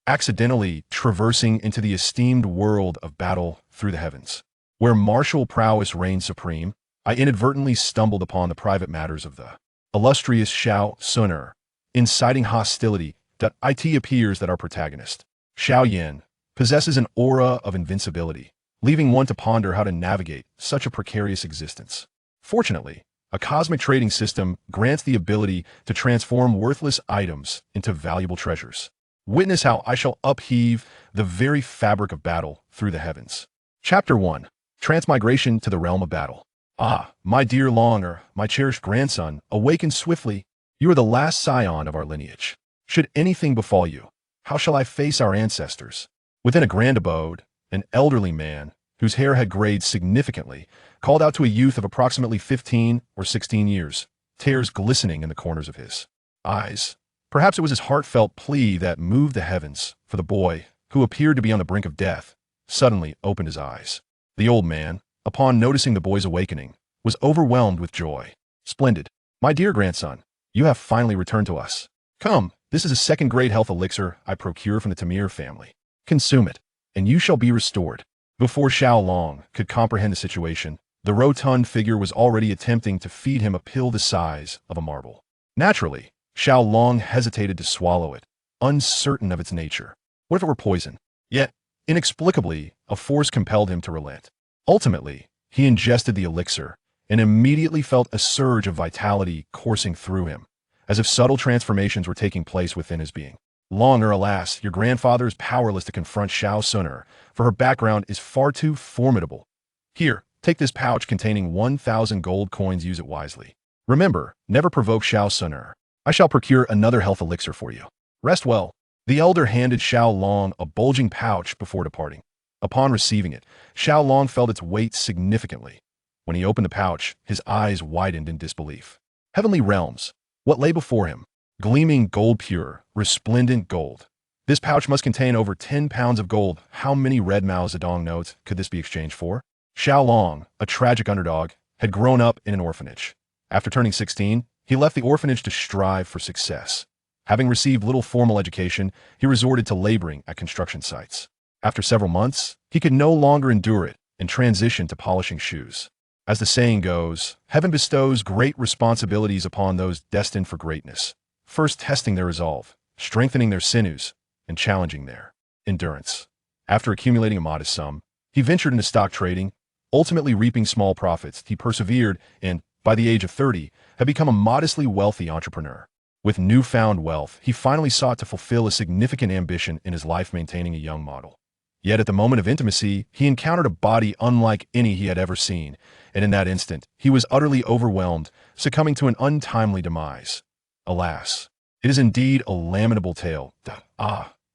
accidentally traversing into the esteemed world of battle through the heavens. Where martial prowess reigned supreme, I inadvertently stumbled upon the private matters of the illustrious Xun'er, inciting hostility. It appears that our protagonist, Xiao, possesses an aura of invincibility, leaving one to ponder how to navigate such a precarious existence. Fortunately, a cosmic trading system grants the ability to transform worthless items into valuable treasures. Witness how I shall upheave the very fabric of battle through the heavens. Chapter 1. Transmigration to the Realm of Battle. Ah, my dear Xun'er, my cherished grandson, awaken swiftly. You are the last scion of our lineage. Should anything befall you, how shall I face our ancestors? Within a grand abode, an elderly man, whose hair had grayed significantly, called out to a youth of approximately 15 or 16 years, tears glistening in the corners of his eyes. Perhaps it was his heartfelt plea that moved the heavens, for the boy, who appeared to be on the brink of death, suddenly opened his eyes. The old man, upon noticing the boy's awakening, was overwhelmed with joy. Splendid. My dear grandson, you have finally returned to us. Come, this is a second-grade health elixir I procure from the Tamir family. Consume it, and you shall be restored. Before Xiao could comprehend the situation, the rotund figure was already attempting to feed him a pill the size of a marble. Naturally, Xiao hesitated to swallow it, uncertain of its nature. What if it were poison? Yet, inexplicably, a force compelled him to relent. Ultimately, he ingested the elixir and immediately felt a surge of vitality coursing through him, as if subtle transformations were taking place within his being. Alas, your grandfather is powerless to confront Xun'er, for her background is far too formidable. Here, take this pouch containing 1,000 gold coins. Use it wisely. Remember, never provoke Xun'er. I shall procure another health elixir for you. Rest well. The elder handed Xiao a bulging pouch before departing. Upon receiving it, Xiao felt its weight significantly. When he opened the pouch, his eyes widened in disbelief. Heavenly realms. What lay before him? Gleaming gold, pure, resplendent gold. This pouch must contain over 10 pounds of gold. How many red Mao Zedong notes could this be exchanged for? Xiao, a tragic underdog, had grown up in an orphanage. After turning 16, he left the orphanage to strive for success. Having received little formal education, he resorted to laboring at construction sites. After several months, he could no longer endure it and transitioned to polishing shoes. As the saying goes, heaven bestows great responsibilities upon those destined for greatness, first testing their resolve, strengthening their sinews, and challenging their endurance. After accumulating a modest sum, he ventured into stock trading, ultimately reaping small profits. He persevered and, by the age of 30, had become a modestly wealthy entrepreneur. With newfound wealth, he finally sought to fulfill a significant ambition in his life, maintaining a young model. Yet at the moment of intimacy, he encountered a body unlike any he had ever seen, and in that instant, he was utterly overwhelmed, succumbing to an untimely demise. Alas, it is indeed a lamentable tale.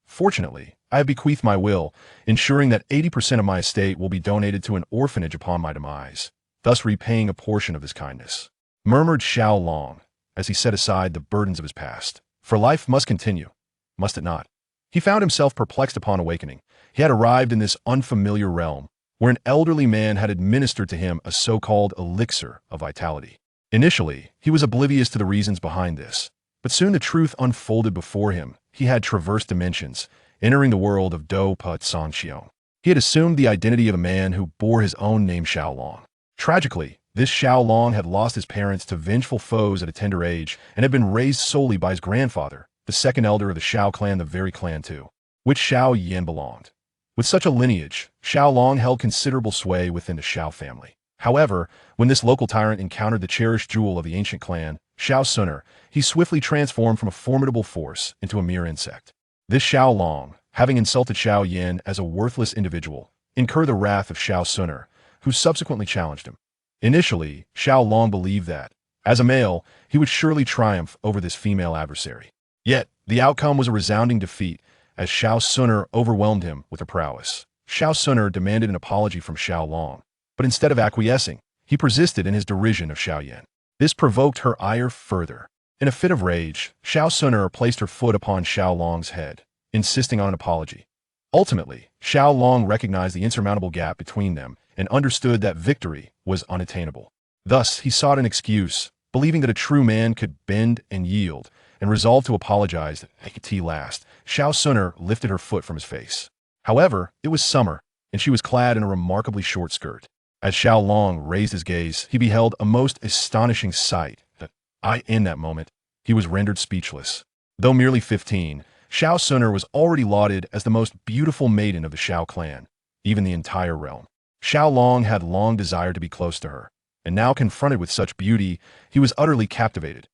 Fortunately, I have bequeathed my will, ensuring that 80% of my estate will be donated to an orphanage upon my demise, thus repaying a portion of his kindness. Murmured Xiao as he set aside the burdens of his past. For life must continue, must it not? He found himself perplexed upon awakening. He had arrived in this unfamiliar realm, where an elderly man had administered to him a so-called elixir of vitality. Initially, he was oblivious to the reasons behind this, but soon the truth unfolded before him. He had traversed dimensions, entering the world of Do Put Song Xiao. He had assumed the identity of a man who bore his own name, Xiao. Tragically, this Xiao had lost his parents to vengeful foes at a tender age and had been raised solely by his grandfather, the second elder of the Xiao clan, the very clan to which Xiao belonged. With such a lineage, Xiao held considerable sway within the Xiao family. However, when this local tyrant encountered the cherished jewel of the ancient clan, Xun'er, he swiftly transformed from a formidable force into a mere insect. This Xiao, having insulted Xiao as a worthless individual, incurred the wrath of Xun'er, who subsequently challenged him. Initially, Xiao believed that, as a male, he would surely triumph over this female adversary. Yet, the outcome was a resounding defeat, as Xun'er overwhelmed him with her prowess. Xun'er demanded an apology from Xiao, but instead of acquiescing, he persisted in his derision of Xiao. This provoked her ire further. In a fit of rage, Xun'er placed her foot upon Xiao's head, insisting on an apology. Ultimately, Xiao recognized the insurmountable gap between them and understood that victory was unattainable. Thus, he sought an excuse, believing that a true man could bend and yield, and resolved to apologize at last. Xun'er lifted her foot from his face. However, it was summer, and she was clad in a remarkably short skirt. As Xiao raised his gaze, he beheld a most astonishing sight in that moment, he was rendered speechless. Though merely 15, Xun'er was already lauded as the most beautiful maiden of the Xiao clan, even the entire realm. Xiao had long desired to be close to her, and now confronted with such beauty, he was utterly captivated.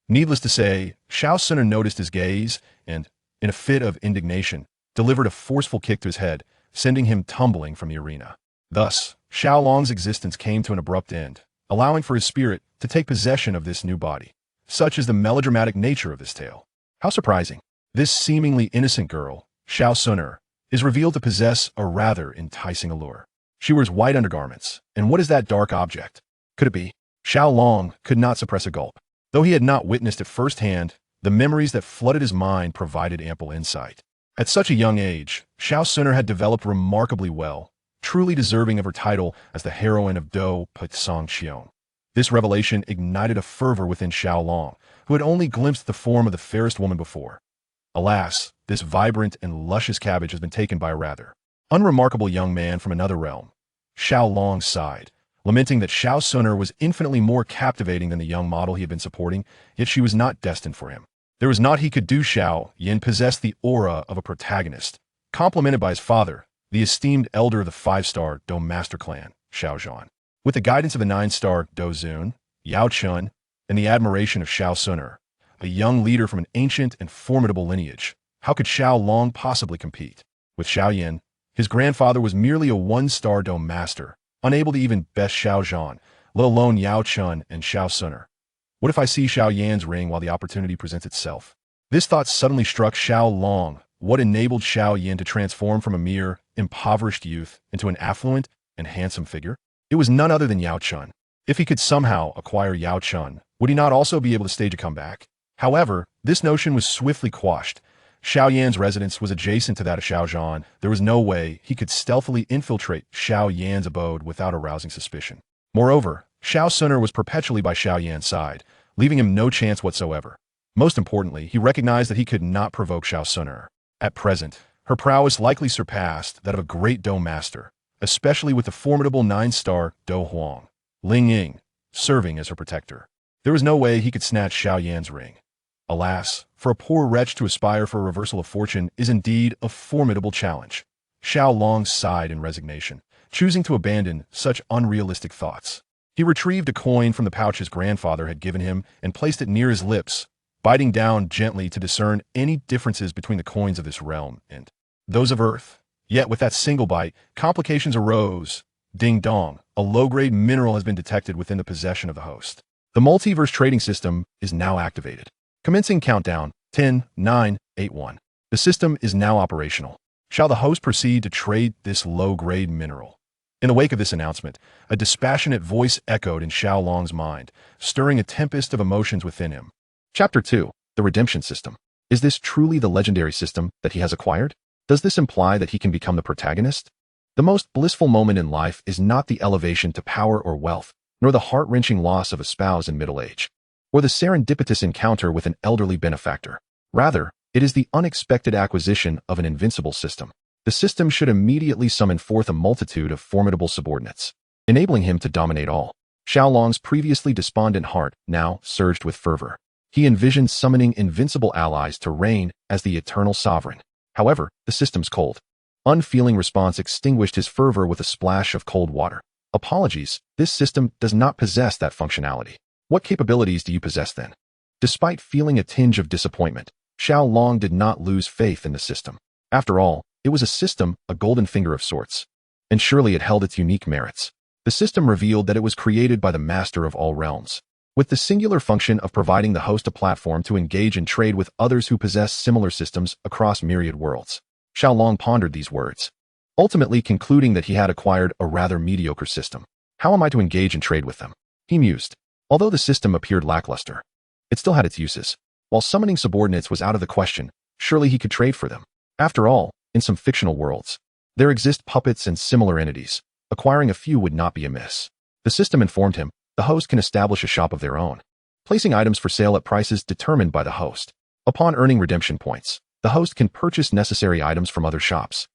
Needless to say, Xun'er noticed his gaze and, in a fit of indignation, delivered a forceful kick to his head, sending him tumbling from the arena. Thus, Xiaolong's existence came to an abrupt end, allowing for his spirit to take possession of this new body. Such is the melodramatic nature of this tale. How surprising. This seemingly innocent girl, Xun'er, is revealed to possess a rather enticing allure. She wears white undergarments, and what is that dark object? Could it be? Xiao could not suppress a gulp. Though he had not witnessed it firsthand, the memories that flooded his mind provided ample insight. At such a young age, Xun'er had developed remarkably well, truly deserving of her title as the heroine of Do Song Xion. This revelation ignited a fervor within Xiao, who had only glimpsed the form of the fairest woman before. Alas, this vibrant and luscious cabbage has been taken by a rather unremarkable young man from another realm. Xiao sighed, lamenting that Xun'er was infinitely more captivating than the young model he had been supporting, yet she was not destined for him. There was naught he could do. Xiao possessed the aura of a protagonist, complemented by his father, the esteemed elder of the 5-star Do Master clan, Xiao. With the guidance of the 9-star Do Zun, Yao Chun, and the admiration of Xun'er, a young leader from an ancient and formidable lineage, how could Xiao possibly compete? With Xiao, his grandfather was merely a 1-star Do Master, unable to even best Xiao, let alone Yao Chun and Xun'er. What if I see Xiao's ring while the opportunity presents itself? This thought suddenly struck Xiao. What enabled Xiao to transform from a mere, impoverished youth into an affluent and handsome figure? It was none other than Yao Chun. If he could somehow acquire Yao Chun, would he not also be able to stage a comeback? However, this notion was swiftly quashed. Xiao's residence was adjacent to that of Xiao. There was no way he could stealthily infiltrate Xiao's abode without arousing suspicion. Moreover, Xun'er was perpetually by Xiao's side, leaving him no chance whatsoever. Most importantly, he recognized that he could not provoke Xun'er. At present, her prowess likely surpassed that of a great Do Master, especially with the formidable 9-star Do Huang, Ling Ying, serving as her protector. There was no way he could snatch Xiao's ring. Alas, for a poor wretch to aspire for a reversal of fortune is indeed a formidable challenge. Xiao sighed in resignation, choosing to abandon such unrealistic thoughts. He retrieved a coin from the pouch his grandfather had given him and placed it near his lips, biting down gently to discern any differences between the coins of this realm and those of Earth. Yet with that single bite, complications arose. Ding dong, a low-grade mineral has been detected within the possession of the host. The multiverse trading system is now activated. Commencing countdown, 10, 9, 8, 1. The system is now operational. Shall the host proceed to trade this low-grade mineral? In the wake of this announcement, a dispassionate voice echoed in Xiaolong's mind, stirring a tempest of emotions within him. Chapter 2. The Redemption System. Is this truly the legendary system that he has acquired? Does this imply that he can become the protagonist? The most blissful moment in life is not the elevation to power or wealth, nor the heart-wrenching loss of a spouse in middle age, or the serendipitous encounter with an elderly benefactor. Rather, it is the unexpected acquisition of an invincible system. The system should immediately summon forth a multitude of formidable subordinates, enabling him to dominate all. Xiaolong's previously despondent heart now surged with fervor. He envisioned summoning invincible allies to reign as the eternal sovereign. However, the system's cold, unfeeling response extinguished his fervor with a splash of cold water. Apologies, this system does not possess that functionality. What capabilities do you possess then? Despite feeling a tinge of disappointment, Xiao did not lose faith in the system. After all, it was a system, a golden finger of sorts. And surely it held its unique merits. The system revealed that it was created by the master of all realms, with the singular function of providing the host a platform to engage and trade with others who possess similar systems across myriad worlds. Xiao pondered these words, ultimately concluding that he had acquired a rather mediocre system. How am I to engage and trade with them? He mused. Although the system appeared lackluster, it still had its uses. While summoning subordinates was out of the question, surely he could trade for them. After all, in some fictional worlds, there exist puppets and similar entities. Acquiring a few would not be amiss. The system informed him, the host can establish a shop of their own, placing items for sale at prices determined by the host. Upon earning redemption points, the host can purchase necessary items from other shops.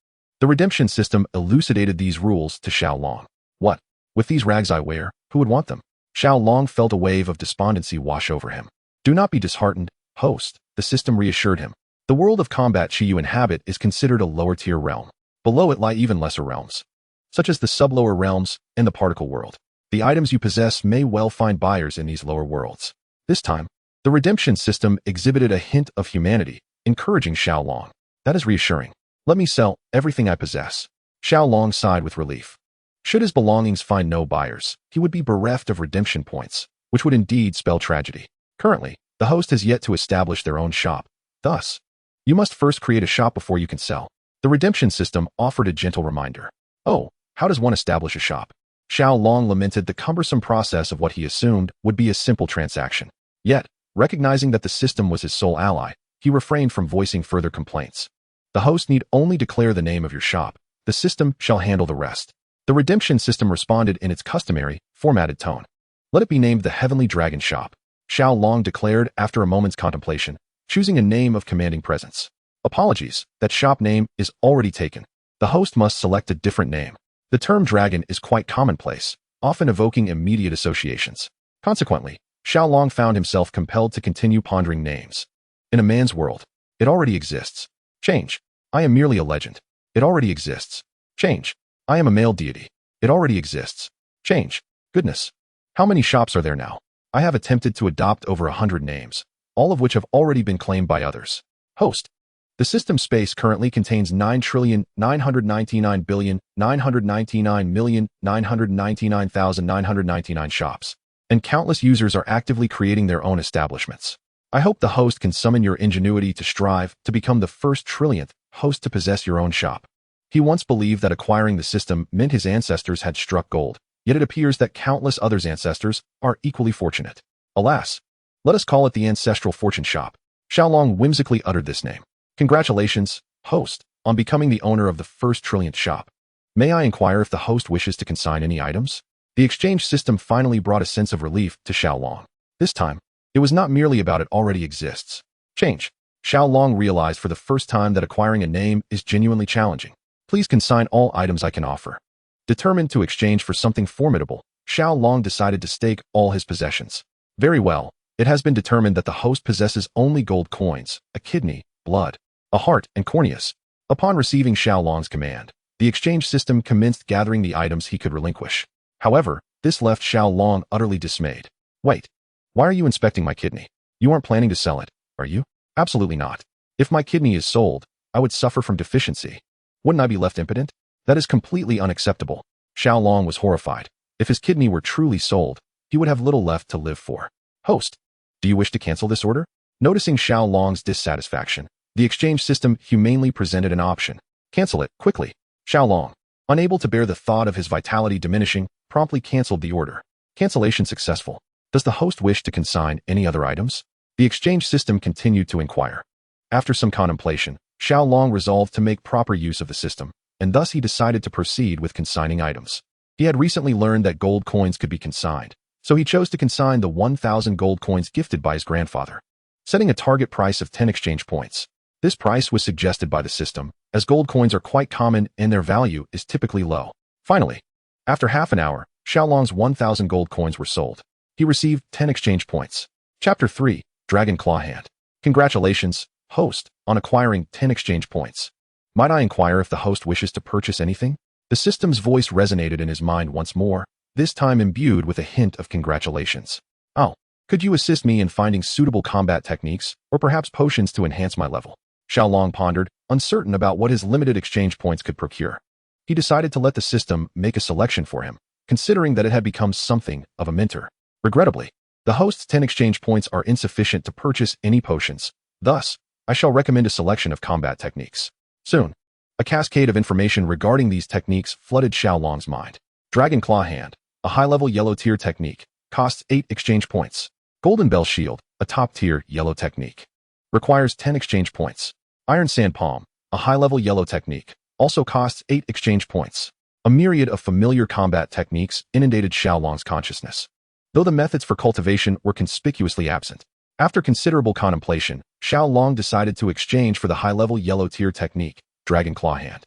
The redemption system elucidated these rules to Xiao Long. What? With these rags I wear, who would want them? Xiao Long felt a wave of despondency wash over him. Do not be disheartened, host, the system reassured him. The world of combat you inhabit is considered a lower-tier realm. Below it lie even lesser realms, such as the sub-lower realms and the particle world. The items you possess may well find buyers in these lower worlds. This time, the redemption system exhibited a hint of humanity, encouraging Xiao Long. That is reassuring. Let me sell everything I possess. Xiao Long sighed with relief. Should his belongings find no buyers, he would be bereft of redemption points, which would indeed spell tragedy. Currently, the host has yet to establish their own shop. Thus, you must first create a shop before you can sell. The redemption system offered a gentle reminder. Oh, how does one establish a shop? Xiao Long lamented the cumbersome process of what he assumed would be a simple transaction. Yet, recognizing that the system was his sole ally, he refrained from voicing further complaints. The host need only declare the name of your shop. The system shall handle the rest. The redemption system responded in its customary, formatted tone. Let it be named the Heavenly Dragon Shop, Xiao Long declared after a moment's contemplation, choosing a name of commanding presence. Apologies, that shop name is already taken. The host must select a different name. The term dragon is quite commonplace, often evoking immediate associations. Consequently, Xiao Long found himself compelled to continue pondering names. In a man's world, it already exists. Change. I am merely a legend. It already exists. Change. I am a male deity. It already exists. Change. Goodness. How many shops are there now? I have attempted to adopt over 100 names, all of which have already been claimed by others. Host. The system space currently contains 9,999,999,999,999 shops, and countless users are actively creating their own establishments. I hope the host can summon your ingenuity to strive to become the first trillionth host to possess your own shop. He once believed that acquiring the system meant his ancestors had struck gold, yet it appears that countless others' ancestors are equally fortunate. Alas, let us call it the Ancestral Fortune Shop. Xiao Long whimsically uttered this name. Congratulations, host, on becoming the owner of the first trillionth shop. May I inquire if the host wishes to consign any items? The exchange system finally brought a sense of relief to Xiao Long. This time, it was not merely about it already exists. Change. Xiao Long realized for the first time that acquiring a name is genuinely challenging. Please consign all items I can offer. Determined to exchange for something formidable, Xiao Long decided to stake all his possessions. Very well, it has been determined that the host possesses only gold coins, a kidney, blood, a heart, and corneas. Upon receiving Xiao Long's command, the exchange system commenced gathering the items he could relinquish. However, this left Xiao Long utterly dismayed. Wait, why are you inspecting my kidney? You aren't planning to sell it, are you? Absolutely not. If my kidney is sold, I would suffer from deficiency. Wouldn't I be left impotent? That is completely unacceptable. Xiao Long was horrified. If his kidney were truly sold, he would have little left to live for. Host, do you wish to cancel this order? Noticing Xiao Long's dissatisfaction, the exchange system humanely presented an option. Cancel it, quickly. Xiao Long, unable to bear the thought of his vitality diminishing, promptly canceled the order. Cancellation successful. Does the host wish to consign any other items? The exchange system continued to inquire. After some contemplation, Xiao Long resolved to make proper use of the system, and thus he decided to proceed with consigning items. He had recently learned that gold coins could be consigned, so he chose to consign the 1,000 gold coins gifted by his grandfather, setting a target price of 10 exchange points. This price was suggested by the system, as gold coins are quite common and their value is typically low. Finally, after half an hour, Xiao Long's 1,000 gold coins were sold. He received 10 exchange points. Chapter 3, Dragon Claw Hand. Congratulations, host, on acquiring 10 exchange points. Might I inquire if the host wishes to purchase anything? The system's voice resonated in his mind once more, this time imbued with a hint of congratulations. Oh, could you assist me in finding suitable combat techniques, or perhaps potions to enhance my level? Xiao Long pondered, uncertain about what his limited exchange points could procure. He decided to let the system make a selection for him, considering that it had become something of a mentor. Regrettably, the host's 10 exchange points are insufficient to purchase any potions. Thus, I shall recommend a selection of combat techniques. Soon, a cascade of information regarding these techniques flooded Xiao Long's mind. Dragon Claw Hand, a high-level yellow-tier technique, costs 8 exchange points. Golden Bell Shield, a top-tier yellow technique, requires 10 exchange points. Iron Sand Palm, a high-level yellow technique, also costs 8 exchange points. A myriad of familiar combat techniques inundated Xiao Long's consciousness. Though the methods for cultivation were conspicuously absent, After considerable contemplation, Xiao Long decided to exchange for the high-level yellow tier technique, Dragon Claw Hand.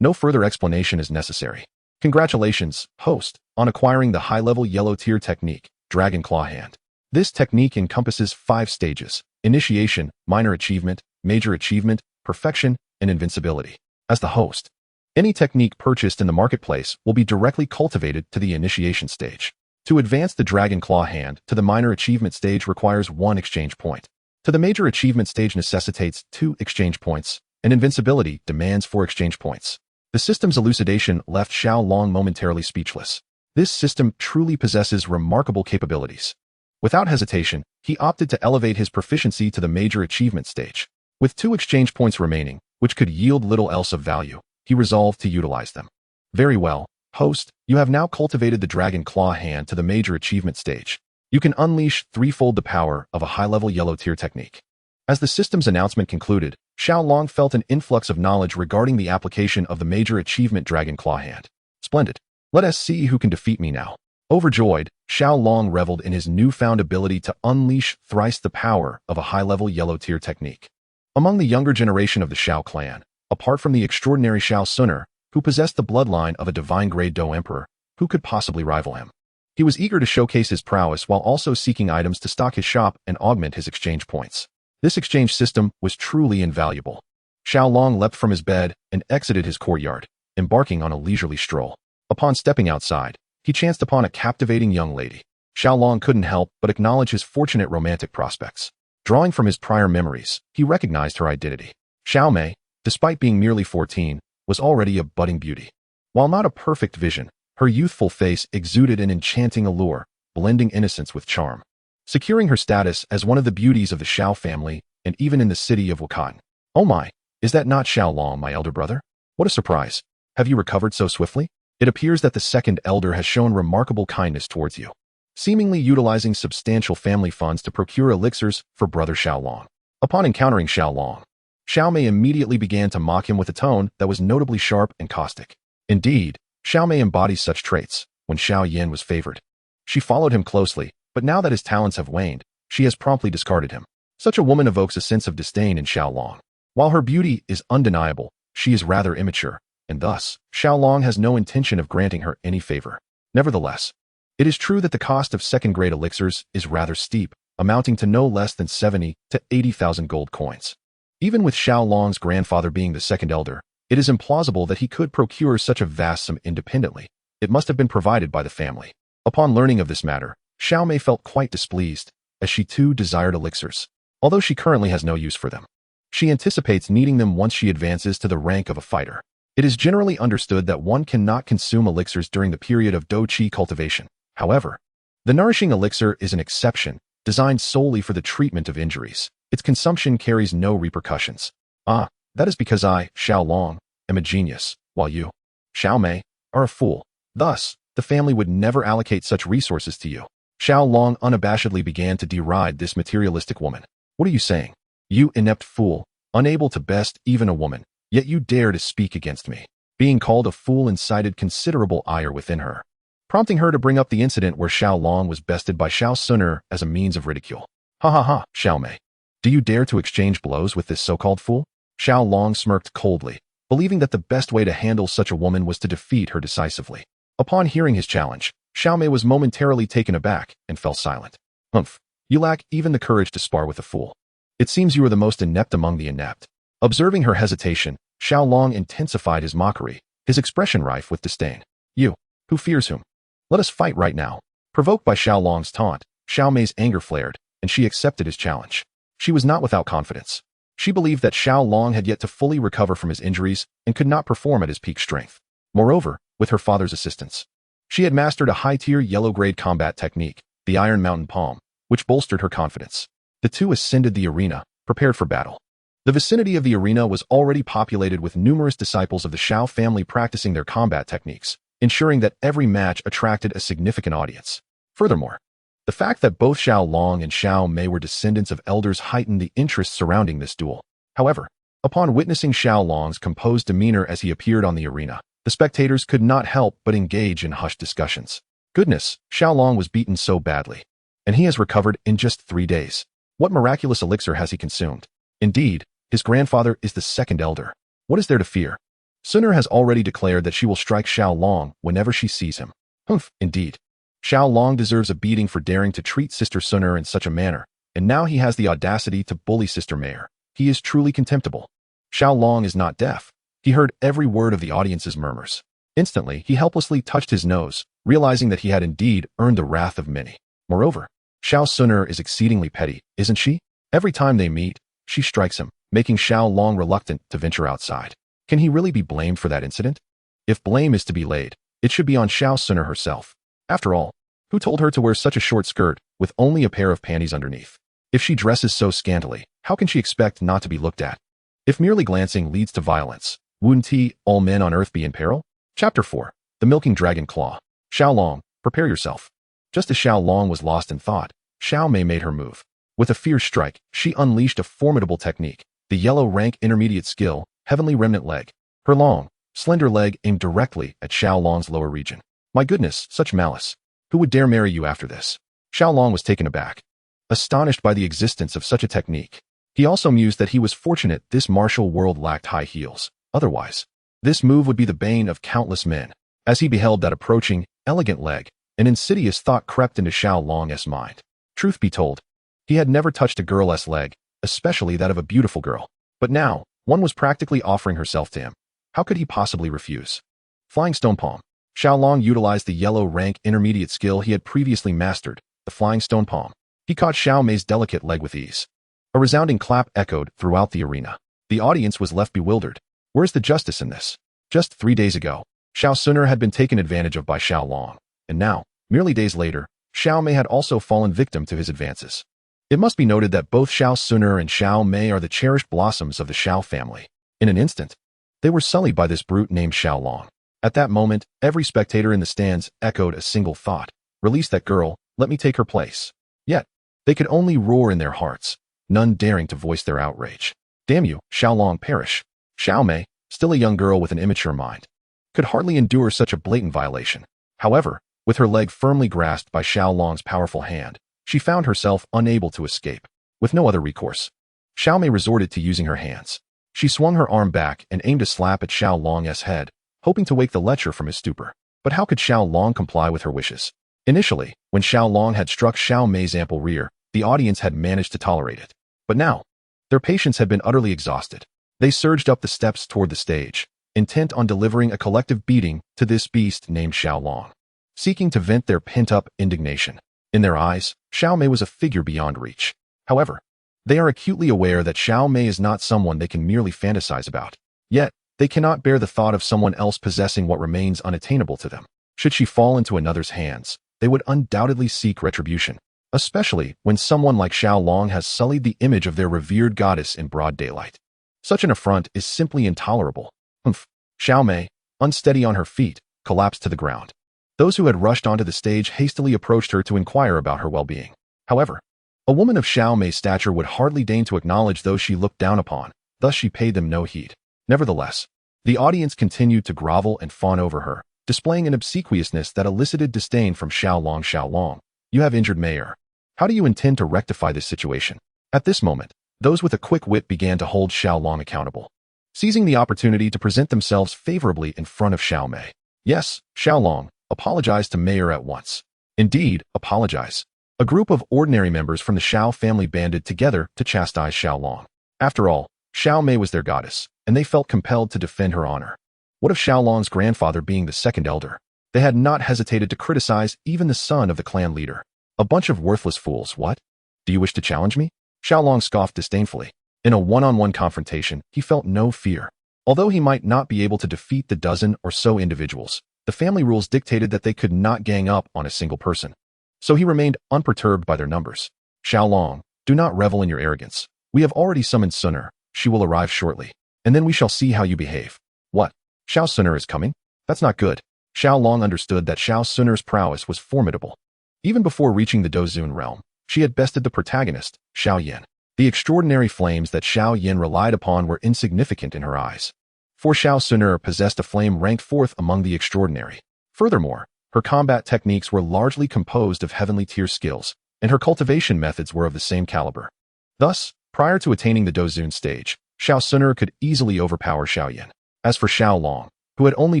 No further explanation is necessary. Congratulations, host, on acquiring the high-level yellow tier technique, Dragon Claw Hand. This technique encompasses 5 stages: initiation, minor achievement, major achievement, perfection, and invincibility. As the host, any technique purchased in the marketplace will be directly cultivated to the initiation stage. To advance the Dragon Claw Hand to the minor achievement stage requires 1 exchange point. To the major achievement stage necessitates 2 exchange points, and invincibility demands 4 exchange points. The system's elucidation left Xiao Long momentarily speechless. This system truly possesses remarkable capabilities. Without hesitation, he opted to elevate his proficiency to the major achievement stage. With 2 exchange points remaining, which could yield little else of value, he resolved to utilize them. Very well, host, you have now cultivated the Dragon Claw Hand to the major achievement stage. You can unleash threefold the power of a high-level yellow tier technique. As the system's announcement concluded, Xiao Long felt an influx of knowledge regarding the application of the major achievement Dragon Claw Hand. Splendid. Let us see who can defeat me now. Overjoyed, Xiao Long reveled in his newfound ability to unleash thrice the power of a high-level yellow tier technique. Among the younger generation of the Xiao clan, apart from the extraordinary Xun'er, who possessed the bloodline of a divine-grade Do Emperor, who could possibly rival him? He was eager to showcase his prowess while also seeking items to stock his shop and augment his exchange points. This exchange system was truly invaluable. Xiao Long leapt from his bed and exited his courtyard, embarking on a leisurely stroll. Upon stepping outside, he chanced upon a captivating young lady. Xiao Long couldn't help but acknowledge his fortunate romantic prospects. Drawing from his prior memories, he recognized her identity. Xiao Mei, despite being merely 14, was already a budding beauty. While not a perfect vision, her youthful face exuded an enchanting allure, blending innocence with charm. Securing her status as one of the beauties of the Xiao family, and even in the city of Wukan. Oh my, is that not Xiao Long, my elder brother? What a surprise. Have you recovered so swiftly? It appears that the second elder has shown remarkable kindness towards you, seemingly utilizing substantial family funds to procure elixirs for brother Xiao Long. Upon encountering Xiao Long, Xiao Mei immediately began to mock him with a tone that was notably sharp and caustic. Indeed, Xiao Mei embodies such traits when Xiao Yan was favored. She followed him closely, but now that his talents have waned, she has promptly discarded him. Such a woman evokes a sense of disdain in Xiao Long. While her beauty is undeniable, she is rather immature, and thus, Xiao Long has no intention of granting her any favor. Nevertheless, it is true that the cost of second-grade elixirs is rather steep, amounting to no less than 70 to 80,000 gold coins. Even with Xiao Long's grandfather being the second elder, it is implausible that he could procure such a vast sum independently. It must have been provided by the family. Upon learning of this matter, Xiao Mei felt quite displeased, as she too desired elixirs, although she currently has no use for them. She anticipates needing them once she advances to the rank of a fighter. It is generally understood that one cannot consume elixirs during the period of Do-Chi cultivation. However, the nourishing elixir is an exception, designed solely for the treatment of injuries. Its consumption carries no repercussions. That is because I, Xiao Long, am a genius, while you, Xiao Mei, are a fool. Thus, the family would never allocate such resources to you. Xiao Long unabashedly began to deride this materialistic woman. What are you saying? You inept fool, unable to best even a woman, yet you dare to speak against me. Being called a fool incited considerable ire within her, prompting her to bring up the incident where Xiao Long was bested by Xun'er as a means of ridicule. Ha ha ha, Xiao Mei. Do you dare to exchange blows with this so-called fool? Xiao Long smirked coldly, believing that the best way to handle such a woman was to defeat her decisively. Upon hearing his challenge, Xiao Mei was momentarily taken aback and fell silent. Humph, you lack even the courage to spar with a fool. It seems you are the most inept among the inept. Observing her hesitation, Xiao Long intensified his mockery, his expression rife with disdain. You, who fears whom? Let us fight right now. Provoked by Xiao Long's taunt, Xiao Mei's anger flared, and she accepted his challenge. She was not without confidence. She believed that Xiao Long had yet to fully recover from his injuries and could not perform at his peak strength. Moreover, with her father's assistance, she had mastered a high-tier yellow-grade combat technique, the Iron Mountain Palm, which bolstered her confidence. The two ascended the arena, prepared for battle. The vicinity of the arena was already populated with numerous disciples of the Xiao family practicing their combat techniques, ensuring that every match attracted a significant audience. Furthermore, the fact that both Xiao Long and Xiao Mei were descendants of elders heightened the interest surrounding this duel. However, upon witnessing Xiao Long's composed demeanor as he appeared on the arena, the spectators could not help but engage in hushed discussions. Goodness, Xiao Long was beaten so badly. and he has recovered in just 3 days. What miraculous elixir has he consumed? Indeed, his grandfather is the second elder. What is there to fear? Xun'er has already declared that she will strike Xiao Long whenever she sees him. Humph, indeed. Xiao Long deserves a beating for daring to treat Sister Xun'er in such a manner, and now he has the audacity to bully Sister Mayor. He is truly contemptible. Xiao Long is not deaf. He heard every word of the audience's murmurs. Instantly, he helplessly touched his nose, realizing that he had indeed earned the wrath of many. Moreover, Xiao Xun'er is exceedingly petty, isn't she? Every time they meet, she strikes him, making Xiao Long reluctant to venture outside. Can he really be blamed for that incident? If blame is to be laid, it should be on Xiao Xun'er herself. After all, who told her to wear such a short skirt with only a pair of panties underneath? If she dresses so scantily, how can she expect not to be looked at? If merely glancing leads to violence, wouldn't all men on earth be in peril? Chapter 4. The Milking Dragon Claw. Xiao Long, prepare yourself. Just as Xiao Long was lost in thought, Xiao Mei made her move. With a fierce strike, she unleashed a formidable technique, the yellow rank intermediate skill, Heavenly Remnant Leg. Her long, slender leg aimed directly at Xiao Long's lower region. My goodness, such malice. Who would dare marry you after this? Xiao Long was taken aback, astonished by the existence of such a technique. He also mused that he was fortunate this martial world lacked high heels. Otherwise, this move would be the bane of countless men. As he beheld that approaching, elegant leg, an insidious thought crept into Xiao Long's mind. Truth be told, he had never touched a girl's leg, especially that of a beautiful girl. But now, one was practically offering herself to him. How could he possibly refuse? Flying Stone Palm. Xiao Long utilized the yellow rank intermediate skill he had previously mastered, the Flying Stone Palm. He caught Xiao Mei's delicate leg with ease. A resounding clap echoed throughout the arena. The audience was left bewildered. Where's the justice in this? Just 3 days ago, Xiao Xun'er had been taken advantage of by Xiao Long, and now, merely days later, Xiao Mei had also fallen victim to his advances. It must be noted that both Xiao Xun'er and Xiao Mei are the cherished blossoms of the Xiao family. In an instant, they were sullied by this brute named Xiao Long. At that moment, every spectator in the stands echoed a single thought. Release that girl, let me take her place. Yet, they could only roar in their hearts, none daring to voice their outrage. Damn you, Xiao Long, perish. Xiao Mei, still a young girl with an immature mind, could hardly endure such a blatant violation. However, with her leg firmly grasped by Xiao Long's powerful hand, she found herself unable to escape. With no other recourse, Xiao Mei resorted to using her hands. She swung her arm back and aimed a slap at Xiao Long's head, hoping to wake the lecher from his stupor. But how could Xiao Long comply with her wishes? Initially, when Xiao Long had struck Xiao Mei's ample rear, the audience had managed to tolerate it. But now, their patience had been utterly exhausted. They surged up the steps toward the stage, intent on delivering a collective beating to this beast named Xiao Long, seeking to vent their pent-up indignation. In their eyes, Xiao Mei was a figure beyond reach. However, they are acutely aware that Xiao Mei is not someone they can merely fantasize about. Yet, they cannot bear the thought of someone else possessing what remains unattainable to them. Should she fall into another's hands, they would undoubtedly seek retribution, especially when someone like Xiao Long has sullied the image of their revered goddess in broad daylight. Such an affront is simply intolerable. Humph. Xiao Mei, unsteady on her feet, collapsed to the ground. Those who had rushed onto the stage hastily approached her to inquire about her well-being. However, a woman of Xiao Mei's stature would hardly deign to acknowledge those she looked down upon, thus she paid them no heed. Nevertheless, the audience continued to grovel and fawn over her, displaying an obsequiousness that elicited disdain from Xiao Long. Xiao Long, you have injured Mayor. How do you intend to rectify this situation? At this moment, those with a quick wit began to hold Xiao Long accountable, seizing the opportunity to present themselves favorably in front of Xiao Mei. Yes, Xiao Long, apologize to Mayor at once. Indeed, apologize. A group of ordinary members from the Xiao family banded together to chastise Xiao Long. After all, Xiao Mei was their goddess, and they felt compelled to defend her honor. What of Xiao Long's grandfather being the second elder? They had not hesitated to criticize even the son of the clan leader. A bunch of worthless fools, what? Do you wish to challenge me? Xiao Long scoffed disdainfully. In a one-on-one confrontation, he felt no fear. Although he might not be able to defeat the dozen or so individuals, the family rules dictated that they could not gang up on a single person. So he remained unperturbed by their numbers. Xiao Long, do not revel in your arrogance. We have already summoned Xun'er. She will arrive shortly, and then we shall see how you behave. What? Xiao Xun'er is coming? That's not good. Xiao Long understood that Xiao Xun'er's prowess was formidable. Even before reaching the Dozun realm, she had bested the protagonist, Xiao Yan. The extraordinary flames that Xiao Yan relied upon were insignificant in her eyes. For Xiao Xun'er possessed a flame ranked fourth among the extraordinary. Furthermore, her combat techniques were largely composed of heavenly tier skills, and her cultivation methods were of the same caliber. Thus, prior to attaining the Dozun stage, Xun'er could easily overpower Xiao. As for Xiao, who had only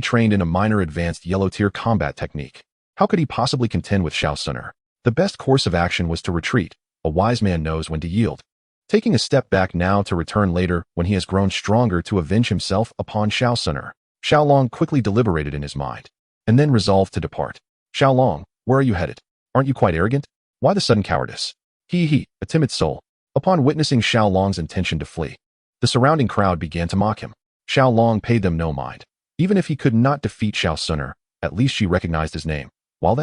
trained in a minor advanced yellow-tier combat technique, how could he possibly contend with Xun'er? The best course of action was to retreat. A wise man knows when to yield. Taking a step back now to return later when he has grown stronger to avenge himself upon Xun'er, Xiao quickly deliberated in his mind, and then resolved to depart. Xiao, where are you headed? Aren't you quite arrogant? Why the sudden cowardice? A timid soul. Upon witnessing Xiao intention to flee, the surrounding crowd began to mock him. Xiao paid them no mind. Even if he could not defeat Xun'er, at least she recognized his name, while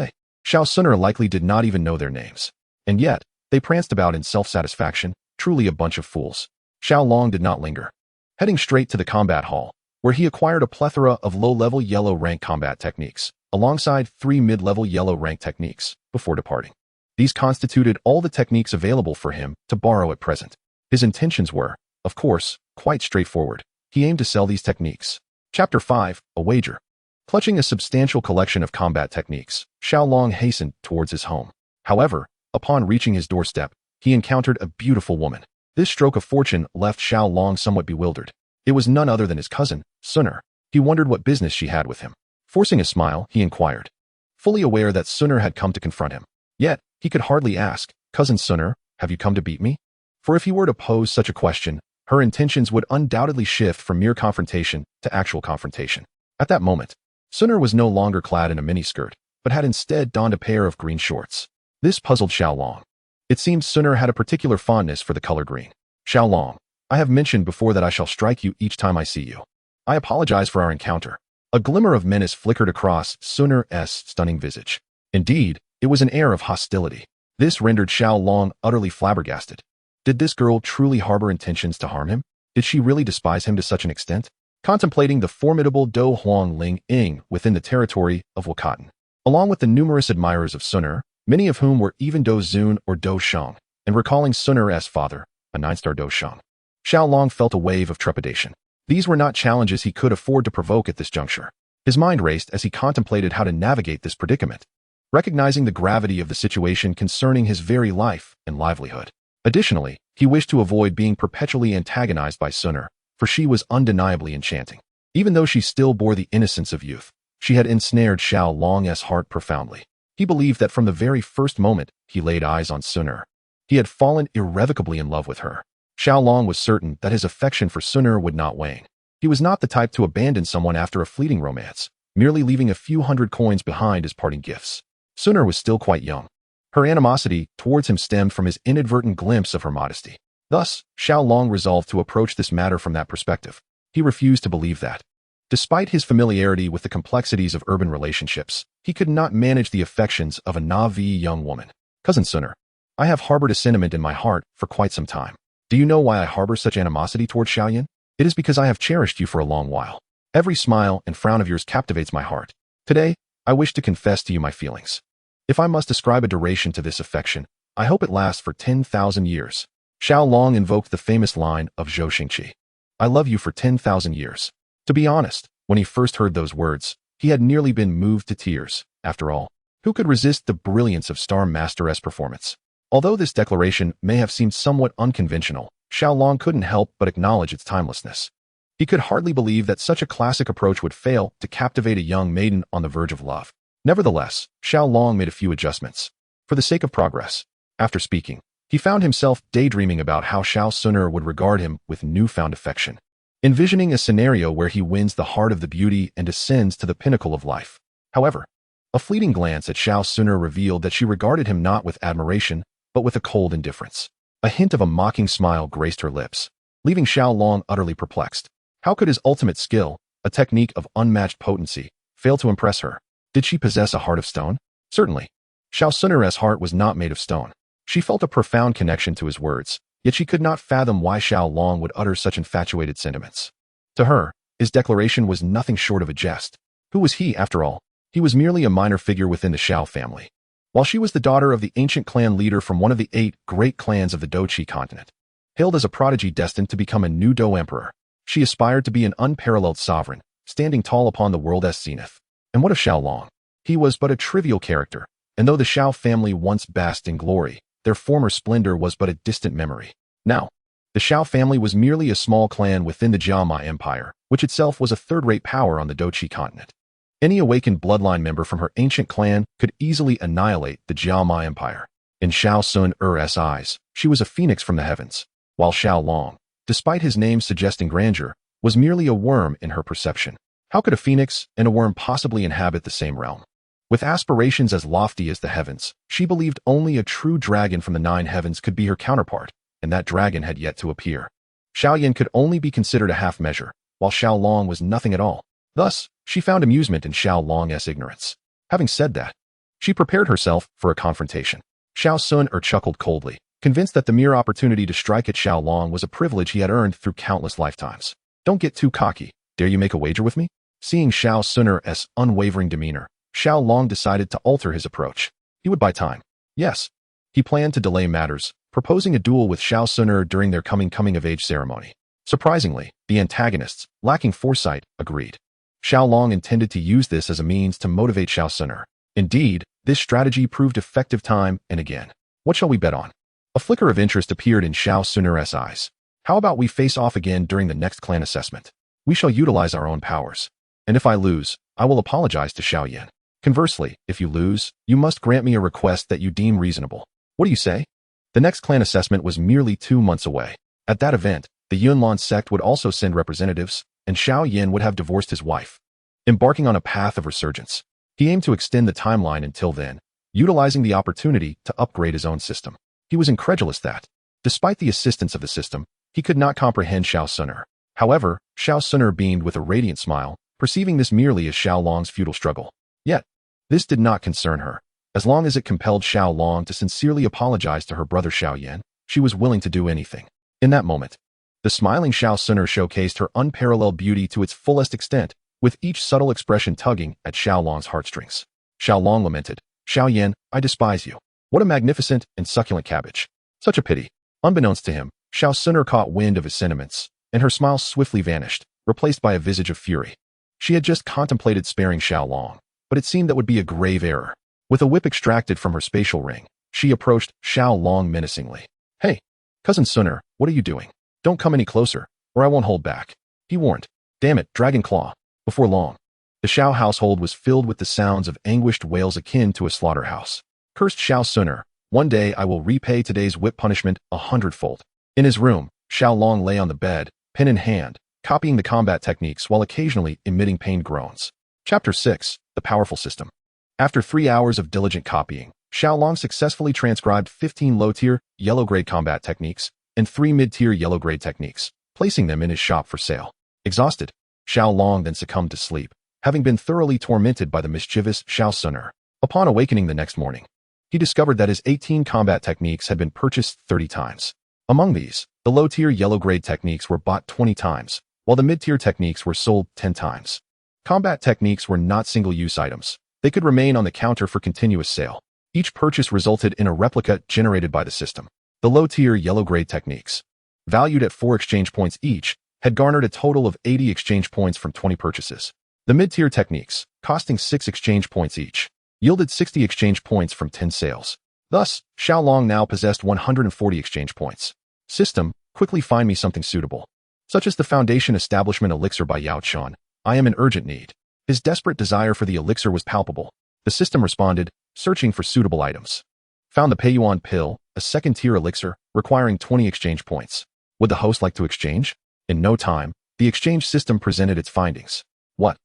Xun'er likely did not even know their names. And yet, they pranced about in self-satisfaction, truly a bunch of fools. Xiao did not linger. Heading straight to the combat hall, where he acquired a plethora of low-level yellow rank combat techniques, alongside 3 mid-level yellow rank techniques, before departing. These constituted all the techniques available for him to borrow at present. His intentions were, of course, quite straightforward. He aimed to sell these techniques. Chapter 5, A Wager. Clutching a substantial collection of combat techniques, Xiao hastened towards his home. However, upon reaching his doorstep, he encountered a beautiful woman. This stroke of fortune left Xiao somewhat bewildered. It was none other than his cousin, Xun'er. He wondered what business she had with him. Forcing a smile, he inquired, fully aware that Xun'er had come to confront him. Yet, he could hardly ask, "Cousin Xun'er, have you come to beat me?" For if he were to pose such a question, her intentions would undoubtedly shift from mere confrontation to actual confrontation. At that moment, Xun'er was no longer clad in a miniskirt, but had instead donned a pair of green shorts. This puzzled Xiao. It seemed Xun'er had a particular fondness for the color green. Xiao, I have mentioned before that I shall strike you each time I see you. I apologize for our encounter. A glimmer of menace flickered across Xun'er's stunning visage. Indeed, it was an air of hostility. This rendered Xiao utterly flabbergasted. Did this girl truly harbor intentions to harm him? Did she really despise him to such an extent? Contemplating the formidable Do Huang Ling Ying within the territory of Wakatan, along with the numerous admirers of Xun'er, many of whom were even Do Zun or Do Shang, and recalling Xun'er's father, a 9-star Do Shang, Xiao felt a wave of trepidation. These were not challenges he could afford to provoke at this juncture. His mind raced as he contemplated how to navigate this predicament, recognizing the gravity of the situation concerning his very life and livelihood. Additionally, he wished to avoid being perpetually antagonized by Xun'er, for she was undeniably enchanting. Even though she still bore the innocence of youth, she had ensnared Xiao's heart profoundly. He believed that from the very first moment he laid eyes on Xun'er, he had fallen irrevocably in love with her. Xiao was certain that his affection for Xun'er would not wane. He was not the type to abandon someone after a fleeting romance, merely leaving a few hundred coins behind as parting gifts. Xun'er was still quite young. Her animosity towards him stemmed from his inadvertent glimpse of her modesty. Thus, Xiao resolved to approach this matter from that perspective. He refused to believe that, despite his familiarity with the complexities of urban relationships, he could not manage the affections of a naive young woman. Cousin Xun'er, I have harbored a sentiment in my heart for quite some time. Do you know why I harbor such animosity towards Xiao? It is because I have cherished you for a long while. Every smile and frown of yours captivates my heart. Today, I wish to confess to you my feelings. If I must ascribe a duration to this affection, I hope it lasts for 10,000 years. Xiao invoked the famous line of Zhou Xingqi. I love you for 10,000 years. To be honest, when he first heard those words, he had nearly been moved to tears. After all, who could resist the brilliance of Star Master's performance? Although this declaration may have seemed somewhat unconventional, Xiao couldn't help but acknowledge its timelessness. He could hardly believe that such a classic approach would fail to captivate a young maiden on the verge of love. Nevertheless, Xiao made a few adjustments. For the sake of progress, after speaking, he found himself daydreaming about how Xun'er would regard him with newfound affection, envisioning a scenario where he wins the heart of the beauty and ascends to the pinnacle of life. However, a fleeting glance at Xun'er revealed that she regarded him not with admiration, but with a cold indifference. A hint of a mocking smile graced her lips, leaving Xiao utterly perplexed. How could his ultimate skill, a technique of unmatched potency, fail to impress her? Did she possess a heart of stone? Certainly. Xun'er's heart was not made of stone. She felt a profound connection to his words, yet she could not fathom why Xiao would utter such infatuated sentiments. To her, his declaration was nothing short of a jest. Who was he, after all? He was merely a minor figure within the Xiao family. While she was the daughter of the ancient clan leader from one of the 8 great clans of the Do-Chi continent, hailed as a prodigy destined to become a new Do emperor, she aspired to be an unparalleled sovereign, standing tall upon the world's zenith. And what of Xiao? He was but a trivial character, and though the Xiao family once basked in glory, their former splendor was but a distant memory. Now, the Xiao family was merely a small clan within the Jiama Empire, which itself was a third-rate power on the Dochi continent. Any awakened bloodline member from her ancient clan could easily annihilate the Jiama Empire. In Xiao Xun'er's eyes, she was a phoenix from the heavens, while Xiao Long, despite his name suggesting grandeur, was merely a worm in her perception. How could a phoenix and a worm possibly inhabit the same realm? With aspirations as lofty as the heavens, she believed only a true dragon from the 9 heavens could be her counterpart, and that dragon had yet to appear. Xiao Yan could only be considered a half measure, while Xiao Long was nothing at all. Thus, she found amusement in Xiao Long's ignorance. Having said that, she prepared herself for a confrontation. Xiao Xun'er chuckled coldly, convinced that the mere opportunity to strike at Xiao Long was a privilege he had earned through countless lifetimes. Don't get too cocky. Dare you make a wager with me? Seeing Xiao Xun'er's unwavering demeanor, Xiao Long decided to alter his approach. He would buy time. Yes. He planned to delay matters, proposing a duel with Xiao Xun'er during their coming-of-age ceremony. Surprisingly, the antagonists, lacking foresight, agreed. Xiao Long intended to use this as a means to motivate Xiao Xun'er. Indeed, this strategy proved effective time and again. What shall we bet on? A flicker of interest appeared in Xiao Xun'er's eyes. How about we face off again during the next clan assessment? We shall utilize our own powers. And if I lose, I will apologize to Xiao Yan. Conversely, if you lose, you must grant me a request that you deem reasonable. What do you say? The next clan assessment was merely 2 months away. At that event, the Yunlan sect would also send representatives, and Xiao Yan would have divorced his wife. Embarking on a path of resurgence, he aimed to extend the timeline until then, utilizing the opportunity to upgrade his own system. He was incredulous that, despite the assistance of the system, he could not comprehend Xiao Xun'er. However, Xiao Xun'er beamed with a radiant smile, perceiving this merely as Xiao Long's futile struggle. Yet, this did not concern her. As long as it compelled Xiao Long to sincerely apologize to her brother Xiao Yan, she was willing to do anything. In that moment, the smiling Xiao Xun'er showcased her unparalleled beauty to its fullest extent, with each subtle expression tugging at Xiao Long's heartstrings. Xiao Long lamented, "Xiao Yan, I despise you. What a magnificent and succulent cabbage. Such a pity." Unbeknownst to him, Xiao Xun'er caught wind of his sentiments, and her smile swiftly vanished, replaced by a visage of fury. She had just contemplated sparing Xiao Long, but it seemed that would be a grave error. With a whip extracted from her spatial ring, she approached Xiao Long menacingly. "Hey, cousin Xun'er, what are you doing? Don't come any closer, or I won't hold back," he warned. "Damn it, Dragon Claw." Before long, the Xiao household was filled with the sounds of anguished wails akin to a slaughterhouse. Cursed Xiao Xun'er, one day I will repay today's whip punishment 100-fold. In his room, Xiao Long lay on the bed, pen in hand, copying the combat techniques while occasionally emitting pained groans. Chapter 6, The Powerful System. After 3 hours of diligent copying, Xiao Long successfully transcribed 15 low-tier, yellow-grade combat techniques and 3 mid-tier yellow-grade techniques, placing them in his shop for sale. Exhausted, Xiao Long then succumbed to sleep, having been thoroughly tormented by the mischievous Xiao Xun'er. Upon awakening the next morning, he discovered that his 18 combat techniques had been purchased 30 times. Among these, the low-tier yellow-grade techniques were bought 20 times, while the mid-tier techniques were sold 10 times. Combat techniques were not single-use items. They could remain on the counter for continuous sale. Each purchase resulted in a replica generated by the system. The low-tier yellow-grade techniques, valued at 4 exchange points each, had garnered a total of 80 exchange points from 20 purchases. The mid-tier techniques, costing 6 exchange points each, yielded 60 exchange points from 10 sales. Thus, Xiao Long now possessed 140 exchange points. System, quickly find me something suitable. Such as the Foundation Establishment Elixir by Yao Chan. I am in urgent need. His desperate desire for the elixir was palpable. The system responded, searching for suitable items. Found the Peiyuan pill, a second-tier elixir, requiring 20 exchange points. Would the host like to exchange? In no time, the exchange system presented its findings. What?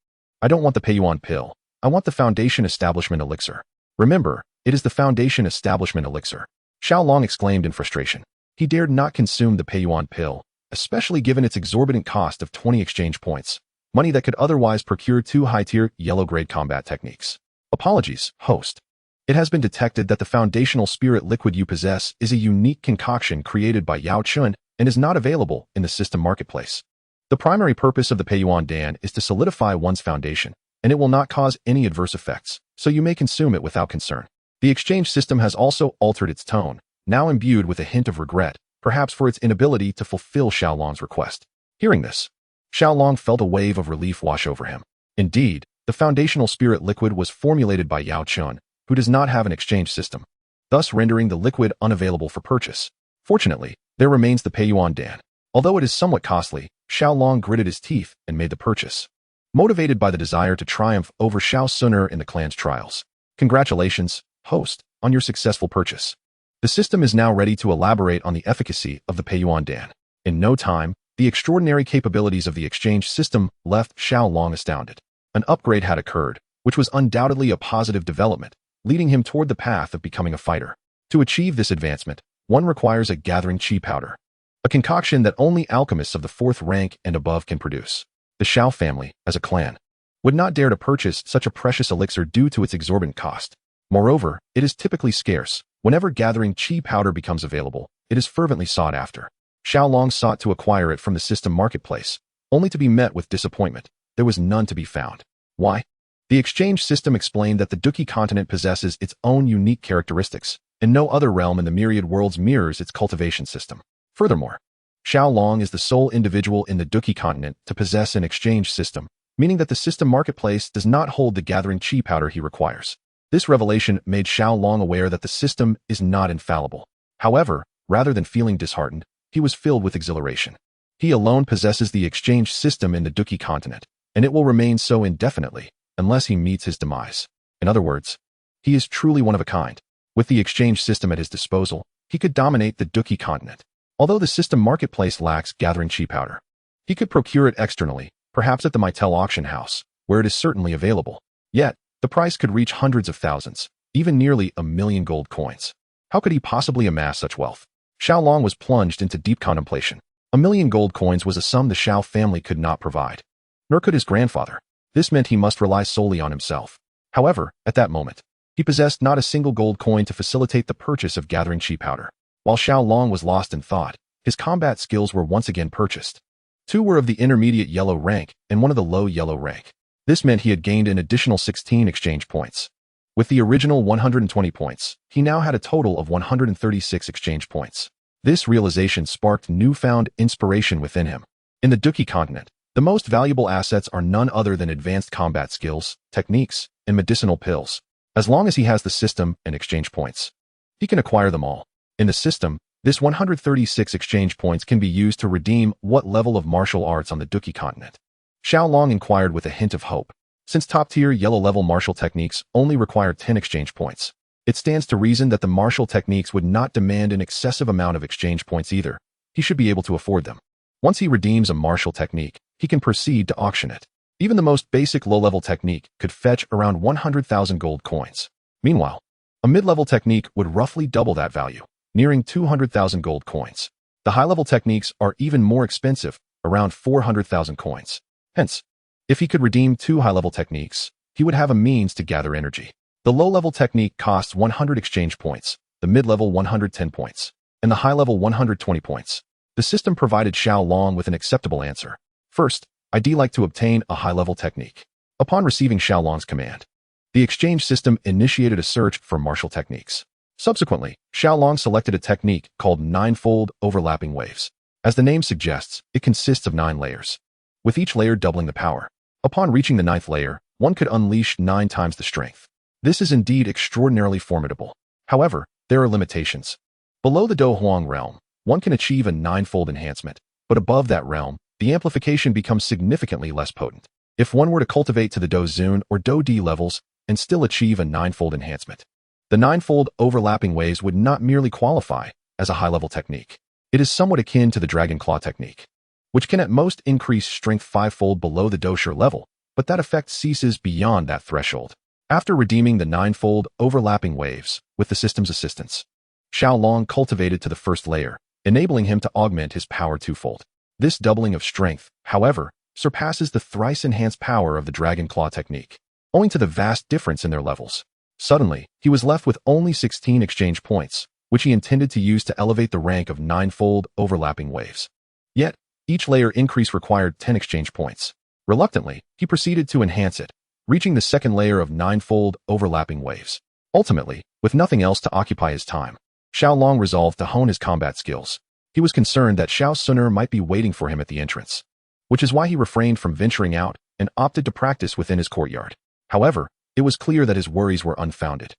I don't want the Peiyuan pill. I want the Foundation Establishment Elixir. Remember, it is the Foundation Establishment Elixir. Xiao Long exclaimed in frustration. He dared not consume the Peiyuan pill, especially given its exorbitant cost of 20 exchange points, money that could otherwise procure 2 high-tier, yellow-grade combat techniques. Apologies, host. It has been detected that the foundational spirit liquid you possess is a unique concoction created by Yao Chun and is not available in the system marketplace. The primary purpose of the Peiyuan Dan is to solidify one's foundation, and it will not cause any adverse effects, so you may consume it without concern. The exchange system has also altered its tone, now imbued with a hint of regret, perhaps for its inability to fulfill Xiao Long's request. Hearing this, Xiao Long felt a wave of relief wash over him. Indeed, the foundational spirit liquid was formulated by Yao Chun, who does not have an exchange system. thus rendering the liquid unavailable for purchase. Fortunately, there remains the Peiyuan Dan. Although it is somewhat costly, Xiao gritted his teeth and made the purchase. Motivated by the desire to triumph over Xun'er in the clan's trials. Congratulations, host, on your successful purchase. The system is now ready to elaborate on the efficacy of the Peiyuan Dan. In no time, the extraordinary capabilities of the exchange system left Xiao astounded. An upgrade had occurred, which was undoubtedly a positive development, leading him toward the path of becoming a fighter. To achieve this advancement, one requires a gathering chi powder, a concoction that only alchemists of the 4th rank and above can produce. The Xiao family, as a clan, would not dare to purchase such a precious elixir due to its exorbitant cost. Moreover, it is typically scarce. Whenever gathering chi powder becomes available, it is fervently sought after. Xiao sought to acquire it from the system marketplace, only to be met with disappointment. There was none to be found. Why? The exchange system explained that the Duki continent possesses its own unique characteristics, and no other realm in the myriad worlds mirrors its cultivation system. Furthermore, Xiao is the sole individual in the Duki continent to possess an exchange system, meaning that the system marketplace does not hold the gathering chi powder he requires. This revelation made Xiao aware that the system is not infallible. However, rather than feeling disheartened, he was filled with exhilaration. He alone possesses the exchange system in the Duki continent, and it will remain so indefinitely, unless he meets his demise. In other words, he is truly one of a kind. With the exchange system at his disposal, he could dominate the Duki continent. Although the system marketplace lacks gathering chi powder, he could procure it externally, perhaps at the Mitel auction house, where it is certainly available. Yet, the price could reach hundreds of thousands, even nearly 1,000,000 gold coins. How could he possibly amass such wealth? Xiao was plunged into deep contemplation. 1,000,000 gold coins was a sum the Xiao family could not provide. Nor could his grandfather. This meant he must rely solely on himself. However, at that moment, he possessed not a single gold coin to facilitate the purchase of gathering chi powder. While Xiao was lost in thought, his combat skills were once again purchased. 2 were of the intermediate yellow rank and 1 of the low yellow rank. This meant he had gained an additional 16 exchange points. With the original 120 points, he now had a total of 136 exchange points. This realization sparked newfound inspiration within him. In the Duki continent, the most valuable assets are none other than advanced combat skills, techniques, and medicinal pills. As long as he has the system and exchange points, he can acquire them all. In the system, this 136 exchange points can be used to redeem what level of martial arts on the Duki continent. Xiao inquired with a hint of hope. Since top-tier yellow-level martial techniques only require 10 exchange points, it stands to reason that the martial techniques would not demand an excessive amount of exchange points either. He should be able to afford them. Once he redeems a martial technique, he can proceed to auction it. Even the most basic low-level technique could fetch around 100,000 gold coins. Meanwhile, a mid-level technique would roughly double that value, nearing 200,000 gold coins. The high-level techniques are even more expensive, around 400,000 coins. Hence, if he could redeem 2 high-level techniques, he would have a means to gather energy. The low-level technique costs 100 exchange points, the mid-level 110 points, and the high-level 120 points. The system provided Xiao with an acceptable answer. First, I'd like to obtain a high-level technique. Upon receiving Xiao's command, the exchange system initiated a search for martial techniques. Subsequently, Xiao selected a technique called ninefold overlapping waves. As the name suggests, it consists of 9 layers, with each layer doubling the power. Upon reaching the 9th layer, one could unleash 9 times the strength. This is indeed extraordinarily formidable. However, there are limitations. Below the Do Huang realm, one can achieve a 9-fold enhancement, but above that realm, the amplification becomes significantly less potent. If one were to cultivate to the Do Xun or Do D levels and still achieve a 9-fold enhancement, the 9-fold overlapping waves would not merely qualify as a high-level technique. It is somewhat akin to the Dragon Claw technique, which can at most increase strength 5-fold below the Doshur level, but that effect ceases beyond that threshold. After redeeming the 9-fold overlapping waves with the system's assistance, Xiao cultivated to the 1st layer, enabling him to augment his power 2-fold. This doubling of strength, however, surpasses the thrice-enhanced power of the Dragon Claw technique, owing to the vast difference in their levels. Suddenly, he was left with only 16 exchange points, which he intended to use to elevate the rank of 9-fold overlapping waves. Yet, each layer increase required 10 exchange points. Reluctantly, he proceeded to enhance it, reaching the 2nd layer of 9-fold overlapping waves. Ultimately, with nothing else to occupy his time, Xiao resolved to hone his combat skills. He was concerned that Xun'er might be waiting for him at the entrance, which is why he refrained from venturing out and opted to practice within his courtyard. However, it was clear that his worries were unfounded.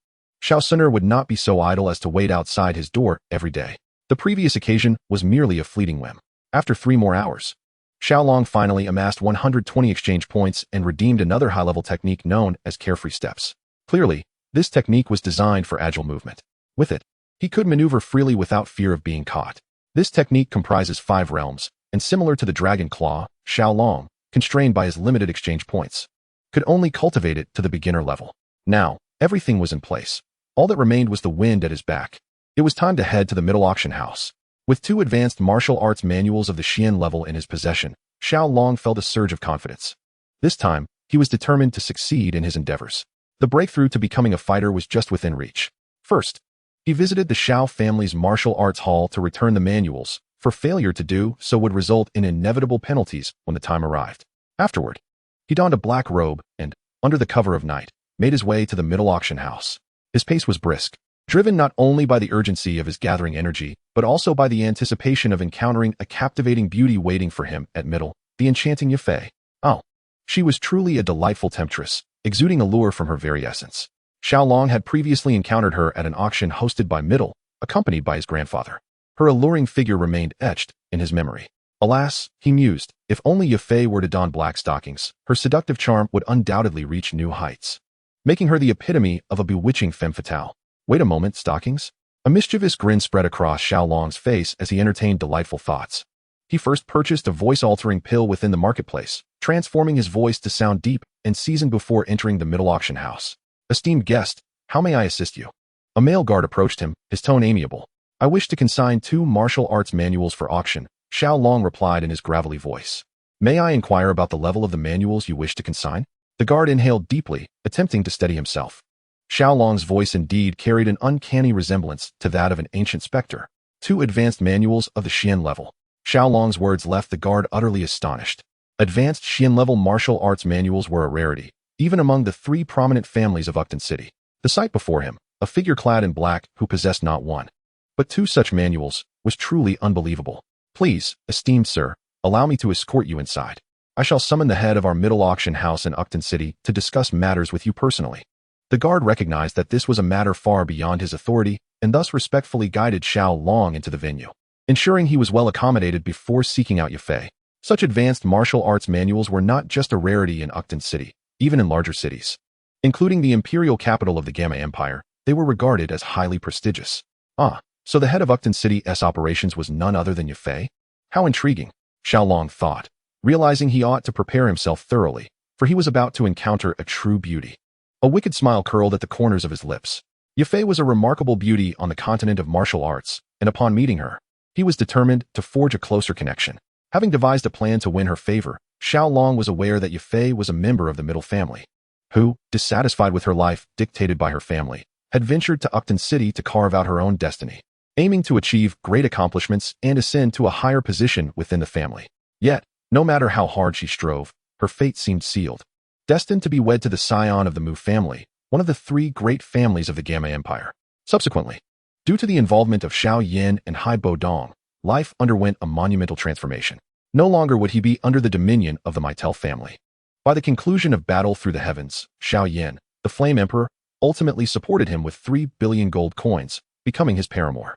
Xun'er would not be so idle as to wait outside his door every day. The previous occasion was merely a fleeting whim. After 3 more hours, Xiaolong finally amassed 120 exchange points and redeemed another high-level technique known as carefree steps. Clearly, this technique was designed for agile movement. With it, he could maneuver freely without fear of being caught. This technique comprises 5 realms, and similar to the Dragon Claw, Xiaolong, constrained by his limited exchange points, could only cultivate it to the beginner level. Now, everything was in place. All that remained was the wind at his back. It was time to head to the middle auction house. With 2 advanced martial arts manuals of the Xian level in his possession, Xiaolong felt a surge of confidence. This time, he was determined to succeed in his endeavors. The breakthrough to becoming a fighter was just within reach. First, he visited the Xiao family's martial arts hall to return the manuals, for failure to do so would result in inevitable penalties when the time arrived. Afterward, he donned a black robe and, under the cover of night, made his way to the middle auction house. His pace was brisk, driven not only by the urgency of his gathering energy, but also by the anticipation of encountering a captivating beauty waiting for him at middle, the enchanting Yafei. Oh, she was truly a delightful temptress, exuding allure from her very essence. Xiaolong had previously encountered her at an auction hosted by Middle, accompanied by his grandfather. Her alluring figure remained etched in his memory. Alas, he mused, if only Yafei were to don black stockings, her seductive charm would undoubtedly reach new heights, making her the epitome of a bewitching femme fatale. Wait a moment, stockings? A mischievous grin spread across Xiaolong's face as he entertained delightful thoughts. He first purchased a voice-altering pill within the marketplace, transforming his voice to sound deep and seasoned before entering the middle auction house. Esteemed guest, how may I assist you? A male guard approached him, his tone amiable. I wish to consign 2 martial arts manuals for auction, Xiaolong replied in his gravelly voice. May I inquire about the level of the manuals you wish to consign? The guard inhaled deeply, attempting to steady himself. Xiaolong's voice indeed carried an uncanny resemblance to that of an ancient specter. 2 advanced manuals of the Xian level. Xiaolong's words left the guard utterly astonished. Advanced Xian level martial arts manuals were a rarity, even among the 3 prominent families of Aucton City. The sight before him, a figure clad in black who possessed not 1, but 2 such manuals, was truly unbelievable. Please, esteemed sir, allow me to escort you inside. I shall summon the head of our middle auction house in Aucton City to discuss matters with you personally. The guard recognized that this was a matter far beyond his authority and thus respectfully guided Xiaolong into the venue, ensuring he was well accommodated before seeking out Yafei. Such advanced martial arts manuals were not just a rarity in Aucton City, even in larger cities. Including the imperial capital of the Gamma Empire, they were regarded as highly prestigious. Ah, so the head of Aucton City's operations was none other than Yafei? How intriguing, Xiaolong thought, realizing he ought to prepare himself thoroughly, for he was about to encounter a true beauty. A wicked smile curled at the corners of his lips. Yafei was a remarkable beauty on the continent of martial arts, and upon meeting her, he was determined to forge a closer connection. Having devised a plan to win her favor, Xiaolong was aware that Yafei was a member of the middle family, who, dissatisfied with her life dictated by her family, had ventured to Aucton City to carve out her own destiny, aiming to achieve great accomplishments and ascend to a higher position within the family. Yet, no matter how hard she strove, her fate seemed sealed. Destined to be wed to the scion of the Mu family, one of the 3 great families of the Gamma Empire. Subsequently, due to the involvement of Xiao Yin and Hai Bodong, life underwent a monumental transformation. No longer would he be under the dominion of the Meitel family. By the conclusion of Battle Through the Heavens, Xiao Yin, the Flame Emperor, ultimately supported him with 3 billion gold coins, becoming his paramour.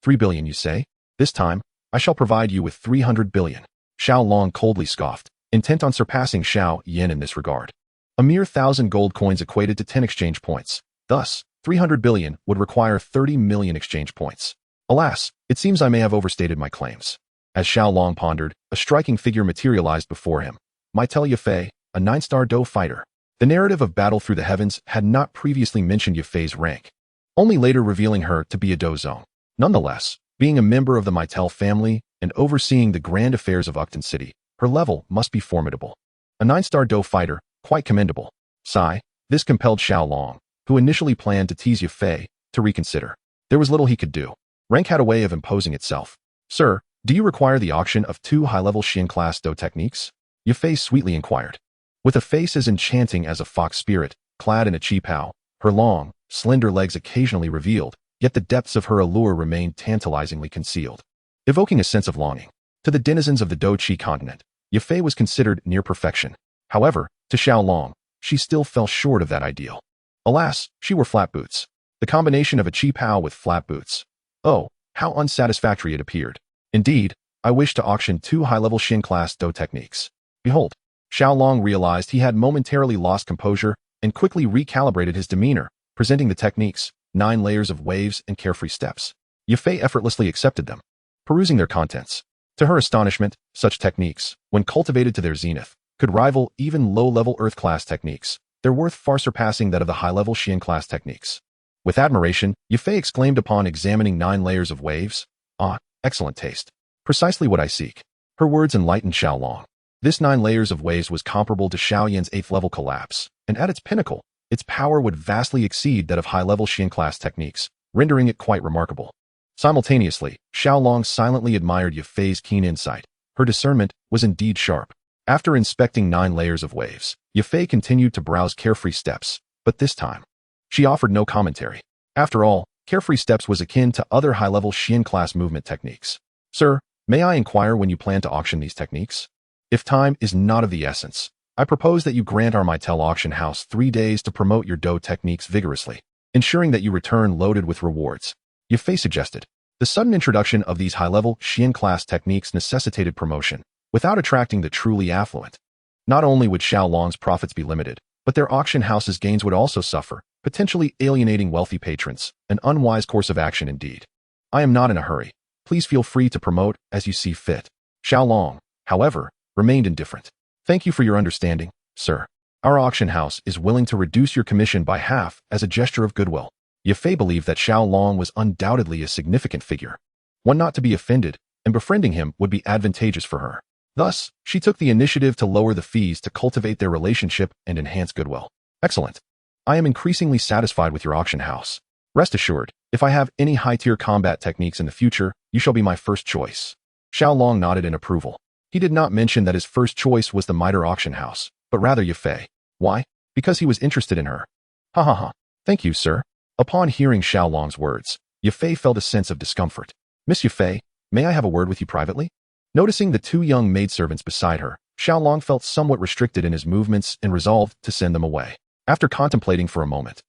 3 billion you say? This time, I shall provide you with 300 billion. Xiaolong coldly scoffed, intent on surpassing Xiao Yin in this regard. A mere 1,000 gold coins equated to 10 exchange points. Thus, 300 billion would require 30 million exchange points. Alas, it seems I may have overstated my claims. As Xiaolong pondered, a striking figure materialized before him. Meitel Yafei, a 9-star Do fighter. The narrative of Battle Through the Heavens had not previously mentioned Yafei's rank, only later revealing her to be a Do Zong. Nonetheless, being a member of the Meitel family and overseeing the grand affairs of Aucton City, her level must be formidable. A 9-star Do fighter, quite commendable. Sigh, this compelled Xiaolong, who initially planned to tease Yafei, to reconsider. There was little he could do. Rank had a way of imposing itself. Sir, do you require the auction of 2 high-level Xian-class Do techniques? Yafei sweetly inquired. With a face as enchanting as a fox spirit, clad in a qipao, her long, slender legs occasionally revealed, yet the depths of her allure remained tantalizingly concealed, evoking a sense of longing. To the denizens of the Do Chi continent, Yafei was considered near perfection. However, to Xiaolong, she still fell short of that ideal. Alas, she wore flat boots. The combination of a cheap Hao with flat boots. Oh, how unsatisfactory it appeared. Indeed, I wish to auction 2 high-level Xin-class Do techniques. Behold, Xiaolong realized he had momentarily lost composure and quickly recalibrated his demeanor, presenting the techniques, 9 layers of waves and carefree steps. Yafei effortlessly accepted them, perusing their contents. To her astonishment, such techniques, when cultivated to their zenith, could rival even low-level Earth-class techniques, their worth far surpassing that of the high-level Xian-class techniques. With admiration, Yafei exclaimed upon examining 9 layers of waves, "Ah, excellent taste. Precisely what I seek." Her words enlightened Xiaolong. This 9 layers of waves was comparable to Xiaoyan's 8th-level collapse, and at its pinnacle, its power would vastly exceed that of high-level Xian-class techniques, rendering it quite remarkable. Simultaneously, Xiaolong silently admired Yafei's keen insight. Her discernment was indeed sharp. After inspecting 9 layers of waves, Yafei continued to browse carefree steps, but this time, she offered no commentary. After all, carefree steps was akin to other high-level Xian-class movement techniques. "Sir, may I inquire when you plan to auction these techniques? If time is not of the essence, I propose that you grant our Mitel auction house 3 days to promote your Do techniques vigorously, ensuring that you return loaded with rewards," Yafei suggested. The sudden introduction of these high-level Xian-class techniques necessitated promotion, without attracting the truly affluent. Not only would Xiaolong's profits be limited, but their auction house's gains would also suffer, potentially alienating wealthy patrons, an unwise course of action indeed. "I am not in a hurry. Please feel free to promote as you see fit." Xiaolong, however, remained indifferent. "Thank you for your understanding, sir. Our auction house is willing to reduce your commission by half as a gesture of goodwill." Yafei believed that Xiaolong was undoubtedly a significant figure, one not to be offended, and befriending him would be advantageous for her. Thus, she took the initiative to lower the fees to cultivate their relationship and enhance goodwill. "Excellent. I am increasingly satisfied with your auction house. Rest assured, if I have any high-tier combat techniques in the future, you shall be my first choice." Xiaolong nodded in approval. He did not mention that his first choice was the Mitre auction house, but rather Yafei. Why? Because he was interested in her. "Ha ha ha. Thank you, sir." Upon hearing Xiaolong's words, Yafei felt a sense of discomfort. "Miss Yafei, may I have a word with you privately?" Noticing the 2 young maidservants beside her, Xiaolong felt somewhat restricted in his movements and resolved to send them away. After contemplating for a moment,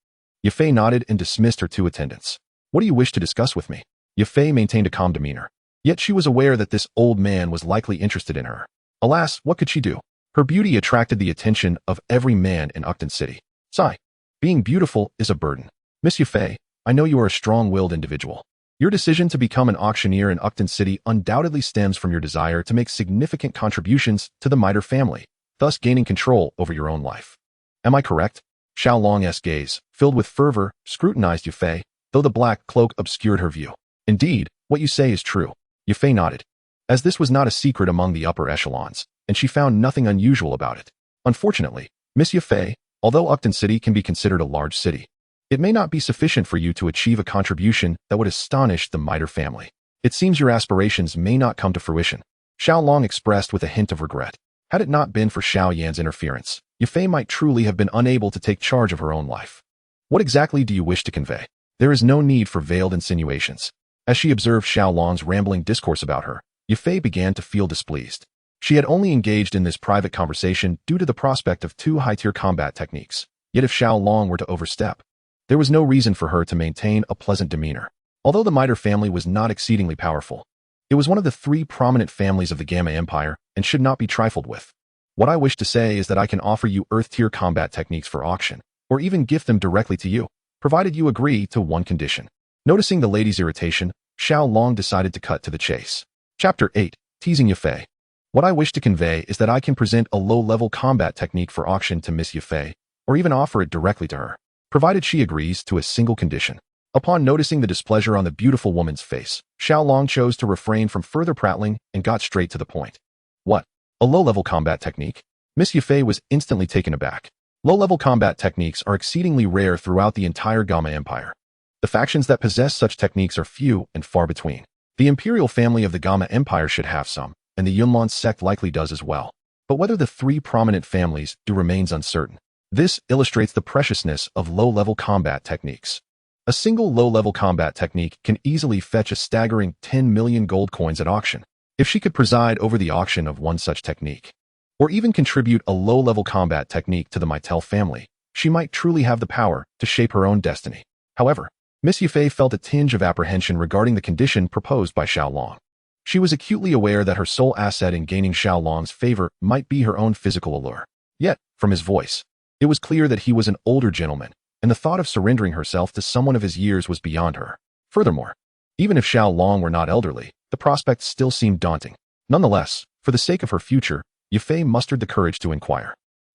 Yafei nodded and dismissed her 2 attendants. "What do you wish to discuss with me?" Yafei maintained a calm demeanor. Yet she was aware that this old man was likely interested in her. Alas, what could she do? Her beauty attracted the attention of every man in Ucton City. Sigh. Being beautiful is a burden. "Miss Yafei, I know you are a strong-willed individual. Your decision to become an auctioneer in Ucton City undoubtedly stems from your desire to make significant contributions to the Mitre family, thus gaining control over your own life. Am I correct?" Xiaolong's gaze, filled with fervor, scrutinized Yafei, though the black cloak obscured her view. "Indeed, what you say is true." Yafei nodded, as this was not a secret among the upper echelons, and she found nothing unusual about it. "Unfortunately, Miss Yafei, although Ucton City can be considered a large city, it may not be sufficient for you to achieve a contribution that would astonish the Mitre family. It seems your aspirations may not come to fruition." Xiaolong expressed with a hint of regret. Had it not been for Xiaoyan's interference, Yafei might truly have been unable to take charge of her own life. "What exactly do you wish to convey?" There is no need for veiled insinuations. As she observed Xiaolong's rambling discourse about her, Yafei began to feel displeased. She had only engaged in this private conversation due to the prospect of 2 high-tier combat techniques. Yet if Xiaolong were to overstep, there was no reason for her to maintain a pleasant demeanor. Although the Mitre family was not exceedingly powerful, it was one of the 3 prominent families of the Gamma Empire and should not be trifled with. "What I wish to say is that I can offer you Earth-tier combat techniques for auction, or even gift them directly to you, provided you agree to one condition." Noticing the lady's irritation, Xiaolong decided to cut to the chase. Chapter 8. Teasing Yafei. "What I wish to convey is that I can present a low-level combat technique for auction to Miss Yafei, or even offer it directly to her, provided she agrees to a single condition." Upon noticing the displeasure on the beautiful woman's face, Xiaolong chose to refrain from further prattling and got straight to the point. "What? A low-level combat technique?" Miss Yafei was instantly taken aback. Low-level combat techniques are exceedingly rare throughout the entire Gamma Empire. The factions that possess such techniques are few and far between. The imperial family of the Gamma Empire should have some, and the Yunlan sect likely does as well. But whether the 3 prominent families do remains uncertain. This illustrates the preciousness of low-level combat techniques. A single low-level combat technique can easily fetch a staggering 10 million gold coins at auction. If she could preside over the auction of one such technique, or even contribute a low-level combat technique to the Mitel family, she might truly have the power to shape her own destiny. However, Miss Yufei felt a tinge of apprehension regarding the condition proposed by Xiao Long. She was acutely aware that her sole asset in gaining Xiao Long's favor might be her own physical allure. Yet, from his voice, it was clear that he was an older gentleman, and the thought of surrendering herself to someone of his years was beyond her. Furthermore, even if Xiao Long were not elderly, the prospect still seemed daunting. Nonetheless, for the sake of her future, Yufei mustered the courage to inquire.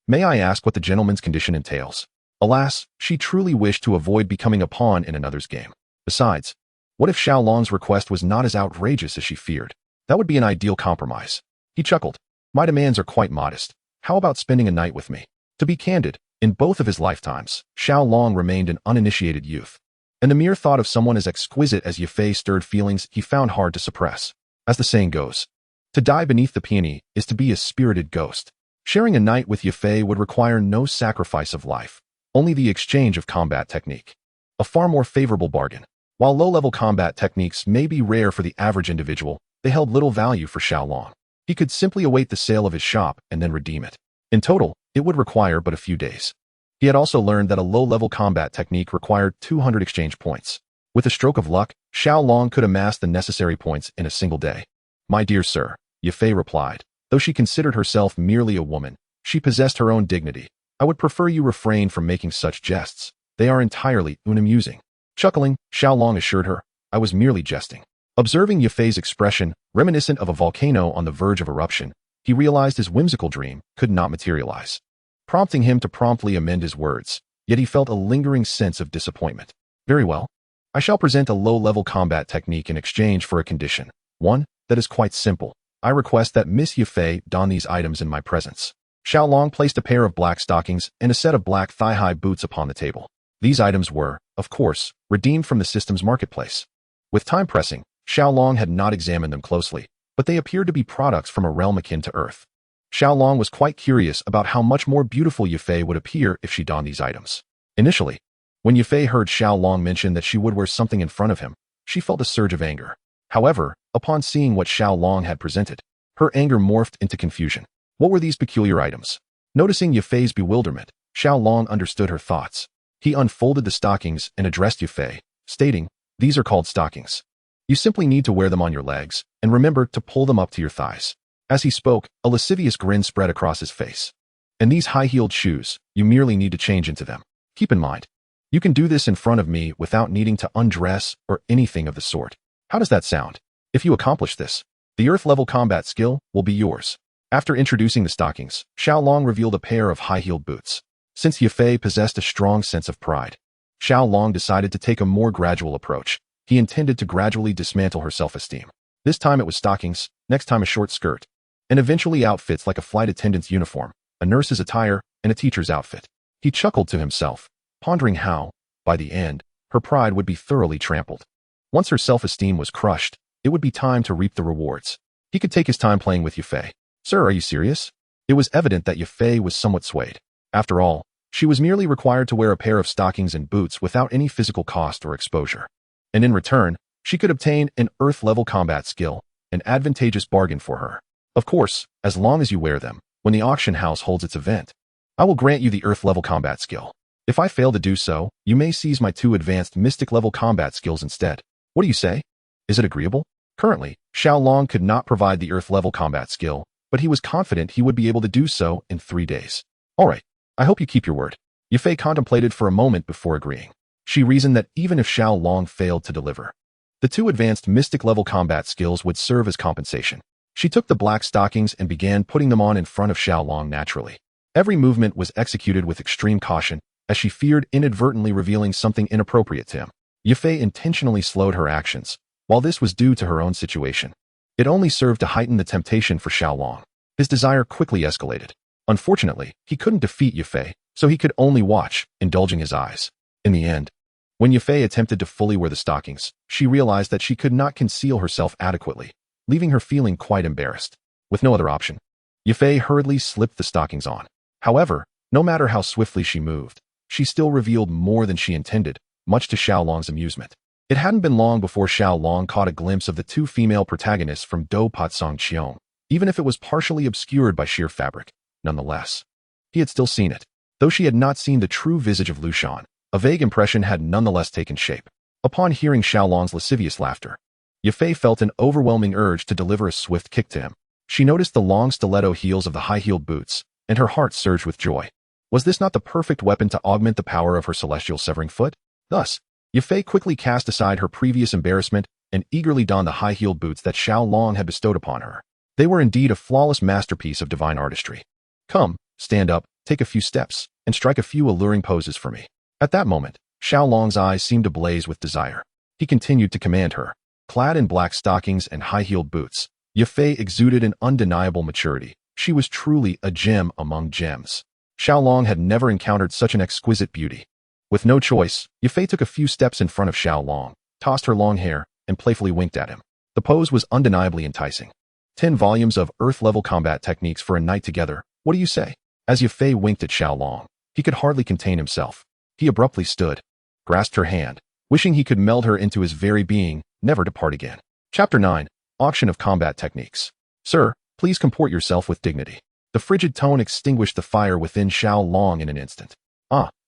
May I ask what the gentleman's condition entails? Alas, she truly wished to avoid becoming a pawn in another's game. Besides, what if Xiao Long's request was not as outrageous as she feared? That would be an ideal compromise. He chuckled. My demands are quite modest. How about spending a night with me? To be candid, in both of his lifetimes, Xiao Long remained an uninitiated youth, and the mere thought of someone as exquisite as Yufei stirred feelings he found hard to suppress. As the saying goes, to die beneath the peony is to be a spirited ghost. Sharing a night with Yufei would require no sacrifice of life, only the exchange of combat technique. A far more favorable bargain. While low-level combat techniques may be rare for the average individual, they held little value for Xiao Long. He could simply await the sale of his shop and then redeem it. In total, it would require but a few days. He had also learned that a low-level combat technique required 200 exchange points. With a stroke of luck, Xiao Long could amass the necessary points in a single day. My dear sir, Yufei replied. Though she considered herself merely a woman, she possessed her own dignity. I would prefer you refrain from making such jests. They are entirely unamusing. Chuckling, Xiao Long assured her, I was merely jesting. Observing Yufei's expression, reminiscent of a volcano on the verge of eruption, he realized his whimsical dream could not materialize, prompting him to promptly amend his words, yet he felt a lingering sense of disappointment. Very well. I shall present a low-level combat technique in exchange for a condition, one that is quite simple. I request that Miss Yufei don these items in my presence. Xiao Long placed a pair of black stockings and a set of black thigh-high boots upon the table. These items were, of course, redeemed from the system's marketplace. With time pressing, Xiao Long had not examined them closely, but they appeared to be products from a realm akin to Earth. Xiao Long was quite curious about how much more beautiful Yufei would appear if she donned these items. Initially, when Yufei heard Xiao Long mention that she would wear something in front of him, she felt a surge of anger. However, upon seeing what Xiao Long had presented, her anger morphed into confusion. What were these peculiar items? Noticing Yufei's bewilderment, Xiao Long understood her thoughts. He unfolded the stockings and addressed Yufei, stating, These are called stockings. You simply need to wear them on your legs, and remember to pull them up to your thighs. As he spoke, a lascivious grin spread across his face. And these high-heeled shoes, you merely need to change into them. Keep in mind, you can do this in front of me without needing to undress or anything of the sort. How does that sound? If you accomplish this, the Earth-level combat skill will be yours. After introducing the stockings, Xiao Long revealed a pair of high-heeled boots. Since Yufei possessed a strong sense of pride, Xiao Long decided to take a more gradual approach. He intended to gradually dismantle her self-esteem. This time it was stockings, next time a short skirt, and eventually outfits like a flight attendant's uniform, a nurse's attire, and a teacher's outfit. He chuckled to himself, pondering how, by the end, her pride would be thoroughly trampled. Once her self-esteem was crushed, it would be time to reap the rewards. He could take his time playing with Yufei. Sir, are you serious? It was evident that Yufei was somewhat swayed. After all, she was merely required to wear a pair of stockings and boots without any physical cost or exposure. And in return, she could obtain an Earth-level combat skill, an advantageous bargain for her. Of course, as long as you wear them, when the auction house holds its event. I will grant you the Earth-level combat skill. If I fail to do so, you may seize my 2 advanced Mystic-level combat skills instead. What do you say? Is it agreeable? Currently, Xiao Long could not provide the Earth-level combat skill, but he was confident he would be able to do so in 3 days. All right, I hope you keep your word. Yufei contemplated for a moment before agreeing. She reasoned that even if Xiao Long failed to deliver, the 2 advanced Mystic-level combat skills would serve as compensation. She took the black stockings and began putting them on in front of Xiao Long naturally. Every movement was executed with extreme caution, as she feared inadvertently revealing something inappropriate to him. Yufei intentionally slowed her actions, while this was due to her own situation. It only served to heighten the temptation for Xiao Long. His desire quickly escalated. Unfortunately, he couldn't defeat Yufei, so he could only watch, indulging his eyes. In the end, when Yufei attempted to fully wear the stockings, she realized that she could not conceal herself adequately, leaving her feeling quite embarrassed. With no other option, Yufei hurriedly slipped the stockings on. However, no matter how swiftly she moved, she still revealed more than she intended, much to Xiao Long's amusement. It hadn't been long before Xiao Long caught a glimpse of the 2 female protagonists from Do Patsong Qiong, even if it was partially obscured by sheer fabric. Nonetheless, he had still seen it. Though she had not seen the true visage of Lu Shan, a vague impression had nonetheless taken shape. Upon hearing Xiaolong's lascivious laughter, Yafei felt an overwhelming urge to deliver a swift kick to him. She noticed the long stiletto heels of the high-heeled boots, and her heart surged with joy. Was this not the perfect weapon to augment the power of her celestial severing foot? Thus, Yafei quickly cast aside her previous embarrassment and eagerly donned the high-heeled boots that Xiaolong had bestowed upon her. They were indeed a flawless masterpiece of divine artistry. Come, stand up, take a few steps, and strike a few alluring poses for me. At that moment, Xiaolong's eyes seemed ablaze with desire. He continued to command her. Clad in black stockings and high-heeled boots, Yafei exuded an undeniable maturity. She was truly a gem among gems. Xiaolong had never encountered such an exquisite beauty. With no choice, Yafei took a few steps in front of Xiaolong, tossed her long hair, and playfully winked at him. The pose was undeniably enticing. 10 volumes of Earth-level combat techniques for a night together. What do you say? As Yafei winked at Xiaolong, he could hardly contain himself. He abruptly stood, grasped her hand, wishing he could meld her into his very being, never to part again. Chapter 9. Auction of Combat Techniques. Sir, please comport yourself with dignity. The frigid tone extinguished the fire within Xiaolong in an instant.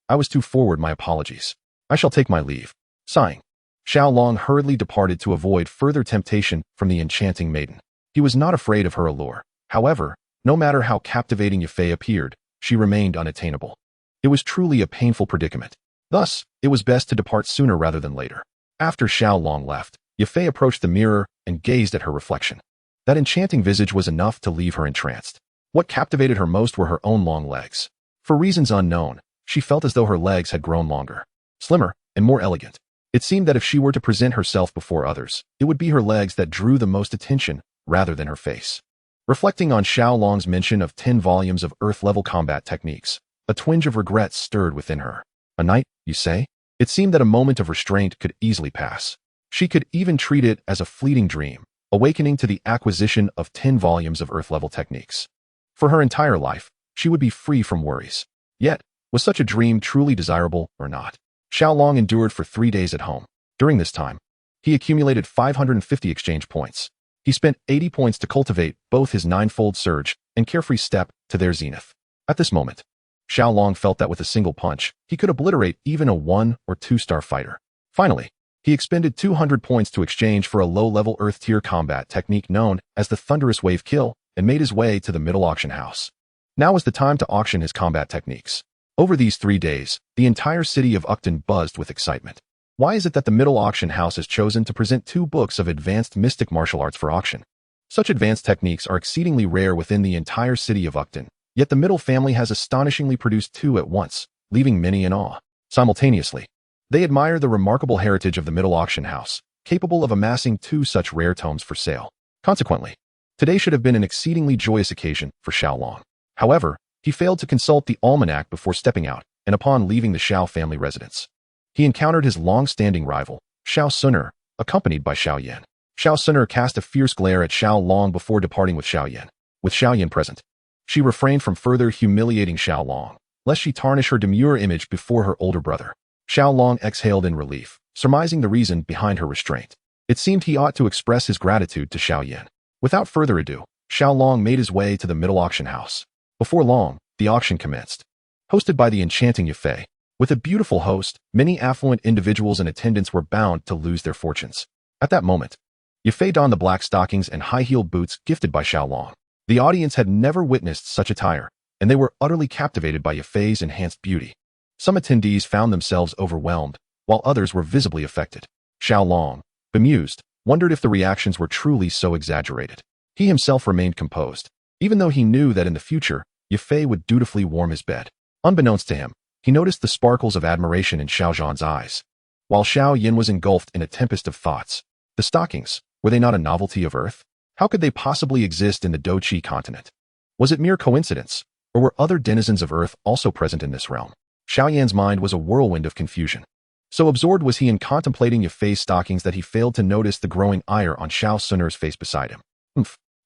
I was too forward, my apologies. I shall take my leave. Sighing, Xiaolong hurriedly departed to avoid further temptation from the enchanting maiden. He was not afraid of her allure. However, no matter how captivating Yafei appeared, she remained unattainable. It was truly a painful predicament. Thus, it was best to depart sooner rather than later. After Xiaolong left, Yafei approached the mirror and gazed at her reflection. That enchanting visage was enough to leave her entranced. What captivated her most were her own long legs. For reasons unknown, she felt as though her legs had grown longer, slimmer, and more elegant. It seemed that if she were to present herself before others, it would be her legs that drew the most attention rather than her face. Reflecting on Xiaolong's mention of 10 volumes of Earth-level combat techniques, a twinge of regret stirred within her. A night, you say? It seemed that a moment of restraint could easily pass. She could even treat it as a fleeting dream, awakening to the acquisition of 10 volumes of Earth-level techniques. For her entire life, she would be free from worries. Yet, was such a dream truly desirable or not? Xiaolong endured for 3 days at home. During this time, he accumulated 550 exchange points. He spent 80 points to cultivate both his ninefold surge and carefree step to their zenith. At this moment, Xiaolong felt that with a single punch, he could obliterate even a 1- or 2-star fighter. Finally, he expended 200 points to exchange for a low-level Earth-tier combat technique known as the Thunderous Wave Kill and made his way to the middle auction house. Now was the time to auction his combat techniques. Over these 3 days, the entire city of Ucton buzzed with excitement. Why is it that the middle auction house has chosen to present 2 books of advanced mystic martial arts for auction? Such advanced techniques are exceedingly rare within the entire city of Ucton, yet the middle family has astonishingly produced 2 at once, leaving many in awe. Simultaneously, they admire the remarkable heritage of the middle auction house, capable of amassing 2 such rare tomes for sale. Consequently, today should have been an exceedingly joyous occasion for Xiaolong. However, he failed to consult the almanac before stepping out, and upon leaving the Xiao family residence, he encountered his long-standing rival, Xun'er, accompanied by Xiao. Xun'er cast a fierce glare at Xiaolong before departing with Xiao. With Xiao present, she refrained from further humiliating Xiaolong, lest she tarnish her demure image before her older brother. Xiaolong exhaled in relief, surmising the reason behind her restraint. It seemed he ought to express his gratitude to Xiao. Without further ado, Xiaolong made his way to the middle auction house. Before long, the auction commenced. Hosted by the enchanting Yafei, with a beautiful host, many affluent individuals in attendance were bound to lose their fortunes. At that moment, Yafei donned the black stockings and high-heeled boots gifted by Xiaolong. The audience had never witnessed such attire, and they were utterly captivated by Yafei's enhanced beauty. Some attendees found themselves overwhelmed, while others were visibly affected. Xiaolong, bemused, wondered if the reactions were truly so exaggerated. He himself remained composed, even though he knew that in the future, Yafei would dutifully warm his bed. Unbeknownst to him, he noticed the sparkles of admiration in Xiao Zhan's eyes. While Xiao was engulfed in a tempest of thoughts. The stockings, were they not a novelty of Earth? How could they possibly exist in the Doqi continent? Was it mere coincidence, or were other denizens of Earth also present in this realm? Xiao mind was a whirlwind of confusion. So absorbed was he in contemplating Yafei's stockings that he failed to notice the growing ire on Xun'er's face beside him.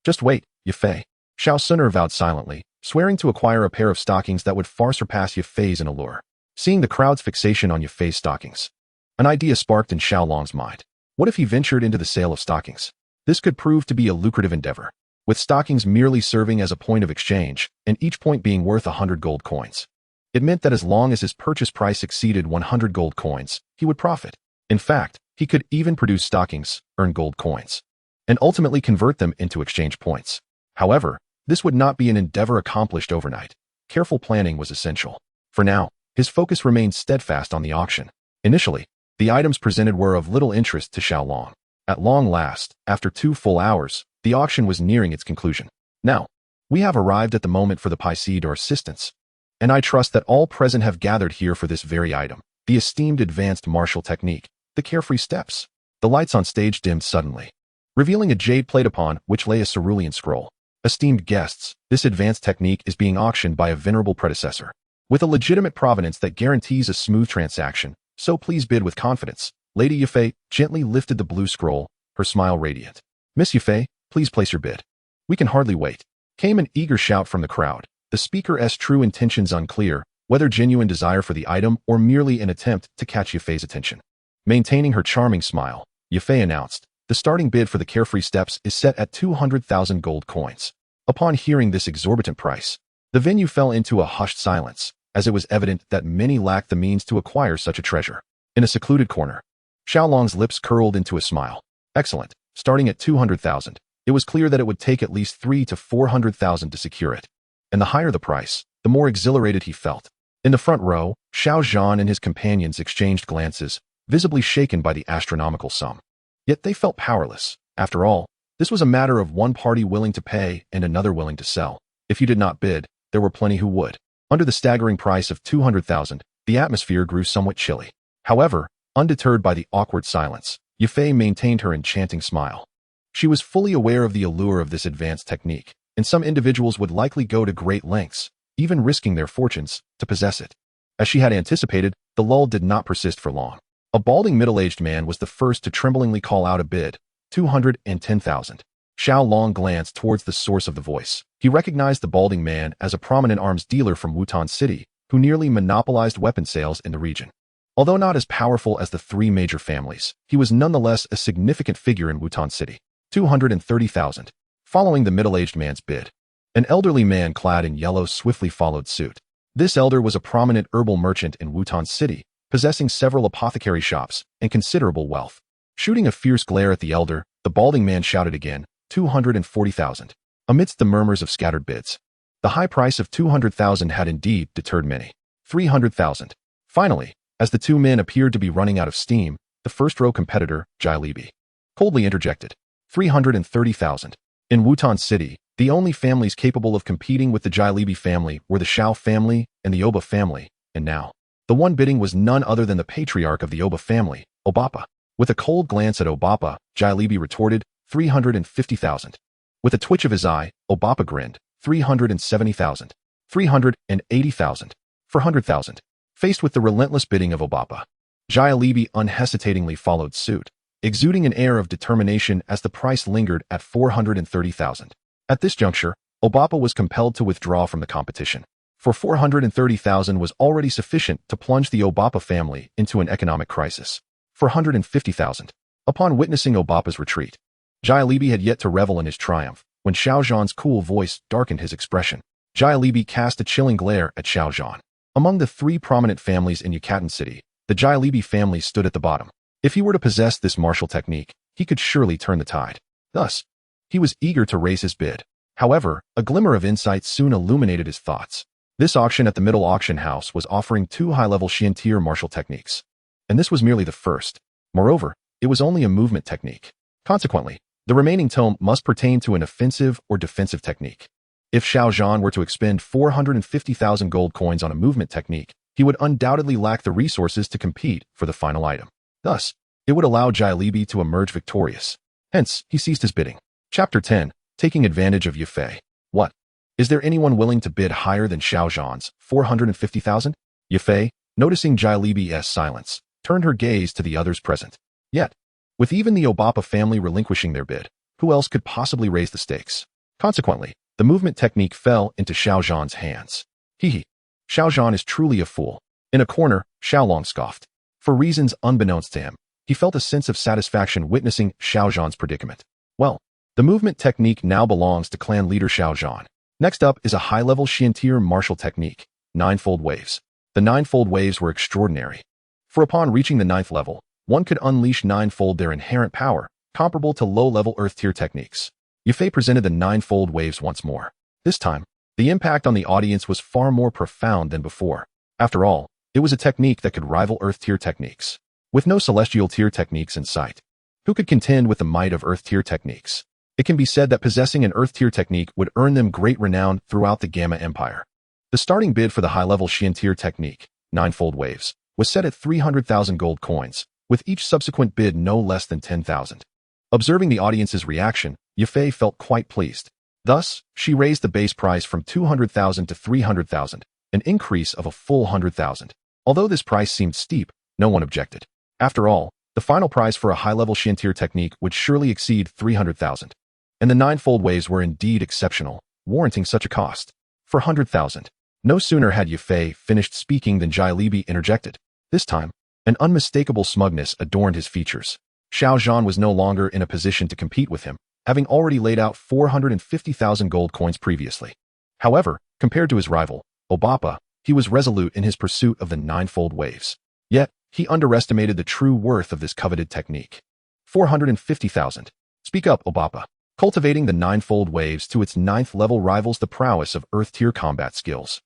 Just wait, Yafei. Xun'er vowed silently, swearing to acquire a pair of stockings that would far surpass Yafei's in allure. Seeing the crowd's fixation on Yafei's stockings, an idea sparked in Xiaolong's mind. What if he ventured into the sale of stockings? This could prove to be a lucrative endeavor, with stockings merely serving as a point of exchange, and each point being worth 100 gold coins. It meant that as long as his purchase price exceeded 100 gold coins, he would profit. In fact, he could even produce stockings, earn gold coins, and ultimately convert them into exchange points. However, this would not be an endeavor accomplished overnight. Careful planning was essential. For now, his focus remained steadfast on the auction. Initially, the items presented were of little interest to Xiao. At long last, after 2 full hours, the auction was nearing its conclusion. Now, we have arrived at the moment for the Pisceid or assistance, and I trust that all present have gathered here for this very item, the esteemed advanced martial technique, the carefree steps. The lights on stage dimmed suddenly, revealing a jade plate upon which lay a cerulean scroll. Esteemed guests, this advanced technique is being auctioned by a venerable predecessor, with a legitimate provenance that guarantees a smooth transaction, so please bid with confidence. Lady Yufei gently lifted the blue scroll, her smile radiant. Miss Yufei, please place your bid. We can hardly wait. Came an eager shout from the crowd, the speaker's true intentions unclear, whether genuine desire for the item or merely an attempt to catch Yufei's attention. Maintaining her charming smile, Yufei announced, the starting bid for the carefree steps is set at 200,000 gold coins. Upon hearing this exorbitant price, the venue fell into a hushed silence, as it was evident that many lacked the means to acquire such a treasure. In a secluded corner, Xiaolong's lips curled into a smile. Excellent. Starting at 200,000, it was clear that it would take at least 300,000 to 400,000 to secure it. And the higher the price, the more exhilarated he felt. In the front row, Xiao Zhan and his companions exchanged glances, visibly shaken by the astronomical sum. Yet they felt powerless. After all, this was a matter of one party willing to pay and another willing to sell. If you did not bid, there were plenty who would. Under the staggering price of 200,000, the atmosphere grew somewhat chilly. However, undeterred by the awkward silence, Yufei maintained her enchanting smile. She was fully aware of the allure of this advanced technique, and some individuals would likely go to great lengths, even risking their fortunes, to possess it. As she had anticipated, the lull did not persist for long. A balding middle-aged man was the first to tremblingly call out a bid, 210,000. Xiao Long glanced towards the source of the voice. He recognized the balding man as a prominent arms dealer from Wutan City, who nearly monopolized weapon sales in the region. Although not as powerful as the 3 major families, he was nonetheless a significant figure in Wutan City. 230,000. Following the middle-aged man's bid, an elderly man clad in yellow swiftly followed suit. This elder was a prominent herbal merchant in Wutan City, possessing several apothecary shops and considerable wealth. Shooting a fierce glare at the elder, the balding man shouted again, 240,000. Amidst the murmurs of scattered bids, the high price of 200,000 had indeed deterred many. 300,000. Finally, as the 2 men appeared to be running out of steam, the first-row competitor, Jailebi, coldly interjected, 330,000. In Wutan City, the only families capable of competing with the Jailebi family were the Xiao family and the Oba family, and now, the one bidding was none other than the patriarch of the Oba family, Obapa. With a cold glance at Obapa, Jailebi retorted, 350,000. With a twitch of his eye, Obapa grinned, 370,000. 380,000. 400,000. Faced with the relentless bidding of Obapa, Jailebi unhesitatingly followed suit, exuding an air of determination as the price lingered at 430,000. At this juncture, Obapa was compelled to withdraw from the competition, for 430,000 was already sufficient to plunge the Obapa family into an economic crisis. 450,000. Upon witnessing Obapa's retreat, Jailebi had yet to revel in his triumph, when Xiao Zhan's cool voice darkened his expression. Jailebi cast a chilling glare at Xiao Zhan. Among the 3 prominent families in Yucatan City, the Jailebi family stood at the bottom. If he were to possess this martial technique, he could surely turn the tide. Thus, he was eager to raise his bid. However, a glimmer of insight soon illuminated his thoughts. This auction at the middle auction house was offering 2 high-level Xian-tier martial techniques. And this was merely the first. Moreover, it was only a movement technique. Consequently, the remaining tome must pertain to an offensive or defensive technique. If Xiao Zhan were to expend 450,000 gold coins on a movement technique, he would undoubtedly lack the resources to compete for the final item. Thus, it would allow Jailebi to emerge victorious. Hence, he ceased his bidding. Chapter 10. Taking advantage of Yufei. What? Is there anyone willing to bid higher than Xiao Zhan's 450,000? Yufei, noticing Jailebi's silence, turned her gaze to the others present. Yet, with even the Obapa family relinquishing their bid, who else could possibly raise the stakes? Consequently, the movement technique fell into Xiao Zhan's hands. Xiao Zhan is truly a fool. In a corner, Xiao Long scoffed. For reasons unbeknownst to him, he felt a sense of satisfaction witnessing Xiao Zhan's predicament. Well, the movement technique now belongs to clan leader Xiao Zhan. Next up is a high-level Xian-tier martial technique, 9-fold waves. The 9-fold waves were extraordinary. For upon reaching the 9th level, one could unleash ninefold their inherent power, comparable to low-level Earth-tier techniques. Yufei presented the ninefold waves once more. This time, the impact on the audience was far more profound than before. After all, it was a technique that could rival Earth-tier techniques. With no celestial-tier techniques in sight, who could contend with the might of Earth-tier techniques? It can be said that possessing an Earth-tier technique would earn them great renown throughout the Gamma Empire. The starting bid for the high-level Xian-tier technique, ninefold waves, was set at 300,000 gold coins, with each subsequent bid no less than 10,000. Observing the audience's reaction, Yufei felt quite pleased. Thus, she raised the base price from 200,000 to 300,000, an increase of a full 100,000. Although this price seemed steep, no one objected. After all, the final price for a high-level Xian-tier technique would surely exceed 300,000. And the ninefold waves were indeed exceptional, warranting such a cost. For 100,000. No sooner had Yufei finished speaking than Jai Libi interjected. This time, an unmistakable smugness adorned his features. Xiao Zhan was no longer in a position to compete with him, having already laid out 450,000 gold coins previously. However, compared to his rival, Obapa, he was resolute in his pursuit of the ninefold waves. Yet, he underestimated the true worth of this coveted technique. 450,000. Speak up, Obapa. Cultivating the ninefold waves to its ninth level rivals the prowess of Earth-tier combat skills.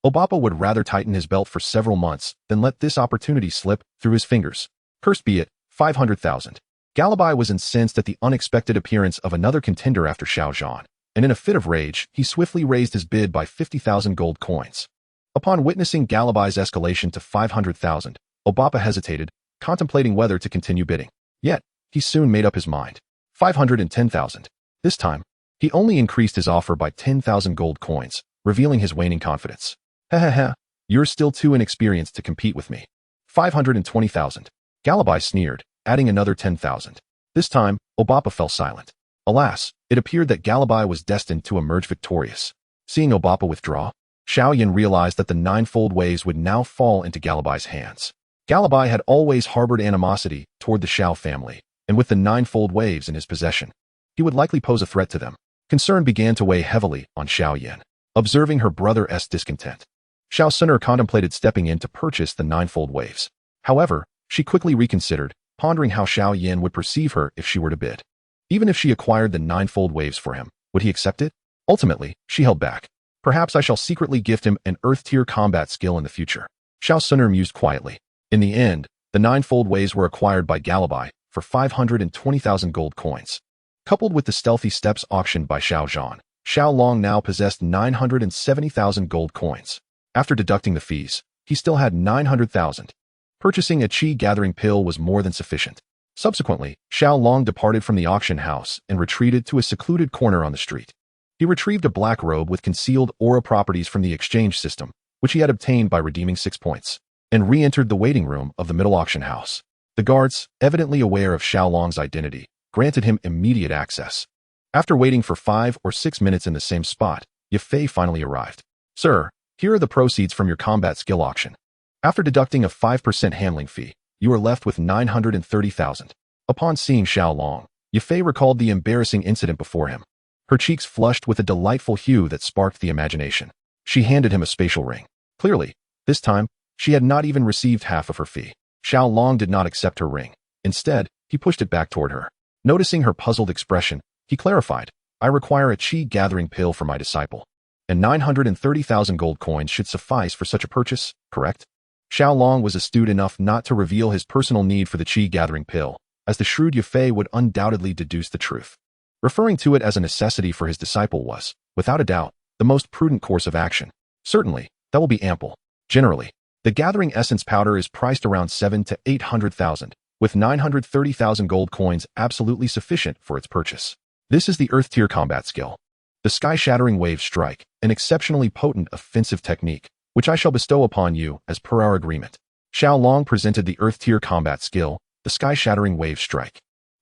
Obapa would rather tighten his belt for several months than let this opportunity slip through his fingers. Cursed be it, 500,000. Galabai was incensed at the unexpected appearance of another contender after Xiao Zhan, and in a fit of rage, he swiftly raised his bid by 50,000 gold coins. Upon witnessing Galabai's escalation to 500,000, Obapa hesitated, contemplating whether to continue bidding. Yet, he soon made up his mind. 510,000. This time, he only increased his offer by 10,000 gold coins, revealing his waning confidence. Heh, you're still too inexperienced to compete with me. 520,000. Galabai sneered, adding another 10,000. This time, Obapa fell silent. Alas, it appeared that Galabai was destined to emerge victorious. Seeing Obapa withdraw, Xiao Yan realized that the ninefold waves would now fall into Galabai's hands. Galabai had always harbored animosity toward the Xiao family, and with the ninefold waves in his possession, he would likely pose a threat to them. Concern began to weigh heavily on Xiao Yan, observing her brother's discontent. Xun'er contemplated stepping in to purchase the ninefold waves. However, she quickly reconsidered, pondering how Xiao Yan would perceive her if she were to bid. Even if she acquired the ninefold waves for him, would he accept it? Ultimately, she held back. Perhaps I shall secretly gift him an Earth-tier combat skill in the future. Xun'er mused quietly. In the end, the ninefold waves were acquired by Galabai for 520,000 gold coins. Coupled with the stealthy steps auctioned by Xiao Zhan, Xiao Long now possessed 970,000 gold coins. After deducting the fees, he still had 900,000. Purchasing a chi-gathering pill was more than sufficient. Subsequently, Xiao Long departed from the auction house and retreated to a secluded corner on the street. He retrieved a black robe with concealed aura properties from the exchange system, which he had obtained by redeeming 6 points, and re-entered the waiting room of the middle auction house. The guards, evidently aware of Xiao Long's identity, granted him immediate access. After waiting for 5 or 6 minutes in the same spot, Yufei finally arrived. Sir, here are the proceeds from your combat skill auction. After deducting a 5% handling fee, you are left with 930,000. Upon seeing Xiao Long, Yufei recalled the embarrassing incident before him. Her cheeks flushed with a delightful hue that sparked the imagination. She handed him a spatial ring. Clearly, this time, she had not even received half of her fee. Xiao Long did not accept her ring. Instead, he pushed it back toward her. Noticing her puzzled expression, he clarified, I require a chi-gathering pill for my disciple. And 930,000 gold coins should suffice for such a purchase, correct? Xiao Long was astute enough not to reveal his personal need for the chi-gathering pill, as the shrewd Yufei would undoubtedly deduce the truth. Referring to it as a necessity for his disciple was, without a doubt, the most prudent course of action. Certainly, that will be ample. Generally, the gathering essence powder is priced around 700,000 to 800,000, with 930,000 gold coins absolutely sufficient for its purchase. This is the Earth-tier combat skill. The Sky-Shattering Wave Strike, an exceptionally potent offensive technique, which I shall bestow upon you as per our agreement. Xiao Long presented the Earth-tier combat skill, the Sky-Shattering Wave Strike.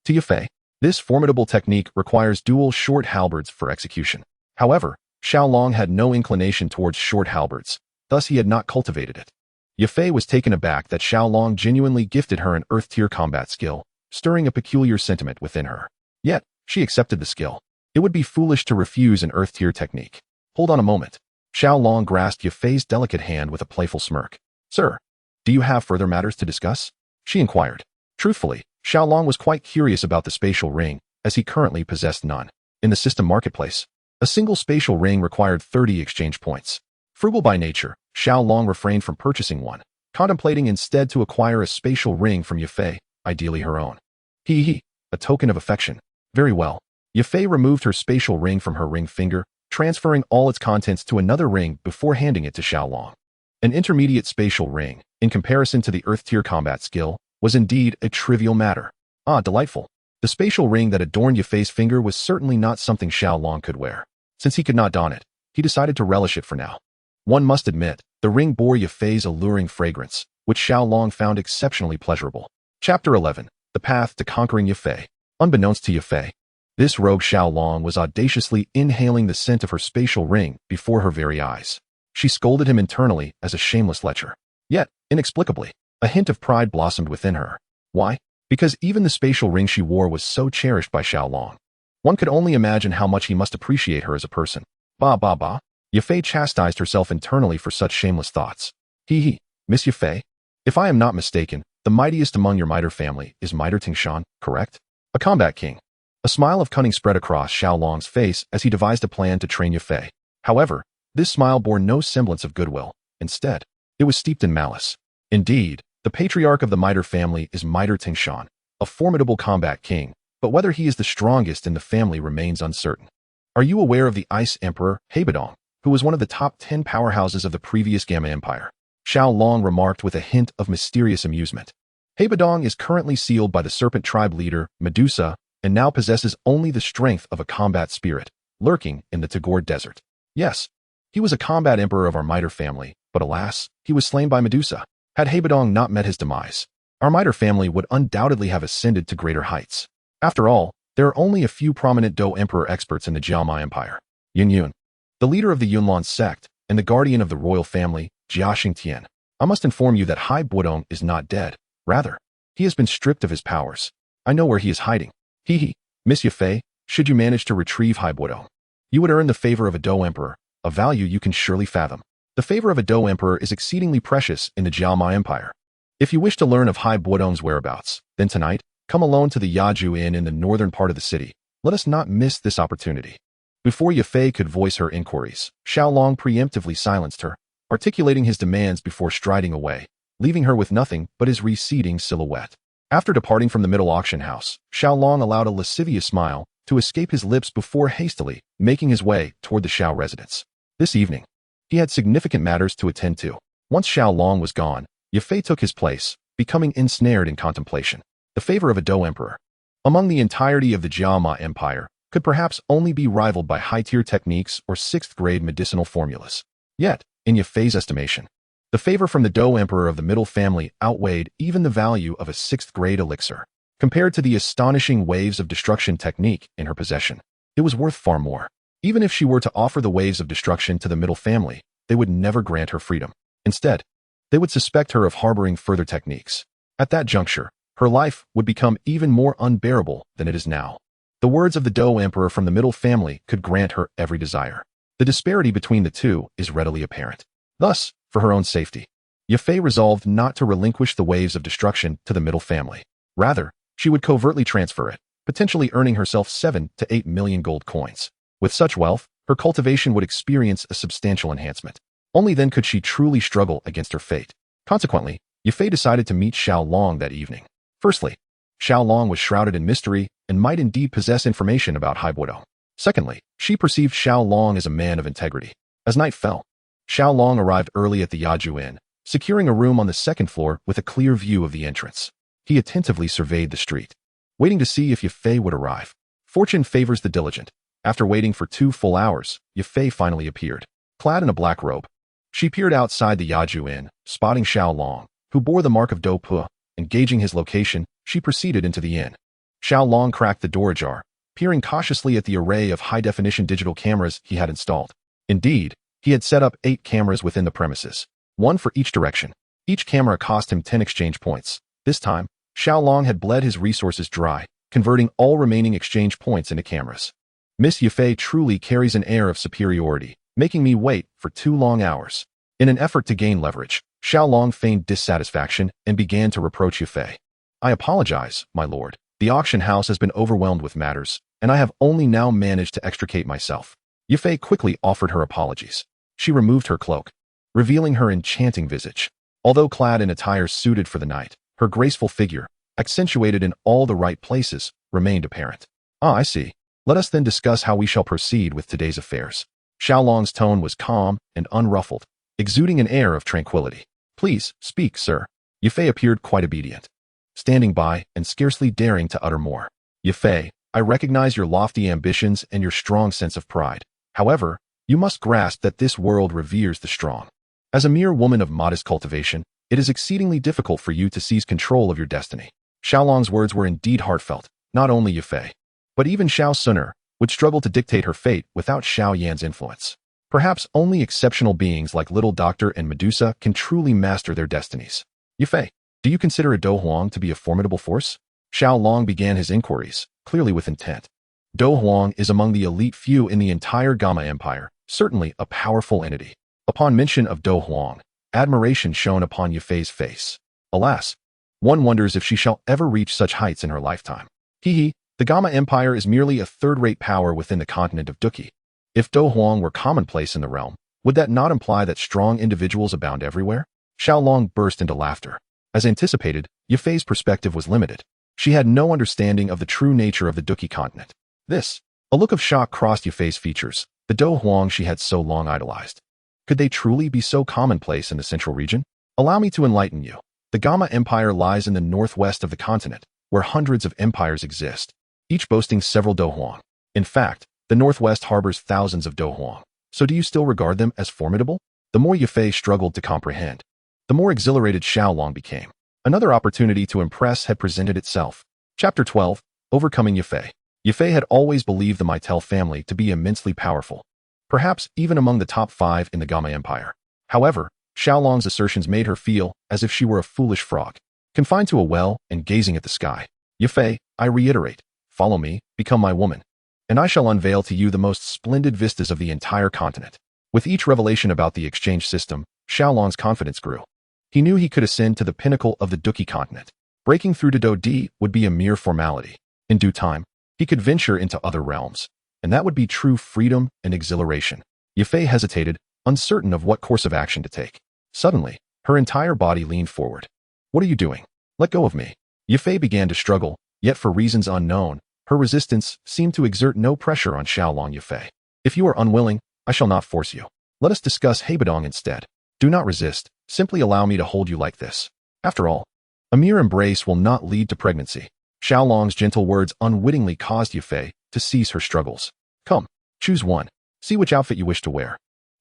To Yufei, this formidable technique requires dual short halberds for execution. However, Xiao Long had no inclination towards short halberds, thus he had not cultivated it. Yufei was taken aback that Xiao Long genuinely gifted her an Earth-tier combat skill, stirring a peculiar sentiment within her. Yet, she accepted the skill. It would be foolish to refuse an Earth-tier technique. Hold on a moment. Xiao Long grasped Yufei's delicate hand with a playful smirk. Sir, do you have further matters to discuss? She inquired. Truthfully, Xiaolong was quite curious about the spatial ring, as he currently possessed none. In the system marketplace, a single spatial ring required 30 exchange points. Frugal by nature, Xiaolong refrained from purchasing one, contemplating instead to acquire a spatial ring from Yafei, ideally her own. A token of affection. Very well. Yafei removed her spatial ring from her ring finger, transferring all its contents to another ring before handing it to Xiaolong. An intermediate spatial ring, in comparison to the Earth-tier combat skill, was indeed a trivial matter. Ah, delightful. The spatial ring that adorned Yafei's finger was certainly not something Xiaolong could wear. Since he could not don it, he decided to relish it for now. One must admit, the ring bore Yafei's alluring fragrance, which Xiaolong found exceptionally pleasurable. Chapter 11. The Path to Conquering Yafei. Unbeknownst to Yafei, this rogue Xiaolong was audaciously inhaling the scent of her spatial ring before her very eyes. She scolded him internally as a shameless lecher. Yet, inexplicably, a hint of pride blossomed within her. Why? Because even the spatial ring she wore was so cherished by Xiaolong. One could only imagine how much he must appreciate her as a person. Bah. Yafei chastised herself internally for such shameless thoughts. Miss Yafei? If I am not mistaken, the mightiest among your Mitre family is Mitre Tingshan, correct? A combat king. A smile of cunning spread across Xiaolong's face as he devised a plan to train Yafei. However, this smile bore no semblance of goodwill. Instead, it was steeped in malice. Indeed, the patriarch of the Mitre family is Mitre Tingshan, a formidable combat king, but whether he is the strongest in the family remains uncertain. Are you aware of the Ice Emperor, Hebedong, who was one of the top 10 powerhouses of the previous Gamma Empire? Xiaolong remarked with a hint of mysterious amusement. Hebedong is currently sealed by the Serpent Tribe leader, Medusa, and now possesses only the strength of a combat spirit, lurking in the Tagore Desert. Yes, he was a combat emperor of our Mitre family, but alas, he was slain by Medusa. Had Hebedong not met his demise, our Mitre family would undoubtedly have ascended to greater heights. After all, there are only a few prominent Do Emperor experts in the Jiama Empire. Yun, the leader of the Yunlan sect, and the guardian of the royal family, Jia Xingtian. I must inform you that Hai Buodong is not dead. Rather, he has been stripped of his powers. I know where he is hiding. Miss Yafei, should you manage to retrieve Hai Buodong, you would earn the favor of a Do Emperor, a value you can surely fathom. The favor of a Do Emperor is exceedingly precious in the Jiama Empire. If you wish to learn of Hai Buodong's whereabouts, then tonight, come alone to the Yaju Inn in the northern part of the city. Let us not miss this opportunity. Before Yafei could voice her inquiries, Xiaolong preemptively silenced her, articulating his demands before striding away, leaving her with nothing but his receding silhouette. After departing from the middle auction house, Xiaolong allowed a lascivious smile to escape his lips before hastily making his way toward the Xiao residence. This evening, he had significant matters to attend to. Once Xiaolong was gone, Yafei took his place, becoming ensnared in contemplation. The favor of a Do Emperor, among the entirety of the Jiama Empire, could perhaps only be rivaled by high-tier techniques or 6th-grade medicinal formulas. Yet, in Yafei's estimation, the favor from the Do Emperor of the Middle family outweighed even the value of a 6th-grade elixir. Compared to the astonishing waves of destruction technique in her possession, it was worth far more. Even if she were to offer the waves of destruction to the Middle family, they would never grant her freedom. Instead, they would suspect her of harboring further techniques. At that juncture, her life would become even more unbearable than it is now. The words of the Do Emperor from the Middle family could grant her every desire. The disparity between the two is readily apparent. Thus, for her own safety, Yafei resolved not to relinquish the waves of destruction to the Middle family. Rather, she would covertly transfer it, potentially earning herself 7 to 8 million gold coins. With such wealth, her cultivation would experience a substantial enhancement. Only then could she truly struggle against her fate. Consequently, Yafei decided to meet Xiaolong that evening. Firstly, Xiaolong was shrouded in mystery and might indeed possess information about Hai Buodong. Secondly, she perceived Xiaolong as a man of integrity. As night fell, Xiaolong arrived early at the Yaju Inn, securing a room on the 2nd floor with a clear view of the entrance. He attentively surveyed the street, waiting to see if Yafei would arrive. Fortune favors the diligent. After waiting for 2 full hours, Yafei finally appeared. Clad in a black robe, she peered outside the Yaju Inn, spotting Xiaolong, who bore the mark of Do Pu. Engaging his location, she proceeded into the inn. Xiaolong cracked the door ajar, peering cautiously at the array of high-definition digital cameras he had installed. Indeed, he had set up 8 cameras within the premises, 1 for each direction. Each camera cost him 10 exchange points. This time, Xiaolong had bled his resources dry, converting all remaining exchange points into cameras. Miss Yafei truly carries an air of superiority, making me wait for 2 long hours. In an effort to gain leverage, Xiaolong feigned dissatisfaction and began to reproach Yafei. I apologize, my lord. The auction house has been overwhelmed with matters, and I have only now managed to extricate myself. Yufei quickly offered her apologies. She removed her cloak, revealing her enchanting visage. Although clad in attire suited for the night, her graceful figure, accentuated in all the right places, remained apparent. Ah, I see. Let us then discuss how we shall proceed with today's affairs. Xiaolong's tone was calm and unruffled, exuding an air of tranquility. Please, speak, sir. Yufei appeared quite obedient, standing by and scarcely daring to utter more. Yufei, I recognize your lofty ambitions and your strong sense of pride. However, you must grasp that this world reveres the strong. As a mere woman of modest cultivation, it is exceedingly difficult for you to seize control of your destiny. Xiaolong's words were indeed heartfelt. Not only Yufei, but even Xun'er would struggle to dictate her fate without Xiao Yan's influence. Perhaps only exceptional beings like Little Doctor and Medusa can truly master their destinies. Yufei, do you consider a Do Huang to be a formidable force? Xiaolong began his inquiries, clearly with intent. Do Huang is among the elite few in the entire Gamma Empire, certainly a powerful entity. Upon mention of Do Huang, admiration shone upon Yufei's face. Alas, one wonders if she shall ever reach such heights in her lifetime. The Gamma Empire is merely a third-rate power within the continent of Duki. If Do Huang were commonplace in the realm, would that not imply that strong individuals abound everywhere? Xiaolong burst into laughter. As anticipated, Yufei's perspective was limited. She had no understanding of the true nature of the Duki continent. A look of shock crossed Yufei's features, the Do Huang she had so long idolized. Could they truly be so commonplace in the central region? Allow me to enlighten you. The Gamma Empire lies in the northwest of the continent, where hundreds of empires exist, each boasting several Do Huang. In fact, the northwest harbors thousands of Do Huang. So do you still regard them as formidable? The more Yufei struggled to comprehend, the more exhilarated Xiaolong became. Another opportunity to impress had presented itself. Chapter 12, Overcoming Yufei. Yufei had always believed the Meitel family to be immensely powerful, perhaps even among the top 5 in the Gamma Empire. However, Xiaolong's assertions made her feel as if she were a foolish frog, confined to a well and gazing at the sky. Yufei, I reiterate, follow me, become my woman, and I shall unveil to you the most splendid vistas of the entire continent. With each revelation about the exchange system, Xiaolong's confidence grew. He knew he could ascend to the pinnacle of the Duki continent. Breaking through to Do-Di would be a mere formality. In due time, he could venture into other realms, and that would be true freedom and exhilaration. Yufei hesitated, uncertain of what course of action to take. Suddenly, her entire body leaned forward. What are you doing? Let go of me. Yufei began to struggle, yet for reasons unknown, her resistance seemed to exert no pressure on Xiaolong. Yufei, if you are unwilling, I shall not force you. Let us discuss Hebadong instead. Do not resist, simply allow me to hold you like this. After all, a mere embrace will not lead to pregnancy. Xiaolong's gentle words unwittingly caused Yufei to cease her struggles. Come, choose one. See which outfit you wish to wear.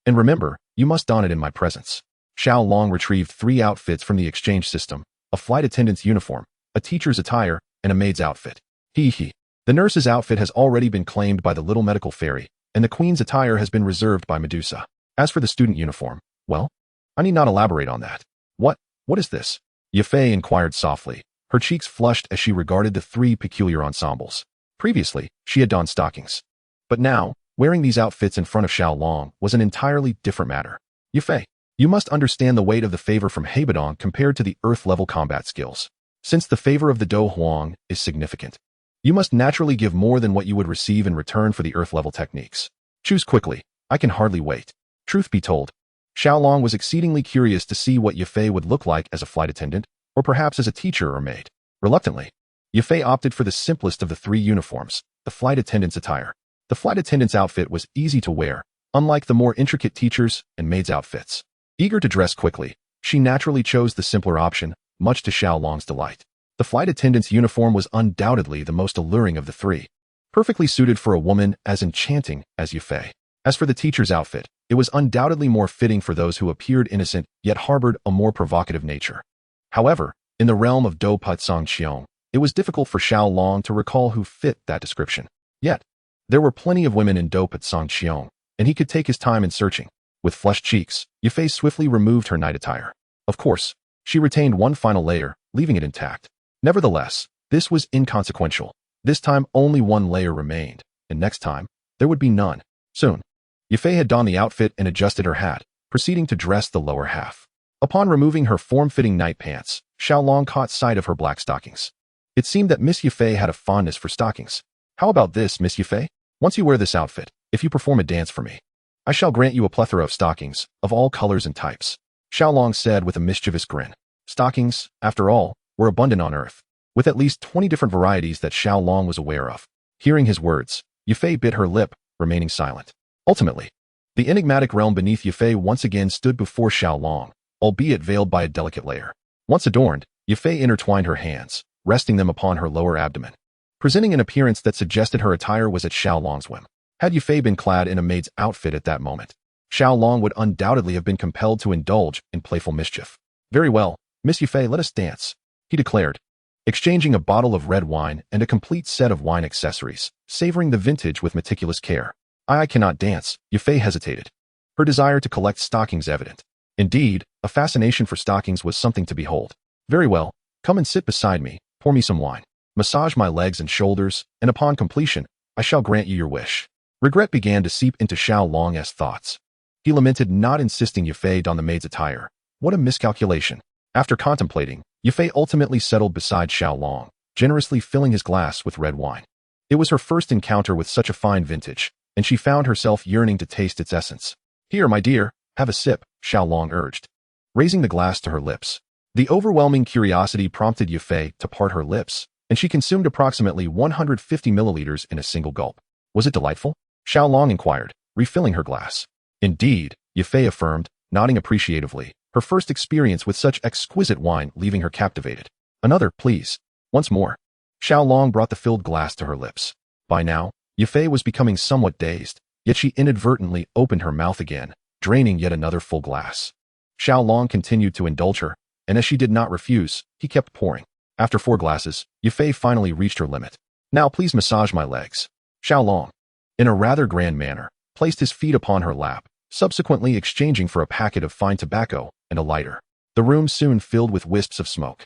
And remember, you must don it in my presence. Xiaolong retrieved 3 outfits from the exchange system, a flight attendant's uniform, a teacher's attire, and a maid's outfit. The nurse's outfit has already been claimed by the little medical fairy, and the queen's attire has been reserved by Medusa. As for the student uniform, well, I need not elaborate on that. What is this? Yufei inquired softly, her cheeks flushed as she regarded the 3 peculiar ensembles. Previously, she had donned stockings. But now, wearing these outfits in front of Xiaolong was an entirely different matter. Yufei, you must understand the weight of the favor from Hebadong compared to the earth-level combat skills. Since the favor of the Do Huang is significant, you must naturally give more than what you would receive in return for the earth-level techniques. Choose quickly, I can hardly wait. Truth be told, Xiaolong was exceedingly curious to see what Yufei would look like as a flight attendant, or perhaps as a teacher or maid. Reluctantly, Yufei opted for the simplest of the 3 uniforms, the flight attendant's attire. The flight attendant's outfit was easy to wear, unlike the more intricate teacher's and maid's outfits. Eager to dress quickly, she naturally chose the simpler option, much to Xiaolong's delight. The flight attendant's uniform was undoubtedly the most alluring of the 3, perfectly suited for a woman as enchanting as Yufei. As for the teacher's outfit, it was undoubtedly more fitting for those who appeared innocent yet harbored a more provocative nature. However, in the realm of Do Putsong Qiong, it was difficult for Xiaolong to recall who fit that description. Yet, there were plenty of women in Do Putsong Qiong, and he could take his time in searching. With flushed cheeks, Yufei swiftly removed her night attire. Of course, she retained one final layer, leaving it intact. Nevertheless, this was inconsequential. This time only one layer remained, and next time, there would be none. Soon, Yufei had donned the outfit and adjusted her hat, proceeding to dress the lower half. Upon removing her form-fitting night pants, Xiaolong caught sight of her black stockings. It seemed that Miss Yufei had a fondness for stockings. How about this, Miss Yufei? Once you wear this outfit, if you perform a dance for me, I shall grant you a plethora of stockings, of all colors and types. Xiaolong said with a mischievous grin. Stockings, after all, were abundant on Earth, with at least 20 different varieties that Xiaolong was aware of. Hearing his words, Yufei bit her lip, remaining silent. Ultimately, the enigmatic realm beneath Yufei once again stood before Xiaolong, albeit veiled by a delicate layer. Once adorned, Yufei intertwined her hands, resting them upon her lower abdomen, presenting an appearance that suggested her attire was at Xiaolong's whim. Had Yufei been clad in a maid's outfit at that moment, Xiaolong would undoubtedly have been compelled to indulge in playful mischief. Very well, Miss Yufei, let us dance, he declared, exchanging a bottle of red wine and a complete set of wine accessories, savoring the vintage with meticulous care. I cannot dance, Yufei hesitated, her desire to collect stockings evident. Indeed, a fascination for stockings was something to behold. Very well, come and sit beside me, pour me some wine, massage my legs and shoulders, and upon completion, I shall grant you your wish. Regret began to seep into Xiaolong's thoughts. He lamented not insisting Yufei don the maid's attire. What a miscalculation. After contemplating, Yufei ultimately settled beside Xiaolong, generously filling his glass with red wine. It was her first encounter with such a fine vintage, and she found herself yearning to taste its essence. Here, my dear, have a sip, Xiaolong urged, raising the glass to her lips. The overwhelming curiosity prompted Yufei to part her lips, and she consumed approximately 150 milliliters in a single gulp. Was it delightful? Xiaolong inquired, refilling her glass. Indeed, Yufei affirmed, nodding appreciatively, her first experience with such exquisite wine leaving her captivated. Another, please. Once more. Xiaolong brought the filled glass to her lips. By now, Yufei was becoming somewhat dazed, yet she inadvertently opened her mouth again, draining yet another full glass. Xiaolong continued to indulge her, and as she did not refuse, he kept pouring. After 4 glasses, Yufei finally reached her limit. Now please massage my legs. Xiaolong, in a rather grand manner, placed his feet upon her lap, subsequently exchanging for a packet of fine tobacco and a lighter. The room soon filled with wisps of smoke.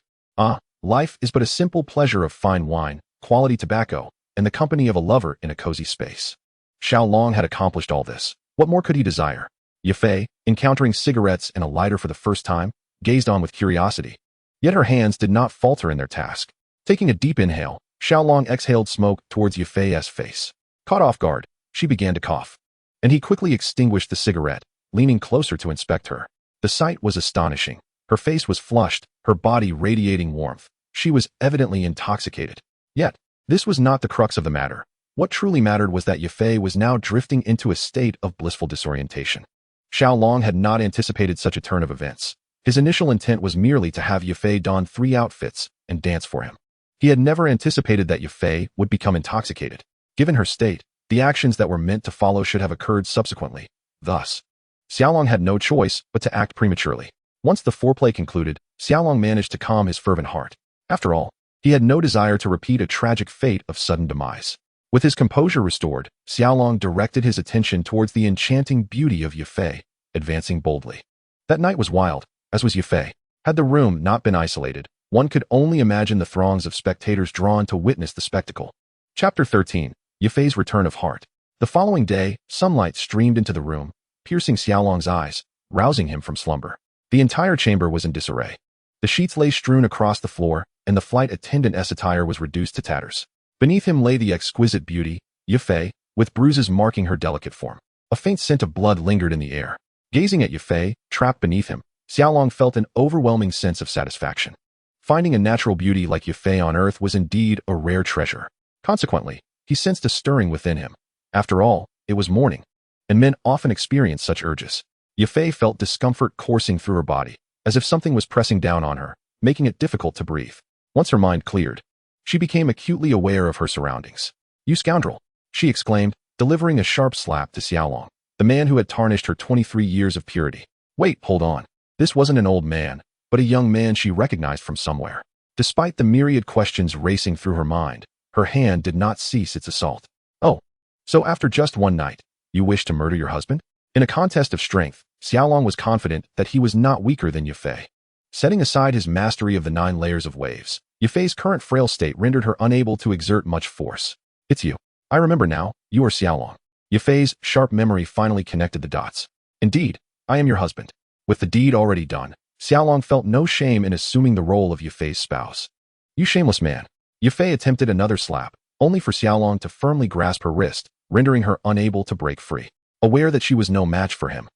Life is but a simple pleasure of fine wine, quality tobacco, and the company of a lover in a cozy space. Xiaolong had accomplished all this. What more could he desire? Yufei, encountering cigarettes and a lighter for the first time, gazed on with curiosity. Yet her hands did not falter in their task. Taking a deep inhale, Xiaolong exhaled smoke towards Yufei's face. Caught off guard, she began to cough, and he quickly extinguished the cigarette, leaning closer to inspect her. The sight was astonishing. Her face was flushed, her body radiating warmth. She was evidently intoxicated. Yet, this was not the crux of the matter. What truly mattered was that Yufei was now drifting into a state of blissful disorientation. Xiaolong had not anticipated such a turn of events. His initial intent was merely to have Yufei don 3 outfits and dance for him. He had never anticipated that Yufei would become intoxicated. Given her state, the actions that were meant to follow should have occurred subsequently. Thus, Xiaolong had no choice but to act prematurely. Once the foreplay concluded, Xiaolong managed to calm his fervent heart. After all, he had no desire to repeat a tragic fate of sudden demise. With his composure restored, Xiaolong directed his attention towards the enchanting beauty of Yufei, advancing boldly. That night was wild, as was Yufei. Had the room not been isolated, one could only imagine the throngs of spectators drawn to witness the spectacle. Chapter 13. Yufei's Return of Heart. The following day, sunlight streamed into the room, piercing Xiaolong's eyes, rousing him from slumber. The entire chamber was in disarray. The sheets lay strewn across the floor, and the flight attendant's attire was reduced to tatters. Beneath him lay the exquisite beauty, Yufei, with bruises marking her delicate form. A faint scent of blood lingered in the air. Gazing at Yufei, trapped beneath him, Xiaolong felt an overwhelming sense of satisfaction. Finding a natural beauty like Yufei on Earth was indeed a rare treasure. Consequently, he sensed a stirring within him. After all, it was morning, and men often experience such urges. Yufei felt discomfort coursing through her body, as if something was pressing down on her, making it difficult to breathe. Once her mind cleared, she became acutely aware of her surroundings. "You scoundrel!" she exclaimed, delivering a sharp slap to Xiaolong, the man who had tarnished her 23 years of purity. Wait, hold on. This wasn't an old man, but a young man she recognized from somewhere. Despite the myriad questions racing through her mind, her hand did not cease its assault. "Oh, so after just one night, you wish to murder your husband?" In a contest of strength, Xiaolong was confident that he was not weaker than Yufei. Setting aside his mastery of the 9 layers of waves, Yufei's current frail state rendered her unable to exert much force. "It's you. I remember now, you are Xiaolong." Yufei's sharp memory finally connected the dots. "Indeed, I am your husband." With the deed already done, Xiaolong felt no shame in assuming the role of Yufei's spouse. You shameless man. Yufei attempted another slap, only for Xiaolong to firmly grasp her wrist, rendering her unable to break free. Aware that she was no match for him,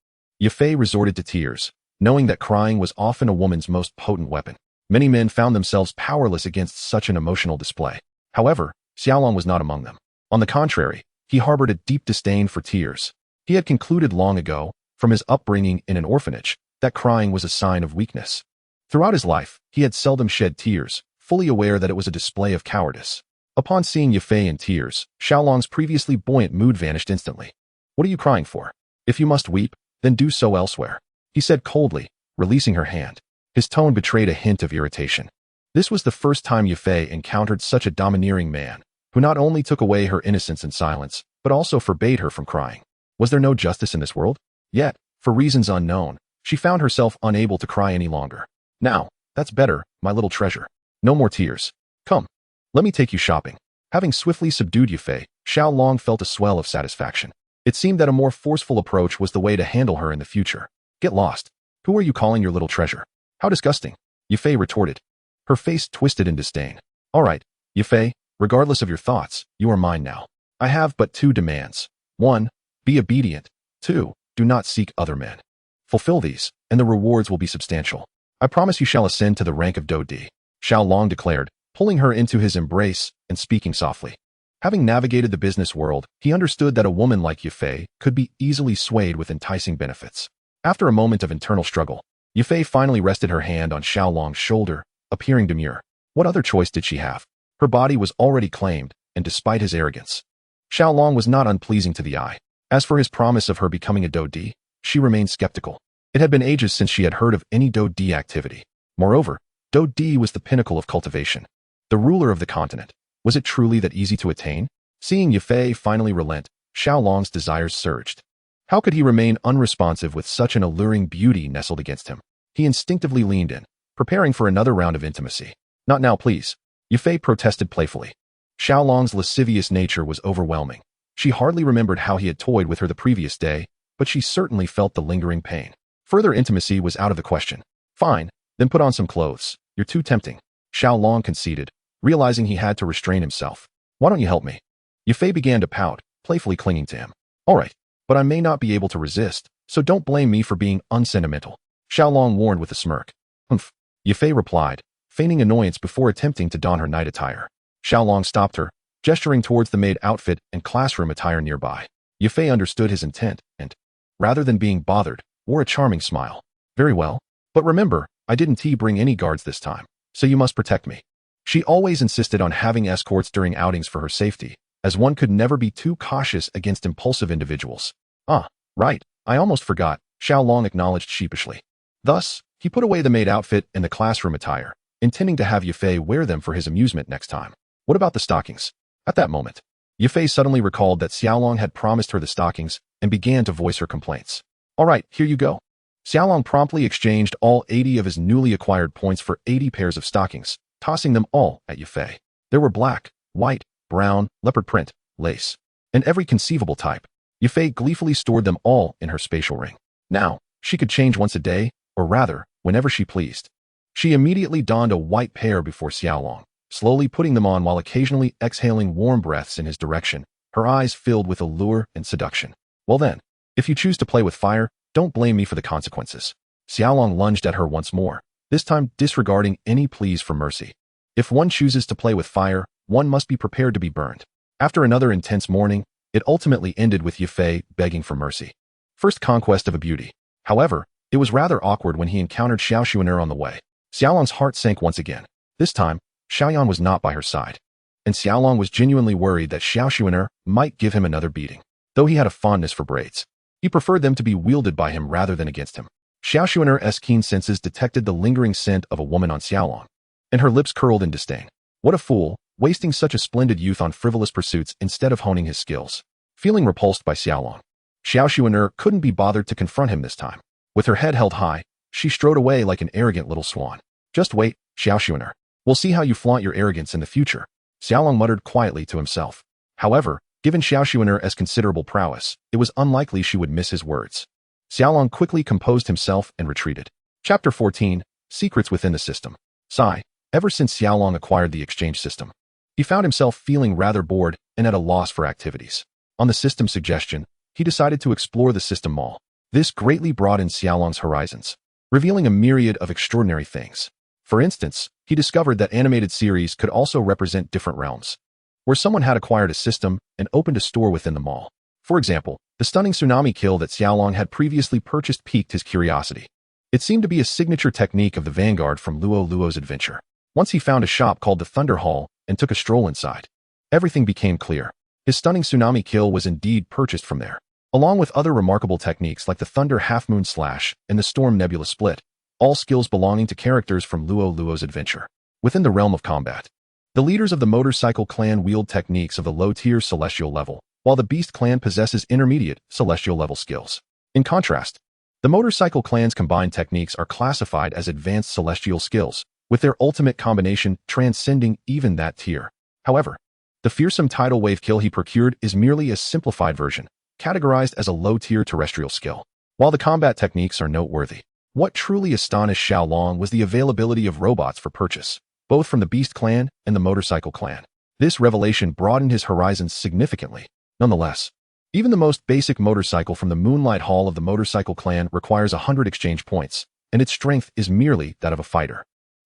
Yufei resorted to tears, knowing that crying was often a woman's most potent weapon. Many men found themselves powerless against such an emotional display. However, Xiaolong was not among them. On the contrary, he harbored a deep disdain for tears. He had concluded long ago, from his upbringing in an orphanage, that crying was a sign of weakness. Throughout his life, he had seldom shed tears, fully aware that it was a display of cowardice. Upon seeing Yufei in tears, Xiaolong's previously buoyant mood vanished instantly. What are you crying for? If you must weep, then do so elsewhere, he said coldly, releasing her hand. His tone betrayed a hint of irritation. This was the first time Yufei encountered such a domineering man, who not only took away her innocence and silence, but also forbade her from crying. Was there no justice in this world? Yet, for reasons unknown, she found herself unable to cry any longer. Now, that's better, my little treasure. No more tears. Come, let me take you shopping. Having swiftly subdued Yufei, Xiaolong felt a swell of satisfaction. It seemed that a more forceful approach was the way to handle her in the future. Get lost. Who are you calling your little treasure? How disgusting. Yufei retorted. Her face twisted in disdain. All right, Yufei, regardless of your thoughts, you are mine now. I have but two demands. 1. Be obedient. 2. Do not seek other men. Fulfill these, and the rewards will be substantial. I promise you shall ascend to the rank of Dodi, Xiaolong declared, pulling her into his embrace and speaking softly. Having navigated the business world, he understood that a woman like Yufei could be easily swayed with enticing benefits. After a moment of internal struggle, Yufei finally rested her hand on Xiaolong's shoulder, appearing demure. What other choice did she have? Her body was already claimed, and despite his arrogance, Xiaolong was not unpleasing to the eye. As for his promise of her becoming a Dodi, she remained skeptical. It had been ages since she had heard of any Dodi activity. Moreover, Dodi was the pinnacle of cultivation, the ruler of the continent. Was it truly that easy to attain? Seeing Yufei finally relent, Xiaolong's desires surged. How could he remain unresponsive with such an alluring beauty nestled against him? He instinctively leaned in, preparing for another round of intimacy. Not now, please. Yufei protested playfully. Xiaolong's lascivious nature was overwhelming. She hardly remembered how he had toyed with her the previous day, but she certainly felt the lingering pain. Further intimacy was out of the question. Fine, then put on some clothes. You're too tempting. Xiaolong conceded, realizing he had to restrain himself. Why don't you help me? Yufei began to pout, playfully clinging to him. All right, but I may not be able to resist, so don't blame me for being unsentimental, Xiaolong warned with a smirk. Humph, Yufei replied, feigning annoyance before attempting to don her night attire. Xiaolong stopped her, gesturing towards the maid outfit and classroom attire nearby. Yufei understood his intent and, rather than being bothered, wore a charming smile. Very well, but remember, I didn't bring any guards this time, so you must protect me. She always insisted on having escorts during outings for her safety, as one could never be too cautious against impulsive individuals. Ah, right, I almost forgot, Xiaolong acknowledged sheepishly. Thus, he put away the maid outfit and the classroom attire, intending to have Yufei wear them for his amusement next time. What about the stockings? At that moment, Yufei suddenly recalled that Xiaolong had promised her the stockings and began to voice her complaints. All right, here you go. Xiaolong promptly exchanged all 80 of his newly acquired points for 80 pairs of stockings, tossing them all at Yufei. There were black, white, brown, leopard print, lace, and every conceivable type. Yufei gleefully stored them all in her spatial ring. Now, she could change once a day, or rather, whenever she pleased. She immediately donned a white pair before Xiaolong, slowly putting them on while occasionally exhaling warm breaths in his direction, her eyes filled with allure and seduction. Well then, if you choose to play with fire, don't blame me for the consequences. Xiaolong lunged at her once more, this time disregarding any pleas for mercy. If one chooses to play with fire, one must be prepared to be burned. After another intense morning, it ultimately ended with Yufei begging for mercy. First conquest of a beauty. However, it was rather awkward when he encountered Xun'er on the way. Xiaolong's heart sank once again. This time, Xiaoyan was not by her side, and Xiaolong was genuinely worried that Xun'er might give him another beating. Though he had a fondness for braids, he preferred them to be wielded by him rather than against him. Xun'er's keen senses detected the lingering scent of a woman on Xiaolong, and her lips curled in disdain. What a fool, wasting such a splendid youth on frivolous pursuits instead of honing his skills. Feeling repulsed by Xiaolong, Xun'er couldn't be bothered to confront him this time. With her head held high, she strode away like an arrogant little swan. Just wait, Xun'er. We'll see how you flaunt your arrogance in the future, Xiaolong muttered quietly to himself. However, given Xun'er's considerable prowess, it was unlikely she would miss his words. Xiaolong quickly composed himself and retreated. Chapter 14. Secrets Within the System. Sigh. Ever since Xiaolong acquired the exchange system, he found himself feeling rather bored and at a loss for activities. On the system's suggestion, he decided to explore the system mall. This greatly broadened Xiaolong's horizons, revealing a myriad of extraordinary things. For instance, he discovered that animated series could also represent different realms, where someone had acquired a system and opened a store within the mall. For example, the stunning tsunami kill that Xiaolong had previously purchased piqued his curiosity. It seemed to be a signature technique of the Vanguard from Luo's adventure. Once he found a shop called the Thunder Hall and took a stroll inside, everything became clear. His stunning tsunami kill was indeed purchased from there, along with other remarkable techniques like the Thunder Half-Moon Slash and the Storm Nebula Split, all skills belonging to characters from Luo's adventure. Within the realm of combat, the leaders of the Motorcycle Clan wield techniques of the low-tier Celestial level, while the Beast Clan possesses intermediate Celestial level skills. In contrast, the Motorcycle Clan's combined techniques are classified as advanced Celestial skills, with their ultimate combination transcending even that tier. However, the fearsome tidal wave kill he procured is merely a simplified version, categorized as a low-tier terrestrial skill. While the combat techniques are noteworthy, what truly astonished Xiaolong was the availability of robots for purchase, both from the Beast Clan and the Motorcycle Clan. This revelation broadened his horizons significantly. Nonetheless, even the most basic motorcycle from the Moonlight Hall of the Motorcycle Clan requires 100 exchange points, and its strength is merely that of a fighter.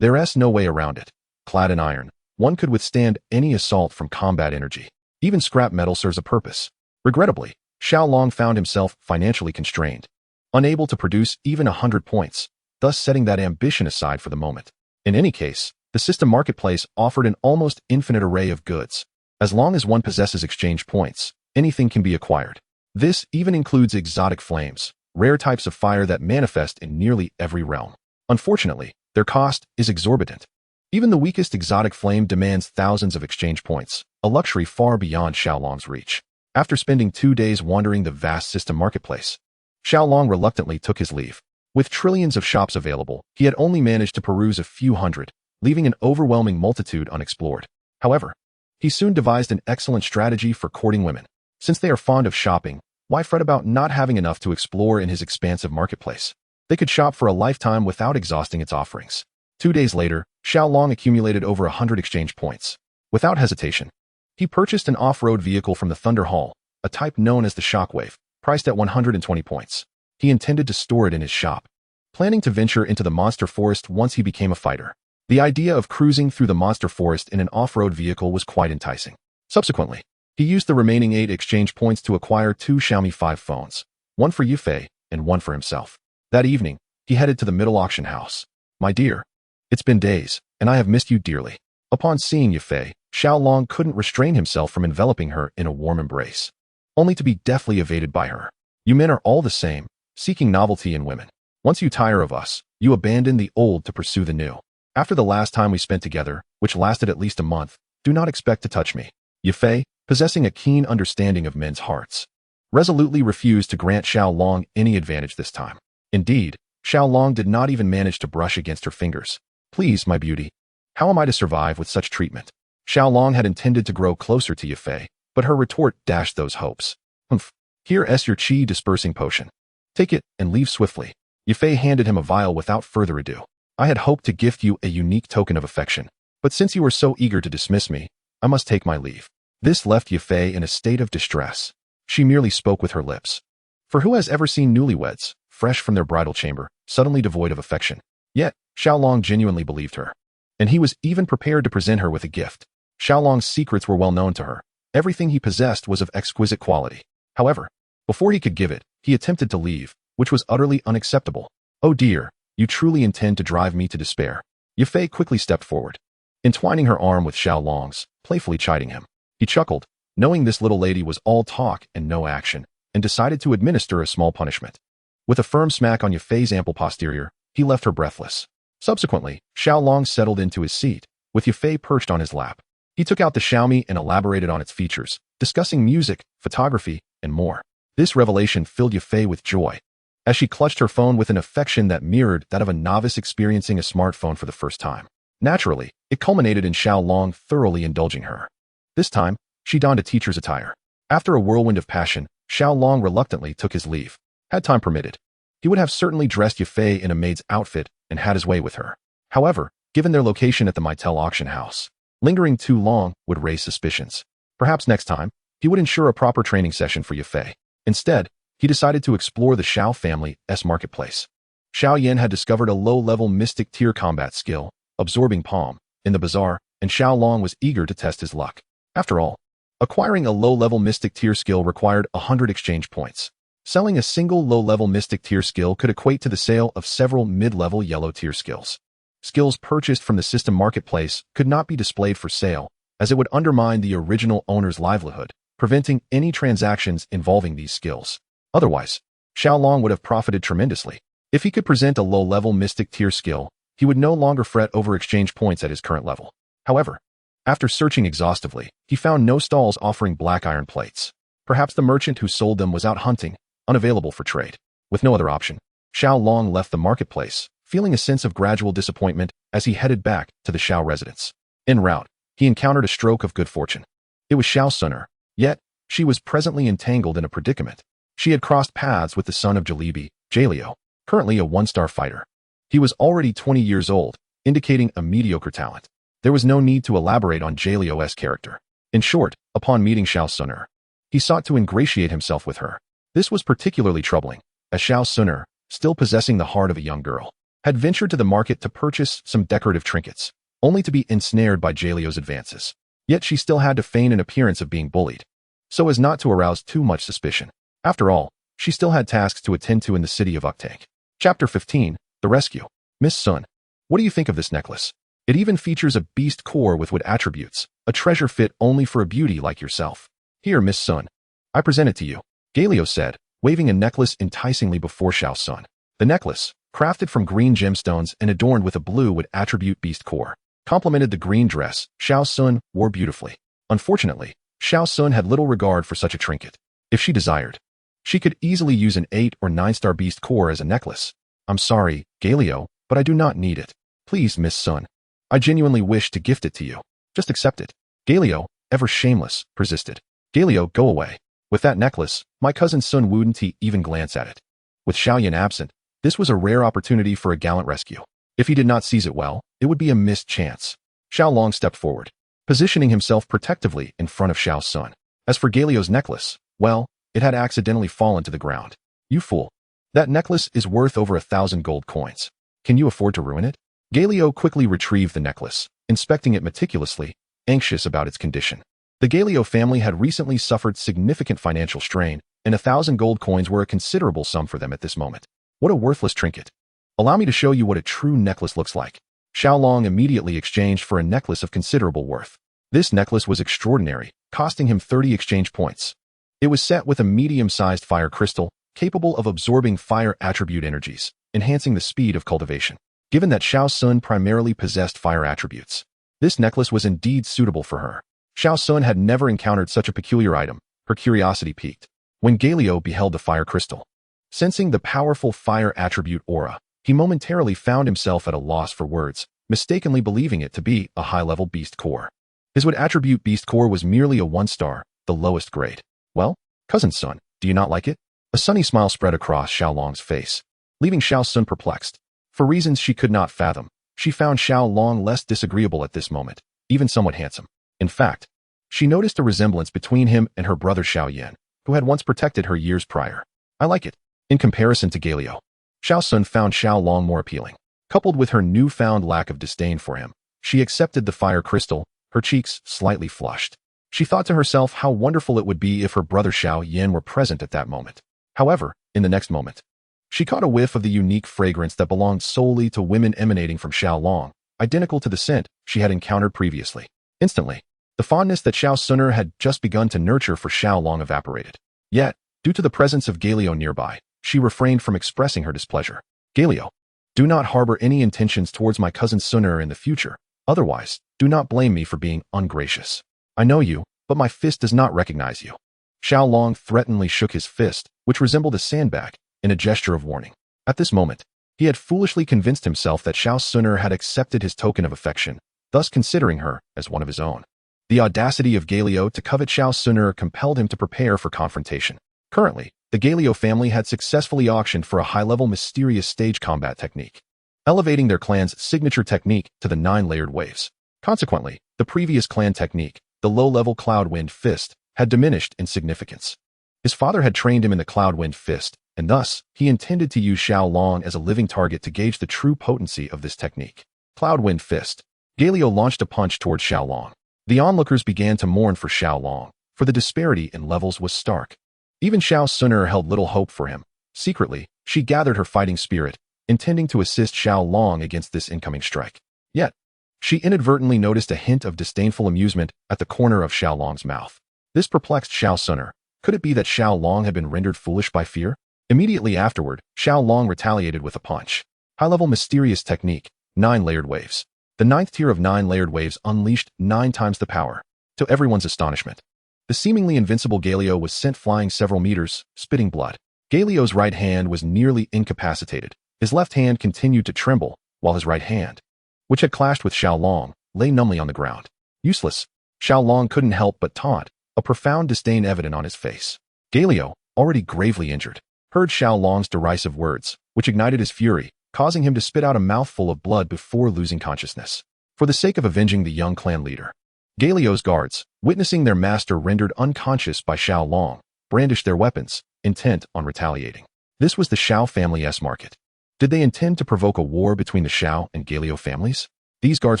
There's no way around it. Clad in iron, one could withstand any assault from combat energy. Even scrap metal serves a purpose. Regrettably, Xiaolong found himself financially constrained, unable to produce even 100 points, thus setting that ambition aside for the moment. In any case, the system marketplace offered an almost infinite array of goods. As long as one possesses exchange points, anything can be acquired. This even includes exotic flames, rare types of fire that manifest in nearly every realm. Unfortunately, their cost is exorbitant. Even the weakest exotic flame demands thousands of exchange points, a luxury far beyond Xiaolong's reach. After spending 2 days wandering the vast system marketplace, Xiaolong reluctantly took his leave. With trillions of shops available, he had only managed to peruse a few hundred, leaving an overwhelming multitude unexplored. However, he soon devised an excellent strategy for courting women. Since they are fond of shopping, why fret about not having enough to explore in his expansive marketplace? They could shop for a lifetime without exhausting its offerings. 2 days later, Xiaolong accumulated over 100 exchange points. Without hesitation, he purchased an off-road vehicle from the Thunder Hall, a type known as the Shockwave, priced at 120 points. He intended to store it in his shop, planning to venture into the monster forest once he became a fighter. The idea of cruising through the monster forest in an off-road vehicle was quite enticing. Subsequently, he used the remaining 8 exchange points to acquire 2 Xiaomi 5 phones, one for Yufei and one for himself. That evening, he headed to the middle auction house. "My dear, it's been days, and I have missed you dearly." Upon seeing Yufei, Xiaolong couldn't restrain himself from enveloping her in a warm embrace, only to be deftly evaded by her. "You men are all the same, seeking novelty in women. Once you tire of us, you abandon the old to pursue the new. After the last time we spent together, which lasted at least a month, do not expect to touch me." Yufei, possessing a keen understanding of men's hearts, resolutely refused to grant Xiaolong any advantage this time. Indeed, Xiaolong did not even manage to brush against her fingers. "Please, my beauty, how am I to survive with such treatment?" Xiaolong had intended to grow closer to Yufei, but her retort dashed those hopes. "Humph, here's your qi dispersing potion. Take it and leave swiftly." Yufei handed him a vial without further ado. "I had hoped to gift you a unique token of affection, but since you are so eager to dismiss me, I must take my leave." This left Yufei in a state of distress. She merely spoke with her lips. For who has ever seen newlyweds, fresh from their bridal chamber, suddenly devoid of affection? Yet, Xiaolong genuinely believed her, and he was even prepared to present her with a gift. Xiaolong's secrets were well known to her. Everything he possessed was of exquisite quality. However, before he could give it, he attempted to leave, which was utterly unacceptable. "Oh dear, you truly intend to drive me to despair." Yufei quickly stepped forward, entwining her arm with Xiaolong's, playfully chiding him. He chuckled, knowing this little lady was all talk and no action, and decided to administer a small punishment. With a firm smack on Yufei's ample posterior, he left her breathless. Subsequently, Xiaolong settled into his seat, with Yufei perched on his lap. He took out the Xiaomi and elaborated on its features, discussing music, photography, and more. This revelation filled Yufei with joy, as she clutched her phone with an affection that mirrored that of a novice experiencing a smartphone for the first time. Naturally, it culminated in Xiaolong thoroughly indulging her. This time, she donned a teacher's attire. After a whirlwind of passion, Xiaolong reluctantly took his leave. Had time permitted, he would have certainly dressed Yafei in a maid's outfit and had his way with her. However, given their location at the Meitel auction house, lingering too long would raise suspicions. Perhaps next time, he would ensure a proper training session for Yafei. Instead, he decided to explore the Xiao family's marketplace. Xiao Yan had discovered a low-level mystic tier combat skill, Absorbing Palm, in the bazaar, and Xiao Long was eager to test his luck. After all, acquiring a low-level mystic tier skill required 100 exchange points. Selling a single low-level mystic tier skill could equate to the sale of several mid-level yellow tier skills. Skills purchased from the system marketplace could not be displayed for sale, as it would undermine the original owner's livelihood, preventing any transactions involving these skills. Otherwise, Xiao Long would have profited tremendously. If he could present a low-level mystic tier skill, he would no longer fret over exchange points at his current level. However, after searching exhaustively, he found no stalls offering black iron plates. Perhaps the merchant who sold them was out hunting, unavailable for trade. With no other option, Xiao Long left the marketplace, feeling a sense of gradual disappointment as he headed back to the Xiao residence. En route, he encountered a stroke of good fortune. It was Xun'er, yet she was presently entangled in a predicament. She had crossed paths with the son of Jalebi, Xiao, currently a one-star fighter. He was already 20 years old, indicating a mediocre talent. There was no need to elaborate on Xiao's character. In short, upon meeting Xun'er, he sought to ingratiate himself with her. This was particularly troubling, as Xun'er, still possessing the heart of a young girl, had ventured to the market to purchase some decorative trinkets, only to be ensnared by Xiao's advances. Yet she still had to feign an appearance of being bullied, so as not to arouse too much suspicion. After all, she still had tasks to attend to in the city of Uktank. Chapter 15, The Rescue. Miss Sun, what do you think of this necklace? It even features a beast core with wood attributes, a treasure fit only for a beauty like yourself. Here, Miss Sun, I present it to you, Xiao said, waving a necklace enticingly before Xiao Sun. The necklace, crafted from green gemstones and adorned with a blue wood attribute beast core, complemented the green dress Xiao Sun wore beautifully. Unfortunately, Xiao Sun had little regard for such a trinket. If she desired, she could easily use an 8 or 9-star beast core as a necklace. I'm sorry, Xiao, but I do not need it. Please, Miss Sun, I genuinely wish to gift it to you. Just accept it. Xiao, ever shameless, persisted. Xiao, go away. With that necklace, my cousin Sun wouldn't even glance at it. With Xiao Yan absent, this was a rare opportunity for a gallant rescue. If he did not seize it well, it would be a missed chance. Xiao Long stepped forward, positioning himself protectively in front of Xiao Sun. As for Xiao's necklace, well, it had accidentally fallen to the ground. You fool. That necklace is worth over 1,000 gold coins. Can you afford to ruin it? Xiao quickly retrieved the necklace, inspecting it meticulously, anxious about its condition. The Xiao family had recently suffered significant financial strain, and 1,000 gold coins were a considerable sum for them at this moment. What a worthless trinket. Allow me to show you what a true necklace looks like. Xiao Long immediately exchanged for a necklace of considerable worth. This necklace was extraordinary, costing him 30 exchange points. It was set with a medium-sized fire crystal, capable of absorbing fire attribute energies, enhancing the speed of cultivation. Given that Xiao Sun primarily possessed fire attributes, this necklace was indeed suitable for her. Xiao Sun had never encountered such a peculiar item. Her curiosity piqued when Xiao beheld the fire crystal. Sensing the powerful fire attribute aura, he momentarily found himself at a loss for words, mistakenly believing it to be a high-level beast core. His wood attribute beast core was merely a 1-star, the lowest grade. Well, cousin Sun, do you not like it? A sunny smile spread across Xiao Long's face, leaving Xiao Sun perplexed. For reasons she could not fathom, she found Xiao Long less disagreeable at this moment, even somewhat handsome. In fact, she noticed a resemblance between him and her brother Xiao Yan, who had once protected her years prior. I like it. In comparison to Xiao, Xiao Sun found Xiao Long more appealing. Coupled with her newfound lack of disdain for him, she accepted the fire crystal, her cheeks slightly flushed. She thought to herself how wonderful it would be if her brother Xiao Yan were present at that moment. However, in the next moment, she caught a whiff of the unique fragrance that belonged solely to women emanating from Xiao Long, identical to the scent she had encountered previously. Instantly, the fondness that Xiao Xun'er had just begun to nurture for Xiao Long evaporated. Yet, due to the presence of Xiao nearby, she refrained from expressing her displeasure. Xiao, do not harbor any intentions towards my cousin Xun'er in the future. Otherwise, do not blame me for being ungracious. I know you, but my fist does not recognize you. Xiao Long threateningly shook his fist, which resembled a sandbag, in a gesture of warning. At this moment, he had foolishly convinced himself that Xiao Xun'er had accepted his token of affection, thus considering her as one of his own. The audacity of Xiao to covet Xiao Xun'er compelled him to prepare for confrontation. Currently, the Galio family had successfully auctioned for a high-level mysterious stage combat technique, elevating their clan's signature technique to the 9-layered waves. Consequently, the previous clan technique, the low-level Cloud Wind Fist, had diminished in significance. His father had trained him in the Cloud Wind Fist, and thus, he intended to use Xiao Long as a living target to gauge the true potency of this technique. Cloud Wind Fist. Galio launched a punch towards Xiao Long. The onlookers began to mourn for Xiao Long, for the disparity in levels was stark. Even Xun'er held little hope for him. Secretly, she gathered her fighting spirit, intending to assist Xiao Long against this incoming strike. Yet, she inadvertently noticed a hint of disdainful amusement at the corner of Xiao Long's mouth. This perplexed Xun'er. Could it be that Xiao Long had been rendered foolish by fear? Immediately afterward, Xiao Long retaliated with a punch. High-level mysterious technique, 9-layered waves. The 9th tier of 9-layered waves unleashed 9 times the power. To everyone's astonishment, the seemingly invincible Galio was sent flying several meters, spitting blood. Galio's right hand was nearly incapacitated. His left hand continued to tremble, while his right hand, which had clashed with Xiao Long, lay numbly on the ground. Useless. Xiao Long couldn't help but taunt, a profound disdain evident on his face. Galio, already gravely injured, heard Xiao Long's derisive words, which ignited his fury, causing him to spit out a mouthful of blood before losing consciousness. For the sake of avenging the young clan leader, Galio's guards, witnessing their master rendered unconscious by Xiao Long, brandished their weapons, intent on retaliating. This was the Xiao family's market. Did they intend to provoke a war between the Xiao and Galio families? These guards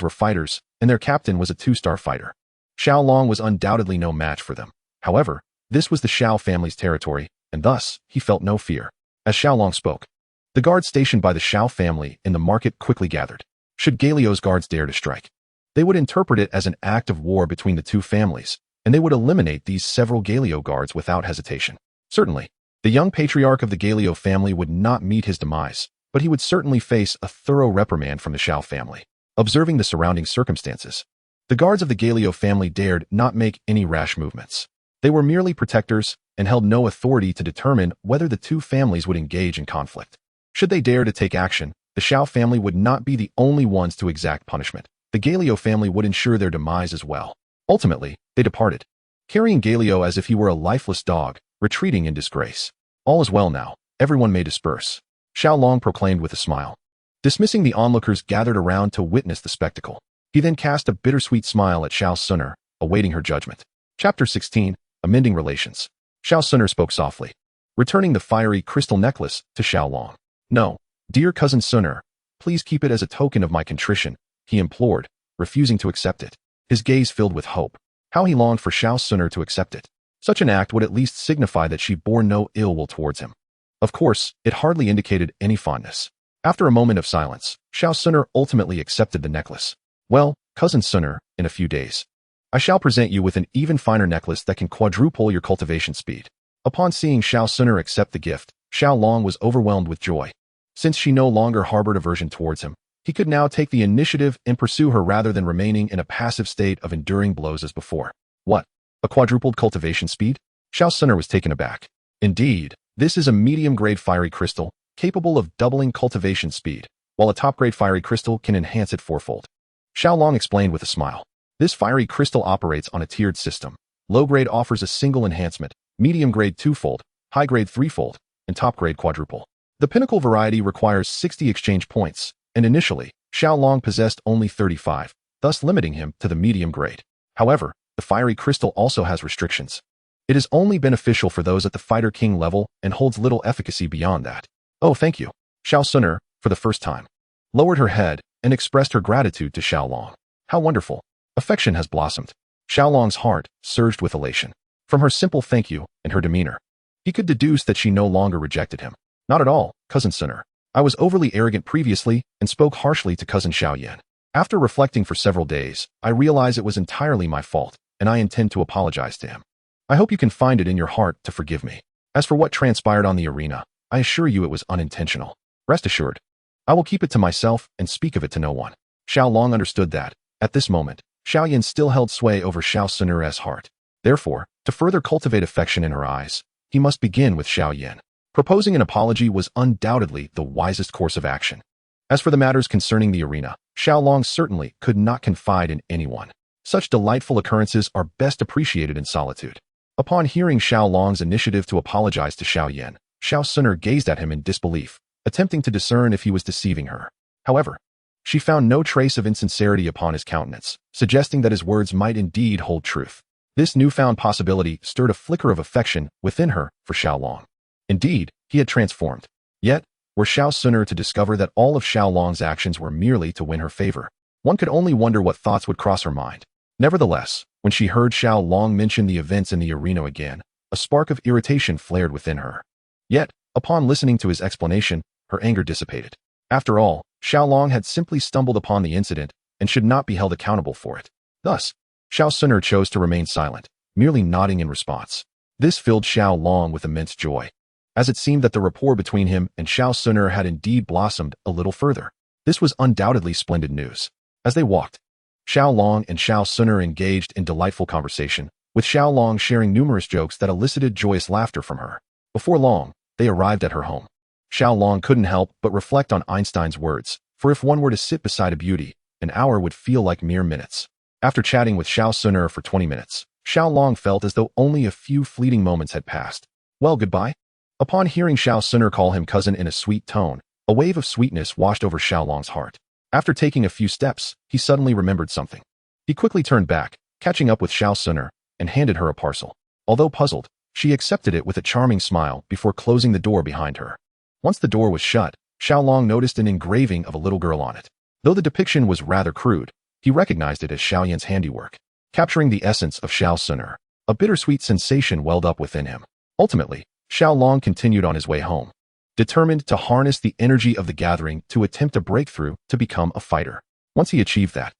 were fighters, and their captain was a 2-star fighter. Xiao Long was undoubtedly no match for them. However, this was the Xiao family's territory, and thus, he felt no fear. As Xiao Long spoke, the guards stationed by the Xiao family in the market quickly gathered. Should Galio's guards dare to strike, they would interpret it as an act of war between the two families, and they would eliminate these several Galio guards without hesitation. Certainly, the young patriarch of the Galio family would not meet his demise, but he would certainly face a thorough reprimand from the Xiao family. Observing the surrounding circumstances, the guards of the Galio family dared not make any rash movements. They were merely protectors and held no authority to determine whether the two families would engage in conflict. Should they dare to take action, the Xiao family would not be the only ones to exact punishment. The Galio family would ensure their demise as well. Ultimately, they departed, carrying Galio as if he were a lifeless dog, retreating in disgrace. All is well now, everyone may disperse, Xiao Long proclaimed with a smile. Dismissing the onlookers gathered around to witness the spectacle, he then cast a bittersweet smile at Xun'er, awaiting her judgment. Chapter 16, Amending Relations. Xun'er spoke softly, returning the fiery crystal necklace to Xiao Long. No, dear cousin Xun'er, please keep it as a token of my contrition, he implored, refusing to accept it. His gaze filled with hope. How he longed for Xun'er to accept it. Such an act would at least signify that she bore no ill will towards him. Of course, it hardly indicated any fondness. After a moment of silence, Xun'er ultimately accepted the necklace. Well, cousin Xun'er, in a few days, I shall present you with an even finer necklace that can quadruple your cultivation speed. Upon seeing Xun'er accept the gift, Xiao Long was overwhelmed with joy. Since she no longer harbored aversion towards him, he could now take the initiative and pursue her rather than remaining in a passive state of enduring blows as before. What? A quadrupled cultivation speed? Xun'er was taken aback. Indeed, this is a medium-grade fiery crystal, capable of doubling cultivation speed, while a top-grade fiery crystal can enhance it fourfold. Xiao Long explained with a smile. This fiery crystal operates on a tiered system. Low-grade offers a single enhancement, medium-grade twofold, high-grade threefold, and top-grade quadruple. The pinnacle variety requires 60 exchange points, and initially, Xiao Long possessed only 35, thus limiting him to the medium grade. However, the fiery crystal also has restrictions. It is only beneficial for those at the Fighter King level and holds little efficacy beyond that. Oh, thank you. Xun'er, for the first time, lowered her head and expressed her gratitude to Xiao Long. How wonderful. Affection has blossomed. Xiao Long's heart surged with elation. From her simple thank you and her demeanor, he could deduce that she no longer rejected him. Not at all, cousin Xun'er. I was overly arrogant previously and spoke harshly to cousin Xiao. After reflecting for several days, I realize it was entirely my fault, and I intend to apologize to him. I hope you can find it in your heart to forgive me. As for what transpired on the arena, I assure you it was unintentional. Rest assured, I will keep it to myself and speak of it to no one. Xiao Long understood that, at this moment, Xiao still held sway over Xun'er's heart. Therefore, to further cultivate affection in her eyes, he must begin with Xiao. Proposing an apology was undoubtedly the wisest course of action. As for the matters concerning the arena, Xiao Long certainly could not confide in anyone. Such delightful occurrences are best appreciated in solitude. Upon hearing Xiao Long's initiative to apologize to Xiao Yan, Xun'er gazed at him in disbelief, attempting to discern if he was deceiving her. However, she found no trace of insincerity upon his countenance, suggesting that his words might indeed hold truth. This newfound possibility stirred a flicker of affection within her for Xiao Long. Indeed, he had transformed. Yet, were Xun'er to discover that all of Xiao Long's actions were merely to win her favor, one could only wonder what thoughts would cross her mind. Nevertheless, when she heard Xiao Long mention the events in the arena again, a spark of irritation flared within her. Yet, upon listening to his explanation, her anger dissipated. After all, Xiao Long had simply stumbled upon the incident and should not be held accountable for it. Thus, Xun'er chose to remain silent, merely nodding in response. This filled Xiao Long with immense joy, as it seemed that the rapport between him and Xun'er had indeed blossomed a little further. This was undoubtedly splendid news. As they walked, Xiao Long and Xun'er engaged in delightful conversation, with Xiao Long sharing numerous jokes that elicited joyous laughter from her. Before long, they arrived at her home. Xiao Long couldn't help but reflect on Einstein's words, for if one were to sit beside a beauty, an hour would feel like mere minutes. After chatting with Xun'er for 20 minutes, Xiao Long felt as though only a few fleeting moments had passed. Well, goodbye? Upon hearing Xun'er call him cousin in a sweet tone, a wave of sweetness washed over Xiao Long's heart. After taking a few steps, he suddenly remembered something. He quickly turned back, catching up with Xun'er, and handed her a parcel. Although puzzled, she accepted it with a charming smile before closing the door behind her. Once the door was shut, Xiao Long noticed an engraving of a little girl on it. Though the depiction was rather crude, he recognized it as Xiao Yan's handiwork. Capturing the essence of Xun'er, a bittersweet sensation welled up within him. Ultimately, Xiao Long continued on his way home, determined to harness the energy of the gathering to attempt a breakthrough to become a fighter. Once he achieved that,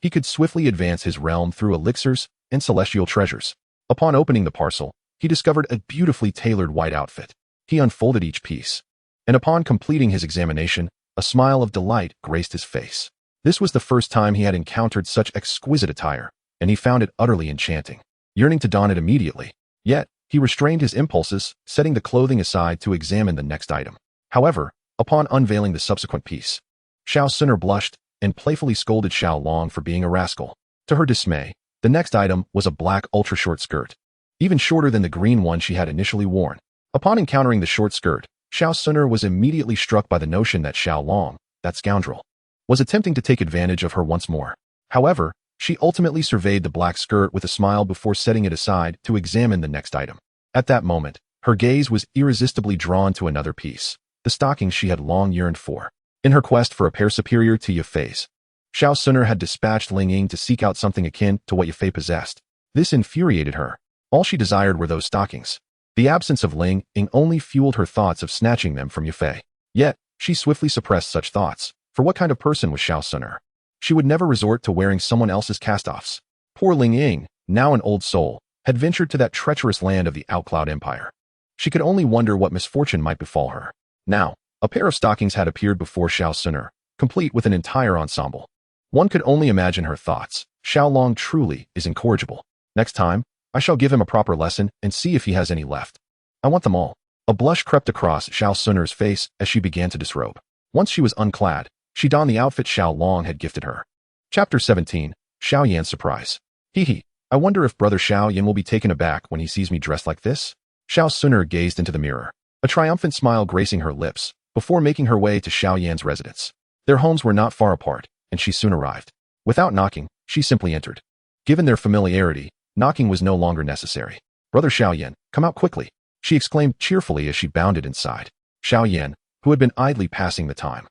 he could swiftly advance his realm through elixirs and celestial treasures. Upon opening the parcel, he discovered a beautifully tailored white outfit. He unfolded each piece, and upon completing his examination, a smile of delight graced his face. This was the first time he had encountered such exquisite attire, and he found it utterly enchanting, yearning to don it immediately. Yet, he restrained his impulses, setting the clothing aside to examine the next item. However, upon unveiling the subsequent piece, Xun'er blushed and playfully scolded Xiao Long for being a rascal. To her dismay, the next item was a black ultra-short skirt, even shorter than the green one she had initially worn. Upon encountering the short skirt, Xun'er was immediately struck by the notion that Xiao Long, that scoundrel, was attempting to take advantage of her once more. However, she ultimately surveyed the black skirt with a smile before setting it aside to examine the next item. At that moment, her gaze was irresistibly drawn to another piece, the stockings she had long yearned for. In her quest for a pair superior to Yafei's, Xun'er had dispatched Ling Ying to seek out something akin to what Yafei possessed. This infuriated her. All she desired were those stockings. The absence of Ling Ying only fueled her thoughts of snatching them from Yafei. Yet, she swiftly suppressed such thoughts, for what kind of person was Xun'er? She would never resort to wearing someone else's cast-offs. Poor Ling Ying, now an old soul, had ventured to that treacherous land of the Outcloud Empire. She could only wonder what misfortune might befall her. Now, a pair of stockings had appeared before Xun'er, complete with an entire ensemble. One could only imagine her thoughts. Xiao Long truly is incorrigible. Next time, I shall give him a proper lesson and see if he has any left. I want them all. A blush crept across Xun'er's face as she began to disrobe. Once she was unclad, she donned the outfit Xiao Long had gifted her. Chapter 17, Xiao Yan's Surprise. Hee. I wonder if Brother Xiao Yan will be taken aback when he sees me dressed like this? Xun'er gazed into the mirror, a triumphant smile gracing her lips, before making her way to Xiao Yan's residence. Their homes were not far apart, and she soon arrived. Without knocking, she simply entered. Given their familiarity, knocking was no longer necessary. Brother Xiao Yan, come out quickly, she exclaimed cheerfully as she bounded inside. Xiao Yan, who had been idly passing the time,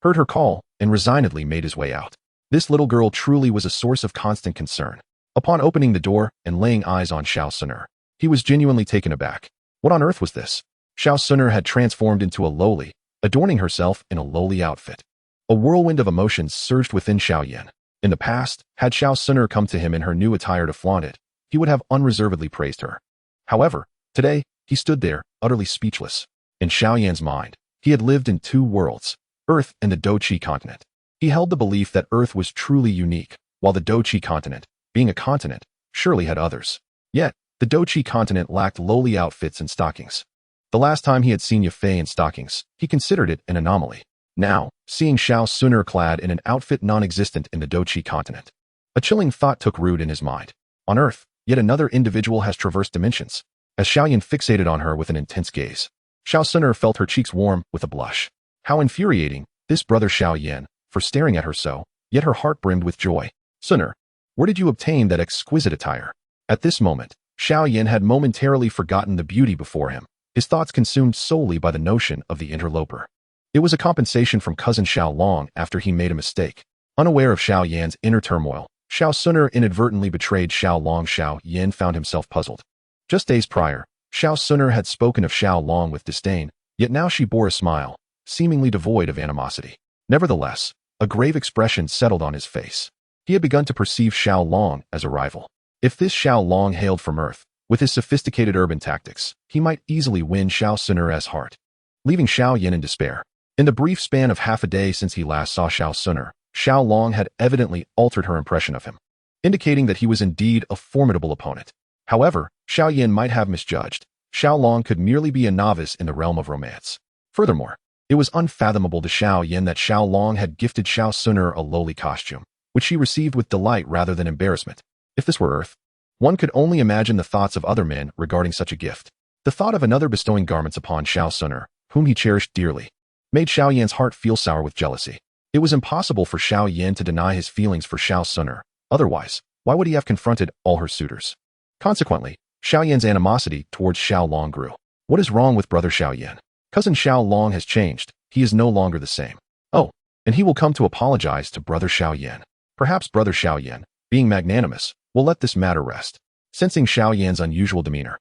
heard her call and resignedly made his way out. This little girl truly was a source of constant concern. Upon opening the door and laying eyes on Xun'er, he was genuinely taken aback. What on earth was this? Xun'er had transformed into a lowly, adorning herself in a lowly outfit. A whirlwind of emotions surged within Xiao Yan. In the past, had Xun'er come to him in her new attire to flaunt it, he would have unreservedly praised her. However, today, he stood there, utterly speechless. In Xiao Yan's mind, he had lived in two worlds, Earth and the Doqi continent. He held the belief that Earth was truly unique, while the Doqi continent, being a continent, surely had others. Yet, the Doqi continent lacked lowly outfits and stockings. The last time he had seen Yafei in stockings, he considered it an anomaly. Now, seeing Xun'er clad in an outfit non-existent in the Doqi continent, a chilling thought took root in his mind. On Earth, Yet another individual has traversed dimensions. As Xiaoyan fixated on her with an intense gaze, Xun'er felt her cheeks warm with a blush. How infuriating, this brother Xiaoyan, for staring at her so, yet her heart brimmed with joy. Xun'er, where did you obtain that exquisite attire? At this moment, Xiaoyan had momentarily forgotten the beauty before him, his thoughts consumed solely by the notion of the interloper. It was a compensation from cousin Xiaolong after he made a mistake. Unaware of Xiaoyan's inner turmoil, Xun'er inadvertently betrayed Xiaolong. Xiaoyan found himself puzzled. Just days prior, Xun'er had spoken of Xiaolong with disdain, yet now she bore a smile, seemingly devoid of animosity. Nevertheless, a grave expression settled on his face. He had begun to perceive Xiaolong as a rival. If this Xiaolong hailed from Earth, with his sophisticated urban tactics, he might easily win Xun'er's heart. Leaving Xiaoyan in despair. In the brief span of half a day since he last saw Xun'er, Xiaolong had evidently altered her impression of him, indicating that he was indeed a formidable opponent. However, Xiaoyan might have misjudged. Xiaolong could merely be a novice in the realm of romance. Furthermore, it was unfathomable to Xiaoyan that Xiaolong had gifted Xun'er a lowly costume, which she received with delight rather than embarrassment. If this were Earth, one could only imagine the thoughts of other men regarding such a gift. The thought of another bestowing garments upon Xun'er, whom he cherished dearly, made Xiaoyan's heart feel sour with jealousy. It was impossible for Xiaoyan to deny his feelings for Xun'er. Otherwise, why would he have confronted all her suitors? Consequently, Xiaoyan's animosity towards Xiaolong grew. What is wrong with brother Xiaoyan? Cousin Xiaolong has changed. He is no longer the same. Oh, and he will come to apologize to brother Xiaoyan. Perhaps brother Xiaoyan, being magnanimous, will let this matter rest. Sensing Xiaoyan's unusual demeanor,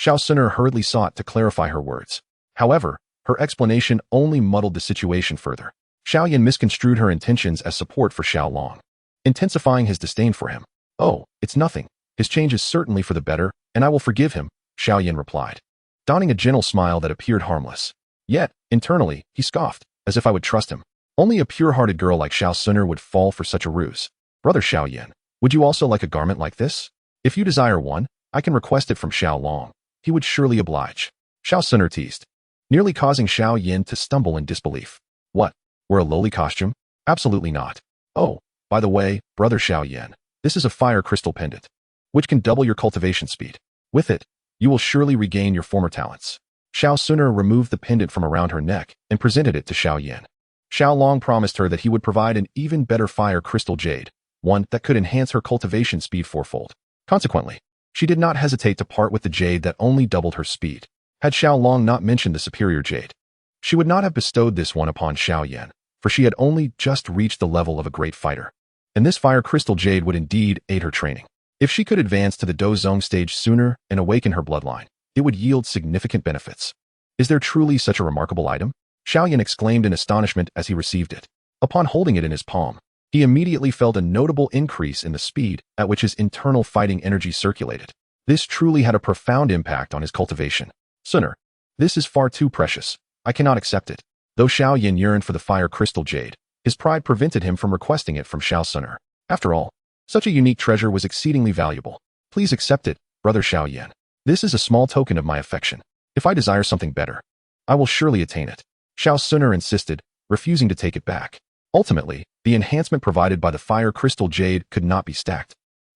Xun'er hurriedly sought to clarify her words. However, her explanation only muddled the situation further. Xiaoyan misconstrued her intentions as support for Xiaolong, intensifying his disdain for him. Oh, it's nothing. His change is certainly for the better, and I will forgive him, Xiaoyan replied, donning a gentle smile that appeared harmless. Yet, internally, he scoffed, as if I would trust him. Only a pure-hearted girl like Xun'er would fall for such a ruse. Brother Xiaoyan, would you also like a garment like this? If you desire one, I can request it from Xiaolong. He would surely oblige. Xun'er teased, nearly causing Xiaoyan to stumble in disbelief. What? Wear a lowly costume? Absolutely not. Oh, by the way, brother Xiaoyan, this is a fire crystal pendant, which can double your cultivation speed. With it, you will surely regain your former talents. Xun'er removed the pendant from around her neck and presented it to Xiaoyan. Xiaolong promised her that he would provide an even better fire crystal jade, one that could enhance her cultivation speed fourfold. Consequently, she did not hesitate to part with the jade that only doubled her speed. Had Xiaolong not mentioned the superior jade, she would not have bestowed this one upon Xiaoyan, for she had only just reached the level of a great fighter. And this fire crystal jade would indeed aid her training. If she could advance to the Dozong stage sooner and awaken her bloodline, it would yield significant benefits. Is there truly such a remarkable item? Xiaoyan exclaimed in astonishment as he received it. Upon holding it in his palm, he immediately felt a notable increase in the speed at which his internal fighting energy circulated. This truly had a profound impact on his cultivation. Xun'er, this is far too precious. I cannot accept it. Though Xiaoyan yearned for the fire crystal jade, his pride prevented him from requesting it from Xun'er. After all, such a unique treasure was exceedingly valuable. Please accept it, brother Xiaoyan. This is a small token of my affection. If I desire something better, I will surely attain it. Xun'er insisted, refusing to take it back. Ultimately, the enhancement provided by the fire crystal jade could not be stacked,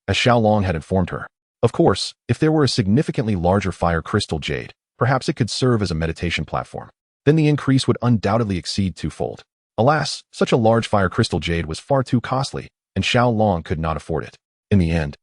as Xiaolong had informed her. Of course, if there were a significantly larger fire crystal jade, perhaps it could serve as a meditation platform. Then the increase would undoubtedly exceed twofold. Alas, such a large fire crystal jade was far too costly, and Xiaolong could not afford it. In the end,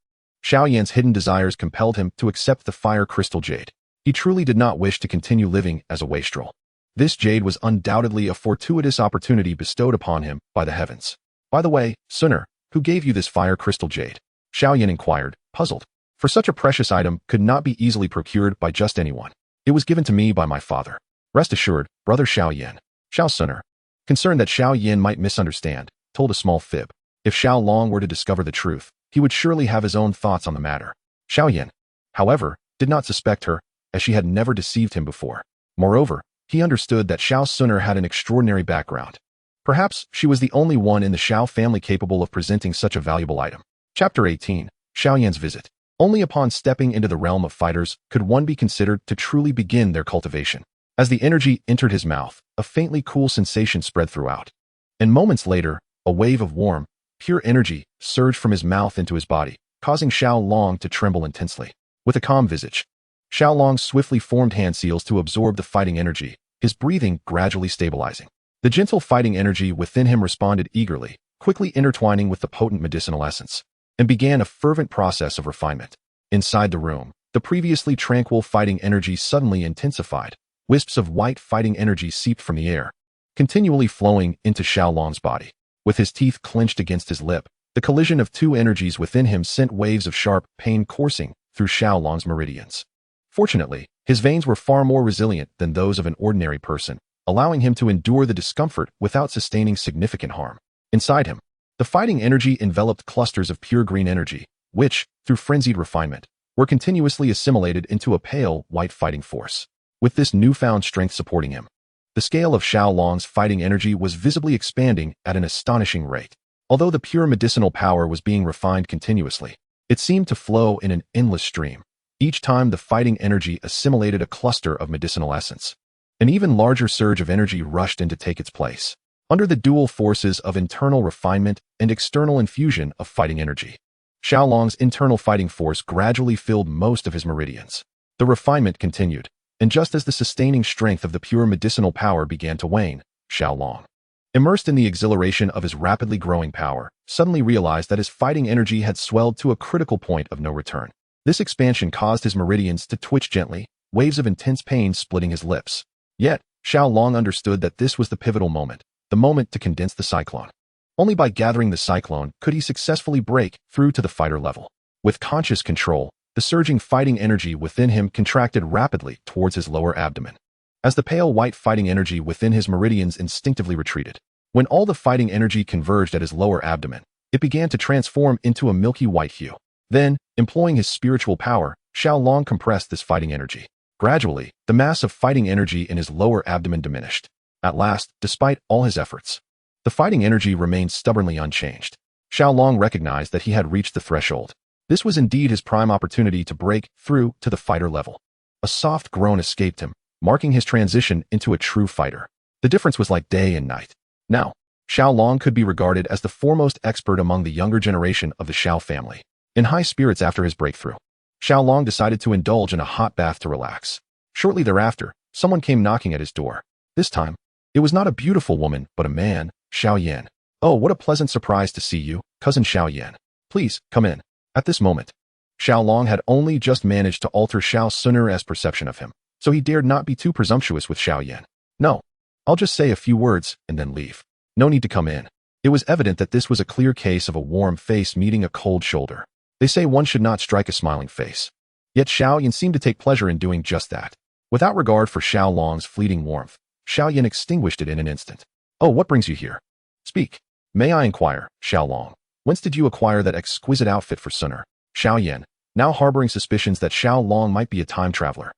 Xiaoyan's hidden desires compelled him to accept the fire crystal jade. He truly did not wish to continue living as a wastrel. This jade was undoubtedly a fortuitous opportunity bestowed upon him by the heavens. By the way, Xun'er, who gave you this fire crystal jade? Xiaoyan inquired, puzzled. For such a precious item could not be easily procured by just anyone. It was given to me by my father. Rest assured, brother Xiaoyan. Xun'er, concerned that Xiaoyan might misunderstand, told a small fib. If Xiaolong were to discover the truth, he would surely have his own thoughts on the matter. Xiaoyan, however, did not suspect her, as she had never deceived him before. Moreover, he understood that Xun'er had an extraordinary background. Perhaps she was the only one in the Xiao family capable of presenting such a valuable item. Chapter 18, Xiaoyan's Visit. Only upon stepping into the realm of fighters could one be considered to truly begin their cultivation. As the energy entered his mouth, a faintly cool sensation spread throughout. And moments later, a wave of warm, pure energy surged from his mouth into his body, causing Xiao Long to tremble intensely. With a calm visage, Xiao Long swiftly formed hand seals to absorb the fighting energy, his breathing gradually stabilizing. The gentle fighting energy within him responded eagerly, quickly intertwining with the potent medicinal essence, and began a fervent process of refinement. Inside the room, the previously tranquil fighting energy suddenly intensified. Wisps of white fighting energy seeped from the air, continually flowing into Xiao Long's body. With his teeth clenched against his lip, the collision of two energies within him sent waves of sharp pain coursing through Xiao Long's meridians. Fortunately, his veins were far more resilient than those of an ordinary person, allowing him to endure the discomfort without sustaining significant harm. Inside him, the fighting energy enveloped clusters of pure green energy, which, through frenzied refinement, were continuously assimilated into a pale, white fighting force. With this newfound strength supporting him, the scale of Xiao Long's fighting energy was visibly expanding at an astonishing rate. Although the pure medicinal power was being refined continuously, it seemed to flow in an endless stream. Each time the fighting energy assimilated a cluster of medicinal essence, an even larger surge of energy rushed in to take its place. Under the dual forces of internal refinement and external infusion of fighting energy, Xiao Long's internal fighting force gradually filled most of his meridians. The refinement continued, and just as the sustaining strength of the pure medicinal power began to wane, Xiao Long, immersed in the exhilaration of his rapidly growing power, suddenly realized that his fighting energy had swelled to a critical point of no return. This expansion caused his meridians to twitch gently, waves of intense pain splitting his lips. Yet, Xiao Long understood that this was the pivotal moment, the moment to condense the cyclone. Only by gathering the cyclone could he successfully break through to the fighter level. With conscious control, the surging fighting energy within him contracted rapidly towards his lower abdomen, as the pale white fighting energy within his meridians instinctively retreated. When all the fighting energy converged at his lower abdomen, it began to transform into a milky white hue. Then, employing his spiritual power, Xiao Long compressed this fighting energy. Gradually, the mass of fighting energy in his lower abdomen diminished. At last, despite all his efforts, the fighting energy remained stubbornly unchanged. Xiao Long recognized that he had reached the threshold. This was indeed his prime opportunity to break through to the fighter level. A soft groan escaped him, marking his transition into a true fighter. The difference was like day and night. Now, Xiao Long could be regarded as the foremost expert among the younger generation of the Xiao family. In high spirits after his breakthrough, Xiao Long decided to indulge in a hot bath to relax. Shortly thereafter, someone came knocking at his door. This time, it was not a beautiful woman, but a man, Xiao Yan. "Oh, what a pleasant surprise to see you, cousin Xiao Yan. Please, come in." At this moment, Xiao Long had only just managed to alter Xiao Xun'er's perception of him, so he dared not be too presumptuous with Xiao Yan. "No, I'll just say a few words and then leave. No need to come in." It was evident that this was a clear case of a warm face meeting a cold shoulder. They say one should not strike a smiling face. Yet Xiao Yan seemed to take pleasure in doing just that. Without regard for Xiao Long's fleeting warmth, Xiao Yan extinguished it in an instant. "Oh, what brings you here? Speak. May I inquire, Xiao Long, whence did you acquire that exquisite outfit for Xun'er?" Xiao Yan, now harboring suspicions that Xiao Long might be a time traveler,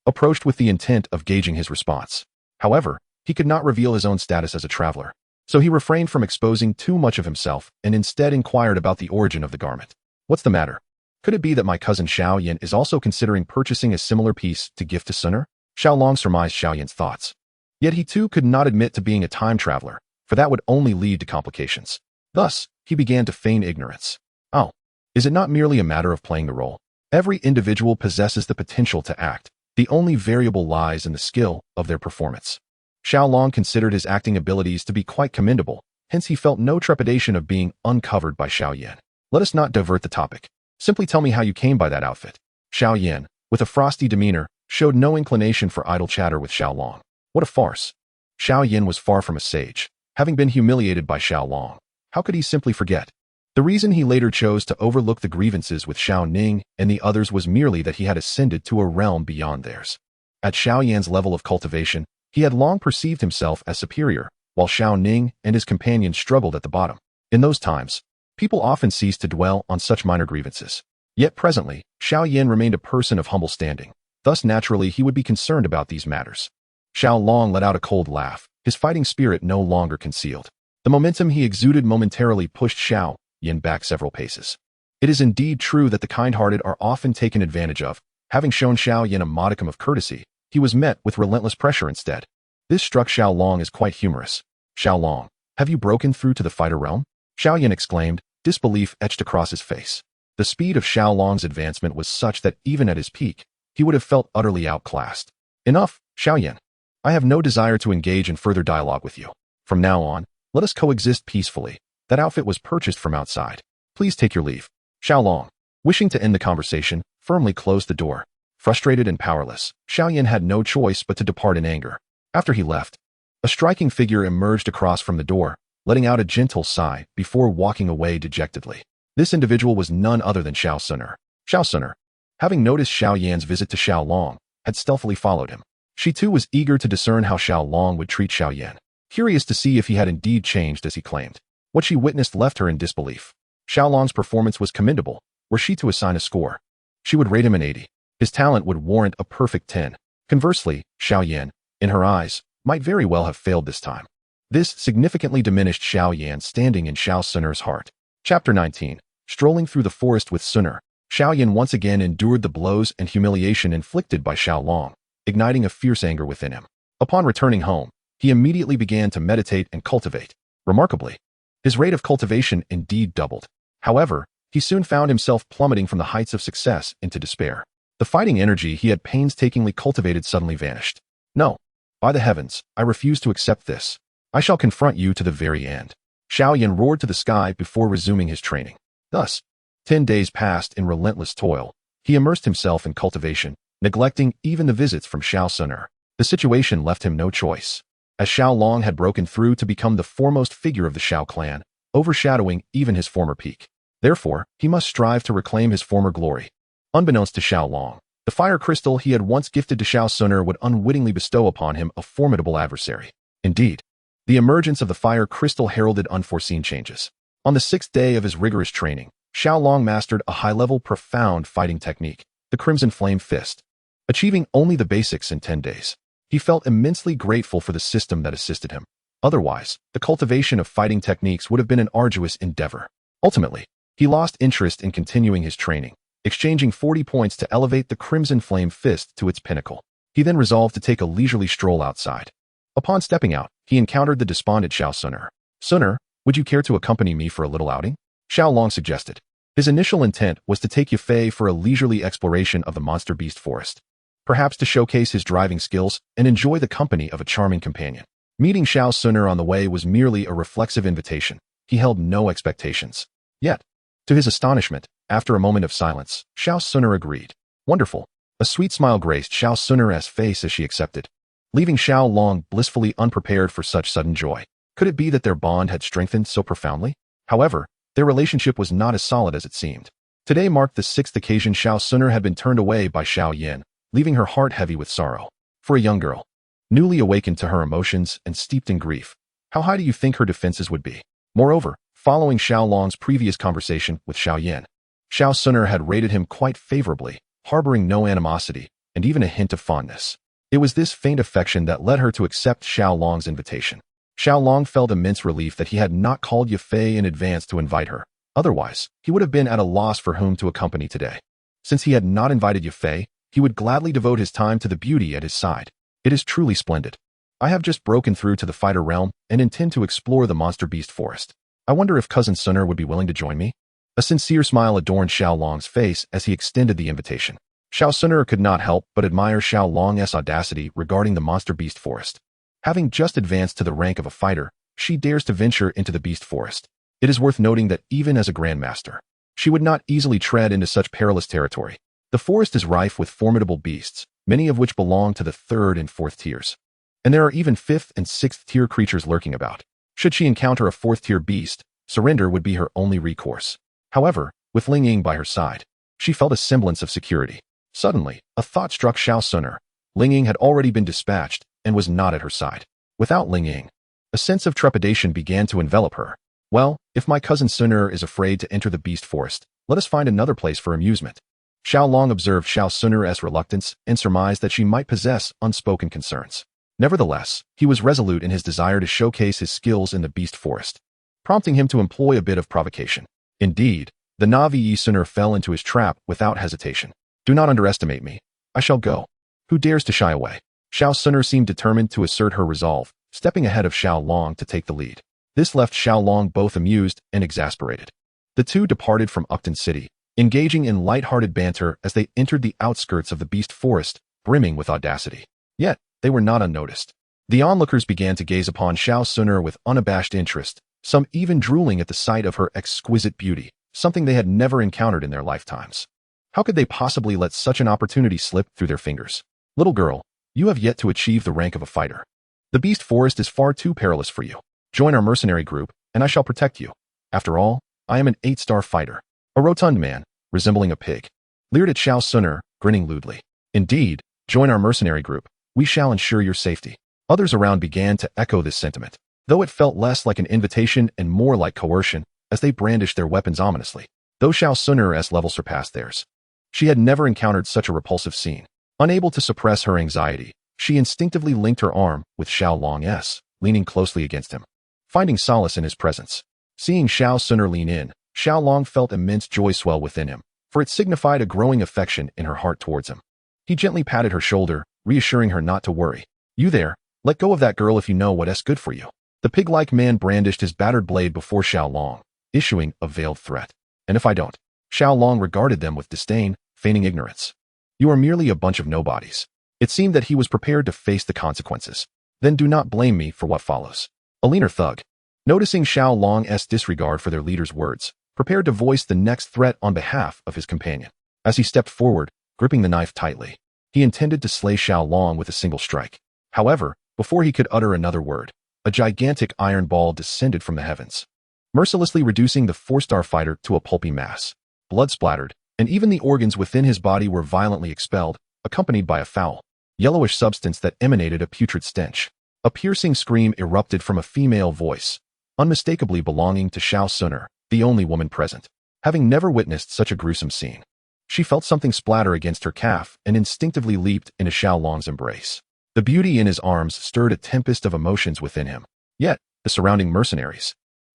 approached with the intent of gauging his response. However, he could not reveal his own status as a traveler, so he refrained from exposing too much of himself and instead inquired about the origin of the garment. "What's the matter? Could it be that my cousin Xiao Yan is also considering purchasing a similar piece to gift to Xun'er?" Xiao Long surmised Xiao Yan's thoughts. Yet he too could not admit to being a time traveler, for that would only lead to complications. Thus, he began to feign ignorance. "Oh, is it not merely a matter of playing the role? Every individual possesses the potential to act. The only variable lies in the skill of their performance." Xiao Long considered his acting abilities to be quite commendable, hence he felt no trepidation of being uncovered by Xiao Yan. "Let us not divert the topic. Simply tell me how you came by that outfit." Xiao Yan, with a frosty demeanor, showed no inclination for idle chatter with Xiao Long. What a farce. Xiao Yan was far from a sage. Having been humiliated by Xiao Long, how could he simply forget? The reason he later chose to overlook the grievances with Xiao Ning and the others was merely that he had ascended to a realm beyond theirs. At Xiao Yan's level of cultivation, he had long perceived himself as superior, while Xiao Ning and his companions struggled at the bottom. In those times, people often ceased to dwell on such minor grievances. Yet presently, Xiao Yan remained a person of humble standing. Thus naturally he would be concerned about these matters. Xiao Long let out a cold laugh, his fighting spirit no longer concealed. The momentum he exuded momentarily pushed Xiao Yan back several paces. It is indeed true that the kind-hearted are often taken advantage of. Having shown Xiao Yan a modicum of courtesy, he was met with relentless pressure instead. This struck Xiao Long as quite humorous. "Xiao Long, have you broken through to the fighter realm?" Xiao Yan exclaimed, disbelief etched across his face. The speed of Xiao Long's advancement was such that even at his peak, he would have felt utterly outclassed. Enough, Xiaoyan. I have no desire to engage in further dialogue with you. From now on, let us coexist peacefully. That outfit was purchased from outside. Please take your leave. Xiao Long, wishing to end the conversation, firmly closed the door. Frustrated and powerless, Xiaoyan had no choice but to depart in anger. After he left, a striking figure emerged across from the door, letting out a gentle sigh before walking away dejectedly. This individual was none other than Xun'er. Xun'er, having noticed Xiaoyan's visit to Xiao Long, had stealthily followed him. She too was eager to discern how Xiao Long would treat Xiaoyan, curious to see if he had indeed changed as he claimed. What she witnessed left her in disbelief. Xiao Long's performance was commendable. Were she to assign a score, she would rate him an 80. His talent would warrant a perfect 10. Conversely, Xiaoyan, in her eyes, might very well have failed this time. This significantly diminished Xiaoyan's standing in Xun'er's heart. Chapter 19. Strolling through the forest with Xun'er, Xiaoyan once again endured the blows and humiliation inflicted by Xiao Long, igniting a fierce anger within him. Upon returning home, he immediately began to meditate and cultivate. Remarkably, his rate of cultivation indeed doubled. However, he soon found himself plummeting from the heights of success into despair. The fighting energy he had painstakingly cultivated suddenly vanished. No. By the heavens, I refuse to accept this. I shall confront you to the very end. Xiaoyan roared to the sky before resuming his training. Thus, 10 days passed in relentless toil. He immersed himself in cultivation, neglecting even the visits from Xun'er. The situation left him no choice, as Xiao Long had broken through to become the foremost figure of the Xiao clan, overshadowing even his former peak. Therefore, he must strive to reclaim his former glory. Unbeknownst to Xiao Long, the fire crystal he had once gifted to Xun'er would unwittingly bestow upon him a formidable adversary. Indeed, the emergence of the fire crystal heralded unforeseen changes. On the 6th day of his rigorous training, Xiao Long mastered a high-level, profound fighting technique, the Crimson Flame Fist. Achieving only the basics in 10 days, he felt immensely grateful for the system that assisted him. Otherwise, the cultivation of fighting techniques would have been an arduous endeavor. Ultimately, he lost interest in continuing his training, exchanging 40 points to elevate the Crimson Flame Fist to its pinnacle. He then resolved to take a leisurely stroll outside. Upon stepping out, he encountered the despondent Xun'er. Xun'er, would you care to accompany me for a little outing? Xiao Long suggested. His initial intent was to take Yafei for a leisurely exploration of the monster beast forest, perhaps to showcase his driving skills and enjoy the company of a charming companion. Meeting Xun'er on the way was merely a reflexive invitation. He held no expectations. Yet, to his astonishment, after a moment of silence, Xun'er agreed. Wonderful. A sweet smile graced Xun'er's face as she accepted, leaving Xiao Long blissfully unprepared for such sudden joy. Could it be that their bond had strengthened so profoundly? However, their relationship was not as solid as it seemed. Today marked the 6th occasion Xun'er had been turned away by Xiaoyan, leaving her heart heavy with sorrow. For a young girl, newly awakened to her emotions and steeped in grief, how high do you think her defenses would be? Moreover, following Xiao Long's previous conversation with Xiaoyan, Xun'er had rated him quite favorably, harboring no animosity and even a hint of fondness. It was this faint affection that led her to accept Xiao Long's invitation. Xiao Long felt immense relief that he had not called Yafei in advance to invite her. Otherwise, he would have been at a loss for whom to accompany today. Since he had not invited Yafei, he would gladly devote his time to the beauty at his side. It is truly splendid. I have just broken through to the fighter realm and intend to explore the monster beast forest. I wonder if cousin Xun'er would be willing to join me? A sincere smile adorned Xiao Long's face as he extended the invitation. Xun'er could not help but admire Xiao Long's audacity regarding the monster beast forest. Having just advanced to the rank of a fighter, she dares to venture into the beast forest. It is worth noting that even as a Grandmaster, she would not easily tread into such perilous territory. The forest is rife with formidable beasts, many of which belong to the 3rd and 4th tiers. And there are even 5th and 6th tier creatures lurking about. Should she encounter a 4th tier beast, surrender would be her only recourse. However, with Ling Ying by her side, she felt a semblance of security. Suddenly, a thought struck Xun'er. Ling Ying had already been dispatched and was not at her side. Without Ling Ying, a sense of trepidation began to envelop her. Well, if my cousin Xun'er is afraid to enter the beast forest, let us find another place for amusement. Xiao Long observed Xun'er's reluctance and surmised that she might possess unspoken concerns. Nevertheless, he was resolute in his desire to showcase his skills in the beast forest, prompting him to employ a bit of provocation. Indeed, the Navi Xun'er fell into his trap without hesitation. Do not underestimate me. I shall go. Who dares to shy away? Xun'er seemed determined to assert her resolve, stepping ahead of Xiao Long to take the lead. This left Xiao Long both amused and exasperated. The two departed from Upton City, engaging in light-hearted banter as they entered the outskirts of the beast forest, brimming with audacity. Yet, they were not unnoticed. The onlookers began to gaze upon Xun'er with unabashed interest, some even drooling at the sight of her exquisite beauty, something they had never encountered in their lifetimes. How could they possibly let such an opportunity slip through their fingers? Little girl, you have yet to achieve the rank of a fighter. The beast forest is far too perilous for you. Join our mercenary group, and I shall protect you. After all, I am an 8-star fighter. A rotund man, resembling a pig, leered at Xun'er, grinning lewdly. Indeed, join our mercenary group. We shall ensure your safety. Others around began to echo this sentiment, though it felt less like an invitation and more like coercion, as they brandished their weapons ominously. Though Xun'er's level surpassed theirs, she had never encountered such a repulsive scene. Unable to suppress her anxiety, she instinctively linked her arm with Xiaolong's, leaning closely against him, finding solace in his presence. Seeing Xun'er lean in, Xiaolong felt immense joy swell within him, for it signified a growing affection in her heart towards him. He gently patted her shoulder, reassuring her not to worry. You there, let go of that girl if you know what's good for you. The pig-like man brandished his battered blade before Xiaolong, issuing a veiled threat. And if I don't? Xiaolong regarded them with disdain, feigning ignorance. You are merely a bunch of nobodies. It seemed that he was prepared to face the consequences. Then do not blame me for what follows. A leaner thug, noticing Xiaolong's disregard for their leader's words, prepared to voice the next threat on behalf of his companion. As he stepped forward, gripping the knife tightly, he intended to slay Xiaolong with a single strike. However, before he could utter another word, a gigantic iron ball descended from the heavens, mercilessly reducing the 4-star fighter to a pulpy mass. Blood splattered, and even the organs within his body were violently expelled, accompanied by a foul, yellowish substance that emanated a putrid stench. A piercing scream erupted from a female voice, unmistakably belonging to Xun'er, the only woman present. Having never witnessed such a gruesome scene, she felt something splatter against her calf and instinctively leaped into Xiaolong's embrace. The beauty in his arms stirred a tempest of emotions within him. Yet, the surrounding mercenaries,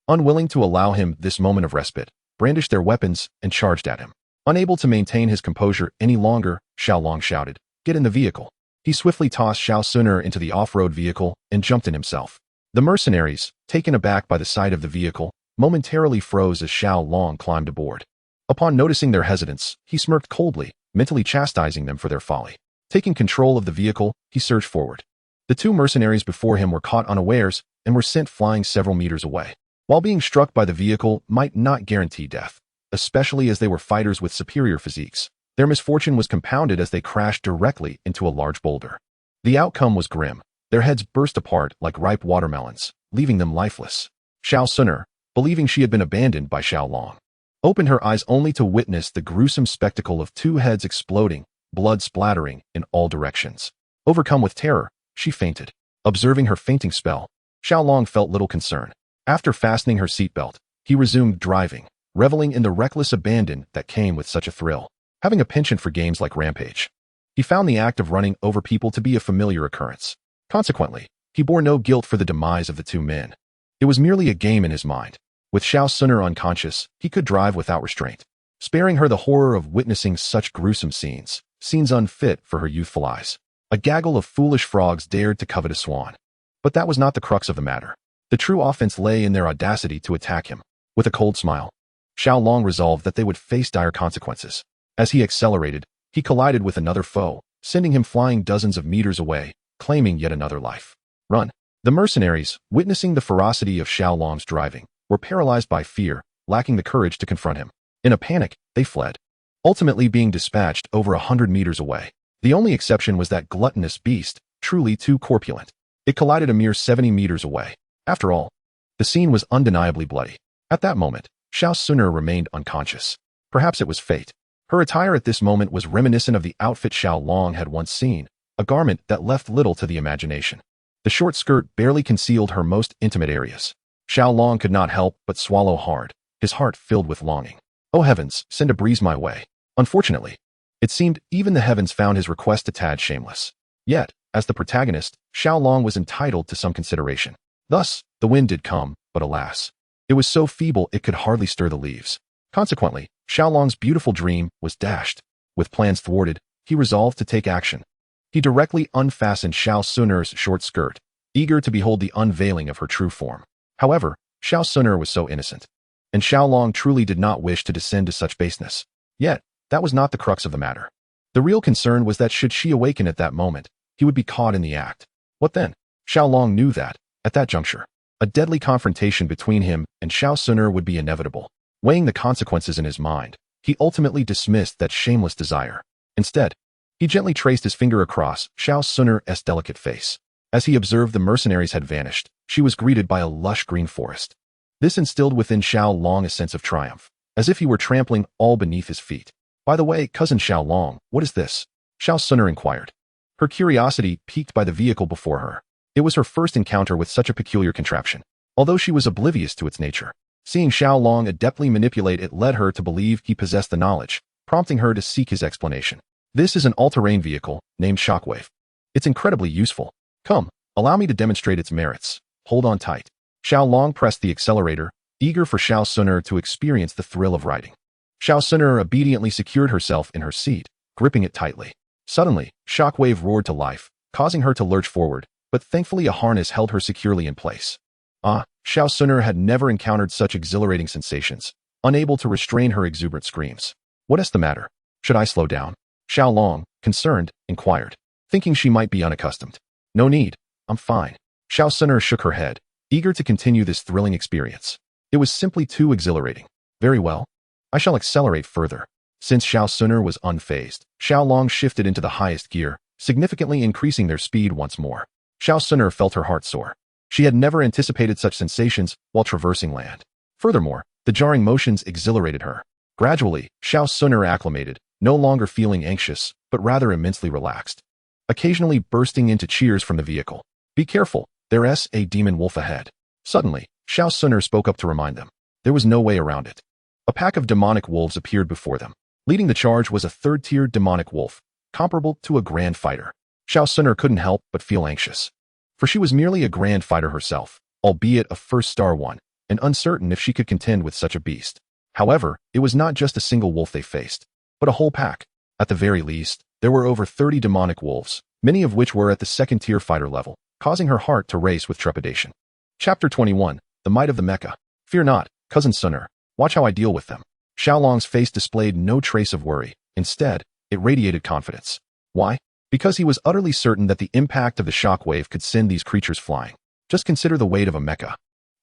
unwilling to allow him this moment of respite, brandished their weapons and charged at him. Unable to maintain his composure any longer, Xiaolong shouted, "Get in the vehicle." He swiftly tossed Xun'er into the off-road vehicle and jumped in himself. The mercenaries, taken aback by the sight of the vehicle, momentarily froze as Xiaolong climbed aboard. Upon noticing their hesitance, he smirked coldly, mentally chastising them for their folly. Taking control of the vehicle, he surged forward. The 2 mercenaries before him were caught unawares and were sent flying several meters away. While being struck by the vehicle might not guarantee death, especially as they were fighters with superior physiques, their misfortune was compounded as they crashed directly into a large boulder. The outcome was grim. Their heads burst apart like ripe watermelons, leaving them lifeless. Xun'er, believing she had been abandoned by Xiaolong, opened her eyes only to witness the gruesome spectacle of 2 heads exploding, blood splattering in all directions. Overcome with terror, she fainted. Observing her fainting spell, Xiaolong felt little concern. After fastening her seatbelt, he resumed driving, reveling in the reckless abandon that came with such a thrill. Having a penchant for games like Rampage, he found the act of running over people to be a familiar occurrence. Consequently, he bore no guilt for the demise of the 2 men. It was merely a game in his mind. With Xun'er unconscious, he could drive without restraint, sparing her the horror of witnessing such gruesome scenes unfit for her youthful eyes. A gaggle of foolish frogs dared to covet a swan. But that was not the crux of the matter. The true offense lay in their audacity to attack him. With a cold smile, Xiaolong resolved that they would face dire consequences. As he accelerated, he collided with another foe, sending him flying dozens of meters away, claiming yet another life. Run! The mercenaries, witnessing the ferocity of Xiaolong's driving, were paralyzed by fear, lacking the courage to confront him. In a panic, they fled, ultimately being dispatched over 100 meters away. The only exception was that gluttonous beast, truly too corpulent. It collided a mere 70 meters away. After all, the scene was undeniably bloody. At that moment, Xun'er remained unconscious. Perhaps it was fate. Her attire at this moment was reminiscent of the outfit Xiaolong had once seen, a garment that left little to the imagination. The short skirt barely concealed her most intimate areas. Xiaolong could not help but swallow hard, his heart filled with longing. Oh heavens, send a breeze my way. Unfortunately, it seemed even the heavens found his request a tad shameless. Yet, as the protagonist, Xiaolong was entitled to some consideration. Thus, the wind did come, but alas, it was so feeble it could hardly stir the leaves. Consequently, Xiaolong's beautiful dream was dashed. With plans thwarted, he resolved to take action. He directly unfastened Xun'er's short skirt, eager to behold the unveiling of her true form. However, Xun'er was so innocent, and Xiaolong truly did not wish to descend to such baseness. Yet, that was not the crux of the matter. The real concern was that should she awaken at that moment, he would be caught in the act. What then? Xiaolong knew that, at that juncture, a deadly confrontation between him and Xun'er would be inevitable. Weighing the consequences in his mind, he ultimately dismissed that shameless desire. Instead, he gently traced his finger across Xun'er's delicate face. As he observed the mercenaries had vanished, she was greeted by a lush green forest. This instilled within Xiaolong a sense of triumph, as if he were trampling all beneath his feet. By the way, cousin Xiaolong, what is this? Xun'er inquired. Her curiosity piqued by the vehicle before her. It was her first encounter with such a peculiar contraption. Although she was oblivious to its nature, seeing Xiaolong adeptly manipulate it led her to believe he possessed the knowledge, prompting her to seek his explanation. This is an all-terrain vehicle, named Shockwave. It's incredibly useful. Come, allow me to demonstrate its merits. Hold on tight. Xiaolong pressed the accelerator, eager for Xun'er to experience the thrill of riding. Xun'er obediently secured herself in her seat, gripping it tightly. Suddenly, Shockwave roared to life, causing her to lurch forward, but thankfully a harness held her securely in place. Xun'er had never encountered such exhilarating sensations, unable to restrain her exuberant screams. What is the matter? Should I slow down? Xiaolong, concerned, inquired, thinking she might be unaccustomed. No need, I'm fine. Xun'er shook her head, eager to continue this thrilling experience. It was simply too exhilarating. Very well. I shall accelerate further. Since Xun'er was unfazed, Xiaolong shifted into the highest gear, significantly increasing their speed once more. Xun'er felt her heart soar. She had never anticipated such sensations while traversing land. Furthermore, the jarring motions exhilarated her. Gradually, Xun'er acclimated, no longer feeling anxious, but rather immensely relaxed. Occasionally bursting into cheers from the vehicle. Be careful, there's a demon wolf ahead. Suddenly, Xun'er spoke up to remind them. There was no way around it. A pack of demonic wolves appeared before them. Leading the charge was a third-tier demonic wolf, comparable to a grand fighter. Xun'er couldn't help but feel anxious. For she was merely a grand fighter herself, albeit a first-star one, and uncertain if she could contend with such a beast. However, it was not just a single wolf they faced, but a whole pack. At the very least, there were over 30 demonic wolves, many of which were at the second-tier fighter level, causing her heart to race with trepidation. Chapter 21, The Might of the Mecha. Fear not, cousin Xun'er. Watch how I deal with them. Xiaolong's face displayed no trace of worry. Instead, it radiated confidence. Why? Because he was utterly certain that the impact of the shockwave could send these creatures flying. Just consider the weight of a mecha.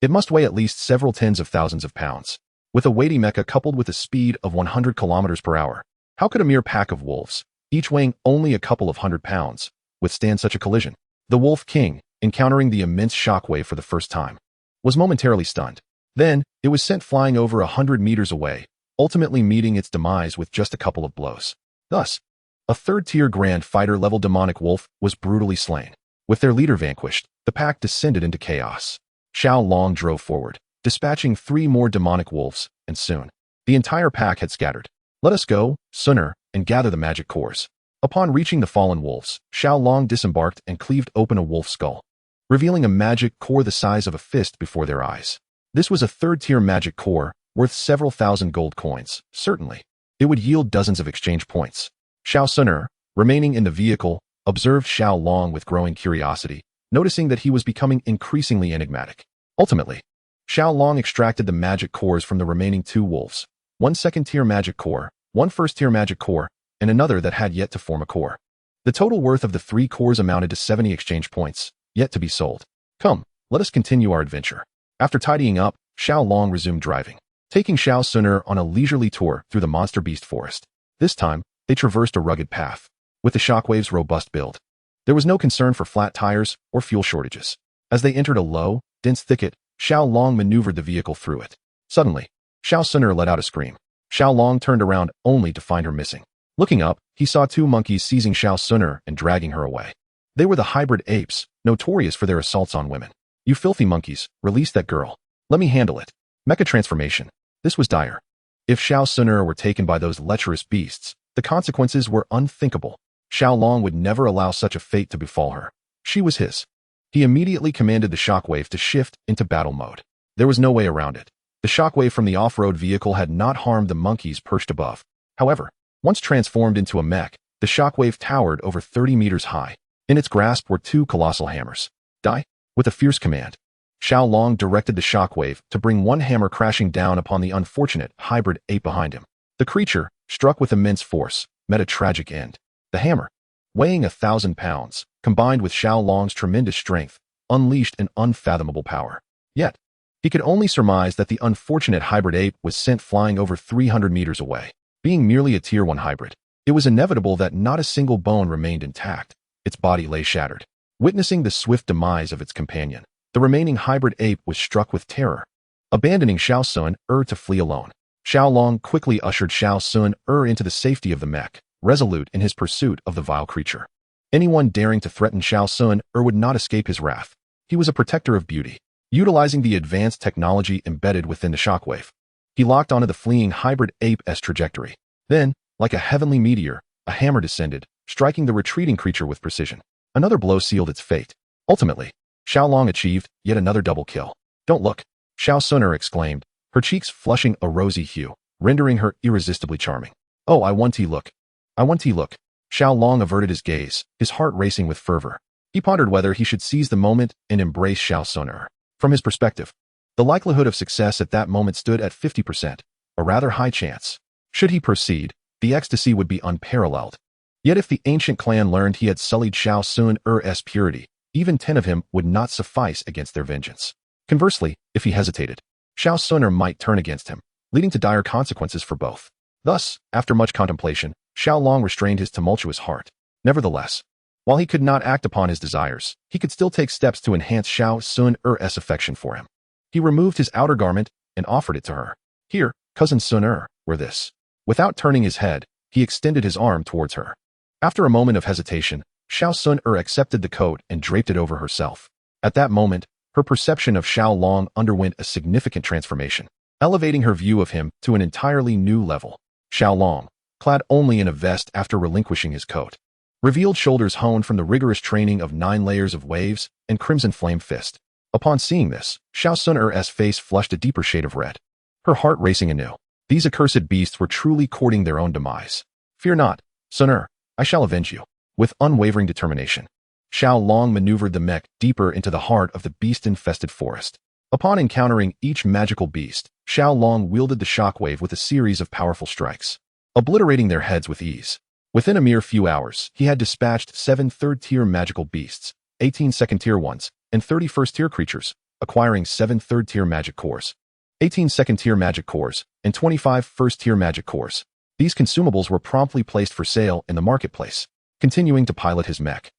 It must weigh at least several tens of thousands of pounds. With a weighty mecha coupled with a speed of 100 kilometers per hour, how could a mere pack of wolves, each weighing only a couple of 100 pounds, withstand such a collision? The Wolf King, encountering the immense shockwave for the first time, was momentarily stunned. Then, it was sent flying over 100 meters away, ultimately meeting its demise with just a couple of blows. Thus, a third-tier grand fighter-level demonic wolf was brutally slain. With their leader vanquished, the pack descended into chaos. Xiaolong drove forward, dispatching 3 more demonic wolves, and soon, the entire pack had scattered. Let us go, Xun'er, and gather the magic cores. Upon reaching the fallen wolves, Xiaolong disembarked and cleaved open a wolf skull, revealing a magic core the size of a fist before their eyes. This was a third-tier magic core, worth several thousand gold coins. Certainly, it would yield dozens of exchange points. Xun'er, remaining in the vehicle, observed Xiaolong with growing curiosity, noticing that he was becoming increasingly enigmatic. Ultimately, Xiaolong extracted the magic cores from the remaining 2 wolves, 1 second-tier magic core, 1 first-tier magic core, and another that had yet to form a core. The total worth of the 3 cores amounted to 70 exchange points, yet to be sold. Come, let us continue our adventure. After tidying up, Xiaolong resumed driving, taking Xun'er on a leisurely tour through the monster beast forest. This time, they traversed a rugged path. With the shockwave's robust build, there was no concern for flat tires or fuel shortages. As they entered a low, dense thicket, Xiaolong maneuvered the vehicle through it. Suddenly, Xun'er let out a scream. Xiaolong turned around only to find her missing. Looking up, he saw 2 monkeys seizing Xun'er and dragging her away. They were the hybrid apes, notorious for their assaults on women. You filthy monkeys, release that girl. Let me handle it. Mecha transformation. This was dire. If Xun'er were taken by those lecherous beasts, the consequences were unthinkable. Xiaolong would never allow such a fate to befall her. She was his. He immediately commanded the shockwave to shift into battle mode. There was no way around it. The shockwave from the off-road vehicle had not harmed the monkeys perched above. However, once transformed into a mech, the shockwave towered over 30 meters high. In its grasp were 2 colossal hammers. Die! With a fierce command, Xiaolong directed the shockwave to bring one hammer crashing down upon the unfortunate hybrid ape behind him. The creature, struck with immense force, met a tragic end. The hammer, weighing 1,000 pounds, combined with Xiao Long's tremendous strength, unleashed an unfathomable power. Yet, he could only surmise that the unfortunate hybrid ape was sent flying over 300 meters away. Being merely a Tier 1 hybrid, it was inevitable that not a single bone remained intact. Its body lay shattered. Witnessing the swift demise of its companion, the remaining hybrid ape was struck with terror. Abandoning Xiao Xun'er to flee alone, Xiao Long quickly ushered Xiao Xun'er into the safety of the mech, resolute in his pursuit of the vile creature. Anyone daring to threaten Xiao Xun'er would not escape his wrath. He was a protector of beauty. Utilizing the advanced technology embedded within the shockwave, he locked onto the fleeing hybrid ape's trajectory. Then, like a heavenly meteor, a hammer descended, striking the retreating creature with precision. Another blow sealed its fate. Ultimately, Xiao Long achieved yet another double kill. "Don't look," Xiao Xun'er exclaimed, her cheeks flushing a rosy hue, rendering her irresistibly charming. "Oh, I want to look. I want to look." Xiao Long averted his gaze, his heart racing with fervor. He pondered whether he should seize the moment and embrace Xiao Xun'er. From his perspective, the likelihood of success at that moment stood at 50%, a rather high chance. Should he proceed, the ecstasy would be unparalleled. Yet if the ancient clan learned he had sullied Xiao Xun'er's purity, even 10 of him would not suffice against their vengeance. Conversely, if he hesitated, Xiao Xun'er might turn against him, leading to dire consequences for both. Thus, after much contemplation, Xiao Long restrained his tumultuous heart. Nevertheless, while he could not act upon his desires, he could still take steps to enhance Xiao Xun'er's affection for him. He removed his outer garment and offered it to her. "Here, cousin Xun'er, wear this." Without turning his head, he extended his arm towards her. After a moment of hesitation, Xiao Xun'er accepted the coat and draped it over herself. At that moment, her perception of Xiao Long underwent a significant transformation, elevating her view of him to an entirely new level. Xiao Long, clad only in a vest after relinquishing his coat, revealed shoulders honed from the rigorous training of 9 layers of waves and crimson flame fist. Upon seeing this, Xiao Xun'er's face flushed a deeper shade of red, her heart racing anew. These accursed beasts were truly courting their own demise. "Fear not, Xun'er, I shall avenge you." With unwavering determination, Xiao Long maneuvered the mech deeper into the heart of the beast-infested forest. Upon encountering each magical beast, Xiao Long wielded the shockwave with a series of powerful strikes, obliterating their heads with ease. Within a mere few hours, he had dispatched 7 third-tier magical beasts, 18 second-tier ones, and 30 first-tier creatures, acquiring 7 third-tier magic cores, 18 second-tier magic cores, and 25 first-tier magic cores. These consumables were promptly placed for sale in the marketplace. Continuing to pilot his mech,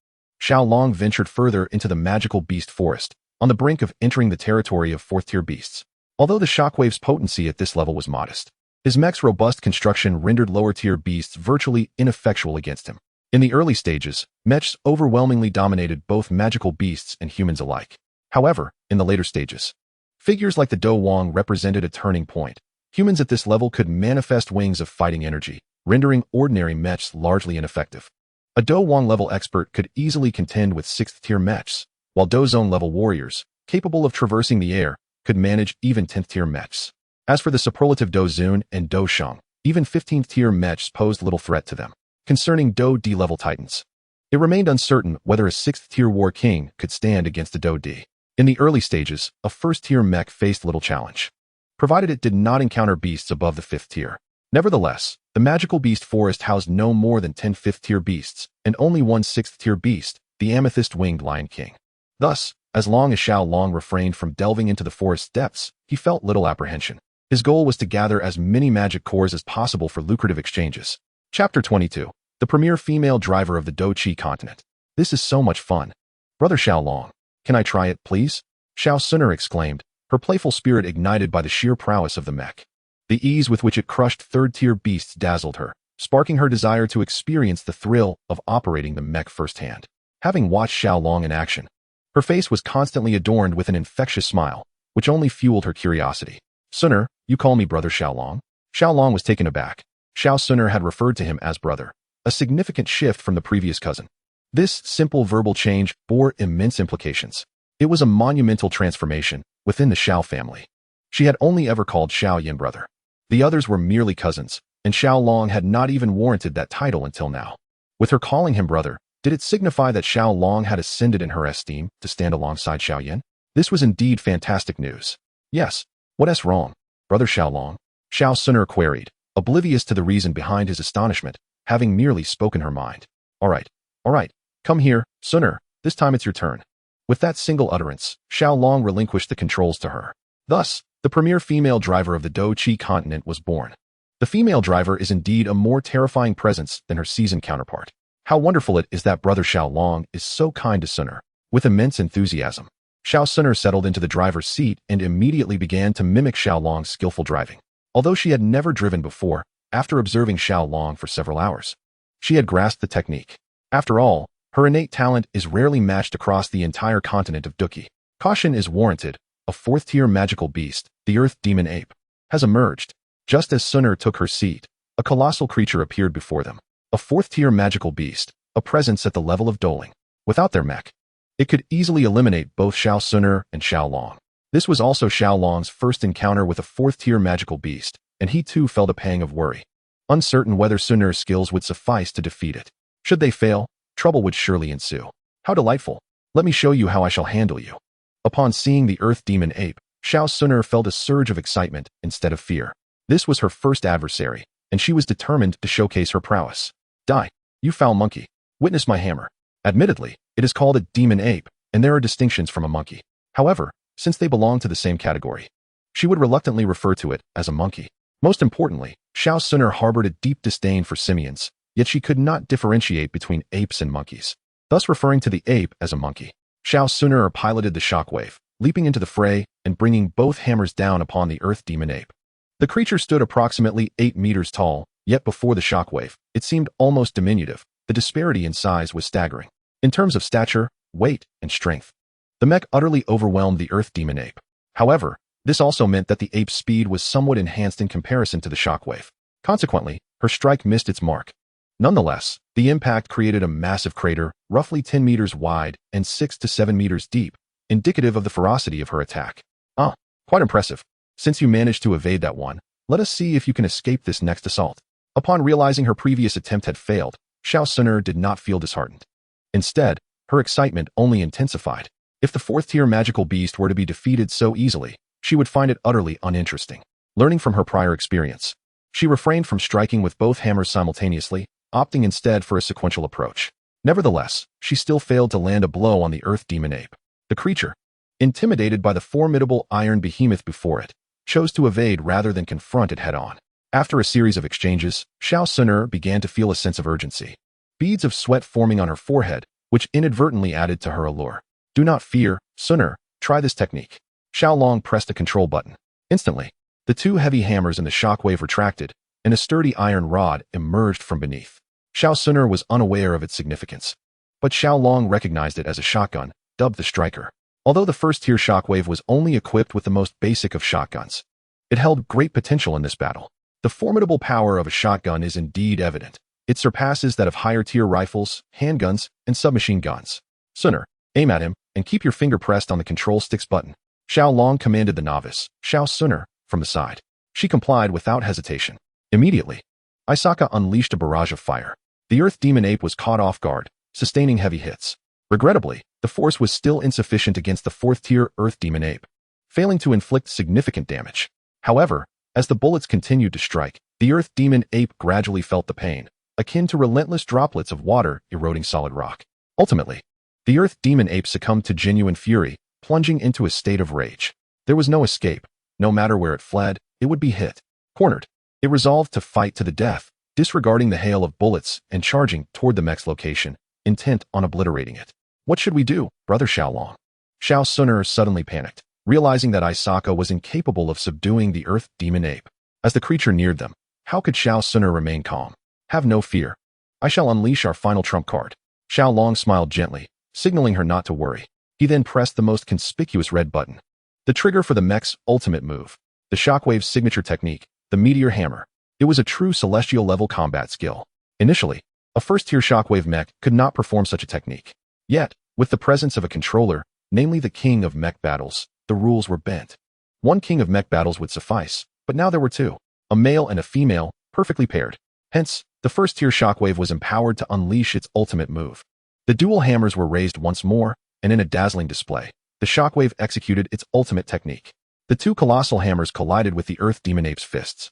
Xiao Long ventured further into the magical beast forest, on the brink of entering the territory of 4th-tier beasts. Although the shockwave's potency at this level was modest, his mech's robust construction rendered lower-tier beasts virtually ineffectual against him. In the early stages, mechs overwhelmingly dominated both magical beasts and humans alike. However, in the later stages, figures like the Do Wong represented a turning point. Humans at this level could manifest wings of fighting energy, rendering ordinary mechs largely ineffective. A Do Wong level expert could easily contend with 6th-tier mechs, while Do Zone level warriors, capable of traversing the air, could manage even 10th-tier mechs. As for the superlative Do Zun and Do Shang, even 15th-tier mechs posed little threat to them. Concerning Do D level titans, it remained uncertain whether a 6th-tier war king could stand against a Do D. In the early stages, a 1st-tier mech faced little challenge, provided it did not encounter beasts above the 5th tier. Nevertheless, the magical beast forest housed no more than 10 5th-tier beasts, and only 1 6th-tier beast, the amethyst-winged Lion King. Thus, as long as Xiao Long refrained from delving into the forest's depths, he felt little apprehension. His goal was to gather as many magic cores as possible for lucrative exchanges. Chapter 22. The premier female driver of the Do Chi continent. "This is so much fun. Brother Xiao Long, can I try it, please?" Xiao Xun'er exclaimed, her playful spirit ignited by the sheer prowess of the mech. The ease with which it crushed 3rd-tier beasts dazzled her, sparking her desire to experience the thrill of operating the mech firsthand. Having watched Xiao Long in action, her face was constantly adorned with an infectious smile, which only fueled her curiosity. "Xun'er, you call me Brother Xiao Long?" Xiao Long was taken aback. Xiao Xun'er had referred to him as brother, a significant shift from the previous cousin. This simple verbal change bore immense implications. It was a monumental transformation within the Xiao family. She had only ever called Xiao Yan brother. The others were merely cousins, and Xiao Long had not even warranted that title until now. With her calling him brother, did it signify that Xiao Long had ascended in her esteem to stand alongside Xiao Yan? This was indeed fantastic news. "Yes, what's wrong, Brother Xiao Long?" Xiao Xun'er queried, oblivious to the reason behind his astonishment, having merely spoken her mind. All right, come here, Xun'er, this time it's your turn. With that single utterance, Xiao relinquished the controls to her. Thus, the premier female driver of the Do-Chi continent was born. The female driver is indeed a more terrifying presence than her seasoned counterpart. How wonderful it is that Brother Xiao is so kind to Xun'er. With immense enthusiasm, Xun'er settled into the driver's seat and immediately began to mimic Xiaolong's skillful driving. Although she had never driven before, after observing Xiaolong for several hours, she had grasped the technique. After all, her innate talent is rarely matched across the entire continent of Duki. Caution is warranted. A fourth-tier magical beast, the Earth Demon Ape, has emerged. Just as Xun'er took her seat, a colossal creature appeared before them. A fourth-tier magical beast, a presence at the level of Doling. Without their mech, it could easily eliminate both Xun'er and Xiaolong. This was also Xiaolong's first encounter with a fourth-tier magical beast, and he too felt a pang of worry, uncertain whether Xun'er's skills would suffice to defeat it. Should they fail, trouble would surely ensue. How delightful! Let me show you how I shall handle you. Upon seeing the Earth Demon Ape, Xun'er felt a surge of excitement instead of fear. This was her first adversary, and she was determined to showcase her prowess. Die, you foul monkey. Witness my hammer. Admittedly, it is called a demon ape, and there are distinctions from a monkey. However, since they belong to the same category, she would reluctantly refer to it as a monkey. Most importantly, Xun'er harbored a deep disdain for simians, yet she could not differentiate between apes and monkeys, thus referring to the ape as a monkey. Xun'er piloted the shockwave, leaping into the fray and bringing both hammers down upon the Earth Demon Ape. The creature stood approximately 8 meters tall, yet before the shockwave, it seemed almost diminutive. The disparity in size was staggering. In terms of stature, weight, and strength, the mech utterly overwhelmed the Earth Demon Ape. However, this also meant that the ape's speed was somewhat enhanced in comparison to the shockwave. Consequently, her strike missed its mark. Nonetheless, the impact created a massive crater, roughly 10 meters wide and 6 to 7 meters deep, indicative of the ferocity of her attack. Ah, quite impressive. Since you managed to evade that one, let us see if you can escape this next assault. Upon realizing her previous attempt had failed, Xun'er did not feel disheartened. Instead, her excitement only intensified. If the fourth-tier magical beast were to be defeated so easily, she would find it utterly uninteresting. Learning from her prior experience, she refrained from striking with both hammers simultaneously, opting instead for a sequential approach. Nevertheless, she still failed to land a blow on the Earth Demon Ape. The creature, intimidated by the formidable iron behemoth before it, chose to evade rather than confront it head-on. After a series of exchanges, Xun'er began to feel a sense of urgency. Beads of sweat forming on her forehead, which inadvertently added to her allure. Do not fear, Xun'er, try this technique. Xiaolong pressed a control button. Instantly, the two heavy hammers in the shockwave retracted, and a sturdy iron rod emerged from beneath. Xun'er was unaware of its significance, but Xiaolong recognized it as a shotgun, dubbed the Striker. Although the first-tier shockwave was only equipped with the most basic of shotguns, it held great potential in this battle. The formidable power of a shotgun is indeed evident. It surpasses that of higher-tier rifles, handguns, and submachine guns. Xun'er, aim at him, and keep your finger pressed on the control stick's button. Xiaolong commanded the novice, Xun'er, from the side. She complied without hesitation. Immediately, Isaka unleashed a barrage of fire. The Earth Demon Ape was caught off guard, sustaining heavy hits. Regrettably, the force was still insufficient against the fourth-tier Earth Demon Ape, failing to inflict significant damage. However, as the bullets continued to strike, the Earth Demon Ape gradually felt the pain, akin to relentless droplets of water eroding solid rock. Ultimately, the Earth Demon Ape succumbed to genuine fury, plunging into a state of rage. There was no escape. No matter where it fled, it would be hit. Cornered, it resolved to fight to the death, disregarding the hail of bullets and charging toward the mech's location, intent on obliterating it. What should we do, Brother Xiaolong? Xun'er suddenly panicked, realizing that Isaka was incapable of subduing the Earth Demon Ape. As the creature neared them, how could Xun'er remain calm? Have no fear. I shall unleash our final trump card. Xiaolong smiled gently, signaling her not to worry. He then pressed the most conspicuous red button, the trigger for the mech's ultimate move, the Shockwave's signature technique, the Meteor Hammer. It was a true celestial-level combat skill. Initially, a first-tier Shockwave mech could not perform such a technique. Yet, with the presence of a controller, namely the King of Mech Battles, the rules were bent. One King of Mech Battles would suffice, but now there were two, a male and a female, perfectly paired. Hence, the first-tier Shockwave was empowered to unleash its ultimate move. The dual hammers were raised once more, and in a dazzling display, the Shockwave executed its ultimate technique. The two colossal hammers collided with the Earth Demon Ape's fists,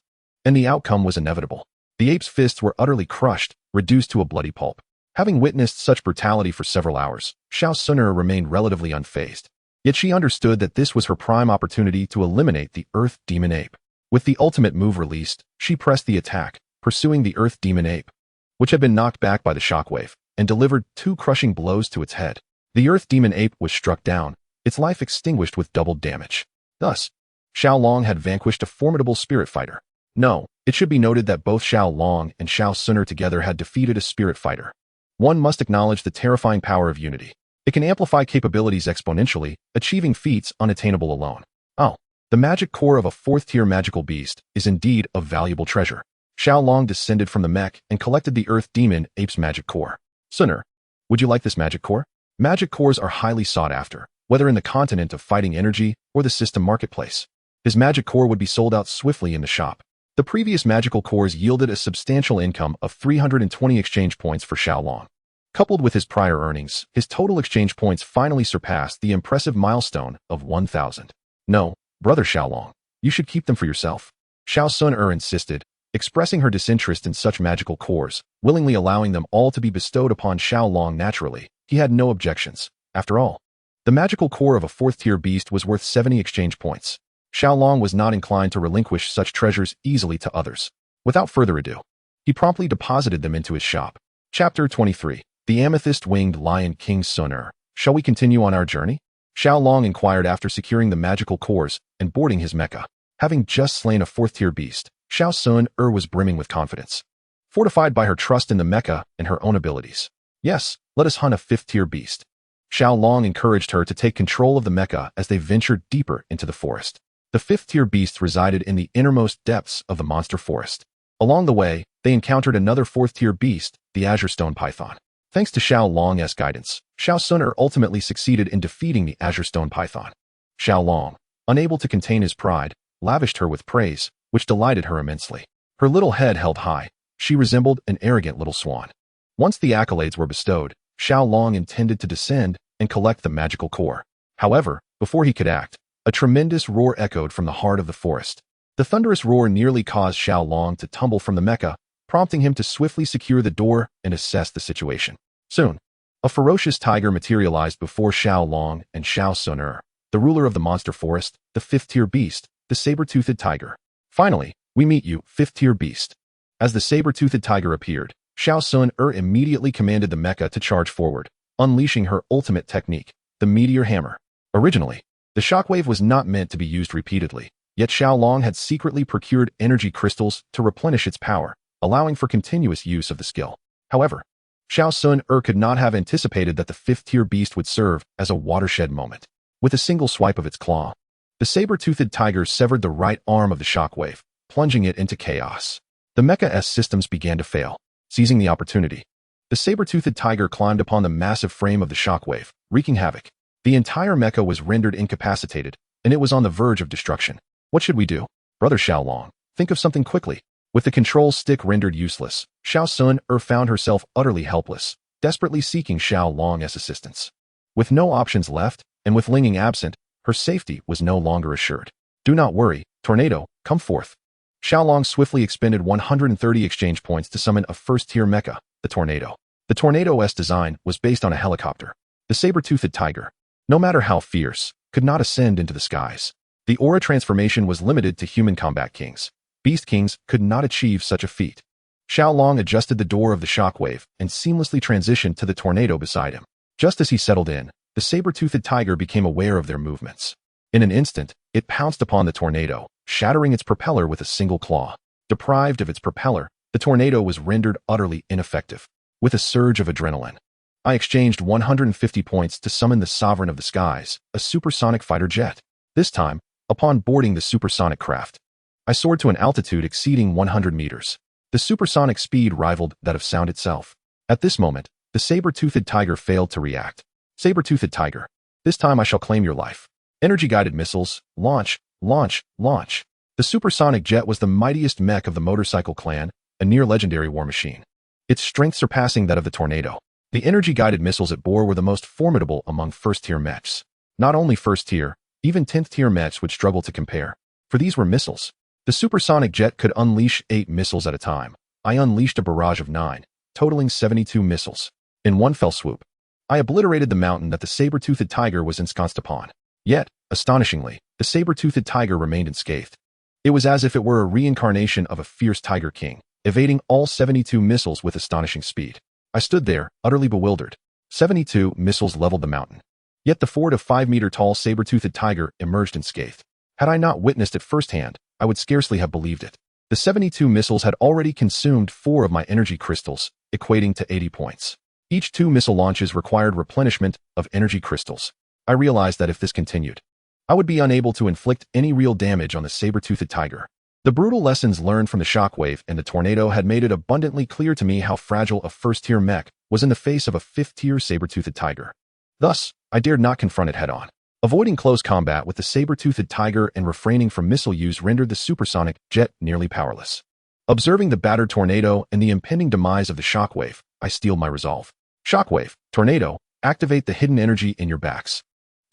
and the outcome was inevitable. The ape's fists were utterly crushed, reduced to a bloody pulp. Having witnessed such brutality for several hours, Xun'er remained relatively unfazed. Yet she understood that this was her prime opportunity to eliminate the Earth Demon Ape. With the ultimate move released, she pressed the attack, pursuing the Earth Demon Ape, which had been knocked back by the shockwave, and delivered 2 crushing blows to its head. The Earth Demon Ape was struck down, its life extinguished with doubled damage. Thus, Xiao had vanquished a formidable spirit fighter. No, it should be noted that both Xiao and Xun'er together had defeated a spirit fighter. One must acknowledge the terrifying power of unity. It can amplify capabilities exponentially, achieving feats unattainable alone. Oh, the magic core of a 4th-tier magical beast is indeed a valuable treasure. Xiao descended from the mech and collected the Earth Demon Ape's magic core. Xun'er, would you like this magic core? Magic cores are highly sought after, whether in the continent of fighting energy or the system marketplace. His magic core would be sold out swiftly in the shop. The previous magical cores yielded a substantial income of 320 exchange points for Xiao. Coupled with his prior earnings, his total exchange points finally surpassed the impressive milestone of 1,000. No, brother Xiao, you should keep them for yourself. Xun'er insisted, expressing her disinterest in such magical cores, willingly allowing them all to be bestowed upon Xiao naturally. He had no objections. After all, the magical core of a 4th-tier beast was worth 70 exchange points. Xiao was not inclined to relinquish such treasures easily to others. Without further ado, he promptly deposited them into his shop. Chapter 23. The Amethyst-Winged Lion King Xun'er. Shall we continue on our journey? Xiao inquired after securing the magical cores and boarding his mecha. Having just slain a 4th-tier beast, Xun'er was brimming with confidence, fortified by her trust in the mecha and her own abilities. Yes, let us hunt a 5th-tier beast. Xiao encouraged her to take control of the mecha as they ventured deeper into the forest. The 5th-tier beasts resided in the innermost depths of the monster forest. Along the way, they encountered another 4th-tier beast, the Azure Stone Python. Thanks to Xiao's guidance, Xun'er ultimately succeeded in defeating the Azure Stone Python. Xiao, unable to contain his pride, lavished her with praise, which delighted her immensely. Her little head held high. She resembled an arrogant little swan. Once the accolades were bestowed, Xiao intended to descend and collect the magical core. However, before he could act, a tremendous roar echoed from the heart of the forest. The thunderous roar nearly caused Xiao to tumble from the mecha, prompting him to swiftly secure the door and assess the situation. Soon, a ferocious tiger materialized before Xiao and Xun'er, the ruler of the monster forest, the 5th-tier beast, the saber-toothed tiger. Finally, we meet you, 5th-tier beast. As the saber-toothed tiger appeared, Xun'er immediately commanded the mecha to charge forward, unleashing her ultimate technique, the meteor hammer. Originally, the shockwave was not meant to be used repeatedly, yet Xiao had secretly procured energy crystals to replenish its power, allowing for continuous use of the skill. However, Xun'er could not have anticipated that the 5th-tier beast would serve as a watershed moment. With a single swipe of its claw, the saber-toothed tiger severed the right arm of the shockwave, plunging it into chaos. The mecha's systems began to fail. Seizing the opportunity, the saber-toothed tiger climbed upon the massive frame of the shockwave, wreaking havoc. The entire mecha was rendered incapacitated, and it was on the verge of destruction. What should we do? Brother Xiao, think of something quickly. With the control stick rendered useless, Xun'er found herself utterly helpless, desperately seeking Xiao's assistance. With no options left, and with Linging absent, her safety was no longer assured. Do not worry, Tornado, come forth. Xiao swiftly expended 130 exchange points to summon a 1st-tier mecha, the Tornado. The Tornado's design was based on a helicopter. The saber-toothed tiger, no matter how fierce, could not ascend into the skies. The aura transformation was limited to human combat kings. Beast kings could not achieve such a feat. Xiao adjusted the door of the shockwave and seamlessly transitioned to the Tornado beside him. Just as he settled in, the saber-toothed tiger became aware of their movements. In an instant, it pounced upon the Tornado, shattering its propeller with a single claw. Deprived of its propeller, the Tornado was rendered utterly ineffective. With a surge of adrenaline, I exchanged 150 points to summon the Sovereign of the Skies, a supersonic fighter jet. This time, upon boarding the supersonic craft, I soared to an altitude exceeding 100 meters. The supersonic speed rivaled that of sound itself. At this moment, the saber-toothed tiger failed to react. Saber-toothed tiger, this time I shall claim your life. Energy-guided missiles, launch, launch, launch. The supersonic jet was the mightiest mech of the motorcycle clan, a near-legendary war machine, its strength surpassing that of the Tornado. The energy-guided missiles it bore were the most formidable among 1st-tier mechs. Not only 1st-tier, even 10th-tier mechs would struggle to compare, for these were missiles. The supersonic jet could unleash 8 missiles at a time. I unleashed a barrage of 9, totaling 72 missiles. In one fell swoop, I obliterated the mountain that the saber-toothed tiger was ensconced upon. Yet, astonishingly, the saber-toothed tiger remained unscathed. It was as if it were a reincarnation of a fierce tiger king, evading all 72 missiles with astonishing speed. I stood there, utterly bewildered. 72 missiles leveled the mountain. Yet the 4 to 5 meter tall saber-toothed tiger emerged unscathed. Had I not witnessed it firsthand, I would scarcely have believed it. The 72 missiles had already consumed 4 of my energy crystals, equating to 80 points. Each 2 missile launches required replenishment of energy crystals. I realized that if this continued, I would be unable to inflict any real damage on the saber-toothed tiger. The brutal lessons learned from the shockwave and the tornado had made it abundantly clear to me how fragile a first-tier mech was in the face of a fifth-tier saber-toothed tiger. Thus, I dared not confront it head-on. Avoiding close combat with the saber-toothed tiger and refraining from missile use rendered the supersonic jet nearly powerless. Observing the battered tornado and the impending demise of the shockwave, I steeled my resolve. Shockwave, tornado, activate the hidden energy in your backs.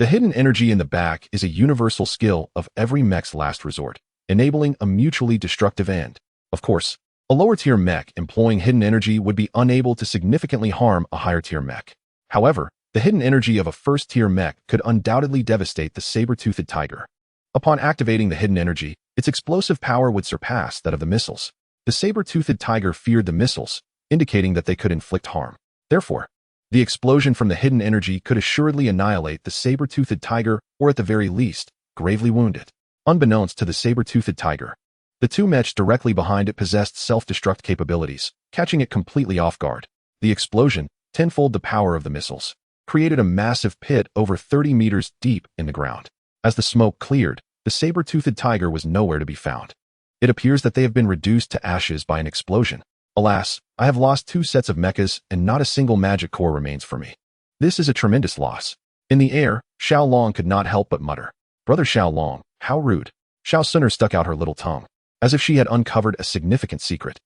The hidden energy in the back is a universal skill of every mech's last resort, enabling a mutually destructive end. Of course, a lower-tier mech employing hidden energy would be unable to significantly harm a higher-tier mech. However, the hidden energy of a first-tier mech could undoubtedly devastate the saber-toothed tiger. Upon activating the hidden energy, its explosive power would surpass that of the missiles. The saber-toothed tiger feared the missiles, indicating that they could inflict harm. Therefore, the explosion from the hidden energy could assuredly annihilate the saber-toothed tiger or at the very least, gravely wound it. Unbeknownst to the saber-toothed tiger, the 2 mechs directly behind it possessed self-destruct capabilities, catching it completely off guard. The explosion, tenfold the power of the missiles, created a massive pit over 30 meters deep in the ground. As the smoke cleared, the saber-toothed tiger was nowhere to be found. It appears that they have been reduced to ashes by an explosion. Alas, I have lost 2 sets of mechas and not a single magic core remains for me. This is a tremendous loss. In the air, Xiao Long could not help but mutter, "Brother Xiao Long, how rude." Xun'er stuck out her little tongue, as if she had uncovered a significant secret.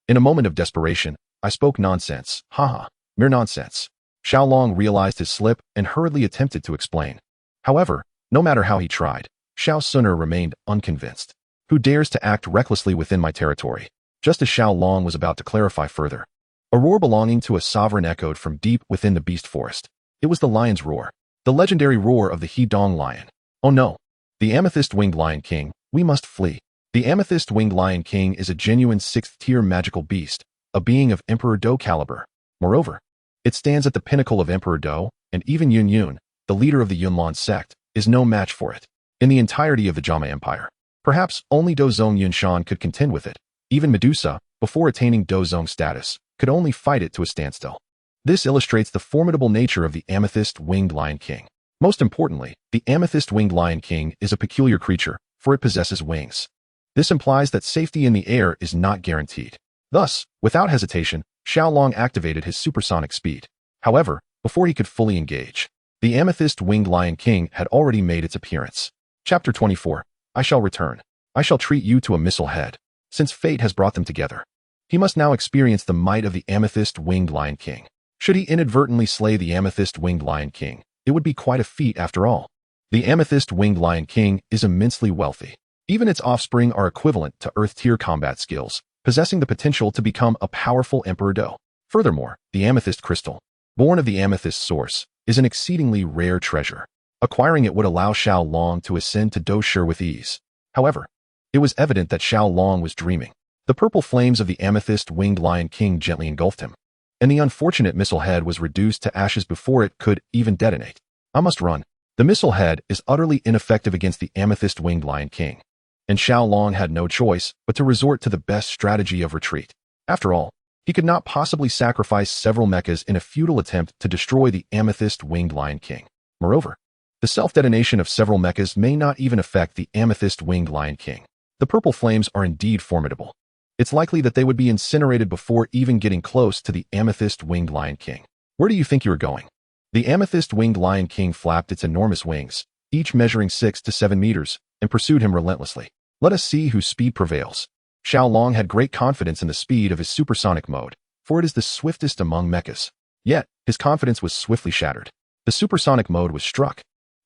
In a moment of desperation, I spoke nonsense. Haha, mere nonsense. Xiao Long realized his slip and hurriedly attempted to explain. However, no matter how he tried, Xun'er remained unconvinced. Who dares to act recklessly within my territory? Just as Xiao Long was about to clarify further, a roar belonging to a sovereign echoed from deep within the beast forest. It was the lion's roar, the legendary roar of the He-Dong lion. Oh no! The amethyst-winged lion king, we must flee. The amethyst-winged lion king is a genuine 6th-tier magical beast, a being of Emperor Do caliber. Moreover, it stands at the pinnacle of Emperor Do, and even Yun, the leader of the Yunlan sect, is no match for it. In the entirety of the Jama Empire, perhaps only Dozong Yunshan could contend with it. Even Medusa, before attaining Dozong status, could only fight it to a standstill. This illustrates the formidable nature of the amethyst-winged lion king. Most importantly, the amethyst-winged lion king is a peculiar creature, for it possesses wings. This implies that safety in the air is not guaranteed. Thus, without hesitation, Xiao Long activated his supersonic speed. However, before he could fully engage, the amethyst-winged lion king had already made its appearance. Chapter 24. I shall return. I shall treat you to a missile head. Since fate has brought them together, he must now experience the might of the amethyst-winged lion king. Should he inadvertently slay the amethyst-winged lion king, it would be quite a feat after all. The amethyst-winged lion king is immensely wealthy. Even its offspring are equivalent to Earth-tier combat skills, possessing the potential to become a powerful Emperor Do. Furthermore, the amethyst crystal, born of the amethyst source, is an exceedingly rare treasure. Acquiring it would allow Xiao Long to ascend to Do Shi with ease. However, it was evident that Xiao Long was dreaming. The purple flames of the amethyst-winged lion king gently engulfed him, and the unfortunate missile head was reduced to ashes before it could even detonate. I must run. The missile head is utterly ineffective against the amethyst-winged lion king, and Xiao Long had no choice but to resort to the best strategy of retreat. After all, he could not possibly sacrifice several mechas in a futile attempt to destroy the amethyst-winged lion king. Moreover, the self-detonation of several mechas may not even affect the amethyst-winged lion king. The purple flames are indeed formidable. It's likely that they would be incinerated before even getting close to the amethyst-winged lion king. Where do you think you are going? The amethyst-winged lion king flapped its enormous wings, each measuring 6 to 7 meters, and pursued him relentlessly. Let us see whose speed prevails. Xiao Long had great confidence in the speed of his supersonic mode, for it is the swiftest among mechas. Yet, his confidence was swiftly shattered. The supersonic mode was struck.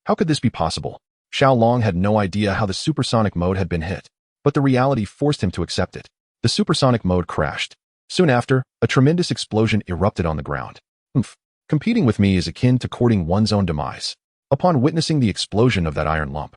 How could this be possible? Xiao Long had no idea how the supersonic mode had been hit. but the reality forced him to accept it. The supersonic mode crashed. Soon after, a tremendous explosion erupted on the ground. Oomph. Competing with me is akin to courting one's own demise. Upon witnessing the explosion of that iron lump,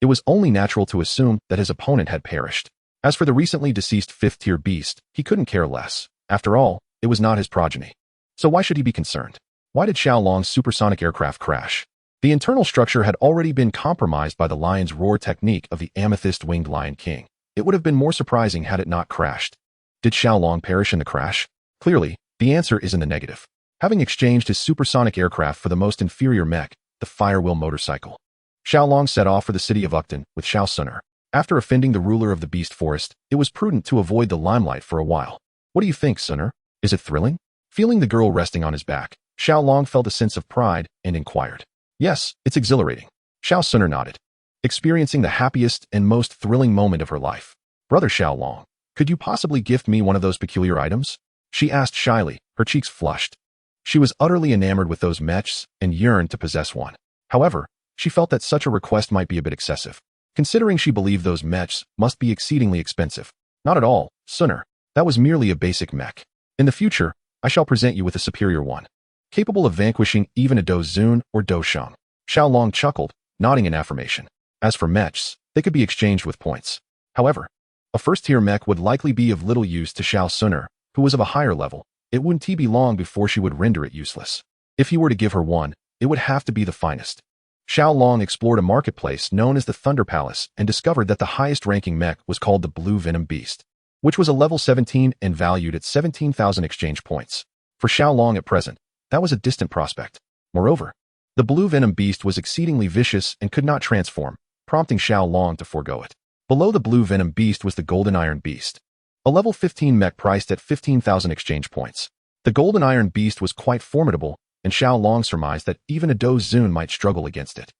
it was only natural to assume that his opponent had perished. As for the recently deceased fifth-tier beast, he couldn't care less. After all, it was not his progeny. So why should he be concerned? Why did Xiao Long's supersonic aircraft crash? The internal structure had already been compromised by the lion's roar technique of the amethyst-winged Lion King. It would have been more surprising had it not crashed. Did Xiao Long perish in the crash? Clearly, the answer is in the negative. Having exchanged his supersonic aircraft for the most inferior mech, the firewheel motorcycle, Xiao Long set off for the city of Ucton with Xun'er. After offending the ruler of the beast forest, it was prudent to avoid the limelight for a while. What do you think, Xun'er? Is it thrilling? Feeling the girl resting on his back, Xiao Long felt a sense of pride and inquired. Yes, it's exhilarating. Xun'er nodded, experiencing the happiest and most thrilling moment of her life. Brother Xiao Long, could you possibly gift me one of those peculiar items? She asked shyly, her cheeks flushed. She was utterly enamored with those mechs and yearned to possess one. However, she felt that such a request might be a bit excessive, considering she believed those mechs must be exceedingly expensive. Not at all, Xun'er. That was merely a basic mech. In the future, I shall present you with a superior one, capable of vanquishing even a Do Xun or Do Sheng. Xiao Long chuckled, nodding in affirmation. As for mechs, they could be exchanged with points. However, a first-tier mech would likely be of little use to Xun'er, who was of a higher level. It wouldn't be long before she would render it useless. If he were to give her one, it would have to be the finest. Xiao Long explored a marketplace known as the Thunder Palace and discovered that the highest-ranking mech was called the Blue Venom Beast, which was a level 17 and valued at 17,000 exchange points. For Xiao Long at present, that was a distant prospect. Moreover, the Blue Venom Beast was exceedingly vicious and could not transform, prompting Xiao Long to forego it. Below the Blue Venom Beast was the Golden Iron Beast, a level 15 mech priced at 15,000 exchange points. The Golden Iron Beast was quite formidable, and Xiao Long surmised that even a Do Xun might struggle against it,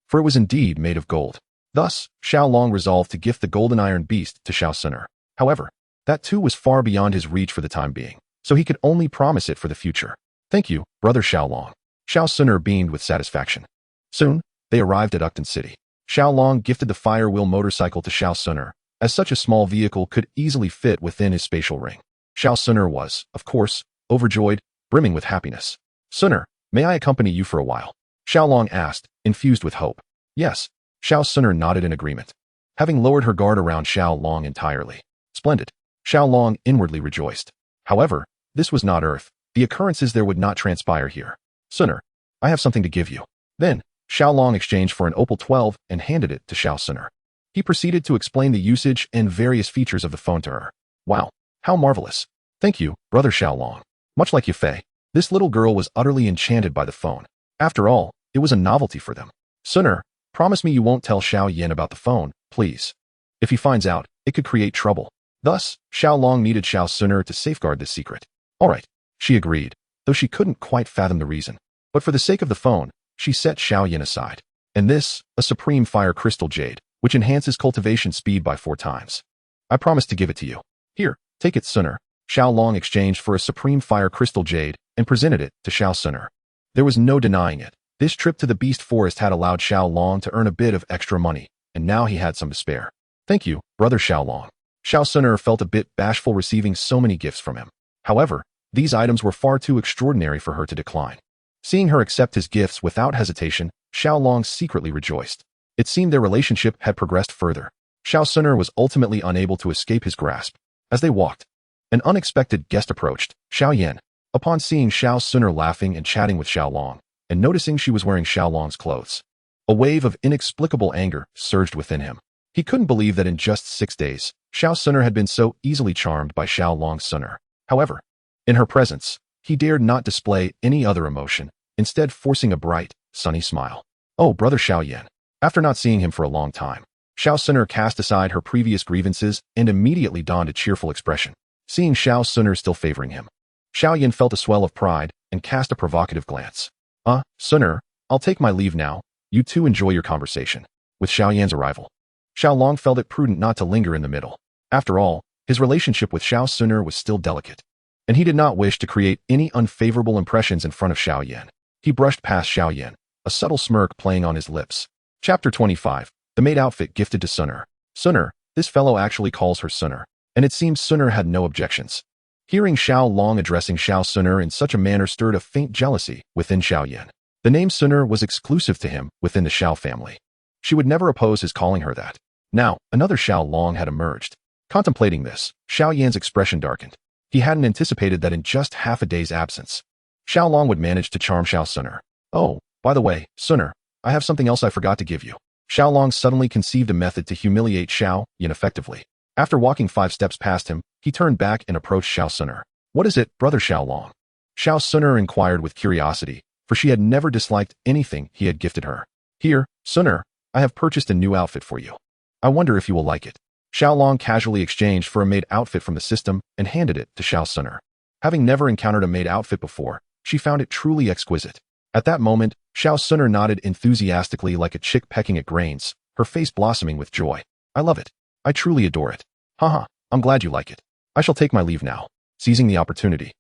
for it was indeed made of gold. Thus, Xiao Long resolved to gift the Golden Iron Beast to Xun'er. However, that too was far beyond his reach for the time being, so he could only promise it for the future. Thank you, brother Xiao Long. Xun'er beamed with satisfaction. Soon, they arrived at Ucton City. Xiao Long gifted the firewheel motorcycle to Xun'er, as such a small vehicle could easily fit within his spatial ring. Xun'er was, of course, overjoyed, brimming with happiness. Xun'er, may I accompany you for a while? Xiao Long asked, infused with hope. Yes. Xun'er nodded in agreement, having lowered her guard around Xiao Long entirely. Splendid. Xiao Long inwardly rejoiced. However, this was not Earth. The occurrences there would not transpire here. Xun'er, I have something to give you. Then, Xiao Long exchanged for an Opal 12 and handed it to Xun'er. He proceeded to explain the usage and various features of the phone to her. Wow, how marvelous. Thank you, brother Xiao Long. Much like Yufei, this little girl was utterly enchanted by the phone. After all, it was a novelty for them. Xun'er, promise me you won't tell Xiao Yan about the phone, please. If he finds out, it could create trouble. Thus, Xiao Long needed Xun'er to safeguard this secret. All right, she agreed, though she couldn't quite fathom the reason. But for the sake of the phone, she set Xiao Yan aside. And this, a supreme fire crystal jade, which enhances cultivation speed by 4 times. I promise to give it to you. Here, take it, Xun'er. Xiao Long exchanged for a supreme fire crystal jade and presented it to Xun'er. There was no denying it. This trip to the beast forest had allowed Xiao Long to earn a bit of extra money, and now he had some to spare. Thank you, brother Xiao Long. Xun'er felt a bit bashful receiving so many gifts from him. However, these items were far too extraordinary for her to decline. Seeing her accept his gifts without hesitation, Xiao Long secretly rejoiced. It seemed their relationship had progressed further. Xun'er was ultimately unable to escape his grasp. As they walked, an unexpected guest approached, Xiao Yan. Upon seeing Xun'er laughing and chatting with Xiao Long, and noticing she was wearing Xiao Long's clothes, a wave of inexplicable anger surged within him. He couldn't believe that in just 6 days, Xun'er had been so easily charmed by Xiao Long's Xun'er. However, in her presence, he dared not display any other emotion, instead forcing a bright, sunny smile. Oh, brother Xiao Yan. After not seeing him for a long time, Xun'er cast aside her previous grievances and immediately donned a cheerful expression. Seeing Xun'er still favoring him, Xiao Yan felt a swell of pride and cast a provocative glance. Xun'er, I'll take my leave now. You two enjoy your conversation. With Xiao Yan's arrival, Xiao Long felt it prudent not to linger in the middle. After all, his relationship with Xun'er was still delicate, and he did not wish to create any unfavorable impressions in front of Xiao Yan. He brushed past Xiao Yan, a subtle smirk playing on his lips. Chapter 25. The maid outfit gifted to Xun'er. Xun'er, This fellow actually calls her Xun'er, and it seems Xun'er had no objections. Hearing Xiao Long addressing Xiao Xun'er in such a manner stirred a faint jealousy within Xiao Yan. The name Xun'er was exclusive to him within the Xiao family. She would never oppose his calling her that. Now, another Xiao Long had emerged. Contemplating this, Xiao Yan's expression darkened. He hadn't anticipated that in just half a day's absence, Xiao Long would manage to charm Xiao Xun'er. Oh, by the way, Xun'er, I have something else I forgot to give you. Xiao Long suddenly conceived a method to humiliate Xiao Yan effectively. After walking 5 steps past him, he turned back and approached Xiao Xun'er. What is it, brother Xiao Long? Xiao Xun'er inquired with curiosity, for she had never disliked anything he had gifted her. Here, Xun'er, I have purchased a new outfit for you. I wonder if you will like it. Xiao Long casually exchanged for a maid outfit from the system and handed it to Xiao Xun'er. Having never encountered a maid outfit before, she found it truly exquisite. At that moment, Xiao Xun'er nodded enthusiastically like a chick pecking at grains, her face blossoming with joy. I love it. I truly adore it. Haha, I'm glad you like it. I shall take my leave now. Seizing the opportunity,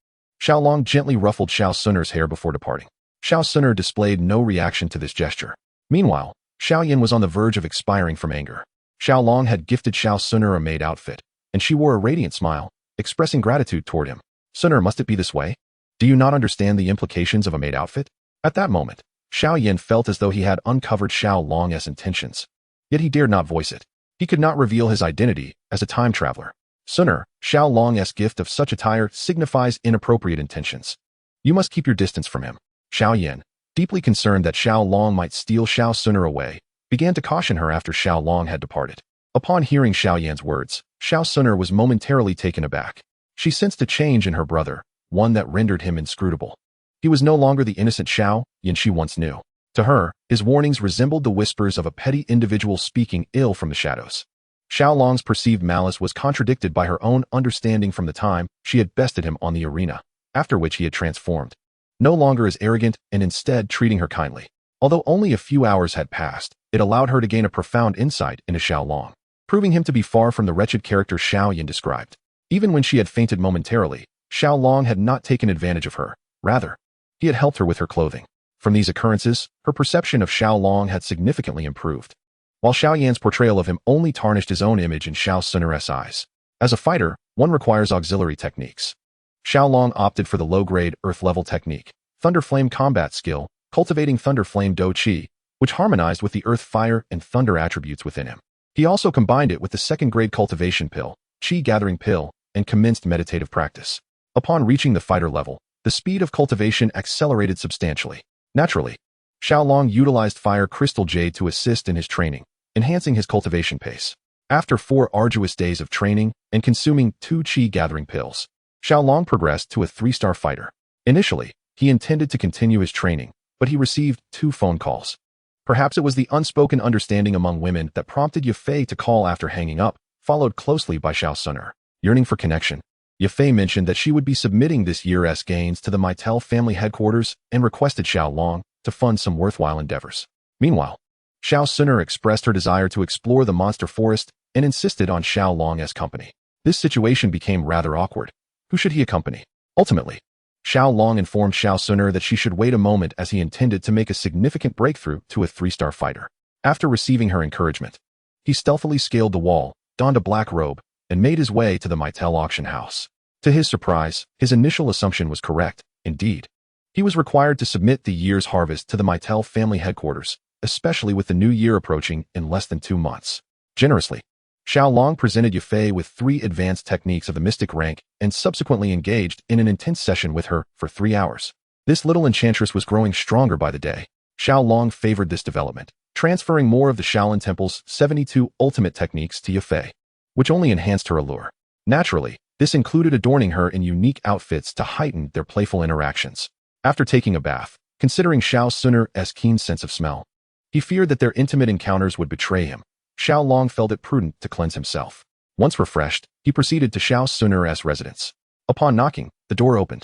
Xiao Long gently ruffled Xiao Xun'er's hair before departing. Xiao Xun'er displayed no reaction to this gesture. Meanwhile, Xiao Yan was on the verge of expiring from anger. Xiao Long had gifted Xiao Xun'er a maid outfit, and she wore a radiant smile, expressing gratitude toward him. Xun'er, must it be this way? Do you not understand the implications of a maid outfit? At that moment, Xiao Yan felt as though he had uncovered Xiao Long's intentions. Yet he dared not voice it. He could not reveal his identity as a time traveler. Xun'er, Xiao Long's gift of such attire signifies inappropriate intentions. You must keep your distance from him. Xiao Yan, deeply concerned that Xiao Long might steal Xiao Xun'er away, began to caution her after Xiao Long had departed. Upon hearing Xiao Yan's words, Xiao Xun'er was momentarily taken aback. She sensed a change in her brother, one that rendered him inscrutable. He was no longer the innocent Xiao Yan she once knew. To her, his warnings resembled the whispers of a petty individual speaking ill from the shadows. Xiao Long's perceived malice was contradicted by her own understanding from the time she had bested him on the arena, after which he had transformed. No longer as arrogant and instead treating her kindly. Although only a few hours had passed, it allowed her to gain a profound insight into Xiao Long, proving him to be far from the wretched character Xiao Yan described. Even when she had fainted momentarily, Xiao Long had not taken advantage of her. Rather, he had helped her with her clothing. From these occurrences, her perception of Xiao Long had significantly improved, while Xiao Yan's portrayal of him only tarnished his own image in Xiao Xun'er's eyes. As a fighter, one requires auxiliary techniques. Xiao Long opted for the low-grade, earth-level technique, Thunder Flame combat skill, cultivating Thunder Flame Do Qi, which harmonized with the earth, fire, and thunder attributes within him. He also combined it with the second-grade cultivation pill, Qi Gathering Pill, and commenced meditative practice. Upon reaching the fighter level, the speed of cultivation accelerated substantially. Naturally, Xiao Long utilized Fire Crystal Jade to assist in his training, enhancing his cultivation pace. After 4 arduous days of training and consuming 2 Qi Gathering Pills, Xiao Long progressed to a 3-star fighter. Initially, he intended to continue his training, but he received 2 phone calls. Perhaps it was the unspoken understanding among women that prompted Yafei to call after hanging up, followed closely by Xiao Xun'er. Yearning for connection, Yafei mentioned that she would be submitting this year's gains to the Meitel family headquarters and requested Xiao Long to fund some worthwhile endeavors. Meanwhile, Xiao Xun'er expressed her desire to explore the monster forest and insisted on Xiao Long's company. This situation became rather awkward. Who should he accompany? Ultimately, Xiao Long informed Xiao Xun'er that she should wait a moment as he intended to make a significant breakthrough to a 3-star fighter. After receiving her encouragement, he stealthily scaled the wall, donned a black robe, and made his way to the Meitel auction house. To his surprise, his initial assumption was correct. Indeed, he was required to submit the year's harvest to the Meitel family headquarters, especially with the new year approaching in less than 2 months. Generously, Xiao Long presented Yafei with 3 advanced techniques of the mystic rank and subsequently engaged in an intense session with her for 3 hours. This little enchantress was growing stronger by the day. Xiao Long favored this development, transferring more of the Shaolin Temple's 72 ultimate techniques to Yafei, which only enhanced her allure. Naturally, this included adorning her in unique outfits to heighten their playful interactions. After taking a bath, considering Xiao Xun'er's keen sense of smell, he feared that their intimate encounters would betray him. Xiao Long felt it prudent to cleanse himself. Once refreshed, he proceeded to Xiao Xun'er's residence. Upon knocking, the door opened,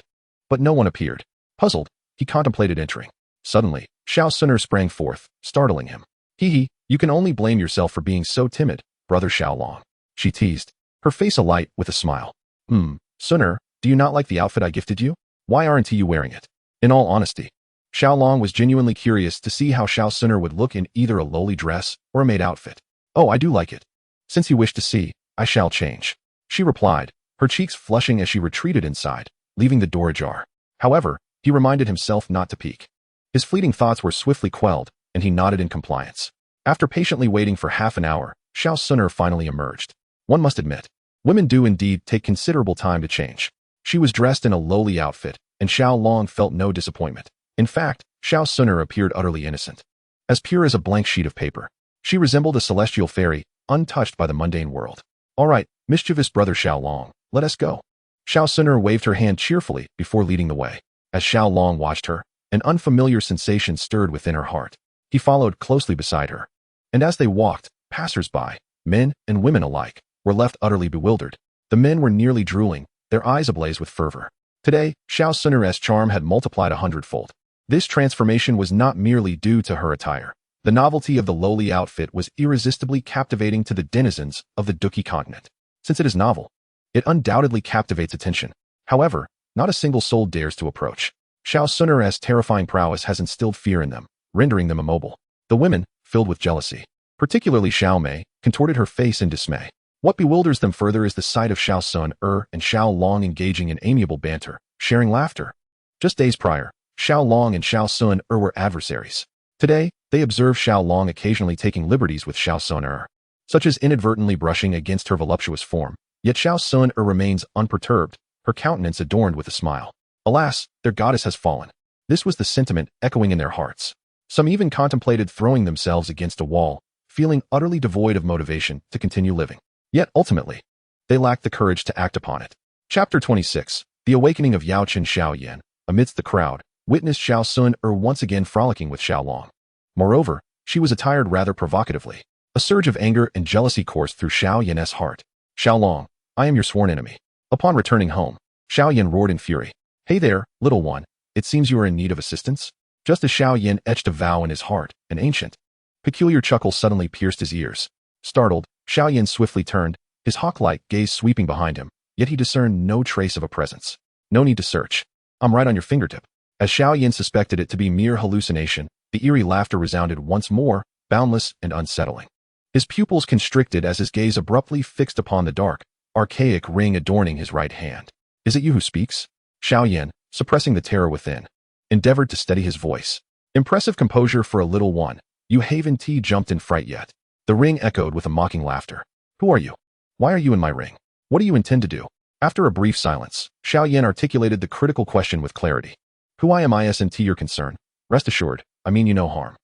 but no one appeared. Puzzled, he contemplated entering. Suddenly, Xiao Xun'er sprang forth, startling him. Hee, you can only blame yourself for being so timid, brother Xiao Long, she teased, her face alight with a smile. Xun'er, do you not like the outfit I gifted you? Why aren't you wearing it? In all honesty, Xiao Long was genuinely curious to see how Xiao Xun'er would look in either a lowly dress or a maid outfit. Oh, I do like it. Since you wish to see, I shall change, she replied, her cheeks flushing as she retreated inside, leaving the door ajar. However, he reminded himself not to peek. His fleeting thoughts were swiftly quelled, and he nodded in compliance. After patiently waiting for half an hour, Xun'er finally emerged. One must admit, women do indeed take considerable time to change. She was dressed in a lowly outfit, and Xiao felt no disappointment. In fact, Xun'er appeared utterly innocent. As pure as a blank sheet of paper. She resembled a celestial fairy, untouched by the mundane world. All right, mischievous brother Xiao, let us go. Xun'er waved her hand cheerfully before leading the way. As Xiao watched her, an unfamiliar sensation stirred within her heart. He followed closely beside her. And as they walked, passers-by, men and women alike, were left utterly bewildered. The men were nearly drooling, their eyes ablaze with fervor. Today, Xun'er's charm had multiplied 100-fold. This transformation was not merely due to her attire. The novelty of the lowly outfit was irresistibly captivating to the denizens of the Duki continent. Since it is novel, it undoubtedly captivates attention. However, not a single soul dares to approach. Xun'er's terrifying prowess has instilled fear in them, rendering them immobile. The women, filled with jealousy, particularly Xiao, contorted her face in dismay. What bewilders them further is the sight of Xun'er and Xiao engaging in amiable banter, sharing laughter. Just days prior, Xiao and Xun'er were adversaries. Today, they observe Xiao occasionally taking liberties with Xun'er, such as inadvertently brushing against her voluptuous form. Yet Xun'er remains unperturbed, her countenance adorned with a smile. Alas, their goddess has fallen. This was the sentiment echoing in their hearts. Some even contemplated throwing themselves against a wall, feeling utterly devoid of motivation to continue living. Yet ultimately, they lacked the courage to act upon it. Chapter 26. The Awakening of Yaochen Xiaoyan. Amidst the crowd, witnessed Xun'er once again frolicking with Xiao. Moreover, she was attired rather provocatively. A surge of anger and jealousy coursed through Xiaoyan's heart. Xiao, I am your sworn enemy. Upon returning home, Xiaoyan roared in fury. Hey there, little one, it seems you are in need of assistance? Just as Xiaoyan etched a vow in his heart, an ancient, peculiar chuckle suddenly pierced his ears. Startled, Xiaoyan swiftly turned, his hawk-like gaze sweeping behind him, yet he discerned no trace of a presence. No need to search. I'm right on your fingertip. As Xiaoyan suspected it to be mere hallucination, the eerie laughter resounded once more, boundless and unsettling. His pupils constricted as his gaze abruptly fixed upon the dark, archaic ring adorning his right hand. Is it you who speaks? Xiaoyan, suppressing the terror within, endeavored to steady his voice. Impressive composure for a little one. You haven't jumped in fright yet. The ring echoed with a mocking laughter. Who are you? Why are you in my ring? What do you intend to do? After a brief silence, Xiaoyan articulated the critical question with clarity. Who I am isn't your concern. Rest assured, I mean you no harm.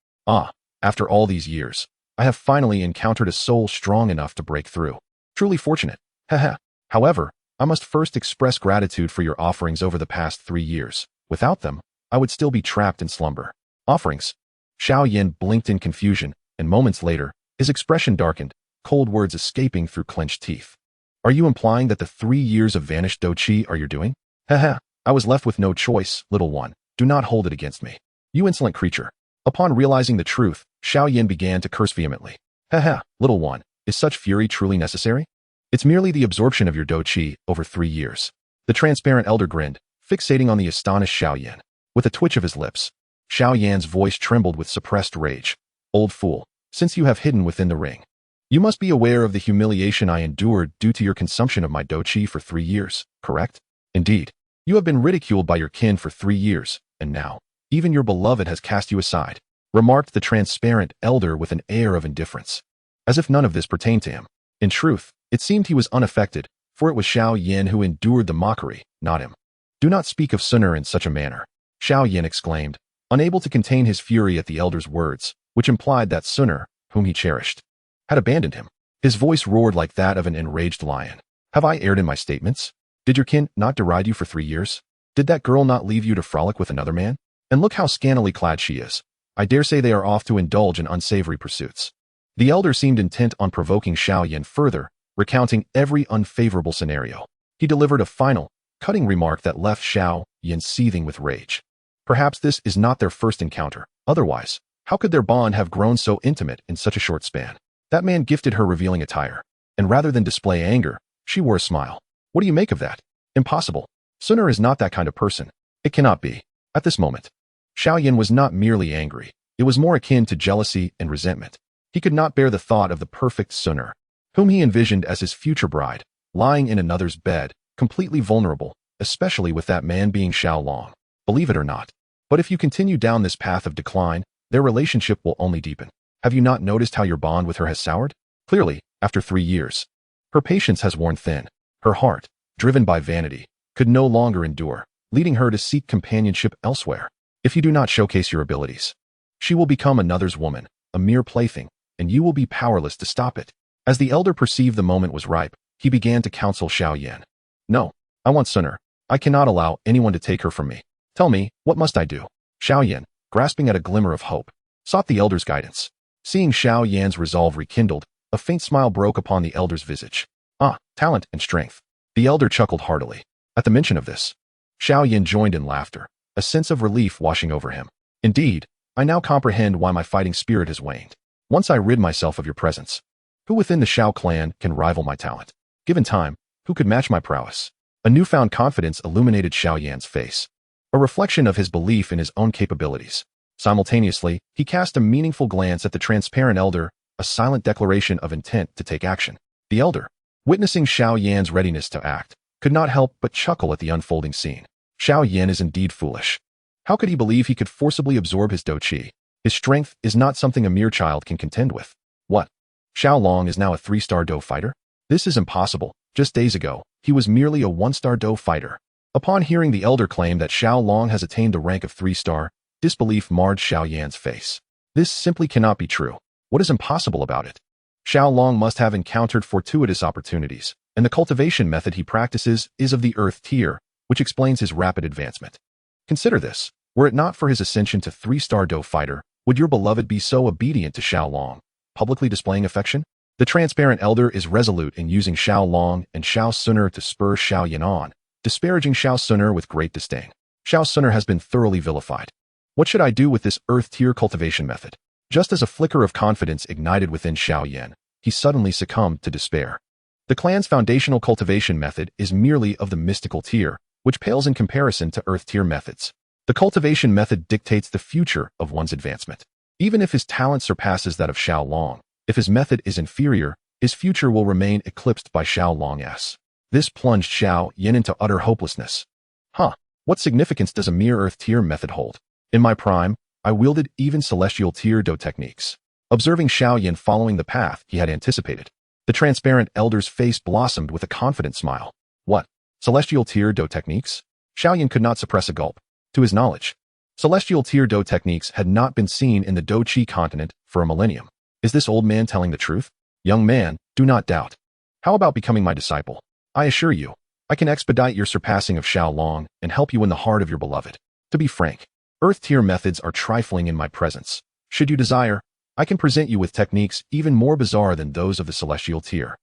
After all these years, I have finally encountered a soul strong enough to break through. Truly fortunate. However, I must first express gratitude for your offerings over the past 3 years. Without them, I would still be trapped in slumber. Offerings? Xiaoyan blinked in confusion, and moments later, his expression darkened, cold words escaping through clenched teeth. Are you implying that the 3 years of vanished Doqi are your doing? I was left with no choice, little one. Do not hold it against me. You insolent creature. Upon realizing the truth, Xiaoyan began to curse vehemently. Little one, is such fury truly necessary? It's merely the absorption of your Doqi over 3 years. The transparent elder grinned, fixating on the astonished Xiaoyan. With a twitch of his lips, Xiaoyan's voice trembled with suppressed rage. Old fool, since you have hidden within the ring, you must be aware of the humiliation I endured due to your consumption of my Doqi for 3 years, correct? Indeed, you have been ridiculed by your kin for 3 years, and now, even your beloved has cast you aside, remarked the transparent elder with an air of indifference, as if none of this pertained to him. In truth, it seemed he was unaffected, for it was Xiaoyan who endured the mockery, not him. Do not speak of Xun'er in such a manner, Xiaoyan exclaimed, unable to contain his fury at the elder's words, which implied that Xun'er, whom he cherished, had abandoned him. His voice roared like that of an enraged lion. Have I erred in my statements? Did your kin not deride you for 3 years? Did that girl not leave you to frolic with another man? And look how scantily clad she is. I dare say they are off to indulge in unsavory pursuits. The elder seemed intent on provoking Xiaoyan further, recounting every unfavorable scenario. He delivered a final, cutting remark that left Xiaoyan seething with rage. Perhaps this is not their first encounter. Otherwise, how could their bond have grown so intimate in such a short span? That man gifted her revealing attire, and rather than display anger, she wore a smile. What do you make of that? Impossible. Xun'er is not that kind of person. It cannot be. At this moment, Xiaoyan was not merely angry. It was more akin to jealousy and resentment. He could not bear the thought of the perfect Xun'er, whom he envisioned as his future bride, lying in another's bed, completely vulnerable, especially with that man being Xiao Long. Believe it or not. But if you continue down this path of decline, their relationship will only deepen. Have you not noticed how your bond with her has soured? Clearly, after 3 years. Her patience has worn thin. Her heart, driven by vanity, could no longer endure, leading her to seek companionship elsewhere. If you do not showcase your abilities, she will become another's woman, a mere plaything, and you will be powerless to stop it. As the elder perceived the moment was ripe, he began to counsel Xiao Yan. No, I want Xun'er. I cannot allow anyone to take her from me. Tell me, what must I do? Xiao Yan, grasping at a glimmer of hope, sought the elder's guidance. Seeing Xiao Yan's resolve rekindled, a faint smile broke upon the elder's visage. Ah, talent and strength. The elder chuckled heartily. At the mention of this, Xiao Yan joined in laughter, a sense of relief washing over him. Indeed, I now comprehend why my fighting spirit has waned. Once I rid myself of your presence, who within the Xiao clan can rival my talent? Given time, who could match my prowess? A newfound confidence illuminated Xiao Yan's face, a reflection of his belief in his own capabilities. Simultaneously, he cast a meaningful glance at the transparent elder, a silent declaration of intent to take action. The elder, witnessing Xiao Yan's readiness to act, could not help but chuckle at the unfolding scene. Xiao Yan is indeed foolish. How could he believe he could forcibly absorb his Do Qi? His strength is not something a mere child can contend with. What? Xiao Long is now a 3-star Do fighter? This is impossible. Just days ago, he was merely a 1-star Do fighter. Upon hearing the elder claim that Xiao Long has attained the rank of 3-star, disbelief marred Xiao Yan's face. This simply cannot be true. What is impossible about it? Xiao Long must have encountered fortuitous opportunities, and the cultivation method he practices is of the earth tier, which explains his rapid advancement. Consider this. Were it not for his ascension to 3-star Do fighter, would your beloved be so obedient to Xiao Long, publicly displaying affection? The transparent elder is resolute in using Xiao Long and Xiao Xun'er to spur Xiao Yan on, disparaging Xiao Xun'er with great disdain. Xiao Xun'er has been thoroughly vilified. What should I do with this earth-tier cultivation method? Just as a flicker of confidence ignited within Xiao Yan, he suddenly succumbed to despair. The clan's foundational cultivation method is merely of the mystical tier, which pales in comparison to earth-tier methods. The cultivation method dictates the future of one's advancement. Even if his talent surpasses that of Xiao Long, if his method is inferior, his future will remain eclipsed by Xiao Long's. This plunged Xiao Yan into utter hopelessness. What significance does a mere earth-tier method hold? In my prime, I wielded even celestial tier Do techniques. Observing Xiao Yan following the path he had anticipated, the transparent elder's face blossomed with a confident smile. What? Celestial tier Do techniques? Xiao Yan could not suppress a gulp. To his knowledge, celestial tier Do techniques had not been seen in the Do Qi continent for a millennium. Is this old man telling the truth? Young man, do not doubt. How about becoming my disciple? I assure you, I can expedite your surpassing of Xiao Long and help you in the heart of your beloved. To be frank, earth-tier methods are trifling in my presence. Should you desire, I can present you with techniques even more bizarre than those of the celestial tier.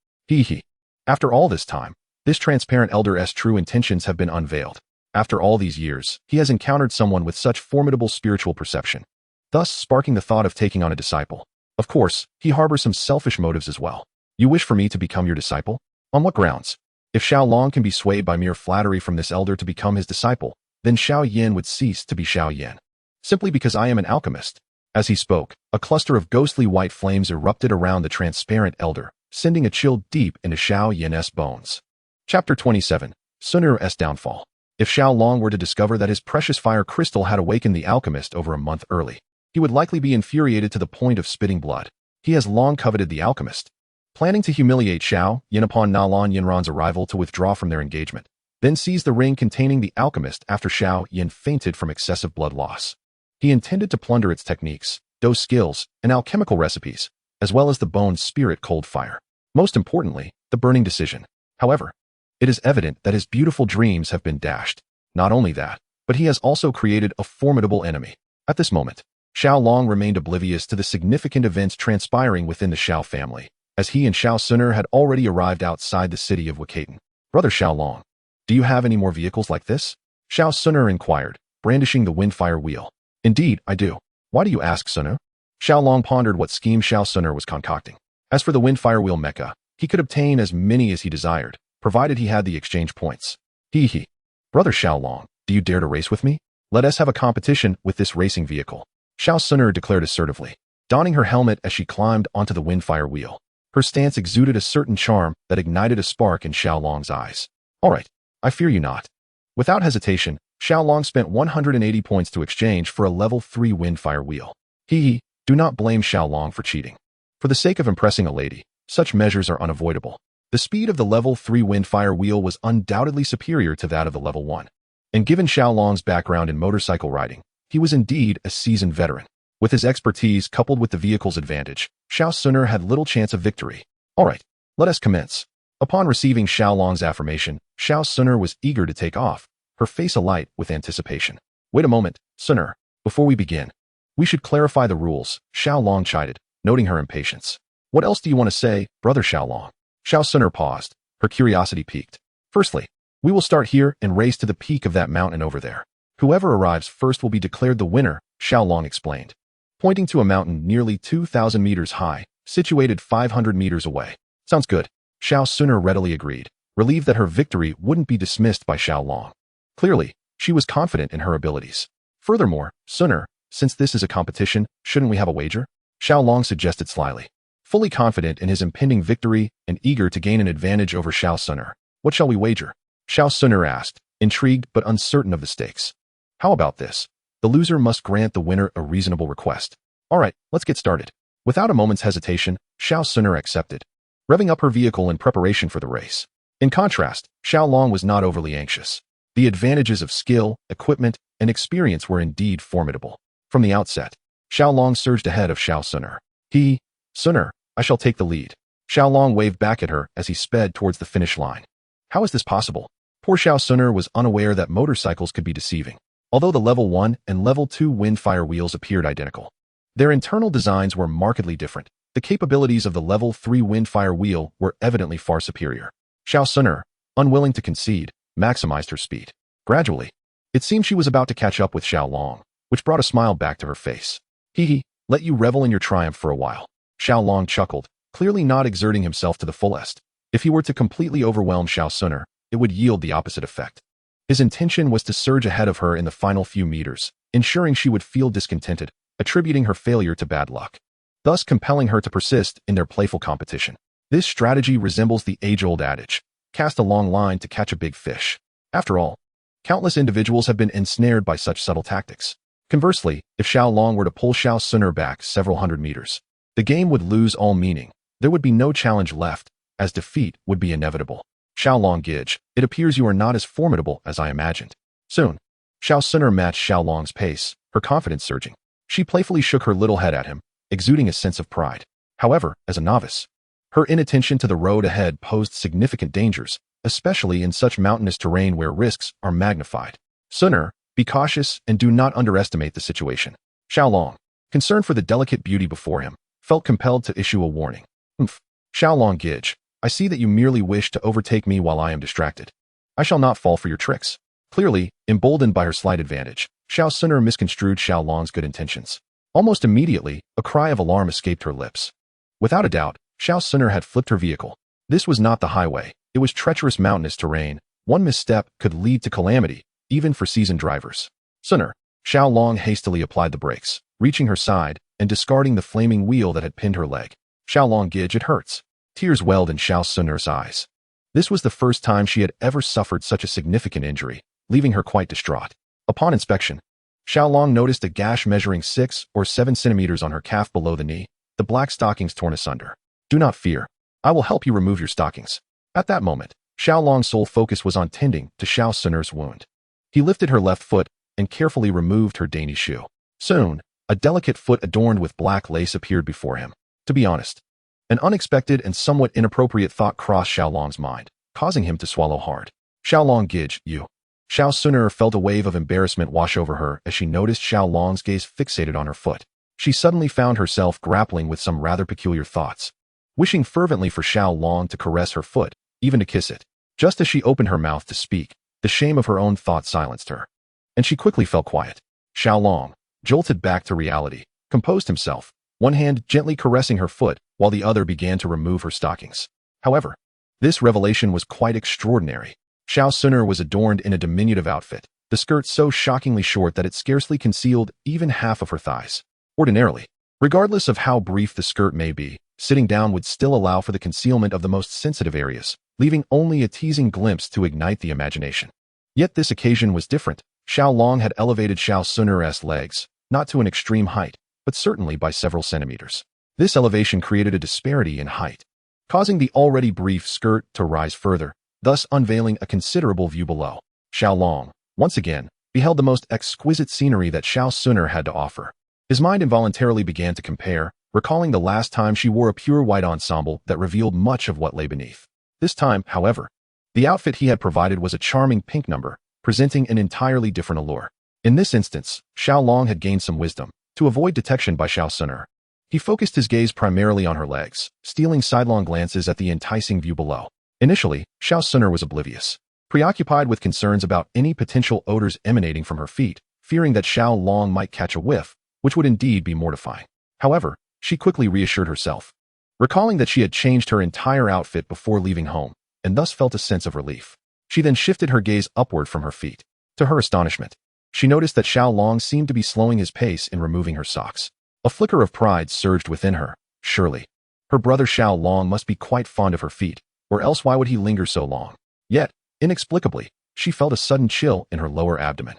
After all this time, this transparent elder's true intentions have been unveiled. After all these years, he has encountered someone with such formidable spiritual perception, thus sparking the thought of taking on a disciple. Of course, he harbors some selfish motives as well. You wish for me to become your disciple? On what grounds? If Xiao Long can be swayed by mere flattery from this elder to become his disciple, then Xiao Yan would cease to be Xiao Yan. Simply because I am an alchemist. As he spoke, a cluster of ghostly white flames erupted around the transparent elder, sending a chill deep into Xiao Yan's bones. Chapter 27. Xun'er's Downfall. If Xiao Long were to discover that his precious fire crystal had awakened the alchemist over a month early, he would likely be infuriated to the point of spitting blood. He has long coveted the alchemist, planning to humiliate Xiao Yan upon Nalan Yinran's arrival to withdraw from their engagement, then seize the ring containing the alchemist after Xiao Yan fainted from excessive blood loss. He intended to plunder its techniques, Do skills, and alchemical recipes, as well as the bone's spirit cold fire. Most importantly, the burning decision. However, it is evident that his beautiful dreams have been dashed. Not only that, but he has also created a formidable enemy. At this moment, Xiao Long remained oblivious to the significant events transpiring within the Xiao family, as he and Xiao Xun'er had already arrived outside the city of Wakaten. Brother Xiao Long, do you have any more vehicles like this? Xiao Xun'er inquired, brandishing the windfire wheel. Indeed, I do. Why do you ask, Xun'er? Xiao Long pondered what scheme Xiao Xun'er was concocting. As for the windfire wheel mecha, he could obtain as many as he desired, provided he had the exchange points. Brother Xiao Long, do you dare to race with me? Let us have a competition with this racing vehicle. Xiao Xun'er declared assertively, donning her helmet as she climbed onto the windfire wheel. Her stance exuded a certain charm that ignited a spark in Xiaolong's eyes. All right, I fear you not. Without hesitation, Xiaolong spent 180 points to exchange for a level 3 Windfire wheel. Do not blame Xiaolong for cheating. For the sake of impressing a lady, such measures are unavoidable. The speed of the level 3 Windfire wheel was undoubtedly superior to that of the level 1. And given Xiaolong's background in motorcycle riding, he was indeed a seasoned veteran. With his expertise coupled with the vehicle's advantage, Xun'er had little chance of victory. All right, let us commence. Upon receiving Xiaolong's affirmation, Xun'er was eager to take off, her face alight with anticipation. Wait a moment, Xun'er. Before we begin, we should clarify the rules, Xiaolong chided, noting her impatience. What else do you want to say, brother Xiaolong? Xun'er paused, her curiosity piqued. Firstly, we will start here and race to the peak of that mountain over there. Whoever arrives first will be declared the winner, Xiaolong explained, pointing to a mountain nearly 2,000 meters high, situated 500 meters away. Sounds good. Xun'er readily agreed, relieved that her victory wouldn't be dismissed by Xiaolong. Clearly, she was confident in her abilities. Furthermore, Xun'er, since this is a competition, shouldn't we have a wager? Xiaolong suggested slyly. Fully confident in his impending victory and eager to gain an advantage over Xun'er. What shall we wager? Xun'er asked, intrigued but uncertain of the stakes. How about this? The loser must grant the winner a reasonable request. All right, let's get started. Without a moment's hesitation, Xun'er accepted, revving up her vehicle in preparation for the race. In contrast, Xiaolong was not overly anxious. The advantages of skill, equipment, and experience were indeed formidable. From the outset, Xiaolong surged ahead of Xun'er. Xun'er, I shall take the lead. Xiaolong waved back at her as he sped towards the finish line. How is this possible? Poor Xun'er was unaware that motorcycles could be deceiving. Although the level 1 and level 2 Windfire wheels appeared identical, their internal designs were markedly different. The capabilities of the level 3 Windfire wheel were evidently far superior. Xun'er, unwilling to concede, maximized her speed. Gradually, it seemed she was about to catch up with Xiaolong, which brought a smile back to her face. Let you revel in your triumph for a while. Xiaolong chuckled, clearly not exerting himself to the fullest. If he were to completely overwhelm Xun'er, it would yield the opposite effect. His intention was to surge ahead of her in the final few meters, ensuring she would feel discontented, attributing her failure to bad luck, thus compelling her to persist in their playful competition. This strategy resembles the age-old adage, cast a long line to catch a big fish. After all, countless individuals have been ensnared by such subtle tactics. Conversely, if Xiaolong were to pull Xun'er back several hundred meters, the game would lose all meaning. There would be no challenge left, as defeat would be inevitable. Xiaolong, it appears you are not as formidable as I imagined. Soon, Xun'er matched Xiaolong's pace, her confidence surging. She playfully shook her little head at him, exuding a sense of pride. However, as a novice, her inattention to the road ahead posed significant dangers, especially in such mountainous terrain where risks are magnified. Xun'er, be cautious and do not underestimate the situation. Xiaolong, concerned for the delicate beauty before him, felt compelled to issue a warning. Xiaolong, I see that you merely wish to overtake me while I am distracted. I shall not fall for your tricks. Clearly, emboldened by her slight advantage, Xun'er misconstrued Xiaolong's good intentions. Almost immediately, a cry of alarm escaped her lips. Without a doubt, Xun'er had flipped her vehicle. This was not the highway. It was treacherous mountainous terrain. One misstep could lead to calamity, even for seasoned drivers. Xun'er, Xiaolong hastily applied the brakes, reaching her side and discarding the flaming wheel that had pinned her leg. Xiaolong, it hurts. Tears welled in Xun'er's eyes. This was the first time she had ever suffered such a significant injury, leaving her quite distraught. Upon inspection, Xiaolong noticed a gash measuring 6 or 7 centimeters on her calf below the knee, the black stockings torn asunder. Do not fear. I will help you remove your stockings. At that moment, Xiaolong's sole focus was on tending to Xun'er's wound. He lifted her left foot and carefully removed her dainty shoe. Soon, a delicate foot adorned with black lace appeared before him. To be honest, an unexpected and somewhat inappropriate thought crossed Xiaolong's mind, causing him to swallow hard. Xiaolong, you. Xun'er felt a wave of embarrassment wash over her as she noticed Xiaolong's gaze fixated on her foot. She suddenly found herself grappling with some rather peculiar thoughts, wishing fervently for Xiaolong to caress her foot, even to kiss it. Just as she opened her mouth to speak, the shame of her own thought silenced her, and she quickly fell quiet. Xiaolong, jolted back to reality, composed himself, one hand gently caressing her foot while the other began to remove her stockings. However, this revelation was quite extraordinary. Xun'er was adorned in a diminutive outfit, the skirt so shockingly short that it scarcely concealed even half of her thighs. Ordinarily, regardless of how brief the skirt may be, Sitting down would still allow for the concealment of the most sensitive areas, leaving only a teasing glimpse to ignite the imagination. Yet this occasion was different. Xiao Long had elevated Xun'er's legs, not to an extreme height, but certainly by several centimeters. This elevation created a disparity in height, causing the already brief skirt to rise further, thus unveiling a considerable view below. Xiao Long, once again, beheld the most exquisite scenery that Xun'er had to offer. His mind involuntarily began to compare, recalling the last time she wore a pure white ensemble that revealed much of what lay beneath. This time, however, the outfit he had provided was a charming pink number, presenting an entirely different allure. In this instance, Xiao Long had gained some wisdom. To avoid detection by Xun'er, he focused his gaze primarily on her legs, stealing sidelong glances at the enticing view below. Initially, Xun'er was oblivious, preoccupied with concerns about any potential odors emanating from her feet, fearing that Xiao Long might catch a whiff, which would indeed be mortifying. However, she quickly reassured herself, recalling that she had changed her entire outfit before leaving home, and thus felt a sense of relief. She then shifted her gaze upward from her feet. To her astonishment, she noticed that Xiao Long seemed to be slowing his pace in removing her socks. A flicker of pride surged within her. Surely, her brother Xiao Long must be quite fond of her feet, or else why would he linger so long? Yet, inexplicably, she felt a sudden chill in her lower abdomen.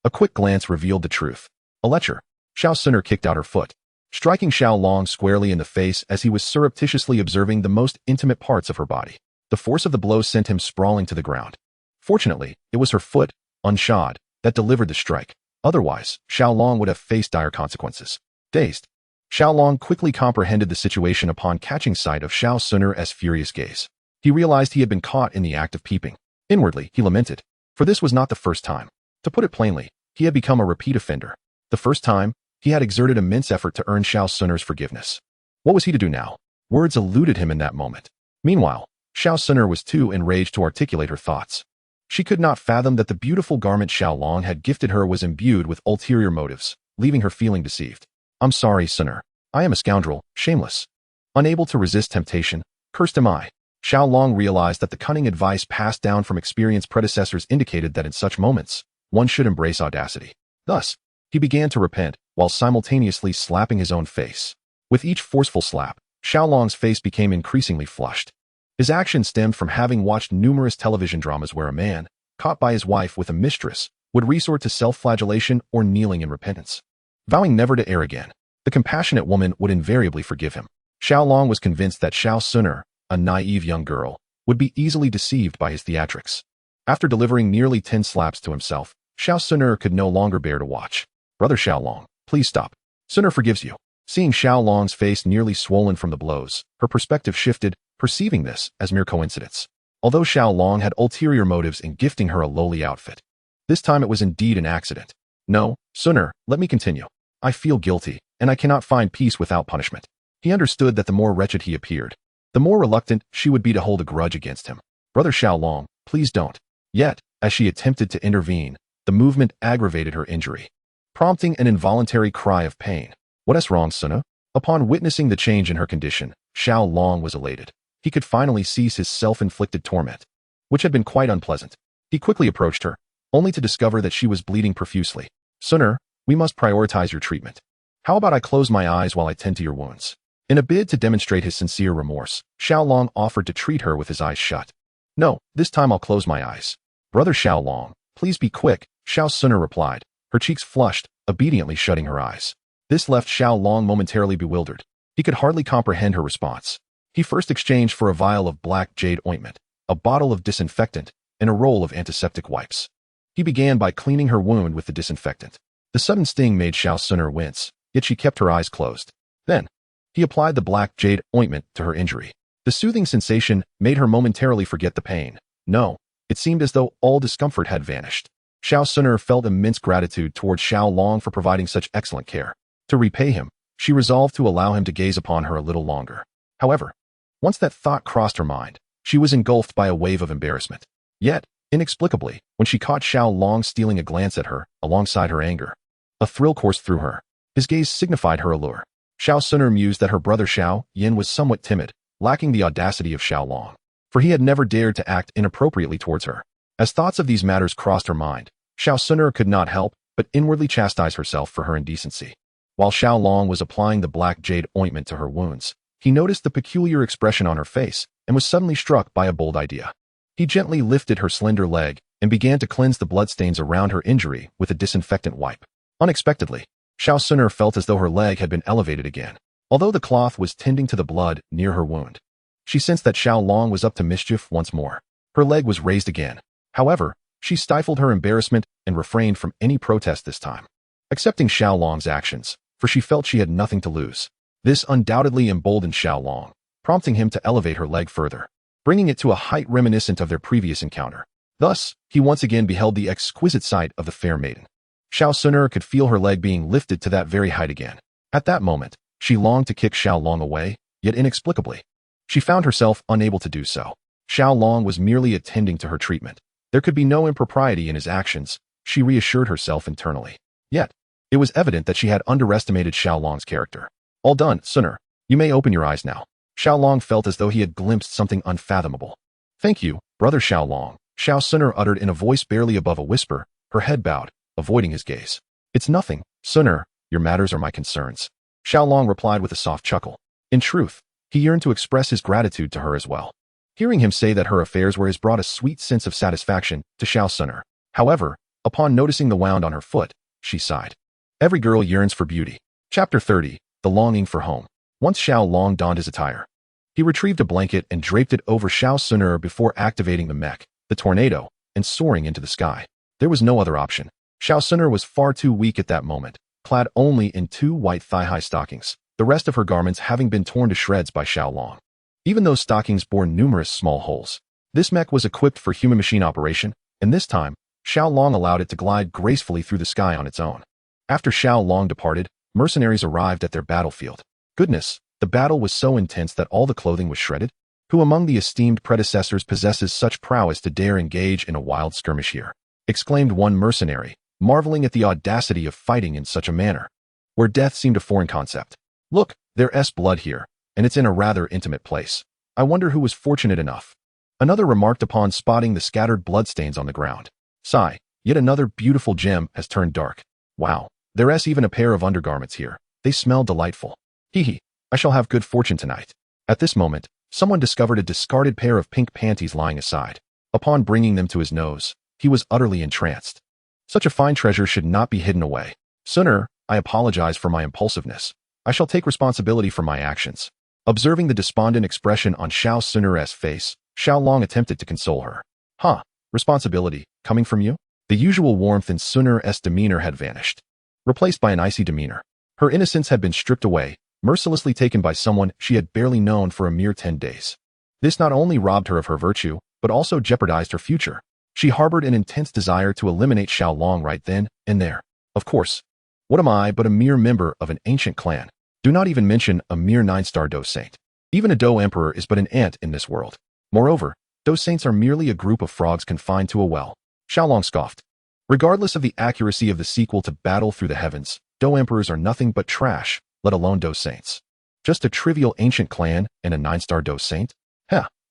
A quick glance revealed the truth. A lecher. Xun'er kicked out her foot, striking Xiao Long squarely in the face as he was surreptitiously observing the most intimate parts of her body. The force of the blow sent him sprawling to the ground. Fortunately, it was her foot, unshod, that delivered the strike. Otherwise, Xiao Long would have faced dire consequences. Dazed, Xiao Long quickly comprehended the situation upon catching sight of Xun'er's furious gaze. He realized he had been caught in the act of peeping. Inwardly, he lamented, for this was not the first time. To put it plainly, he had become a repeat offender. The first time, he had exerted immense effort to earn Xun'er's forgiveness. What was he to do now? Words eluded him in that moment. Meanwhile, Xun'er was too enraged to articulate her thoughts. She could not fathom that the beautiful garment Xiao Long had gifted her was imbued with ulterior motives, leaving her feeling deceived. I'm sorry, Xun'er. I am a scoundrel, shameless. Unable to resist temptation, cursed am I. Xiao Long realized that the cunning advice passed down from experienced predecessors indicated that in such moments, one should embrace audacity. Thus, he began to repent, while simultaneously slapping his own face. With each forceful slap, Xiao Long's face became increasingly flushed. His action stemmed from having watched numerous television dramas where a man, caught by his wife with a mistress, would resort to self-flagellation or kneeling in repentance. Vowing never to err again, the compassionate woman would invariably forgive him. Xiao Long was convinced that Xun'er, a naive young girl, would be easily deceived by his theatrics. After delivering nearly 10 slaps to himself, Xun'er could no longer bear to watch. Brother Xiao Long, please stop. Xun'er forgives you. Seeing Xiao Long's face nearly swollen from the blows, her perspective shifted, perceiving this as mere coincidence. Although Xiao Long had ulterior motives in gifting her a lowly outfit, this time it was indeed an accident. No, Xun'er, let me continue. I feel guilty, and I cannot find peace without punishment. He understood that the more wretched he appeared, the more reluctant she would be to hold a grudge against him. Brother Xiao Long, please don't. Yet, as she attempted to intervene, the movement aggravated her injury, prompting an involuntary cry of pain. What is wrong, Xun'er? Upon witnessing the change in her condition, Xiao Long was elated. He could finally cease his self-inflicted torment, which had been quite unpleasant. He quickly approached her, only to discover that she was bleeding profusely. Xun'er, we must prioritize your treatment. How about I close my eyes while I tend to your wounds? In a bid to demonstrate his sincere remorse, Xiao Long offered to treat her with his eyes shut. No, this time I'll close my eyes. Brother Xiao Long, please be quick, Xun'er replied, her cheeks flushed, obediently shutting her eyes. This left Xiao Long momentarily bewildered. He could hardly comprehend her response. He first exchanged for a vial of black jade ointment, a bottle of disinfectant, and a roll of antiseptic wipes. He began by cleaning her wound with the disinfectant. The sudden sting made Xun'er wince, yet she kept her eyes closed. Then, he applied the black jade ointment to her injury. The soothing sensation made her momentarily forget the pain. No, it seemed as though all discomfort had vanished. Xun'er felt immense gratitude towards Xiao Long for providing such excellent care. To repay him, she resolved to allow him to gaze upon her a little longer. However, once that thought crossed her mind, she was engulfed by a wave of embarrassment. Yet, inexplicably, when she caught Xiao Long stealing a glance at her, alongside her anger, a thrill coursed through her. His gaze signified her allure. Xun'er mused that her brother Xiao Yin was somewhat timid, lacking the audacity of Xiao Long, for he had never dared to act inappropriately towards her. As thoughts of these matters crossed her mind, Xun'er could not help but inwardly chastise herself for her indecency. While Xiao Long was applying the black jade ointment to her wounds, He noticed the peculiar expression on her face and was suddenly struck by a bold idea. He gently lifted her slender leg and began to cleanse the bloodstains around her injury with a disinfectant wipe. Unexpectedly, Xun'er felt as though her leg had been elevated again, although the cloth was tending to the blood near her wound. She sensed that Xiao was up to mischief once more. Her leg was raised again. However, she stifled her embarrassment and refrained from any protest this time, accepting Xiaolong's actions, for she felt she had nothing to lose. This undoubtedly emboldened Xiaolong, prompting him to elevate her leg further, bringing it to a height reminiscent of their previous encounter. Thus, he once again beheld the exquisite sight of the fair maiden. Xun'er could feel her leg being lifted to that very height again. At that moment, she longed to kick Xiaolong away, yet inexplicably, she found herself unable to do so. Xiaolong was merely attending to her treatment. There could be no impropriety in his actions, she reassured herself internally. Yet, it was evident that she had underestimated Xiaolong's character. All done, Xun'er. You may open your eyes now. Xiaolong felt as though he had glimpsed something unfathomable. Thank you, brother Xiaolong, Xun'er uttered in a voice barely above a whisper, her head bowed, avoiding his gaze. It's nothing, Xun'er, your matters are my concerns. Xiaolong replied with a soft chuckle. In truth, he yearned to express his gratitude to her as well. Hearing him say that her affairs were his brought a sweet sense of satisfaction to Xun'er. However, upon noticing the wound on her foot, she sighed. Every girl yearns for beauty. Chapter 30, The Longing for Home. Once Xiaolong donned his attire, he retrieved a blanket and draped it over Xun'er before activating the mech, the tornado, and soaring into the sky. There was no other option. Xun'er was far too weak at that moment, clad only in 2 white thigh-high stockings, the rest of her garments having been torn to shreds by Xiaolong. Even those stockings bore numerous small holes. This mech was equipped for human-machine operation, and this time, Xiaolong allowed it to glide gracefully through the sky on its own. After Xiaolong departed, mercenaries arrived at their battlefield. Goodness, the battle was so intense that all the clothing was shredded? Who among the esteemed predecessors possesses such prowess to dare engage in a wild skirmish here? Exclaimed one mercenary, marveling at the audacity of fighting in such a manner, where death seemed a foreign concept. Look, there's blood here, and it's in a rather intimate place. I wonder who was fortunate enough. Another remarked upon spotting the scattered bloodstains on the ground. Sigh, yet another beautiful gem has turned dark. Wow, there's even a pair of undergarments here. They smell delightful. Hee, I shall have good fortune tonight. At this moment, someone discovered a discarded pair of pink panties lying aside. Upon bringing them to his nose, he was utterly entranced. Such a fine treasure should not be hidden away. Xun'er, I apologize for my impulsiveness. I shall take responsibility for my actions. Observing the despondent expression on Xun'er's face, Xiaolong attempted to console her. Responsibility, coming from you? The usual warmth in Xun'er's demeanor had vanished, replaced by an icy demeanor. Her innocence had been stripped away, mercilessly taken by someone she had barely known for a mere 10 days. This not only robbed her of her virtue, but also jeopardized her future. She harbored an intense desire to eliminate Xiaolong right then and there. Of course, what am I but a mere member of an ancient clan? Do not even mention a mere 9-star Do Saint. Even a Do Emperor is but an ant in this world. Moreover, Do Saints are merely a group of frogs confined to a well. Xiaolong scoffed. Regardless of the accuracy of the sequel to Battle Through the Heavens, Do Emperors are nothing but trash, let alone Do Saints. Just a trivial ancient clan and a 9-star Do Saint?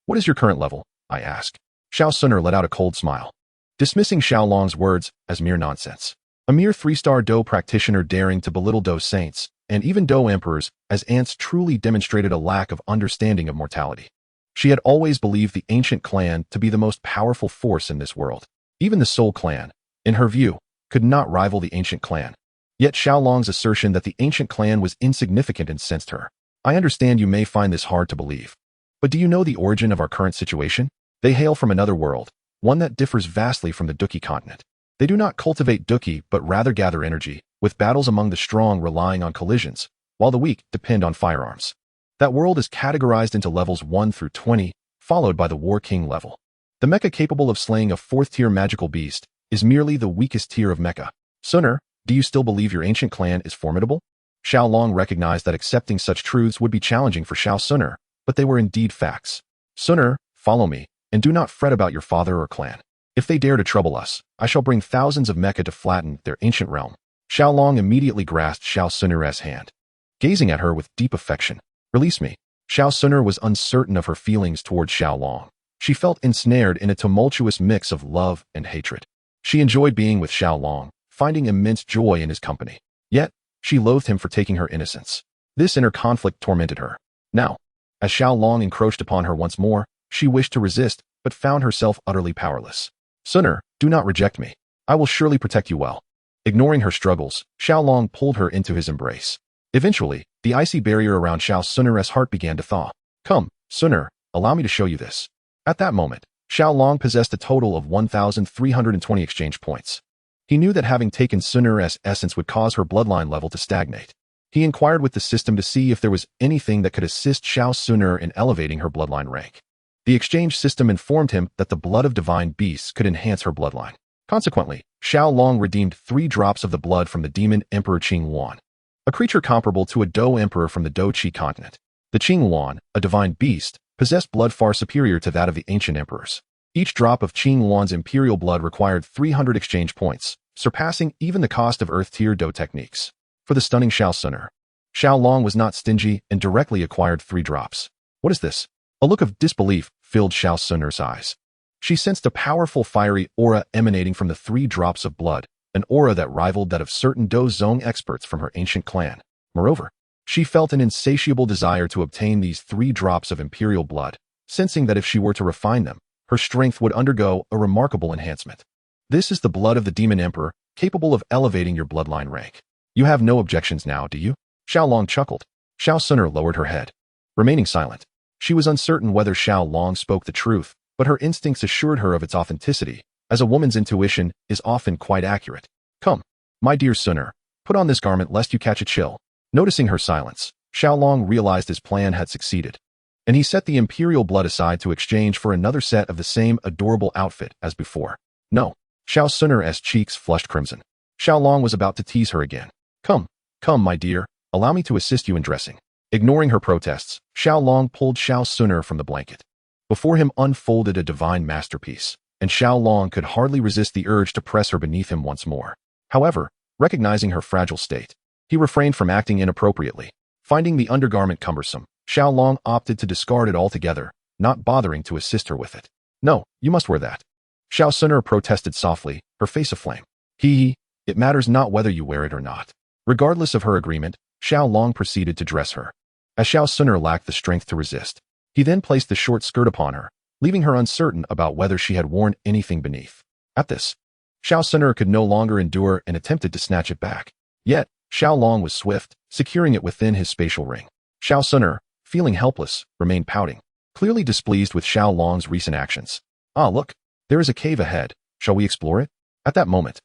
What is your current level? I asked. Xun'er let out a cold smile, dismissing Xiaolong's words as mere nonsense. A mere 3-star Do practitioner daring to belittle Do Saints, and even Do Emperors, as ants truly demonstrated a lack of understanding of mortality. She had always believed the ancient clan to be the most powerful force in this world. Even the Soul Clan, in her view, could not rival the ancient clan. Yet Xiaolong's assertion that the ancient clan was insignificant incensed her. I understand you may find this hard to believe. But do you know the origin of our current situation? They hail from another world, one that differs vastly from the Duki continent. They do not cultivate Duki but rather gather energy, with battles among the strong relying on collisions, while the weak depend on firearms. That world is categorized into levels 1 through 20, followed by the War King level. The mecha capable of slaying a 4th-tier magical beast is merely the weakest tier of mecha. Xun'er, do you still believe your ancient clan is formidable? Xiaolong recognized that accepting such truths would be challenging for Xun'er, but they were indeed facts. Xun'er, follow me, and do not fret about your father or clan. If they dare to trouble us, I shall bring thousands of mecha to flatten their ancient realm. Xiaolong immediately grasped Xun'er's hand, gazing at her with deep affection. Release me. Xun'er was uncertain of her feelings toward Xiaolong. She felt ensnared in a tumultuous mix of love and hatred. She enjoyed being with Xiaolong, finding immense joy in his company. Yet, she loathed him for taking her innocence. This inner conflict tormented her. Now, as Xiao Long encroached upon her once more, she wished to resist, but found herself utterly powerless. Xun'er, do not reject me. I will surely protect you well. Ignoring her struggles, Xiao Long pulled her into his embrace. Eventually, the icy barrier around Xiao Xun'er's heart began to thaw. Come, Xun'er, allow me to show you this. At that moment, Xiao Long possessed a total of 1,320 exchange points. He knew that having taken Xun'er's essence would cause her bloodline level to stagnate. He inquired with the system to see if there was anything that could assist Xiao Xun'er in elevating her bloodline rank. The exchange system informed him that the blood of divine beasts could enhance her bloodline. Consequently, Xiao Long redeemed 3 drops of the blood from the demon emperor Qing Wan, a creature comparable to a Dou emperor from the Dou Qi continent. The Qing Wan, a divine beast, possessed blood far superior to that of the ancient emperors. Each drop of Qing Wan's imperial blood required 300 exchange points, surpassing even the cost of Earth-tier Dou techniques. For the stunning Xiao Xun'er, Xiao Long was not stingy and directly acquired 3 drops. What is this? A look of disbelief filled Xiao Xun'er's eyes. She sensed a powerful fiery aura emanating from the 3 drops of blood, an aura that rivaled that of certain Dou Zong experts from her ancient clan. Moreover, she felt an insatiable desire to obtain these 3 drops of imperial blood, sensing that if she were to refine them, her strength would undergo a remarkable enhancement. This is the blood of the demon emperor, capable of elevating your bloodline rank. You have no objections now, do you? Xiao Long chuckled. Xiao Xun'er lowered her head, remaining silent. She was uncertain whether Xiao Long spoke the truth, but her instincts assured her of its authenticity, as a woman's intuition is often quite accurate. Come, my dear Xun'er, put on this garment lest you catch a chill. Noticing her silence, Xiao Long realized his plan had succeeded, and he set the imperial blood aside to exchange for another set of the same adorable outfit as before. No. Xiao Xun'er's cheeks flushed crimson. Xiao Long was about to tease her again. Come, my dear, allow me to assist you in dressing. Ignoring her protests, Xiao Long pulled Xiao Xun'er from the blanket. Before him unfolded a divine masterpiece, and Xiao Long could hardly resist the urge to press her beneath him once more. However, recognizing her fragile state, he refrained from acting inappropriately. Finding the undergarment cumbersome, Xiao Long opted to discard it altogether, not bothering to assist her with it. No, you must wear that. Xiao Xun'er protested softly, her face aflame. It matters not whether you wear it or not. Regardless of her agreement, Xiao Long proceeded to dress her. As Xiao Xun'er lacked the strength to resist, he then placed the short skirt upon her, leaving her uncertain about whether she had worn anything beneath. At this, Xiao Xun'er could no longer endure and attempted to snatch it back. Yet, Xiao Long was swift, securing it within his spatial ring. Xiao Xun'er, feeling helpless, remained pouting, clearly displeased with Xiao Long's recent actions. Ah, look, there is a cave ahead. Shall we explore it? At that moment,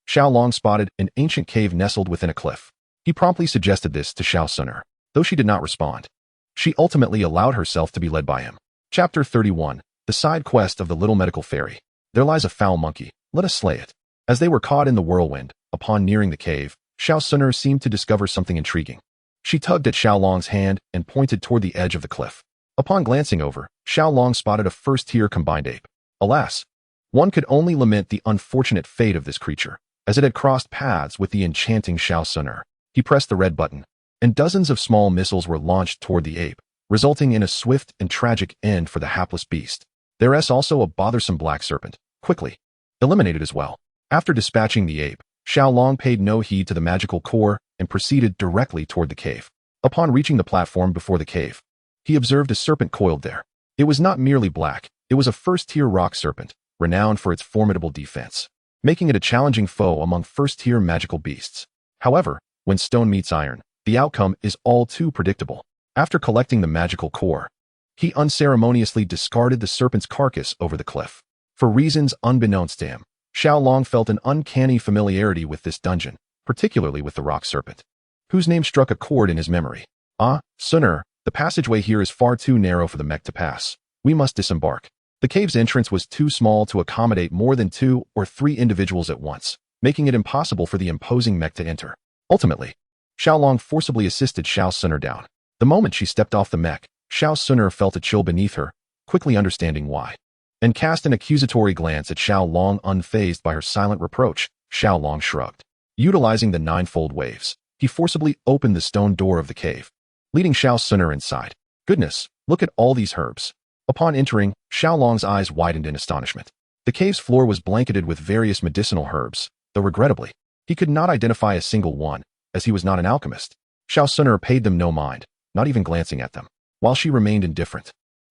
Xiao Long spotted an ancient cave nestled within a cliff. He promptly suggested this to Xiao Xun'er, though she did not respond. She ultimately allowed herself to be led by him. Chapter 31, The Side Quest of the Little Medical Fairy. There lies a foul monkey. Let us slay it. As they were caught in the whirlwind, upon nearing the cave, Xiao Xun'er seemed to discover something intriguing. She tugged at Xiao Long's hand and pointed toward the edge of the cliff. Upon glancing over, Xiao Long spotted a first-tier combined ape. Alas, one could only lament the unfortunate fate of this creature, as it had crossed paths with the enchanting Xiao Xun'er. He pressed the red button, and dozens of small missiles were launched toward the ape, resulting in a swift and tragic end for the hapless beast. There is also a bothersome black serpent, quickly eliminated as well. After dispatching the ape, Xiao Long paid no heed to the magical core and proceeded directly toward the cave. Upon reaching the platform before the cave, he observed a serpent coiled there. It was not merely black, it was a first-tier rock serpent, renowned for its formidable defense, making it a challenging foe among first-tier magical beasts. However, when stone meets iron, the outcome is all too predictable. After collecting the magical core, he unceremoniously discarded the serpent's carcass over the cliff. For reasons unbeknownst to him, Xiao Long felt an uncanny familiarity with this dungeon, particularly with the rock serpent, whose name struck a chord in his memory. Ah, Xun'er, the passageway here is far too narrow for the mech to pass. We must disembark. The cave's entrance was too small to accommodate more than 2 or 3 individuals at once, making it impossible for the imposing mech to enter. Ultimately, Xiao Long forcibly assisted Xiao Xun'er down. The moment she stepped off the mech, Xiao Xun'er felt a chill beneath her, quickly understanding why, and cast an accusatory glance at Xiao Long. Unfazed by her silent reproach, Xiao Long shrugged. Utilizing the 9-fold waves, he forcibly opened the stone door of the cave, leading Xiao Xun'er inside. Goodness, look at all these herbs. Upon entering, Xiao Long's eyes widened in astonishment. The cave's floor was blanketed with various medicinal herbs, though regrettably, he could not identify a single one, as he was not an alchemist. Xiao Xun'er paid them no mind, not even glancing at them. while she remained indifferent.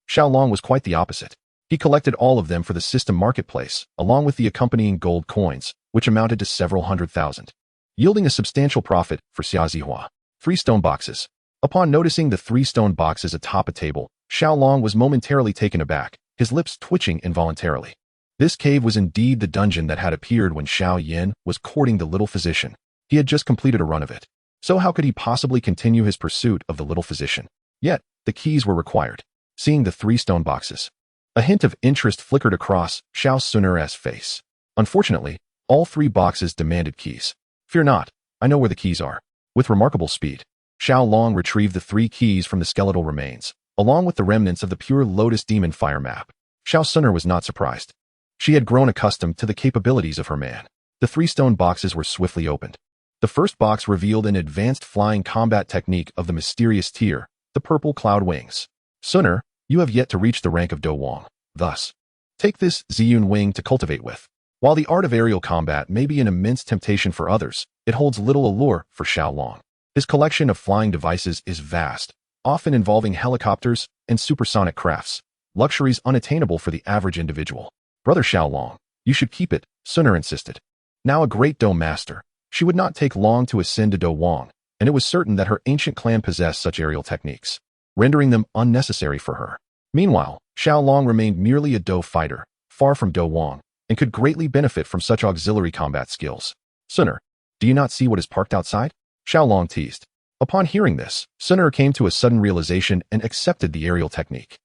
Xiaolong was quite the opposite. He collected all of them for the system marketplace, along with the accompanying gold coins, which amounted to several 100,000, yielding a substantial profit for Xiao. 3 stone boxes. Upon noticing the 3 stone boxes atop a table, Xiaolong was momentarily taken aback, his lips twitching involuntarily. This cave was indeed the dungeon that had appeared when Xiao Yin was courting the little physician. He had just completed a run of it. So how could he possibly continue his pursuit of the little physician? Yet, the keys were required. Seeing the 3 stone boxes, a hint of interest flickered across Xun'er's face. Unfortunately, all 3 boxes demanded keys. Fear not, I know where the keys are. With remarkable speed, Xiaolong retrieved the 3 keys from the skeletal remains, along with the remnants of the pure Lotus Demon Fire map. Xun'er was not surprised. She had grown accustomed to the capabilities of her man. The 3 stone boxes were swiftly opened. The first box revealed an advanced flying combat technique of the mysterious tier, the purple cloud wings. Xun'er, you have yet to reach the rank of Do Wang. Thus, take this Ziyun wing to cultivate with. While the art of aerial combat may be an immense temptation for others, it holds little allure for Xiaolong. His collection of flying devices is vast, often involving helicopters and supersonic crafts, luxuries unattainable for the average individual. Brother Xiaolong, you should keep it, Xun'er insisted. Now a great Do Master, she would not take long to ascend to Do Wang, and it was certain that her ancient clan possessed such aerial techniques, rendering them unnecessary for her. Meanwhile, Xiaolong remained merely a Do fighter, far from Do Wang, and could greatly benefit from such auxiliary combat skills. Xun'er, do you not see what is parked outside? Xiaolong teased. Upon hearing this, Xun'er came to a sudden realization and accepted the aerial technique.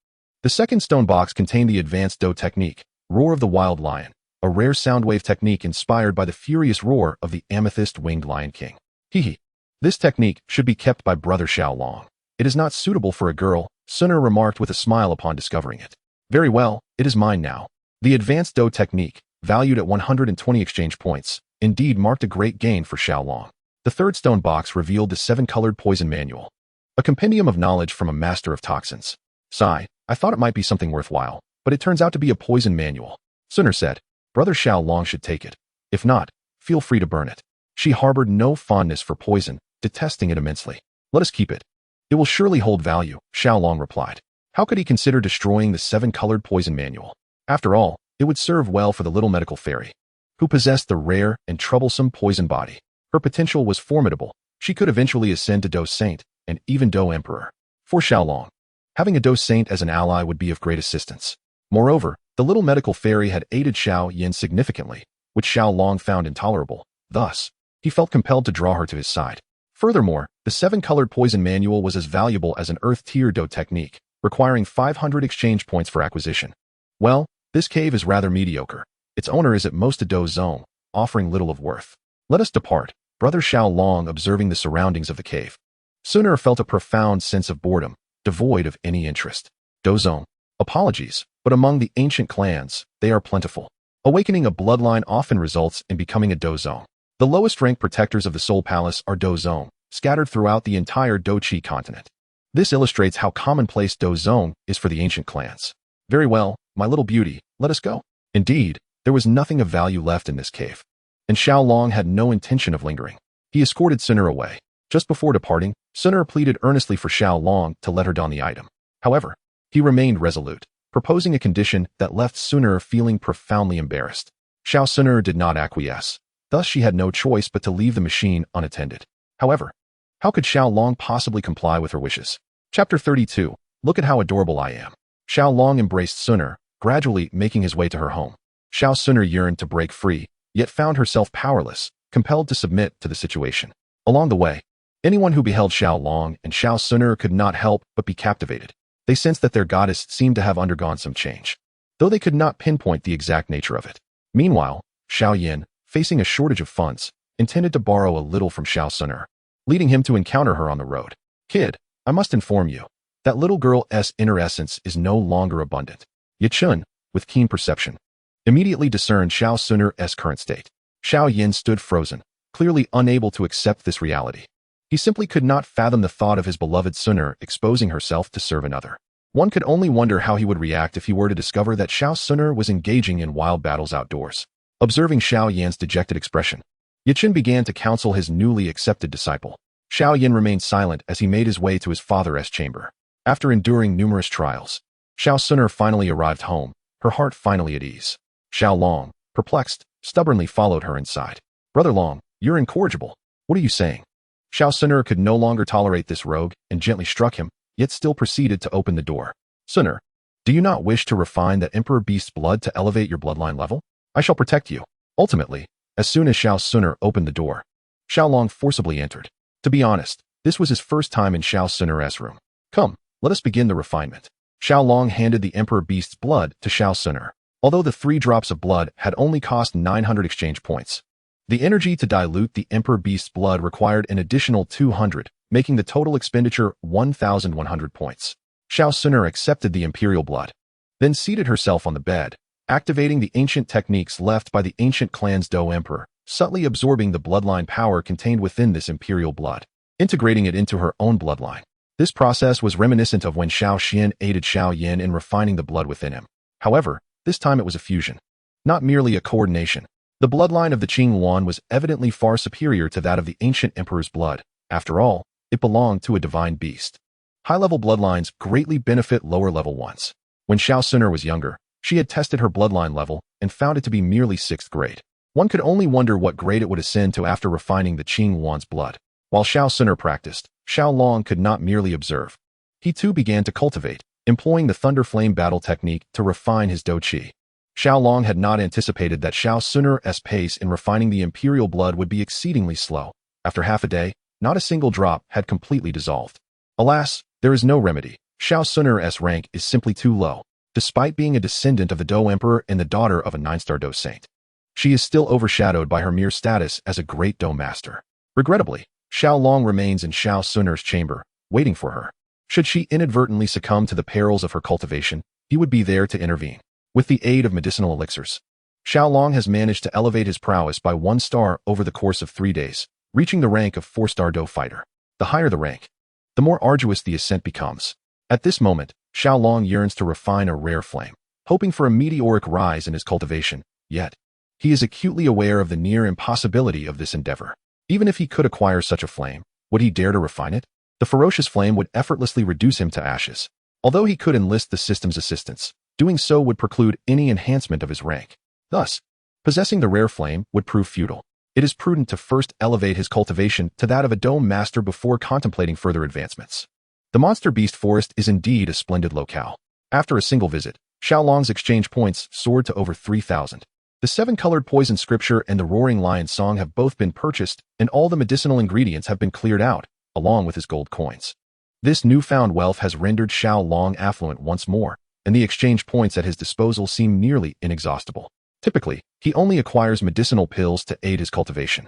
The second stone box contained the advanced Do technique, Roar of the Wild Lion, a rare soundwave technique inspired by the furious roar of the amethyst-winged Lion King. Hehe. This technique should be kept by Brother Xiaolong. It is not suitable for a girl, Xun'er remarked with a smile upon discovering it. Very well, it is mine now. The advanced Do technique, valued at 120 exchange points, indeed marked a great gain for Xiaolong. The third stone box revealed the 7-colored poison manual, a compendium of knowledge from a master of toxins. Sigh, I thought it might be something worthwhile, but it turns out to be a poison manual. Xun'er said, Brother Xiaolong should take it. If not, feel free to burn it. She harbored no fondness for poison, detesting it immensely. Let us keep it. It will surely hold value, Xiaolong replied. How could he consider destroying the 7-colored poison manual? After all, it would serve well for the little medical fairy, who possessed the rare and troublesome poison body. Her potential was formidable. She could eventually ascend to Do Saint, and even Do Emperor. For Xiaolong, having a Do Saint as an ally would be of great assistance. Moreover, the little medical fairy had aided Xiao Yin significantly, which Xiaolong found intolerable. Thus, he felt compelled to draw her to his side. Furthermore, the 7-colored poison manual was as valuable as an Earth-tier Do technique, requiring 500 exchange points for acquisition. Well, this cave is rather mediocre. Its owner is at most a Do zone, offering little of worth. Let us depart. Brother Xiaolong observing the surroundings of the cave. Xun'er felt a profound sense of boredom, devoid of any interest. Do zone. Apologies, but among the ancient clans, they are plentiful. Awakening a bloodline often results in becoming a Do zone. The lowest ranked protectors of the Soul Palace are Do zone, scattered throughout the entire Do Chi continent. This illustrates how commonplace Do zone is for the ancient clans. Very well, my little beauty, let us go. Indeed, there was nothing of value left in this cave, and Xiaolong had no intention of lingering. He escorted Xun'er away. Just before departing, Xun'er pleaded earnestly for Xiaolong to let her don the item. However, he remained resolute, proposing a condition that left Xun'er feeling profoundly embarrassed. Xun'er did not acquiesce. Thus she had no choice but to leave the machine unattended. However, how could Xiaolong possibly comply with her wishes? Chapter 32. Look at how adorable I am. Xiaolong embraced Xun'er, gradually making his way to her home. Xun'er yearned to break free, yet found herself powerless, compelled to submit to the situation. Along the way, anyone who beheld Xiaolong and Xun'er could not help but be captivated. They sensed that their goddess seemed to have undergone some change, though they could not pinpoint the exact nature of it. Meanwhile, Xiao Yin, facing a shortage of funds, intended to borrow a little from Xun'er, leading him to encounter her on the road. Kid, I must inform you, that little girl's inner essence is no longer abundant. Yichun, with keen perception, immediately discerned Xun'er's current state. Xiao Yin stood frozen, clearly unable to accept this reality. He simply could not fathom the thought of his beloved Xun'er exposing herself to serve another. One could only wonder how he would react if he were to discover that Xun'er was engaging in wild battles outdoors. Observing Xiao Yan's dejected expression, Yichun began to counsel his newly accepted disciple. Xiao Yin remained silent as he made his way to his father's chamber. After enduring numerous trials, Xun'er finally arrived home, her heart finally at ease. Xiao Long, perplexed, stubbornly followed her inside. Brother Long, you're incorrigible. What are you saying? Xun'er could no longer tolerate this rogue and gently struck him, yet still proceeded to open the door. Xun'er, do you not wish to refine that Emperor Beast's blood to elevate your bloodline level? I shall protect you. Ultimately, as soon as Xun'er opened the door, Xiao Long forcibly entered. To be honest, this was his first time in Xun'er's room. Come, let us begin the refinement. Xiao Long handed the Emperor Beast's blood to Xun'er. Although the 3 drops of blood had only cost 900 exchange points, the energy to dilute the Emperor Beast's blood required an additional 200, making the total expenditure 1,100 points. Xun'er accepted the imperial blood, then seated herself on the bed, activating the ancient techniques left by the ancient clan's Dou Emperor, subtly absorbing the bloodline power contained within this imperial blood, integrating it into her own bloodline. This process was reminiscent of when Xiao Xian aided Xiao Yin in refining the blood within him. However, this time it was a fusion, not merely a coordination. The bloodline of the Qing Yuan was evidently far superior to that of the ancient emperor's blood. After all, it belonged to a divine beast. High-level bloodlines greatly benefit lower-level ones. When Xun'er was younger, she had tested her bloodline level and found it to be merely 6th grade. One could only wonder what grade it would ascend to after refining the Qing Yuan's blood. While Xun'er practiced, Xiao Long could not merely observe. He too began to cultivate, employing the Thunder Flame battle technique to refine his Dou Qi. Xiao Long had not anticipated that Xun'er's pace in refining the imperial blood would be exceedingly slow. After half a day, not a single drop had completely dissolved. Alas, there is no remedy. Xun'er's rank is simply too low. Despite being a descendant of the Dou Emperor and the daughter of a 9-star Dou Saint, she is still overshadowed by her mere status as a great Dou Master. Regrettably, Xiao Long remains in Xun'er's chamber, waiting for her. Should she inadvertently succumb to the perils of her cultivation, he would be there to intervene. With the aid of medicinal elixirs, Xiao Long has managed to elevate his prowess by 1 star over the course of 3 days, reaching the rank of 4-star Dou fighter. The higher the rank, the more arduous the ascent becomes. At this moment, Xiao Long yearns to refine a rare flame, hoping for a meteoric rise in his cultivation, yet he is acutely aware of the near impossibility of this endeavor. Even if he could acquire such a flame, would he dare to refine it? The ferocious flame would effortlessly reduce him to ashes. Although he could enlist the system's assistance, doing so would preclude any enhancement of his rank. Thus, possessing the rare flame would prove futile. It is prudent to first elevate his cultivation to that of a Dou Master before contemplating further advancements. The Monster Beast Forest is indeed a splendid locale. After a single visit, Xiao Long's exchange points soared to over 3,000. The 7-colored poison scripture and the roaring lion song have both been purchased, and all the medicinal ingredients have been cleared out, along with his gold coins. This newfound wealth has rendered Xiao Long affluent once more, and the exchange points at his disposal seem nearly inexhaustible. Typically, he only acquires medicinal pills to aid his cultivation,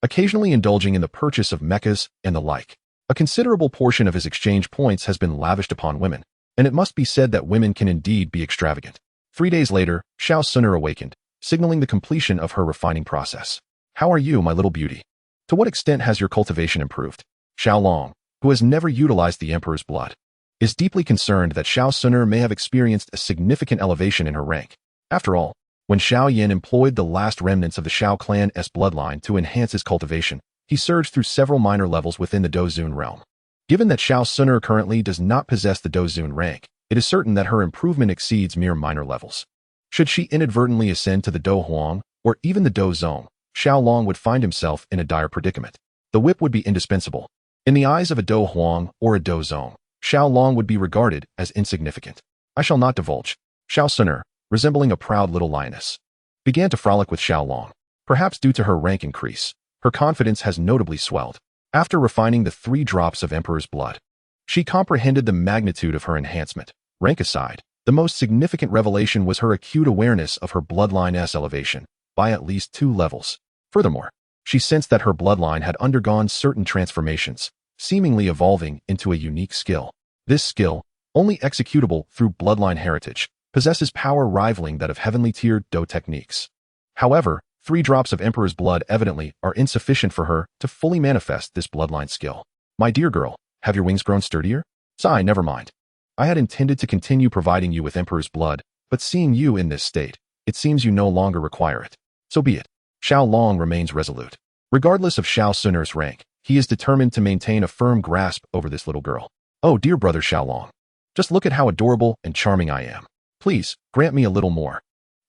occasionally indulging in the purchase of mechas and the like. A considerable portion of his exchange points has been lavished upon women, and it must be said that women can indeed be extravagant. 3 days later, Xun'er awakened, signaling the completion of her refining process. How are you, my little beauty? To what extent has your cultivation improved? Xiao Long, who has never utilized the Emperor's blood, is deeply concerned that Xun'er may have experienced a significant elevation in her rank. After all, when Xiao Yin employed the last remnants of the Xiao clan's bloodline to enhance his cultivation, he surged through several minor levels within the Douzun realm. Given that Xun'er currently does not possess the Douzun rank, it is certain that her improvement exceeds mere minor levels. Should she inadvertently ascend to the Dou Huang, or even the Dou Zong, Xiao Long would find himself in a dire predicament. The whip would be indispensable. In the eyes of a Dou Huang or a Dou Zong, Xiao Long would be regarded as insignificant. I shall not divulge. Xun'er, resembling a proud little lioness, began to frolic with Xiao Long. Perhaps due to her rank increase, her confidence has notably swelled. After refining the 3 drops of Emperor's blood, she comprehended the magnitude of her enhancement. Rank aside, the most significant revelation was her acute awareness of her bloodline's elevation by at least 2 levels. Furthermore, she sensed that her bloodline had undergone certain transformations, seemingly evolving into a unique skill. This skill, only executable through bloodline heritage, possesses power rivaling that of heavenly-tiered Dou techniques. However, 3 drops of Emperor's blood evidently are insufficient for her to fully manifest this bloodline skill. My dear girl, have your wings grown sturdier? Sigh, never mind. I had intended to continue providing you with Emperor's blood, but seeing you in this state, it seems you no longer require it. So be it. Xiao Long remains resolute. Regardless of Xun'er's rank, he is determined to maintain a firm grasp over this little girl. Oh, dear brother Xiao Long, Just look at how adorable and charming I am. Please, grant me a little more.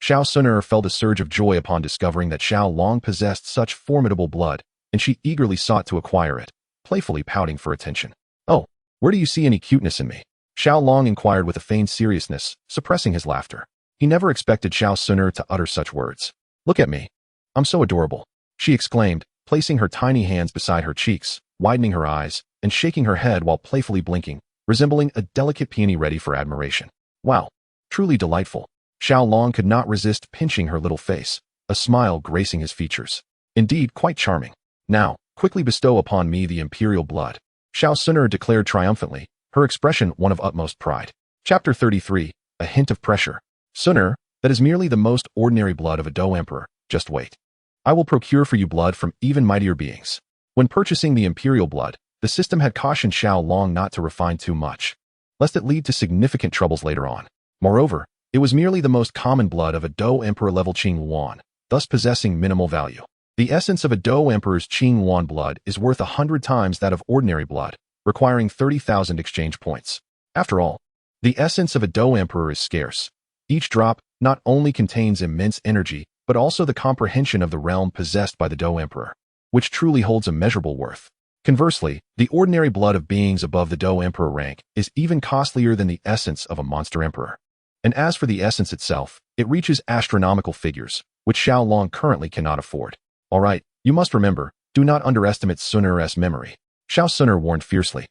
Xun'er felt a surge of joy upon discovering that Xiao Long possessed such formidable blood, and she eagerly sought to acquire it, playfully pouting for attention. Oh, where do you see any cuteness in me? Xiao Long inquired with a feigned seriousness, suppressing his laughter. He never expected Xun'er to utter such words. Look at me. I'm so adorable, she exclaimed, placing her tiny hands beside her cheeks, widening her eyes, and shaking her head while playfully blinking, resembling a delicate peony ready for admiration. Wow, truly delightful. Xiao Long could not resist pinching her little face, a smile gracing his features. Indeed, quite charming. Now, quickly bestow upon me the imperial blood. Xun'er declared triumphantly, her expression one of utmost pride. Chapter 33, A Hint of Pressure. Xun'er, that is merely the most ordinary blood of a Dou emperor, just wait. I will procure for you blood from even mightier beings. When purchasing the imperial blood, the system had cautioned Xiao Long not to refine too much, lest it lead to significant troubles later on. Moreover, it was merely the most common blood of a Dou emperor level Qing Yuan, thus possessing minimal value. The essence of a Dou emperor's Qing Yuan blood is worth 100 times that of ordinary blood, requiring 30,000 exchange points. After all, the essence of a Dou emperor is scarce. Each drop not only contains immense energy, but also the comprehension of the realm possessed by the Dou emperor, which truly holds immeasurable worth. Conversely, the ordinary blood of beings above the Dou emperor rank is even costlier than the essence of a monster emperor. And as for the essence itself, it reaches astronomical figures, which Xiao Long currently cannot afford. Alright, you must remember, do not underestimate Xun'er's memory. Xun'er warned fiercely.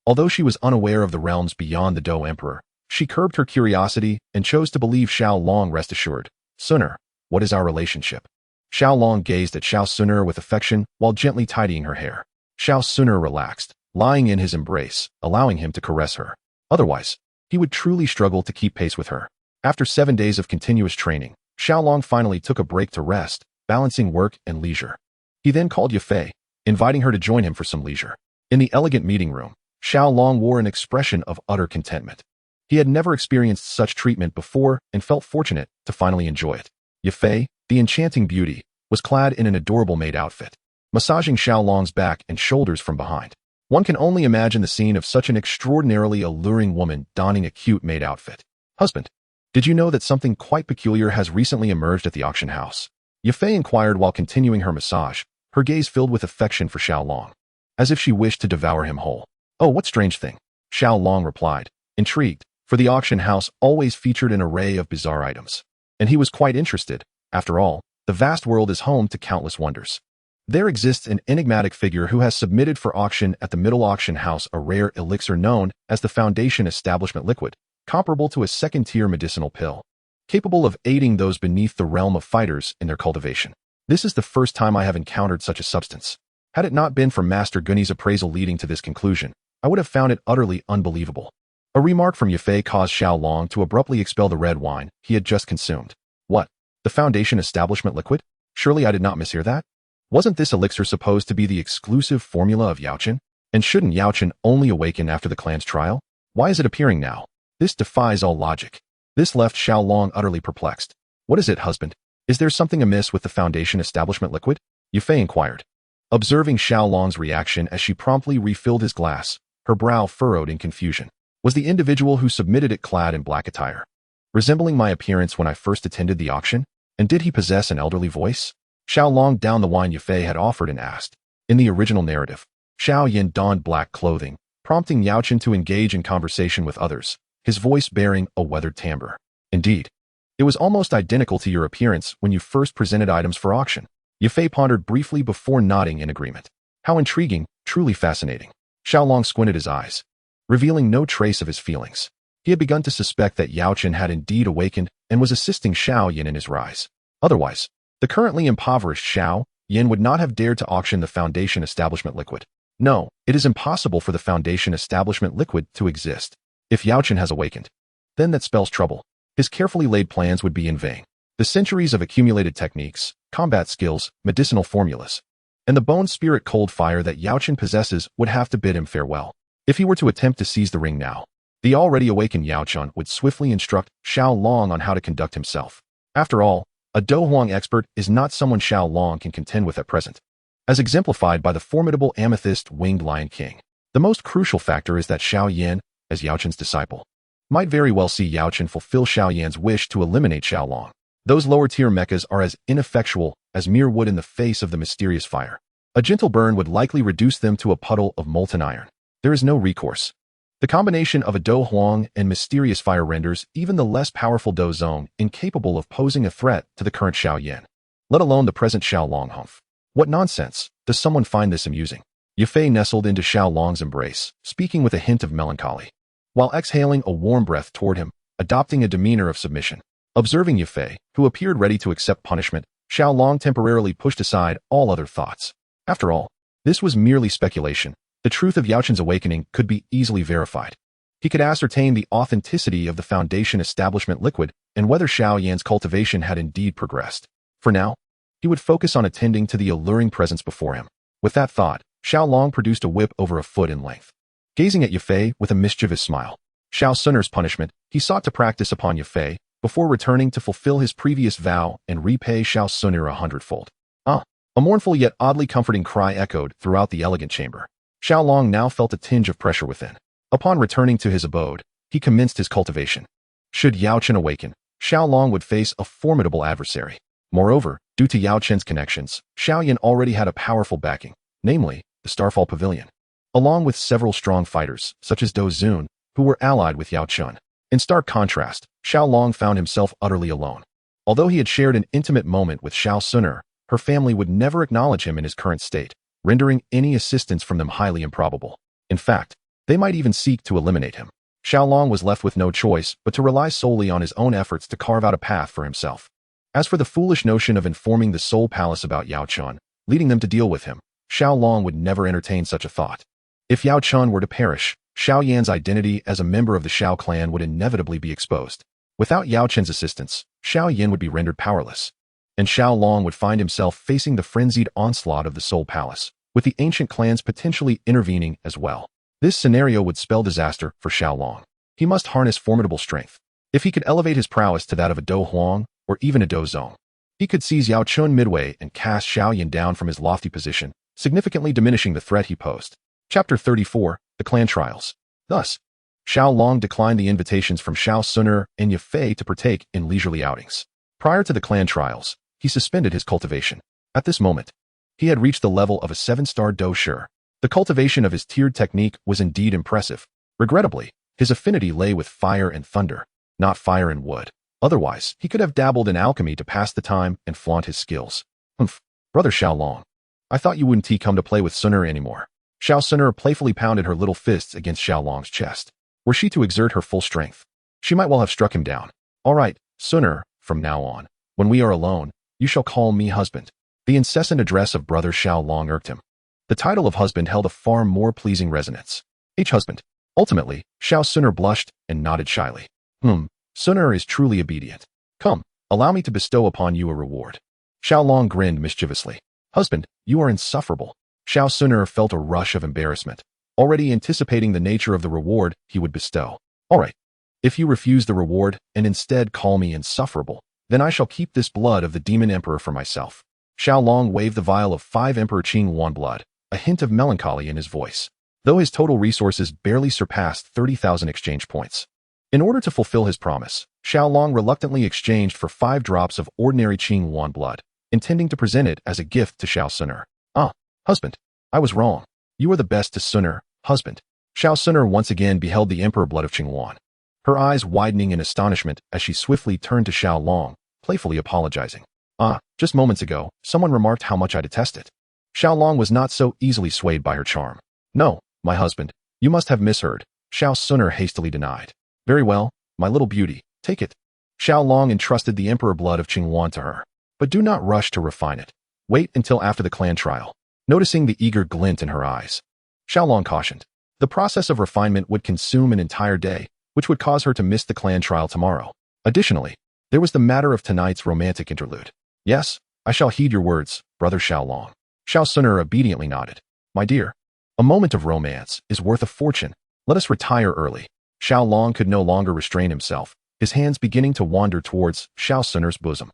Although she was unaware of the realms beyond the Dou emperor, she curbed her curiosity and chose to believe Xiao Long. Rest assured. Xun'er, what is our relationship? Xiao Long gazed at Xun'er with affection while gently tidying her hair. Xun'er relaxed, lying in his embrace, allowing him to caress her. Otherwise, he would truly struggle to keep pace with her. After 7 days of continuous training, Xiao Long finally took a break to rest, balancing work and leisure. He then called Yafei, inviting her to join him for some leisure. In the elegant meeting room, Xiao Long wore an expression of utter contentment. He had never experienced such treatment before and felt fortunate to finally enjoy it. Yafei, the enchanting beauty, was clad in an adorable maid outfit, massaging Xiao Long's back and shoulders from behind. One can only imagine the scene of such an extraordinarily alluring woman donning a cute maid outfit. Husband, did you know that something quite peculiar has recently emerged at the auction house? Yafei inquired while continuing her massage, her gaze filled with affection for Xiao Long, as if she wished to devour him whole. Oh, what strange thing? Xiao Long replied, intrigued, for the auction house always featured an array of bizarre items. And he was quite interested. After all, the vast world is home to countless wonders. There exists an enigmatic figure who has submitted for auction at the Middle Auction House a rare elixir known as the Foundation Establishment Liquid, comparable to a second-tier medicinal pill, capable of aiding those beneath the realm of fighters in their cultivation. This is the first time I have encountered such a substance. Had it not been for Master Gunny's appraisal leading to this conclusion, I would have found it utterly unbelievable. A remark from Yafei caused Xiao Long to abruptly expel the red wine he had just consumed. What? The Foundation Establishment Liquid? Surely I did not mishear that? Wasn't this elixir supposed to be the exclusive formula of Yaochen? And shouldn't Yaochen only awaken after the clan's trial? Why is it appearing now? This defies all logic. This left Xiao Long utterly perplexed. What is it, husband? Is there something amiss with the Foundation Establishment Liquid? Yafei inquired. Observing Xiao Long's reaction as she promptly refilled his glass, her brow furrowed in confusion. Was the individual who submitted it clad in black attire, resembling my appearance when I first attended the auction? And did he possess an elderly voice? Xiao Long downed the wine Yafei had offered and asked. In the original narrative, Xiao Yin donned black clothing, prompting Yaochen to engage in conversation with others, his voice bearing a weathered timbre. Indeed, it was almost identical to your appearance when you first presented items for auction. Yafei pondered briefly before nodding in agreement. How intriguing, truly fascinating. Xiao Long squinted his eyes, revealing no trace of his feelings. He had begun to suspect that Yaochen had indeed awakened and was assisting Xiao Yin in his rise. Otherwise, the currently impoverished Xiao Yin would not have dared to auction the Foundation Establishment Liquid. No, it is impossible for the Foundation Establishment Liquid to exist. If Yaochen has awakened, then that spells trouble. His carefully laid plans would be in vain. The centuries of accumulated techniques, combat skills, medicinal formulas, and the bone spirit cold fire that Yaochen possesses would have to bid him farewell. If he were to attempt to seize the ring now, the already awakened Yaochen would swiftly instruct Xiao Long on how to conduct himself. After all, a Dou Huang expert is not someone Xiao Long can contend with at present, as exemplified by the formidable amethyst-winged Lion King. The most crucial factor is that Xiao Yin, as Yaochen's disciple, might very well see Yao Chen fulfill Xiao Yan's wish to eliminate Xiao Long. Those lower-tier mechas are as ineffectual as mere wood in the face of the mysterious fire. A gentle burn would likely reduce them to a puddle of molten iron. There is no recourse. The combination of a Do Huang and mysterious fire renders even the less powerful Do Zong incapable of posing a threat to the current Xiao Yan, let alone the present Xiao Long Humph. What nonsense! Does someone find this amusing? Yafei nestled into Xiao Long's embrace, speaking with a hint of melancholy, while exhaling a warm breath toward him, adopting a demeanor of submission. Observing Yafei, who appeared ready to accept punishment, Xiao Long temporarily pushed aside all other thoughts. After all, this was merely speculation. The truth of Yao Chen's awakening could be easily verified. He could ascertain the authenticity of the Foundation establishment liquid and whether Xiao Yan's cultivation had indeed progressed. For now, he would focus on attending to the alluring presence before him. With that thought, Xiao Long produced a whip over a foot in length. Gazing at Yafei with a mischievous smile, Xiao Xun'er's punishment, he sought to practice upon Yafei before returning to fulfill his previous vow and repay Xiao Xun'er 100-fold. A mournful yet oddly comforting cry echoed throughout the elegant chamber. Xiao Long now felt a tinge of pressure within. Upon returning to his abode, he commenced his cultivation. Should Yao Chen awaken, Xiao Long would face a formidable adversary. Moreover, due to Yao Chen's connections, Xiao Yan already had a powerful backing, namely, the Starfall Pavilion, along with several strong fighters, such as Do Zun, who were allied with Yao Chen. In stark contrast, Xiao Long found himself utterly alone. Although he had shared an intimate moment with Xiao Xun'er, her family would never acknowledge him in his current state, rendering any assistance from them highly improbable. In fact, they might even seek to eliminate him. Xiao Long was left with no choice but to rely solely on his own efforts to carve out a path for himself. As for the foolish notion of informing the Soul Palace about Yao Chen, leading them to deal with him, Xiao Long would never entertain such a thought. If Yao Chen were to perish, Xiao Yan's identity as a member of the Xiao clan would inevitably be exposed. Without Yao Chen's assistance, Xiao Yan would be rendered powerless, and Xiao Long would find himself facing the frenzied onslaught of the Soul Palace, with the ancient clans potentially intervening as well. This scenario would spell disaster for Xiao Long. He must harness formidable strength. If he could elevate his prowess to that of a Do Huang or even a Do Zong, he could seize Yao Chen midway and cast Xiao Yan down from his lofty position, significantly diminishing the threat he posed. Chapter 34, The Clan Trials. Thus, Xiao Long declined the invitations from Xiao Xun'er and Yafei to partake in leisurely outings. Prior to the clan trials, he suspended his cultivation. At this moment, he had reached the level of a 7-star Do Shi. The cultivation of his tiered technique was indeed impressive. Regrettably, his affinity lay with fire and thunder, not fire and wood. Otherwise, he could have dabbled in alchemy to pass the time and flaunt his skills. Humph, brother Xiao Long, I thought you wouldn't come to play with Xun'er anymore. Xiao Xun'er playfully pounded her little fists against Xiao Long's chest. Were she to exert her full strength, she might well have struck him down. All right, Xun'er, from now on, when we are alone, you shall call me husband. The incessant address of brother Xiao Long irked him. The title of husband held a far more pleasing resonance. Husband. Ultimately, Xiao Xun'er blushed and nodded shyly. Xun'er is truly obedient. Come, allow me to bestow upon you a reward. Xiao Long grinned mischievously. Husband, you are insufferable. Xiao Xun'er felt a rush of embarrassment, already anticipating the nature of the reward he would bestow. All right. If you refuse the reward and instead call me insufferable, then I shall keep this blood of the Demon Emperor for myself. Xiao Long waved the vial of 5 Emperor Qing Yuan blood, a hint of melancholy in his voice, though his total resources barely surpassed 30,000 exchange points. In order to fulfill his promise, Xiao Long reluctantly exchanged for 5 drops of ordinary Qing Yuan blood, intending to present it as a gift to Xiao Xun'er. Husband, I was wrong. You are the best to Xun'er, husband. Xiao Xun'er once again beheld the Emperor blood of Qing Yuan, her eyes widening in astonishment as she swiftly turned to Xiao Long, playfully apologizing. Just moments ago, someone remarked how much I detest it. Xiao Long was not so easily swayed by her charm. No, my husband, you must have misheard, Xiao Xun'er hastily denied. Very well, my little beauty, take it. Xiao Long entrusted the Emperor blood of Qing Yuan to her. But do not rush to refine it. Wait until after the clan trial. Noticing the eager glint in her eyes, Xiao Long cautioned. The process of refinement would consume an entire day, which would cause her to miss the clan trial tomorrow. Additionally, there was the matter of tonight's romantic interlude. Yes, I shall heed your words, brother Xiao Long. Xiao Xun'er obediently nodded. My dear, a moment of romance is worth a fortune. Let us retire early. Xiao Long could no longer restrain himself, his hands beginning to wander towards Xiao Xun'er's bosom.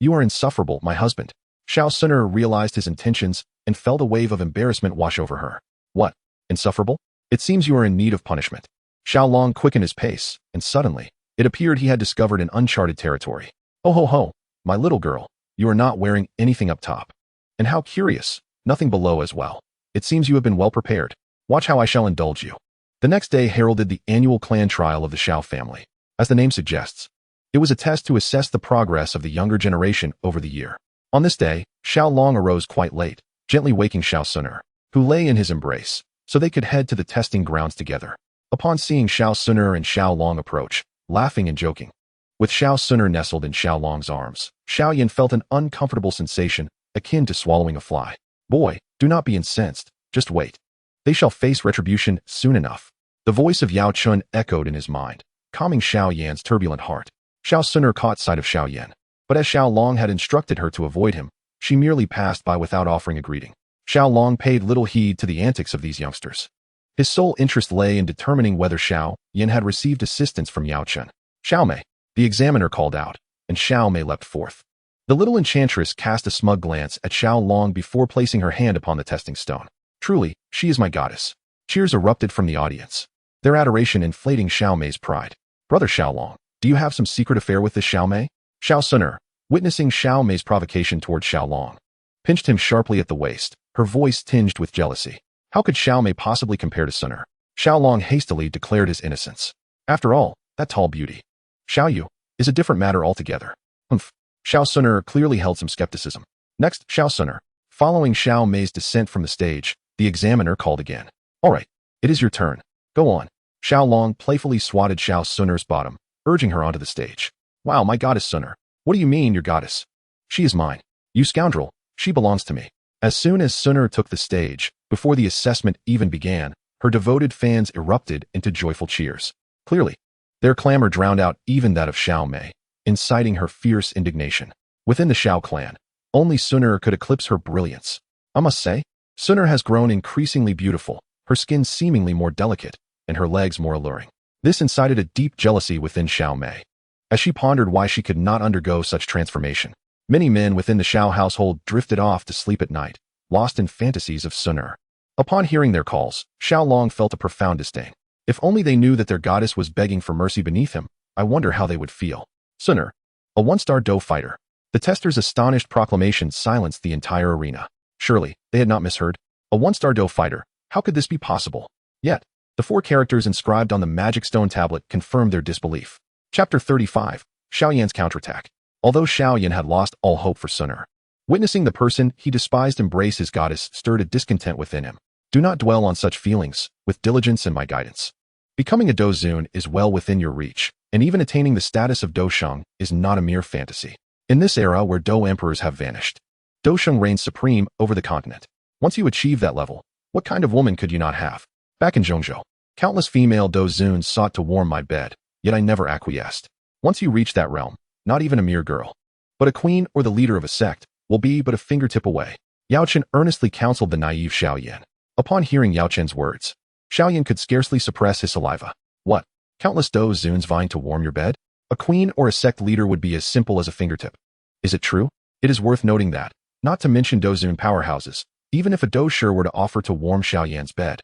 You are insufferable, my husband. Xiao Xun'er realized his intentions and felt a wave of embarrassment wash over her. What? Insufferable? It seems you are in need of punishment. Xiao Long quickened his pace, and suddenly, it appeared he had discovered an uncharted territory. Oh ho ho, my little girl, you are not wearing anything up top. And how curious, nothing below as well. It seems you have been well prepared. Watch how I shall indulge you. The next day heralded the annual clan trial of the Xiao family. As the name suggests, it was a test to assess the progress of the younger generation over the year. On this day, Xiao Long arose quite late, gently waking Xun'er, who lay in his embrace, so they could head to the testing grounds together. Upon seeing Xun'er and Xiao Long approach, laughing and joking, with Xun'er nestled in Xiao Long's arms, Xiaoyan felt an uncomfortable sensation akin to swallowing a fly. Boy, do not be incensed, just wait. They shall face retribution soon enough. The voice of Yao Chun echoed in his mind, calming Xiaoyan's turbulent heart. Xun'er caught sight of Xiaoyan, but as Xiao Long had instructed her to avoid him, she merely passed by without offering a greeting. Xiao Long paid little heed to the antics of these youngsters. His sole interest lay in determining whether Xiaoyan had received assistance from Yao Chun. Xiao Mei, the examiner called out, and Xiao Mei leapt forth. The little enchantress cast a smug glance at Xiao Long before placing her hand upon the testing stone. Truly, she is my goddess. Cheers erupted from the audience, their adoration inflating Xiao Mei's pride. Brother Xiao Long, do you have some secret affair with this Xiao Mei? Xun'er, witnessing Xiao Mei's provocation toward Xiao Long, pinched him sharply at the waist, her voice tinged with jealousy. How could Xiao Mei possibly compare to Xun'er? Xiao Long hastily declared his innocence. After all, that tall beauty, Xiao Yu, is a different matter altogether. Xun'er clearly held some skepticism. Next, Xun'er, following Xiao Mei's descent from the stage, the examiner called again. All right, it is your turn. Go on. Xiao Long playfully swatted Xun'er's bottom, urging her onto the stage. Wow, my goddess Xun'er. What do you mean, your goddess? She is mine. You scoundrel, she belongs to me. As soon as Xun'er took the stage, before the assessment even began, her devoted fans erupted into joyful cheers. Clearly, their clamor drowned out even that of Xiao Mei, inciting her fierce indignation. Within the Xiao clan, only Xun'er could eclipse her brilliance. I must say, Xun'er has grown increasingly beautiful, her skin seemingly more delicate, and her legs more alluring. This incited a deep jealousy within Xiao Mei. As she pondered why she could not undergo such transformation, many men within the Xiao household drifted off to sleep at night, lost in fantasies of Xun'er. Upon hearing their calls, Xiao Long felt a profound disdain. If only they knew that their goddess was begging for mercy beneath him, I wonder how they would feel. Xun'er, a one-star Do fighter. The tester's astonished proclamation silenced the entire arena. Surely, they had not misheard. A one-star Do fighter, how could this be possible? Yet, the 4 characters inscribed on the magic stone tablet confirmed their disbelief. Chapter 35, Xiaoyan's counterattack. Although Xiaoyan had lost all hope for Xun'er, witnessing the person he despised embrace his goddess stirred a discontent within him. Do not dwell on such feelings, with diligence and my guidance. Becoming a Do Xun is well within your reach, and even attaining the status of Do Sheng is not a mere fantasy. In this era where Do emperors have vanished, Do Sheng reigns supreme over the continent. Once you achieve that level, what kind of woman could you not have? Back in Zhongzhou, countless female Do Xuns sought to warm my bed, yet I never acquiesced. Once you reach that realm, not even a mere girl, but a queen or the leader of a sect, will be but a fingertip away. Yao Chen earnestly counseled the naive Xiaoyan. Upon hearing Yao Chen's words, Xiaoyan could scarcely suppress his saliva. What? Countless Do Xuns vying to warm your bed? A queen or a sect leader would be as simple as a fingertip. Is it true? It is worth noting that, not to mention Do Xun powerhouses, even if a Do Shi were to offer to warm Xiaoyan's bed,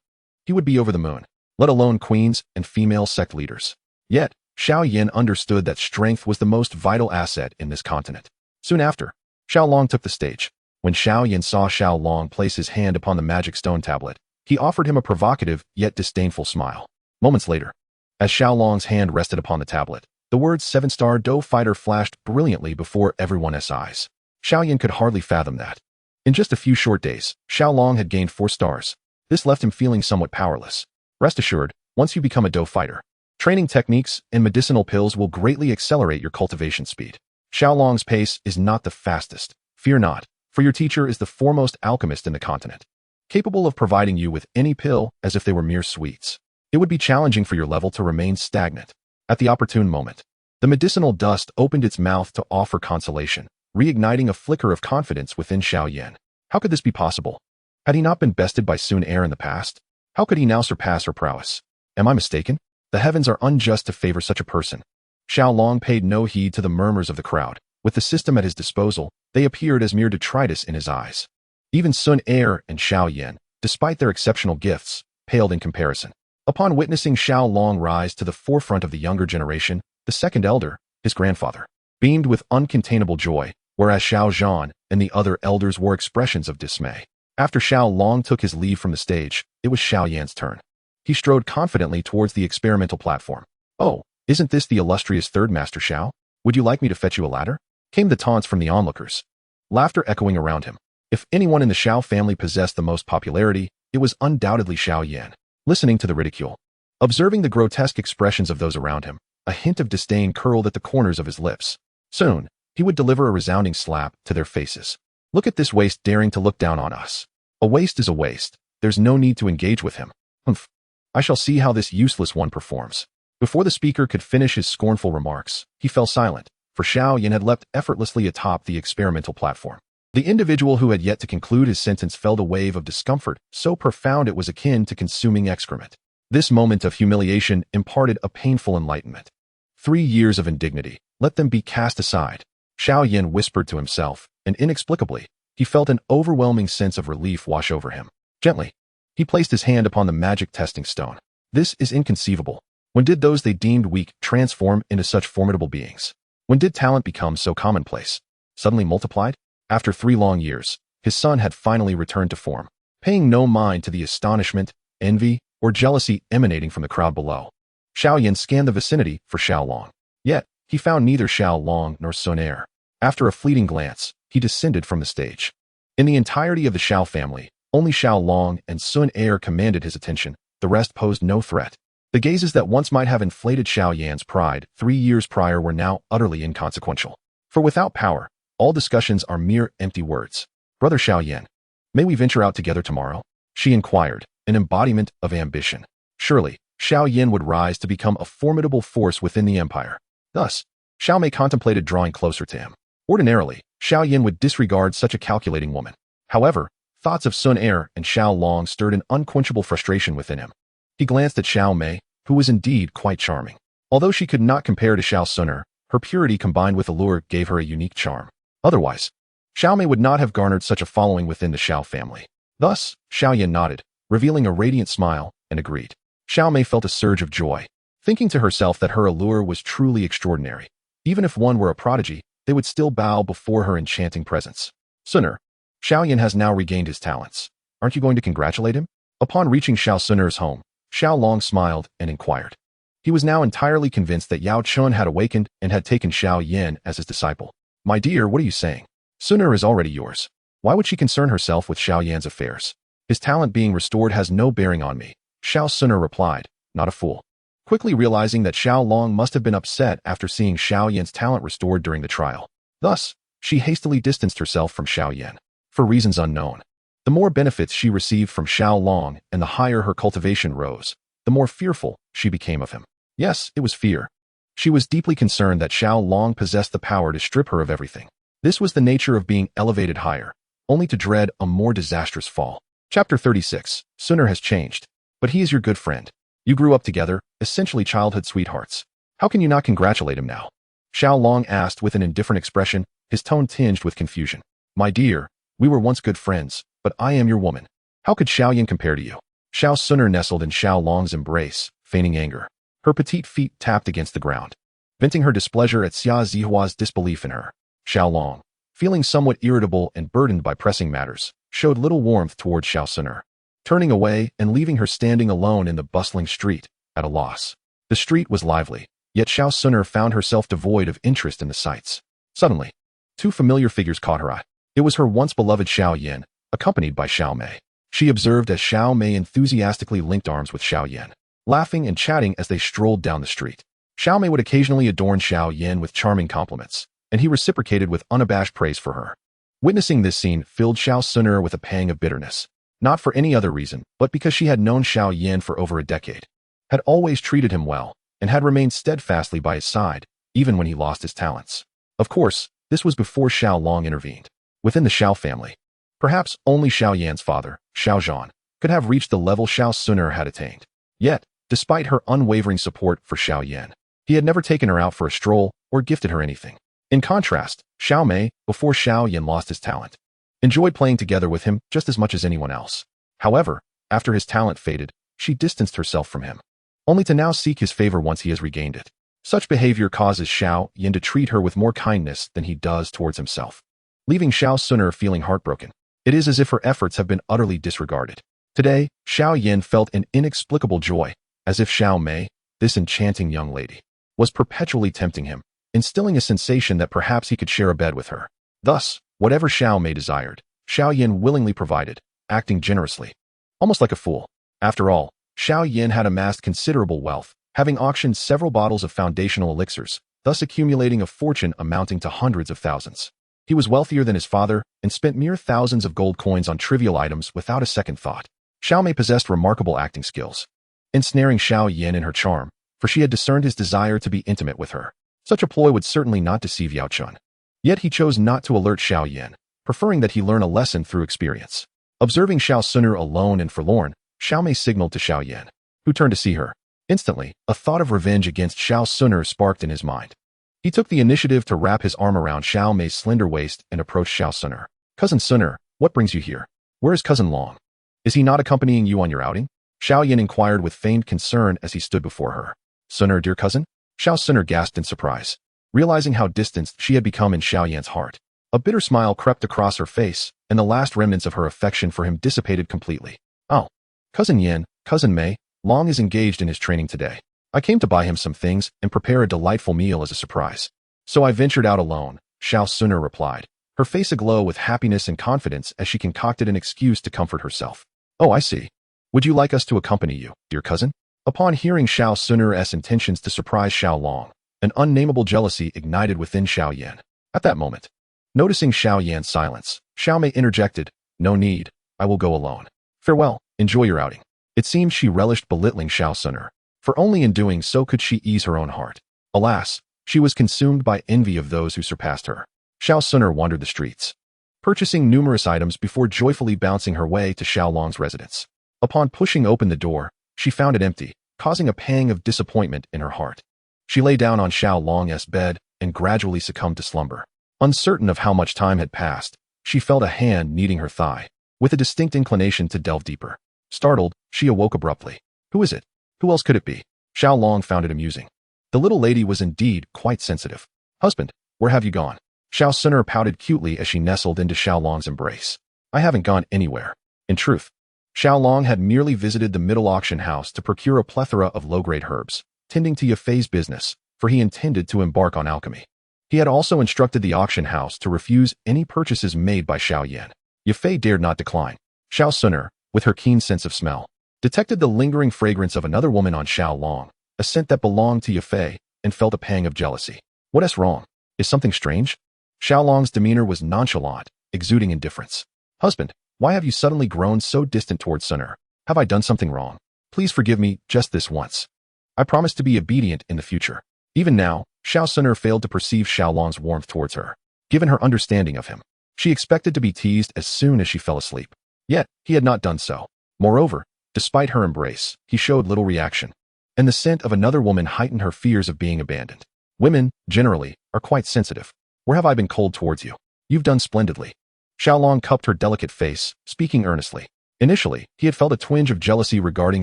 he would be over the moon, let alone queens and female sect leaders. Yet, Xiaoyan understood that strength was the most vital asset in this continent. Soon after, Xiao Long took the stage. When Xiaoyan saw Xiao Long place his hand upon the magic stone tablet, he offered him a provocative yet disdainful smile. Moments later, as Xiao Long's hand rested upon the tablet, the words 7-star Do fighter flashed brilliantly before everyone's eyes. Xiaoyan could hardly fathom that. In just a few short days, Xiao Long had gained 4 stars. This left him feeling somewhat powerless. Rest assured, once you become a Do fighter, training techniques and medicinal pills will greatly accelerate your cultivation speed. Xiao Long's pace is not the fastest. Fear not, for your teacher is the foremost alchemist in the continent, capable of providing you with any pill as if they were mere sweets. It would be challenging for your level to remain stagnant. At the opportune moment, the medicinal dust opened its mouth to offer consolation, reigniting a flicker of confidence within Xiaoyan. How could this be possible? Had he not been bested by Xun'er in the past? How could he now surpass her prowess? Am I mistaken? The heavens are unjust to favor such a person. Xiao Long paid no heed to the murmurs of the crowd. With the system at his disposal, they appeared as mere detritus in his eyes. Even Xun'er and Xiaoyan, despite their exceptional gifts, paled in comparison. Upon witnessing Xiao Long rise to the forefront of the younger generation, the second elder, his grandfather, beamed with uncontainable joy, whereas Xiao Zhan and the other elders wore expressions of dismay. After Xiao Long took his leave from the stage, it was Xiao Yan's turn. He strode confidently towards the experimental platform. "Oh, isn't this the illustrious third master Xiao? Would you like me to fetch you a ladder?" Came the taunts from the onlookers, laughter echoing around him. If anyone in the Xiao family possessed the most popularity, it was undoubtedly Xiao Yan. Listening to the ridicule, observing the grotesque expressions of those around him, a hint of disdain curled at the corners of his lips. Soon, he would deliver a resounding slap to their faces. "Look at this waste daring to look down on us. A waste is a waste. There's no need to engage with him. Humph. I shall see how this useless one performs." Before the speaker could finish his scornful remarks, he fell silent, for Xiao Yan had leapt effortlessly atop the experimental platform. The individual who had yet to conclude his sentence felt a wave of discomfort so profound it was akin to consuming excrement. This moment of humiliation imparted a painful enlightenment. 3 years of indignity, let them be cast aside. Xiao Yan whispered to himself, and inexplicably, he felt an overwhelming sense of relief wash over him. Gently, he placed his hand upon the magic testing stone. This is inconceivable. When did those they deemed weak transform into such formidable beings? When did talent become so commonplace? Suddenly multiplied? After 3 long years, his son had finally returned to form, paying no mind to the astonishment, envy, or jealousy emanating from the crowd below. Xiao Yan scanned the vicinity for Xiao Long. Yet, he found neither Xiao Long nor Xun'er. After a fleeting glance, he descended from the stage. In the entirety of the Xiao family, only Xiao Long and Xun'er commanded his attention, the rest posed no threat. The gazes that once might have inflated Xiao Yan's pride 3 years prior were now utterly inconsequential. For without power, all discussions are mere empty words. "Brother Xiao Yan, may we venture out together tomorrow?" she inquired, an embodiment of ambition. Surely, Xiao Yan would rise to become a formidable force within the empire. Thus, Xiao Mei contemplated drawing closer to him. Ordinarily, Xiao Yan would disregard such a calculating woman. However, thoughts of Xun'er and Xiao Long stirred an unquenchable frustration within him. He glanced at Xiao Mei, who was indeed quite charming. Although she could not compare to Xiao Xun'er, her purity combined with allure gave her a unique charm. Otherwise, Xiao Mei would not have garnered such a following within the Xiao family. Thus, Xiao Yan nodded, revealing a radiant smile, and agreed. Xiao Mei felt a surge of joy, thinking to herself that her allure was truly extraordinary. Even if one were a prodigy, they would still bow before her enchanting presence. "Xun'er, Xiao Yan has now regained his talents. Aren't you going to congratulate him?" Upon reaching Xiao Xun'er's home, Xiao Long smiled and inquired. He was now entirely convinced that Yao Chun had awakened and had taken Xiao Yan as his disciple. "My dear, what are you saying? Xun'er is already yours. Why would she concern herself with Xiao Yan's affairs? His talent being restored has no bearing on me," Xiao Xun'er replied, not a fool. Quickly realizing that Xiao Long must have been upset after seeing Xiao Yan's talent restored during the trial. Thus, she hastily distanced herself from Xiao Yan. For reasons unknown. The more benefits she received from Xiao Long and the higher her cultivation rose, the more fearful she became of him. Yes, it was fear. She was deeply concerned that Xiao Long possessed the power to strip her of everything. This was the nature of being elevated higher, only to dread a more disastrous fall. Chapter 36. Xun'er has changed. But he is your good friend. You grew up together, essentially childhood sweethearts. How can you not congratulate him now? Xiao Long asked with an indifferent expression, his tone tinged with confusion. "My dear, we were once good friends, but I am your woman. How could Xiao Yan compare to you?" Xiao Xun'er nestled in Xiao Long's embrace, feigning anger. Her petite feet tapped against the ground, venting her displeasure at Xia Zihua's disbelief in her. Xiao Long, feeling somewhat irritable and burdened by pressing matters, showed little warmth toward Xiao Xun'er, turning away and leaving her standing alone in the bustling street, at a loss. The street was lively, yet Xiao Xun'er found herself devoid of interest in the sights. Suddenly, 2 familiar figures caught her eye. It was her once beloved Xiao Yan, accompanied by Xiao Mei. She observed as Xiao Mei enthusiastically linked arms with Xiao Yan, laughing and chatting as they strolled down the street. Xiao Mei would occasionally adorn Xiao Yan with charming compliments, and he reciprocated with unabashed praise for her. Witnessing this scene filled Xiao Xun'er with a pang of bitterness, not for any other reason, but because she had known Xiao Yan for over a decade, had always treated him well, and had remained steadfastly by his side, even when he lost his talents. Of course, this was before Xiao Long intervened. Within the Xiao family, perhaps only Xiao Yan's father, Xiao Zhan, could have reached the level Xiao Xun'er had attained. Yet, despite her unwavering support for Xiao Yan, he had never taken her out for a stroll or gifted her anything. In contrast, Xiao Mei, before Xiao Yan lost his talent, enjoyed playing together with him just as much as anyone else. However, after his talent faded, she distanced herself from him, only to now seek his favor once he has regained it. Such behavior causes Xiao Yan to treat her with more kindness than he does towards himself, leaving Xun'er feeling heartbroken. It is as if her efforts have been utterly disregarded. Today, Xiao Yan felt an inexplicable joy, as if Xiao Mei, this enchanting young lady, was perpetually tempting him, instilling a sensation that perhaps he could share a bed with her. Thus, whatever Xiao Mei desired, Xiao Yan willingly provided, acting generously, almost like a fool. After all, Xiao Yan had amassed considerable wealth, having auctioned several bottles of foundational elixirs, thus accumulating a fortune amounting to hundreds of thousands. He was wealthier than his father and spent mere thousands of gold coins on trivial items without a second thought. Xiao Mei possessed remarkable acting skills, ensnaring Xiao Yan in her charm, for she had discerned his desire to be intimate with her. Such a ploy would certainly not deceive Yao Chun. Yet he chose not to alert Xiao Yan, preferring that he learn a lesson through experience. Observing Xun'er alone and forlorn, Xiao Mei signaled to Xiao Yan, who turned to see her. Instantly, a thought of revenge against Xun'er sparked in his mind. He took the initiative to wrap his arm around Xiao Mei's slender waist and approached Xun'er. Cousin Xun'er, what brings you here? Where is Cousin Long? Is he not accompanying you on your outing? Xiao Yan inquired with feigned concern as he stood before her. Xun'er, dear cousin? Xun'er gasped in surprise, realizing how distanced she had become in Xiao Yan's heart. A bitter smile crept across her face, and the last remnants of her affection for him dissipated completely. Oh, Cousin Yan, Cousin Mei, Long is engaged in his training today. I came to buy him some things and prepare a delightful meal as a surprise. So I ventured out alone, Xun'er replied, her face aglow with happiness and confidence as she concocted an excuse to comfort herself. Oh, I see. Would you like us to accompany you, dear cousin? Upon hearing Xun'er's intentions to surprise Xiao Long, an unnameable jealousy ignited within Xiao Yan. At that moment, noticing Xiao Yan's silence, Xiao Mei interjected, no need, I will go alone. Farewell, enjoy your outing. It seemed she relished belittling Xun'er, for only in doing so could she ease her own heart. Alas, she was consumed by envy of those who surpassed her. Xun'er wandered the streets, purchasing numerous items before joyfully bouncing her way to Xiao Long's residence. Upon pushing open the door, she found it empty, causing a pang of disappointment in her heart. She lay down on Xiao Long's bed and gradually succumbed to slumber. Uncertain of how much time had passed, she felt a hand kneading her thigh, with a distinct inclination to delve deeper. Startled, she awoke abruptly. Who is it? Who else could it be? Xiao Long found it amusing. The little lady was indeed quite sensitive. Husband, where have you gone? Xun'er pouted cutely as she nestled into Xiao Long's embrace. I haven't gone anywhere. In truth, Xiao Long had merely visited the middle auction house to procure a plethora of low-grade herbs, tending to Yafei's business, for he intended to embark on alchemy. He had also instructed the auction house to refuse any purchases made by Xiao Yan. Yafei dared not decline. Xun'er, with her keen sense of smell, detected the lingering fragrance of another woman on Xiao Long, a scent that belonged to Yafei, and felt a pang of jealousy. What is wrong? Is something strange? Xiao Long's demeanor was nonchalant, exuding indifference. Husband, why have you suddenly grown so distant towards Xun'er? Have I done something wrong? Please forgive me just this once. I promise to be obedient in the future. Even now, Xun'er failed to perceive Xiao Long's warmth towards her. Given her understanding of him, she expected to be teased as soon as she fell asleep. Yet, he had not done so. Moreover, despite her embrace, he showed little reaction, and the scent of another woman heightened her fears of being abandoned. Women, generally, are quite sensitive. Where have I been cold towards you? You've done splendidly. Xiao Long cupped her delicate face, speaking earnestly. Initially, he had felt a twinge of jealousy regarding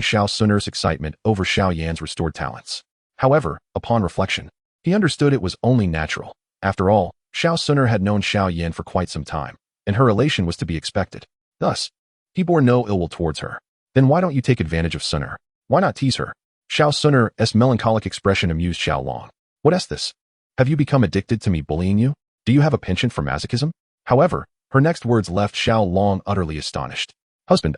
Xun'er's excitement over Xiao Yan's restored talents. However, upon reflection, he understood it was only natural. After all, Xun'er had known Xiao Yan for quite some time, and her relation was to be expected. Thus, he bore no ill will towards her. Then why don't you take advantage of Xun'er? Why not tease her? Xun'er's melancholic expression amused Xiao Long. What is this? Have you become addicted to me bullying you? Do you have a penchant for masochism? However, her next words left Xiao Long utterly astonished. Husband,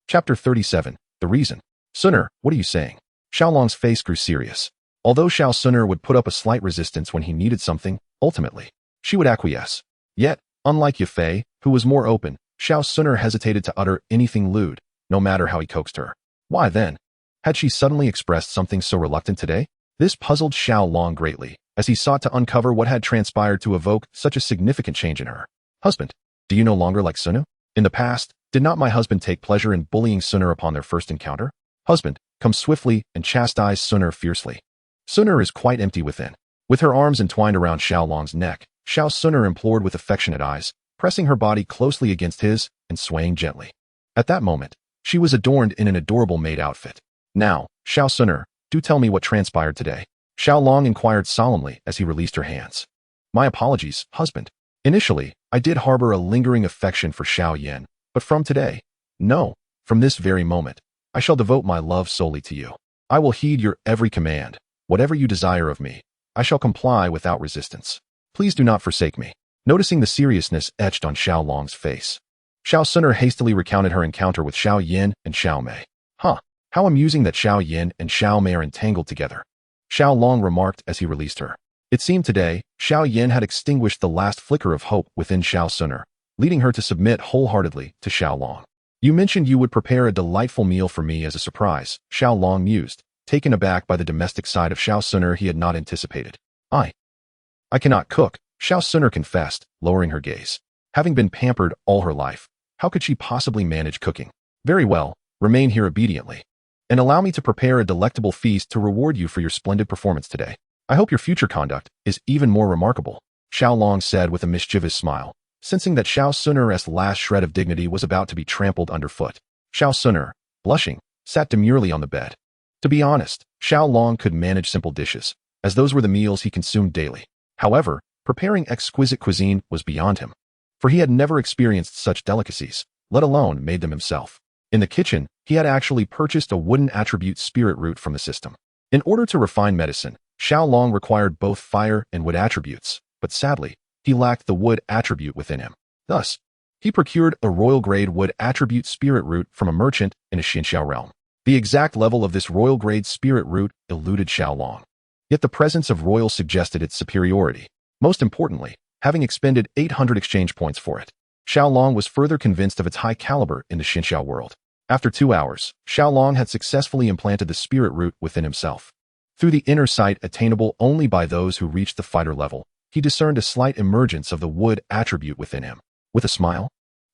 Chapter 37, The Reason. Xun'er, what are you saying? Xiao Long's face grew serious. Although Xun'er would put up a slight resistance when he needed something, ultimately, she would acquiesce. Yet, unlike Yafei, who was more open, Xun'er hesitated to utter anything lewd, no matter how he coaxed her. Why then? Had she suddenly expressed something so reluctant today? This puzzled Xiao Long greatly, as he sought to uncover what had transpired to evoke such a significant change in her. Husband, do you no longer like Xun'er? In the past, did not my husband take pleasure in bullying Xun'er upon their first encounter? Husband, come swiftly and chastise Xun'er fiercely. Xun'er is quite empty within. With her arms entwined around Xiao Long's neck, Xun'er implored with affectionate eyes, pressing her body closely against his and swaying gently. At that moment, She was adorned in an adorable maid outfit. Now, Xun'er, do tell me what transpired today. Xiao Long inquired solemnly as he released her hands. My apologies, husband. Initially, I did harbor a lingering affection for Xiao Yan, but from today, no, from this very moment, I shall devote my love solely to you. I will heed your every command. Whatever you desire of me, I shall comply without resistance. Please do not forsake me. Noticing the seriousness etched on Xiao Long's face, Xun'er hastily recounted her encounter with Xiao Yin and Xiao Mei. Huh, how amusing that Xiao Yin and Xiao Mei are entangled together, Xiao Long remarked as he released her. It seemed today, Xiao Yin had extinguished the last flicker of hope within Xun'er, leading her to submit wholeheartedly to Xiao Long. You mentioned you would prepare a delightful meal for me as a surprise, Xiao Long mused, taken aback by the domestic side of Xun'er he had not anticipated. I cannot cook, Xun'er confessed, lowering her gaze. Having been pampered all her life, how could she possibly manage cooking? Very well, remain here obediently. And allow me to prepare a delectable feast to reward you for your splendid performance today. I hope your future conduct is even more remarkable, Xiao Long said with a mischievous smile, sensing that Xun'er's last shred of dignity was about to be trampled underfoot. Xun'er, blushing, sat demurely on the bed. To be honest, Xiao Long could manage simple dishes, as those were the meals he consumed daily. However, preparing exquisite cuisine was beyond him, for he had never experienced such delicacies, let alone made them himself. In the kitchen, he had actually purchased a wooden attribute spirit root from the system. In order to refine medicine, Xiao Long required both fire and wood attributes, but sadly, he lacked the wood attribute within him. Thus, he procured a royal-grade wood attribute spirit root from a merchant in a Xinxiao realm. The exact level of this royal-grade spirit root eluded Xiao Long. Yet the presence of royal suggested its superiority. Most importantly, having expended 800 exchange points for it, Xiao Long was further convinced of its high caliber in the Xinxiao world. After 2 hours, Xiao Long had successfully implanted the spirit root within himself. Through the inner sight attainable only by those who reached the fighter level, he discerned a slight emergence of the wood attribute within him. With a smile,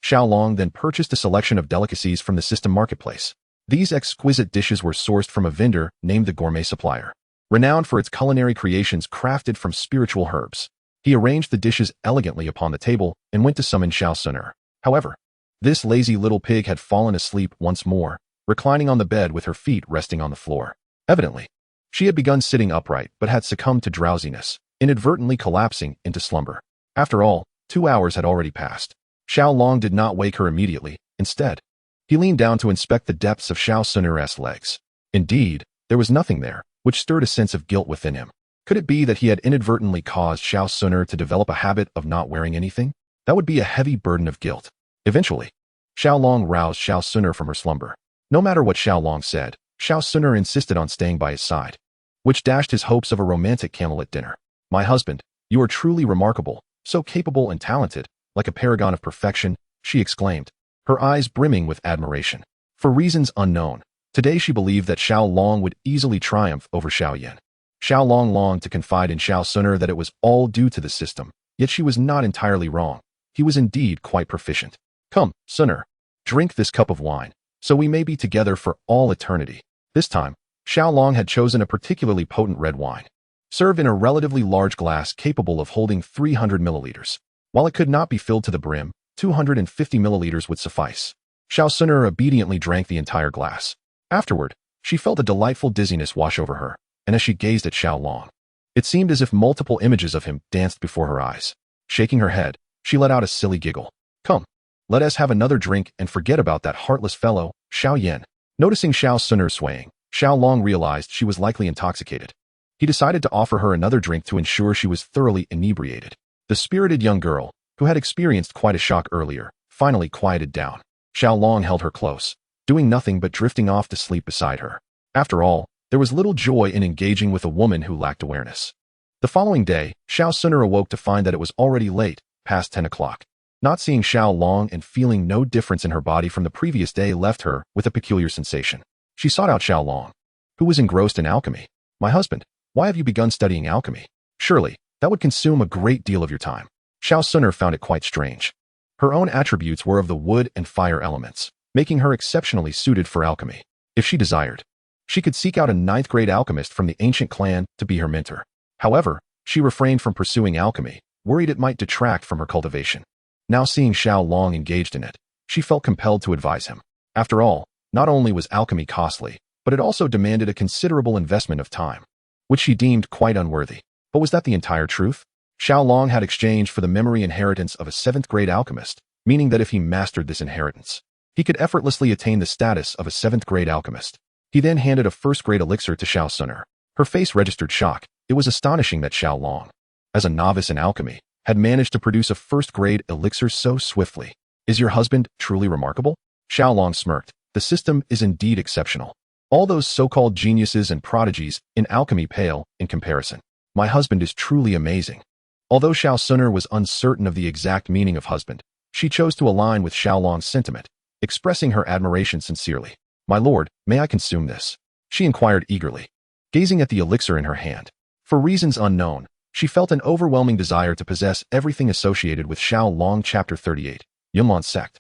Xiao Long then purchased a selection of delicacies from the system marketplace. These exquisite dishes were sourced from a vendor named the Gourmet Supplier, renowned for its culinary creations crafted from spiritual herbs. He arranged the dishes elegantly upon the table and went to summon Xun'er. However, this lazy little pig had fallen asleep once more, reclining on the bed with her feet resting on the floor. Evidently, she had begun sitting upright but had succumbed to drowsiness, inadvertently collapsing into slumber. After all, 2 hours had already passed. Xiao Long did not wake her immediately. Instead, he leaned down to inspect the depths of Xun'er's legs. Indeed, there was nothing there, which stirred a sense of guilt within him. Could it be that he had inadvertently caused Xun'er to develop a habit of not wearing anything? That would be a heavy burden of guilt. Eventually, Xiao Long roused Xun'er from her slumber. No matter what Xiao Long said, Xun'er insisted on staying by his side, which dashed his hopes of a romantic candlelit dinner. My husband, you are truly remarkable, so capable and talented, like a paragon of perfection, she exclaimed, her eyes brimming with admiration. For reasons unknown, today she believed that Xiao Long would easily triumph over Xiao Yan. Xiao Long longed to confide in Xun'er that it was all due to the system, yet she was not entirely wrong. He was indeed quite proficient. Come, Xun'er, drink this cup of wine, so we may be together for all eternity. This time, Xiao Long had chosen a particularly potent red wine, served in a relatively large glass capable of holding 300 milliliters. While it could not be filled to the brim, 250 milliliters would suffice. Xun'er obediently drank the entire glass. Afterward, she felt a delightful dizziness wash over her, and as she gazed at Xiao Long, it seemed as if multiple images of him danced before her eyes. Shaking her head, she let out a silly giggle. Come, let us have another drink and forget about that heartless fellow, Xiao Yan. Noticing Xun'er swaying, Xiao Long realized she was likely intoxicated. He decided to offer her another drink to ensure she was thoroughly inebriated. The spirited young girl, who had experienced quite a shock earlier, finally quieted down. Xiao Long held her close, doing nothing but drifting off to sleep beside her. After all, there was little joy in engaging with a woman who lacked awareness. The following day, Xun'er awoke to find that it was already late, past 10 o'clock. Not seeing Xiao Long and feeling no difference in her body from the previous day left her with a peculiar sensation. She sought out Xiao Long, who was engrossed in alchemy. My husband, why have you begun studying alchemy? Surely, that would consume a great deal of your time. Xun'er found it quite strange. Her own attributes were of the wood and fire elements, making her exceptionally suited for alchemy. If she desired, she could seek out a 9th-grade alchemist from the ancient clan to be her mentor. However, she refrained from pursuing alchemy, worried it might detract from her cultivation. Now seeing Xiao Long engaged in it, she felt compelled to advise him. After all, Not only was alchemy costly, but it also demanded a considerable investment of time, which she deemed quite unworthy. But was that the entire truth? Xiao had exchanged for the memory inheritance of a 7th-grade alchemist, meaning that if he mastered this inheritance, he could effortlessly attain the status of a 7th-grade alchemist. He then handed a 1st-grade elixir to Xun'er. Her face registered shock. It was astonishing that Xiao, as a novice in alchemy, had managed to produce a 1st-grade elixir so swiftly. Is your husband truly remarkable? Xiao smirked. The system is indeed exceptional. All those so-called geniuses and prodigies in alchemy pale in comparison. My husband is truly amazing. Although Xun'er was uncertain of the exact meaning of husband, she chose to align with Xiaolong's sentiment, expressing her admiration sincerely. My lord, may I consume this? She inquired eagerly, gazing at the elixir in her hand. For reasons unknown, she felt an overwhelming desire to possess everything associated with Xiaolong. Chapter 38. Yunlan Sect.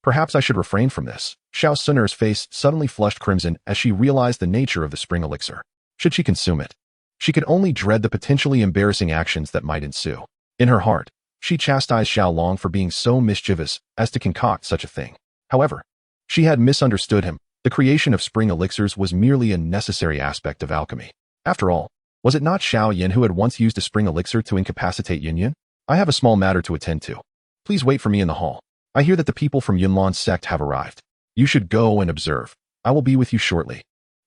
Perhaps I should refrain from this. Xun'er's face suddenly flushed crimson as she realized the nature of the spring elixir. Should she consume it? She could only dread the potentially embarrassing actions that might ensue. In her heart, she chastised Xiaolong for being so mischievous as to concoct such a thing. However, she had misunderstood him. The creation of spring elixirs was merely a necessary aspect of alchemy. After all, was it not Xiao who had once used a spring elixir to incapacitate Yun? I have a small matter to attend to. Please wait for me in the hall. I hear that the people from Yunlan sect have arrived. You should go and observe. I will be with you shortly.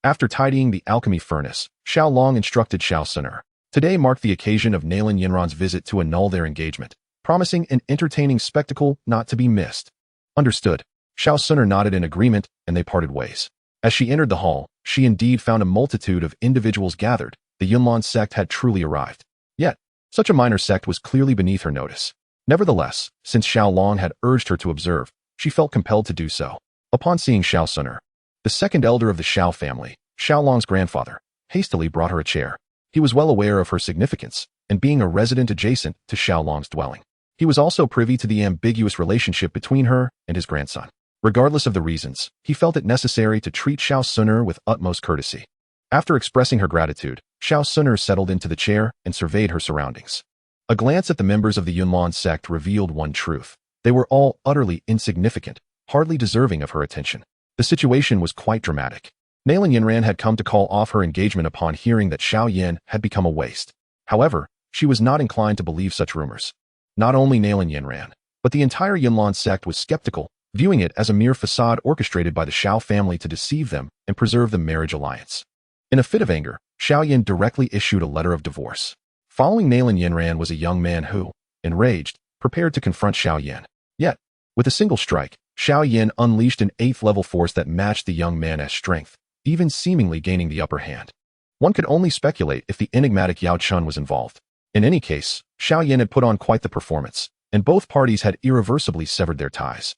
After tidying the alchemy furnace, Xiaolong instructed Xun'er. Today marked the occasion of Nalan Yunran's visit to annul their engagement, promising an entertaining spectacle not to be missed. Understood. Xun'er nodded in agreement, and they parted ways. As she entered the hall, she indeed found a multitude of individuals gathered. The Yunlan sect had truly arrived. Yet, such a minor sect was clearly beneath her notice. Nevertheless, since Xiaolong had urged her to observe, she felt compelled to do so. Upon seeing Xun'er, the second elder of the Xiao family, Xiaolong's grandfather, hastily brought her a chair. He was well aware of her significance, and being a resident adjacent to Xiaolong's dwelling, he was also privy to the ambiguous relationship between her and his grandson. Regardless of the reasons, he felt it necessary to treat Xun'er with utmost courtesy. After expressing her gratitude, Xun'er settled into the chair and surveyed her surroundings. A glance at the members of the Yunlan sect revealed one truth. They were all utterly insignificant, hardly deserving of her attention. The situation was quite dramatic. Nalan Yunran had come to call off her engagement upon hearing that Xiao had become a waste. However, she was not inclined to believe such rumors. Not only Nalan Yunran, but the entire Yunlan sect was skeptical, viewing it as a mere facade orchestrated by the Xiao family to deceive them and preserve the marriage alliance. In a fit of anger, Xiao directly issued a letter of divorce. Following Nalan Yunran was a young man who, enraged, prepared to confront Xiao. Yet, with a single strike, Xiao unleashed an 8th-level force that matched the young man's strength, even seemingly gaining the upper hand. One could only speculate if the enigmatic Yao Chun was involved. In any case, Xiao had put on quite the performance, and both parties had irreversibly severed their ties.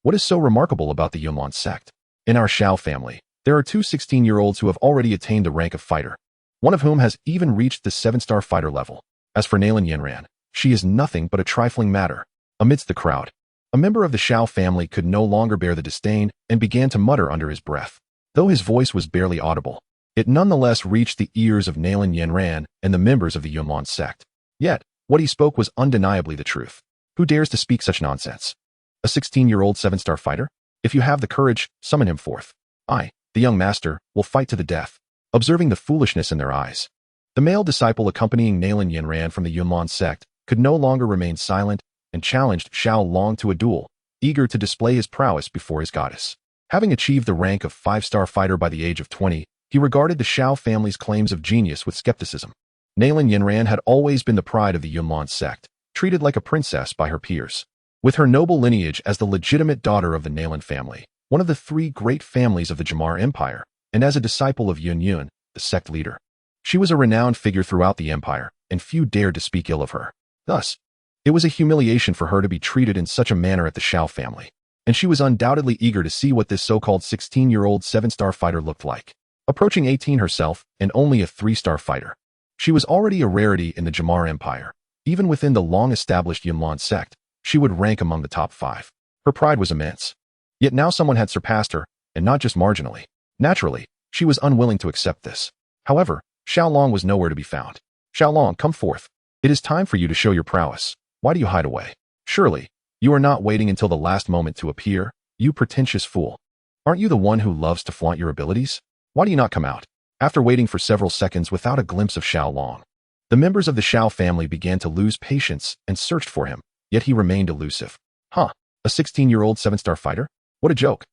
What is so remarkable about the Yunlan sect? In our Xiao family, there are two 16-year-olds who have already attained the rank of fighter, one of whom has even reached the 7-star fighter level. As for Nalan Yunran, she is nothing but a trifling matter. Amidst the crowd, a member of the Xiao family could no longer bear the disdain and began to mutter under his breath. Though his voice was barely audible, it nonetheless reached the ears of Nalan Yunran and the members of the Yunlan sect. Yet, what he spoke was undeniably the truth. Who dares to speak such nonsense? A 16-year-old 7-star fighter? If you have the courage, summon him forth. I, the young master, will fight to the death. Observing the foolishness in their eyes, the male disciple accompanying Nalan Yunran from the Yunlan sect could no longer remain silent and challenged Xiaolong to a duel, eager to display his prowess before his goddess. Having achieved the rank of 5-star fighter by the age of 20, he regarded the Xiao family's claims of genius with skepticism. Nalan Yunran had always been the pride of the Yunlan sect, treated like a princess by her peers. With her noble lineage as the legitimate daughter of the Nalan family, one of the 3 great families of the Jamar Empire, and as a disciple of Yun, the sect leader, she was a renowned figure throughout the empire, and few dared to speak ill of her. Thus, it was a humiliation for her to be treated in such a manner at the Xiao family, and she was undoubtedly eager to see what this so-called 16-year-old 7-star fighter looked like. Approaching 18 herself, and only a 3-star fighter, she was already a rarity in the Jamar Empire. Even within the long-established Yunlan sect, she would rank among the top 5. Her pride was immense. Yet now someone had surpassed her, and not just marginally. Naturally, she was unwilling to accept this. However, Xiaolong was nowhere to be found. Xiaolong, come forth. It is time for you to show your prowess. Why do you hide away? Surely, you are not waiting until the last moment to appear, you pretentious fool. Aren't you the one who loves to flaunt your abilities? Why do you not come out? After waiting for several seconds without a glimpse of Xiao, the members of the Xiao family began to lose patience and searched for him, yet he remained elusive. Huh, a 16-year-old 7-star fighter? What a joke.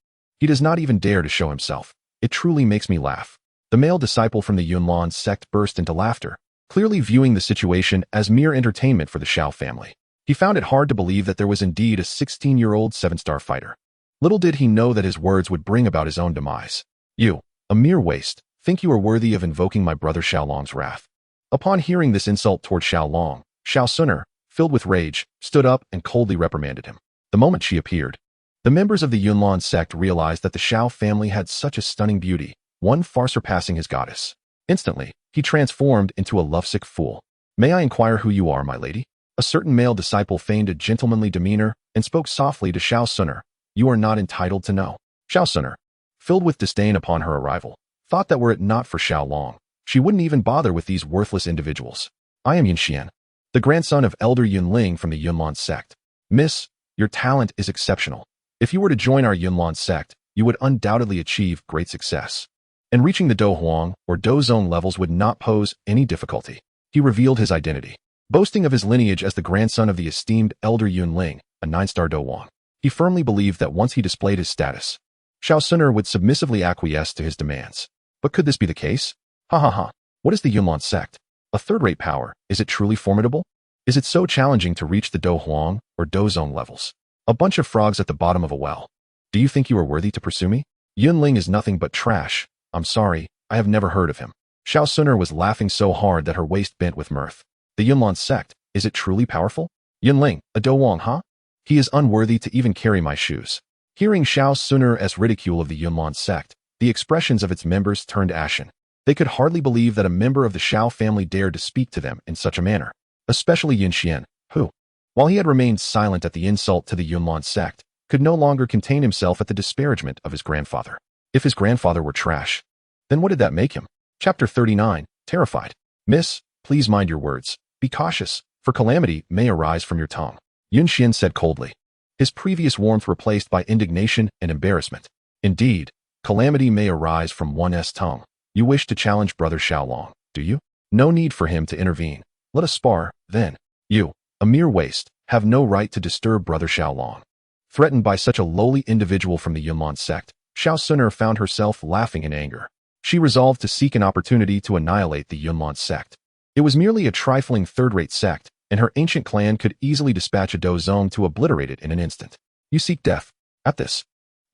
He does not even dare to show himself. It truly makes me laugh. The male disciple from the Yunlan sect burst into laughter, clearly viewing the situation as mere entertainment for the Xiao family. He found it hard to believe that there was indeed a 16-year-old 7-star fighter. Little did he know that his words would bring about his own demise. You, a mere waste, think you are worthy of invoking my brother Xiaolong's wrath. Upon hearing this insult toward Xiaolong, Xun'er, filled with rage, stood up and coldly reprimanded him. The moment she appeared, the members of the Yunlan sect realized that the Xiao family had such a stunning beauty, one far surpassing his goddess. Instantly, he transformed into a lovesick fool. May I inquire who you are, my lady? A certain male disciple feigned a gentlemanly demeanor and spoke softly to Xun'er. You are not entitled to know. Xun'er, filled with disdain upon her arrival, thought that were it not for Xiaolong, she wouldn't even bother with these worthless individuals. I am Yunxian, the grandson of Elder Yunling from the Yunlan sect. Miss, your talent is exceptional. If you were to join our Yunlan sect, you would undoubtedly achieve great success. And reaching the Do Huang or Do Zone levels would not pose any difficulty. He revealed his identity, boasting of his lineage as the grandson of the esteemed Elder Yunling, a 9-star Do Huang. He firmly believed that once he displayed his status, Xun'er would submissively acquiesce to his demands. But could this be the case? Ha ha ha. What is the Yunlan sect? A third-rate power. Is it truly formidable? Is it so challenging to reach the Do Huang or Do Zone levels? A bunch of frogs at the bottom of a well. Do you think you are worthy to pursue me? Yunling is nothing but trash. I'm sorry, I have never heard of him. Xun'er was laughing so hard that her waist bent with mirth. The Yunlan sect, is it truly powerful? Yunling, a Do Huang, huh? He is unworthy to even carry my shoes. Hearing Xun'er's ridicule of the Yunlan sect, the expressions of its members turned ashen. They could hardly believe that a member of the Xiao family dared to speak to them in such a manner, especially Yunxian, who, while he had remained silent at the insult to the Yunlan sect, could no longer contain himself at the disparagement of his grandfather. If his grandfather were trash, then what did that make him? Chapter 39, Terrified. Miss, please mind your words. Be cautious, for calamity may arise from your tongue. Yunxian said coldly, his previous warmth replaced by indignation and embarrassment. Indeed, calamity may arise from one's tongue. You wish to challenge Brother Xiaolong, do you? No need for him to intervene. Let us spar, then. You, a mere waste, have no right to disturb Brother Xiaolong. Threatened by such a lowly individual from the Yunlan sect, Xun'er found herself laughing in anger. She resolved to seek an opportunity to annihilate the Yunlan sect. It was merely a trifling third-rate sect, and her ancient clan could easily dispatch a Do Zone to obliterate it in an instant. You seek death. At this,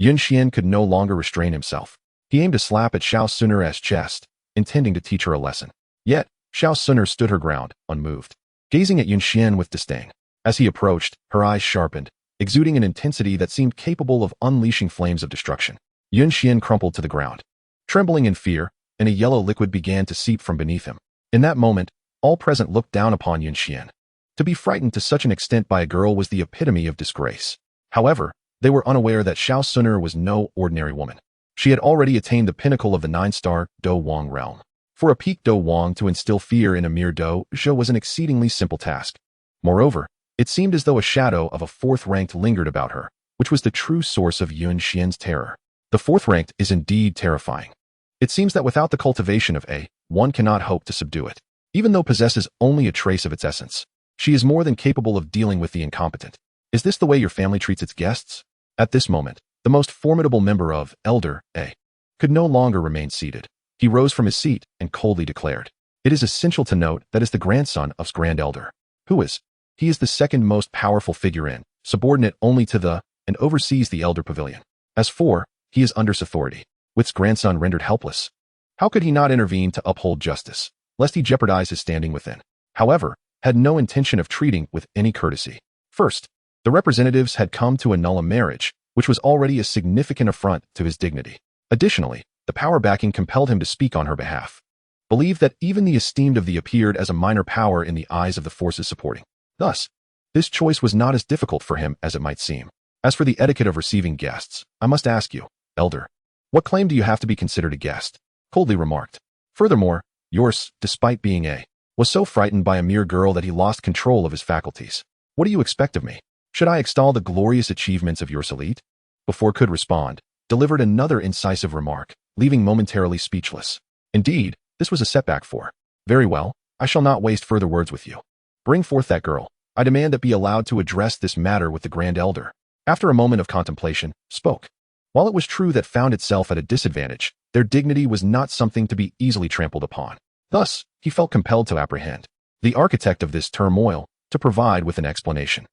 Yunxian could no longer restrain himself. He aimed a slap at Xun'er's chest, intending to teach her a lesson. Yet, Xun'er stood her ground, unmoved, gazing at Yunxian with disdain. As he approached, her eyes sharpened, exuding an intensity that seemed capable of unleashing flames of destruction. Yunxian crumpled to the ground. Trembling in fear, and a yellow liquid began to seep from beneath him. In that moment, all present looked down upon Yunxian. To be frightened to such an extent by a girl was the epitome of disgrace. However, they were unaware that Xun'er was no ordinary woman. She had already attained the pinnacle of the 9-star Do Huang realm. For a peak Do Huang to instill fear in a mere Do Zhou was an exceedingly simple task. Moreover, it seemed as though a shadow of a fourth-ranked lingered about her, which was the true source of Yunxian's terror. The fourth-ranked is indeed terrifying. It seems that without the cultivation of A, one cannot hope to subdue it. Even though possesses only a trace of its essence, she is more than capable of dealing with the incompetent. Is this the way your family treats its guests? At this moment, the most formidable member of Elder A could no longer remain seated. He rose from his seat and coldly declared, it is essential to note that is the grandson of Grand Elder. Who is? He is the second most powerful figure in, subordinate only to the, and oversees the Elder Pavilion. As for, he is under authority, with his grandson rendered helpless. How could he not intervene to uphold justice, lest he jeopardize his standing within? However, had no intention of treating with any courtesy. First, the representatives had come to annul a marriage, which was already a significant affront to his dignity. Additionally, the power backing compelled him to speak on her behalf. Believed that even the esteemed of the appeared as a minor power in the eyes of the forces supporting. Thus, this choice was not as difficult for him as it might seem. As for the etiquette of receiving guests, I must ask you, Elder, what claim do you have to be considered a guest? Coldly remarked. Furthermore, yours, despite being a, was so frightened by a mere girl that he lost control of his faculties. What do you expect of me? Should I extol the glorious achievements of your elite? Before could respond, delivered another incisive remark, leaving momentarily speechless. Indeed, this was a setback for. Very well, I shall not waste further words with you. Bring forth that girl. I demand that be allowed to address this matter with the Grand Elder. After a moment of contemplation, spoke. While it was true that found itself at a disadvantage, their dignity was not something to be easily trampled upon. Thus, he felt compelled to apprehend the architect of this turmoil, to provide with an explanation.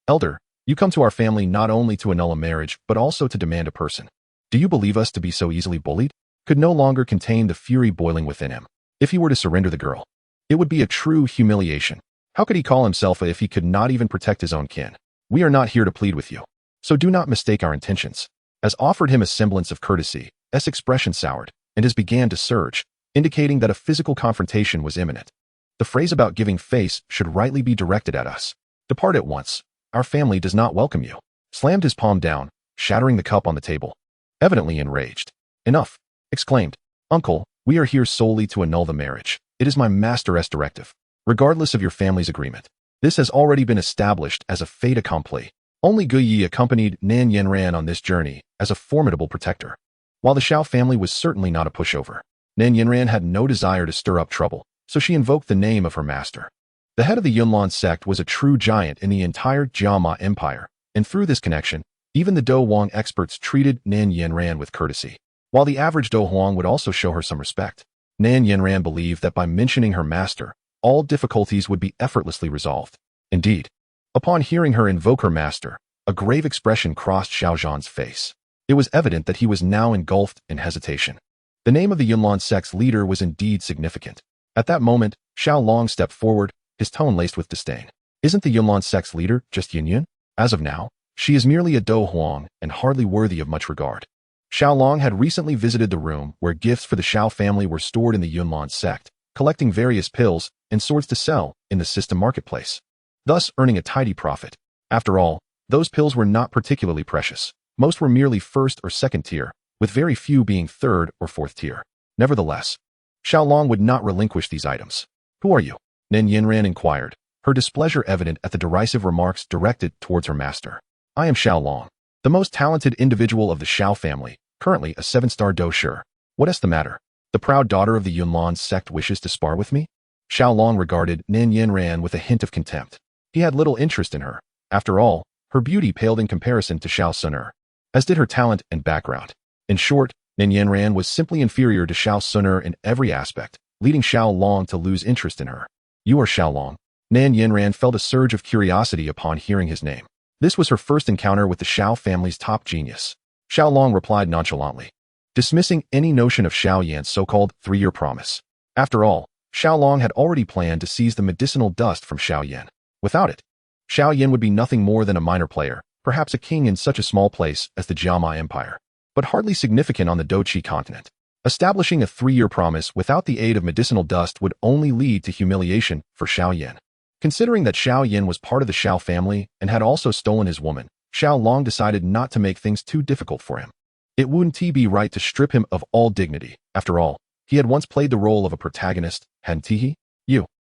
Elder, you come to our family not only to annul a marriage, but also to demand a person. Do you believe us to be so easily bullied? Could no longer contain the fury boiling within him. If he were to surrender the girl, it would be a true humiliation. How could he call himself if he could not even protect his own kin? We are not here to plead with you, so do not mistake our intentions. As offered him a semblance of courtesy, S expression soured, and his began to surge, indicating that a physical confrontation was imminent. The phrase about giving face should rightly be directed at us. Depart at once. Our family does not welcome you. Slammed his palm down, shattering the cup on the table. Evidently enraged. Enough, exclaimed. Uncle, we are here solely to annul the marriage. It is my master's directive. Regardless of your family's agreement. This has already been established as a fait accompli. Only Guyi accompanied Nan Yanran on this journey as a formidable protector. While the Xiao family was certainly not a pushover, Nan Yanran had no desire to stir up trouble, so she invoked the name of her master. The head of the Yunlan sect was a true giant in the entire Jiama Empire, and through this connection, even the Do Huang experts treated Nan Yanran with courtesy. While the average Do Huang would also show her some respect, Nan Yanran believed that by mentioning her master, all difficulties would be effortlessly resolved. Indeed, upon hearing her invoke her master, a grave expression crossed Xiao Zhan's face. It was evident that he was now engulfed in hesitation. The name of the Yunlan sect's leader was indeed significant. At that moment, Xiao Long stepped forward, his tone laced with disdain. Isn't the Yunlan sect's leader just Yun? As of now, she is merely a Do Huang and hardly worthy of much regard. Xiao Long had recently visited the room where gifts for the Xiao family were stored in the Yunlan sect, collecting various pills and swords to sell in the system marketplace, thus earning a tidy profit. After all, those pills were not particularly precious. Most were merely first or second tier, with very few being third or fourth tier. Nevertheless, Xiao Long would not relinquish these items. Who are you? Nan Yanran inquired, her displeasure evident at the derisive remarks directed towards her master. I am Xiao Long, the most talented individual of the Xiao family, currently a 7-star doshir. What is the matter? The proud daughter of the Yunlan sect wishes to spar with me? Xiao Long regarded Nan Yanran with a hint of contempt. He had little interest in her. After all, her beauty paled in comparison to Xiao Xun'er, as did her talent and background. In short, Nan Yanran was simply inferior to Xiao Xun'er in every aspect, leading Xiao Long to lose interest in her. You are Xiao Long. Nan Yanran felt a surge of curiosity upon hearing his name. This was her first encounter with the Xiao family's top genius. Xiao Long replied nonchalantly, dismissing any notion of Xiao Yan's so-called 3-year promise. After all, Xiao Long had already planned to seize the medicinal dust from Xiao Yan. Without it, Xiao Yan would be nothing more than a minor player, perhaps a king in such a small place as the Jiama Empire, but hardly significant on the Doqi continent. Establishing a 3-year promise without the aid of medicinal dust would only lead to humiliation for Xiao Yan. Considering that Xiao Yan was part of the Xiao family and had also stolen his woman, Xiao Long decided not to make things too difficult for him. It wouldn't be right to strip him of all dignity. After all, he had once played the role of a protagonist, hadn't he?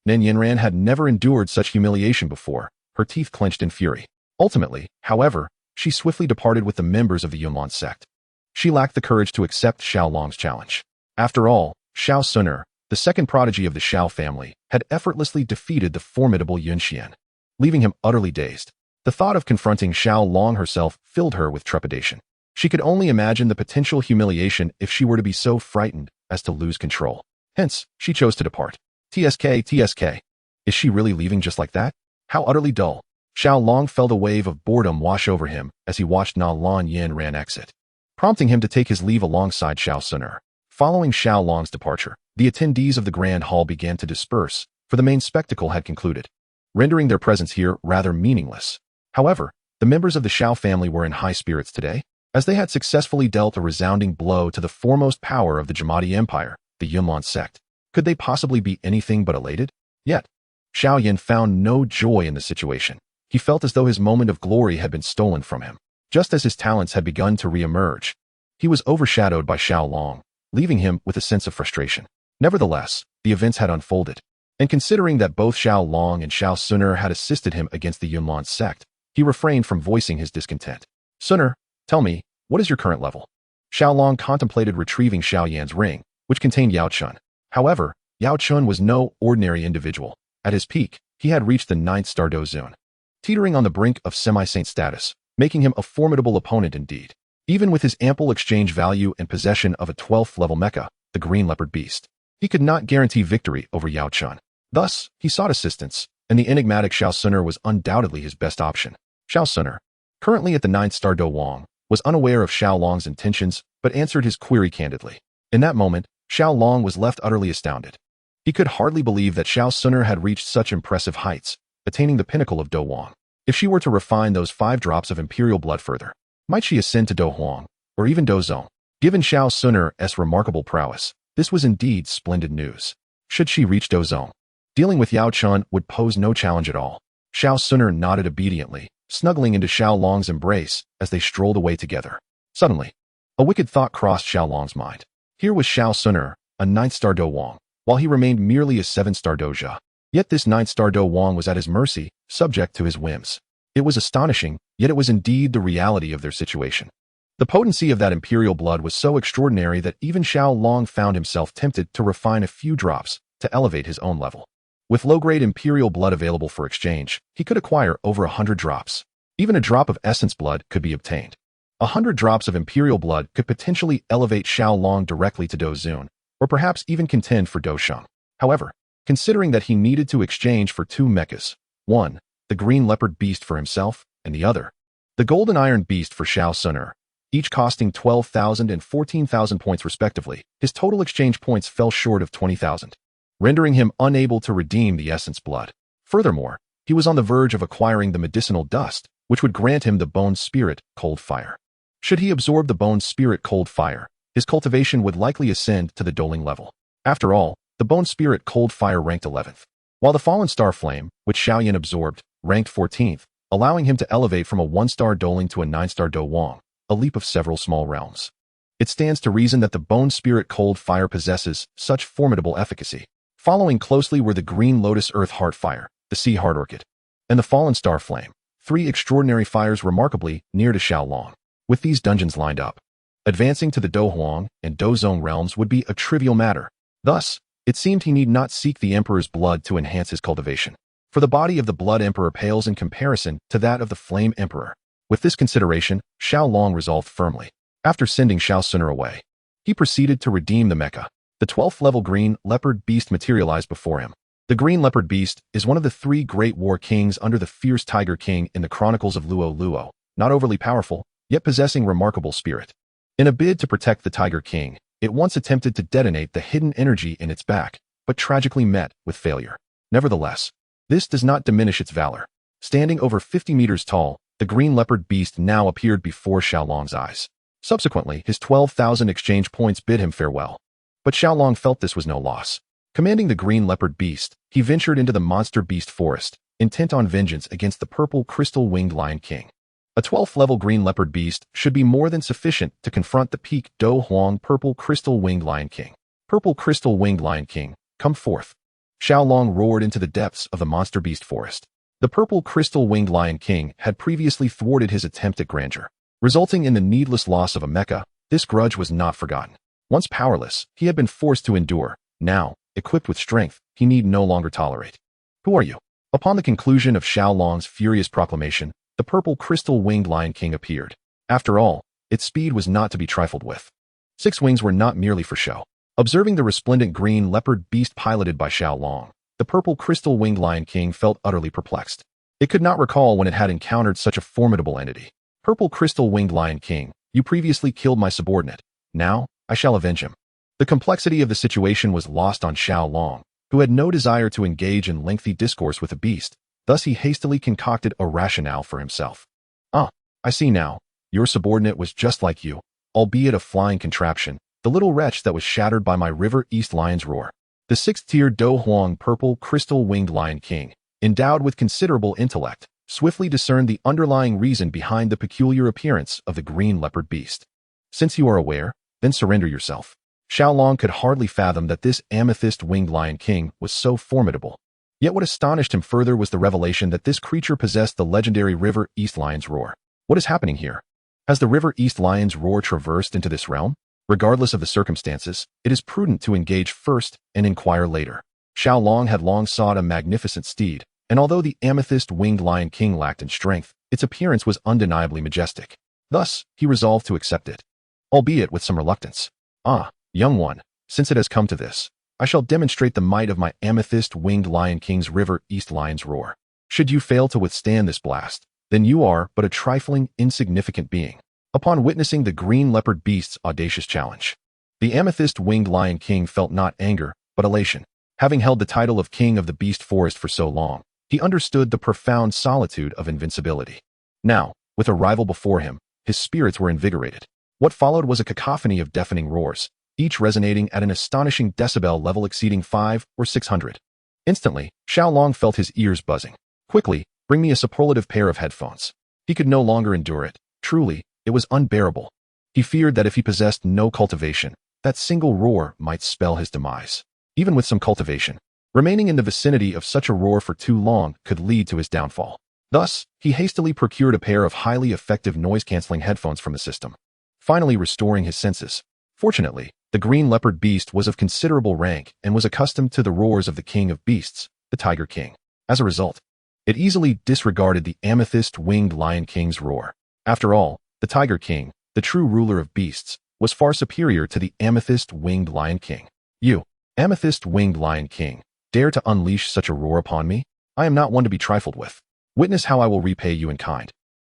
Nan Yanran had never endured such humiliation before, her teeth clenched in fury. Ultimately, however, she swiftly departed with the members of the Yunlan sect. She lacked the courage to accept Xiao Long's challenge. After all, Xiao Xun'er, the second prodigy of the Xiao family, had effortlessly defeated the formidable Yun Xian, leaving him utterly dazed. The thought of confronting Xiao Long herself filled her with trepidation. She could only imagine the potential humiliation if she were to be so frightened as to lose control. Hence, she chose to depart. TSK. Is she really leaving just like that? How utterly dull. Xiao Long felt a wave of boredom wash over him as he watched Na Lan Yanran exit, prompting him to take his leave alongside Xiao Xun'er. Following Xiao Long's departure, the attendees of the Grand Hall began to disperse, for the main spectacle had concluded, rendering their presence here rather meaningless. However, the members of the Xiao family were in high spirits today, as they had successfully dealt a resounding blow to the foremost power of the Jamadi Empire, the Yunlan sect. Could they possibly be anything but elated? Yet, Xiao Yan found no joy in the situation. He felt as though his moment of glory had been stolen from him. Just as his talents had begun to re-emerge, he was overshadowed by Xiao Long, leaving him with a sense of frustration. Nevertheless, the events had unfolded, and considering that both Xiao Long and Xiao Xun'er had assisted him against the Yunlan sect, he refrained from voicing his discontent. Xun'er, tell me, What is your current level? Xiao Long contemplated retrieving Xiao Yan's ring, which contained Yao Chun. However, Yao Chun was no ordinary individual. At his peak, he had reached the 9th star Dozun, teetering on the brink of semi-saint status, making him a formidable opponent indeed. Even with his ample exchange value and possession of a 12th level mecha, the Green Leopard Beast, he could not guarantee victory over Yao Chun. Thus, he sought assistance, and the enigmatic Xun'er was undoubtedly his best option. Xun'er, currently at the 9th star Do Wang, was unaware of Xiao Long's intentions, but answered his query candidly. In that moment, Xiao Long was left utterly astounded. He could hardly believe that Xun'er had reached such impressive heights, attaining the pinnacle of Do Wang. If she were to refine those 5 drops of imperial blood further, might she ascend to Do Huang, or even Do Zong? Given Xun'er's remarkable prowess, this was indeed splendid news. Should she reach Do Zong, dealing with Yao Chun would pose no challenge at all. Xun'er nodded obediently, snuggling into Xiao Long's embrace as they strolled away together. Suddenly, a wicked thought crossed Xiao Long's mind. Here was Xun'er, a 9th star Do Wang, while he remained merely a 7th star Do Jia. Yet this 9th star Do Wang was at his mercy, subject to his whims. It was astonishing, yet it was indeed the reality of their situation. The potency of that imperial blood was so extraordinary that even Xiao Long found himself tempted to refine a few drops to elevate his own level. With low-grade imperial blood available for exchange, he could acquire over 100 drops. Even a drop of essence blood could be obtained. 100 drops of imperial blood could potentially elevate Xiao Long directly to Do Zun, or perhaps even contend for Do Sheng. However, considering that he needed to exchange for 2 mechas, one, the Green Leopard Beast for himself, and the other, the Golden Iron Beast for Xun'er, each costing 12,000 and 14,000 points respectively, his total exchange points fell short of 20,000, rendering him unable to redeem the essence blood. Furthermore, he was on the verge of acquiring the medicinal dust, which would grant him the Bone Spirit Cold Fire. Should he absorb the Bone Spirit Cold Fire, his cultivation would likely ascend to the doling level. After all, the Bone Spirit Cold Fire ranked 11th, while the Fallen Star Flame, which Xiao Yan absorbed, ranked 14th, allowing him to elevate from a 1-star doling to a 9-star Do Wang, a leap of several small realms. It stands to reason that the Bone Spirit Cold Fire possesses such formidable efficacy. Following closely were the Green Lotus Earth Heart Fire, the Sea Heart Orchid, and the Fallen Star Flame, 3 extraordinary fires remarkably near to Xiao Long. With these dungeons lined up, advancing to the Do Huang and Do Zong realms would be a trivial matter. Thus, it seemed he need not seek the Emperor's blood to enhance his cultivation, for the body of the Blood Emperor pales in comparison to that of the Flame Emperor. With this consideration, Xiao Long resolved firmly. After sending Xun'er away, he proceeded to redeem the mecha. The 12th level Green Leopard Beast materialized before him. The Green Leopard Beast is one of the 3 great war kings under the fierce Tiger King in the Chronicles of Luo Luo, not overly powerful, yet possessing remarkable spirit. In a bid to protect the Tiger King, it once attempted to detonate the hidden energy in its back, but tragically met with failure. Nevertheless, this does not diminish its valor. Standing over 50 meters tall, the Green Leopard Beast now appeared before Xiao Long's eyes. Subsequently, his 12,000 exchange points bid him farewell. But Xiao Long felt this was no loss. Commanding the Green Leopard Beast, he ventured into the Monster Beast Forest, intent on vengeance against the Purple Crystal Winged Lion King. A 12th level Green Leopard Beast should be more than sufficient to confront the peak Do Huang Purple Crystal Winged Lion King. Purple Crystal Winged Lion King, come forth. Xiao Long roared into the depths of the Monster Beast Forest. The Purple Crystal Winged Lion King had previously thwarted his attempt at grandeur, resulting in the needless loss of a mecha. This grudge was not forgotten. Once powerless, he had been forced to endure. Now, equipped with strength, he need no longer tolerate. Who are you? Upon the conclusion of Xiao Long's furious proclamation, the Purple Crystal Winged Lion King appeared. After all, its speed was not to be trifled with. 6 wings were not merely for show. Observing the resplendent Green Leopard Beast piloted by Xiao Long, the Purple Crystal Winged Lion King felt utterly perplexed. It could not recall when it had encountered such a formidable entity. Purple Crystal Winged Lion King, you previously killed my subordinate. Now, I shall avenge him. The complexity of the situation was lost on Xiao Long, who had no desire to engage in lengthy discourse with the beast. Thus he hastily concocted a rationale for himself. I see now. Your subordinate was just like you, albeit a flying contraption, the little wretch that was shattered by my River East Lion's roar. The 6th-tier Do Huang Purple Crystal Winged Lion King, endowed with considerable intellect, swiftly discerned the underlying reason behind the peculiar appearance of the Green Leopard Beast. Since you are aware, then surrender yourself. Xiao Long could hardly fathom that this Amethyst-Winged Lion King was so formidable. Yet what astonished him further was the revelation that this creature possessed the legendary River East Lion's roar. What is happening here? Has the River East Lion's roar traversed into this realm? Regardless of the circumstances, it is prudent to engage first and inquire later. Xiao had long sought a magnificent steed, and although the amethyst-winged Lion King lacked in strength, its appearance was undeniably majestic. Thus, he resolved to accept it, albeit with some reluctance. Ah, young one, since it has come to this, I shall demonstrate the might of my amethyst-winged Lion King's River East Lion's roar. Should you fail to withstand this blast, then you are but a trifling, insignificant being. Upon witnessing the green leopard beast's audacious challenge, the amethyst-winged Lion King felt not anger, but elation. Having held the title of King of the Beast Forest for so long, he understood the profound solitude of invincibility. Now, with a rival before him, his spirits were invigorated. What followed was a cacophony of deafening roars, each resonating at an astonishing decibel level exceeding 500 or 600. Instantly, Xiao felt his ears buzzing. Quickly, bring me a superlative pair of headphones. He could no longer endure it. Truly, it was unbearable. He feared that if he possessed no cultivation, that single roar might spell his demise. Even with some cultivation, remaining in the vicinity of such a roar for too long could lead to his downfall. Thus, he hastily procured a pair of highly effective noise-canceling headphones from the system, finally restoring his senses. Fortunately, the green leopard beast was of considerable rank and was accustomed to the roars of the king of beasts, the Tiger King. As a result, it easily disregarded the amethyst-winged Lion King's roar. After all, the Tiger King, the true ruler of beasts, was far superior to the amethyst-winged Lion King. You, amethyst-winged Lion King, dare to unleash such a roar upon me? I am not one to be trifled with. Witness how I will repay you in kind,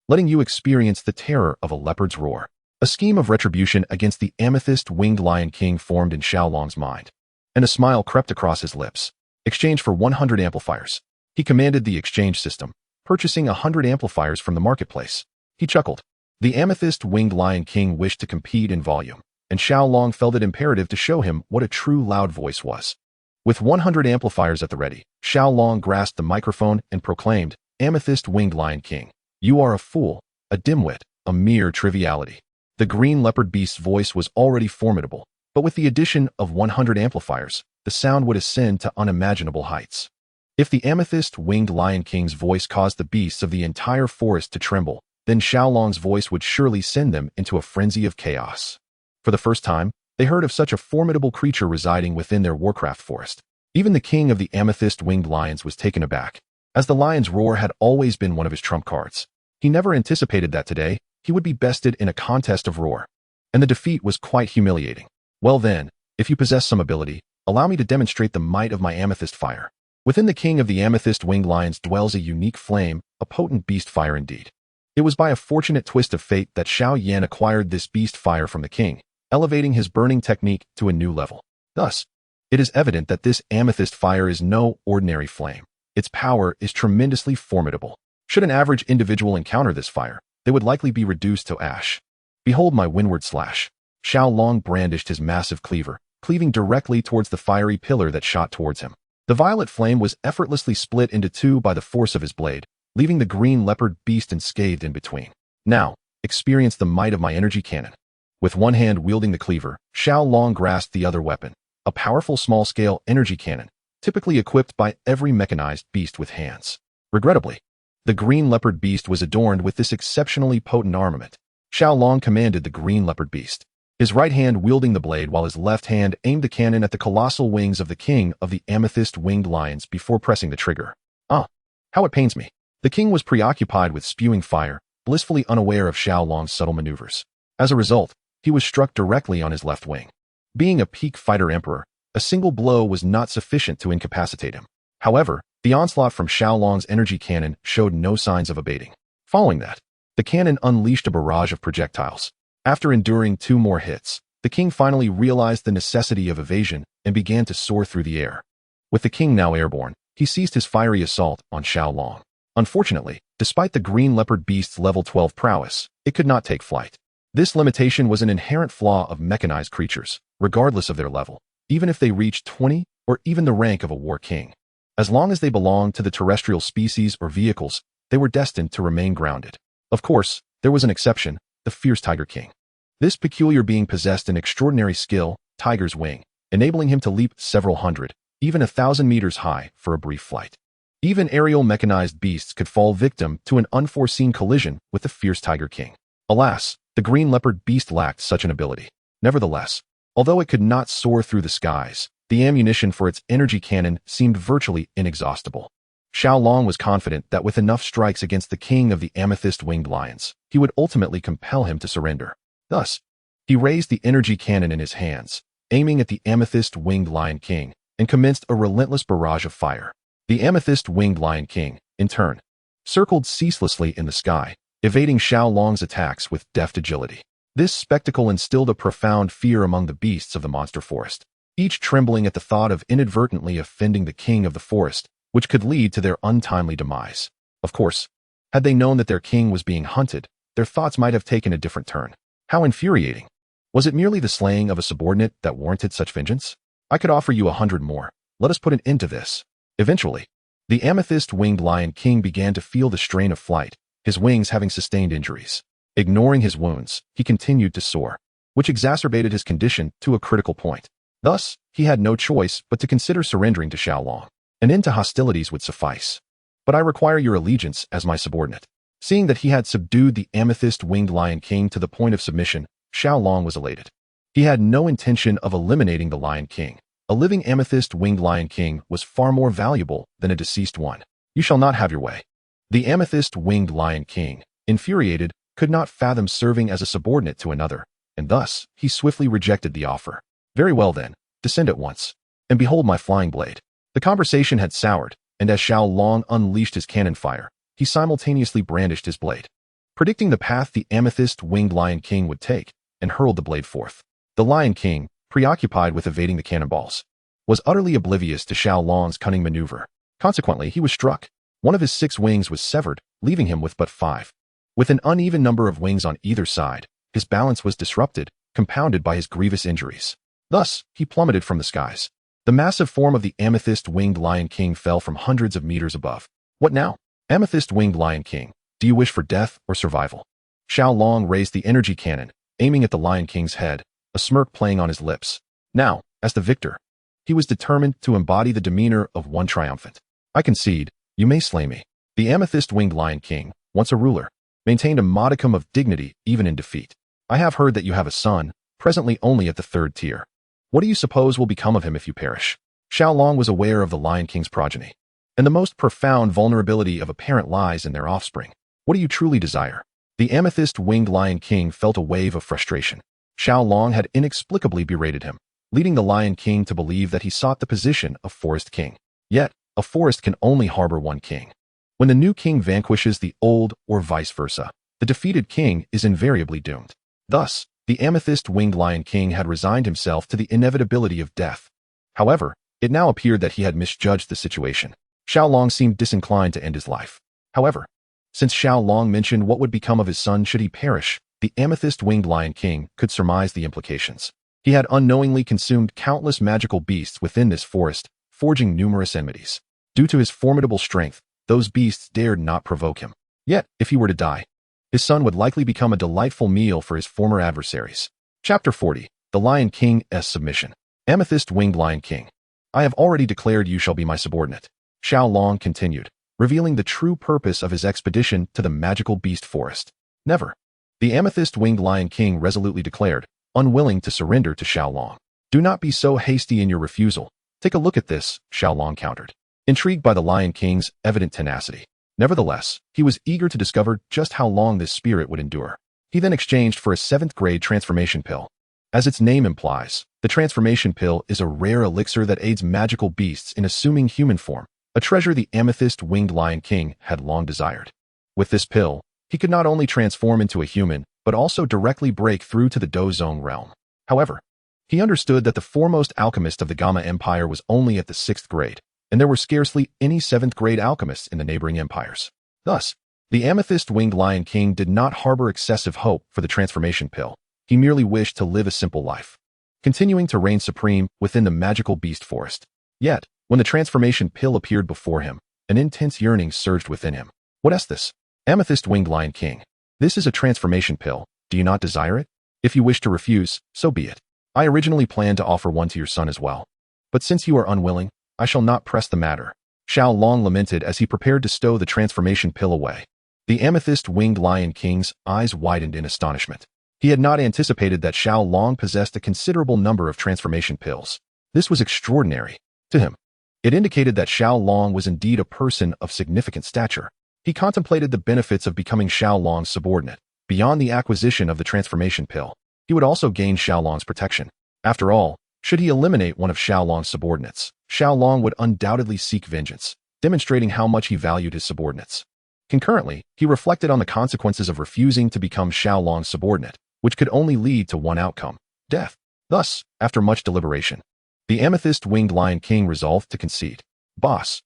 letting you experience the terror of a leopard's roar. A scheme of retribution against the amethyst-winged Lion King formed in Xiao mind, and a smile crept across his lips. Exchange for 100 amplifiers. He commanded the exchange system, purchasing 100 amplifiers from the marketplace. He chuckled. The amethyst-winged Lion King wished to compete in volume, and Xiao felt it imperative to show him what a true loud voice was. With 100 amplifiers at the ready, Xiao grasped the microphone and proclaimed, "Amethyst-winged Lion King, you are a fool, a dimwit, a mere triviality." The green leopard beast's voice was already formidable, but with the addition of 100 amplifiers, the sound would ascend to unimaginable heights. If the amethyst-winged Lion King's voice caused the beasts of the entire forest to tremble, then Xiao voice would surely send them into a frenzy of chaos. For the first time, they heard of such a formidable creature residing within their Warcraft forest. Even the king of the amethyst-winged lions was taken aback, as the lion's roar had always been one of his trump cards. He never anticipated that today, he would be bested in a contest of roar. And the defeat was quite humiliating. Well then, if you possess some ability, allow me to demonstrate the might of my amethyst fire. Within the king of the amethyst-winged lions dwells a unique flame, a potent beast fire indeed. It was by a fortunate twist of fate that Xiao acquired this beast fire from the king, elevating his burning technique to a new level. Thus, it is evident that this amethyst fire is no ordinary flame. Its power is tremendously formidable. Should an average individual encounter this fire, they would likely be reduced to ash. Behold my windward slash. Xiao brandished his massive cleaver, cleaving directly towards the fiery pillar that shot towards him. The violet flame was effortlessly split into two by the force of his blade, leaving the green leopard beast unscathed in between. Now, experience the might of my energy cannon. With one hand wielding the cleaver, Xiao grasped the other weapon, a powerful small-scale energy cannon, typically equipped by every mechanized beast with hands. Regrettably, the green leopard beast was adorned with this exceptionally potent armament. Xiao commanded the green leopard beast, his right hand wielding the blade while his left hand aimed the cannon at the colossal wings of the king of the amethyst-winged lions before pressing the trigger. Ah, how it pains me. The king was preoccupied with spewing fire, blissfully unaware of Xiao subtle maneuvers. As a result, he was struck directly on his left wing. Being a peak fighter emperor, a single blow was not sufficient to incapacitate him. However, the onslaught from Xiao energy cannon showed no signs of abating. Following that, the cannon unleashed a barrage of projectiles. After enduring 2 more hits, the king finally realized the necessity of evasion and began to soar through the air. With the king now airborne, he ceased his fiery assault on Xiao. Unfortunately, despite the green leopard beast's level 12 prowess, it could not take flight. This limitation was an inherent flaw of mechanized creatures, regardless of their level, even if they reached 20 or even the rank of a war king. As long as they belonged to the terrestrial species or vehicles, they were destined to remain grounded. Of course, there was an exception, the fierce Tiger King. This peculiar being possessed an extraordinary skill, Tiger's Wing, enabling him to leap several hundred, even 1,000 meters high for a brief flight. Even aerial mechanized beasts could fall victim to an unforeseen collision with the fierce Tiger King. Alas, The green leopard beast lacked such an ability. Nevertheless, although it could not soar through the skies, the ammunition for its energy cannon seemed virtually inexhaustible. Xiao Long was confident that with enough strikes against the king of the amethyst-winged lions, he would ultimately compel him to surrender. Thus, he raised the energy cannon in his hands, aiming at the amethyst-winged lion king, and commenced a relentless barrage of fire. The amethyst-winged lion king, in turn, circled ceaselessly in the sky, evading Xiao Long's attacks with deft agility. This spectacle instilled a profound fear among the beasts of the monster forest, each trembling at the thought of inadvertently offending the king of the forest, which could lead to their untimely demise. Of course, had they known that their king was being hunted, their thoughts might have taken a different turn. How infuriating! Was it merely the slaying of a subordinate that warranted such vengeance? I could offer you 100 more. Let us put an end to this. Eventually, the amethyst-winged lion king began to feel the strain of flight, his wings having sustained injuries. Ignoring his wounds, he continued to soar, which exacerbated his condition to a critical point. Thus, he had no choice but to consider surrendering to Xiao Long. An end to hostilities would suffice. But I require your allegiance as my subordinate. Seeing that he had subdued the amethyst-winged lion king to the point of submission, Xiao Long was elated. He had no intention of eliminating the lion king. A living amethyst-winged lion king was far more valuable than a deceased one. You shall not have your way. The amethyst-winged lion king, infuriated, could not fathom serving as a subordinate to another, and thus he swiftly rejected the offer. Very well then, descend at once, and behold my flying blade. The conversation had soured, and as Xiao Long unleashed his cannon fire, he simultaneously brandished his blade, predicting the path the amethyst-winged lion king would take, and hurled the blade forth. The lion king, preoccupied with evading the cannonballs, was utterly oblivious to Xiao Long's cunning maneuver. Consequently, he was struck. One of his 6 wings was severed, leaving him with but 5. With an uneven number of wings on either side, his balance was disrupted, compounded by his grievous injuries. Thus, he plummeted from the skies. The massive form of the amethyst-winged lion king fell from hundreds of meters above. What now? Amethyst-winged lion king, do you wish for death or survival? Xiao Long raised the energy cannon, aiming at the lion king's head, a smirk playing on his lips. Now, as the victor, he was determined to embody the demeanor of one triumphant. I concede, you may slay me. The amethyst-winged lion king, once a ruler, maintained a modicum of dignity even in defeat. I have heard that you have a son, presently only at the 3rd tier. What do you suppose will become of him if you perish? Xiao Long was aware of the Lion King's progeny, and the most profound vulnerability of a parent lies in their offspring. What do you truly desire? The amethyst-winged Lion King felt a wave of frustration. Xiao Long had inexplicably berated him, leading the Lion King to believe that he sought the position of Forest King. Yet, a forest can only harbor one king. When the new king vanquishes the old, or vice versa, the defeated king is invariably doomed. Thus, the amethyst-winged Lion King had resigned himself to the inevitability of death. However, it now appeared that he had misjudged the situation. Xiao Long seemed disinclined to end his life. However, since Xiao Long mentioned what would become of his son should he perish, the amethyst-winged Lion King could surmise the implications. He had unknowingly consumed countless magical beasts within this forest, forging numerous enmities. Due to his formidable strength, those beasts dared not provoke him. Yet, if he were to die, his son would likely become a delightful meal for his former adversaries. Chapter 40. The Lion King's Submission. Amethyst-winged Lion King. I have already declared you shall be my subordinate. Xiao Long continued, revealing the true purpose of his expedition to the magical beast forest. Never. The amethyst-winged Lion King resolutely declared, unwilling to surrender to Xiao Long. Do not be so hasty in your refusal. Take a look at this, Xiao Long countered, intrigued by the Lion King's evident tenacity. Nevertheless, he was eager to discover just how long this spirit would endure. He then exchanged for a 7th-grade transformation pill. As its name implies, the transformation pill is a rare elixir that aids magical beasts in assuming human form, a treasure the amethyst-winged Lion King had long desired. With this pill, he could not only transform into a human, but also directly break through to the Dozong realm. However, he understood that the foremost alchemist of the Gamma Empire was only at the 6th grade, and there were scarcely any 7th-grade alchemists in the neighboring empires. Thus, the amethyst-winged Lion King did not harbor excessive hope for the transformation pill. He merely wished to live a simple life, continuing to reign supreme within the magical beast forest. Yet, when the transformation pill appeared before him, an intense yearning surged within him. What is this? Amethyst-winged Lion King. This is a transformation pill. Do you not desire it? If you wish to refuse, so be it. I originally planned to offer one to your son as well. But since you are unwilling, I shall not press the matter. Xiao Long lamented as he prepared to stow the transformation pill away. The amethyst-winged Lion King's eyes widened in astonishment. He had not anticipated that Xiao Long possessed a considerable number of transformation pills. This was extraordinary. To him, it indicated that Xiao Long was indeed a person of significant stature. He contemplated the benefits of becoming Xiao Long's subordinate. Beyond the acquisition of the transformation pill, he would also gain Xiao Long's protection. After all, should he eliminate one of Xiao Long's subordinates, Xiao Long would undoubtedly seek vengeance, demonstrating how much he valued his subordinates. Concurrently, he reflected on the consequences of refusing to become Xiao Long's subordinate, which could only lead to one outcome: death. Thus, after much deliberation, the amethyst-winged Lion King resolved to concede. Boss,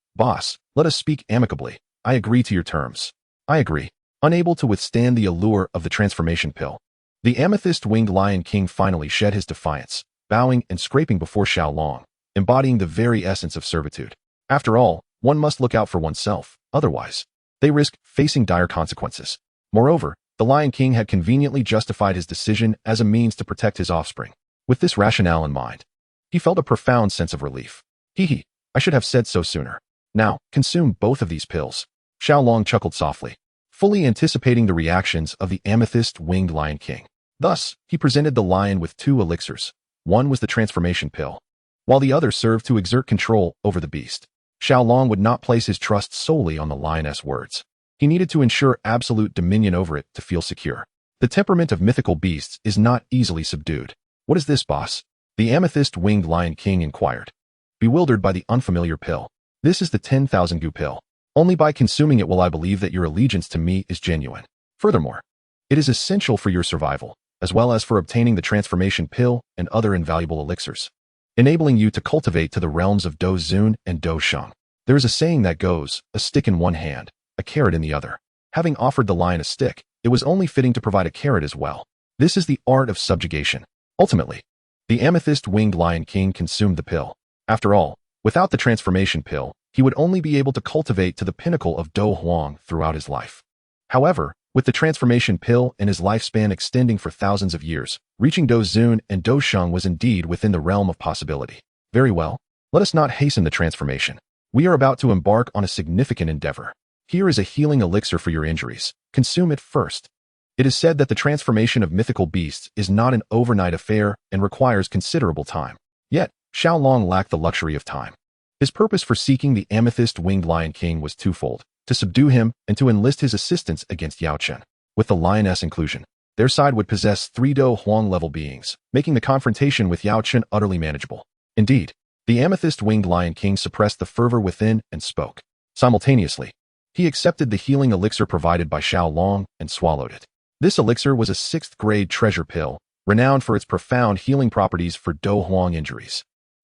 let us speak amicably. I agree to your terms. I agree. Unable to withstand the allure of the transformation pill, the amethyst-winged Lion King finally shed his defiance, bowing and scraping before Xiao Long, embodying the very essence of servitude. After all, one must look out for oneself, otherwise they risk facing dire consequences. Moreover, the Lion King had conveniently justified his decision as a means to protect his offspring. With this rationale in mind, he felt a profound sense of relief. I should have said so sooner. Now, consume both of these pills. Xiao Long chuckled softly, fully anticipating the reactions of the amethyst-winged Lion King. Thus, he presented the lion with 2 elixirs. One was the transformation pill, while the other served to exert control over the beast. Xiao Long would not place his trust solely on the lioness' words. He needed to ensure absolute dominion over it to feel secure. The temperament of mythical beasts is not easily subdued. What is this, boss? The amethyst-winged Lion King inquired, bewildered by the unfamiliar pill. This is the 10,000 gu pill. Only by consuming it will I believe that your allegiance to me is genuine. Furthermore, it is essential for your survival, as well as for obtaining the transformation pill and other invaluable elixirs, enabling you to cultivate to the realms of Do Xun and Do Sheng. There is a saying that goes, a stick in one hand, a carrot in the other. Having offered the lion a stick, it was only fitting to provide a carrot as well. This is the art of subjugation. Ultimately, the amethyst-winged Lion King consumed the pill. After all, without the transformation pill, he would only be able to cultivate to the pinnacle of Do Huang throughout his life. However, with the transformation pill and his lifespan extending for thousands of years, reaching Do Xun and Do Sheng was indeed within the realm of possibility. Very well, let us not hasten the transformation. We are about to embark on a significant endeavor. Here is a healing elixir for your injuries. Consume it first. It is said that the transformation of mythical beasts is not an overnight affair and requires considerable time. Yet, Xiao Long lacked the luxury of time. His purpose for seeking the amethyst-winged Lion King was twofold: to subdue him and to enlist his assistance against Yao Chen. With the lioness inclusion, their side would possess 3 Do Huang-level beings, making the confrontation with Yao Chen utterly manageable. Indeed, the amethyst-winged Lion King suppressed the fervor within and spoke. Simultaneously, he accepted the healing elixir provided by Xiao Long and swallowed it. This elixir was a 6th-grade treasure pill, renowned for its profound healing properties for Do Huang injuries.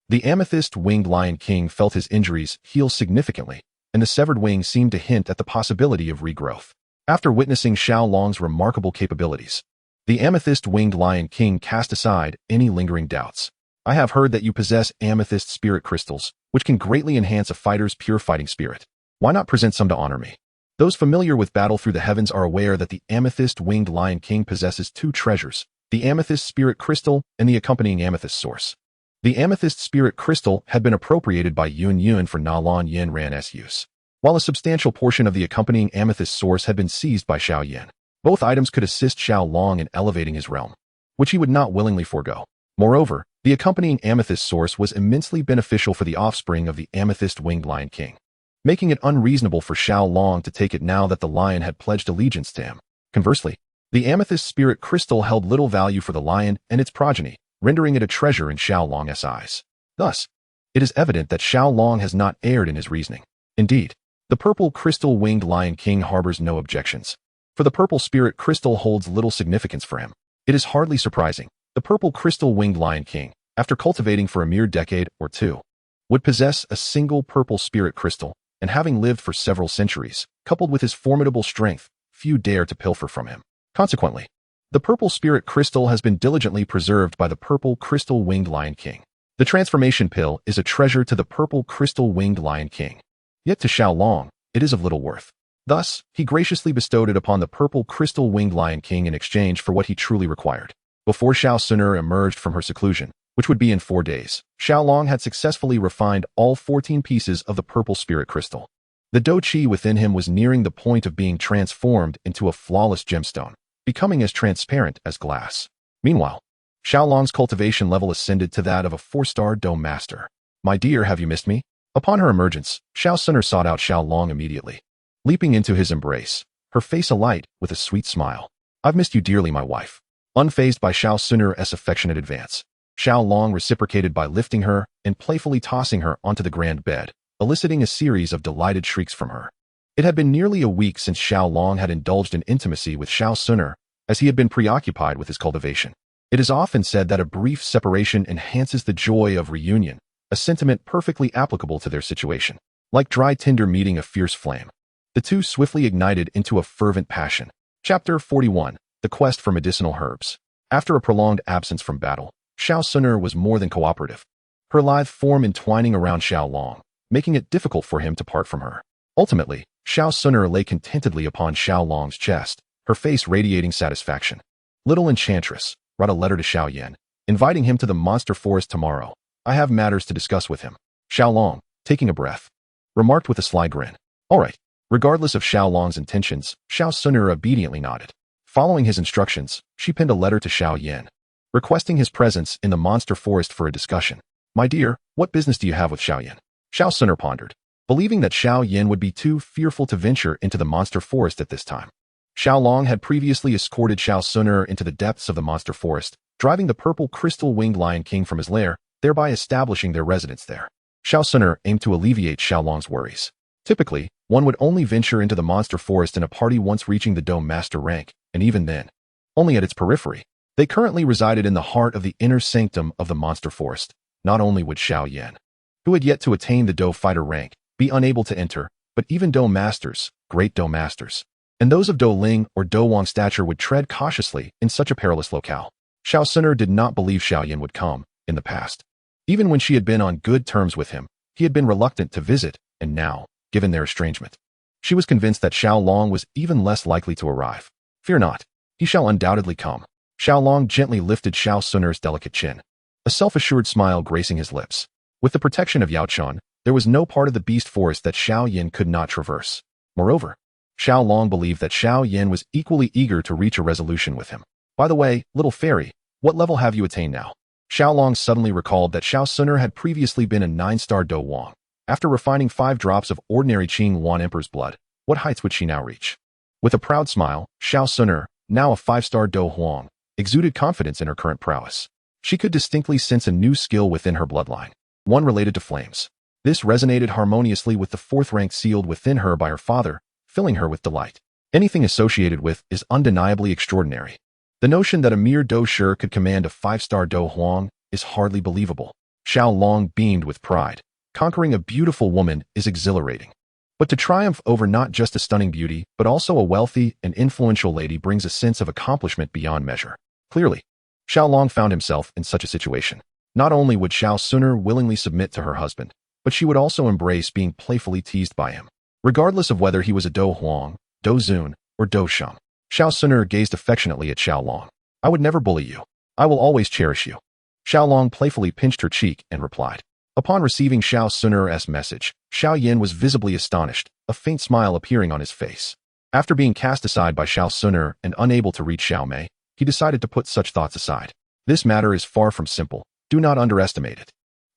The amethyst-winged Lion King felt his injuries heal significantly, and the severed wing seemed to hint at the possibility of regrowth. After witnessing Xiao Long's remarkable capabilities, the amethyst-winged Lion King cast aside any lingering doubts. I have heard that you possess amethyst spirit crystals, which can greatly enhance a fighter's pure fighting spirit. Why not present some to honor me? Those familiar with battle through the heavens are aware that the amethyst-winged Lion King possesses 2 treasures, the amethyst spirit crystal and the accompanying amethyst source. The amethyst spirit crystal had been appropriated by Yun for Nalon Yin Ran's use, while a substantial portion of the accompanying amethyst source had been seized by Xiao Yan. Both items could assist Xiao Long in elevating his realm, which he would not willingly forego. Moreover, the accompanying amethyst source was immensely beneficial for the offspring of the amethyst-winged Lion King, making it unreasonable for Xiao Long to take it now that the lion had pledged allegiance to him. Conversely, the amethyst spirit crystal held little value for the lion and its progeny, rendering it a treasure in Xiao Long's eyes. Thus, it is evident that Xiao Long has not erred in his reasoning. Indeed, the purple crystal-winged Lion King harbors no objections, for the purple spirit crystal holds little significance for him. It is hardly surprising. The purple crystal-winged Lion King, after cultivating for a mere decade or 2, would possess a single purple spirit crystal, and having lived for several centuries, coupled with his formidable strength, few dare to pilfer from him. Consequently, the purple spirit crystal has been diligently preserved by the purple crystal-winged Lion King. The transformation pill is a treasure to the purple crystal-winged Lion King. Yet to Xiao Long, it is of little worth. Thus, he graciously bestowed it upon the purple crystal-winged Lion King in exchange for what he truly required. Before Xun'er emerged from her seclusion, which would be in 4 days, Xiao Long had successfully refined all 14 pieces of the purple spirit crystal. The Do Qi within him was nearing the point of being transformed into a flawless gemstone. becoming as transparent as glass. Meanwhile, Xiao Long's cultivation level ascended to that of a 4-star Dome Master. "My dear, have you missed me?" Upon her emergence, Xun'er sought out Xiao Long immediately. Leaping into his embrace, her face alight with a sweet smile. "I've missed you dearly, my wife." Unfazed by Xun'er's affectionate advance, Xiao Long reciprocated by lifting her and playfully tossing her onto the grand bed, eliciting a series of delighted shrieks from her. It had been nearly a week since Xiao Long had indulged in intimacy with Xun'er, as he had been preoccupied with his cultivation. It is often said that a brief separation enhances the joy of reunion, a sentiment perfectly applicable to their situation. Like dry tinder meeting a fierce flame, the two swiftly ignited into a fervent passion. Chapter 41. The Quest for Medicinal Herbs. After a prolonged absence from battle, Xun'er was more than cooperative, her lithe form entwining around Xiao Long, making it difficult for him to part from her. Ultimately, Xun'er lay contentedly upon Xiao Long's chest, her face radiating satisfaction. "Little enchantress, wrote a letter to Xiao Yan, inviting him to the monster forest tomorrow. I have matters to discuss with him." Xiao Long, taking a breath, remarked with a sly grin. "All right." Regardless of Xiao Long's intentions, Xun'er obediently nodded. Following his instructions, she penned a letter to Xiao Yan, requesting his presence in the monster forest for a discussion. "My dear, what business do you have with Xiao Yan?" Xun'er pondered, believing that Xiao Yan would be too fearful to venture into the monster forest at this time. Xiao Long had previously escorted Xun'er into the depths of the monster forest, driving the purple crystal-winged Lion King from his lair, thereby establishing their residence there. Xun'er aimed to alleviate Xiao Long's worries. Typically, one would only venture into the monster forest in a party once reaching the Dome Master rank, and even then, only at its periphery. They currently resided in the heart of the inner sanctum of the monster forest. Not only would Xiao Yan, who had yet to attain the Dome Fighter rank, be unable to enter, but even Dome Masters, great Dome Masters, and those of Do Ling or Do Wang stature would tread cautiously in such a perilous locale. Xun'er did not believe Xiao Yan would come, in the past. Even when she had been on good terms with him, he had been reluctant to visit, and now, given their estrangement, she was convinced that Xiao Long was even less likely to arrive. "Fear not, he shall undoubtedly come." Xiao Long gently lifted Xun'er's delicate chin, a self-assured smile gracing his lips. With the protection of Yaochun, there was no part of the beast forest that Xiao Yan could not traverse. Moreover, Xiao Long believed that Xiao Yan was equally eager to reach a resolution with him. "By the way, little fairy, what level have you attained now?" Xiao Long suddenly recalled that Xun'er had previously been a 9-star Do Wang. After refining 5 drops of ordinary Qing Wan Emperor's blood, what heights would she now reach? With a proud smile, Xun'er, now a 5-star Do Huang, exuded confidence in her current prowess. She could distinctly sense a new skill within her bloodline, one related to flames. This resonated harmoniously with the 4th rank sealed within her by her father, filling her with delight. Anything associated with is undeniably extraordinary. The notion that a mere Do Shi could command a 5-star Do Huang is hardly believable. Xiao Long beamed with pride. Conquering a beautiful woman is exhilarating. But to triumph over not just a stunning beauty, but also a wealthy and influential lady brings a sense of accomplishment beyond measure. Clearly, Xiao Long found himself in such a situation. Not only would Xun'er willingly submit to her husband, but she would also embrace being playfully teased by him. Regardless of whether he was a Do Huang, Do Zun, or Do Shum, Xun'er gazed affectionately at Xiao Long. "I would never bully you. I will always cherish you." Xiao Long playfully pinched her cheek and replied. Upon receiving Xun'er's message, Xiao Yan was visibly astonished, a faint smile appearing on his face. After being cast aside by Xun'er and unable to reach Xiao Mei, he decided to put such thoughts aside. This matter is far from simple. Do not underestimate it.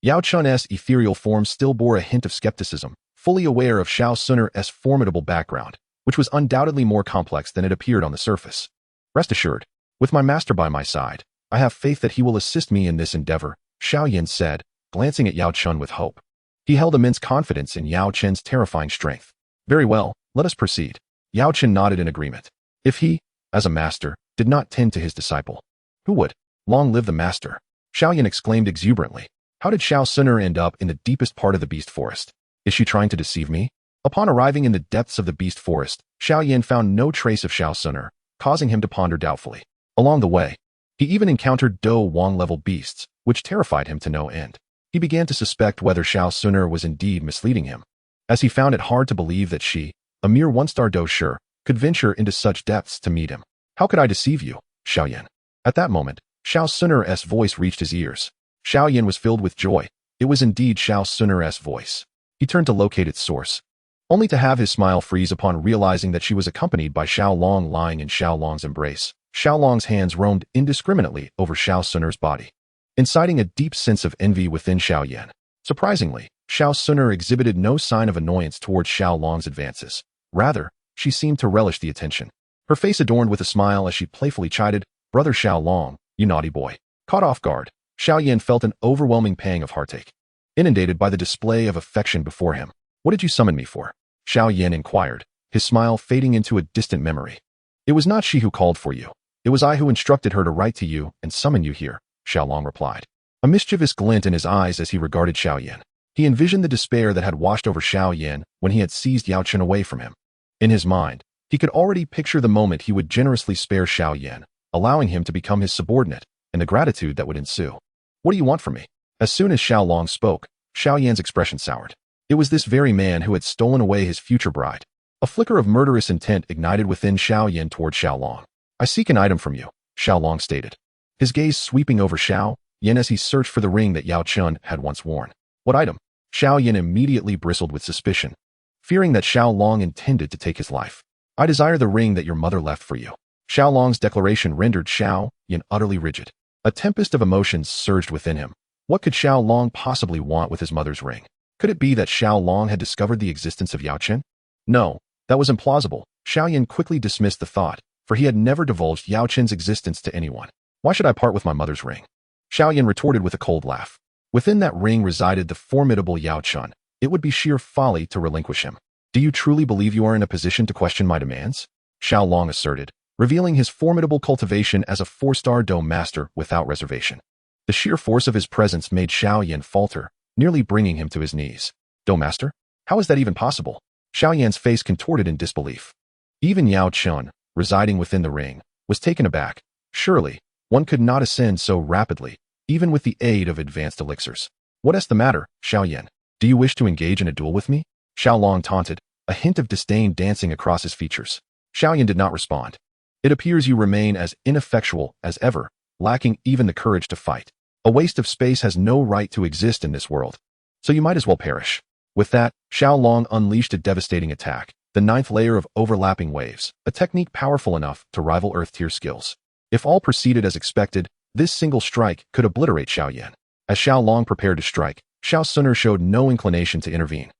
Yaochun's ethereal form still bore a hint of skepticism, fully aware of Xun'er's formidable background, which was undoubtedly more complex than it appeared on the surface. "Rest assured, with my master by my side, I have faith that he will assist me in this endeavor," Xiao Yan said, glancing at Yaochun with hope. He held immense confidence in Yaochun's terrifying strength. "Very well, let us proceed." Yaochun nodded in agreement. If he, as a master, did not tend to his disciple, who would? Long live the master! Xiao Yan exclaimed exuberantly. How did Xun'er end up in the deepest part of the beast forest? Is she trying to deceive me? Upon arriving in the depths of the beast forest, Xiao Yan found no trace of Xun'er, causing him to ponder doubtfully. Along the way, he even encountered Do Wang-level beasts, which terrified him to no end. He began to suspect whether Xun'er was indeed misleading him, as he found it hard to believe that she, a mere 1-star Do Shi, could venture into such depths to meet him. How could I deceive you, Xiao Yan? At that moment, Xun'er's voice reached his ears. Xiao Yan was filled with joy. It was indeed Xun'er's voice. He turned to locate its source, only to have his smile freeze upon realizing that she was accompanied by Xiao Long lying in Xiao Long's embrace, Xiaolong's hands roamed indiscriminately over Xun'er's body, inciting a deep sense of envy within Xiaoyan. Surprisingly, Xun'er exhibited no sign of annoyance towards Xiaolong's advances. Rather, she seemed to relish the attention. Her face adorned with a smile as she playfully chided, "Brother Xiaolong, you naughty boy." Caught off guard, Xiaoyan felt an overwhelming pang of heartache, inundated by the display of affection before him. "What did you summon me for?" Xiaoyan inquired, his smile fading into a distant memory. "It was not she who called for you. It was I who instructed her to write to you and summon you here," Xiaolong replied, a mischievous glint in his eyes as he regarded Xiaoyan. He envisioned the despair that had washed over Xiaoyan when he had seized Yaochen away from him. In his mind, he could already picture the moment he would generously spare Xiaoyan, allowing him to become his subordinate, and the gratitude that would ensue. "What do you want from me?" As soon as Xiaolong spoke, Xiaoyan's expression soured. It was this very man who had stolen away his future bride. A flicker of murderous intent ignited within Xiaoyan toward Xiaolong. "I seek an item from you," Xiaolong stated, his gaze sweeping over Xiaoyan as he searched for the ring that Yao Chun had once worn. "What item?" Xiaoyan immediately bristled with suspicion, fearing that Xiaolong intended to take his life. "I desire the ring that your mother left for you." Xiaolong's declaration rendered Xiaoyan utterly rigid. A tempest of emotions surged within him. What could Xiaolong possibly want with his mother's ring? Could it be that Xiaolong had discovered the existence of Yao Chen? No, that was implausible. Xiaoyan quickly dismissed the thought, for he had never divulged Yao Chen's existence to anyone. "Why should I part with my mother's ring?" Xiaoyan retorted with a cold laugh. Within that ring resided the formidable Yao Chen. It would be sheer folly to relinquish him. "Do you truly believe you are in a position to question my demands?" Xiaolong asserted, revealing his formidable cultivation as a 4-star Dome Master without reservation. The sheer force of his presence made Xiaoyan falter, nearly bringing him to his knees. "Dome Master? How is that even possible?" Xiaoyan's face contorted in disbelief. Even Yao Chen, residing within the ring, was taken aback. Surely, one could not ascend so rapidly, even with the aid of advanced elixirs. "What is the matter, Xiaoyan? Do you wish to engage in a duel with me?" Xiaolong taunted, a hint of disdain dancing across his features. Xiaoyan did not respond. "It appears you remain as ineffectual as ever, lacking even the courage to fight. A waste of space has no right to exist in this world, so you might as well perish." With that, Xiaolong unleashed a devastating attack, the 9th layer of overlapping waves, a technique powerful enough to rival Earth-tier skills. If all proceeded as expected, this single strike could obliterate Xiaoyan. As Xiaolong prepared to strike, Xun'er showed no inclination to intervene.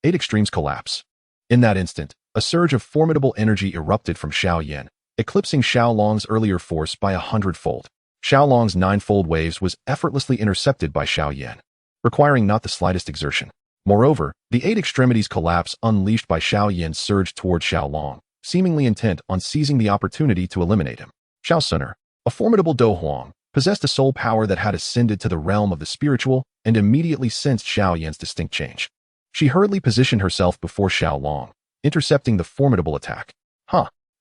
8 extremes collapse. In that instant, a surge of formidable energy erupted from Xiaoyan, eclipsing Xiaolong's earlier force by 100-fold. Xiaolong's 9-fold waves was effortlessly intercepted by Xiaoyan, requiring not the slightest exertion. Moreover, the 8 extremities collapse unleashed by Xiaoyan surged toward Xiaolong, seemingly intent on seizing the opportunity to eliminate him. Xun'er, a formidable Do Huang, possessed a soul power that had ascended to the realm of the spiritual and immediately sensed Xiaoyan's distinct change. She hurriedly positioned herself before Xiaolong, intercepting the formidable attack.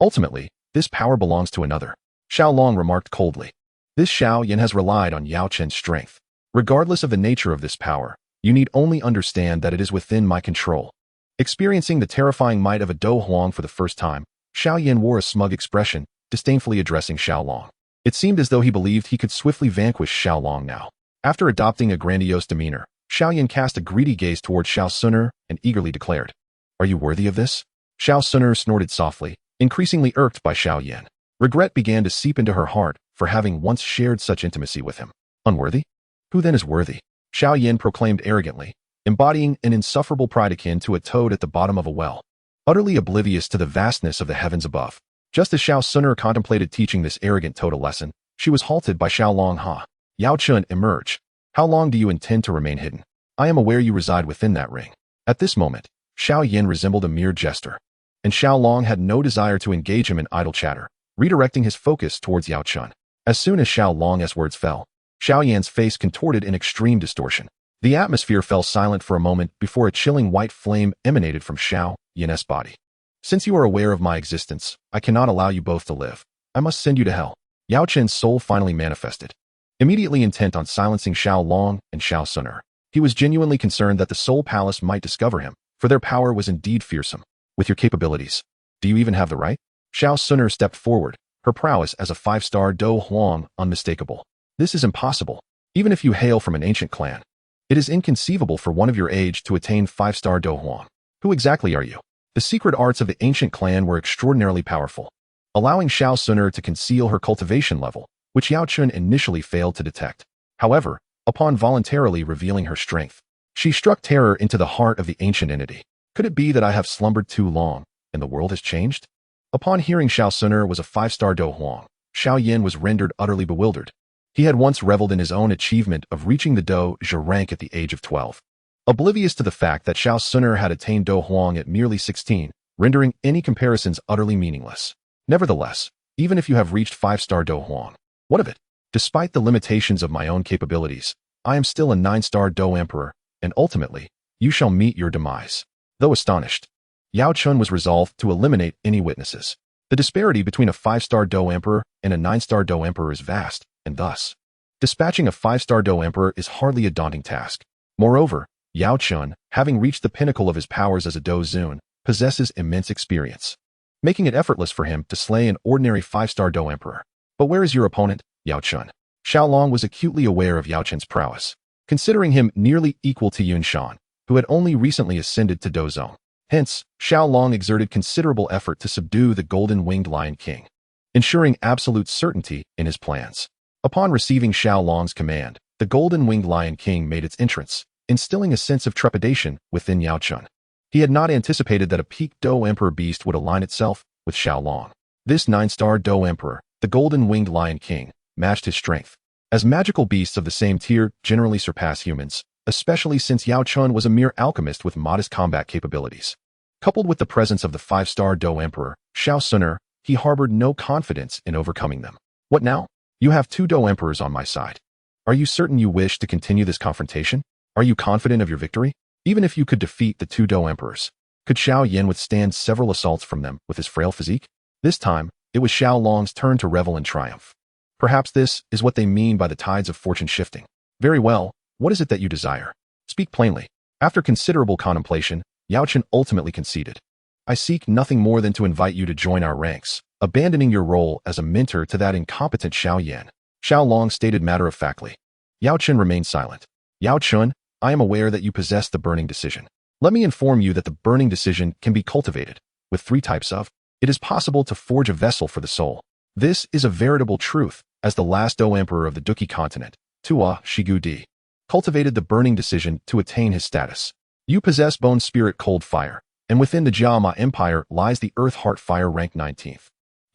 Ultimately, this power belongs to another," Xiaolong remarked coldly. "This Xiaoyan has relied on Yao Chen's strength. Regardless of the nature of this power, you need only understand that it is within my control." Experiencing the terrifying might of a Do Huang for the first time, Xiaoyan wore a smug expression, disdainfully addressing Xiaolong. It seemed as though he believed he could swiftly vanquish Xiaolong now. After adopting a grandiose demeanor, Xiaoyan cast a greedy gaze toward Xun'er and eagerly declared, "Are you worthy of this?" Xun'er snorted softly, increasingly irked by Xiaoyan. Regret began to seep into her heart for having once shared such intimacy with him. "Unworthy? Who then is worthy?" Xiaoyan proclaimed arrogantly, embodying an insufferable pride akin to a toad at the bottom of a well, utterly oblivious to the vastness of the heavens above. Just as Xun'er contemplated teaching this arrogant toad a lesson, she was halted by Xiaolong. "Yao Chun, emerge. How long do you intend to remain hidden? I am aware you reside within that ring." At this moment, Xiaoyan resembled a mere jester, and Xiaolong had no desire to engage him in idle chatter, redirecting his focus towards Yao Chun. As soon as Xiaolong's words fell, Xiaoyan's face contorted in extreme distortion. The atmosphere fell silent for a moment before a chilling white flame emanated from Xiaoyan's body. "Since you are aware of my existence, I cannot allow you both to live. I must send you to hell." Yao Chen's soul finally manifested. Immediately intent on silencing Xiaolong and Xun'er, he was genuinely concerned that the Soul Palace might discover him, for their power was indeed fearsome. "With your capabilities, do you even have the right?" Xun'er stepped forward, her prowess as a 5-star Do Huang unmistakable. "This is impossible. Even if you hail from an ancient clan, it is inconceivable for one of your age to attain 5-star Do Huang. Who exactly are you?" The secret arts of the ancient clan were extraordinarily powerful. allowing Xun'er to conceal her cultivation level, which Yao Chun initially failed to detect. However, upon voluntarily revealing her strength, she struck terror into the heart of the ancient entity. Could it be that I have slumbered too long, and the world has changed? Upon hearing Xun'er was a 5-star Do Huang, Xiao Yan was rendered utterly bewildered. He had once reveled in his own achievement of reaching the Do Zhe rank at the age of 12. Oblivious to the fact that Xun'er had attained Do Huang at merely 16, rendering any comparisons utterly meaningless. Nevertheless, even if you have reached 5-star Do Huang, what of it? Despite the limitations of my own capabilities, I am still a 9-star Do Emperor, and ultimately, you shall meet your demise. Though astonished, Yao Chun was resolved to eliminate any witnesses. The disparity between a 5-star Do Emperor and a 9-star Do Emperor is vast, and thus, dispatching a 5-star Do Emperor is hardly a daunting task. Moreover, Yao Chun, having reached the pinnacle of his powers as a Do Zun, possesses immense experience, making it effortless for him to slay an ordinary 5-star Do Emperor. But where is your opponent, Yao Chun? Xiao Long was acutely aware of Yao Chun's prowess, considering him nearly equal to Yun Shan, who had only recently ascended to Do Zone. Hence, Xiao Long exerted considerable effort to subdue the Golden-Winged Lion King, ensuring absolute certainty in his plans. Upon receiving Xiao Long's command, the Golden-Winged Lion King made its entrance, instilling a sense of trepidation within Yao Chun. He had not anticipated that a peak Do Emperor beast would align itself with Xiao Long. This 9-star Do Emperor, the Golden-Winged Lion King, matched his strength, as magical beasts of the same tier generally surpass humans, especially since Yao Chun was a mere alchemist with modest combat capabilities. Coupled with the presence of the 5-star Do Emperor, Xun'er, he harbored no confidence in overcoming them. What now? You have 2 Do Emperors on my side. Are you certain you wish to continue this confrontation? Are you confident of your victory? Even if you could defeat the 2 Do Emperors, could Xiao Yan withstand several assaults from them with his frail physique? This time, it was Xiao Long's turn to revel in triumph. Perhaps this is what they mean by the tides of fortune shifting. Very well, what is it that you desire? Speak plainly. After considerable contemplation, Yao Chun ultimately conceded. I seek nothing more than to invite you to join our ranks, abandoning your role as a mentor to that incompetent Xiao Yan. Xiao Long stated matter-of-factly. Yao Chun remained silent. Yao Chun, I am aware that you possess the burning decision. Let me inform you that the burning decision can be cultivated, with 3 types of. It is possible to forge a vessel for the soul. This is a veritable truth, as the last Do Emperor of the Duki continent, Tua Shigu Di, cultivated the burning decision to attain his status. You possess Bone Spirit Cold Fire, and within the Jiama Empire lies the Earth Heart Fire rank 19th.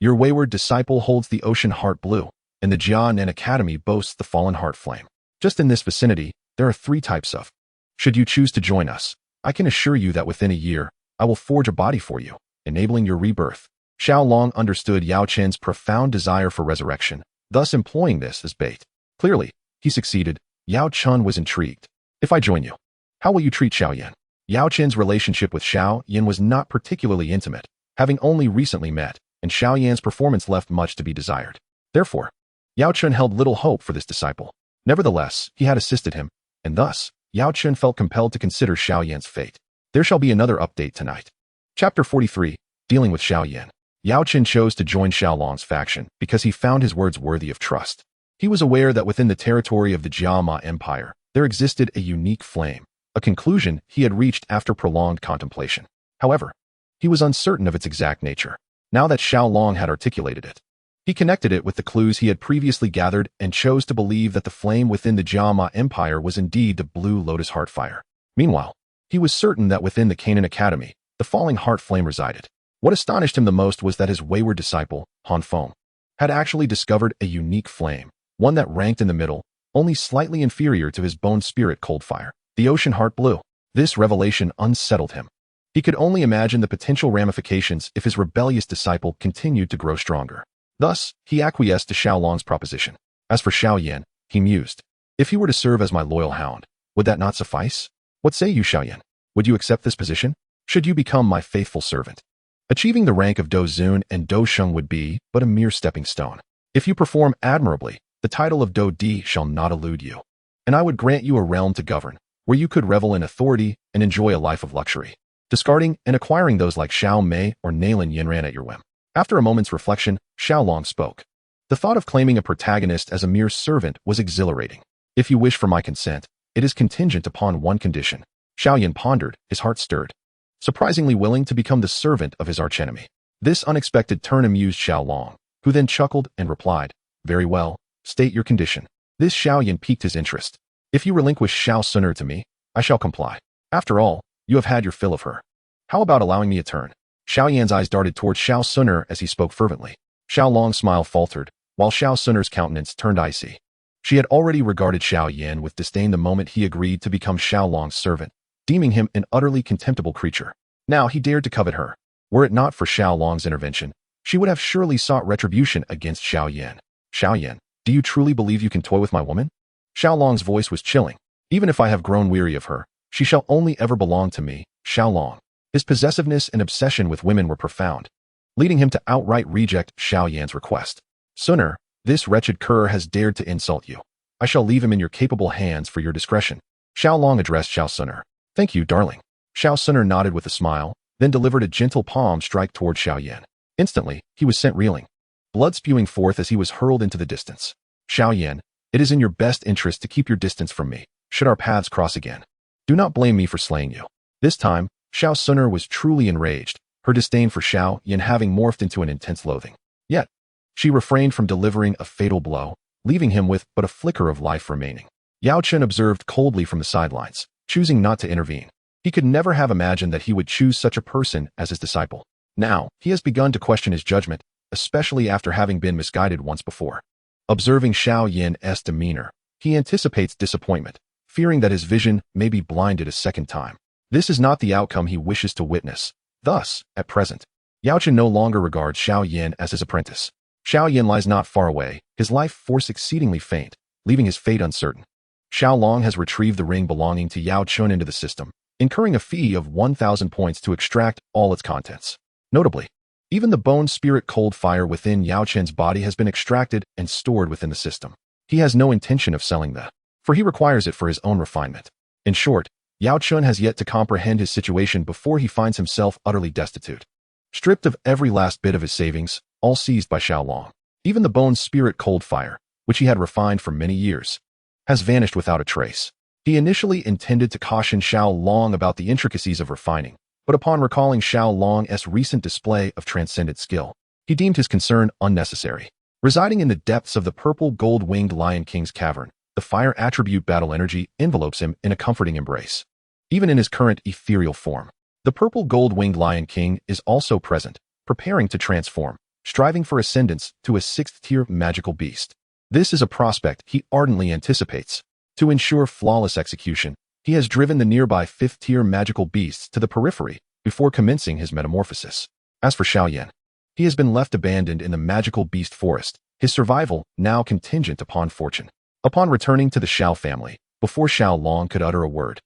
Your wayward disciple holds the Ocean Heart Blue, and the Jianan Academy boasts the Fallen Heart Flame. Just in this vicinity, there are 3 types of. Should you choose to join us, I can assure you that within a year, I will forge a body for you, enabling your rebirth. Xiao Long understood Yao Chun's profound desire for resurrection, thus employing this as bait. Clearly, he succeeded. Yao Chun was intrigued. If I join you, how will you treat Xiao Yan? Yao Chun's relationship with Xiao Yan was not particularly intimate, having only recently met, and Xiao Yan's performance left much to be desired. Therefore, Yao Chun held little hope for this disciple. Nevertheless, he had assisted him, and thus, Yao Chun felt compelled to consider Xiao Yan's fate. There shall be another update tonight. Chapter 43, Dealing with Xiao Yan. Yao Chun chose to join Xiao Long's faction because he found his words worthy of trust. He was aware that within the territory of the Jiama Empire, there existed a unique flame, a conclusion he had reached after prolonged contemplation. However, he was uncertain of its exact nature. Now that Xiao Long had articulated it, he connected it with the clues he had previously gathered and chose to believe that the flame within the Jiama Empire was indeed the Blue Lotus Heart Fire. Meanwhile, he was certain that within the Canaan Academy, the falling heart flame resided. What astonished him the most was that his wayward disciple, Han Feng, had actually discovered a unique flame, one that ranked in the middle, only slightly inferior to his Bone Spirit Cold Fire, the Ocean Heart Blue. This revelation unsettled him. He could only imagine the potential ramifications if his rebellious disciple continued to grow stronger. Thus, he acquiesced to Xiao Long's proposition. As for Xiao Yan, he mused, if he were to serve as my loyal hound, would that not suffice? What say you, Xiao Yan? Would you accept this position? Should you become my faithful servant? Achieving the rank of Do Zun and Do Sheng would be but a mere stepping stone. If you perform admirably, the title of Do Di shall not elude you, and I would grant you a realm to govern, where you could revel in authority and enjoy a life of luxury, discarding and acquiring those like Xiao Mei or Nailan Yinran at your whim. After a moment's reflection, Xiao Long spoke. The thought of claiming a protagonist as a mere servant was exhilarating. If you wish for my consent, it is contingent upon one condition. Xiao Yan pondered, his heart stirred. Surprisingly willing to become the servant of his archenemy. This unexpected turn amused Xiaolong, who then chuckled and replied, "Very well, state your condition." This Xiaoyan piqued his interest. "If you relinquish Xun'er to me, I shall comply. After all, you have had your fill of her. How about allowing me a turn?" Xiaoyan's eyes darted towards Xun'er as he spoke fervently. Xiaolong's smile faltered, while Xun'er's countenance turned icy. She had already regarded Xiaoyan with disdain the moment he agreed to become Xiaolong's servant, deeming him an utterly contemptible creature. Now he dared to covet her. Were it not for Xiaolong's intervention, she would have surely sought retribution against Xiaoyan. "Xiaoyan, do you truly believe you can toy with my woman?" Xiaolong's voice was chilling. "Even if I have grown weary of her, she shall only ever belong to me, Xiaolong." His possessiveness and obsession with women were profound, leading him to outright reject Xiaoyan's request. "Xun'er, this wretched cur has dared to insult you. I shall leave him in your capable hands for your discretion." Xiaolong addressed Xun'er. "Thank you, darling." Xun'er nodded with a smile, then delivered a gentle palm strike toward Xiaoyan. Instantly, he was sent reeling, blood spewing forth as he was hurled into the distance. "Xiaoyan, it is in your best interest to keep your distance from me, should our paths cross again. Do not blame me for slaying you." This time, Xun'er was truly enraged, her disdain for Xiaoyan having morphed into an intense loathing. Yet, she refrained from delivering a fatal blow, leaving him with but a flicker of life remaining. Yao Chen observed coldly from the sidelines, choosing not to intervene. He could never have imagined that he would choose such a person as his disciple. Now, he has begun to question his judgment, especially after having been misguided once before. Observing Xiaoyan's demeanor, he anticipates disappointment, fearing that his vision may be blinded a second time. This is not the outcome he wishes to witness. Thus, at present, Yao Chen no longer regards Xiaoyan as his apprentice. Xiaoyan lies not far away, his life force exceedingly faint, leaving his fate uncertain. Xiaolong has retrieved the ring belonging to Yao Chen into the system, incurring a fee of 1,000 points to extract all its contents. Notably, even the bone spirit cold fire within Yao Chen's body has been extracted and stored within the system. He has no intention of selling that, for he requires it for his own refinement. In short, Yao Chen has yet to comprehend his situation before he finds himself utterly destitute. Stripped of every last bit of his savings, all seized by Xiaolong. Even the bone spirit cold fire, which he had refined for many years, has vanished without a trace. He initially intended to caution Xiaolong about the intricacies of refining, but upon recalling Xiaolong's recent display of transcendent skill, he deemed his concern unnecessary. Residing in the depths of the purple gold-winged Lion King's cavern, the fire attribute battle energy envelopes him in a comforting embrace. Even in his current ethereal form, the purple gold-winged Lion King is also present, preparing to transform, striving for ascendance to a 6th-tier magical beast. This is a prospect he ardently anticipates. To ensure flawless execution, he has driven the nearby 5th-tier magical beasts to the periphery before commencing his metamorphosis. As for Xiaoyan, he has been left abandoned in the magical beast forest, his survival now contingent upon fortune. Upon returning to the Xiao family, before Xiaolong could utter a word,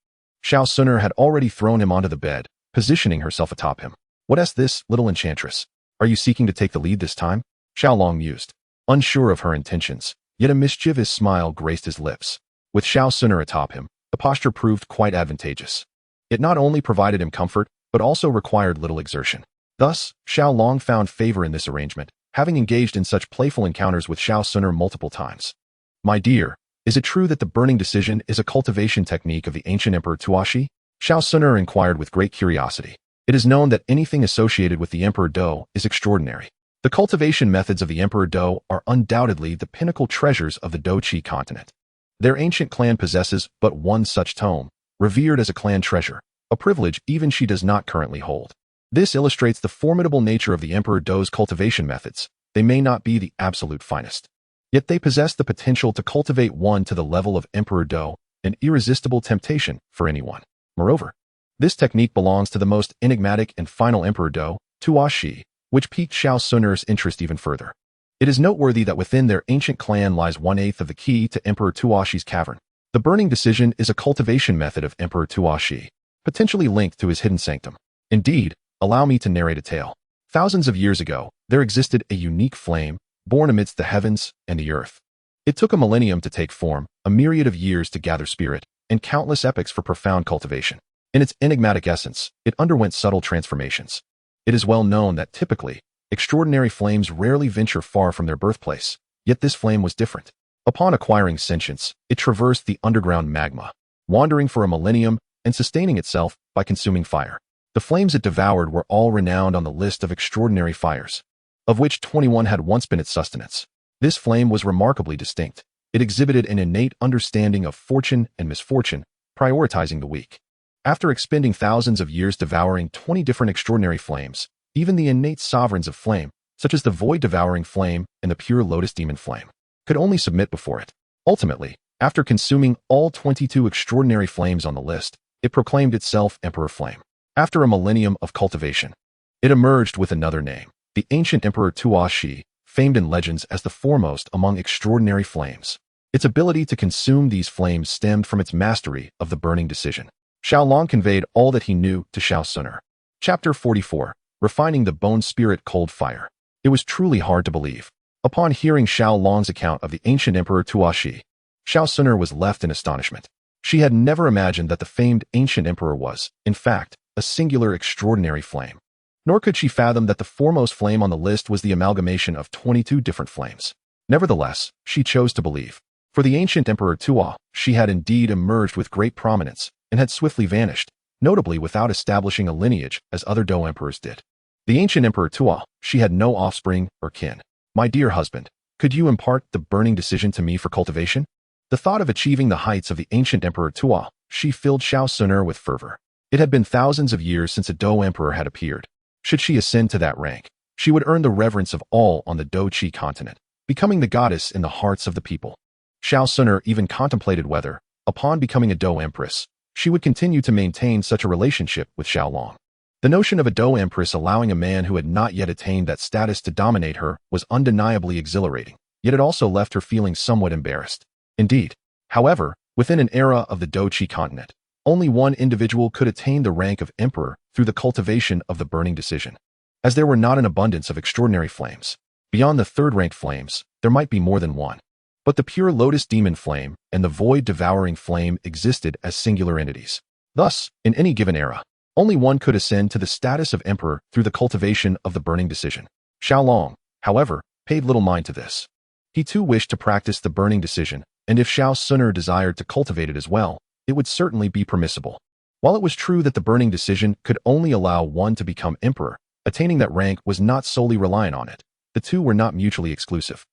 Xun'er had already thrown him onto the bed, positioning herself atop him. "What's this, little enchantress? Are you seeking to take the lead this time?" Xiaolong mused, unsure of her intentions, yet a mischievous smile graced his lips. With Xun'er atop him, the posture proved quite advantageous. It not only provided him comfort, but also required little exertion. Thus, Xiaolong found favor in this arrangement, having engaged in such playful encounters with Xun'er multiple times. "My dear, is it true that the burning decision is a cultivation technique of the ancient Emperor Tuashi?" Xun'er inquired with great curiosity. It is known that anything associated with the Emperor Do is extraordinary. The cultivation methods of the Emperor Do are undoubtedly the pinnacle treasures of the Do-Chi continent. Their ancient clan possesses but one such tome, revered as a clan treasure, a privilege even she does not currently hold. This illustrates the formidable nature of the Emperor Do's cultivation methods. They may not be the absolute finest, yet they possess the potential to cultivate one to the level of Emperor Do, an irresistible temptation for anyone. Moreover, this technique belongs to the most enigmatic and final Emperor Do, Tuashi, which piqued Xun'er's interest even further. It is noteworthy that within their ancient clan lies 1/8 of the key to Emperor Tuashi's cavern. The burning decision is a cultivation method of Emperor Tuashi, potentially linked to his hidden sanctum. Indeed, allow me to narrate a tale. Thousands of years ago, there existed a unique flame, born amidst the heavens and the earth. It took a millennium to take form, a myriad of years to gather spirit, and countless epochs for profound cultivation. In its enigmatic essence, it underwent subtle transformations. It is well known that typically, extraordinary flames rarely venture far from their birthplace, yet this flame was different. Upon acquiring sentience, it traversed the underground magma, wandering for a millennium and sustaining itself by consuming fire. The flames it devoured were all renowned on the list of extraordinary fires, of which 21 had once been its sustenance. This flame was remarkably distinct. It exhibited an innate understanding of fortune and misfortune, prioritizing the weak. After expending thousands of years devouring 20 different extraordinary flames, even the innate sovereigns of flame, such as the void-devouring flame and the pure lotus demon flame, could only submit before it. Ultimately, after consuming all 22 extraordinary flames on the list, it proclaimed itself Emperor Flame. After a millennium of cultivation, it emerged with another name, the ancient Emperor Tuo Shi, famed in legends as the foremost among extraordinary flames. Its ability to consume these flames stemmed from its mastery of the burning decision. Xiao Long conveyed all that he knew to Xun'er. Chapter 44. Refining the Bone Spirit Cold Fire. It was truly hard to believe. Upon hearing Xiao Long's account of the ancient Emperor Tuo Shi, Xun'er was left in astonishment. She had never imagined that the famed ancient emperor was, in fact, a singular extraordinary flame. Nor could she fathom that the foremost flame on the list was the amalgamation of 22 different flames. Nevertheless, she chose to believe. For the ancient Emperor Tuo, she had indeed emerged with great prominence and had swiftly vanished, notably without establishing a lineage as other Dou emperors did. The ancient Emperor Tuo, she had no offspring or kin. My dear husband, could you impart the burning decision to me for cultivation? The thought of achieving the heights of the ancient Emperor Tuo, she filled Xun'er with fervor. It had been thousands of years since a Dou emperor had appeared. Should she ascend to that rank, she would earn the reverence of all on the Dou-Chi continent, becoming the goddess in the hearts of the people. Xun'er even contemplated whether, upon becoming a Dou empress, she would continue to maintain such a relationship with Xiao Long. The notion of a Dou empress allowing a man who had not yet attained that status to dominate her was undeniably exhilarating, yet it also left her feeling somewhat embarrassed. Indeed, however, within an era of the Dou-Chi continent, only one individual could attain the rank of emperor through the cultivation of the burning decision. As there were not an abundance of extraordinary flames, beyond the third-ranked flames, there might be more than one. But the pure lotus demon flame and the void-devouring flame existed as singular entities. Thus, in any given era, only one could ascend to the status of emperor through the cultivation of the burning decision. Xiao Long, however, paid little mind to this. He too wished to practice the burning decision, and if Xun'er desired to cultivate it as well, it would certainly be permissible. While it was true that the burning decision could only allow one to become emperor, attaining that rank was not solely reliant on it. The two were not mutually exclusive.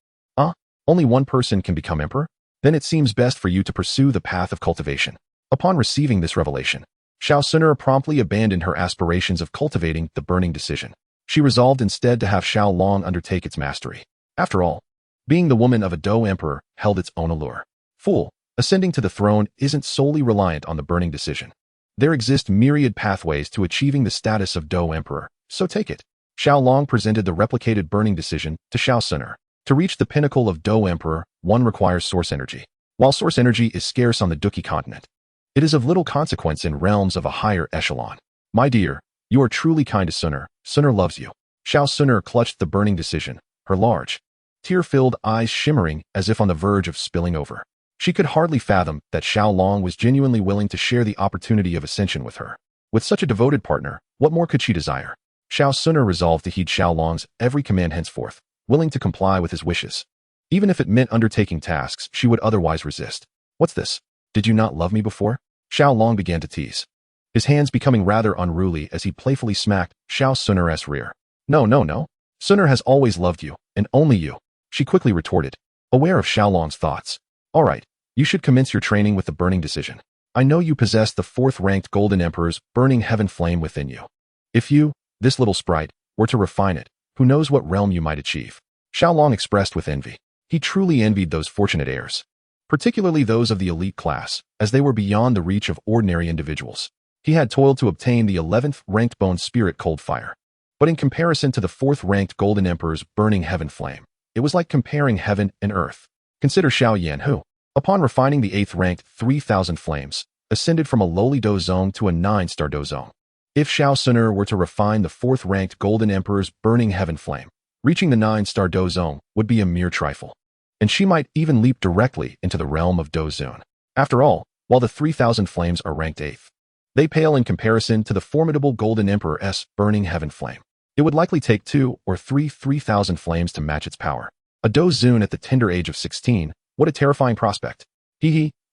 Only one person can become emperor? Then it seems best for you to pursue the path of cultivation. Upon receiving this revelation, Xun'er promptly abandoned her aspirations of cultivating the burning decision. She resolved instead to have Xiao Long undertake its mastery. After all, being the woman of a Dou emperor held its own allure. Fool, ascending to the throne isn't solely reliant on the burning decision. There exist myriad pathways to achieving the status of Dou emperor, so take it. Xiao Long presented the replicated burning decision to Xun'er. To reach the pinnacle of Dou emperor, one requires source energy. While source energy is scarce on the Dou-Chi continent, it is of little consequence in realms of a higher echelon. My dear, you are truly kind to Xun'er. Xun'er loves you. Xun'er clutched the burning decision, her large, tear-filled eyes shimmering as if on the verge of spilling over. She could hardly fathom that Xiao Long was genuinely willing to share the opportunity of ascension with her. With such a devoted partner, what more could she desire? Xun'er resolved to heed Xiao Long's every command henceforth, willing to comply with his wishes. Even if it meant undertaking tasks she would otherwise resist. What's this? Did you not love me before? Xiao Long began to tease, his hands becoming rather unruly as he playfully smacked Xun'er's rear. No. Xun'er has always loved you, and only you, she quickly retorted, aware of Xiao Long's thoughts. All right, you should commence your training with the burning decision. I know you possess the fourth-ranked Golden Emperor's burning heaven flame within you. If you, this little sprite, were to refine it, who knows what realm you might achieve? Xiao Long expressed with envy. He truly envied those fortunate heirs, particularly those of the elite class, as they were beyond the reach of ordinary individuals. He had toiled to obtain the 11th-ranked Bone Spirit Cold Fire. But in comparison to the 4th-ranked Golden Emperor's burning heaven flame, it was like comparing heaven and earth. Consider Xiao Yan who, upon refining the 8th-ranked 3,000 flames, ascended from a lowly dozong to a 9-star dozong. If Xun'er were to refine the 4th-ranked Golden Emperor's burning heaven flame, reaching the 9-star dozong would be a mere trifle. And she might even leap directly into the realm of Dozun. After all, while the 3,000 flames are ranked 8th, they pale in comparison to the formidable Golden Emperor's burning heaven flame. It would likely take 2 or 3,000 flames to match its power. A Dozun at the tender age of 16, what a terrifying prospect.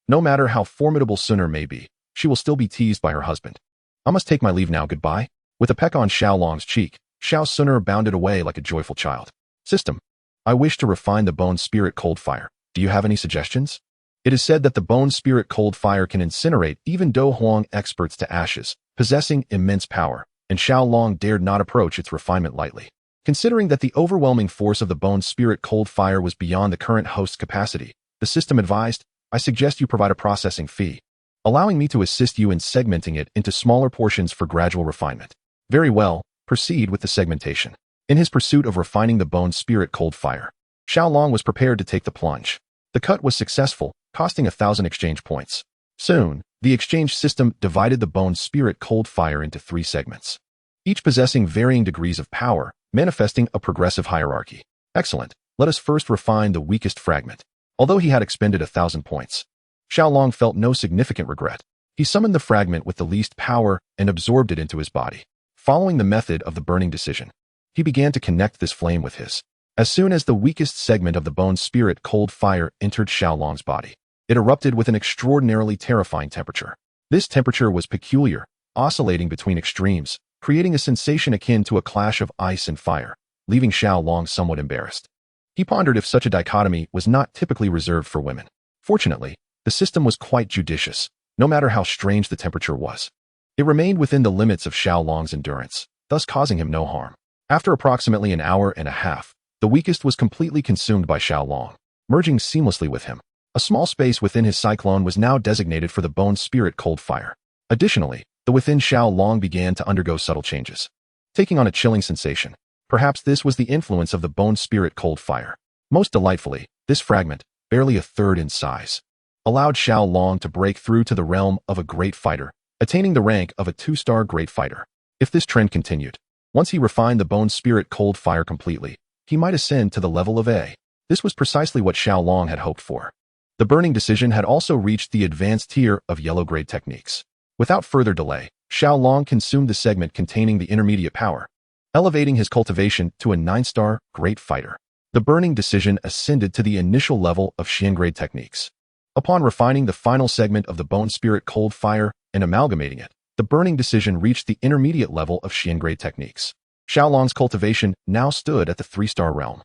No matter how formidable Xun'er may be, she will still be teased by her husband. I must take my leave now, goodbye. With a peck on Xiaolong's cheek, Xun'er bounded away like a joyful child. System. I wish to refine the Bone Spirit Cold Fire. Do you have any suggestions? It is said that the Bone Spirit Cold Fire can incinerate even Do Huang experts to ashes, possessing immense power, and Xiaolong dared not approach its refinement lightly. Considering that the overwhelming force of the Bone Spirit Cold Fire was beyond the current host's capacity, the system advised, I suggest you provide a processing fee, allowing me to assist you in segmenting it into smaller portions for gradual refinement. Very well, proceed with the segmentation. In his pursuit of refining the Bone Spirit Cold Fire, Xiaolong was prepared to take the plunge. The cut was successful, costing 1,000 exchange points. Soon, the exchange system divided the Bone Spirit Cold Fire into 3 segments, each possessing varying degrees of power, manifesting a progressive hierarchy. Excellent. Let us first refine the weakest fragment. Although he had expended 1,000 points, Xiaolong felt no significant regret. He summoned the fragment with the least power and absorbed it into his body. Following the method of the burning decision, he began to connect this flame with his. As soon as the weakest segment of the Bone Spirit Cold Fire entered Xiaolong's body, it erupted with an extraordinarily terrifying temperature. This temperature was peculiar, oscillating between extremes, creating a sensation akin to a clash of ice and fire, leaving Xiaolong somewhat embarrassed. He pondered if such a dichotomy was not typically reserved for women. Fortunately, the system was quite judicious, no matter how strange the temperature was. It remained within the limits of Xiaolong's endurance, thus causing him no harm. After approximately an hour and a half, the weakest was completely consumed by Xiaolong, merging seamlessly with him. A small space within his cyclone was now designated for the Bone Spirit Cold Fire. Additionally, the within Xiaolong began to undergo subtle changes, taking on a chilling sensation. Perhaps this was the influence of the Bone Spirit Cold Fire. Most delightfully, this fragment, barely a third in size, allowed Xiaolong to break through to the realm of a great fighter, attaining the rank of a 2-star great fighter. If this trend continued, once he refined the Bone Spirit Cold Fire completely, he might ascend to the level of A. This was precisely what Xiaolong had hoped for. The burning decision had also reached the advanced tier of yellow-grade techniques. Without further delay, Xiaolong consumed the segment containing the intermediate power, elevating his cultivation to a 9-star great fighter. The burning decision ascended to the initial level of Xian-grade techniques. Upon refining the final segment of the Bone Spirit Cold Fire and amalgamating it, the burning decision reached the intermediate level of Xian-grade techniques. Xiaolong's cultivation now stood at the 3-star realm.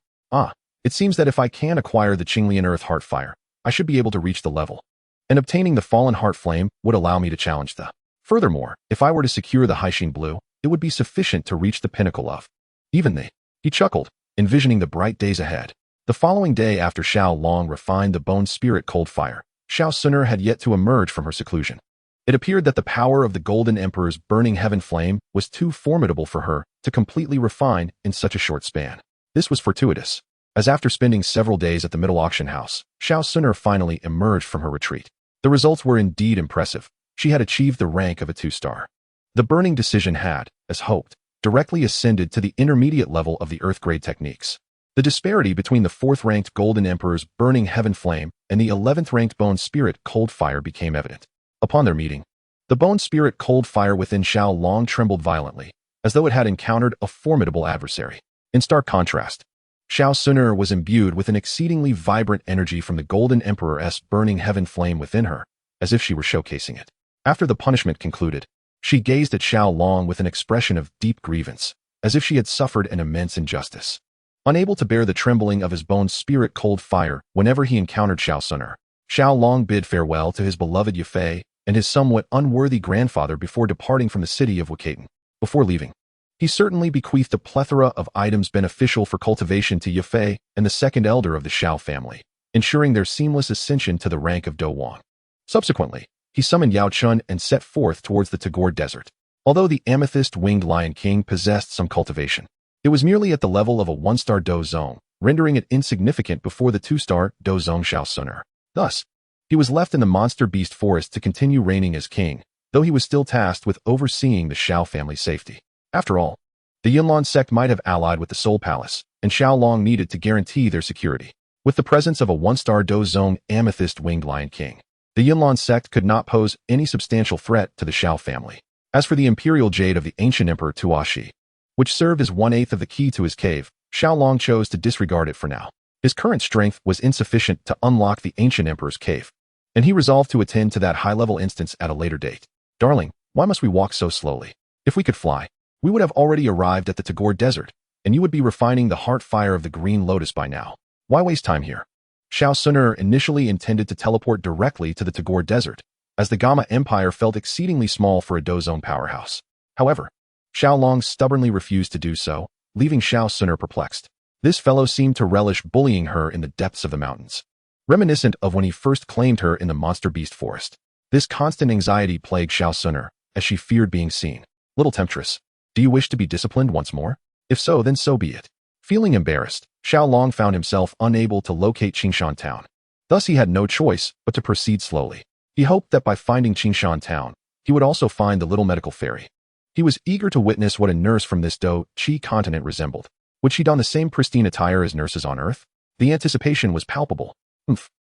It seems that if I can acquire the Qinglian Earth Heart Fire, I should be able to reach the level, and obtaining the Fallen Heart Flame would allow me to challenge the. Furthermore, if I were to secure the Haixin Blue, it would be sufficient to reach the pinnacle of. Even the. He chuckled, envisioning the bright days ahead. The following day after Xiaolong refined the Bone Spirit Cold Fire, Xun'er had yet to emerge from her seclusion. It appeared that the power of the Golden Emperor's burning heaven flame was too formidable for her to completely refine in such a short span. This was fortuitous, as after spending several days at the Middle Auction House, Xun'er finally emerged from her retreat. The results were indeed impressive. She had achieved the rank of a 2-star. The burning decision had, as hoped, directly ascended to the intermediate level of the Earth-grade techniques. The disparity between the 4th-ranked Golden Emperor's burning heaven flame and the 11th-ranked Bone Spirit Cold Fire became evident. Upon their meeting, the Bone Spirit Cold Fire within Xiaolong trembled violently, as though it had encountered a formidable adversary. In stark contrast, Xun'er was imbued with an exceedingly vibrant energy from the Golden Emperor's burning heaven flame within her, as if she were showcasing it. After the punishment concluded, she gazed at Xiaolong with an expression of deep grievance, as if she had suffered an immense injustice. Unable to bear the trembling of his Bone Spirit Cold Fire whenever he encountered Xun'er, Xiaolong bid farewell to his beloved Yafei and his somewhat unworthy grandfather before departing from the city of Wakaten. Before leaving, he certainly bequeathed a plethora of items beneficial for cultivation to Yafei and the second elder of the Xiao family, ensuring their seamless ascension to the rank of Do Wang. Subsequently, he summoned Yao Chun and set forth towards the Tagore Desert. Although the Amethyst-Winged Lion King possessed some cultivation, it was merely at the level of a 1-star Do Zong, rendering it insignificant before the 2-star Do Zong Xun'er. Thus, he was left in the Monster Beast Forest to continue reigning as king, though he was still tasked with overseeing the Xiao family's safety. After all, the Yunlan sect might have allied with the Soul Palace, and Xiaolong needed to guarantee their security. With the presence of a 1-star Do Zong Amethyst-Winged Lion King, the Yunlan sect could not pose any substantial threat to the Xiao family. As for the Imperial Jade of the ancient Emperor Tuashi, which served as 1/8 of the key to his cave, Xiaolong chose to disregard it for now. His current strength was insufficient to unlock the ancient Emperor's cave, and he resolved to attend to that high-level instance at a later date. Darling, why must we walk so slowly? If we could fly, we would have already arrived at the Tagore Desert, and you would be refining the heart fire of the Green Lotus by now. Why waste time here? Xun'er initially intended to teleport directly to the Tagore Desert, as the Gamma Empire felt exceedingly small for a Dozone powerhouse. However, Xiao stubbornly refused to do so, leaving Xun'er perplexed. This fellow seemed to relish bullying her in the depths of the mountains, reminiscent of when he first claimed her in the Monster Beast Forest. This constant anxiety plagued Xun'er, as she feared being seen. Little temptress, do you wish to be disciplined once more? If so, then so be it. Feeling embarrassed, Xiao found himself unable to locate Qingshan Town. Thus he had no choice but to proceed slowly. He hoped that by finding Qingshan Town, he would also find the little medical fairy. He was eager to witness what a nurse from this Do-Chi continent resembled. Would she don the same pristine attire as nurses on Earth? The anticipation was palpable.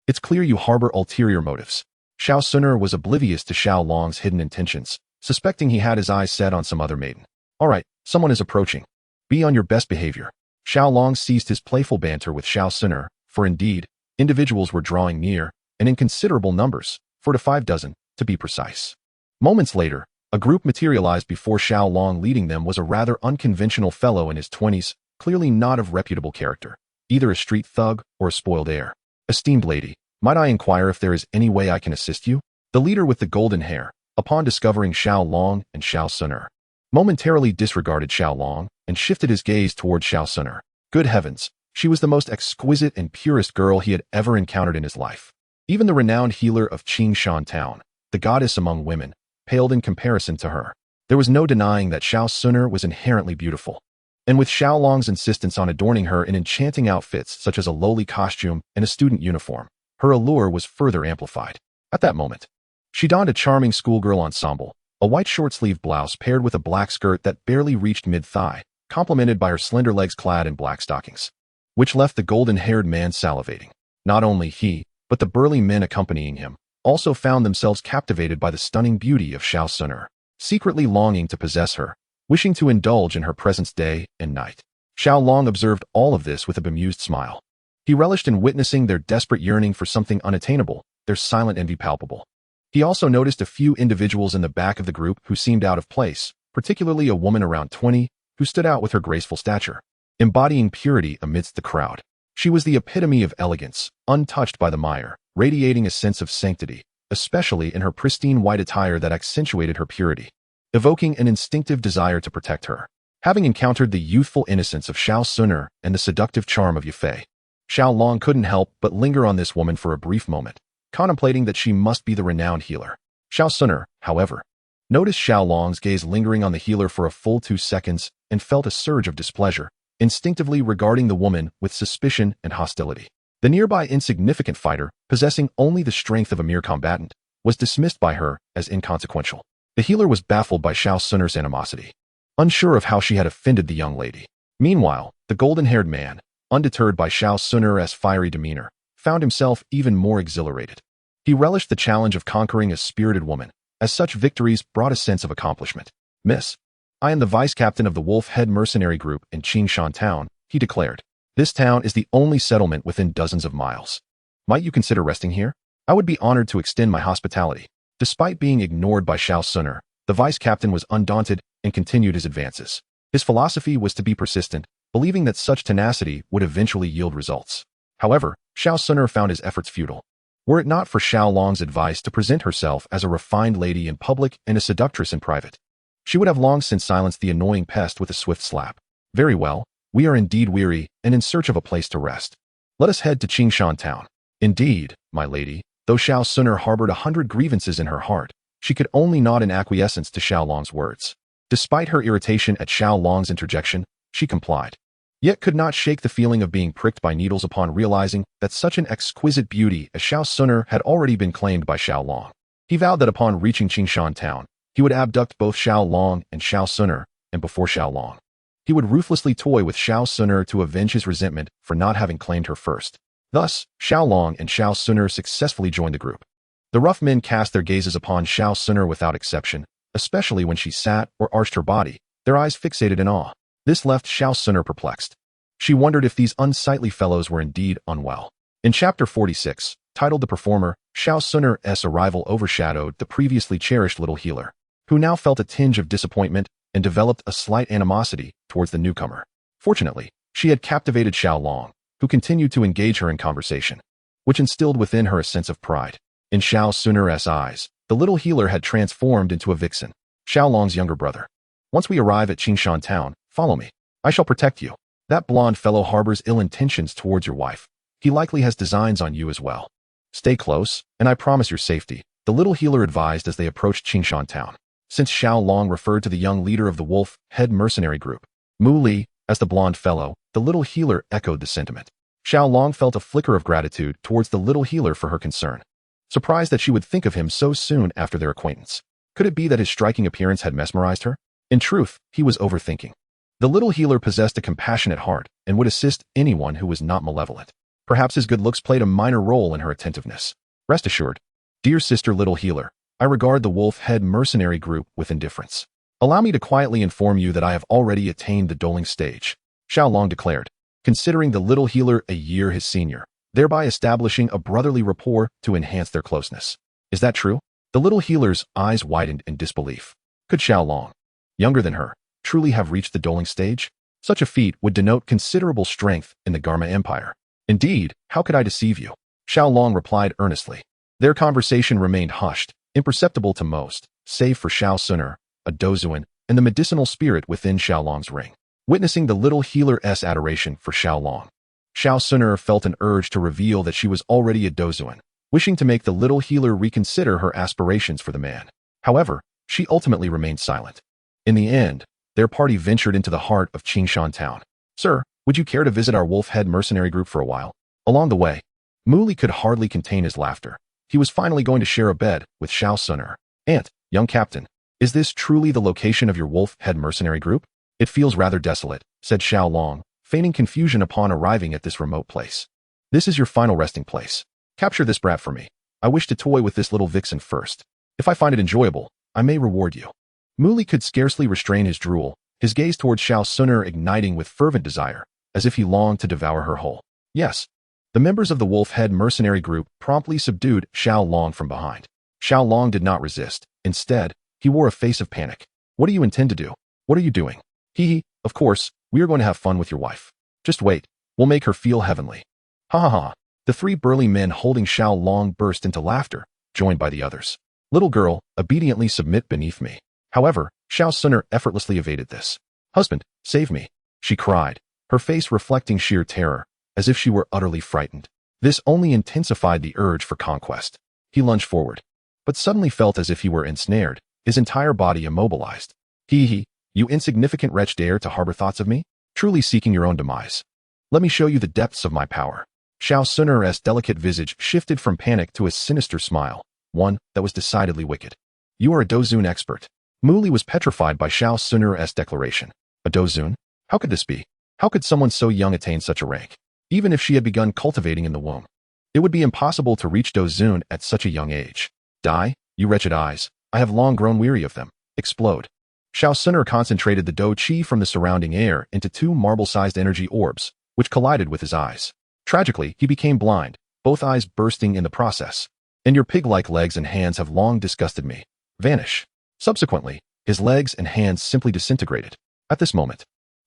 It's clear you harbor ulterior motives. Xun'er was oblivious to Xiao hidden intentions, suspecting he had his eyes set on some other maiden. All right, someone is approaching. Be on your best behavior. Xiao ceased his playful banter with Xun'er, for indeed, individuals were drawing near, and in considerable numbers, 4 to 5 dozen, to be precise. Moments later, a group materialized before Xiao. Leading them was a rather unconventional fellow in his 20s, clearly not of reputable character, either a street thug or a spoiled heir. Esteemed lady, might I inquire if there is any way I can assist you? The leader with the golden hair, upon discovering Xiao and Xun'er, momentarily disregarded Xiao and shifted his gaze toward Xun'er. Good heavens, she was the most exquisite and purest girl he had ever encountered in his life. Even the renowned healer of Qingshan Town, the goddess among women, paled in comparison to her. There was no denying that Xun'er was inherently beautiful. And with Xiao insistence on adorning her in enchanting outfits such as a lowly costume and a student uniform, her allure was further amplified. At that moment, she donned a charming schoolgirl ensemble, a white short-sleeve blouse paired with a black skirt that barely reached mid-thigh, complemented by her slender legs clad in black stockings, which left the golden-haired man salivating. Not only he, but the burly men accompanying him, also found themselves captivated by the stunning beauty of Xun'er, secretly longing to possess her, wishing to indulge in her presence day and night. Xiao observed all of this with a bemused smile. He relished in witnessing their desperate yearning for something unattainable, their silent envy palpable. He also noticed a few individuals in the back of the group who seemed out of place, particularly a woman around 20, who stood out with her graceful stature, embodying purity amidst the crowd. She was the epitome of elegance, untouched by the mire, radiating a sense of sanctity, especially in her pristine white attire that accentuated her purity, evoking an instinctive desire to protect her. Having encountered the youthful innocence of Xun'er and the seductive charm of Yufei, Xiao couldn't help but linger on this woman for a brief moment, contemplating that she must be the renowned healer. Xun'er, however, noticed Xiao gaze lingering on the healer for a full 2 seconds and felt a surge of displeasure, instinctively regarding the woman with suspicion and hostility. The nearby insignificant fighter, possessing only the strength of a mere combatant, was dismissed by her as inconsequential. The healer was baffled by Xun'er's animosity, unsure of how she had offended the young lady. Meanwhile, the golden-haired man, undeterred by Xun'er's fiery demeanor, found himself even more exhilarated. He relished the challenge of conquering a spirited woman, as such victories brought a sense of accomplishment. Miss, I am the vice-captain of the Wolf Head mercenary group in Qingshan Town, he declared. This town is the only settlement within dozens of miles. Might you consider resting here? I would be honored to extend my hospitality. Despite being ignored by Xun'er, the vice-captain was undaunted and continued his advances. His philosophy was to be persistent, believing that such tenacity would eventually yield results. However, Xun'er found his efforts futile. Were it not for Xiao advice to present herself as a refined lady in public and a seductress in private, she would have long since silenced the annoying pest with a swift slap. Very well, we are indeed weary and in search of a place to rest. Let us head to Qingshan Town. Indeed, my lady, though Xun'er harbored 100 grievances in her heart, she could only nod in acquiescence to Xiaolong's words. Despite her irritation at Xiaolong's interjection, she complied, yet could not shake the feeling of being pricked by needles upon realizing that such an exquisite beauty as Xun'er had already been claimed by Xiaolong. He vowed that upon reaching Qingshan Town, he would abduct both Xiaolong and Xun'er, and before Xiaolong, he would ruthlessly toy with Xun'er to avenge his resentment for not having claimed her first. Thus, Xiaolong and Xun'er successfully joined the group. The rough men cast their gazes upon Xun'er without exception, especially when she sat or arched her body, their eyes fixated in awe. This left Xun'er perplexed. She wondered if these unsightly fellows were indeed unwell. In Chapter 46, titled The Performer, Xun'er's arrival overshadowed the previously cherished little healer, who now felt a tinge of disappointment and developed a slight animosity towards the newcomer. Fortunately, she had captivated Xiao Long, who continued to engage her in conversation, which instilled within her a sense of pride. In Xiao Xun'er's eyes, the little healer had transformed into a vixen, Xiao Long's younger brother. Once we arrive at Qingshan town, follow me. I shall protect you. That blonde fellow harbors ill intentions towards your wife. He likely has designs on you as well. Stay close, and I promise your safety, the little healer advised as they approached Qingshan town. Since Xiao Long referred to the young leader of the wolf head mercenary group, Mu Li, as the blonde fellow, the little healer echoed the sentiment. Xiao Long felt a flicker of gratitude towards the little healer for her concern, surprised that she would think of him so soon after their acquaintance. Could it be that his striking appearance had mesmerized her? In truth, he was overthinking. The little healer possessed a compassionate heart and would assist anyone who was not malevolent. Perhaps his good looks played a minor role in her attentiveness. Rest assured, dear sister little healer, I regard the wolf head mercenary group with indifference. Allow me to quietly inform you that I have already attained the dueling stage, Xiao Long declared, considering the little healer a year his senior, thereby establishing a brotherly rapport to enhance their closeness. Is that true? The little healer's eyes widened in disbelief. Could Xiao Long, younger than her, truly have reached the dueling stage? Such a feat would denote considerable strength in the Garma Empire. Indeed, how could I deceive you? Xiao Long replied earnestly. Their conversation remained hushed, imperceptible to most, save for Xiao Xun'er, a Dozuan, and the medicinal spirit within Xiao Long's ring. Witnessing the little healer's adoration for Xiao Long, Xiao Xun'er felt an urge to reveal that she was already a Dozuan, wishing to make the little healer reconsider her aspirations for the man. However, she ultimately remained silent. In the end, their party ventured into the heart of Qingshan town. Sir, would you care to visit our wolf head mercenary group for a while? Along the way, Mu Li could hardly contain his laughter. He was finally going to share a bed with Xiao Xun'er. Aunt, young captain, is this truly the location of your wolf head mercenary group? It feels rather desolate, said Xiao Long, feigning confusion upon arriving at this remote place. This is your final resting place. Capture this brat for me. I wish to toy with this little vixen first. If I find it enjoyable, I may reward you. Mu Li could scarcely restrain his drool, his gaze towards Xiao Xun'er igniting with fervent desire, as if he longed to devour her whole. Yes. The members of the wolf head mercenary group promptly subdued Xiao Long from behind. Xiao Long did not resist. Instead, he wore a face of panic. What do you intend to do? What are you doing? Hee, of course, we are going to have fun with your wife. Just wait, we'll make her feel heavenly. Ha ha ha. The three burly men holding Xiao Long burst into laughter, joined by the others. Little girl, obediently submit beneath me. However, Xiao Xun'er effortlessly evaded this. Husband, save me, she cried, her face reflecting sheer terror, as if she were utterly frightened. This only intensified the urge for conquest. He lunged forward, but suddenly felt as if he were ensnared, his entire body immobilized. Hee, you insignificant wretch dare to harbor thoughts of me? Truly seeking your own demise. Let me show you the depths of my power. Xiao Xun'er's delicate visage shifted from panic to a sinister smile, one that was decidedly wicked. You are a Dozuan expert. Mu Li was petrified by Xiao Xun'er's declaration. A Dozuan? How could this be? How could someone so young attain such a rank? Even if she had begun cultivating in the womb, it would be impossible to reach Dozuan at such a young age. Die, you wretched eyes. I have long grown weary of them. Explode. Xiao Xun'er concentrated the Do Qi from the surrounding air into two marble-sized energy orbs, which collided with his eyes. Tragically, he became blind, both eyes bursting in the process. And your pig-like legs and hands have long disgusted me. Vanish. Subsequently, his legs and hands simply disintegrated. At this moment,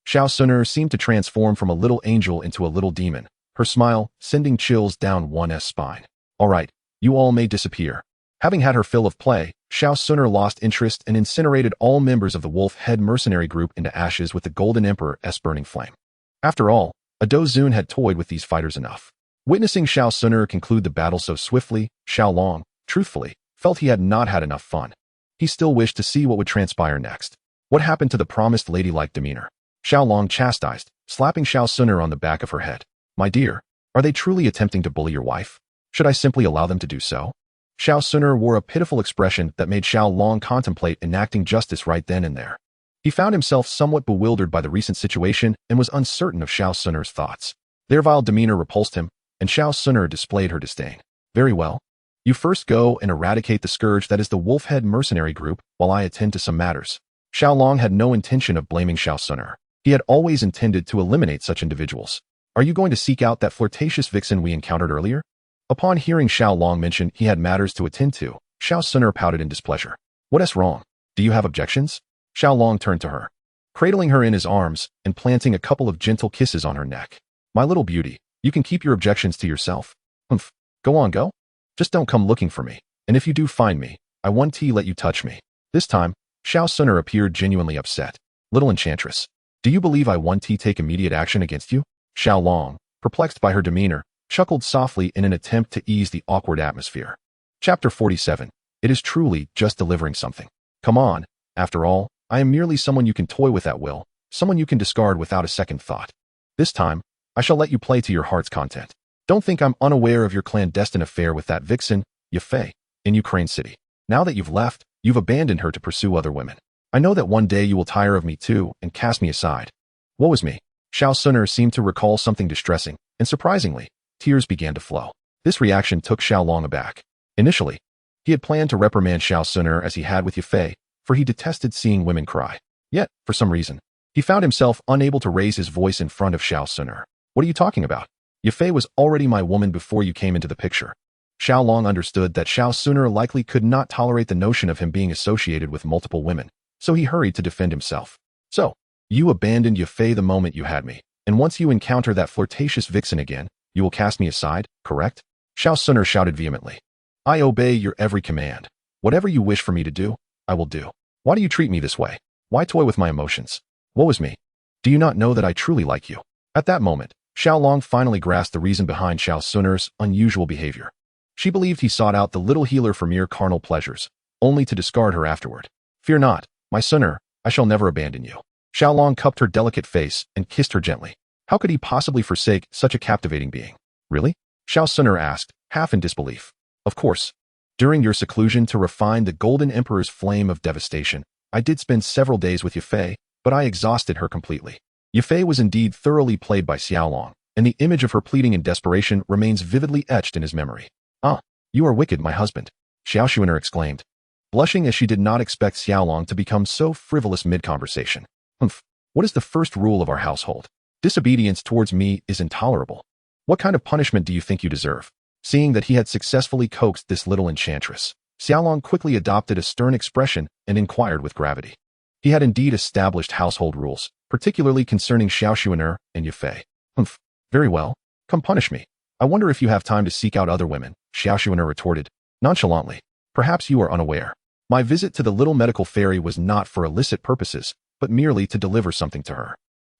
Xiao Xun'er seemed to transform from a little angel into a little demon, her smile sending chills down one's spine. All right, you all may disappear. Having had her fill of play, Xiao Xun'er lost interest and incinerated all members of the wolf head mercenary group into ashes with the Golden Emperor's burning flame. After all, a Dozuan had toyed with these fighters enough. Witnessing Xiao Xun'er conclude the battle so swiftly, Xiao Long, truthfully, felt he had not had enough fun. He still wished to see what would transpire next. What happened to the promised ladylike demeanor? Xiao Long chastised, slapping Xiao Xun'er on the back of her head. My dear, are they truly attempting to bully your wife? Should I simply allow them to do so? Xiao Xun'er wore a pitiful expression that made Xiao Long contemplate enacting justice right then and there. He found himself somewhat bewildered by the recent situation and was uncertain of Xiao Xun'er's thoughts. Their vile demeanor repulsed him, and Xiao Xun'er displayed her disdain. Very well. You first go and eradicate the scourge that is the wolf-head mercenary group while I attend to some matters. Xiao Long had no intention of blaming Xiao Xun'er. He had always intended to eliminate such individuals. Are you going to seek out that flirtatious vixen we encountered earlier? Upon hearing Xiao Long mention he had matters to attend to, Xiao Xun'er pouted in displeasure. What is wrong? Do you have objections? Xiao Long turned to her, cradling her in his arms and planting a couple of gentle kisses on her neck. My little beauty, you can keep your objections to yourself. Humph. Go on, go. Just don't come looking for me. And if you do find me, I won't let you touch me. This time, Xun'er appeared genuinely upset. Little enchantress, do you believe I won't take immediate action against you? Xiao Long, perplexed by her demeanor, chuckled softly in an attempt to ease the awkward atmosphere. Chapter 47. It is truly just delivering something. Come on, after all, I am merely someone you can toy with at will, someone you can discard without a second thought. This time, I shall let you play to your heart's content. Don't think I'm unaware of your clandestine affair with that vixen, Yafei, in Ukraine City. Now that you've left, you've abandoned her to pursue other women. I know that one day you will tire of me too and cast me aside. Woe is me. Xun'er seemed to recall something distressing, and surprisingly, tears began to flow. This reaction took Xiao Long aback. Initially, he had planned to reprimand Xun'er as he had with Yafei, for he detested seeing women cry. Yet, for some reason, he found himself unable to raise his voice in front of Xun'er. What are you talking about? Yafei was already my woman before you came into the picture. Xiao Long understood that Xun'er likely could not tolerate the notion of him being associated with multiple women, so he hurried to defend himself. So, you abandoned Yafei the moment you had me, and once you encounter that flirtatious vixen again, you will cast me aside, correct? Xun'er shouted vehemently. I obey your every command. Whatever you wish for me to do, I will do. Why do you treat me this way? Why toy with my emotions? Woe is me. Do you not know that I truly like you? At that moment, Xiao Long finally grasped the reason behind Xun'er's unusual behavior. She believed he sought out the little healer for mere carnal pleasures, only to discard her afterward. Fear not, my Xun'er, I shall never abandon you. Xiao Long cupped her delicate face and kissed her gently. How could he possibly forsake such a captivating being? Really? Xun'er asked, half in disbelief. Of course. During your seclusion to refine the Golden Emperor's flame of devastation, I did spend several days with Yafei, but I exhausted her completely. Yafei was indeed thoroughly played by Xiao Long, and the image of her pleading in desperation remains vividly etched in his memory. Ah, you are wicked, my husband, Xun'er exclaimed, blushing as she did not expect Xiao Long to become so frivolous mid-conversation. Humph, what is the first rule of our household? Disobedience towards me is intolerable. What kind of punishment do you think you deserve? Seeing that he had successfully coaxed this little enchantress, Xiao Long quickly adopted a stern expression and inquired with gravity. He had indeed established household rules, particularly concerning Xun'er and Yafei. Humph, very well, come punish me. I wonder if you have time to seek out other women, Xun'er retorted, nonchalantly. Perhaps you are unaware. My visit to the little medical fairy was not for illicit purposes, but merely to deliver something to her.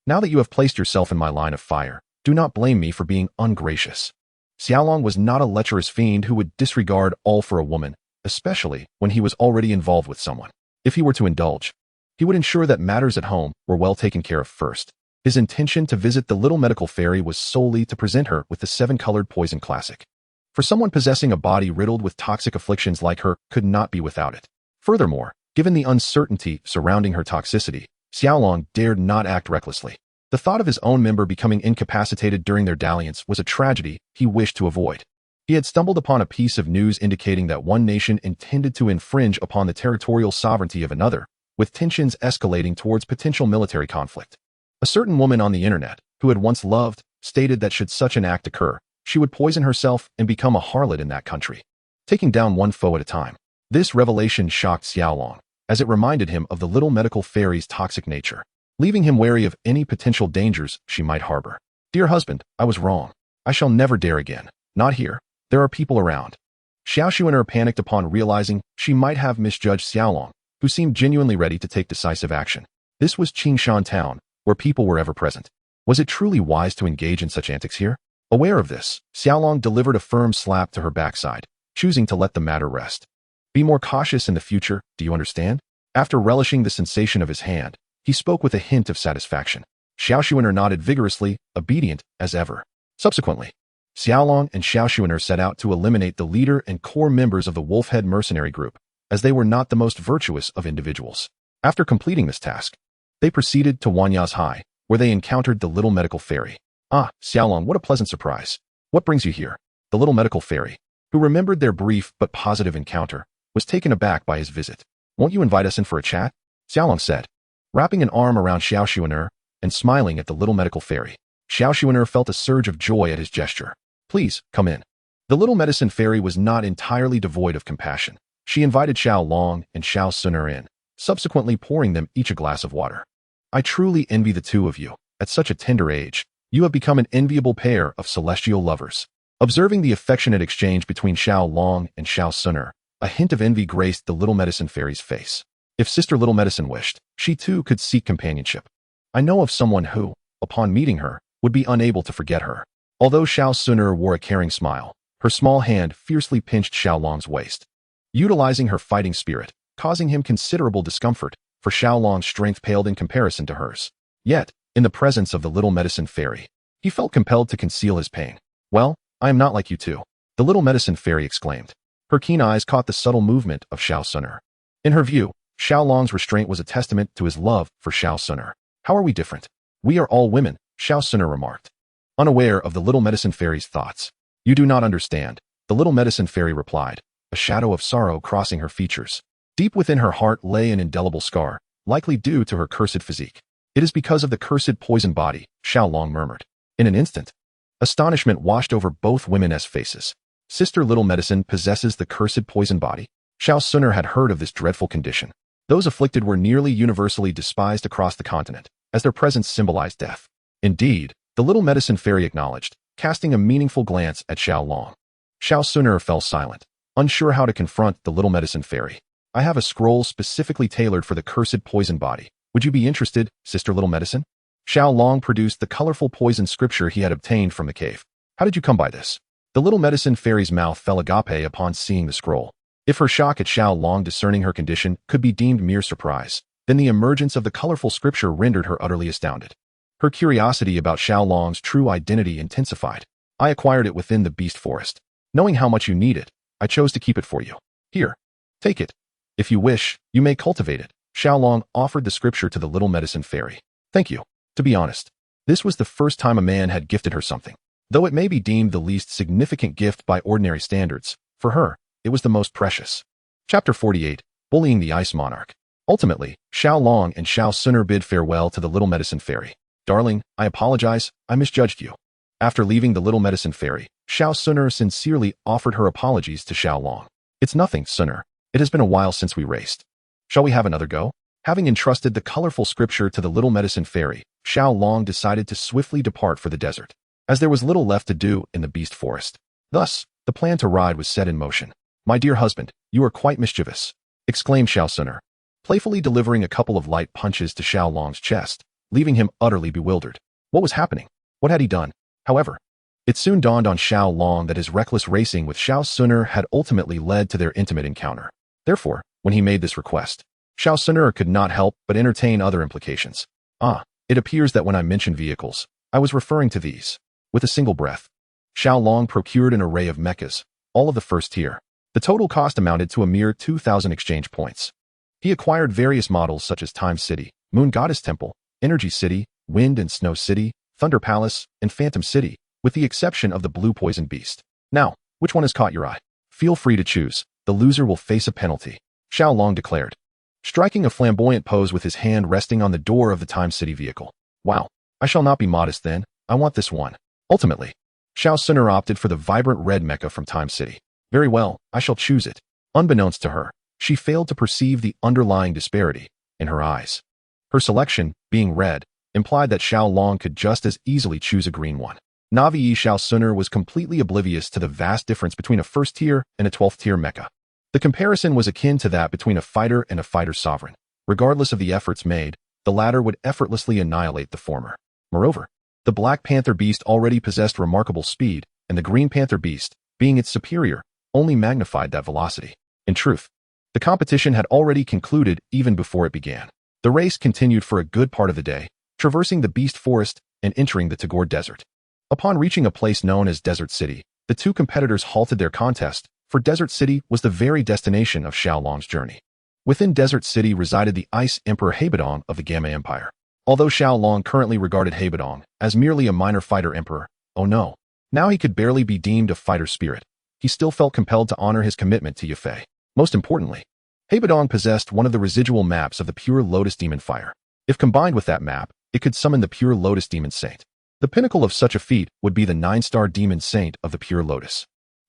Now that you have placed yourself in my line of fire, do not blame me for being ungracious. Xiao Long was not a lecherous fiend who would disregard all for a woman, especially when he was already involved with someone. If he were to indulge, he would ensure that matters at home were well taken care of first. His intention to visit the little medical fairy was solely to present her with the 7-colored poison classic. For someone possessing a body riddled with toxic afflictions like her could not be without it. Furthermore, given the uncertainty surrounding her toxicity, Xiao Long dared not act recklessly. The thought of his own member becoming incapacitated during their dalliance was a tragedy he wished to avoid. He had stumbled upon a piece of news indicating that one nation intended to infringe upon the territorial sovereignty of another, with tensions escalating towards potential military conflict. A certain woman on the internet, who had once loved, stated that should such an act occur, she would poison herself and become a harlot in that country, taking down one foe at a time. This revelation shocked Xiao Long, as it reminded him of the little medical fairy's toxic nature, leaving him wary of any potential dangers she might harbor. Dear husband, I was wrong. I shall never dare again. Not here. There are people around. Xun'er panicked upon realizing she might have misjudged Xiao Long, who seemed genuinely ready to take decisive action. This was Qingshan Town, where people were ever present. Was it truly wise to engage in such antics here? Aware of this, Xiao Long delivered a firm slap to her backside, choosing to let the matter rest. Be more cautious in the future, do you understand? After relishing the sensation of his hand, he spoke with a hint of satisfaction. Xun'er nodded vigorously, obedient as ever. Subsequently, Xiao Long and Xun'er set out to eliminate the leader and core members of the Wolfhead mercenary group, as they were not the most virtuous of individuals. After completing this task, they proceeded to Wanya's High, where they encountered the little medical fairy. Ah, Xiao Long, what a pleasant surprise. What brings you here? The little medical fairy, who remembered their brief but positive encounter, was taken aback by his visit. Won't you invite us in for a chat? Xiao Long said, wrapping an arm around Xun'er and smiling at the little medical fairy. Xun'er felt a surge of joy at his gesture. Please, come in. The little medicine fairy was not entirely devoid of compassion. She invited Xiao Long and Xun'er in, subsequently pouring them each a glass of water. I truly envy the two of you. At such a tender age, you have become an enviable pair of celestial lovers. Observing the affectionate exchange between Xiao Long and Xiao Xun'er, a hint of envy graced the little medicine fairy's face. If Sister Little Medicine wished, she too could seek companionship. I know of someone who, upon meeting her, would be unable to forget her. Although Xiao Xun'er wore a caring smile, her small hand fiercely pinched Xiao Long's waist, utilizing her fighting spirit, causing him considerable discomfort, for Xiao Long's strength paled in comparison to hers. Yet, in the presence of the little medicine fairy, he felt compelled to conceal his pain. Well, I am not like you two, the little medicine fairy exclaimed. Her keen eyes caught the subtle movement of Xiao Xun'er. In her view, Xiao Long's restraint was a testament to his love for Xiao Xun'er. How are we different? We are all women, Xiao Xun'er remarked, unaware of the little medicine fairy's thoughts. You do not understand, the little medicine fairy replied, a shadow of sorrow crossing her features. Deep within her heart lay an indelible scar, likely due to her cursed physique. It is because of the cursed poison body, Xiao Long murmured. In an instant, astonishment washed over both women's faces. Sister Little Medicine possesses the cursed poison body? Xiao Xun'er had heard of this dreadful condition. Those afflicted were nearly universally despised across the continent, as their presence symbolized death. Indeed, the little medicine fairy acknowledged, casting a meaningful glance at Xiao Long. Xiao Xun'er fell silent, unsure how to confront the little medicine fairy. I have a scroll specifically tailored for the cursed poison body. Would you be interested, Sister Little Medicine? Xiao Long produced the colorful poison scripture he had obtained from the cave. How did you come by this? The little medicine fairy's mouth fell agape upon seeing the scroll. If her shock at Xiao Long discerning her condition could be deemed mere surprise, then the emergence of the colorful scripture rendered her utterly astounded. Her curiosity about Xiao Long's true identity intensified. I acquired it within the beast forest. Knowing how much you need it, I chose to keep it for you. Here, take it. If you wish, you may cultivate it. Xiao Long offered the scripture to the little medicine fairy. Thank you. To be honest, this was the first time a man had gifted her something. Though it may be deemed the least significant gift by ordinary standards, for her, it was the most precious. Chapter 48, Bullying the Ice Monarch. Ultimately, Xiao Long and Xiao Xun'er bid farewell to the little medicine fairy. Darling, I apologize, I misjudged you. After leaving the little medicine fairy, Xiao Xun'er sincerely offered her apologies to Xiao Long. It's nothing, Xun'er. It has been a while since we raced. Shall we have another go? Having entrusted the colorful scripture to the little medicine fairy, Xiao Long decided to swiftly depart for the desert, as there was little left to do in the beast forest. Thus, the plan to ride was set in motion. My dear husband, you are quite mischievous, exclaimed Xiao Xun'er, playfully delivering a couple of light punches to Xiao Long's chest, leaving him utterly bewildered. What was happening? What had he done? However, it soon dawned on Xiao Long that his reckless racing with Xiao Xun'er had ultimately led to their intimate encounter. Therefore, when he made this request, Xiao Xun'er could not help but entertain other implications. It appears that when I mentioned vehicles, I was referring to these. With a single breath, Xiao Long procured an array of mechas, all of the first tier. The total cost amounted to a mere 2,000 exchange points. He acquired various models such as Time City, Moon Goddess Temple, Energy City, Wind and Snow City, Thunder Palace, and Phantom City, with the exception of the Blue Poison Beast. Now, which one has caught your eye? Feel free to choose. The loser will face a penalty, Xiao Long declared, striking a flamboyant pose with his hand resting on the door of the Time City vehicle. Wow, I shall not be modest then. I want this one. Ultimately, Xiao Xun'er opted for the vibrant red mecha from Time City. Very well, I shall choose it. Unbeknownst to her, she failed to perceive the underlying disparity in her eyes. Her selection, being red, implied that Xiao Long could just as easily choose a green one. Navi Xiao Xun'er was completely oblivious to the vast difference between a first-tier and a 12th-tier mecha. The comparison was akin to that between a fighter and a fighter sovereign. Regardless of the efforts made, the latter would effortlessly annihilate the former. Moreover, the Black Panther Beast already possessed remarkable speed, and the Green Panther Beast, being its superior, only magnified that velocity. In truth, the competition had already concluded even before it began. The race continued for a good part of the day, traversing the Beast Forest and entering the Tagore Desert. Upon reaching a place known as Desert City, the two competitors halted their contest, for Desert City was the very destination of Xiao Long's journey. Within Desert City resided the Ice Emperor Hebadong of the Gamma Empire. Although Xiao Long currently regarded Hebadong as merely a minor fighter emperor, oh no, now he could barely be deemed a fighter spirit, he still felt compelled to honor his commitment to Yafei. Most importantly, Hebadong possessed one of the residual maps of the pure Lotus Demon Fire. If combined with that map, it could summon the pure Lotus Demon Saint. The pinnacle of such a feat would be the 9-star Demon Saint of the pure Lotus.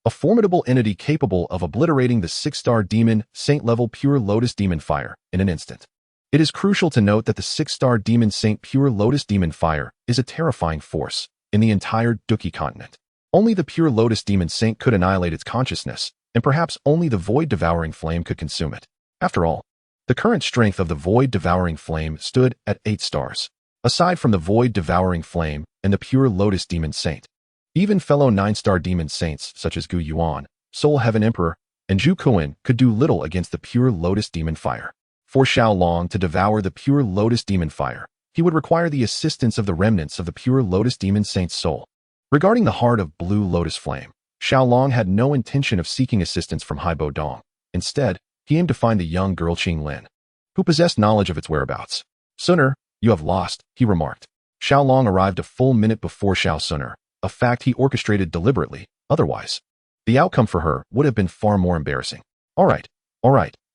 a formidable entity capable of obliterating the 6-star demon Saint-level Pure Lotus Demon Fire in an instant. It is crucial to note that the 6-star demon Saint Pure Lotus Demon Fire is a terrifying force in the entire Duki continent. Only the Pure Lotus Demon Saint could annihilate its consciousness, and perhaps only the Void-Devouring Flame could consume it. After all, the current strength of the Void-Devouring Flame stood at 8 stars. Aside from the Void-Devouring Flame and the Pure Lotus Demon Saint, even fellow 9-star demon saints such as Gu Yuan, Soul Heaven Emperor, and Zhu Kuan could do little against the Pure Lotus Demon Fire. For Xiao Long to devour the Pure Lotus Demon Fire, he would require the assistance of the remnants of the Pure Lotus Demon Saint's soul. Regarding the heart of Blue Lotus Flame, Xiao Long had no intention of seeking assistance from Haibo Dong. Instead, he aimed to find the young girl Qing Lin, who possessed knowledge of its whereabouts. "Xun'er, you have lost," he remarked. Xiao Long arrived a full minute before Xun'er, a fact he orchestrated deliberately. Otherwise, the outcome for her would have been far more embarrassing. All right,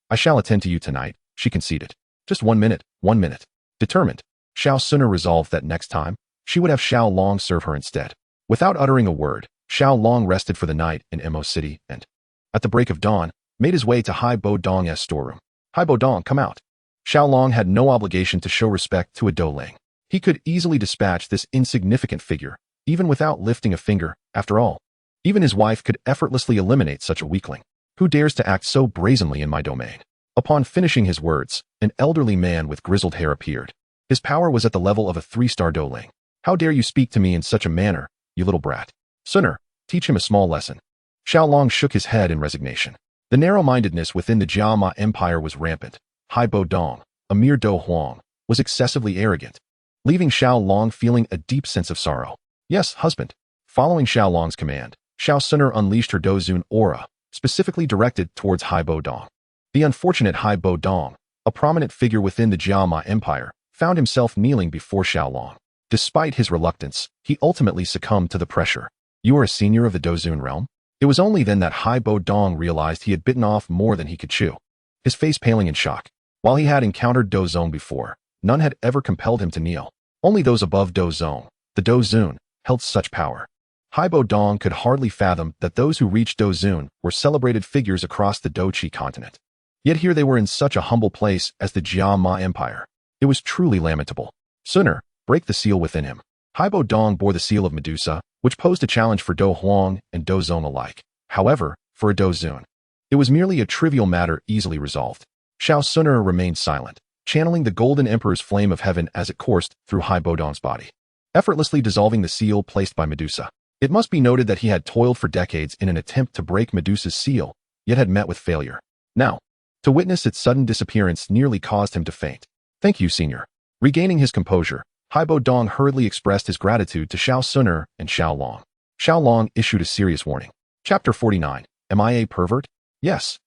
I shall attend to you tonight," she conceded. "Just 1 minute, 1 minute." Determined, Xun'er resolved that next time, she would have Xiao Long serve her instead. Without uttering a word, Xiao Long rested for the night in Mo City and, at the break of dawn, made his way to Haibo Dong's storeroom. "Haibo Dong, come out." Xiao Long had no obligation to show respect to a Douling. He could easily dispatch this insignificant figure, even without lifting a finger. After all, even his wife could effortlessly eliminate such a weakling. "Who dares to act so brazenly in my domain?" Upon finishing his words, an elderly man with grizzled hair appeared. His power was at the level of a 3-star Douling. "How dare you speak to me in such a manner, you little brat? Xun'er, teach him a small lesson." Xiao Long shook his head in resignation. The narrow-mindedness within the Jiama Empire was rampant. Haibo Dong, a mere Do Huang, was excessively arrogant, leaving Xiao Long feeling a deep sense of sorrow. "Yes, husband." Following Xiao Long's command, Xun'er unleashed her Dozun aura, specifically directed towards Haibo Dong. The unfortunate Haibo Dong, a prominent figure within the Jiama Empire, found himself kneeling before Xiao Long. Despite his reluctance, he ultimately succumbed to the pressure. "You are a senior of the Dozun realm?" It was only then that Haibo Dong realized he had bitten off more than he could chew, his face paling in shock. While he had encountered Dozong before, none had ever compelled him to kneel. Only those above Dozong, the Dozun, held such power. Haibo Dong could hardly fathom that those who reached Dozun were celebrated figures across the Dochi continent. Yet here they were in such a humble place as the Jiama Empire. It was truly lamentable. "Xun'er, break the seal within him." Haibo Dong bore the seal of Medusa, which posed a challenge for Do Huang and Dozong alike. However, for a Dozun, it was merely a trivial matter easily resolved. Xun'er remained silent, channeling the Golden Emperor's flame of heaven as it coursed through Haibo Dong's body, effortlessly dissolving the seal placed by Medusa. It must be noted that he had toiled for decades in an attempt to break Medusa's seal, yet had met with failure. Now, to witness its sudden disappearance nearly caused him to faint. "Thank you, senior." Regaining his composure, Haibo Dong hurriedly expressed his gratitude to Xun'er and Xiao Long. Xiao Long issued a serious warning. Chapter 49. Am I a pervert? Yes,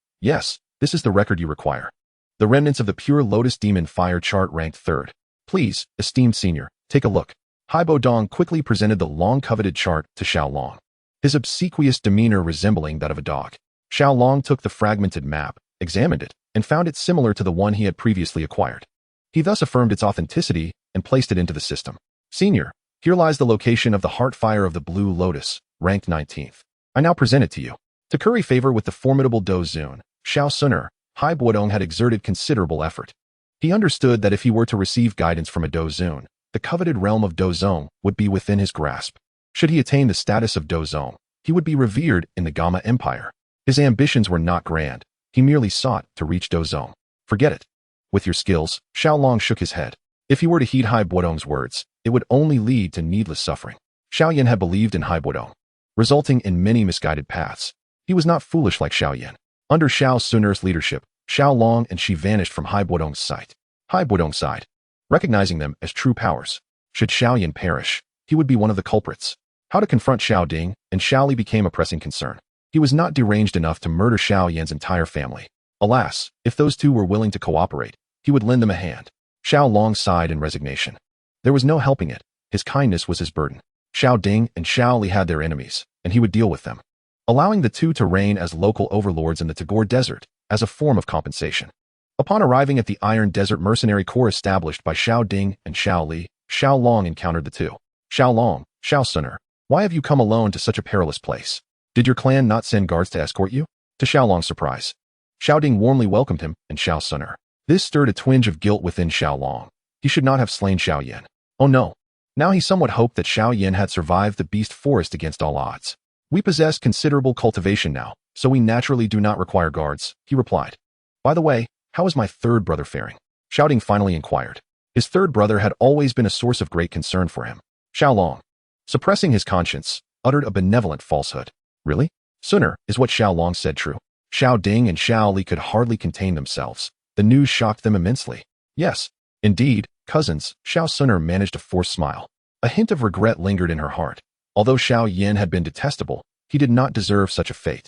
this is the record you require. The remnants of the Pure Lotus Demon Fire chart ranked 3rd. Please, esteemed senior, take a look. Haibo Dong quickly presented the long-coveted chart to Xiao Long, his obsequious demeanor resembling that of a dog. Xiao Long took the fragmented map, examined it, and found it similar to the one he had previously acquired. He thus affirmed its authenticity and placed it into the system. "Senior, here lies the location of the Heart Fire of the Blue Lotus, ranked 19th. I now present it to you." To curry favor with the formidable Dozun, Xun'er, Haibo Dong had exerted considerable effort. He understood that if he were to receive guidance from a Dozun, the coveted realm of Dozong would be within his grasp. Should he attain the status of Dozong, he would be revered in the Gamma Empire. His ambitions were not grand. He merely sought to reach Dozong. "Forget it. With your skills," Xiao Long shook his head. If he were to heed Haibo Dong's words, it would only lead to needless suffering. Xiao Yan had believed in Haibo Dong, resulting in many misguided paths. He was not foolish like Xiao Yan. Under Xun'er's leadership, Xiao Long and she vanished from Haibo Dong's sight. Haibo Dong sighed, recognizing them as true powers. Should Xiao Yan perish, he would be one of the culprits. How to confront Xiao Ding and Xiao Li became a pressing concern. He was not deranged enough to murder Xiao Yan's entire family. Alas, if those two were willing to cooperate, he would lend them a hand. Xiao Long sighed in resignation. There was no helping it. His kindness was his burden. Xiao Ding and Xiao Li had their enemies, and he would deal with them, allowing the two to reign as local overlords in the Tagore Desert as a form of compensation. Upon arriving at the Iron Desert Mercenary Corps established by Xiao Ding and Xiao Li, Xiao Long encountered the two. "Xiao Long, Xun'er, why have you come alone to such a perilous place?" Did your clan not send guards to escort you? To Xiaolong's surprise, Xiao Ding warmly welcomed him and Xiao Xun'er. This stirred a twinge of guilt within Xiaolong. He should not have slain Xiao Yan. Oh no. Now he somewhat hoped that Xiao Yan had survived the beast forest against all odds. We possess considerable cultivation now, so we naturally do not require guards, he replied. By the way, how is my third brother faring? Xiao Ding finally inquired. His third brother had always been a source of great concern for him. Xiaolong, suppressing his conscience, uttered a benevolent falsehood. Really? Xun'er, is what Xiaolong said true? Xiao Ding and Xiao Li could hardly contain themselves. The news shocked them immensely. Yes, indeed, cousins, Xiao Xun'er managed a forced smile. A hint of regret lingered in her heart. Although Xiao Yan had been detestable, he did not deserve such a fate.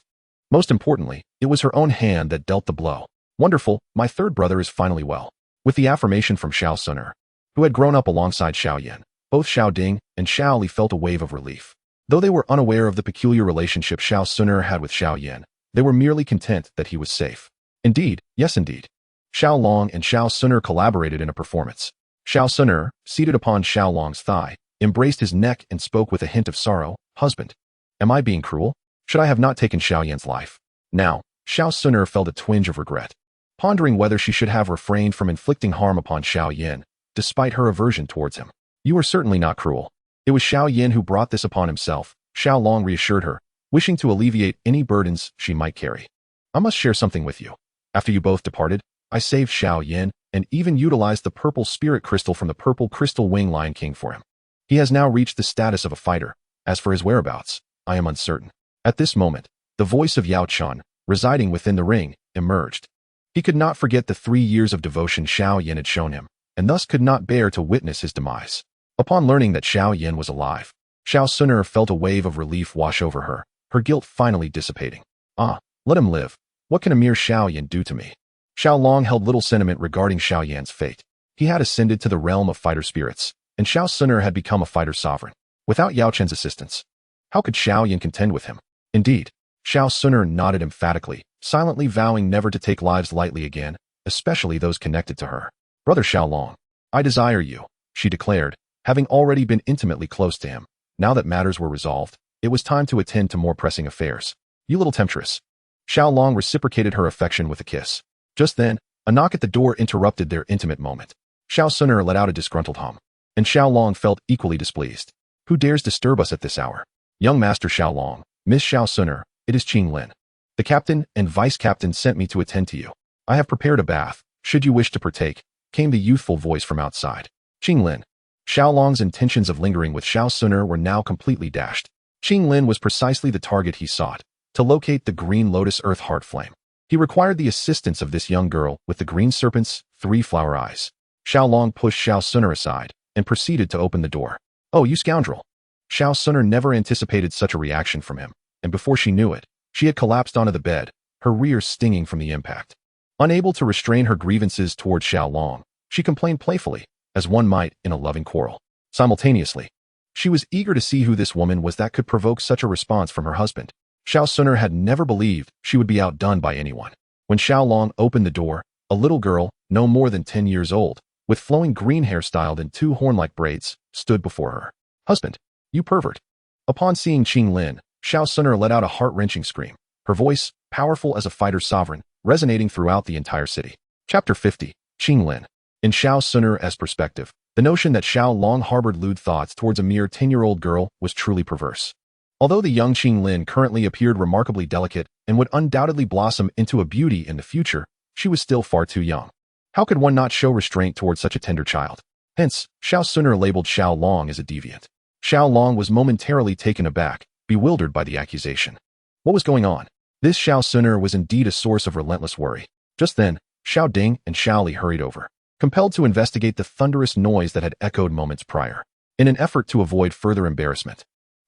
Most importantly, it was her own hand that dealt the blow. Wonderful, my third brother is finally well. With the affirmation from Xiao Xun'er, who had grown up alongside Xiao Yan, both Xiao Ding and Xiao Li felt a wave of relief. Though they were unaware of the peculiar relationship Xiao Xun'er had with Xiao Yan, they were merely content that he was safe. Indeed, yes indeed. Xiao Long and Xiao Xun'er collaborated in a performance. Xiao Xun'er, seated upon Xiao Long's thigh, embraced his neck and spoke with a hint of sorrow. Husband, am I being cruel? Should I have not taken Xiao Yan's life? Now, Xiao Xun'er felt a twinge of regret, pondering whether she should have refrained from inflicting harm upon Xiao Yan, despite her aversion towards him. You are certainly not cruel. It was Xiao Yan who brought this upon himself, Xiao Long reassured her, wishing to alleviate any burdens she might carry. I must share something with you. After you both departed, I saved Xiao Yan and even utilized the purple spirit crystal from the purple crystal wing Lion King for him. He has now reached the status of a fighter. As for his whereabouts, I am uncertain. At this moment, the voice of Yao Chun, residing within the ring, emerged. He could not forget the 3 years of devotion Xiao Yan had shown him, and thus could not bear to witness his demise. Upon learning that Xiao Yan was alive, Xiao Xun'er felt a wave of relief wash over her, her guilt finally dissipating. Ah, let him live. What can a mere Xiao Yan do to me? Xiao Long held little sentiment regarding Xiao Yan's fate. He had ascended to the realm of fighter spirits, and Xiao Xun'er had become a fighter sovereign. Without Yao Chen's assistance, how could Xiao Yan contend with him? Indeed, Xiao Xun'er nodded emphatically, silently vowing never to take lives lightly again, especially those connected to her. Brother Xiao Long, I desire you, she declared, having already been intimately close to him. Now that matters were resolved, it was time to attend to more pressing affairs. You little temptress. Xiao Long reciprocated her affection with a kiss. Just then, a knock at the door interrupted their intimate moment. Xiao Xun'er let out a disgruntled hum, and Xiao Long felt equally displeased. Who dares disturb us at this hour? Young Master Xiao Long, Miss Xiao Xun'er, it is Qing Lin. The captain and vice-captain sent me to attend to you. I have prepared a bath, should you wish to partake, came the youthful voice from outside. Qing Lin. Xiao Long's intentions of lingering with Xiao Xun'er were now completely dashed. Qing Lin was precisely the target he sought, to locate the green lotus earth heart flame. He required the assistance of this young girl with the green serpent's 3 flower eyes. Xiao Long pushed Xiao Xun'er aside and proceeded to open the door. Oh, you scoundrel! Xiao Xun'er never anticipated such a reaction from him, and before she knew it, she had collapsed onto the bed, her rear stinging from the impact. Unable to restrain her grievances toward Xiao Long, she complained playfully, as one might in a loving quarrel. Simultaneously, she was eager to see who this woman was that could provoke such a response from her husband. Xiao Xun'er had never believed she would be outdone by anyone. When Xiao Long opened the door, a little girl, no more than 10 years old, with flowing green hair styled in 2 horn-like braids, stood before her. Husband, you pervert. Upon seeing Qing Lin, Xiao Xun'er let out a heart-wrenching scream, her voice, powerful as a fighter sovereign, resonating throughout the entire city. Chapter 50, Qing Lin. In Xiao Xun'er's perspective, the notion that Xiao Long harbored lewd thoughts towards a mere 10-year-old girl was truly perverse. Although the young Qing Lin currently appeared remarkably delicate and would undoubtedly blossom into a beauty in the future, she was still far too young. How could one not show restraint towards such a tender child? Hence, Xiao Xun'er labeled Xiao Long as a deviant. Xiao Long was momentarily taken aback, bewildered by the accusation. What was going on? This Xiao Xun'er was indeed a source of relentless worry. Just then, Xiao Ding and Xiao Li hurried over, compelled to investigate the thunderous noise that had echoed moments prior. In an effort to avoid further embarrassment,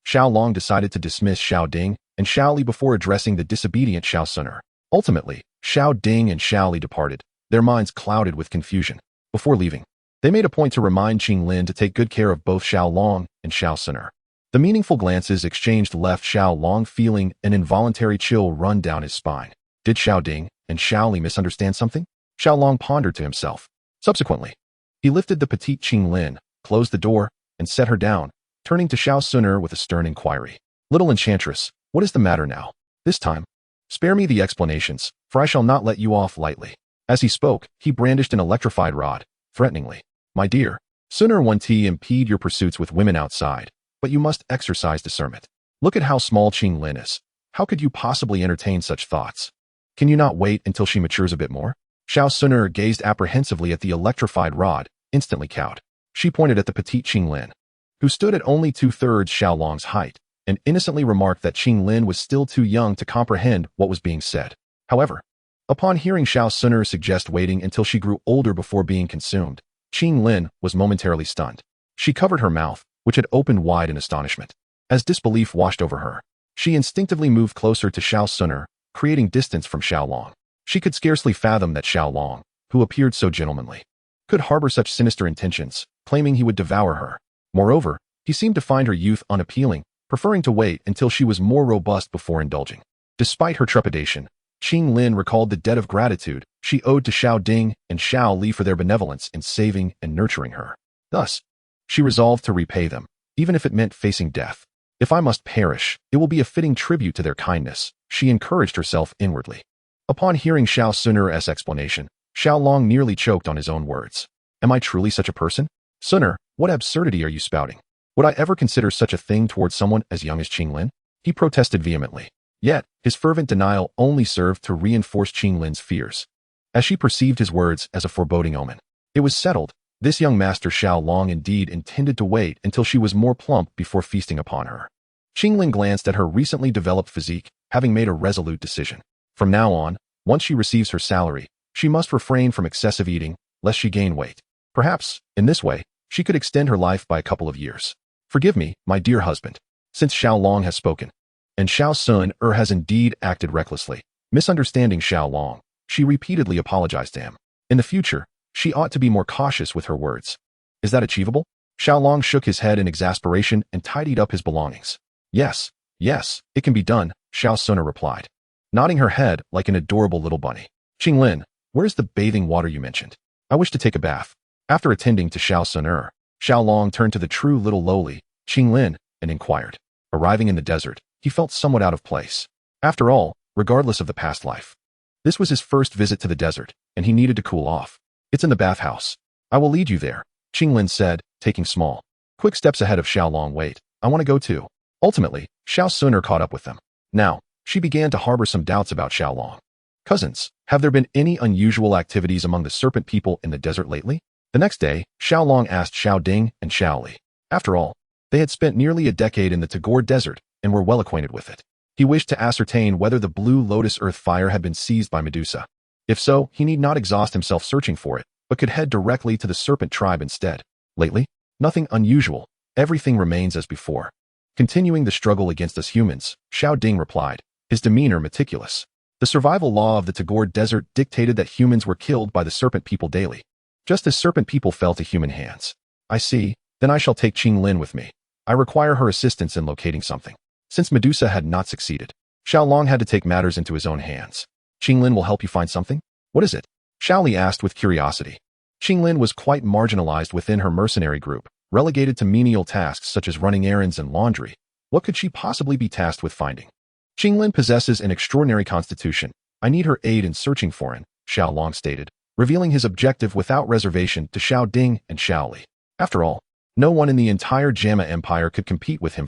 Xiao Long decided to dismiss Xiao Ding and Xiao Li before addressing the disobedient Xiao Xun'er. Ultimately, Xiao Ding and Xiao Li departed, their minds clouded with confusion. Before leaving, they made a point to remind Qing Lin to take good care of both Xiao Long and Xiao Xun'er. The meaningful glances exchanged left Xiao Long feeling an involuntary chill run down his spine. Did Xiao Ding and Xiao Li misunderstand something? Xiao Long pondered to himself. Subsequently, he lifted the petite Qing Lin, closed the door, and set her down, turning to Xiao Xun'er with a stern inquiry. Little enchantress, What is the matter now? This time, spare me the explanations, for I shall not let you off lightly. As he spoke, he brandished an electrified rod, threateningly. My dear, Xun'er won't impede your pursuits with women outside, but you must exercise discernment. Look at how small Qinglin is. How could you possibly entertain such thoughts? Can you not wait until she matures a bit more? Xun'er gazed apprehensively at the electrified rod, instantly cowed. She pointed at the petite Qinglin, who stood at only 2/3 Xiaolong's height, and innocently remarked that Qinglin was still too young to comprehend what was being said. However, upon hearing Xun'er suggest waiting until she grew older before being consumed, Qinglin was momentarily stunned. She covered her mouth, which had opened wide in astonishment. As disbelief washed over her, she instinctively moved closer to Xun'er, creating distance from Xiaolong. She could scarcely fathom that Xiaolong, who appeared so gentlemanly, could harbor such sinister intentions, claiming he would devour her. Moreover, he seemed to find her youth unappealing, preferring to wait until she was more robust before indulging. Despite her trepidation, Qinglin recalled the debt of gratitude she owed to Xiao Ding and Xiao Li for their benevolence in saving and nurturing her. Thus, she resolved to repay them, even if it meant facing death. If I must perish, it will be a fitting tribute to their kindness, she encouraged herself inwardly. Upon hearing Xun'er's explanation, Xiaolong nearly choked on his own words. Am I truly such a person? Xun'er, what absurdity are you spouting? Would I ever consider such a thing towards someone as young as Qinglin? He protested vehemently. Yet, his fervent denial only served to reinforce Qinglin's fears, as she perceived his words as a foreboding omen. It was settled. This young master Xiaolong indeed intended to wait until she was more plump before feasting upon her. Qinglin glanced at her recently developed physique, having made a resolute decision. From now on, once she receives her salary, she must refrain from excessive eating, lest she gain weight. Perhaps, in this way, she could extend her life by a couple of years. Forgive me, my dear husband, since Xiaolong has spoken, and Xun'er has indeed acted recklessly. Misunderstanding Xiaolong, she repeatedly apologized to him. In the future, she ought to be more cautious with her words. Is that achievable? Xiaolong shook his head in exasperation and tidied up his belongings. Yes, it can be done, Xun'er replied, nodding her head like an adorable little bunny. Qinglin, where's the bathing water you mentioned? I wish to take a bath. After attending to Xun'er, Xiaolong turned to the true little lowly Qinglin and inquired. Arriving in the desert, he felt somewhat out of place. After all, regardless of the past life, this was his first visit to the desert, and he needed to cool off. It's in the bathhouse. I will lead you there, Qinglin said, taking small, quick steps ahead of Xiaolong. Wait, I want to go too. Ultimately, Xun'er caught up with them. Now, she began to harbor some doubts about Xiaolong. Cousins, have there been any unusual activities among the serpent people in the desert lately? The next day, Xiaolong asked Xiao Ding and Xiao Li. After all, they had spent nearly a decade in the Tagore Desert and were well acquainted with it. He wished to ascertain whether the blue lotus earth fire had been seized by Medusa. If so, he need not exhaust himself searching for it, but could head directly to the serpent tribe instead. Lately, nothing unusual. Everything remains as before. Continuing the struggle against us humans, Xiao Ding replied, his demeanor meticulous. The survival law of the Tagore Desert dictated that humans were killed by the serpent people daily, just as serpent people fell to human hands. I see, then I shall take Qinglin with me. I require her assistance in locating something. Since Medusa had not succeeded, Xiaolong had to take matters into his own hands. Qinglin will help you find something? What is it? Xiao Li asked with curiosity. Qinglin was quite marginalized within her mercenary group, relegated to menial tasks such as running errands and laundry. What could she possibly be tasked with finding? Qinglin possesses an extraordinary constitution. I need her aid in searching for it, Xiaolong stated, revealing his objective without reservation to Xiao Ding and Xiao Li. After all, no one in the entire Gamma Empire could compete with him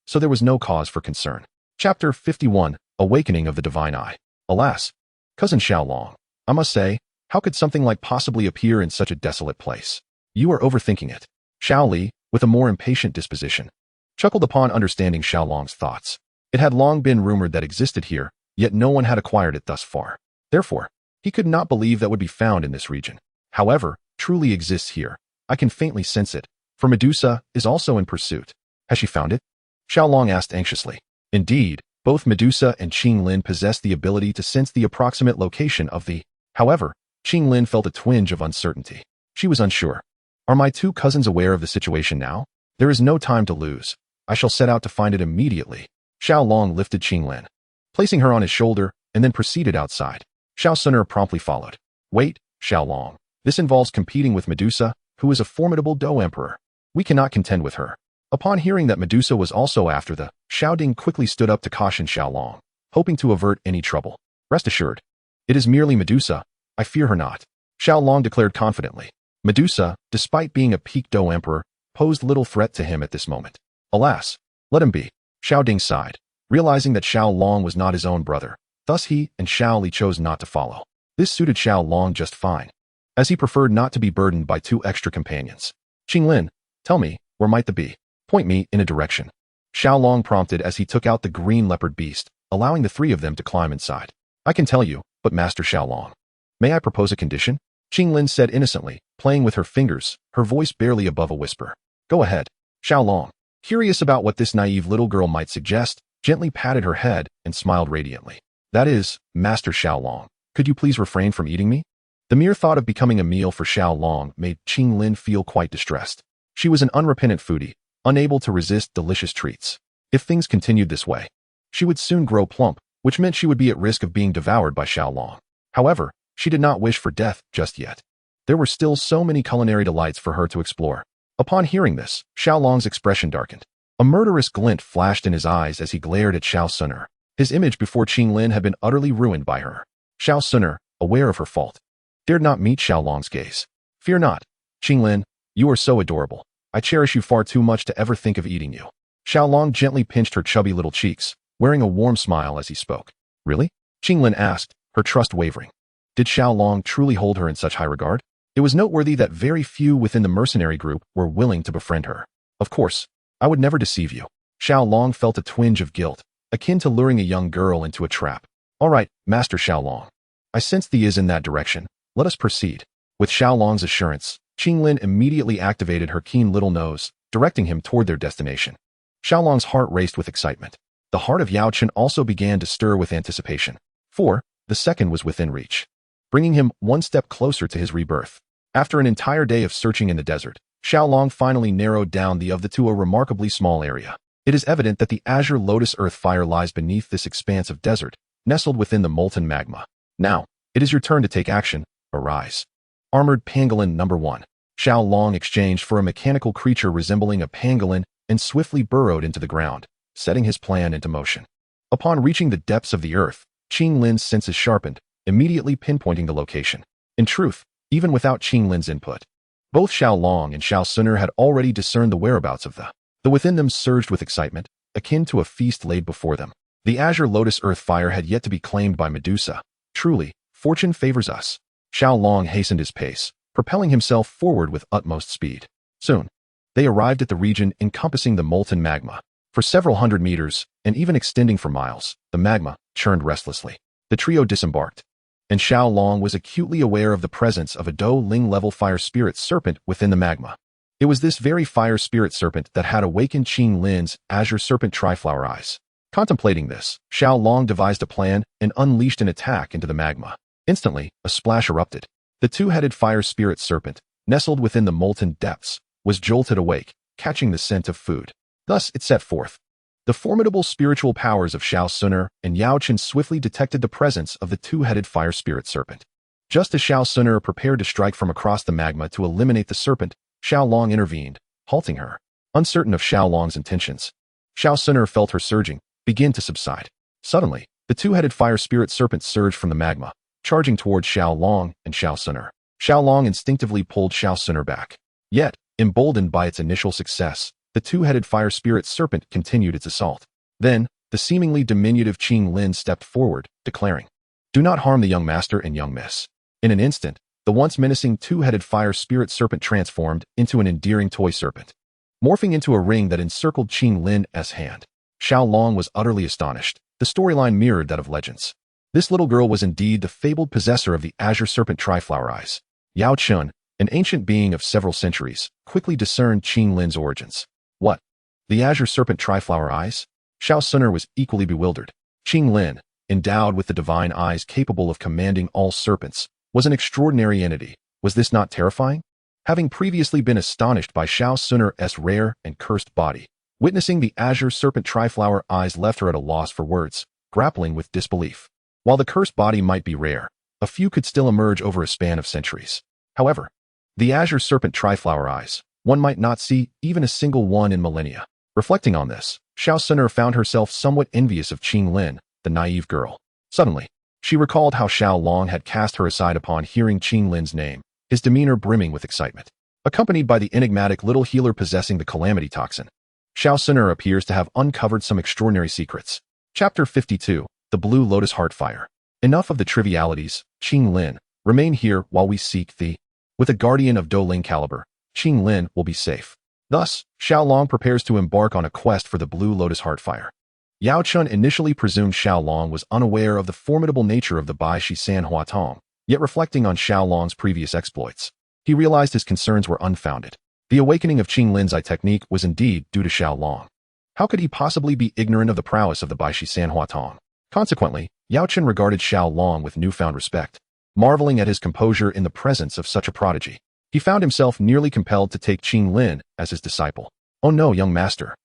so there was no cause for concern. Chapter 51, Awakening of the Divine Eye. Alas, cousin Xiaolong, I must say, how could something like possibly appear in such a desolate place? You are overthinking it. Xiao Li, with a more impatient disposition, chuckled upon understanding Xiaolong's thoughts. It had long been rumored that existed here, yet no one had acquired it thus far. Therefore, he could not believe that would be found in this region. However, truly exists here. I can faintly sense it, for Medusa is also in pursuit. Has she found it? Xiaolong asked anxiously. Indeed, both Medusa and Qinglin possessed the ability to sense the approximate location of the. However, Qinglin felt a twinge of uncertainty. She was unsure. Are my two cousins aware of the situation now? There is no time to lose. I shall set out to find it immediately. Xiaolong lifted Qinglin, placing her on his shoulder, and then proceeded outside. Xun'er promptly followed. Wait, Xiaolong. This involves competing with Medusa, who is a formidable Doe Emperor. We cannot contend with her. Upon hearing that Medusa was also after the, Xiao Ding quickly stood up to caution Xiaolong, hoping to avert any trouble. Rest assured, it is merely Medusa. I fear her not, Xiaolong declared confidently. Medusa, despite being a peaked Do Emperor, posed little threat to him at this moment. Alas, let him be. Xiao Ding sighed, realizing that Xiaolong was not his own brother. Thus he and Xiao Li chose not to follow. This suited Xiaolong just fine, as he preferred not to be burdened by 2 extra companions. Qinglin, tell me, where might the be? Point me in a direction. Xiaolong prompted as he took out the green leopard beast, allowing the 3 of them to climb inside. I can tell you, but Master Xiaolong. May I propose a condition? Qinglin said innocently, playing with her fingers, her voice barely above a whisper. Go ahead. Xiaolong, curious about what this naive little girl might suggest, gently patted her head and smiled radiantly. That is, Master Xiaolong, could you please refrain from eating me? The mere thought of becoming a meal for Xiaolong made Qinglin feel quite distressed. She was an unrepentant foodie, unable to resist delicious treats. If things continued this way, she would soon grow plump, which meant she would be at risk of being devoured by Xiaolong. However, she did not wish for death just yet. There were still so many culinary delights for her to explore. Upon hearing this, Xiaolong's expression darkened. A murderous glint flashed in his eyes as he glared at Xun'er. His image before Qinglin had been utterly ruined by her. Xun'er, aware of her fault, dared not meet Xiaolong's gaze. Fear not, Qinglin, you are so adorable. I cherish you far too much to ever think of eating you. Xiaolong gently pinched her chubby little cheeks, wearing a warm smile as he spoke. Really? Qinglin asked, her trust wavering. Did Xiaolong truly hold her in such high regard? It was noteworthy that very few within the mercenary group were willing to befriend her. Of course, I would never deceive you. Xiaolong felt a twinge of guilt, akin to luring a young girl into a trap. All right, Master Xiaolong. I sense thee is in that direction. Let us proceed. With Xiaolong's assurance, Qinglin immediately activated her keen little nose, directing him toward their destination. Xiaolong's heart raced with excitement. The heart of Yao Chen also began to stir with anticipation. For the second was within reach, bringing him one step closer to his rebirth. After an entire day of searching in the desert, Xiaolong finally narrowed down the of the 2 to a remarkably small area. It is evident that the azure lotus earth fire lies beneath this expanse of desert, nestled within the molten magma. Now, it is your turn to take action. Arise. Armored Pangolin number 1. Xiaolong exchanged for a mechanical creature resembling a pangolin and swiftly burrowed into the ground, setting his plan into motion. Upon reaching the depths of the earth, Qinglin's senses sharpened, immediately pinpointing the location. In truth, even without Qinglin's input, both Xiaolong and Xun'er had already discerned the whereabouts of the within them surged with excitement, akin to a feast laid before them. The azure lotus earth fire had yet to be claimed by Medusa. Truly, fortune favors us. Xiaolong hastened his pace, propelling himself forward with utmost speed. Soon, they arrived at the region encompassing the molten magma. For several hundred meters, and even extending for miles, the magma churned restlessly. The trio disembarked, and Xiaolong was acutely aware of the presence of a Do Ling level fire spirit serpent within the magma. It was this very fire spirit serpent that had awakened Qinglin's azure serpent triflower eyes. Contemplating this, Xiaolong devised a plan and unleashed an attack into the magma. Instantly, a splash erupted. The 2-headed fire spirit serpent, nestled within the molten depths, was jolted awake, catching the scent of food. Thus it set forth. The formidable spiritual powers of Xun'er and Yao Chen swiftly detected the presence of the 2-headed fire spirit serpent. Just as Xun'er prepared to strike from across the magma to eliminate the serpent, Xiaolong intervened, halting her. Uncertain of Xiaolong's intentions, Xun'er felt her surging begin to subside. Suddenly, the 2-headed fire spirit serpent surged from the magma, charging towards Xiaolong and Xun'er. Xiaolong instinctively pulled Xun'er back. Yet, emboldened by its initial success, the 2-headed fire spirit serpent continued its assault. Then, the seemingly diminutive Qinglin stepped forward, declaring, "Do not harm the young master and young miss." In an instant, the once menacing 2-headed fire spirit serpent transformed into an endearing toy serpent, morphing into a ring that encircled Qinglin's hand. Xiaolong was utterly astonished. The storyline mirrored that of legends. This little girl was indeed the fabled possessor of the azure serpent triflower eyes. Yao Chen, an ancient being of several centuries, quickly discerned Qinglin's origins. What? The azure serpent triflower eyes? Xun'er was equally bewildered. Qinglin, endowed with the divine eyes capable of commanding all serpents, was an extraordinary entity. Was this not terrifying? Having previously been astonished by Xun'er's rare and cursed body, witnessing the azure serpent triflower eyes left her at a loss for words, grappling with disbelief. While the cursed body might be rare, a few could still emerge over a span of centuries. However, the azure serpent triflower eyes, one might not see even a single one in millennia. Reflecting on this, Xun'er found herself somewhat envious of Lin, the naive girl. Suddenly, she recalled how Xiao had cast her aside upon hearing Lin's name, his demeanor brimming with excitement. Accompanied by the enigmatic little healer possessing the calamity toxin, Xun'er appears to have uncovered some extraordinary secrets. Chapter 52, The Blue Lotus Heartfire. Enough of the trivialities, Lin. Remain here while we seek thee. With a guardian of Douling caliber, Lin will be safe. Thus, Xiao prepares to embark on a quest for the Blue Lotus Heartfire. Yao Chun initially presumed Xiao was unaware of the formidable nature of the Bai Shi San Huatong, yet reflecting on Xiao previous exploits, he realized his concerns were unfounded. The awakening of Lin's eye technique was indeed due to Xiao. How could he possibly be ignorant of the prowess of the Bai Shi San Huatong? Consequently, Yao Chun regarded Xiao with newfound respect, marveling at his composure in the presence of such a prodigy. He found himself nearly compelled to take Lin as his disciple. "Oh no, young master."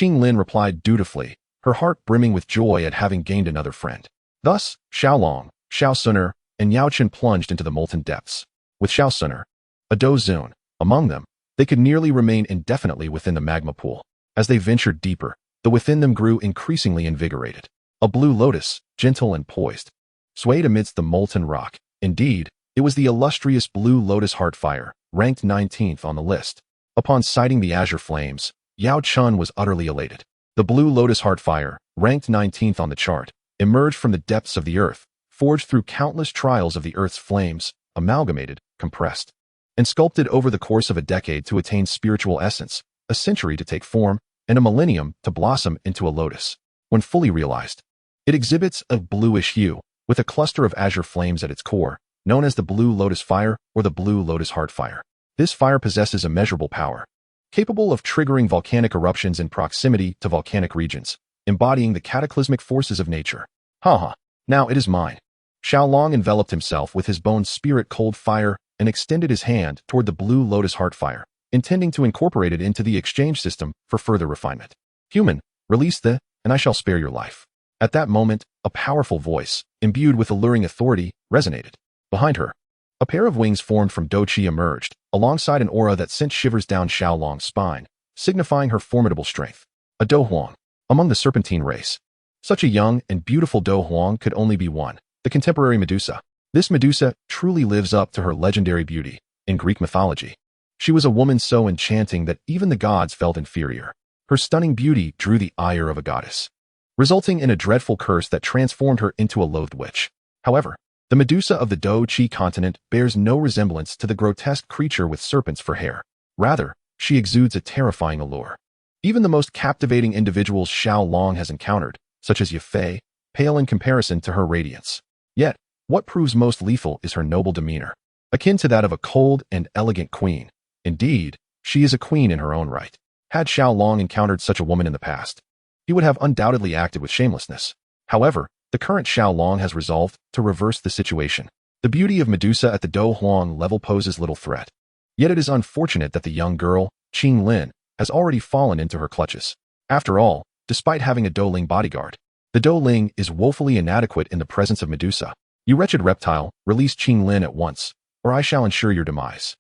Lin replied dutifully, her heart brimming with joy at having gained another friend. Thus, Xun'er, and Yao Chun plunged into the molten depths. With Xun'er, a Zun, among them, they could nearly remain indefinitely within the magma pool. As they ventured deeper, the within them grew increasingly invigorated. A blue lotus, gentle and poised, swayed amidst the molten rock. Indeed, it was the illustrious Blue Lotus Heartfire, ranked 19th on the list. Upon sighting the azure flames, Yao Chun was utterly elated. The Blue Lotus Heartfire, ranked 19th on the chart, emerged from the depths of the earth, forged through countless trials of the earth's flames, amalgamated, compressed, and sculpted over the course of a decade to attain spiritual essence, a century to take form, and a millennium to blossom into a lotus. When fully realized, it exhibits a bluish hue, with a cluster of azure flames at its core, known as the Blue Lotus Fire or the Blue Lotus Heartfire. This fire possesses immeasurable power, capable of triggering volcanic eruptions in proximity to volcanic regions, embodying the cataclysmic forces of nature. Now it is mine. Xiao enveloped himself with his bone spirit cold fire and extended his hand toward the Blue Lotus Heartfire, intending to incorporate it into the exchange system for further refinement. "Human, release the, and I shall spare your life." At that moment, a powerful voice, imbued with alluring authority, resonated. Behind her, a pair of wings formed from Do Qi emerged, alongside an aura that sent shivers down Xiao spine, signifying her formidable strength. A Do Huang, among the serpentine race. Such a young and beautiful Do Huang could only be one, the contemporary Medusa. This Medusa truly lives up to her legendary beauty in Greek mythology. She was a woman so enchanting that even the gods felt inferior. Her stunning beauty drew the ire of a goddess, resulting in a dreadful curse that transformed her into a loathed witch. However, the Medusa of the Do Qi continent bears no resemblance to the grotesque creature with serpents for hair. Rather, she exudes a terrifying allure. Even the most captivating individuals Xiao has encountered, such as Yafei, pale in comparison to her radiance. Yet, what proves most lethal is her noble demeanor, akin to that of a cold and elegant queen. Indeed, she is a queen in her own right. Had Xiao encountered such a woman in the past, he would have undoubtedly acted with shamelessness. However, the current Xiao has resolved to reverse the situation. The beauty of Medusa at the Do Huang level poses little threat. Yet it is unfortunate that the young girl, Lin, has already fallen into her clutches. After all, despite having a Douling bodyguard, the Douling is woefully inadequate in the presence of Medusa. "You wretched reptile, release Lin at once, or I shall ensure your demise."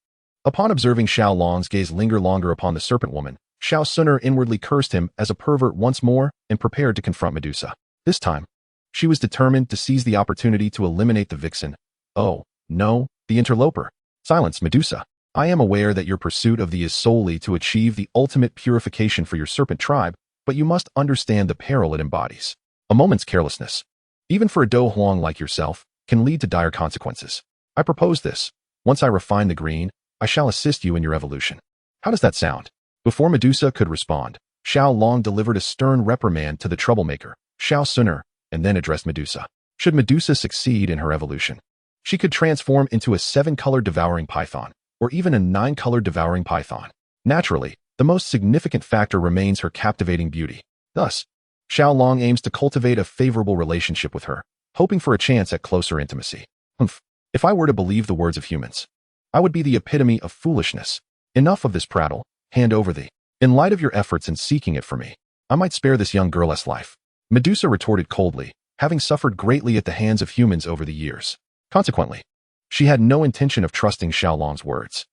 Upon observing Xiao gaze linger longer upon the serpent woman, Xun'er inwardly cursed him as a pervert once more and prepared to confront Medusa. This time, she was determined to seize the opportunity to eliminate the vixen. "Oh, no, the interloper." "Silence, Medusa. I am aware that your pursuit of thee is solely to achieve the ultimate purification for your serpent tribe, but you must understand the peril it embodies. A moment's carelessness, even for a Do Huang like yourself, can lead to dire consequences. I propose this. Once I refine the green, I shall assist you in your evolution. How does that sound?" Before Medusa could respond, Xiao delivered a stern reprimand to the troublemaker, Xun'er, and then addressed Medusa. Should Medusa succeed in her evolution, she could transform into a 7-colored devouring python, or even a 9-colored devouring python. Naturally, the most significant factor remains her captivating beauty. Thus, Xiao aims to cultivate a favorable relationship with her, hoping for a chance at closer intimacy. If I were to believe the words of humans, I would be the epitome of foolishness. Enough of this prattle. Hand over thee. In light of your efforts in seeking it for me, I might spare this young girl's life." Medusa retorted coldly, having suffered greatly at the hands of humans over the years. Consequently, she had no intention of trusting Xiao words.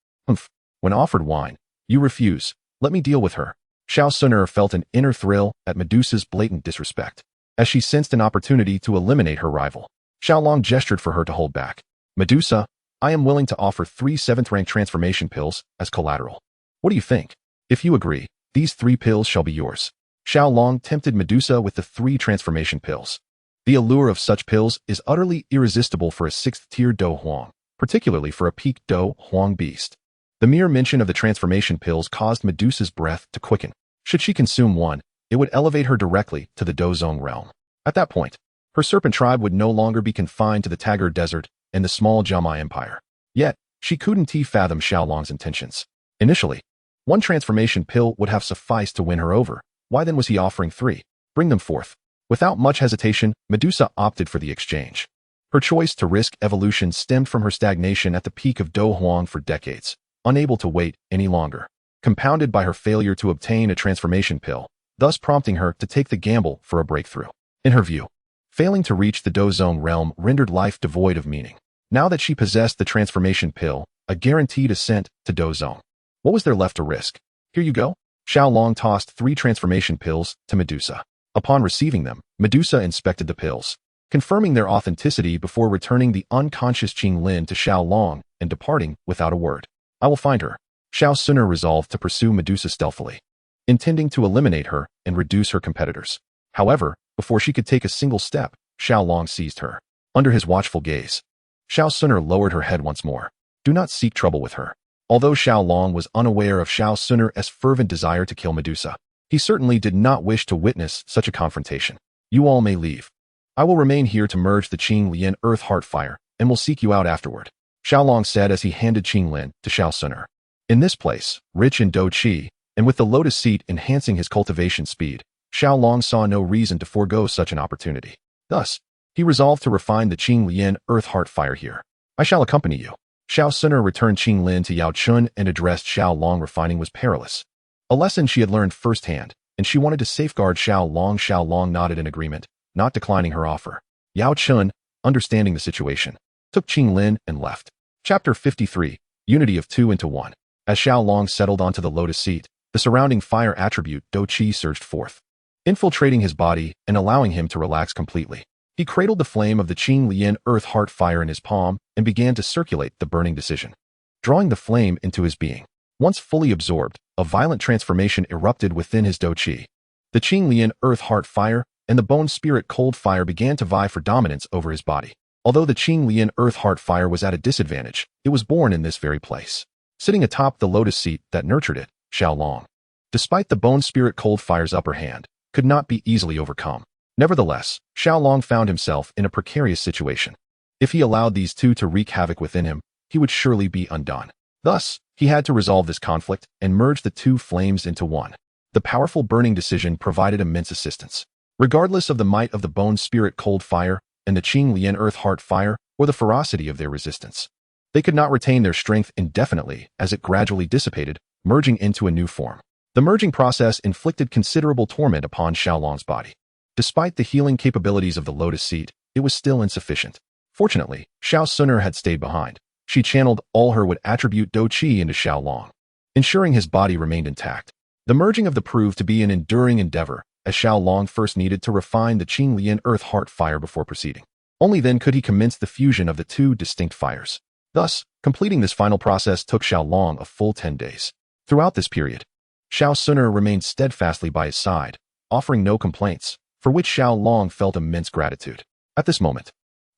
When offered wine, You refuse. Let me deal with her. Xun'er felt an inner thrill at Medusa's blatant disrespect, as she sensed an opportunity to eliminate her rival. Xiaolong gestured for her to hold back. Medusa, I am willing to offer 3 7th-rank transformation pills as collateral. What do you think? If you agree, these 3 pills shall be yours. Xiaolong tempted Medusa with the 3 transformation pills. The allure of such pills is utterly irresistible for a 6th-tier Do Huang, particularly for a peak Do Huang beast. The mere mention of the transformation pills caused Medusa's breath to quicken. Should she consume one, it would elevate her directly to the Dozong realm. At that point, her serpent tribe would no longer be confined to the Tagar Desert and the small Jama Empire. Yet, she couldn't fathom Xiaolong's intentions. Initially, 1 transformation pill would have sufficed to win her over. Why then was he offering 3? Bring them forth. Without much hesitation, Medusa opted for the exchange. Her choice to risk evolution stemmed from her stagnation at the peak of Do Huang for decades, unable to wait any longer, compounded by her failure to obtain a transformation pill, thus prompting her to take the gamble for a breakthrough. In her view, failing to reach the Dozong realm rendered life devoid of meaning. Now that she possessed the transformation pill, a guaranteed ascent to Dozong, what was there left to risk? Here you go. Xiaolong tossed 3 transformation pills to Medusa. Upon receiving them, Medusa inspected the pills, confirming their authenticity before returning the unconscious Qinglin to Xiaolong and departing without a word. I will find her. Xun'er resolved to pursue Medusa stealthily, intending to eliminate her and reduce her competitors. However, before she could take a single step, Xiaolong seized her. Under his watchful gaze, Xun'er lowered her head once more. Do not seek trouble with her. Although Xiaolong was unaware of Xun'er's fervent desire to kill Medusa, he certainly did not wish to witness such a confrontation. You all may leave. I will remain here to merge the Qinglin Earth Heart Fire and will seek you out afterward, Xiaolong said as he handed Qinglin to Xun'er. In this place, rich in Do Qi, and with the lotus seat enhancing his cultivation speed, Xiaolong saw no reason to forego such an opportunity. Thus, he resolved to refine the Qinglin Earth Heart Fire here. I shall accompany you. Xun'er returned Qinglin to Yao Chun and addressed Xiaolong. Refining was perilous, a lesson she had learned firsthand, and she wanted to safeguard Xiaolong. Xiaolong nodded in agreement, not declining her offer. Yao Chun, understanding the situation, took Qinglin and left. Chapter 53, Unity of 2 into 1. As Xiaolong settled onto the lotus seat, the surrounding fire attribute Do Qi surged forth, infiltrating his body and allowing him to relax completely. He cradled the flame of the Qinglin Earth Heart Fire in his palm and began to circulate the burning decision, drawing the flame into his being. Once fully absorbed, a violent transformation erupted within his Do Qi. The Qinglin Earth Heart Fire and the Bone Spirit Cold Fire began to vie for dominance over his body. Although the Qinglin Earth Heart Fire was at a disadvantage, it was born in this very place, sitting atop the lotus seat that nurtured it. Xiaolong, despite the Bone Spirit Cold Fire's upper hand, could not be easily overcome. Nevertheless, Xiaolong found himself in a precarious situation. If he allowed these two to wreak havoc within him, he would surely be undone. Thus, he had to resolve this conflict and merge the two flames into one. The powerful burning decision provided immense assistance. Regardless of the might of the Bone Spirit Cold Fire and the Qinglin Earth Heart Fire or the ferocity of their resistance, they could not retain their strength indefinitely as it gradually dissipated, merging into a new form. The merging process inflicted considerable torment upon Xiaolong's body. Despite the healing capabilities of the lotus seat, it was still insufficient. Fortunately, Xun'er had stayed behind. She channeled all her would attribute Do Qi into Xiaolong, ensuring his body remained intact. The merging of the proved to be an enduring endeavor, as Xiaolong first needed to refine the Qinglin Earth Heart Fire before proceeding. Only then could he commence the fusion of the two distinct fires. Thus, completing this final process took Xiaolong a full 10 days. Throughout this period, Xun'er remained steadfastly by his side, offering no complaints, for which Xiaolong felt immense gratitude. At this moment,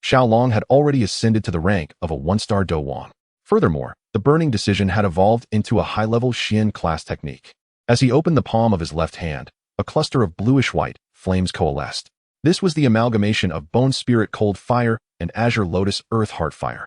Xiaolong had already ascended to the rank of a 1-star Do Wang. Furthermore, the burning decision had evolved into a high-level Xian class technique. As he opened the palm of his left hand, a cluster of bluish-white flames coalesced. This was the amalgamation of Bone Spirit Cold Fire and Azure Lotus Earth Heart Fire.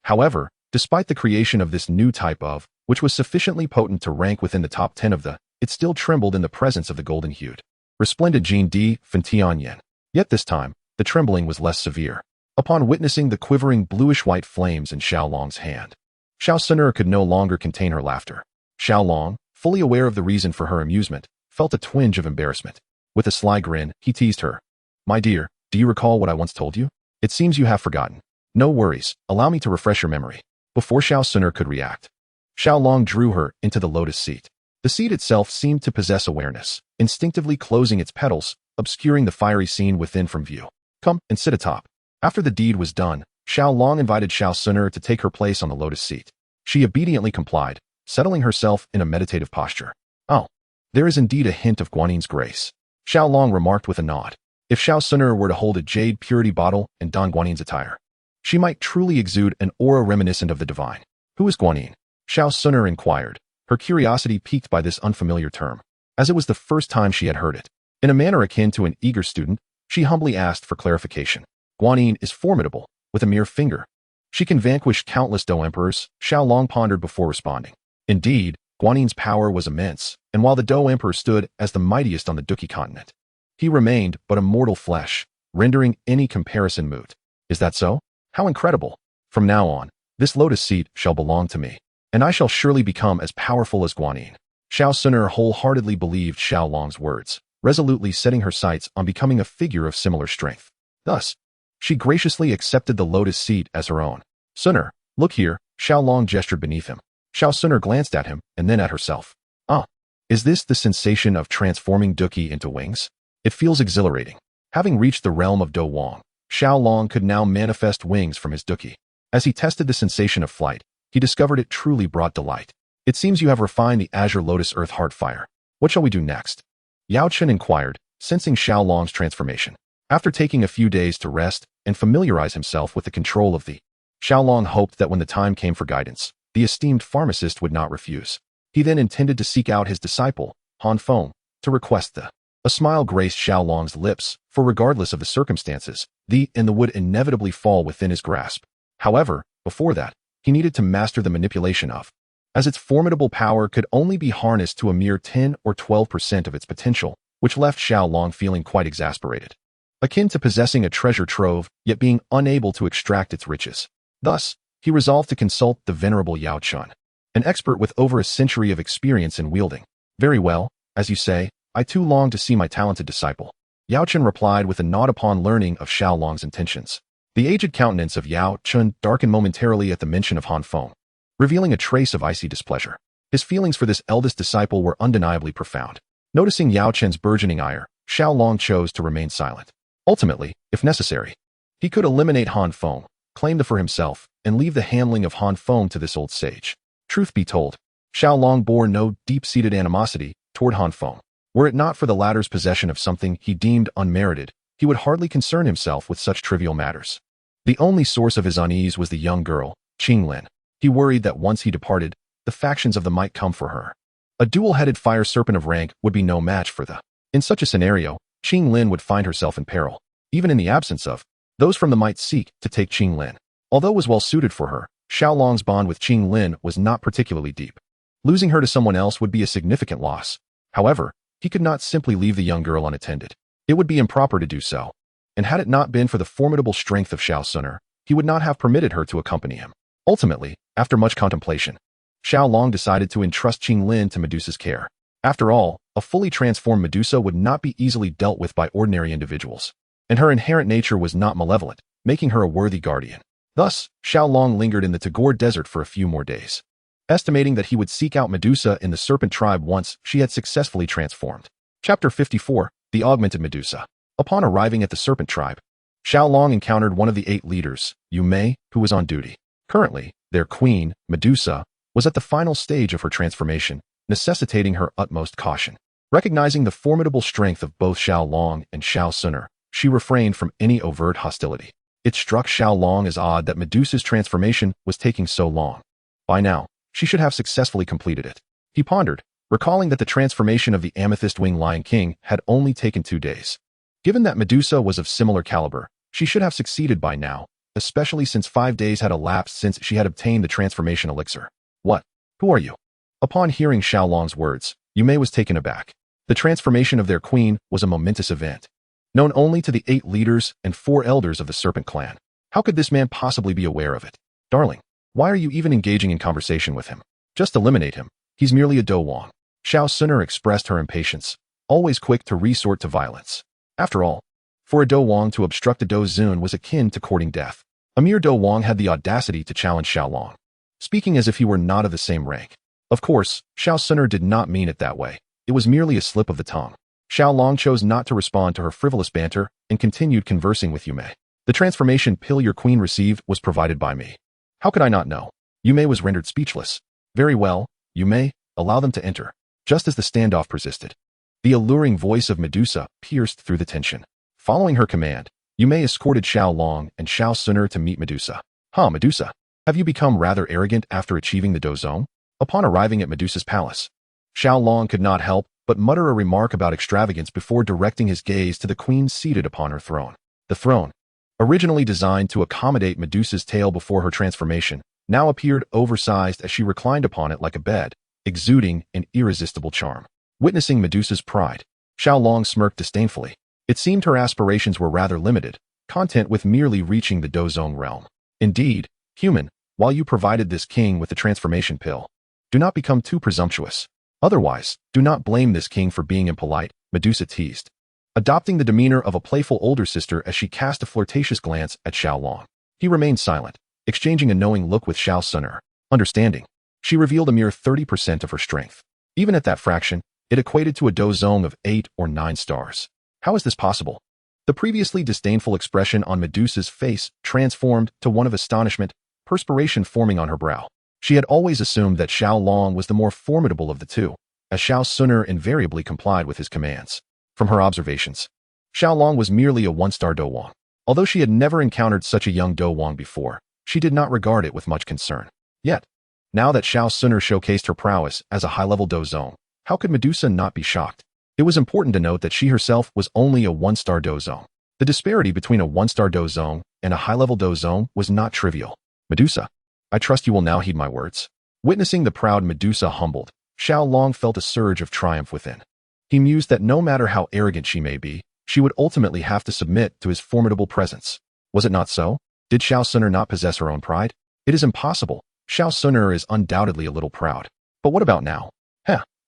However, despite the creation of this new type of, which was sufficiently potent to rank within the top 10 of the, it still trembled in the presence of the golden-hued, resplendent Jin Di Fentianyan. Yet this time, the trembling was less severe. Upon witnessing the quivering bluish-white flames in Xiaolong's hand, Xun'er could no longer contain her laughter. Xiaolong, fully aware of the reason for her amusement, felt a twinge of embarrassment. With a sly grin, he teased her. My dear, do you recall what I once told you? It seems you have forgotten. No worries, allow me to refresh your memory. Before Xun'er could react, Xiaolong drew her into the lotus seat. The seat itself seemed to possess awareness, instinctively closing its petals, obscuring the fiery scene within from view. Come and sit atop. After the deed was done, Xiaolong invited Xun'er to take her place on the lotus seat. She obediently complied, settling herself in a meditative posture. Oh, there is indeed a hint of Guanin's grace, Xiaolong remarked with a nod. If Xun'er were to hold a jade purity bottle and don Guanin's attire, she might truly exude an aura reminiscent of the divine. Who is Guanin? Xun'er inquired, her curiosity piqued by this unfamiliar term, as it was the first time she had heard it. In a manner akin to an eager student, she humbly asked for clarification. Guanin is formidable, with a mere finger. She can vanquish countless Do emperors, Xiaolong pondered before responding. Indeed, Guanin's power was immense, and while the Do emperor stood as the mightiest on the Duki continent, he remained but a mortal flesh, rendering any comparison moot. Is that so? How incredible! From now on, this lotus seat shall belong to me, and I shall surely become as powerful as Guanin. Xun'er wholeheartedly believed Xiaolong's words, resolutely setting her sights on becoming a figure of similar strength. Thus, she graciously accepted the lotus seat as her own. Xun'er, look here, Xiaolong gestured beneath him. Xun'er glanced at him and then at herself. Ah, is this the sensation of transforming Duki into wings? It feels exhilarating. Having reached the realm of Do Wang, Xiaolong could now manifest wings from his Duki. As he tested the sensation of flight, he discovered it truly brought delight. It seems you have refined the Azure Lotus Earth Heart Fire. What shall we do next? Yao Chen inquired, sensing Xiaolong's transformation. After taking a few days to rest and familiarize himself with the control of the, Xiaolong hoped that when the time came for guidance, the esteemed pharmacist would not refuse. He then intended to seek out his disciple, Han Feng, to request the. A smile graced Xiaolong's lips, for regardless of the circumstances, the and the would inevitably fall within his grasp. However, before that, he needed to master the manipulation of, as its formidable power could only be harnessed to a mere 10 or 12% of its potential, which left Xiaolong feeling quite exasperated. Akin to possessing a treasure trove, yet being unable to extract its riches. Thus, he resolved to consult the venerable Yao Chen, an expert with over a century of experience in wielding. Very well, as you say, I too long to see my talented disciple. Yao Chen replied with a nod upon learning of Xiaolong's intentions. The aged countenance of Yao Chen darkened momentarily at the mention of Han Feng, revealing a trace of icy displeasure. His feelings for this eldest disciple were undeniably profound. Noticing Yao Chen's burgeoning ire, Xiaolong chose to remain silent. Ultimately, if necessary, he could eliminate Han Feng, claim the for himself, and leave the handling of Han Feng to this old sage. Truth be told, Xiaolong bore no deep-seated animosity toward Han Feng. Were it not for the latter's possession of something he deemed unmerited, he would hardly concern himself with such trivial matters. The only source of his unease was the young girl, Qinglin. He worried that once he departed, the factions of the might come for her. A dual-headed fire serpent of rank would be no match for the. In such a scenario, Qinglin would find herself in peril, even in the absence of those from the might seek to take Qinglin. Although it was well suited for her, Xiaolong's bond with Qinglin was not particularly deep. Losing her to someone else would be a significant loss. However, he could not simply leave the young girl unattended. It would be improper to do so. And had it not been for the formidable strength of Xun'er, he would not have permitted her to accompany him. Ultimately, after much contemplation, Xiaolong decided to entrust Qinglin to Medusa's care. After all, a fully transformed Medusa would not be easily dealt with by ordinary individuals, and her inherent nature was not malevolent, making her a worthy guardian. Thus, Xiaolong lingered in the Tagore Desert for a few more days, estimating that he would seek out Medusa in the serpent tribe once she had successfully transformed. Chapter 54, The Augmented Medusa. Upon arriving at the serpent tribe, Xiaolong encountered one of the 8 leaders, Yu Mei, who was on duty. Currently, their queen, Medusa, was at the final stage of her transformation, necessitating her utmost caution. Recognizing the formidable strength of both Xiaolong and Xun'er, she refrained from any overt hostility. It struck Xiaolong as odd that Medusa's transformation was taking so long. By now, she should have successfully completed it. He pondered, recalling that the transformation of the Amethyst Wing Lion King had only taken 2 days. Given that Medusa was of similar caliber, she should have succeeded by now, especially since 5 days had elapsed since she had obtained the transformation elixir. What? Who are you? Upon hearing Xiaolong's words, Yu Mei was taken aback. The transformation of their queen was a momentous event, known only to the 8 leaders and 4 elders of the Serpent clan. How could this man possibly be aware of it? Darling, why are you even engaging in conversation with him? Just eliminate him. He's merely a Do Wang. Xun'er expressed her impatience, always quick to resort to violence. After all, for a Do Wang to obstruct a Do Xun was akin to courting death. A mere Do Wang had the audacity to challenge Xiaolong. speaking as if he were not of the same rank. Of course, Xun'er did not mean it that way. It was merely a slip of the tongue. Xiao chose not to respond to her frivolous banter and continued conversing with Yume. The transformation pill your queen received was provided by me. How could I not know? Yume was rendered speechless. Very well, Yume, allow them to enter. Just as the standoff persisted, the alluring voice of Medusa pierced through the tension. Following her command, Yume escorted Xiao and Xun'er to meet Medusa. Medusa, have you become rather arrogant after achieving the dozone? Upon arriving at Medusa's palace, Xiao could not help but mutter a remark about extravagance before directing his gaze to the queen seated upon her throne. The throne, originally designed to accommodate Medusa's tail before her transformation, now appeared oversized as she reclined upon it like a bed, exuding an irresistible charm. Witnessing Medusa's pride, Xiao smirked disdainfully. It seemed her aspirations were rather limited, content with merely reaching the dozone realm. Indeed, human, while you provided this king with the transformation pill, do not become too presumptuous. Otherwise, do not blame this king for being impolite, Medusa teased, adopting the demeanor of a playful older sister as she cast a flirtatious glance at Xiao. He remained silent, exchanging a knowing look with Xun'er. Understanding, she revealed a mere 30% of her strength. Even at that fraction, it equated to a dozone of 8 or 9 stars. How is this possible? The previously disdainful expression on Medusa's face transformed to one of astonishment, perspiration forming on her brow. She had always assumed that Xiao was the more formidable of the two, as Xun'er invariably complied with his commands. From her observations, Xiao was merely a 1-star Dowang. Although she had never encountered such a young Dowang before, she did not regard it with much concern. Yet, now that Xun'er showcased her prowess as a high-level dozone, how could Medusa not be shocked? It was important to note that she herself was only a 1-star dozone. The disparity between a 1-star dozone and a high-level dozone was not trivial. Medusa, I trust you will now heed my words. Witnessing the proud Medusa humbled, Xiao felt a surge of triumph within. He mused that no matter how arrogant she may be, she would ultimately have to submit to his formidable presence. Was it not so? Did Xun'er not possess her own pride? It is impossible. Xun'er is undoubtedly a little proud. But what about now?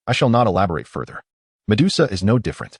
I shall not elaborate further. Medusa is no different.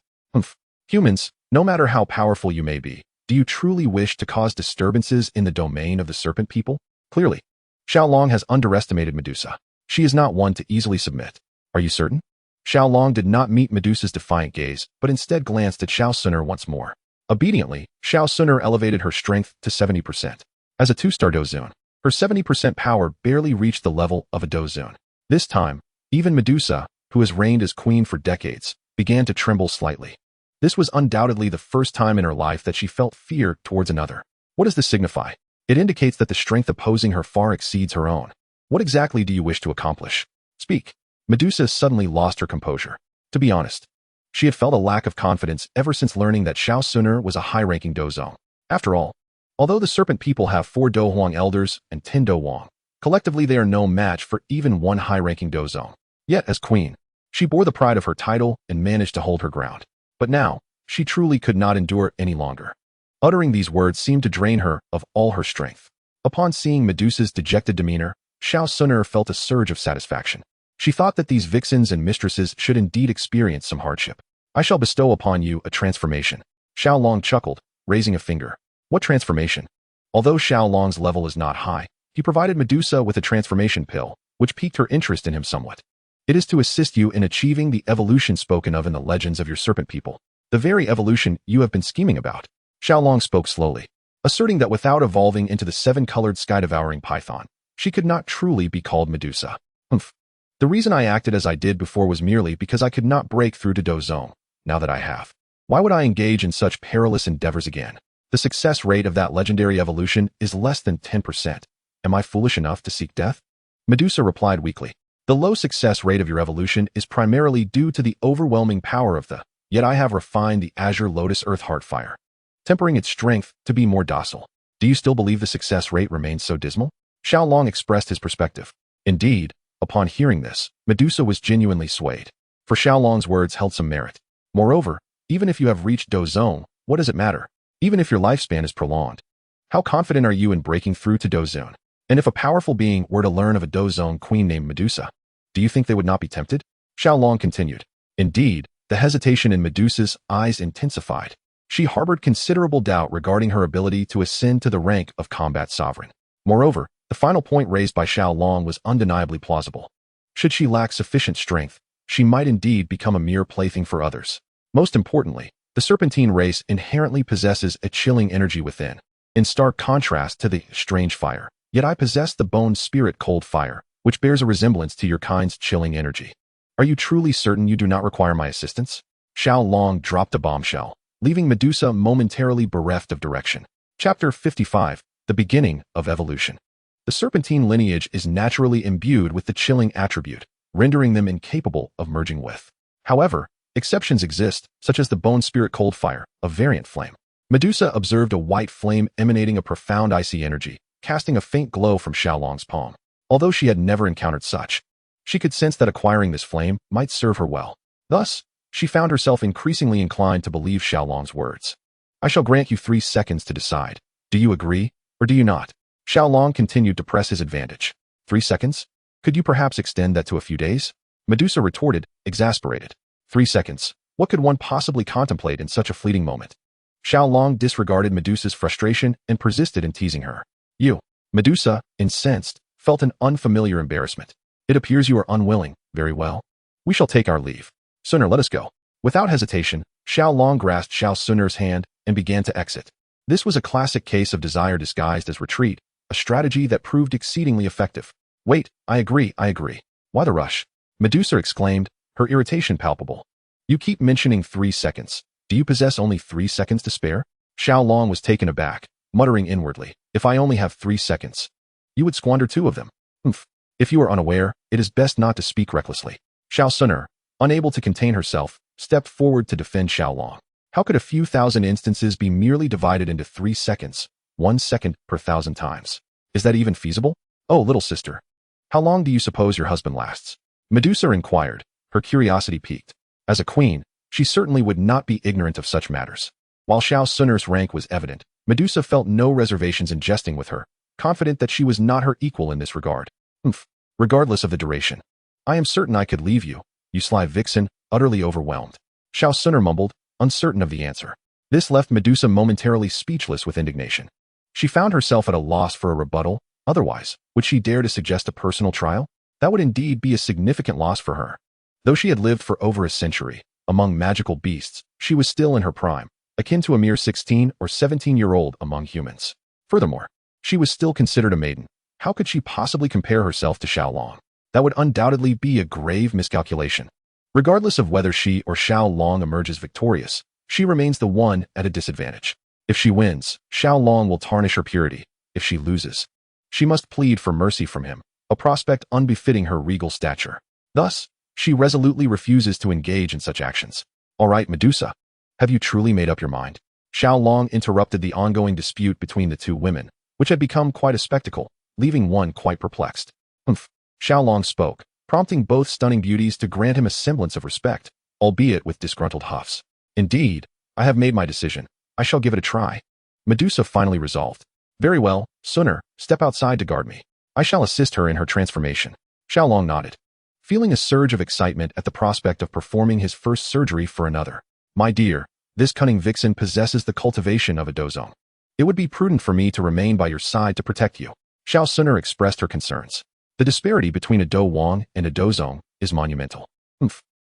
Humans, no matter how powerful you may be, do you truly wish to cause disturbances in the domain of the serpent people? Clearly, Xiao has underestimated Medusa. She is not one to easily submit. Are you certain? Xiao did not meet Medusa's defiant gaze, but instead glanced at Xun'er once more. Obediently, Xun'er elevated her strength to 70%. As a 2-star dozone, her 70% power barely reached the level of a dozone. This time, even Medusa, who has reigned as queen for decades, began to tremble slightly. This was undoubtedly the first time in her life that she felt fear towards another. What does this signify? It indicates that the strength opposing her far exceeds her own. What exactly do you wish to accomplish? Speak. Medusa suddenly lost her composure. To be honest, she had felt a lack of confidence ever since learning that Xun'er was a high-ranking dozone. After all, although the serpent people have 4 Dohuang elders and 10 Dowang, collectively they are no match for even one high-ranking dozone. Yet, as queen, she bore the pride of her title and managed to hold her ground. But now, she truly could not endure any longer. Uttering these words seemed to drain her of all her strength. Upon seeing Medusa's dejected demeanor, Xun'er felt a surge of satisfaction. She thought that these vixens and mistresses should indeed experience some hardship. I shall bestow upon you a transformation. Xiao chuckled, raising a finger. What transformation? Although Xiao level is not high, he provided Medusa with a transformation pill, which piqued her interest in him somewhat. It is to assist you in achieving the evolution spoken of in the legends of your serpent people. The very evolution you have been scheming about. Xiao spoke slowly, asserting that without evolving into the 7-colored sky-devouring python, she could not truly be called Medusa. The reason I acted as I did before was merely because I could not break through to dozone. Now that I have, why would I engage in such perilous endeavors again? The success rate of that legendary evolution is less than 10%. Am I foolish enough to seek death? Medusa replied weakly. The low success rate of your evolution is primarily due to the overwhelming power of yet I have refined the Azure Lotus Earth Heartfire, tempering its strength to be more docile. Do you still believe the success rate remains so dismal? Xiao expressed his perspective. Indeed, upon hearing this, Medusa was genuinely swayed. For Xiao words held some merit. Moreover, even if you have reached dozone, what does it matter? Even if your lifespan is prolonged, how confident are you in breaking through to dozone? And if a powerful being were to learn of a dozone queen named Medusa, do you think they would not be tempted? Xiao continued. Indeed, the hesitation in Medusa's eyes intensified. She harbored considerable doubt regarding her ability to ascend to the rank of combat sovereign. Moreover, The final point raised by Xiao Long was undeniably plausible. Should she lack sufficient strength, she might indeed become a mere plaything for others. Most importantly, the serpentine race inherently possesses a chilling energy within, in stark contrast to the strange fire. Yet I possess the bone spirit cold fire, which bears a resemblance to your kind's chilling energy. Are you truly certain you do not require my assistance? Xiao Long dropped a bombshell, leaving Medusa momentarily bereft of direction. Chapter 55, The Beginning of Evolution. The serpentine lineage is naturally imbued with the chilling attribute, rendering them incapable of merging with. However, exceptions exist, such as the bone spirit cold fire, a variant flame. Medusa observed a white flame emanating a profound icy energy, casting a faint glow from Xiao Long's palm. Although she had never encountered such, she could sense that acquiring this flame might serve her well. Thus, she found herself increasingly inclined to believe Xiao Long's words. I shall grant you 3 seconds to decide. Do you agree, or do you not? Xiao Long continued to press his advantage. 3 seconds? Could you perhaps extend that to a few days? Medusa retorted, exasperated. 3 seconds. What could one possibly contemplate in such a fleeting moment? Xiao Long disregarded Medusa's frustration and persisted in teasing her. You. Medusa, incensed, felt an unfamiliar embarrassment. It appears you are unwilling. Very well. We shall take our leave. Xun'er, let us go. Without hesitation, Xiao Long grasped Xun'er's hand and began to exit. This was a classic case of desire disguised as retreat, a strategy that proved exceedingly effective. Wait, I agree. Why the rush? Medusa exclaimed, her irritation palpable. You keep mentioning 3 seconds. Do you possess only 3 seconds to spare? Xiao Long was taken aback, muttering inwardly, if I only have 3 seconds. You would squander 2 of them. If you are unaware, it is best not to speak recklessly. Xun'er, unable to contain herself, stepped forward to defend Xiao Long. How could a few thousand instances be merely divided into 3 seconds, 1 second per 1,000 times? Is that even feasible? Oh, little sister. How long do you suppose your husband lasts? Medusa inquired, her curiosity piqued. As a queen, she certainly would not be ignorant of such matters. While Xun'er's rank was evident, Medusa felt no reservations in jesting with her, confident that she was not her equal in this regard. Regardless of the duration. I am certain I could leave you, you sly vixen, utterly overwhelmed. Xun'er mumbled, uncertain of the answer. This left Medusa momentarily speechless with indignation. She found herself at a loss for a rebuttal. Otherwise, would she dare to suggest a personal trial? That would indeed be a significant loss for her. Though she had lived for over a century, among magical beasts, she was still in her prime, akin to a mere 16 or 17-year-old among humans. Furthermore, she was still considered a maiden. How could she possibly compare herself to Xiao Long? That would undoubtedly be a grave miscalculation. Regardless of whether she or Xiao Long emerges victorious, she remains the one at a disadvantage. If she wins, Xiao Long will tarnish her purity. If she loses, she must plead for mercy from him, a prospect unbefitting her regal stature. Thus, she resolutely refuses to engage in such actions. All right, Medusa, have you truly made up your mind? Xiao Long interrupted the ongoing dispute between the 2 women, which had become quite a spectacle, leaving one quite perplexed. Xiao Long spoke, prompting both stunning beauties to grant him a semblance of respect, albeit with disgruntled huffs. Indeed, I have made my decision. I shall give it a try. Medusa finally resolved. Very well, Xun'er, step outside to guard me. I shall assist her in her transformation. Xiao Long nodded, feeling a surge of excitement at the prospect of performing his first surgery for another. My dear, this cunning vixen possesses the cultivation of a dozong. It would be prudent for me to remain by your side to protect you. Xun'er expressed her concerns. The disparity between a Do Wang and a Dozong is monumental.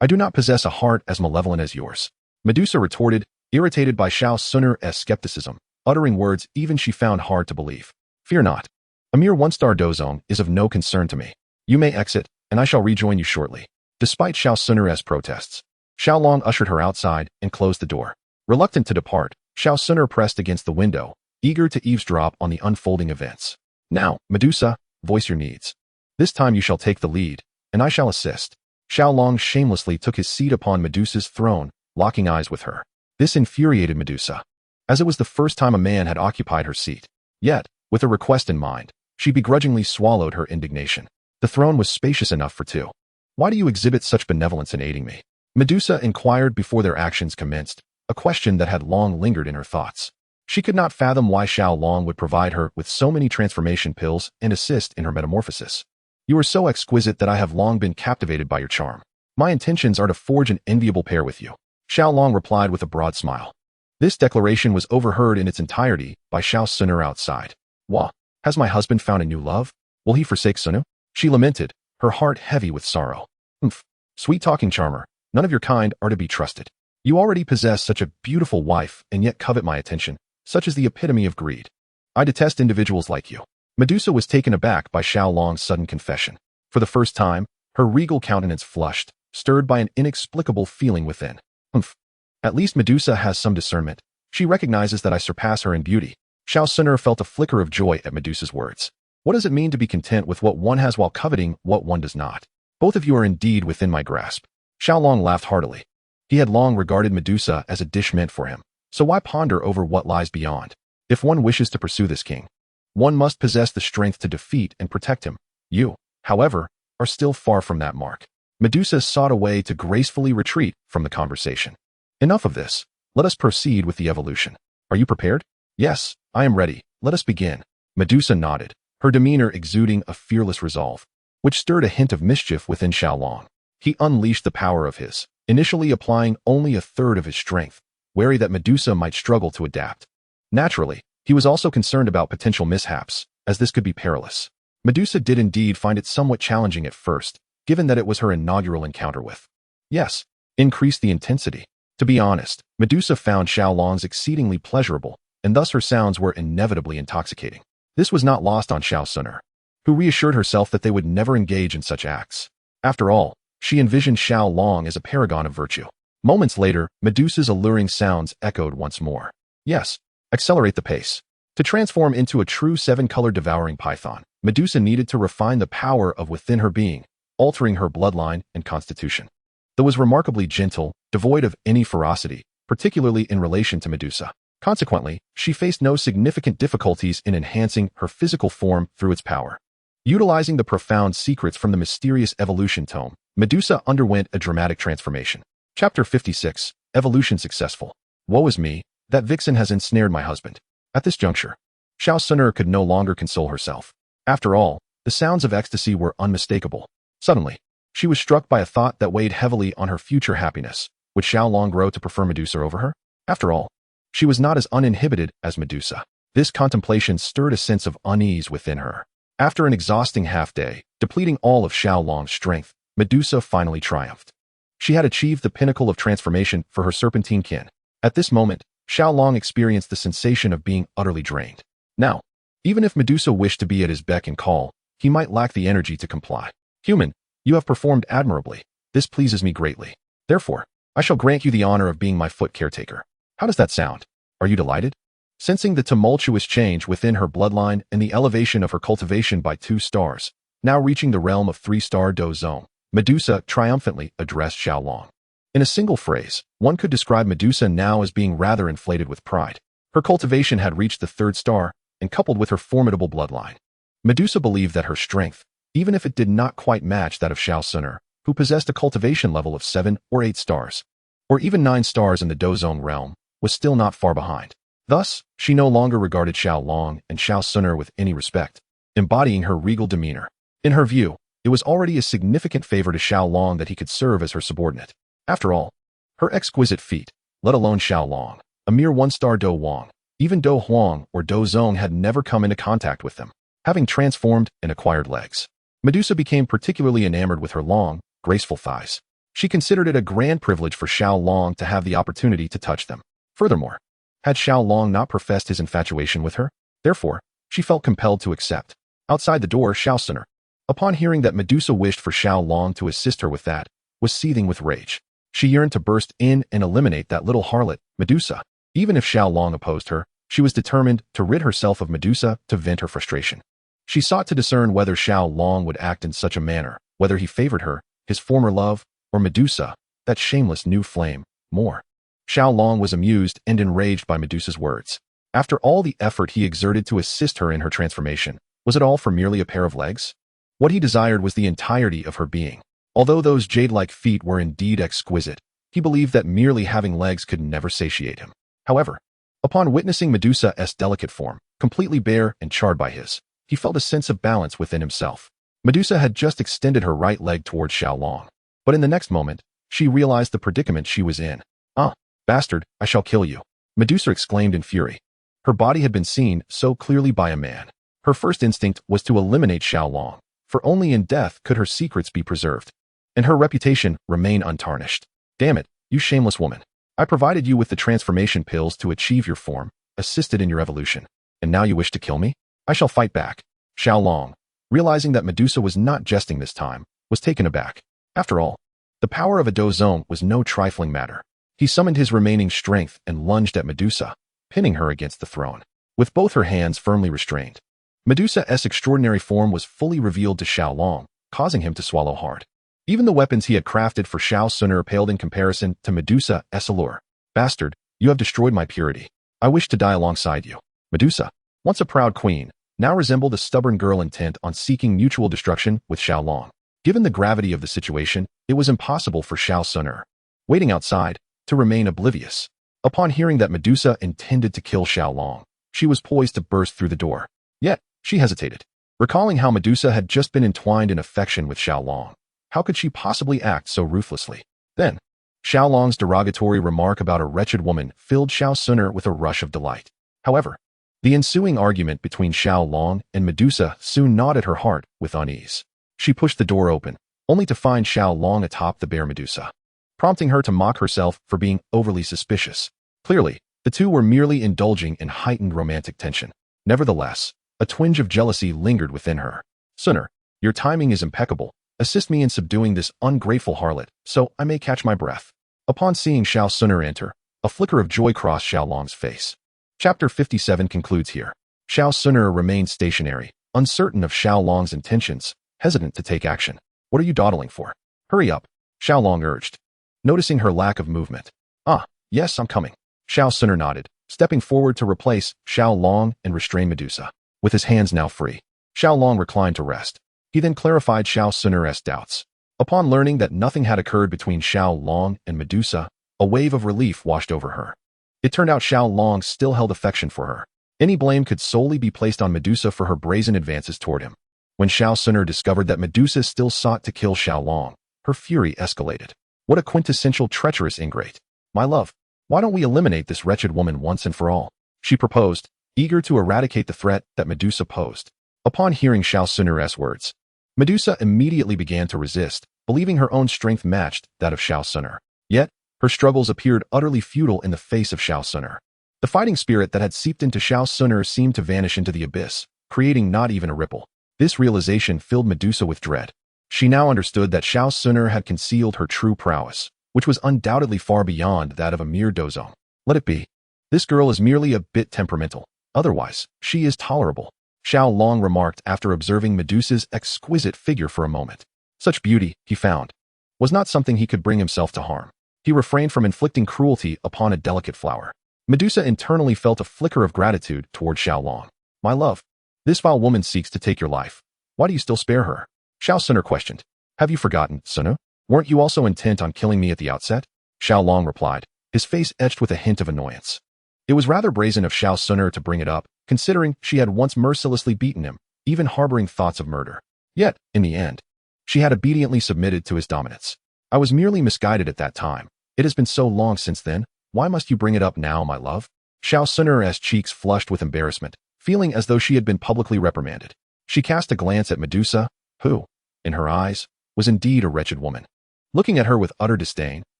I do not possess a heart as malevolent as yours. Medusa retorted, irritated by Xun'er's skepticism, uttering words even she found hard to believe. Fear not. A mere 1-star Dozong is of no concern to me. You may exit, and I shall rejoin you shortly. Despite Xun'er's protests, Xiao Long ushered her outside and closed the door. Reluctant to depart, Xun'er pressed against the window, eager to eavesdrop on the unfolding events. Now, Medusa, voice your needs. This time you shall take the lead, and I shall assist. Xiao Long shamelessly took his seat upon Medusa's throne, locking eyes with her. This infuriated Medusa, as it was the first time a man had occupied her seat. Yet, with a request in mind, she begrudgingly swallowed her indignation. The throne was spacious enough for 2. Why do you exhibit such benevolence in aiding me? Medusa inquired before their actions commenced, a question that had long lingered in her thoughts. She could not fathom why Xiao Long would provide her with so many transformation pills and assist in her metamorphosis. You are so exquisite that I have long been captivated by your charm. My intentions are to forge an enviable pair with you. Xiao Long replied with a broad smile. This declaration was overheard in its entirety by Xun'er outside. Wah! Has my husband found a new love? Will he forsake Xun'er? She lamented, her heart heavy with sorrow. Umph. Sweet-talking charmer, none of your kind are to be trusted. You already possess such a beautiful wife and yet covet my attention, such is the epitome of greed. I detest individuals like you. Medusa was taken aback by Xiao Long's sudden confession. For the first time, her regal countenance flushed, stirred by an inexplicable feeling within. Umph. At least Medusa has some discernment. She recognizes that I surpass her in beauty. Xun'er felt a flicker of joy at Medusa's words. What does it mean to be content with what one has while coveting what one does not? Both of you are indeed within my grasp. Xiao Long laughed heartily. He had long regarded Medusa as a dish meant for him, so why ponder over what lies beyond? If one wishes to pursue this king, one must possess the strength to defeat and protect him. You, however, are still far from that mark. Medusa sought a way to gracefully retreat from the conversation. Enough of this. Let us proceed with the evolution. Are you prepared? Yes, I am ready. Let us begin. Medusa nodded, her demeanor exuding a fearless resolve, which stirred a hint of mischief within Xiao Long. He unleashed the power of his, initially applying only a third of his strength, wary that Medusa might struggle to adapt. Naturally, he was also concerned about potential mishaps, as this could be perilous. Medusa did indeed find it somewhat challenging at first, given that it was her inaugural encounter with. Yes, increased the intensity. To be honest, Medusa found Xiao Long's exceedingly pleasurable, and thus her sounds were inevitably intoxicating. This was not lost on Xun'er, who reassured herself that they would never engage in such acts. After all, she envisioned Xiao Long as a paragon of virtue. Moments later, Medusa's alluring sounds echoed once more. Yes, accelerate the pace. To transform into a true seven-colored devouring python, Medusa needed to refine the power of within her being, altering her bloodline and constitution. Though was remarkably gentle, devoid of any ferocity, particularly in relation to Medusa. Consequently, she faced no significant difficulties in enhancing her physical form through its power. Utilizing the profound secrets from the mysterious evolution tome, Medusa underwent a dramatic transformation. Chapter 56, Evolution Successful. Woe is me, that vixen has ensnared my husband. At this juncture, Xun'er could no longer console herself. After all, the sounds of ecstasy were unmistakable. Suddenly, she was struck by a thought that weighed heavily on her future happiness. Would Xiao Long grow to prefer Medusa over her? After all, she was not as uninhibited as Medusa. This contemplation stirred a sense of unease within her. After an exhausting half-day, depleting all of Xiao Long's strength, Medusa finally triumphed. She had achieved the pinnacle of transformation for her serpentine kin. At this moment, Xiao Long experienced the sensation of being utterly drained. Now, even if Medusa wished to be at his beck and call, he might lack the energy to comply. Human, you have performed admirably. This pleases me greatly. Therefore, I shall grant you the honor of being my foot caretaker. How does that sound? Are you delighted? Sensing the tumultuous change within her bloodline and the elevation of her cultivation by 2 stars, now reaching the realm of 3-star Do Zone, Medusa triumphantly addressed Xiao Long. In a single phrase, one could describe Medusa now as being rather inflated with pride. Her cultivation had reached the 3rd star, and coupled with her formidable bloodline, Medusa believed that her strength, even if it did not quite match that of Xun'er, who possessed a cultivation level of 7 or 8 stars, or even 9 stars in the Do Zone realm, was still not far behind. Thus, she no longer regarded Xiao Long and Xun'er with any respect, embodying her regal demeanor. In her view, it was already a significant favor to Xiao Long that he could serve as her subordinate. After all, her exquisite feat, let alone Xiao Long, a mere 1-star Do Wang, even Do Huang or Do Zone had never come into contact with them, having transformed and acquired legs. Medusa became particularly enamored with her long, graceful thighs. She considered it a grand privilege for Xiao Long to have the opportunity to touch them. Furthermore, had Xiao Long not professed his infatuation with her? Therefore, she felt compelled to accept. Outside the door, Xun'er, upon hearing that Medusa wished for Xiao Long to assist her with that, was seething with rage. She yearned to burst in and eliminate that little harlot, Medusa. Even if Xiao Long opposed her, she was determined to rid herself of Medusa to vent her frustration. She sought to discern whether Xiao Long would act in such a manner, whether he favored her, his former love, or Medusa, that shameless new flame, more. Xiao Long was amused and enraged by Medusa's words. After all the effort he exerted to assist her in her transformation, was it all for merely a pair of legs? What he desired was the entirety of her being. Although those jade-like feet were indeed exquisite, he believed that merely having legs could never satiate him. However, upon witnessing Medusa's delicate form, completely bare and charred by his, he felt a sense of balance within himself. Medusa had just extended her right leg towards Xiao Long, but in the next moment, she realized the predicament she was in. "Ah, bastard, I shall kill you," Medusa exclaimed in fury. Her body had been seen so clearly by a man. Her first instinct was to eliminate Xiao Long, for only in death could her secrets be preserved, and her reputation remain untarnished. Damn it, you shameless woman. I provided you with the transformation pills to achieve your form, assisted in your evolution, and now you wish to kill me? I shall fight back. Xiao Long, realizing that Medusa was not jesting this time, was taken aback. After all, the power of a Dozong was no trifling matter. He summoned his remaining strength and lunged at Medusa, pinning her against the throne, with both her hands firmly restrained. Medusa's extraordinary form was fully revealed to Xiao Long, causing him to swallow hard. Even the weapons he had crafted for Xun'er paled in comparison to Medusa's allure. Bastard, you have destroyed my purity. I wish to die alongside you. Medusa, once a proud queen, now resembled a stubborn girl intent on seeking mutual destruction with Xiao Long. Given the gravity of the situation, it was impossible for Xun'er, waiting outside, to remain oblivious. Upon hearing that Medusa intended to kill Xiao Long, she was poised to burst through the door. Yet, she hesitated. Recalling how Medusa had just been entwined in affection with Xiao Long, how could she possibly act so ruthlessly? Then, Xiao Long's derogatory remark about a wretched woman filled Xun'er with a rush of delight. However, the ensuing argument between Xiao Long and Medusa soon gnawed at her heart with unease. She pushed the door open, only to find Xiao Long atop the bare Medusa, prompting her to mock herself for being overly suspicious. Clearly, the two were merely indulging in heightened romantic tension. Nevertheless, a twinge of jealousy lingered within her. Xun'er, your timing is impeccable. Assist me in subduing this ungrateful harlot, so I may catch my breath. Upon seeing Xun'er enter, a flicker of joy crossed Xiao Long's face. Chapter 57 concludes here. Xun'er remained stationary, uncertain of Xiao Long's intentions, hesitant to take action. What are you dawdling for? Hurry up, Xiao Long urged, noticing her lack of movement. Ah, yes, I'm coming. Xun'er nodded, stepping forward to replace Xiao Long and restrain Medusa. With his hands now free, Xiao Long reclined to rest. He then clarified Xun'er's doubts. Upon learning that nothing had occurred between Xiao Long and Medusa, a wave of relief washed over her. It turned out Xiao Long still held affection for her. Any blame could solely be placed on Medusa for her brazen advances toward him. When Xun'er discovered that Medusa still sought to kill Xiao Long, her fury escalated. What a quintessential treacherous ingrate. My love, why don't we eliminate this wretched woman once and for all? She proposed, eager to eradicate the threat that Medusa posed. Upon hearing Xun'er's words, Medusa immediately began to resist, believing her own strength matched that of Xun'er. Yet, her struggles appeared utterly futile in the face of Xun'er. The fighting spirit that had seeped into Xun'er seemed to vanish into the abyss, creating not even a ripple. This realization filled Medusa with dread. She now understood that Xun'er had concealed her true prowess, which was undoubtedly far beyond that of a mere Dozong. Let it be. This girl is merely a bit temperamental. Otherwise, she is tolerable. Xiao Long remarked after observing Medusa's exquisite figure for a moment. Such beauty, he found, was not something he could bring himself to harm. He refrained from inflicting cruelty upon a delicate flower. Medusa internally felt a flicker of gratitude toward Xiao Long. My love, this vile woman seeks to take your life. Why do you still spare her? Xun'er questioned. Have you forgotten, Xun'er? Weren't you also intent on killing me at the outset? Xiao Long replied, his face etched with a hint of annoyance. It was rather brazen of Xun'er to bring it up, considering she had once mercilessly beaten him, even harboring thoughts of murder. Yet, in the end, she had obediently submitted to his dominance. I was merely misguided at that time. It has been so long since then. Why must you bring it up now, my love? Xun'er's cheeks flushed with embarrassment, feeling as though she had been publicly reprimanded. She cast a glance at Medusa, who, in her eyes, was indeed a wretched woman. Looking at her with utter disdain,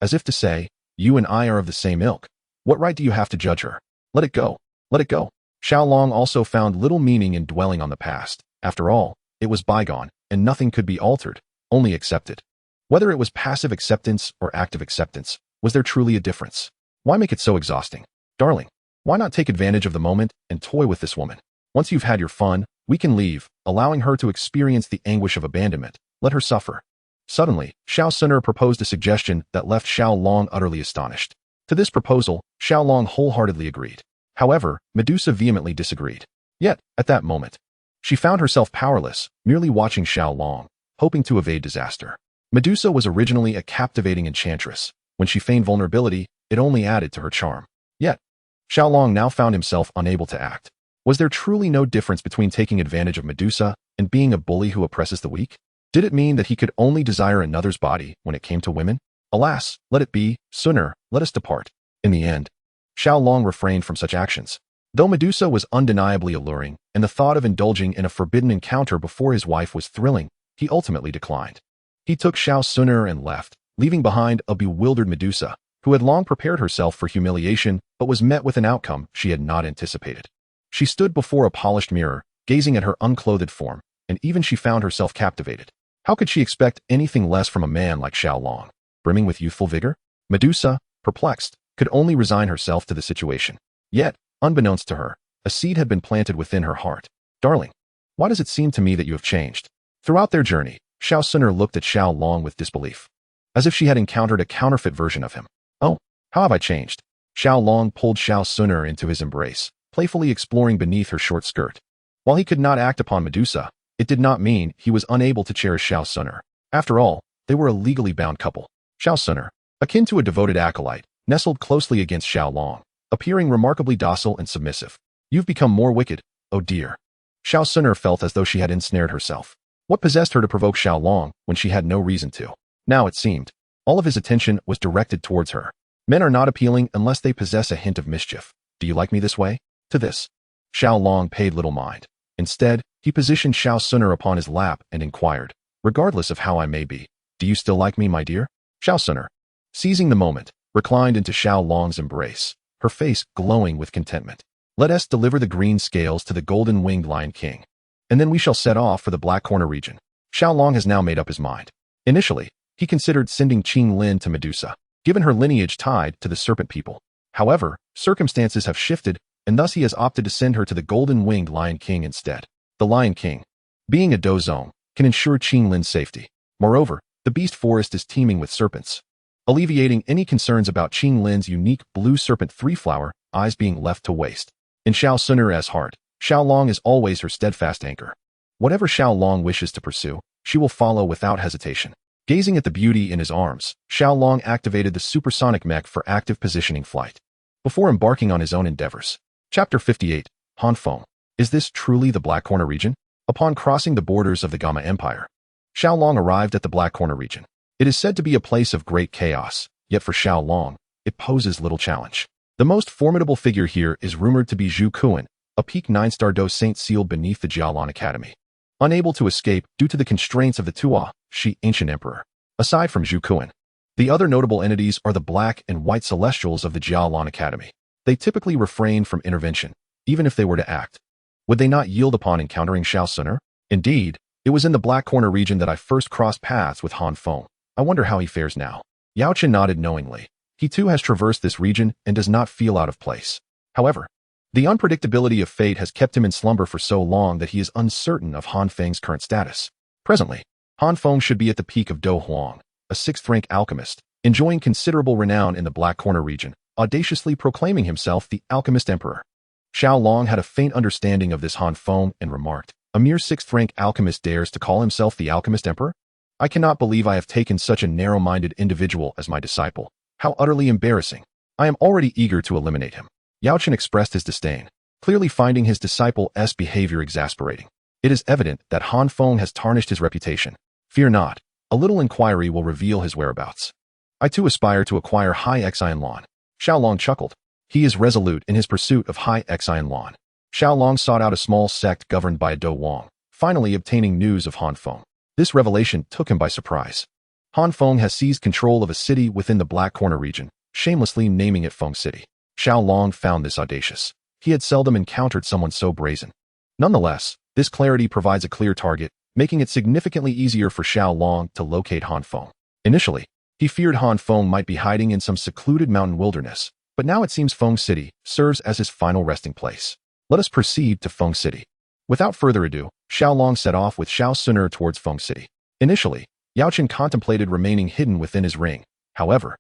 as if to say, you and I are of the same ilk. What right do you have to judge her? Let it go. Let it go. Xiao Long also found little meaning in dwelling on the past. After all, it was bygone, and nothing could be altered, only accepted. Whether it was passive acceptance or active acceptance, was there truly a difference? Why make it so exhausting? Darling, why not take advantage of the moment and toy with this woman? Once you've had your fun, we can leave, allowing her to experience the anguish of abandonment. Let her suffer. Suddenly, Xun'er proposed a suggestion that left Xiao Long utterly astonished. To this proposal, Xiao Long wholeheartedly agreed. However, Medusa vehemently disagreed. Yet, at that moment, she found herself powerless, merely watching Xiao Long, hoping to evade disaster. Medusa was originally a captivating enchantress. When she feigned vulnerability, it only added to her charm. Yet, Xiao Long now found himself unable to act. Was there truly no difference between taking advantage of Medusa and being a bully who oppresses the weak? Did it mean that he could only desire another's body when it came to women? Alas, let it be, Xun'er, let us depart. In the end, Xiao Long refrained from such actions. Though Medusa was undeniably alluring, and the thought of indulging in a forbidden encounter before his wife was thrilling, he ultimately declined. He took Xun'er and left, leaving behind a bewildered Medusa, who had long prepared herself for humiliation but was met with an outcome she had not anticipated. She stood before a polished mirror, gazing at her unclothed form, and even she found herself captivated. How could she expect anything less from a man like Xiao, brimming with youthful vigor? Medusa, perplexed, could only resign herself to the situation. Yet, unbeknownst to her, a seed had been planted within her heart. Darling, why does it seem to me that you have changed? Throughout their journey, Xun'er looked at Xiao with disbelief, as if she had encountered a counterfeit version of him. Oh, how have I changed? Xiao pulled Xun'er into his embrace, playfully exploring beneath her short skirt. While he could not act upon Medusa, it did not mean he was unable to cherish Xun'er. After all, they were a legally bound couple. Xun'er, akin to a devoted acolyte, nestled closely against Xiao, appearing remarkably docile and submissive. You've become more wicked, oh dear. Xun'er felt as though she had ensnared herself. What possessed her to provoke Xiao when she had no reason to? Now it seemed, all of his attention was directed towards her. Men are not appealing unless they possess a hint of mischief. Do you like me this way? To this, Xiao paid little mind. Instead, he positioned Xun'er upon his lap and inquired, regardless of how I may be, do you still like me, my dear? Xun'er, seizing the moment, reclined into Xiao's embrace, her face glowing with contentment. Let us deliver the green scales to the golden-winged Lion King, and then we shall set off for the Black Corner region. Xiao has now made up his mind. Initially, he considered sending Qinglin to Medusa, given her lineage tied to the Serpent People. However, circumstances have shifted, and thus he has opted to send her to the golden-winged Lion King instead. The Lion King, being a dozong, can ensure Qinglin's safety. Moreover, the beast forest is teeming with serpents, alleviating any concerns about Qinglin's unique blue serpent three-flower eyes being left to waste. In Xun'er's heart, Xiao is always her steadfast anchor. Whatever Xiao wishes to pursue, she will follow without hesitation. Gazing at the beauty in his arms, Xiao activated the supersonic mech for active positioning flight. Before embarking on his own endeavors. Chapter 58, Hanfeng. Is this truly the Black Corner region? Upon crossing the borders of the Gamma Empire, Xiao arrived at the Black Corner region. It is said to be a place of great chaos, yet for Xiao, it poses little challenge. The most formidable figure here is rumored to be Zhu Kuan, a peak 9-star saint sealed beneath the Jialan Academy. Unable to escape due to the constraints of the Tua, Shi ancient emperor. Aside from Zhu Kuan, the other notable entities are the black and white celestials of the Jialan Academy. They typically refrain from intervention, even if they were to act. Would they not yield upon encountering Xun'er? Indeed, it was in the Black Corner region that I first crossed paths with Hanfeng. I wonder how he fares now. Yao Chen nodded knowingly. He too has traversed this region and does not feel out of place. However, the unpredictability of fate has kept him in slumber for so long that he is uncertain of Hanfeng's current status. Presently, Hanfeng should be at the peak of Do Huang, a 6th-rank alchemist, enjoying considerable renown in the Black Corner region, audaciously proclaiming himself the Alchemist Emperor. Xiao had a faint understanding of this Hanfeng and remarked, a mere 6th-rank alchemist dares to call himself the Alchemist Emperor? I cannot believe I have taken such a narrow-minded individual as my disciple. How utterly embarrassing. I am already eager to eliminate him. Yao Chen expressed his disdain, clearly finding his disciple's behavior exasperating. It is evident that Hanfeng has tarnished his reputation. Fear not, a little inquiry will reveal his whereabouts. I too aspire to acquire High Xianlan. Xiao chuckled. He is resolute in his pursuit of High Xianlan. Xiao sought out a small sect governed by a Do Wang, finally obtaining news of Hanfeng. This revelation took him by surprise. Hanfeng has seized control of a city within the Black Corner region, shamelessly naming it Feng City. Xiao found this audacious. He had seldom encountered someone so brazen. Nonetheless, this clarity provides a clear target, making it significantly easier for Xiao to locate Hanfeng. Initially, he feared Hanfeng might be hiding in some secluded mountain wilderness, but now it seems Feng City serves as his final resting place. Let us proceed to Feng City. Without further ado, Xiao set off with Xun'er towards Feng City. Initially, Yao Chen contemplated remaining hidden within his ring. However,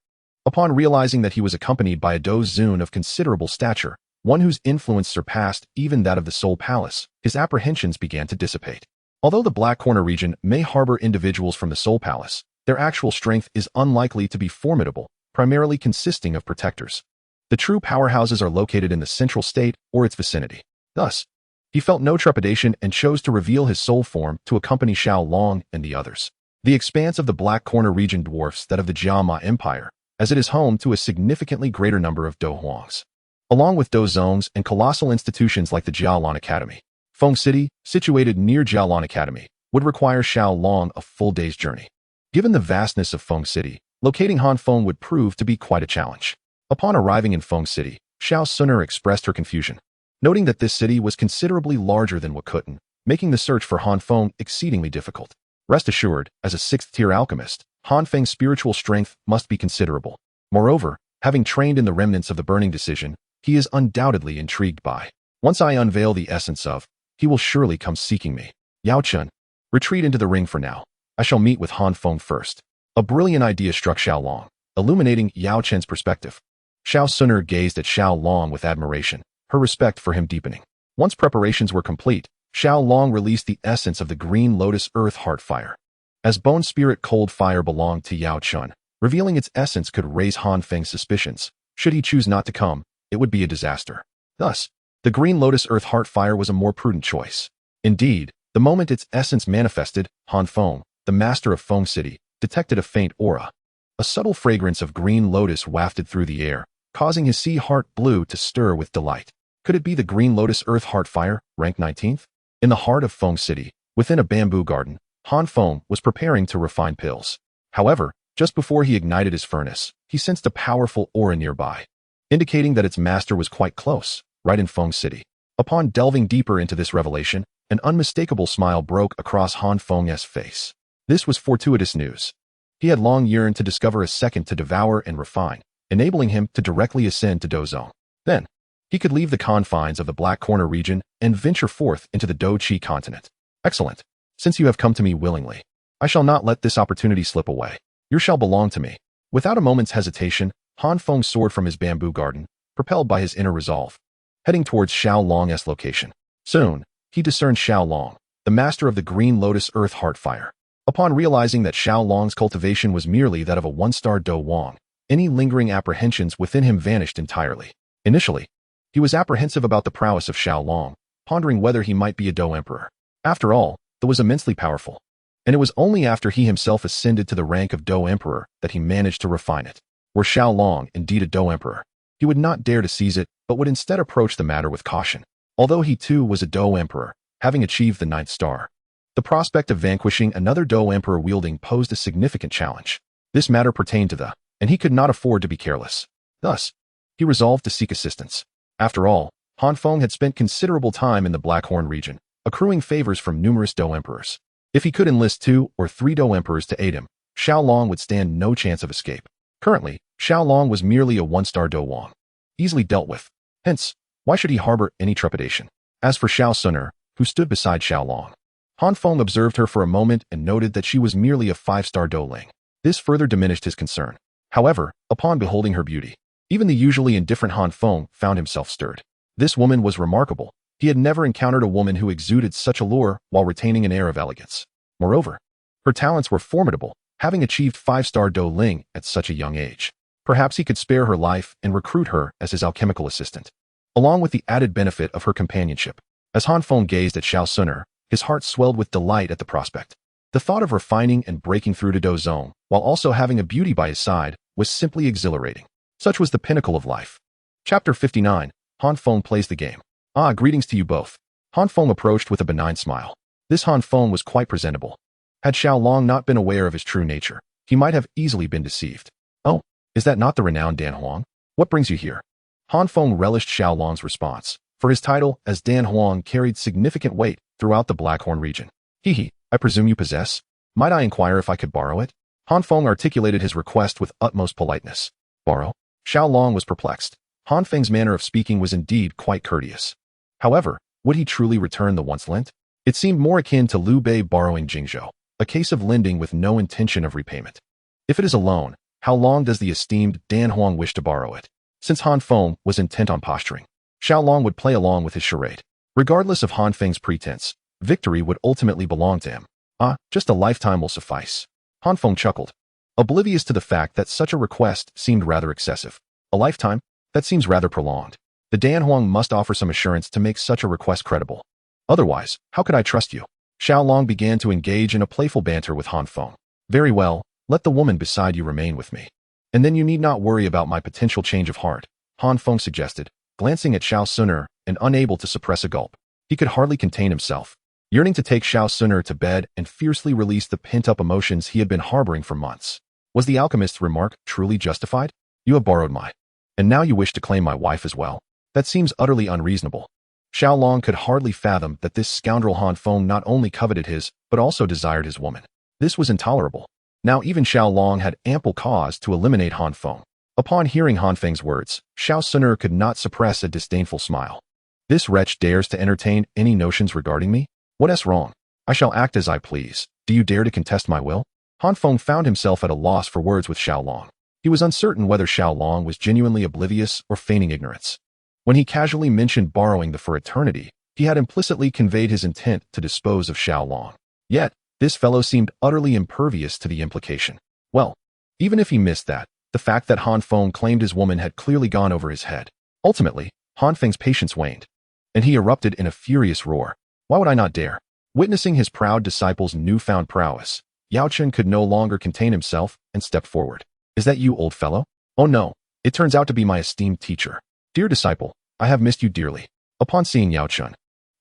upon realizing that he was accompanied by a dozun of considerable stature, one whose influence surpassed even that of the Soul Palace, his apprehensions began to dissipate. Although the Black Corner region may harbor individuals from the Soul Palace, their actual strength is unlikely to be formidable, primarily consisting of protectors. The true powerhouses are located in the central state or its vicinity. Thus, he felt no trepidation and chose to reveal his soul form to accompany Xiao and the others. The expanse of the Black Corner region dwarfs that of the Jiama Empire, as it is home to a significantly greater number of Do Huangs. along with dozongs and colossal institutions like the Jialan Academy. Feng City, situated near Jialan Academy, would require Xiao Long a full day's journey. Given the vastness of Feng City, locating Han Feng would prove to be quite a challenge. Upon arriving in Feng City, Xun'er expressed her confusion, noting that this city was considerably larger than Wakuten, making the search for Han Feng exceedingly difficult. Rest assured, as a 6th-tier alchemist, Han Feng's spiritual strength must be considerable. Moreover, having trained in the remnants of the burning decision, he is undoubtedly intrigued by. Once I unveil the essence of, he will surely come seeking me. Yao Chun, retreat into the ring for now. I shall meet with Han Feng first. A brilliant idea struck Xiao Long, illuminating Yao Chen's perspective. Xun'er gazed at Xiao Long with admiration, her respect for him deepening. Once preparations were complete, Xiao Long released the essence of the green lotus earth heart fire. As bone spirit cold fire belonged to Yao Chun, revealing its essence could raise Han Feng's suspicions. Should he choose not to come, it would be a disaster. Thus, the green lotus earth heart fire was a more prudent choice. Indeed, the moment its essence manifested, Han Feng, the master of Feng City, detected a faint aura. A subtle fragrance of green lotus wafted through the air, causing his sea heart blue to stir with delight. Could it be the green lotus earth heart fire, rank 19th? In the heart of Feng City, within a bamboo garden, Han Feng was preparing to refine pills. However, just before he ignited his furnace, he sensed a powerful aura nearby, indicating that its master was quite close, right in Feng City. Upon delving deeper into this revelation, an unmistakable smile broke across Han Feng's face. This was fortuitous news. He had long yearned to discover a second to devour and refine, enabling him to directly ascend to Dozong. Then, he could leave the confines of the Black Corner region and venture forth into the Do-Chi continent. Excellent. Since you have come to me willingly, I shall not let this opportunity slip away. You shall belong to me. Without a moment's hesitation, Han Feng soared from his bamboo garden, propelled by his inner resolve, heading towards Xiao Long's location. Soon, he discerned Xiao Long, the master of the green lotus earth heart fire. Upon realizing that Xiao Long's cultivation was merely that of a one-star Do Wang, any lingering apprehensions within him vanished entirely. Initially, he was apprehensive about the prowess of Xiao Long, pondering whether he might be a Do Emperor. After all, Do was immensely powerful, and it was only after he himself ascended to the rank of Do Emperor that he managed to refine it. Were Xiao Long indeed a Do Emperor, he would not dare to seize it, but would instead approach the matter with caution. Although he too was a Do Emperor, having achieved the 9th star, the prospect of vanquishing another Do Emperor wielding posed a significant challenge. This matter pertained to the, and he could not afford to be careless. Thus, he resolved to seek assistance. After all, Han Feng had spent considerable time in the Blackhorn region, accruing favors from numerous Do Emperors. If he could enlist 2 or 3 Do Emperors to aid him, Xiao Long would stand no chance of escape. Currently, Xiao Long was merely a 1-star Do Wang, easily dealt with. Hence, why should he harbor any trepidation? As for Xun'er, who stood beside Xiao Long, Han Feng observed her for a moment and noted that she was merely a 5-star Do Ling. This further diminished his concern. However, upon beholding her beauty, even the usually indifferent Han Feng found himself stirred. This woman was remarkable. He had never encountered a woman who exuded such allure while retaining an air of elegance. Moreover, her talents were formidable, having achieved 5-star Do Ling at such a young age. Perhaps he could spare her life and recruit her as his alchemical assistant, along with the added benefit of her companionship. As Han Feng gazed at Xun'er, his heart swelled with delight at the prospect. The thought of refining and breaking through to Dozong, while also having a beauty by his side, was simply exhilarating. Such was the pinnacle of life. Chapter 59, Han Feng plays the game. Ah, greetings to you both. Han Feng approached with a benign smile. This Han Feng was quite presentable. Had Xiao Long not been aware of his true nature, he might have easily been deceived. Oh, is that not the renowned Dan Huang? What brings you here? Han Feng relished Xiao Long's response, for his title as Dan Huang carried significant weight throughout the Blackhorn region. Hee, I presume you possess? Might I inquire if I could borrow it? Han Feng articulated his request with utmost politeness. Borrow? Xiao Long was perplexed. Han Feng's manner of speaking was indeed quite courteous. However, would he truly return the once lent? It seemed more akin to Liu Bei borrowing Jingzhou, a case of lending with no intention of repayment. If it is a loan, how long does the esteemed Dan Huang wish to borrow it? Since Han Feng was intent on posturing, Xiao Long would play along with his charade. Regardless of Han Feng's pretense, victory would ultimately belong to him. Ah, just a lifetime will suffice. Han Feng chuckled, oblivious to the fact that such a request seemed rather excessive. A lifetime? That seems rather prolonged. The Dan Huang must offer some assurance to make such a request credible. Otherwise, how could I trust you? Xiao Long began to engage in a playful banter with Han Feng. Very well, let the woman beside you remain with me. And then you need not worry about my potential change of heart, Han Feng suggested, glancing at Xun'er and unable to suppress a gulp. He could hardly contain himself, yearning to take Xun'er to bed and fiercely release the pent-up emotions he had been harboring for months. Was the alchemist's remark truly justified? You have borrowed my, and now you wish to claim my wife as well? That seems utterly unreasonable. Xiao could hardly fathom that this scoundrel Han Feng not only coveted his, but also desired his woman. This was intolerable. Now even Xiao had ample cause to eliminate Han Feng. Upon hearing Han Feng's words, Xun'er could not suppress a disdainful smile. This wretch dares to entertain any notions regarding me? What's wrong? I shall act as I please. Do you dare to contest my will? Han Feng found himself at a loss for words with Xiao. He was uncertain whether Xiao was genuinely oblivious or feigning ignorance. When he casually mentioned borrowing the for eternity, he had implicitly conveyed his intent to dispose of Xiao. Yet, this fellow seemed utterly impervious to the implication. Well, even if he missed that, the fact that Han Feng claimed his woman had clearly gone over his head. Ultimately, Han Feng's patience waned, and he erupted in a furious roar. Why would I not dare? Witnessing his proud disciple's newfound prowess, Yaochen could no longer contain himself and stepped forward. Is that you, old fellow? Oh no, it turns out to be my esteemed teacher. Dear disciple, I have missed you dearly. Upon seeing Yaochen,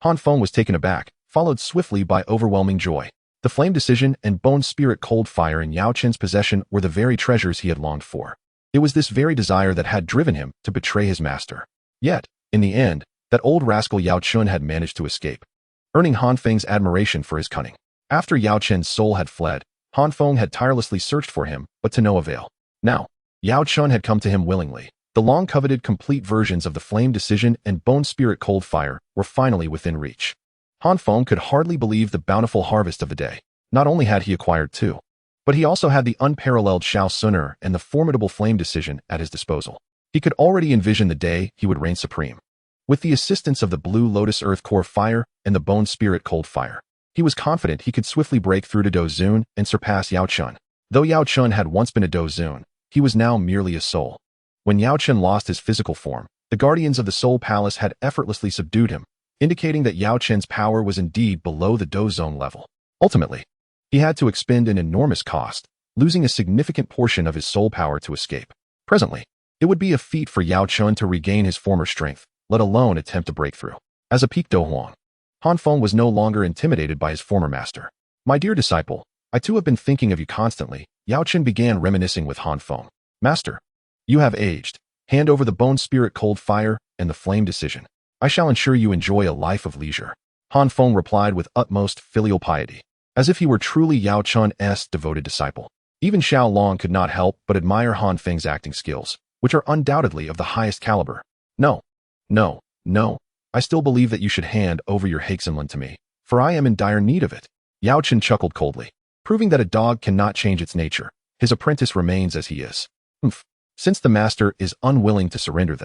Han Feng was taken aback, followed swiftly by overwhelming joy. The flame decision and bone spirit cold fire in Yaochen's possession were the very treasures he had longed for. It was this very desire that had driven him to betray his master. Yet, in the end, that old rascal Yaochen had managed to escape, earning Han Feng's admiration for his cunning. After Yaochen's soul had fled, Han Feng had tirelessly searched for him, but to no avail. Now, Yaochen had come to him willingly. The long-coveted complete versions of the flame decision and bone spirit cold fire were finally within reach. Han Feng could hardly believe the bountiful harvest of the day. Not only had he acquired two, but he also had the unparalleled Xun'er and the formidable flame decision at his disposal. He could already envision the day he would reign supreme. With the assistance of the blue lotus earth core fire and the bone spirit cold fire, he was confident he could swiftly break through to Dozun and surpass Yaochen. Though Yaochen had once been a Dozun, he was now merely a soul. When Yaochen lost his physical form, the guardians of the Soul Palace had effortlessly subdued him, indicating that Yaochen's power was indeed below the Dozone level. Ultimately, he had to expend an enormous cost, losing a significant portion of his soul power to escape. Presently, it would be a feat for Yaochen to regain his former strength, let alone attempt a breakthrough. As a peak Dohuang, Han Feng was no longer intimidated by his former master. My dear disciple, I too have been thinking of you constantly. Yaochen began reminiscing with Han Feng. Master, you have aged. Hand over the bone spirit cold fire and the flame decision. I shall ensure you enjoy a life of leisure. Han Feng replied with utmost filial piety, as if he were truly Yaochen's devoted disciple. Even Xiao could not help but admire Han Feng's acting skills, which are undoubtedly of the highest caliber. No, I still believe that you should hand over your Hexenland to me, for I am in dire need of it. Yaochen chuckled coldly, proving that a dog cannot change its nature. His apprentice remains as he is. Since the master is unwilling to surrender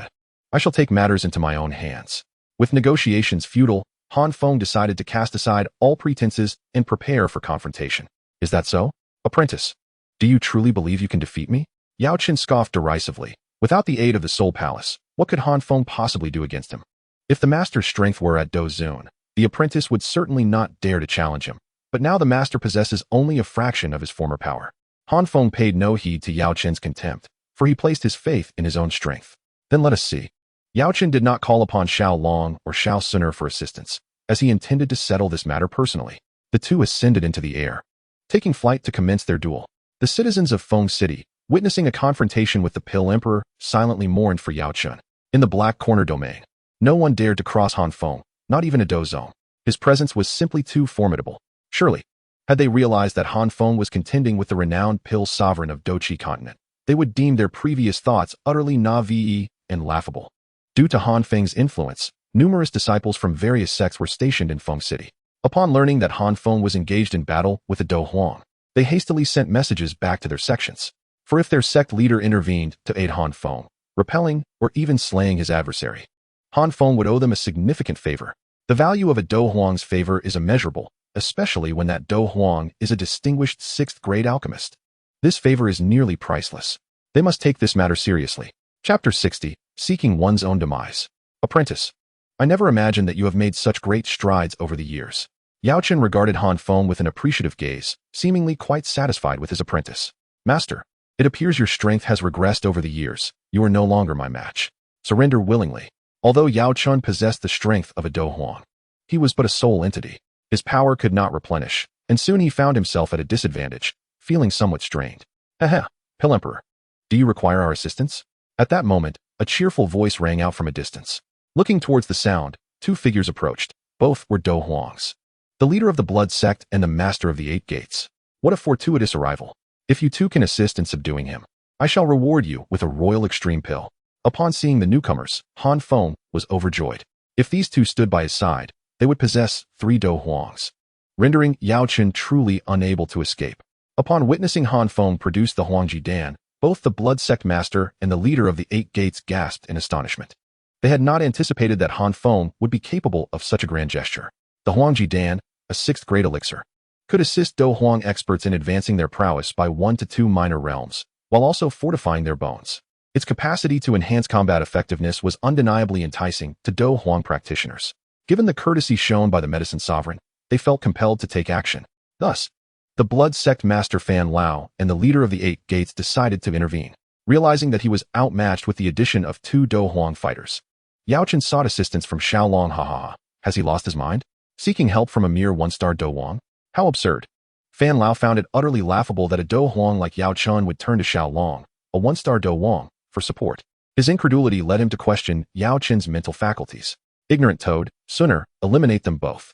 I shall take matters into my own hands. With negotiations futile, Han Feng decided to cast aside all pretenses and prepare for confrontation. Is that so? Apprentice, do you truly believe you can defeat me? Yaochen scoffed derisively. Without the aid of the Soul Palace, what could Han Feng possibly do against him? If the master's strength were at Dozun, the apprentice would certainly not dare to challenge him. But now the master possesses only a fraction of his former power. Han Feng paid no heed to Yaochen's contempt, for he placed his faith in his own strength. Then let us see. Yaochen did not call upon Xiao or Xun'er for assistance, as he intended to settle this matter personally. The two ascended into the air, taking flight to commence their duel. The citizens of Feng City, witnessing a confrontation with the Pill Emperor, silently mourned for Yaochen. In the Black Corner domain, no one dared to cross Han Feng, not even a Dozong. His presence was simply too formidable. Surely, had they realized that Han Feng was contending with the renowned Pill Sovereign of Dochi Continent, they would deem their previous thoughts utterly naive and laughable. Due to Han Feng's influence, numerous disciples from various sects were stationed in Feng City. Upon learning that Han Feng was engaged in battle with a Do Huang, they hastily sent messages back to their sections. For if their sect leader intervened to aid Han Feng, repelling or even slaying his adversary, Han Feng would owe them a significant favor. The value of a Do Huang's favor is immeasurable, especially when that Do Huang is a distinguished 6th-grade alchemist. This favor is nearly priceless. They must take this matter seriously. Chapter 60, Seeking One's Own Demise. Apprentice, I never imagined that you have made such great strides over the years. Yaochen regarded Han Feng with an appreciative gaze, seemingly quite satisfied with his apprentice. Master, it appears your strength has regressed over the years. You are no longer my match. Surrender willingly. Although Yao Chun possessed the strength of a Do Huang, he was but a soul entity. His power could not replenish, and soon he found himself at a disadvantage, feeling somewhat strained. Haha, Pill Emperor. Do you require our assistance? At that moment, a cheerful voice rang out from a distance. Looking towards the sound, two figures approached. Both were Do Huangs. The leader of the Blood Sect and the master of the Eight Gates. What a fortuitous arrival. If you two can assist in subduing him, I shall reward you with a royal extreme pill. Upon seeing the newcomers, Han Feng was overjoyed. If these two stood by his side, they would possess 3 Do Huangs, rendering Yao Chun truly unable to escape. Upon witnessing Han Feng produce the Huangji Dan, both the Blood Sect master and the leader of the Eight Gates gasped in astonishment. They had not anticipated that Han Feng would be capable of such a grand gesture. The Huangji Dan, a 6th grade elixir, could assist Do Huang experts in advancing their prowess by 1 to 2 minor realms, while also fortifying their bones. Its capacity to enhance combat effectiveness was undeniably enticing to Do Huang practitioners. Given the courtesy shown by the medicine sovereign, they felt compelled to take action. Thus, the Blood Sect Master Fan Lao and the leader of the Eight Gates decided to intervene. Realizing that he was outmatched with the addition of 2 Do Huang fighters, Yao Chun sought assistance from Xiao Long. Has he lost his mind? Seeking help from a mere 1-star Do Huang? How absurd. Fan Lao found it utterly laughable that a Do Huang like Yao Chun would turn to Xiao Long, a 1-star Do Huang, for support. His incredulity led him to question Yao Chun's mental faculties. Ignorant toad, Xun'er, eliminate them both.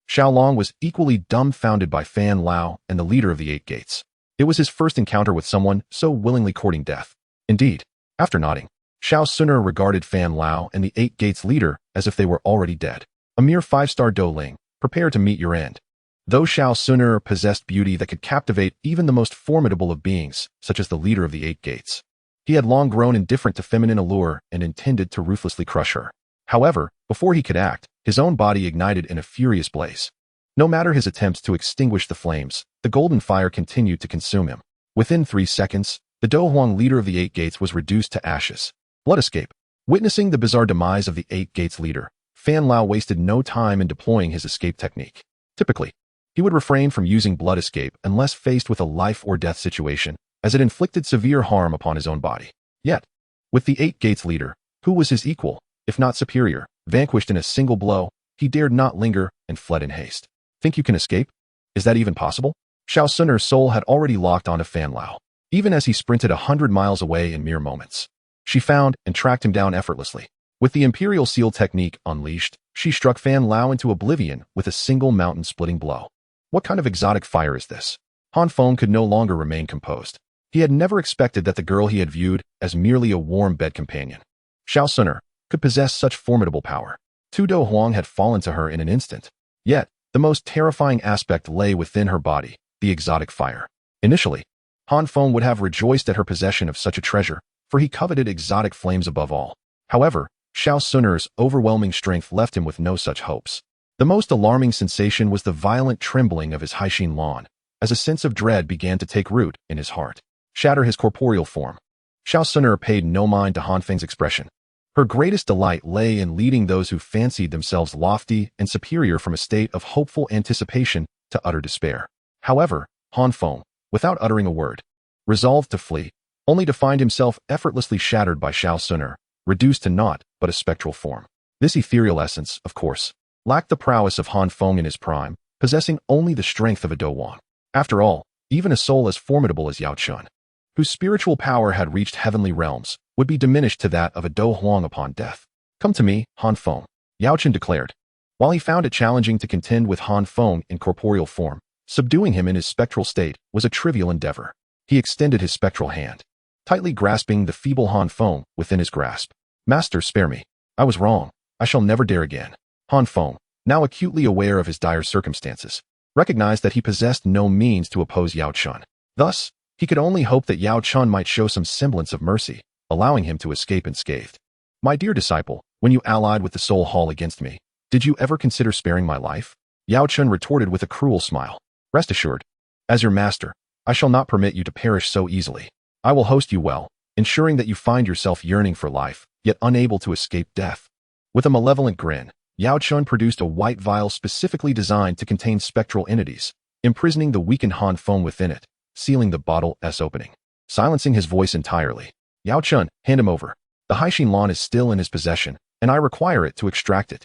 Xiao Long was equally dumbfounded by Fan Lao and the leader of the Eight Gates. It was his first encounter with someone so willingly courting death. Indeed, after nodding, Xiao Xun'er regarded Fan Lao and the Eight Gates leader as if they were already dead. A mere 5-star Do Ling, prepare to meet your end. Though Xiao Xun'er possessed beauty that could captivate even the most formidable of beings, such as the leader of the Eight Gates, he had long grown indifferent to feminine allure and intended to ruthlessly crush her. However, before he could act, his own body ignited in a furious blaze. No matter his attempts to extinguish the flames, the golden fire continued to consume him. Within 3 seconds, the Do Huang leader of the Eight Gates was reduced to ashes. Blood escape. Witnessing the bizarre demise of the Eight Gates leader, Fan Lao wasted no time in deploying his escape technique. Typically, he would refrain from using blood escape unless faced with a life or death situation, as it inflicted severe harm upon his own body. Yet, with the Eight Gates leader, who was his equal, if not superior, vanquished in a single blow, he dared not linger and fled in haste. Think you can escape? Is that even possible? Xiao Xun'er's soul had already locked onto Fan Lao, even as he sprinted 100 miles away in mere moments. She found and tracked him down effortlessly. With the Imperial Seal technique unleashed, she struck Fan Lao into oblivion with a single mountain-splitting blow. What kind of exotic fire is this? Han Feng could no longer remain composed. He had never expected that the girl he had viewed as merely a warm bed companion, Xiao Xun'er, could possess such formidable power. 2 Do Huang had fallen to her in an instant. Yet, the most terrifying aspect lay within her body, the exotic fire. Initially, Han Feng would have rejoiced at her possession of such a treasure, for he coveted exotic flames above all. However, Xiao Xun'er's overwhelming strength left him with no such hopes. The most alarming sensation was the violent trembling of his Haixin Lan, as a sense of dread began to take root in his heart, shatter his corporeal form. Xiao Xun'er paid no mind to Han Feng's expression. Her greatest delight lay in leading those who fancied themselves lofty and superior from a state of hopeful anticipation to utter despair. However, Han Feng, without uttering a word, resolved to flee, only to find himself effortlessly shattered by Xiao Xun'er, reduced to naught but a spectral form. This ethereal essence, of course, lacked the prowess of Han Feng in his prime, possessing only the strength of a Do Huang. After all, even a soul as formidable as Yao Chun, whose spiritual power had reached heavenly realms, would be diminished to that of a Do Huang upon death. Come to me, Han Feng, Yao Chun declared. While he found it challenging to contend with Han Feng in corporeal form, subduing him in his spectral state was a trivial endeavor. He extended his spectral hand, tightly grasping the feeble Han Feng within his grasp. Master, spare me. I was wrong. I shall never dare again. Han Feng, now acutely aware of his dire circumstances, recognized that he possessed no means to oppose Yao Chun. Thus, he could only hope that Yao Chun might show some semblance of mercy, allowing him to escape unscathed. My dear disciple, when you allied with the Soul Hall against me, did you ever consider sparing my life? Yao Chun retorted with a cruel smile. Rest assured, as your master, I shall not permit you to perish so easily. I will host you well, ensuring that you find yourself yearning for life, yet unable to escape death. With a malevolent grin, Yao Chun produced a white vial specifically designed to contain spectral entities, imprisoning the weakened Han Feng within it, sealing the bottle's opening. Silencing his voice entirely, Yao Chun, hand him over. The Haixin Lan is still in his possession, and I require it to extract it.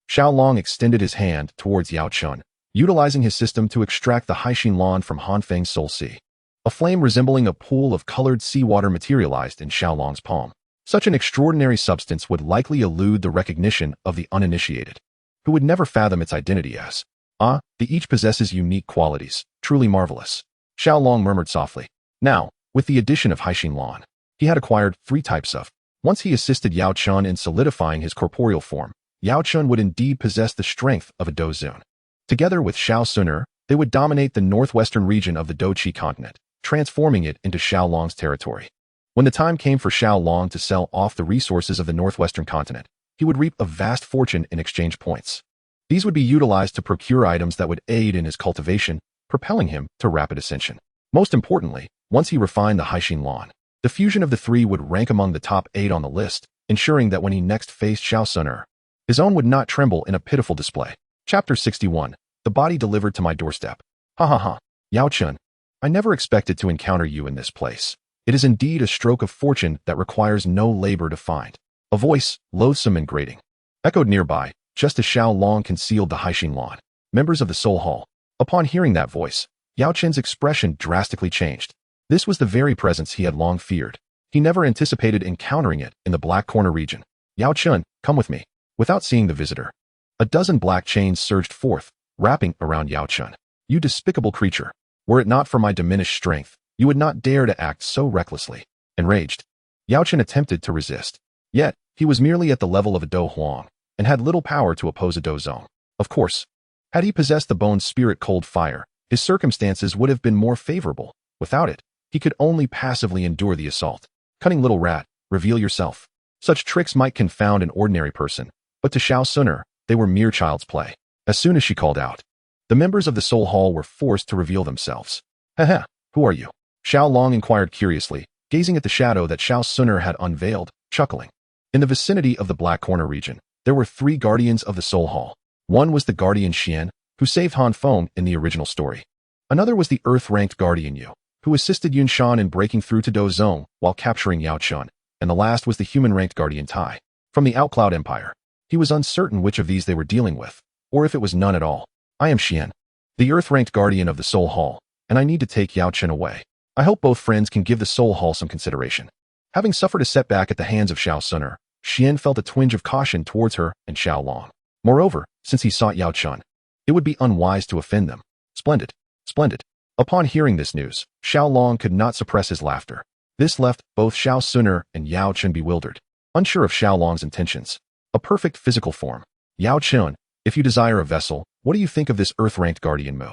Xiao Long extended his hand towards Yao Chun, utilizing his system to extract the Haixin Lan from Han Feng's soul sea. A flame resembling a pool of colored seawater materialized in Xiao Long's palm. Such an extraordinary substance would likely elude the recognition of the uninitiated, who would never fathom its identity as, the each possesses unique qualities, truly marvelous. Xiao Long murmured softly. Now, with the addition of Haixin Lan, he had acquired 3 types of. Once he assisted Yao Chun in solidifying his corporeal form, Yao Chun would indeed possess the strength of a Dozun. Together with Xun'er, they would dominate the northwestern region of the Doqi continent, transforming it into Xiao Long's territory. When the time came for Xiao Long to sell off the resources of the northwestern continent, he would reap a vast fortune in exchange points. These would be utilized to procure items that would aid in his cultivation, propelling him to rapid ascension. Most importantly, once he refined the Haixin Lan, the fusion of the 3 would rank among the top 8 on the list, ensuring that when he next faced Xun'er, his own would not tremble in a pitiful display. Chapter 61. The body delivered to my doorstep. Ha ha ha. Yao Chun, I never expected to encounter you in this place. It is indeed a stroke of fortune that requires no labor to find. A voice, loathsome and grating, echoed nearby, just as Xiao Long concealed the Haixin Lan. Members of the Soul Hall. Upon hearing that voice, Yao Chun's expression drastically changed. This was the very presence he had long feared. He never anticipated encountering it in the Black Corner region. Yao Chun, come with me. Without seeing the visitor, a dozen black chains surged forth, wrapping around Yao Chun. You despicable creature. Were it not for my diminished strength, you would not dare to act so recklessly. Enraged, Yao Chun attempted to resist. Yet, he was merely at the level of a Do Huang, and had little power to oppose a Dozong. Of course, had he possessed the bone spirit cold fire, his circumstances would have been more favorable. Without it, he could only passively endure the assault. Cunning little rat, reveal yourself. Such tricks might confound an ordinary person, but to Xun'er, they were mere child's play. As soon as she called out, the members of the Soul Hall were forced to reveal themselves. Heh, who are you? Xiao Long inquired curiously, gazing at the shadow that Xun'er had unveiled, chuckling. In the vicinity of the Black Corner region, there were 3 guardians of the Soul Hall. One was the Guardian Xian, who saved Han Feng in the original story. Another was the Earth-ranked Guardian Yu, who assisted Yun Shan in breaking through to Dozong while capturing Yao Chun, and the last was the human-ranked Guardian Tai, from the Outcloud Empire. He was uncertain which of these they were dealing with, or if it was none at all. I am Xian, the Earth-ranked Guardian of the Soul Hall, and I need to take Yao Chun away. I hope both friends can give the Soul Hall some consideration. Having suffered a setback at the hands of Xun'er, Xian felt a twinge of caution towards her and Xiao Long. Moreover, since he sought Yao Chun, it would be unwise to offend them. Splendid. Splendid. Upon hearing this news, Xiao Long could not suppress his laughter. This left both Xun'er and Yao Chun bewildered, unsure of Xiao Long's intentions. A perfect physical form. Yao Chun, if you desire a vessel, what do you think of this Earth-ranked Guardian Mu?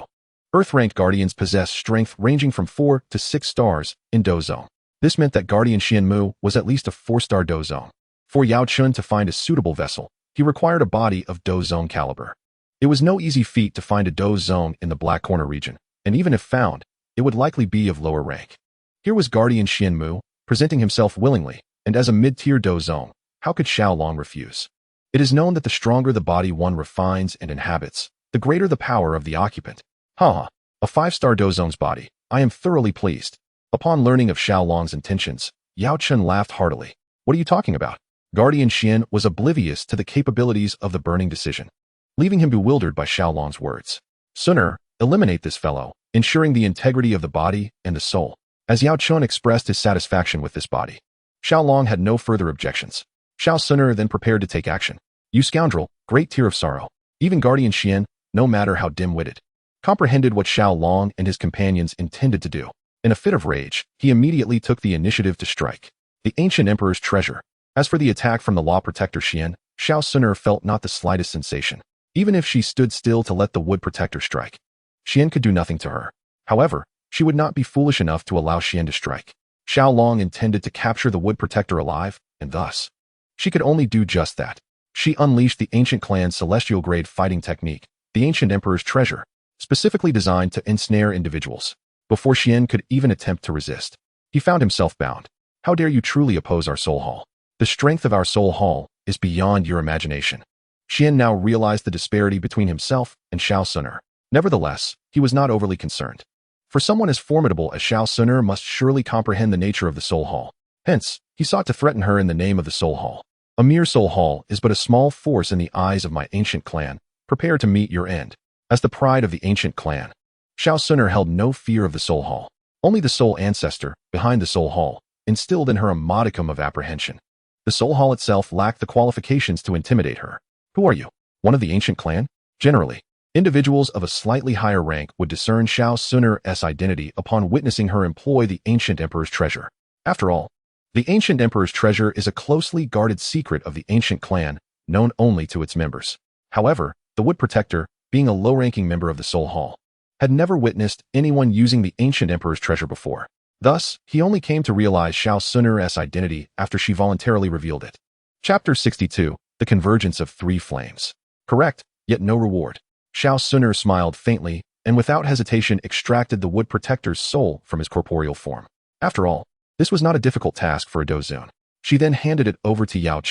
Earth-ranked Guardians possess strength ranging from 4 to 6 stars in Dozong. This meant that Guardian Xian Mu was at least a 4-star Dozong. For Yao Chun to find a suitable vessel, he required a body of Dozong caliber. It was no easy feat to find a Dozong in the Black Corner region, and even if found, it would likely be of lower rank. Here was Guardian Xian Mu, presenting himself willingly, and as a mid-tier Dozong, how could Xiao Long refuse? It is known that the stronger the body one refines and inhabits, the greater the power of the occupant. A 5-star Dozong's body. I am thoroughly pleased. Upon learning of Xiao Long's intentions, Yao Chun laughed heartily. What are you talking about? Guardian Xian was oblivious to the capabilities of the burning decision, leaving him bewildered by Xiao Long's words. Xun'er, eliminate this fellow, ensuring the integrity of the body and the soul. As Yao Chun expressed his satisfaction with this body, Xiao Long had no further objections. Xun'er then prepared to take action. You scoundrel, great tear of sorrow. Even Guardian Xian, no matter how dim-witted, comprehended what Xiao Long and his companions intended to do. In a fit of rage, he immediately took the initiative to strike the ancient emperor's treasure. As for the attack from the law protector Xian, Xun'er felt not the slightest sensation. Even if she stood still to let the wood protector strike, Xian could do nothing to her. However, she would not be foolish enough to allow Xian to strike. Xiao Long intended to capture the wood protector alive, and thus, she could only do just that. She unleashed the ancient clan's celestial-grade fighting technique, the ancient emperor's treasure, specifically designed to ensnare individuals. Before Xian could even attempt to resist, he found himself bound. How dare you truly oppose our Soul Hall? The strength of our Soul Hall is beyond your imagination. Xian now realized the disparity between himself and Xun'er. Nevertheless, he was not overly concerned. For someone as formidable as Xun'er must surely comprehend the nature of the Soul Hall. Hence, he sought to threaten her in the name of the Soul Hall. A mere soul hall is but a small force in the eyes of my ancient clan. Prepare to meet your end. As the pride of the ancient clan, Xun'er held no fear of the soul hall. Only the soul ancestor, behind the soul hall, instilled in her a modicum of apprehension. The soul hall itself lacked the qualifications to intimidate her. Who are you? One of the ancient clan? Generally, individuals of a slightly higher rank would discern Xun'er's identity upon witnessing her employ the ancient emperor's treasure. After all, the ancient emperor's treasure is a closely guarded secret of the ancient clan, known only to its members. However, the Wood Protector, being a low-ranking member of the Soul Hall, had never witnessed anyone using the ancient emperor's treasure before. Thus, he only came to realize Xun'er's identity after she voluntarily revealed it. Chapter 62, The Convergence of Three Flames. Correct, yet no reward. Xun'er smiled faintly, and without hesitation extracted the Wood Protector's soul from his corporeal form. After all, this was not a difficult task for a Dozun. She then handed it over to Yao,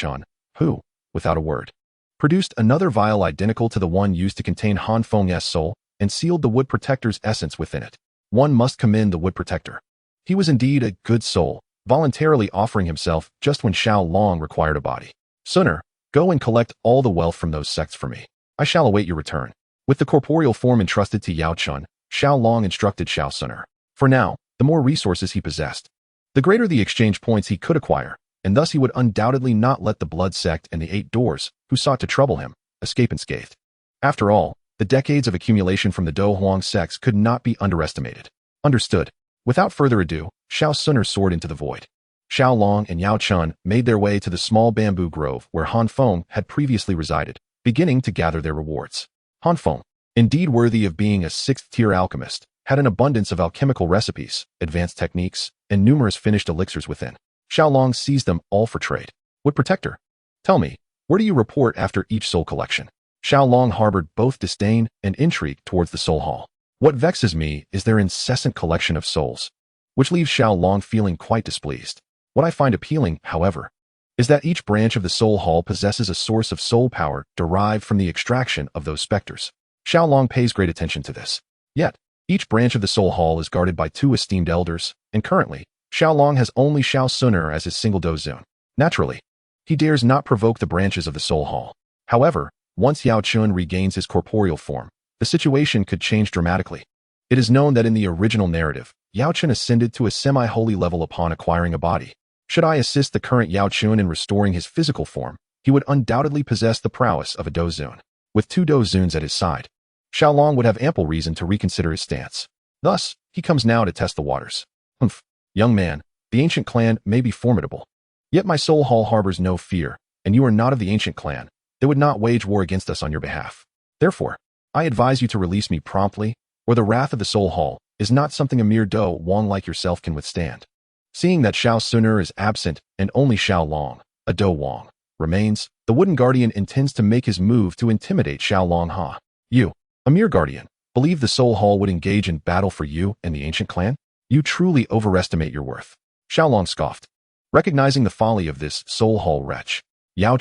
who, without a word, produced another vial identical to the one used to contain Han Feng's soul and sealed the Wood Protector's essence within it. One must commend the Wood Protector. He was indeed a good soul, voluntarily offering himself just when Xiao Long required a body. Xun'er, go and collect all the wealth from those sects for me. I shall await your return. With the corporeal form entrusted to Yao, Xiao Long instructed Xun'er. For now, the more resources he possessed, the greater the exchange points he could acquire, and thus he would undoubtedly not let the Blood Sect and the Eight Doors, who sought to trouble him, escape unscathed. After all, the decades of accumulation from the Do Huang sects could not be underestimated. Understood. Without further ado, Xun'er soared into the void. Xiao Long and Yao made their way to the small bamboo grove where Han Feng had previously resided, beginning to gather their rewards. Han Feng, indeed worthy of being a sixth-tier alchemist, had an abundance of alchemical recipes, advanced techniques, and numerous finished elixirs within. Xiao Long seized them all for trade. Wood Protector, tell me, where do you report after each soul collection? Xiao Long harbored both disdain and intrigue towards the soul hall. What vexes me is their incessant collection of souls, which leaves Xiao Long feeling quite displeased. What I find appealing, however, is that each branch of the soul hall possesses a source of soul power derived from the extraction of those specters. Xiao Long pays great attention to this. Yet, each branch of the soul hall is guarded by two esteemed elders, and currently, Xiao Long has only Xun'er as his single Dozun. Naturally, he dares not provoke the branches of the soul hall. However, once Yao regains his corporeal form, the situation could change dramatically. It is known that in the original narrative, Yao ascended to a semi-holy level upon acquiring a body. Should I assist the current Yao in restoring his physical form, he would undoubtedly possess the prowess of a Dozun. With two Dozuns at his side, Xiao Long would have ample reason to reconsider his stance. Thus, he comes now to test the waters. Humph, young man, the ancient clan may be formidable. Yet my soul hall harbors no fear, and you are not of the ancient clan. They would not wage war against us on your behalf. Therefore, I advise you to release me promptly, or the wrath of the soul hall is not something a mere Do Wang like yourself can withstand. Seeing that Xun'er is absent and only Xiao Long, a Do Wang, remains, the Wooden Guardian intends to make his move to intimidate Xiao Long Ha. You, a mere guardian, believe the soul hall would engage in battle for you and the ancient clan? You truly overestimate your worth. Xiao Long scoffed. Recognizing the folly of this soul hall wretch, Yao,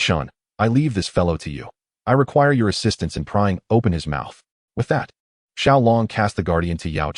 I leave this fellow to you. I require your assistance in prying open his mouth. With that, Xiao Long cast the guardian to Yao,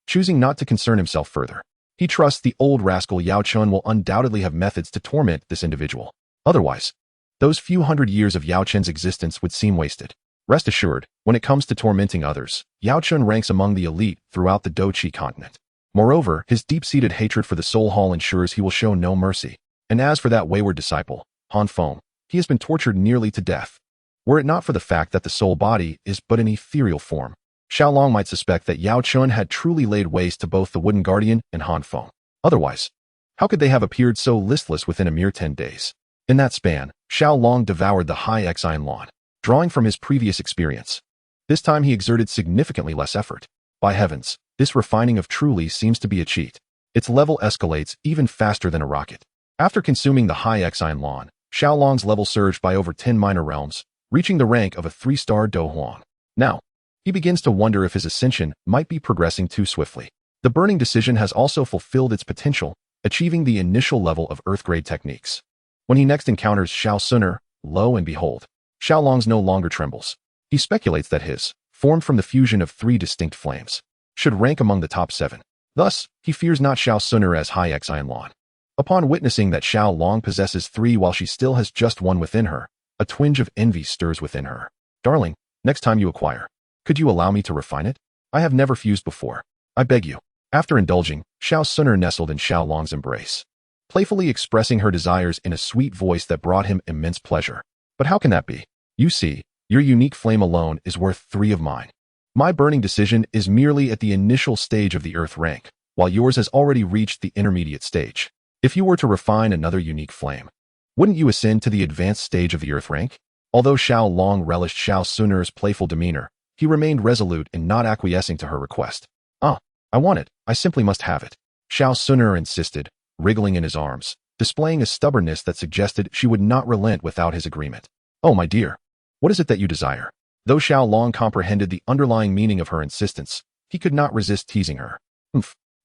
choosing not to concern himself further. He trusts the old rascal Yao will undoubtedly have methods to torment this individual. Otherwise, those few hundred years of Yao existence would seem wasted. Rest assured, when it comes to tormenting others, Yao ranks among the elite throughout the Doqi continent. Moreover, his deep-seated hatred for the Soul Hall ensures he will show no mercy. And as for that wayward disciple, Han Feng, he has been tortured nearly to death. Were it not for the fact that the soul body is but an ethereal form, Xiao Long might suspect that Yao had truly laid waste to both the Wooden Guardian and Han Feng. Otherwise, how could they have appeared so listless within a mere 10 days? In that span, Xiao Long devoured the high Xine lawn, drawing from his previous experience. This time he exerted significantly less effort. By heavens, this refining of truly seems to be a cheat. Its level escalates even faster than a rocket. After consuming the high Xine lawn, Xiao Long's level surged by over 10 minor realms, reaching the rank of a 3-star Do Huang. Now, he begins to wonder if his ascension might be progressing too swiftly. The burning decision has also fulfilled its potential, achieving the initial level of Earth-grade techniques. When he next encounters Xun'er, lo and behold, Xiao Long's no longer trembles. He speculates that his, formed from the fusion of 3 distinct flames, should rank among the top 7. Thus, he fears not Xun'er as high Xine lawn. Upon witnessing that Xiao Long possesses 3 while she still has just 1 within her, a twinge of envy stirs within her. Darling, next time you acquire, could you allow me to refine it? I have never fused before. I beg you. After indulging, Xun'er nestled in Xiao Long's embrace, playfully expressing her desires in a sweet voice that brought him immense pleasure. But how can that be? You see, your unique flame alone is worth 3 of mine. My burning decision is merely at the initial stage of the earth rank, while yours has already reached the intermediate stage. If you were to refine another unique flame, wouldn't you ascend to the advanced stage of the earth rank? Although Xiao Long relished Xun'er's playful demeanor, he remained resolute in not acquiescing to her request. I want it. I simply must have it. Xun'er insisted, wriggling in his arms, displaying a stubbornness that suggested she would not relent without his agreement. Oh, my dear. What is it that you desire? Though Xiao Long comprehended the underlying meaning of her insistence, he could not resist teasing her.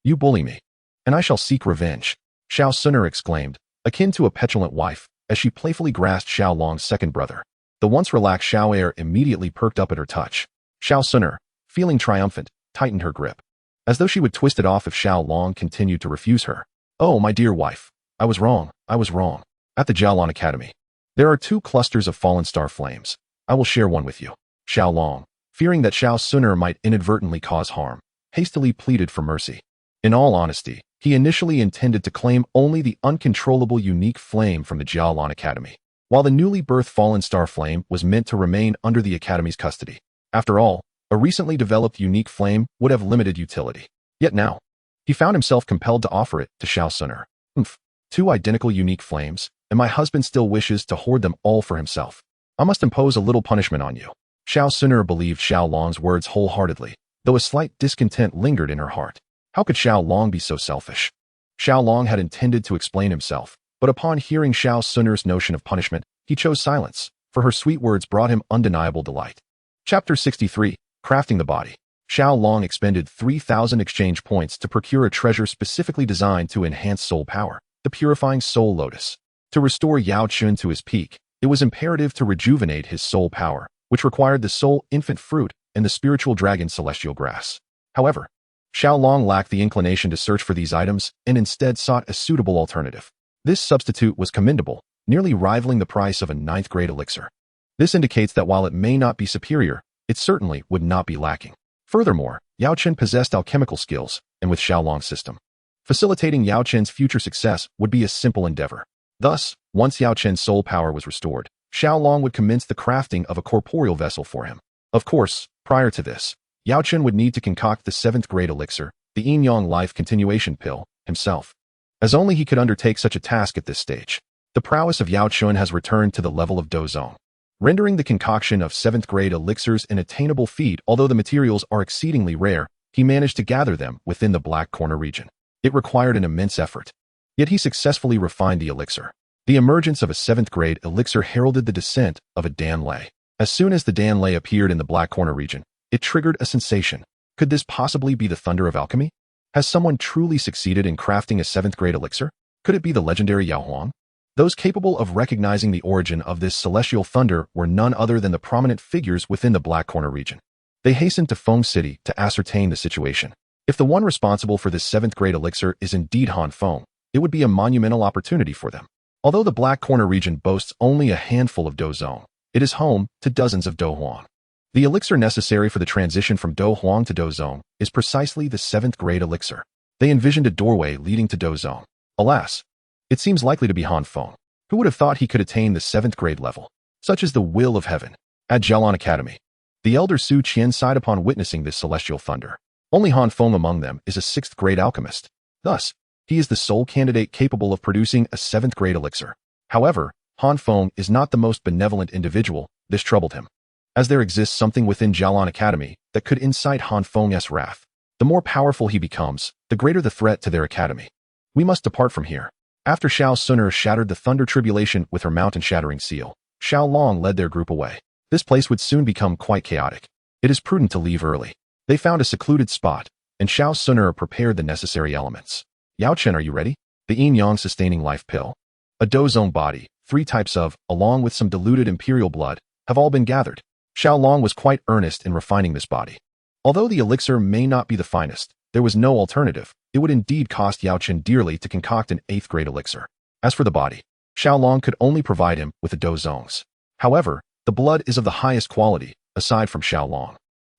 You bully me, and I shall seek revenge, Xun'er exclaimed, akin to a petulant wife, as she playfully grasped Xiao Long's second brother. The once relaxed Xiao immediately perked up at her touch. Xun'er, feeling triumphant, tightened her grip, as though she would twist it off if Xiao Long continued to refuse her. Oh, my dear wife, I was wrong. At the Jialan Academy, there are 2 clusters of fallen star flames. I will share one with you. Xiao Long, fearing that Xun'er might inadvertently cause harm, hastily pleaded for mercy. In all honesty, he initially intended to claim only the uncontrollable unique flame from the Jialan Academy, while the newly birthed fallen star flame was meant to remain under the Academy's custody. After all, a recently developed unique flame would have limited utility. Yet now, he found himself compelled to offer it to Xun'er. 2 identical unique flames, and my husband still wishes to hoard them all for himself. I must impose a little punishment on you. Xun'er believed Xiao Long's words wholeheartedly, though a slight discontent lingered in her heart. How could Xiao Long be so selfish? Xiao Long had intended to explain himself, but upon hearing Xun'er's notion of punishment, he chose silence, for her sweet words brought him undeniable delight. Chapter 63. Crafting the Body. Xiao Long expended 3,000 exchange points to procure a treasure specifically designed to enhance soul power, the Purifying Soul Lotus. To restore Yao Chun to his peak, it was imperative to rejuvenate his soul power, which required the Soul Infant Fruit and the Spiritual Dragon Celestial Grass. However, Xiao Long lacked the inclination to search for these items and instead sought a suitable alternative. This substitute was commendable, nearly rivaling the price of a 9th-grade elixir. This indicates that while it may not be superior, it certainly would not be lacking. Furthermore, Yao Chen possessed alchemical skills, and with Xiao Long's system, facilitating Yao Chen's future success would be a simple endeavor. Thus, once Yao Chen's soul power was restored, Xiao Long would commence the crafting of a corporeal vessel for him. Of course, prior to this, Yao Chen would need to concoct the 7th-grade elixir, the Yin-Yang Life Continuation Pill, himself, as only he could undertake such a task at this stage. The prowess of Yao Chun has returned to the level of Dozong, rendering the concoction of 7th-grade elixirs an attainable feat. Although the materials are exceedingly rare, he managed to gather them within the Black Corner region. It required an immense effort, yet he successfully refined the elixir. The emergence of a 7th-grade elixir heralded the descent of a Dan Lei. As soon as the Dan Lei appeared in the Black Corner region, it triggered a sensation. Could this possibly be the thunder of alchemy? Has someone truly succeeded in crafting a 7th-grade elixir? Could it be the legendary Yao Huang? Those capable of recognizing the origin of this celestial thunder were none other than the prominent figures within the Black Corner region. They hastened to Feng City to ascertain the situation. If the one responsible for this 7th-grade elixir is indeed Han Feng, it would be a monumental opportunity for them. Although the Black Corner region boasts only a handful of Dozong, it is home to dozens of Dohuang. The elixir necessary for the transition from Dohuang to Dozong is precisely the 7th-grade elixir. They envisioned a doorway leading to Dozong. Alas, it seems likely to be Han Feng. Who would have thought he could attain the 7th-grade level? Such is the will of heaven. At Jialan Academy, the elder Su Qian sighed upon witnessing this celestial thunder. Only Han Feng among them is a 6th-grade alchemist. Thus, he is the sole candidate capable of producing a 7th-grade elixir. However, Han Feng is not the most benevolent individual. This troubled him, as there exists something within Jialan Academy that could incite Han Feng's wrath. The more powerful he becomes, the greater the threat to their academy. We must depart from here. After Xun'er shattered the thunder tribulation with her mountain-shattering seal, Xiao Long led their group away. This place would soon become quite chaotic. It is prudent to leave early. They found a secluded spot, and Xun'er prepared the necessary elements. Yao Chen, are you ready? The Yin-Yang Sustaining Life Pill, a Dozong body, 3 types of, along with some diluted imperial blood, have all been gathered. Xiao Long was quite earnest in refining this body. Although the elixir may not be the finest, there was no alternative. It would indeed cost Yaochen dearly to concoct an 8th grade elixir. As for the body, Xiaolong could only provide him with the dozongs. However, the blood is of the highest quality, aside from Xiaolong.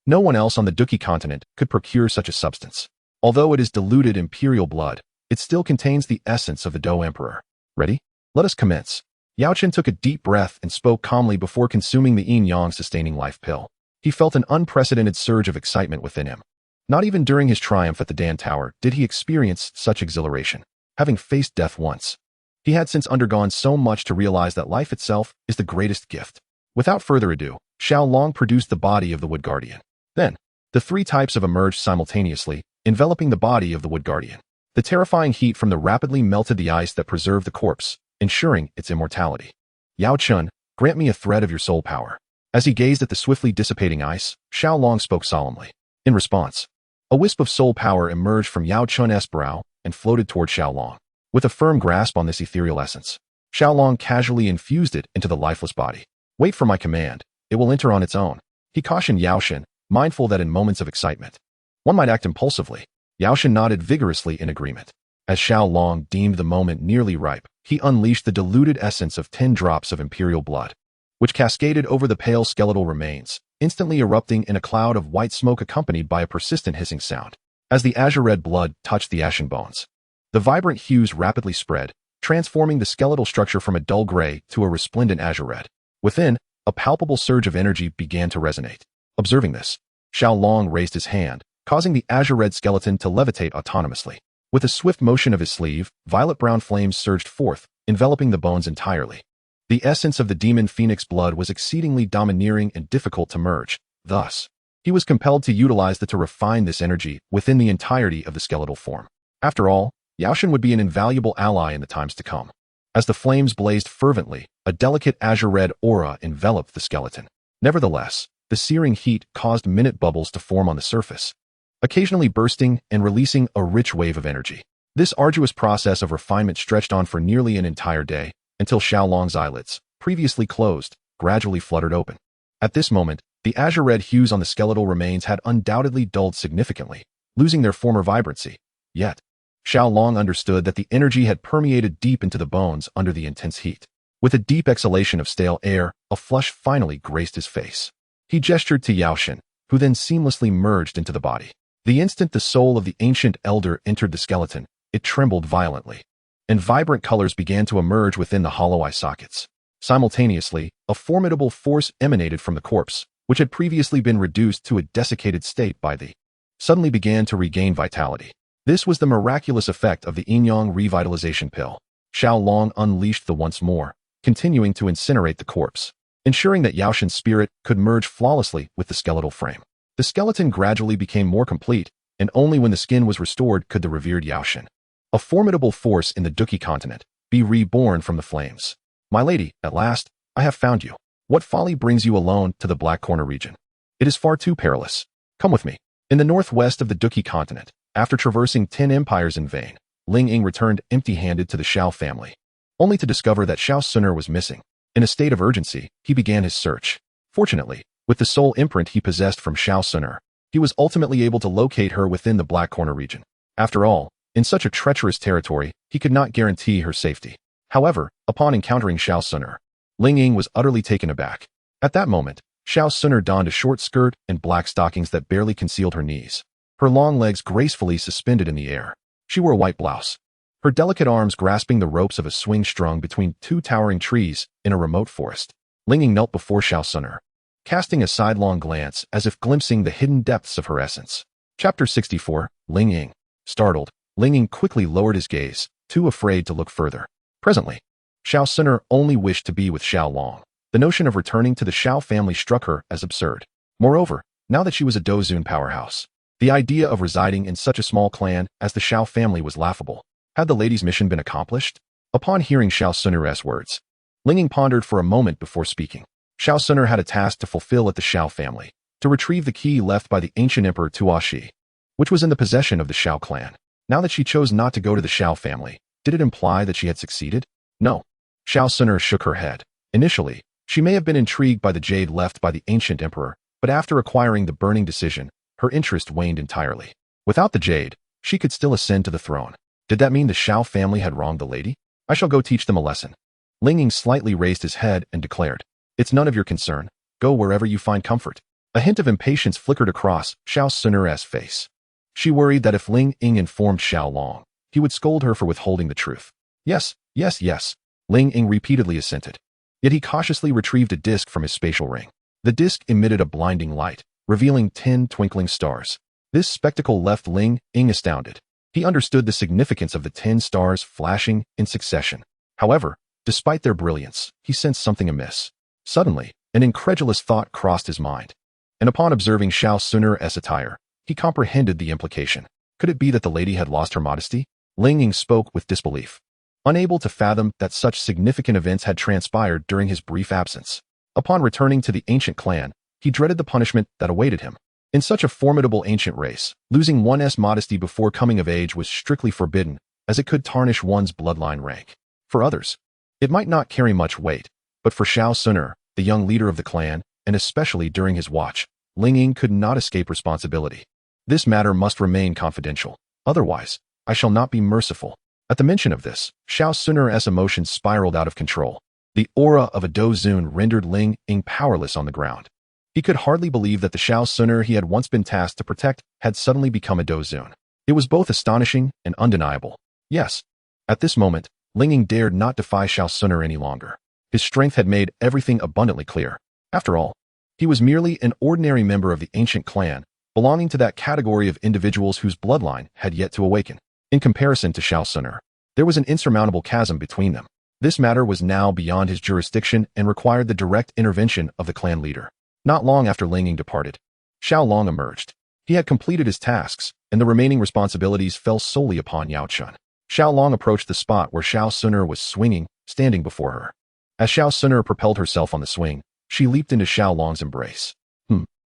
No one else on the Duki continent could procure such a substance. Although it is diluted imperial blood, it still contains the essence of the Do Emperor. Ready? Let us commence. Yaochen took a deep breath and spoke calmly before consuming the yin-yang sustaining life pill. He felt an unprecedented surge of excitement within him. Not even during his triumph at the Dan Tower did he experience such exhilaration. Having faced death once, he had since undergone so much to realize that life itself is the greatest gift. Without further ado, Xiaolong produced the body of the Wood Guardian. Then, the 3 types have emerged simultaneously, enveloping the body of the Wood Guardian. The terrifying heat from the rapidly melted the ice that preserved the corpse, ensuring its immortality. Yao Chun, grant me a thread of your soul power. As he gazed at the swiftly dissipating ice, Xiaolong spoke solemnly. In response, a wisp of soul power emerged from Yao Chun's brow and floated toward Xiaolong. With a firm grasp on this ethereal essence, Xiaolong casually infused it into the lifeless body. Wait for my command. It will enter on its own. He cautioned Yaoshen, mindful that in moments of excitement, one might act impulsively. Yaoshen nodded vigorously in agreement. As Xiaolong deemed the moment nearly ripe, he unleashed the diluted essence of 10 drops of imperial blood, which cascaded over the pale skeletal remains, instantly erupting in a cloud of white smoke accompanied by a persistent hissing sound. As the azure-red blood touched the ashen bones, the vibrant hues rapidly spread, transforming the skeletal structure from a dull gray to a resplendent azure red. Within, a palpable surge of energy began to resonate. Observing this, Xiaolong raised his hand, causing the azure-red skeleton to levitate autonomously. With a swift motion of his sleeve, violet-brown flames surged forth, enveloping the bones entirely. The essence of the demon phoenix blood was exceedingly domineering and difficult to merge. Thus, he was compelled to utilize to refine this energy within the entirety of the skeletal form. After all, Yaoshen would be an invaluable ally in the times to come. As the flames blazed fervently, a delicate azure-red aura enveloped the skeleton. Nevertheless, the searing heat caused minute bubbles to form on the surface, occasionally bursting and releasing a rich wave of energy. This arduous process of refinement stretched on for nearly an entire day, until Xiaolong's eyelids, previously closed, gradually fluttered open. At this moment, the azure-red hues on the skeletal remains had undoubtedly dulled significantly, losing their former vibrancy. Yet, Xiaolong understood that the energy had permeated deep into the bones under the intense heat. With a deep exhalation of stale air, a flush finally graced his face. He gestured to Yaoshen, who then seamlessly merged into the body. The instant the soul of the ancient elder entered the skeleton, it trembled violently, and vibrant colors began to emerge within the hollow eye sockets. Simultaneously, a formidable force emanated from the corpse, which had previously been reduced to a desiccated state by the suddenly began to regain vitality. This was the miraculous effect of the yin-yang revitalization pill. Xiaolong unleashed the once more, continuing to incinerate the corpse, ensuring that Yaoshen's spirit could merge flawlessly with the skeletal frame. The skeleton gradually became more complete, and only when the skin was restored could the revered Yaoshen, a formidable force in the Duki continent, be reborn from the flames. My lady, at last, I have found you. What folly brings you alone to the Black Corner region? It is far too perilous. Come with me. In the northwest of the Duki continent, after traversing 10 empires in vain, Ling Ying returned empty-handed to the Xiao family, only to discover that Xiao Xun'er was missing. In a state of urgency, he began his search. Fortunately, with the soul imprint he possessed from Xiao Xun'er, he was ultimately able to locate her within the Black Corner region. After all, in such a treacherous territory, he could not guarantee her safety. However, upon encountering Xiao Xun'er, Ling Ying was utterly taken aback. At that moment, Xiao Xun'er donned a short skirt and black stockings that barely concealed her knees, her long legs gracefully suspended in the air. She wore a white blouse, her delicate arms grasping the ropes of a swing strung between 2 towering trees in a remote forest. Ling Ying knelt before Xiao Xun'er, casting a sidelong glance as if glimpsing the hidden depths of her essence. Chapter 64, Ling Ying. Startled, Ling Ying quickly lowered his gaze, too afraid to look further. Presently, Xiao Xun'er only wished to be with Xiaolong. The notion of returning to the Xiao family struck her as absurd. Moreover, now that she was a Dozun powerhouse, the idea of residing in such a small clan as the Xiao family was laughable. Had the lady's mission been accomplished? Upon hearing Xiao Xun'er's words, Ling Ying pondered for a moment before speaking. Xiao Xun'er had a task to fulfill at the Xiao family, to retrieve the key left by the ancient emperor Tuashi, which was in the possession of the Xiao clan. Now that she chose not to go to the Xiao family, did it imply that she had succeeded? No. Xiao Xun'er shook her head. Initially, she may have been intrigued by the jade left by the ancient emperor, but after acquiring the burning decision, her interest waned entirely. Without the jade, she could still ascend to the throne. Did that mean the Xiao family had wronged the lady? I shall go teach them a lesson. Ling Ying slightly raised his head and declared, "It's none of your concern. Go wherever you find comfort." A hint of impatience flickered across Xiao Xun'er's face. She worried that if Ling Ying informed Xiao Long, he would scold her for withholding the truth. Yes, yes, yes. Ling Ying repeatedly assented. Yet he cautiously retrieved a disc from his spatial ring. The disc emitted a blinding light, revealing 10 twinkling stars. This spectacle left Ling Ying astounded. He understood the significance of the 10 stars flashing in succession. However, despite their brilliance, he sensed something amiss. Suddenly, an incredulous thought crossed his mind. And upon observing Xiao Xun'er's attire, he comprehended the implication. Could it be that the lady had lost her modesty? Ling Ying spoke with disbelief, unable to fathom that such significant events had transpired during his brief absence. Upon returning to the ancient clan, he dreaded the punishment that awaited him. In such a formidable ancient race, losing one's modesty before coming of age was strictly forbidden, as it could tarnish one's bloodline rank. For others, it might not carry much weight, but for Xiao Xun'er, the young leader of the clan, and especially during his watch, Ling Ying could not escape responsibility. This matter must remain confidential. Otherwise, I shall not be merciful. At the mention of this, Xiao Xun'er's emotions spiraled out of control. The aura of a Dozun rendered Ling Ying powerless on the ground. He could hardly believe that the Xiao Xun'er he had once been tasked to protect had suddenly become a Dozun. It was both astonishing and undeniable. Yes, at this moment, Ling Ying dared not defy Xiao Xun'er any longer. His strength had made everything abundantly clear. After all, he was merely an ordinary member of the ancient clan, belonging to that category of individuals whose bloodline had yet to awaken. In comparison to Xiao Xun'er, there was an insurmountable chasm between them. This matter was now beyond his jurisdiction and required the direct intervention of the clan leader. Not long after Ling Ying departed, Xiao Long emerged. He had completed his tasks, and the remaining responsibilities fell solely upon Yao Chun. Xiao Long approached the spot where Xiao Xun'er was swinging, standing before her. As Xiao Xun'er propelled herself on the swing, she leaped into Xiao Long's embrace.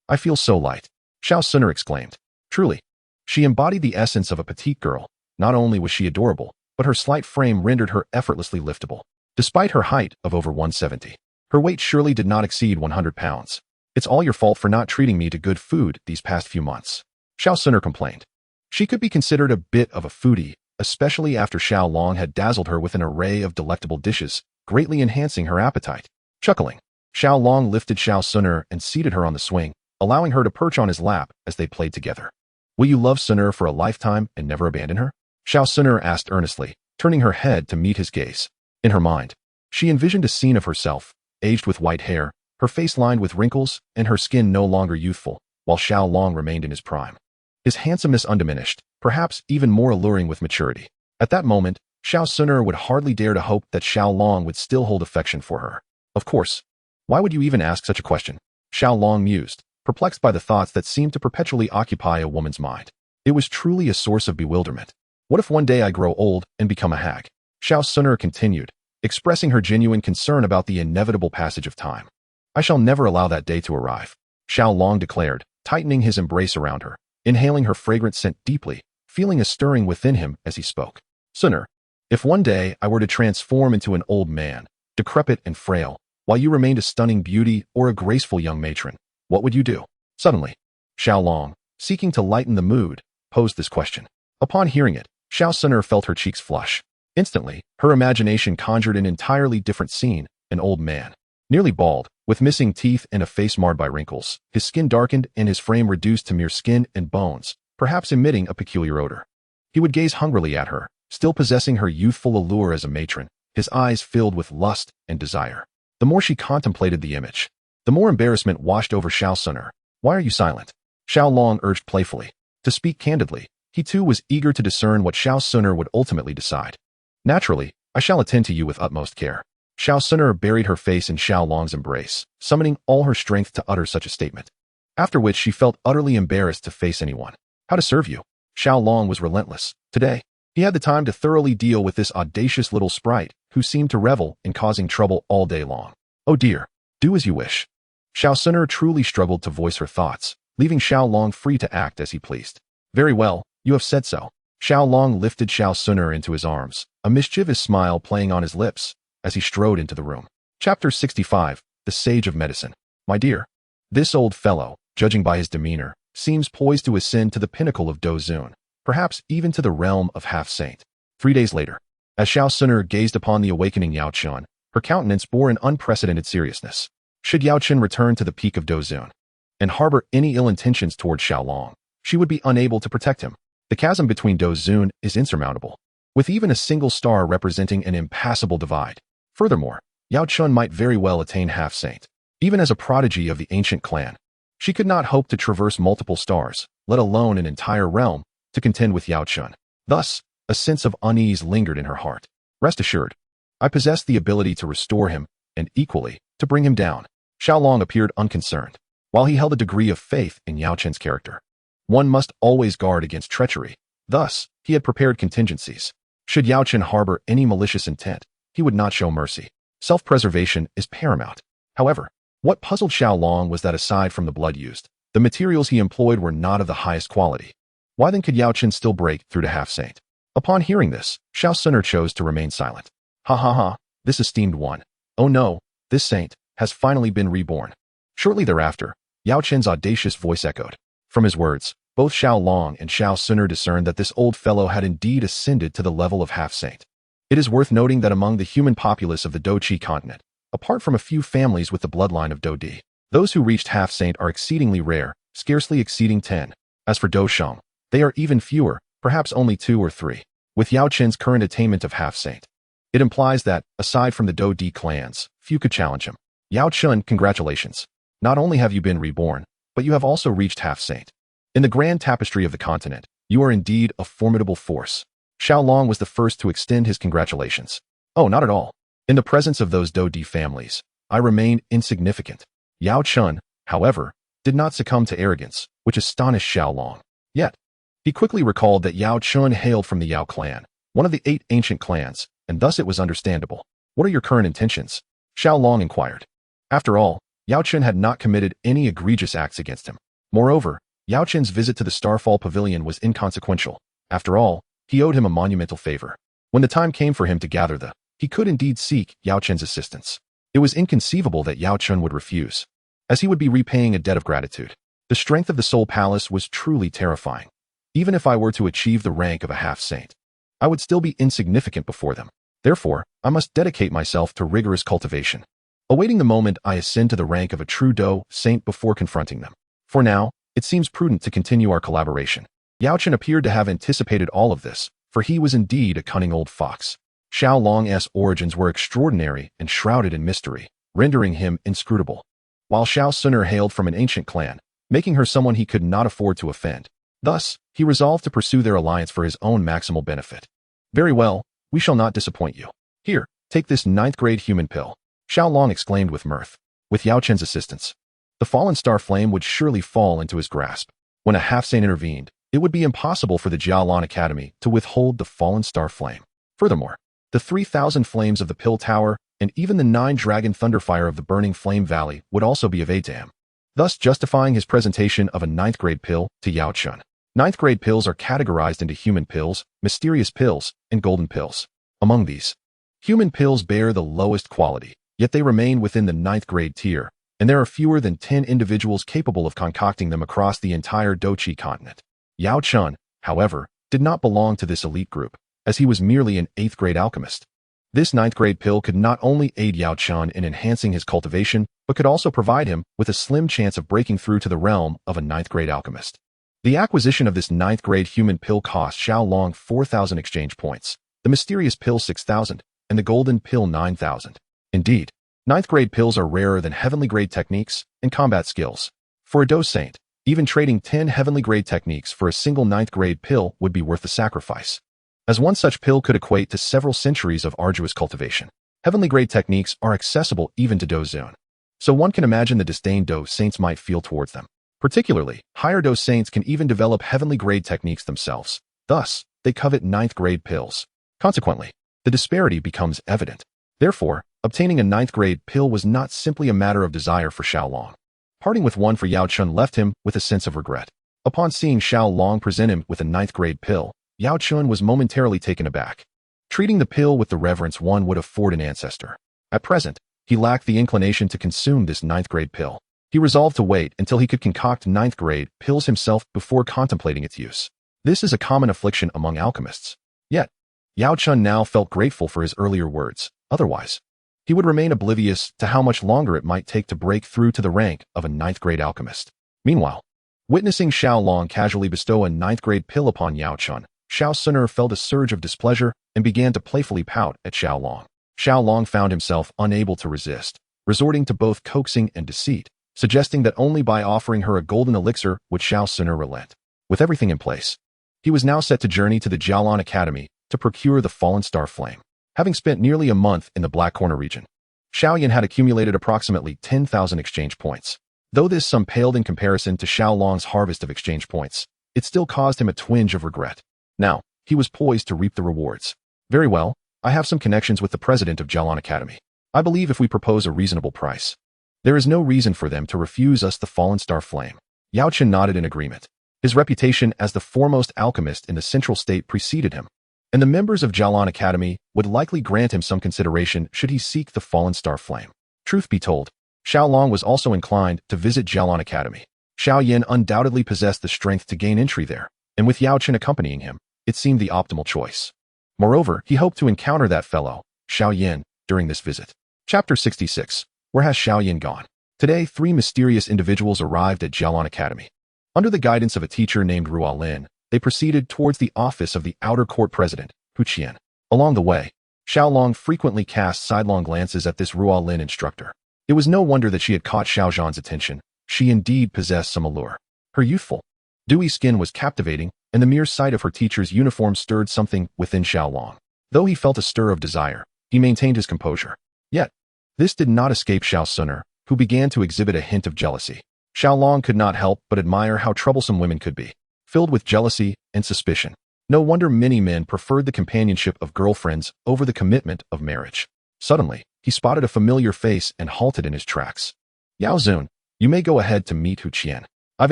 I feel so light," Xiao Xun'er exclaimed. Truly, she embodied the essence of a petite girl. Not only was she adorable, but her slight frame rendered her effortlessly liftable. Despite her height of over 170, her weight surely did not exceed 100 pounds. "It's all your fault for not treating me to good food these past few months," Xiao Xun'er complained. She could be considered a bit of a foodie, especially after Xiao Long had dazzled her with an array of delectable dishes, greatly enhancing her appetite. Chuckling, Xiao Long lifted Xiao Xun'er and seated her on the swing, allowing her to perch on his lap as they played together. "Will you love Xun'er for a lifetime and never abandon her?" Xiao Xun'er asked earnestly, turning her head to meet his gaze. In her mind, she envisioned a scene of herself, aged with white hair, her face lined with wrinkles, and her skin no longer youthful, while Xiao Long remained in his prime. His handsomeness undiminished, perhaps even more alluring with maturity. At that moment, Xiao Xun'er would hardly dare to hope that Xiao Long would still hold affection for her. Of course. Why would you even ask such a question? Xiao Long mused, perplexed by the thoughts that seemed to perpetually occupy a woman's mind. It was truly a source of bewilderment. What if one day I grow old and become a hag? Xiao Xun'er continued, expressing her genuine concern about the inevitable passage of time. I shall never allow that day to arrive, Xiao Long declared, tightening his embrace around her, inhaling her fragrant scent deeply, feeling a stirring within him as he spoke. Xun'er, if one day I were to transform into an old man, decrepit and frail, while you remained a stunning beauty or a graceful young matron, what would you do? Suddenly, Xiao Long, seeking to lighten the mood, posed this question. Upon hearing it, Xiao Xun'er felt her cheeks flush. Instantly, her imagination conjured an entirely different scene, an old man, nearly bald, with missing teeth and a face marred by wrinkles, his skin darkened and his frame reduced to mere skin and bones, perhaps emitting a peculiar odor. He would gaze hungrily at her, still possessing her youthful allure as a matron, his eyes filled with lust and desire. The more she contemplated the image, the more embarrassment washed over Xiao Xun'er. "Why are you silent?" Xiao Long urged playfully. To speak candidly, he too was eager to discern what Xiao Xun'er would ultimately decide. "Naturally, I shall attend to you with utmost care." Xiao Xun'er buried her face in Xiao Long's embrace, summoning all her strength to utter such a statement. After which she felt utterly embarrassed to face anyone. "How to serve you?" Xiao Long was relentless. Today, he had the time to thoroughly deal with this audacious little sprite, who seemed to revel in causing trouble all day long. "Oh dear, do as you wish." Xiao Xun'er truly struggled to voice her thoughts, leaving Xiao Long free to act as he pleased. "Very well, you have said so." Xiao Long lifted Xiao Xun'er into his arms, a mischievous smile playing on his lips, as he strode into the room. Chapter 65, The Sage of Medicine. "My dear, this old fellow, judging by his demeanor, seems poised to ascend to the pinnacle of Xun'er, perhaps even to the realm of half-saint. 3 days later, as Xun'er gazed upon the awakening Yaochen, her countenance bore an unprecedented seriousness. Should Yaochen return to the peak of Xun'er and harbor any ill intentions toward Xiaolong, she would be unable to protect him. The chasm between Xun'er is insurmountable, with even a single star representing an impassable divide. Furthermore, Yaochen might very well attain half-saint. Even as a prodigy of the ancient clan, she could not hope to traverse multiple stars, let alone an entire realm, to contend with Yaochen. Thus, a sense of unease lingered in her heart. Rest assured, I possess the ability to restore him, and equally, to bring him down. Xiaolong appeared unconcerned, while he held a degree of faith in Yaochen's character. One must always guard against treachery. Thus, he had prepared contingencies. Should Yaochen harbor any malicious intent, he would not show mercy. Self-preservation is paramount. However, what puzzled Xiaolong was that aside from the blood used, the materials he employed were not of the highest quality. Why then could Yaochen still break through to half-saint? Upon hearing this, Xun'er chose to remain silent. Ha ha ha, this esteemed one. Oh no, this saint has finally been reborn. Shortly thereafter, Yaochen's audacious voice echoed. From his words, both Xiaolong and Xun'er discerned that this old fellow had indeed ascended to the level of half-saint. It is worth noting that among the human populace of the Doqi continent, apart from a few families with the bloodline of Dodi, those who reached half-saint are exceedingly rare, scarcely exceeding 10. As for Dosheng, they are even fewer, perhaps only 2 or 3. With Yaochen's current attainment of half-saint, it implies that, aside from the Dodi clans, few could challenge him. Yaochen, congratulations. Not only have you been reborn, but you have also reached half-saint. In the grand tapestry of the continent, you are indeed a formidable force. Xiaolong was the first to extend his congratulations. Oh, not at all. In the presence of those Dodi families, I remain insignificant. Yaochen, however, did not succumb to arrogance, which astonished Xiaolong. Yet, he quickly recalled that Yaochen hailed from the Yao clan, one of the 8 ancient clans, and thus it was understandable. What are your current intentions? Xiaolong inquired. After all, Yaochen had not committed any egregious acts against him. Moreover, Yaochen's visit to the Starfall Pavilion was inconsequential. After all, he owed him a monumental favor. When the time came for him to gather he could indeed seek Yaochen's assistance. It was inconceivable that Yaochen would refuse, as he would be repaying a debt of gratitude. The strength of the Soul Palace was truly terrifying. Even if I were to achieve the rank of a half-saint, I would still be insignificant before them. Therefore, I must dedicate myself to rigorous cultivation, awaiting the moment I ascend to the rank of a true Do saint before confronting them. For now, it seems prudent to continue our collaboration. Yaochen appeared to have anticipated all of this, for he was indeed a cunning old fox. Xiaolong's origins were extraordinary and shrouded in mystery, rendering him inscrutable. While Xun'er hailed from an ancient clan, making her someone he could not afford to offend. Thus, he resolved to pursue their alliance for his own maximal benefit. Very well, we shall not disappoint you. Here, take this 9th-grade human pill, Xiaolong exclaimed with mirth. With Yaochen's assistance, the fallen star flame would surely fall into his grasp. When a half-saint intervened, it would be impossible for the Jialan Academy to withhold the fallen star flame. Furthermore, the 3,000 flames of the Pill Tower and even the 9-dragon thunderfire of the Burning Flame Valley would also be of aid to him, thus justifying his presentation of a 9th-grade pill to Yaochen. 9th-grade pills are categorized into human pills, mysterious pills, and golden pills. Among these, human pills bear the lowest quality, yet they remain within the 9th-grade tier, and there are fewer than 10 individuals capable of concocting them across the entire Doqi continent. Yaochen, however, did not belong to this elite group, as he was merely an 8th-grade alchemist. This 9th-grade pill could not only aid Yaochen in enhancing his cultivation, but could also provide him with a slim chance of breaking through to the realm of a 9th-grade alchemist. The acquisition of this 9th-grade human pill cost Xiaolong 4,000 exchange points, the mysterious pill 6,000, and the golden pill 9,000. Indeed, 9th-grade pills are rarer than heavenly-grade techniques and combat skills. For a Do Saint, even trading 10 heavenly-grade techniques for a single 9th-grade pill would be worth the sacrifice, as one such pill could equate to several centuries of arduous cultivation. Heavenly-grade techniques are accessible even to Do Zone, so one can imagine the disdain Do Saints might feel towards them. Particularly, higher Do Saints can even develop heavenly-grade techniques themselves. Thus, they covet 9th-grade pills. Consequently, the disparity becomes evident. Therefore, obtaining a 9th-grade pill was not simply a matter of desire for Xiaolong. Parting with one for Yaochen left him with a sense of regret. Upon seeing Xiaolong present him with a 9th-grade pill, Yaochen was momentarily taken aback, treating the pill with the reverence one would afford an ancestor. At present, he lacked the inclination to consume this 9th-grade pill. He resolved to wait until he could concoct ninth-grade pills himself before contemplating its use. This is a common affliction among alchemists. Yet, Yao Chun now felt grateful for his earlier words. Otherwise, he would remain oblivious to how much longer it might take to break through to the rank of a ninth-grade alchemist. Meanwhile, witnessing Xiao Long casually bestow a ninth-grade pill upon Yao Chun, Xun'er felt a surge of displeasure and began to playfully pout at Xiao Long. Xiao Long found himself unable to resist, resorting to both coaxing and deceit, suggesting that only by offering her a golden elixir would Xun'er relent. With everything in place, he was now set to journey to the Jialan Academy to procure the Fallen Star Flame. Having spent nearly a month in the Black Corner region, Xiaoyan had accumulated approximately 10,000 exchange points. Though this sum paled in comparison to Xiao Long's harvest of exchange points, it still caused him a twinge of regret. Now, he was poised to reap the rewards. Very well, I have some connections with the president of Jialan Academy. I believe if we propose a reasonable price, there is no reason for them to refuse us the Fallen Star Flame. Yao Chen nodded in agreement. His reputation as the foremost alchemist in the Central State preceded him, and the members of Jialan Academy would likely grant him some consideration should he seek the Fallen Star Flame. Truth be told, Xiao Long was also inclined to visit Jialan Academy. Xiao Yin undoubtedly possessed the strength to gain entry there, and with Yao Chen accompanying him, it seemed the optimal choice. Moreover, he hoped to encounter that fellow, Xiao Yin, during this visit. Chapter 66. Where has Xiao Yin gone? Today, 3 mysterious individuals arrived at Jialan Academy. Under the guidance of a teacher named Ruo Lin, they proceeded towards the office of the Outer Court President, Hu Qian. Along the way, Xiao Long frequently cast sidelong glances at this Ruo Lin instructor. It was no wonder that she had caught Xiao Zhan's attention. She indeed possessed some allure. Her youthful, dewy skin was captivating, and the mere sight of her teacher's uniform stirred something within Xiao Long. Though he felt a stir of desire, he maintained his composure. Yet, this did not escape Xun'er, who began to exhibit a hint of jealousy. Xiao Long could not help but admire how troublesome women could be, filled with jealousy and suspicion. No wonder many men preferred the companionship of girlfriends over the commitment of marriage. Suddenly, he spotted a familiar face and halted in his tracks. Yao Zun, you may go ahead to meet Hu Qian. I've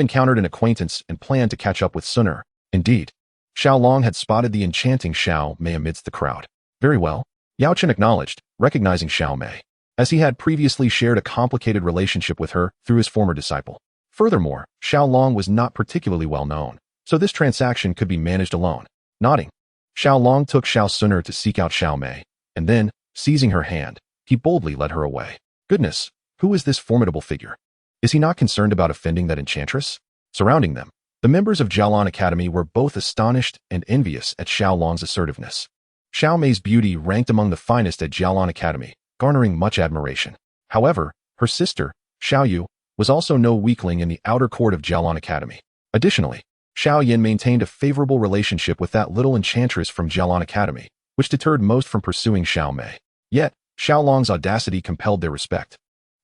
encountered an acquaintance and plan to catch up with Xun'er. Indeed, Xiao Long had spotted the enchanting Xiao Mei amidst the crowd. Very well, Yao Chen acknowledged, recognizing Xiao Mei, as he had previously shared a complicated relationship with her through his former disciple. Furthermore, Xiao Long was not particularly well known, so this transaction could be managed alone. Nodding, Xiao Long took Xun'er to seek out Xiao Mei, and then, seizing her hand, he boldly led her away. Goodness, who is this formidable figure? Is he not concerned about offending that enchantress? Surrounding them, the members of Jialan Academy were both astonished and envious at Xiao Long's assertiveness. Xiao Mei's beauty ranked among the finest at Jialan Academy, garnering much admiration. However, her sister, Xiao Yu, was also no weakling in the outer court of Jialan Academy. Additionally, Xiao Yin maintained a favorable relationship with that little enchantress from Jialan Academy, which deterred most from pursuing Xiao Mei. Yet, Xiao Long's audacity compelled their respect.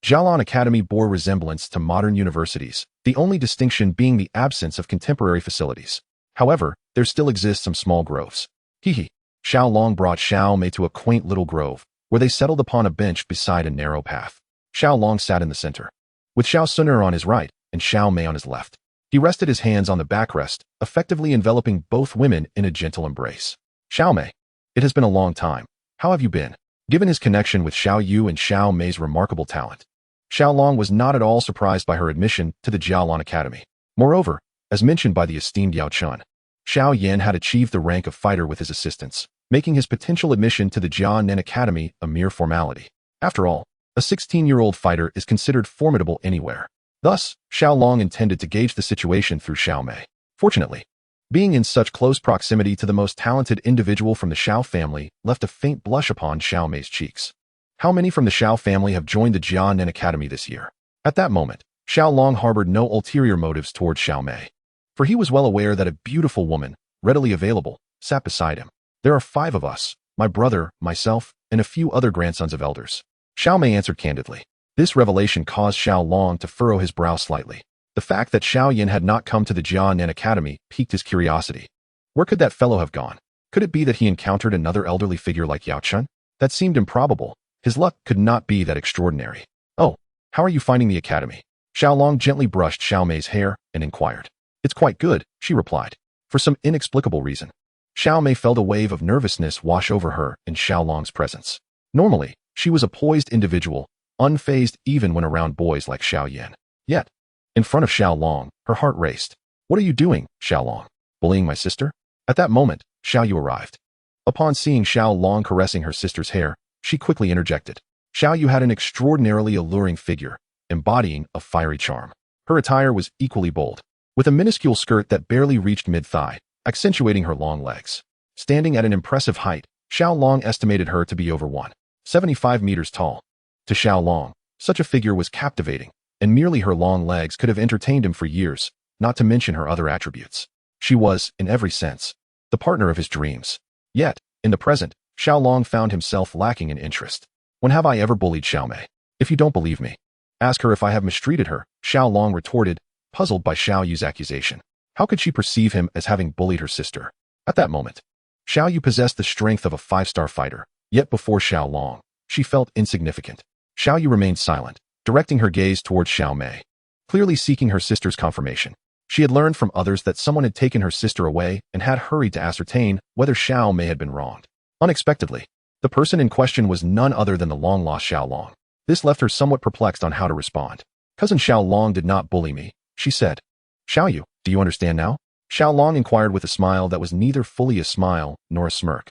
Jialan Academy bore resemblance to modern universities, the only distinction being the absence of contemporary facilities. However, there still exist some small groves. Hehe. Xiao Long brought Xiao Mei to a quaint little grove, where they settled upon a bench beside a narrow path. Xiao Long sat in the center, with Xun'er on his right and Xiao Mei on his left. He rested his hands on the backrest, effectively enveloping both women in a gentle embrace. Xiao Mei, it has been a long time. How have you been? Given his connection with Xiao Yu and Xiao Mei's remarkable talent, Xiao Long was not at all surprised by her admission to the Jialan Academy. Moreover, as mentioned by the esteemed Yao Chun, Xiao Yan had achieved the rank of fighter with his assistance, making his potential admission to the Jianan Academy a mere formality. After all, a 16-year-old fighter is considered formidable anywhere. Thus, Xiao Long intended to gauge the situation through Xiao Mei. Fortunately, being in such close proximity to the most talented individual from the Xiao family left a faint blush upon Xiao Mei's cheeks. How many from the Xiao family have joined the Jianan Academy this year? At that moment, Xiao Long harbored no ulterior motives towards Xiao Mei, for he was well aware that a beautiful woman, readily available, sat beside him. There are 5 of us, my brother, myself, and a few other grandsons of elders. Xiao Mei answered candidly. This revelation caused Xiao Long to furrow his brow slightly. The fact that Xiao Yin had not come to the Jianan Academy piqued his curiosity. Where could that fellow have gone? Could it be that he encountered another elderly figure like Yao Chun? That seemed improbable. His luck could not be that extraordinary. Oh, how are you finding the academy? Xiao Long gently brushed Xiao Mei's hair and inquired. It's quite good, she replied. For some inexplicable reason, Xiao Mei felt a wave of nervousness wash over her in Xiao Long's presence. Normally, she was a poised individual, unfazed even when around boys like Xiao Yan. Yet, in front of Xiao Long, her heart raced. What are you doing, Xiao Long? Bullying my sister? At that moment, Xiao Yu arrived. Upon seeing Xiao Long caressing her sister's hair, she quickly interjected. Xiao Yu had an extraordinarily alluring figure, embodying a fiery charm. Her attire was equally bold, with a minuscule skirt that barely reached mid-thigh, accentuating her long legs. Standing at an impressive height, Xiao Long estimated her to be over 175 meters tall. To Xiao Long, such a figure was captivating, and merely her long legs could have entertained him for years, not to mention her other attributes. She was, in every sense, the partner of his dreams. Yet, in the present, Xiao Long found himself lacking in interest. When have I ever bullied Xiao Mei? If you don't believe me, ask her if I have mistreated her, Xiao Long retorted, puzzled by Xiao Yu's accusation. How could she perceive him as having bullied her sister? At that moment, Xiao Yu possessed the strength of a 5-star fighter, yet before Xiao Long, she felt insignificant. Xiao Yu remained silent, directing her gaze towards Xiao Mei, clearly seeking her sister's confirmation. She had learned from others that someone had taken her sister away and had hurried to ascertain whether Xiao Mei had been wronged. Unexpectedly, the person in question was none other than the long-lost Xiao Long. This left her somewhat perplexed on how to respond. Cousin Xiao Long did not bully me, she said. Xiao Yu, do you understand now? Xiao Long inquired with a smile that was neither fully a smile nor a smirk.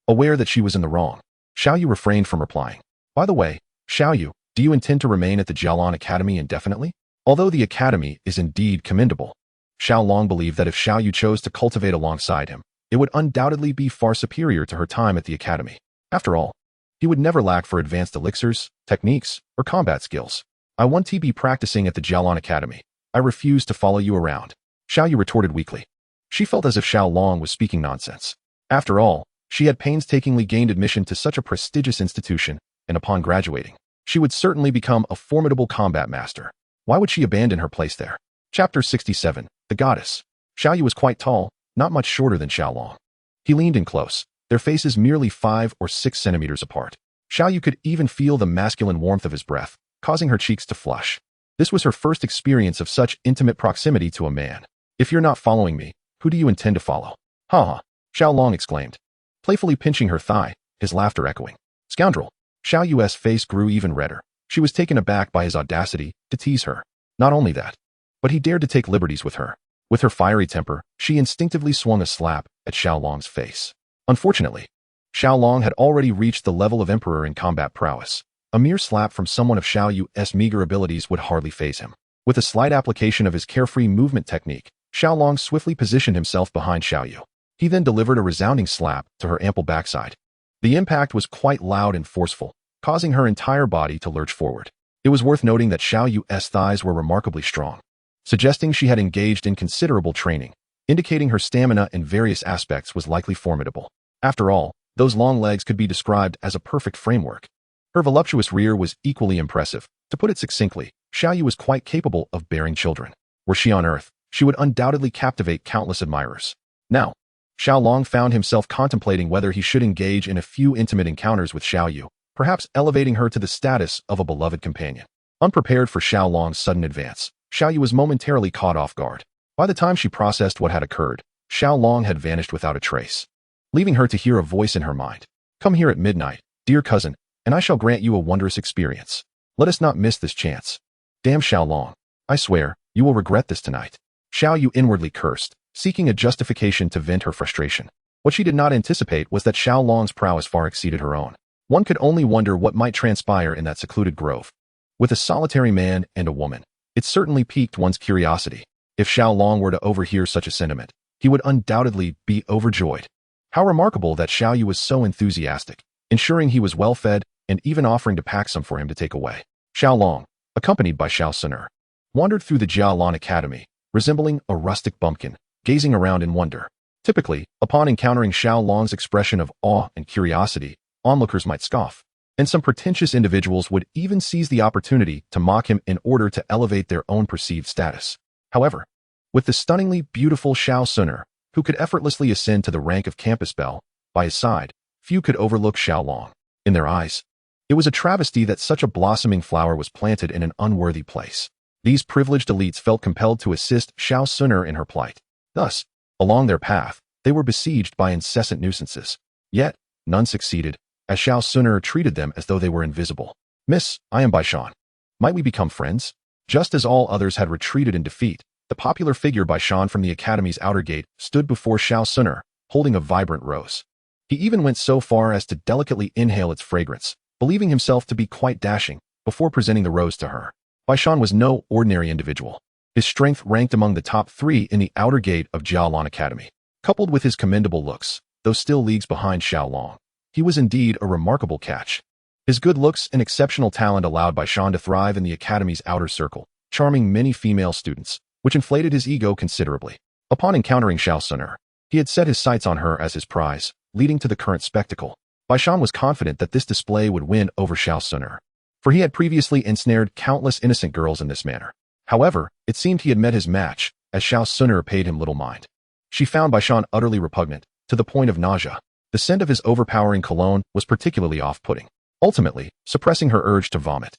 Aware that she was in the wrong, Xiao Yu refrained from replying. By the way, Xiao Yu, do you intend to remain at the Jialan Academy indefinitely? Although the academy is indeed commendable, Xiao Long believed that if Xiao Yu chose to cultivate alongside him, it would undoubtedly be far superior to her time at the academy. After all, he would never lack for advanced elixirs, techniques, or combat skills. I want to be practicing at the Jialan Academy. I refuse to follow you around, Xiao Yu retorted weakly. She felt as if Xiao Long was speaking nonsense. After all, she had painstakingly gained admission to such a prestigious institution, and upon graduating, she would certainly become a formidable combat master. Why would she abandon her place there? Chapter 67, The Goddess. Xiao Yu was quite tall, not much shorter than Xiao Long. He leaned in close, their faces merely 5 or 6 centimeters apart. Xiao Yu could even feel the masculine warmth of his breath, causing her cheeks to flush. This was her first experience of such intimate proximity to a man. If you're not following me, who do you intend to follow? Ha ha, Xiao Long exclaimed, playfully pinching her thigh, his laughter echoing. Scoundrel! Xiao Yu's face grew even redder. She was taken aback by his audacity to tease her. Not only that, but he dared to take liberties with her. With her fiery temper, she instinctively swung a slap at Xiao Long's face. Unfortunately, Xiao Long had already reached the level of emperor in combat prowess. A mere slap from someone of Xiao Yu's meager abilities would hardly faze him. With a slight application of his carefree movement technique, Xiao Long swiftly positioned himself behind Xiao Yu. He then delivered a resounding slap to her ample backside. The impact was quite loud and forceful, causing her entire body to lurch forward. It was worth noting that Xiao Yu's thighs were remarkably strong, suggesting she had engaged in considerable training, indicating her stamina in various aspects was likely formidable. After all, those long legs could be described as a perfect framework. Her voluptuous rear was equally impressive. To put it succinctly, Xiao Yu was quite capable of bearing children. Were she on Earth, she would undoubtedly captivate countless admirers. Now, Xiao Long found himself contemplating whether he should engage in a few intimate encounters with Xiao Yu, perhaps elevating her to the status of a beloved companion. Unprepared for Xiao Long's sudden advance, Xiao Yu was momentarily caught off guard. By the time she processed what had occurred, Xiao Long had vanished without a trace, leaving her to hear a voice in her mind. Come here at midnight, dear cousin, and I shall grant you a wondrous experience. Let us not miss this chance. Damn Xiao Long. I swear, you will regret this tonight. Xiao Yu inwardly cursed, seeking a justification to vent her frustration. What she did not anticipate was that Xiao Long's prowess far exceeded her own. One could only wonder what might transpire in that secluded grove. With a solitary man and a woman, it certainly piqued one's curiosity. If Xiao Long were to overhear such a sentiment, he would undoubtedly be overjoyed. How remarkable that Xiao Yu was so enthusiastic, ensuring he was well fed and even offering to pack some for him to take away. Xiao Long, accompanied by Xun'er, wandered through the Jialan Academy, resembling a rustic bumpkin, gazing around in wonder. Typically, upon encountering Xiao Long's expression of awe and curiosity, onlookers might scoff, and some pretentious individuals would even seize the opportunity to mock him in order to elevate their own perceived status. However, with the stunningly beautiful Xun'er, who could effortlessly ascend to the rank of campus belle, by his side, few could overlook Xiao Long. In their eyes, it was a travesty that such a blossoming flower was planted in an unworthy place. These privileged elites felt compelled to assist Xun'er in her plight. Thus, along their path, they were besieged by incessant nuisances. Yet, none succeeded, as Xun'er treated them as though they were invisible. Miss, I am Baishan. Might we become friends? Just as all others had retreated in defeat, the popular figure Baishan from the academy's outer gate stood before Xun'er, holding a vibrant rose. He even went so far as to delicately inhale its fragrance, believing himself to be quite dashing, before presenting the rose to her. Baishan was no ordinary individual. His strength ranked among the top 3 in the outer gate of Jialan Academy. Coupled with his commendable looks, though still leagues behind Xiao, he was indeed a remarkable catch. His good looks and exceptional talent allowed Baishan to thrive in the academy's outer circle, charming many female students, which inflated his ego considerably. Upon encountering Xun'er, he had set his sights on her as his prize, leading to the current spectacle. Baishan was confident that this display would win over Xun'er, for he had previously ensnared countless innocent girls in this manner. However, it seemed he had met his match, as Xun'er paid him little mind. She found Baishan utterly repugnant, to the point of nausea. The scent of his overpowering cologne was particularly off-putting, ultimately suppressing her urge to vomit.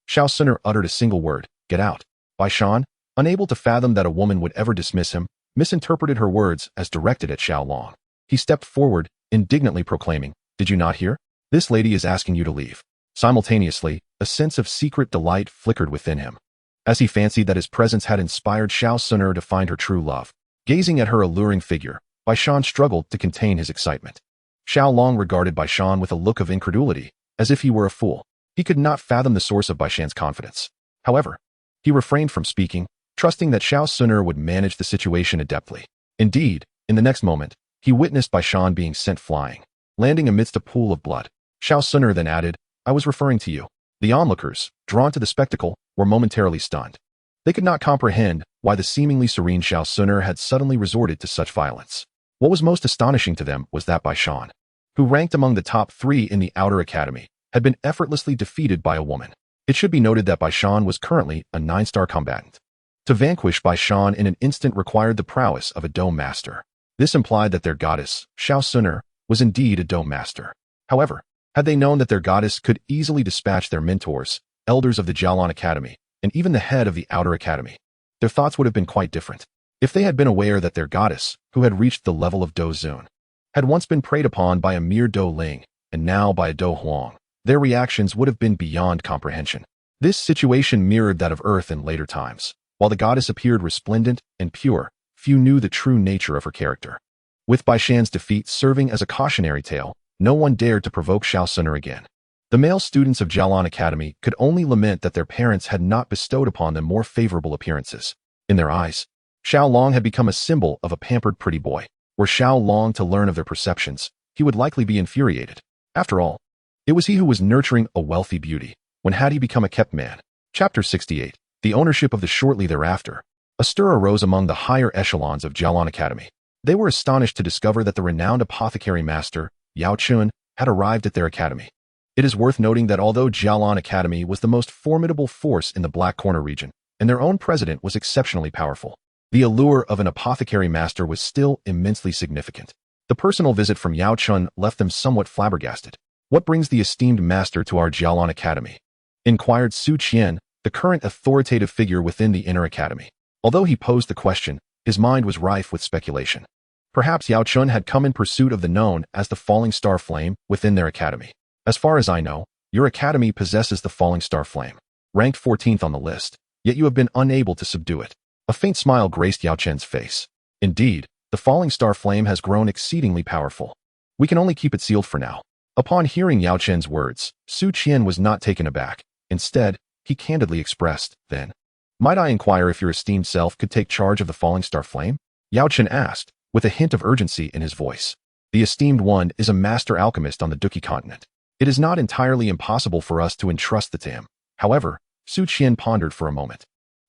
Xun'er uttered a single word, "Get out." Baishan, unable to fathom that a woman would ever dismiss him, misinterpreted her words as directed at Xiao. He stepped forward, indignantly proclaiming, "Did you not hear? This lady is asking you to leave." Simultaneously, a sense of secret delight flickered within him, as he fancied that his presence had inspired Xun'er to find her true love. Gazing at her alluring figure, Baishan struggled to contain his excitement. Xiao regarded Baishan with a look of incredulity, as if he were a fool. He could not fathom the source of Baishan's confidence. However, he refrained from speaking, trusting that Xun'er would manage the situation adeptly. Indeed, in the next moment, he witnessed Baishan being sent flying, landing amidst a pool of blood. Xun'er then added, "I was referring to you." The onlookers, drawn to the spectacle, were momentarily stunned. They could not comprehend why the seemingly serene Xun'er had suddenly resorted to such violence. What was most astonishing to them was that Baishan, who ranked among the top 3 in the outer academy, had been effortlessly defeated by a woman. It should be noted that Baishan was currently a 9-star combatant. To vanquish Baishan in an instant required the prowess of a dome master. This implied that their goddess, Xun'er, was indeed a dome master. However, had they known that their goddess could easily dispatch their mentors, elders of the Jialan Academy, and even the head of the outer academy, their thoughts would have been quite different. If they had been aware that their goddess, who had reached the level of Do Xun, had once been preyed upon by a mere Do Ling, and now by a Do Huang, their reactions would have been beyond comprehension. This situation mirrored that of Earth in later times. While the goddess appeared resplendent and pure, few knew the true nature of her character. With Baishan's defeat serving as a cautionary tale, no one dared to provoke Xun'er again. The male students of Jialan Academy could only lament that their parents had not bestowed upon them more favorable appearances. In their eyes, Xiao had become a symbol of a pampered pretty boy. Were Xiao longed to learn of their perceptions, he would likely be infuriated. After all, it was he who was nurturing a wealthy beauty. When had he become a kept man? Chapter 68. The ownership of the shortly thereafter. A stir arose among the higher echelons of Jialan Academy. They were astonished to discover that the renowned apothecary master, Yao had arrived at their academy. It is worth noting that although Jialan Academy was the most formidable force in the Black Corner region, and their own president was exceptionally powerful, the allure of an apothecary master was still immensely significant. The personal visit from Yao left them somewhat flabbergasted. "What brings the esteemed master to our Jialan Academy?" inquired Su Qian, the current authoritative figure within the inner academy. Although he posed the question, his mind was rife with speculation. Perhaps Yao had come in pursuit of the known as the Falling Star Flame within their academy. "As far as I know, your academy possesses the Falling Star Flame, ranked 14th on the list, yet you have been unable to subdue it." A faint smile graced Yao face. "Indeed, the Falling Star Flame has grown exceedingly powerful. We can only keep it sealed for now." Upon hearing Yao words, Su Qian was not taken aback. Instead, he candidly expressed, "Then, might I inquire if your esteemed self could take charge of the Falling Star Flame?" Yao asked, with a hint of urgency in his voice. "The esteemed one is a master alchemist on the Duki continent. It is not entirely impossible for us to entrust it to him." However, Su Qian pondered for a moment.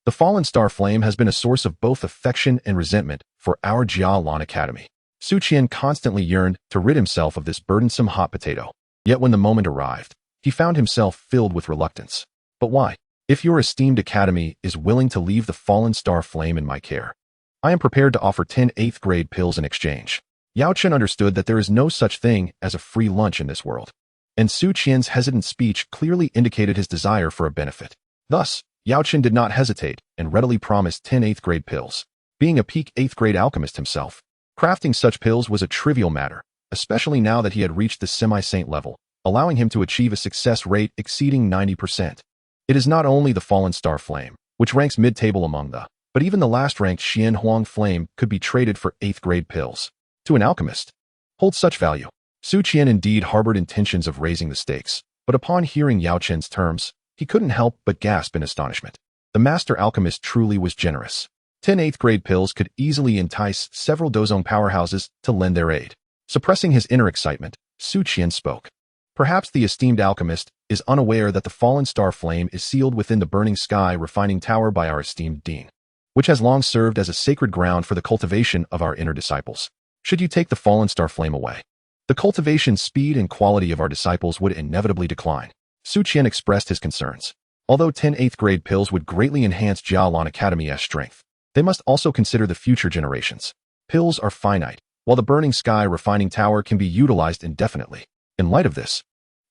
"The Fallen Star Flame has been a source of both affection and resentment for our Jialan Academy." Su Qian constantly yearned to rid himself of this burdensome hot potato. Yet when the moment arrived, he found himself filled with reluctance. "But why? If your esteemed academy is willing to leave the Fallen Star Flame in my care, I am prepared to offer 10 8th grade pills in exchange." Yao understood that there is no such thing as a free lunch in this world, and Su Qian's hesitant speech clearly indicated his desire for a benefit. Thus, Yao did not hesitate and readily promised 10 8th grade pills. Being a peak 8th grade alchemist himself, crafting such pills was a trivial matter, especially now that he had reached the semi-saint level, allowing him to achieve a success rate exceeding 90%. "It is not only the Fallen Star Flame, which ranks mid-table among the. But even the last-ranked Xian Huang Flame could be traded for 8th-grade pills. To an alchemist, holds such value. Su Qian indeed harbored intentions of raising the stakes, but upon hearing Yao Chen's terms, he couldn't help but gasp in astonishment. The master alchemist truly was generous. 10 8th-grade pills could easily entice several Dozong powerhouses to lend their aid. Suppressing his inner excitement, Su Qian spoke. Perhaps the esteemed alchemist is unaware that the fallen star flame is sealed within the burning sky refining tower by our esteemed dean, which has long served as a sacred ground for the cultivation of our inner disciples. Should you take the fallen star flame away, the cultivation speed and quality of our disciples would inevitably decline. Su Qian expressed his concerns. Although 10 8th-grade pills would greatly enhance Jialan Academy's strength, they must also consider the future generations. Pills are finite, while the burning sky refining tower can be utilized indefinitely. In light of this,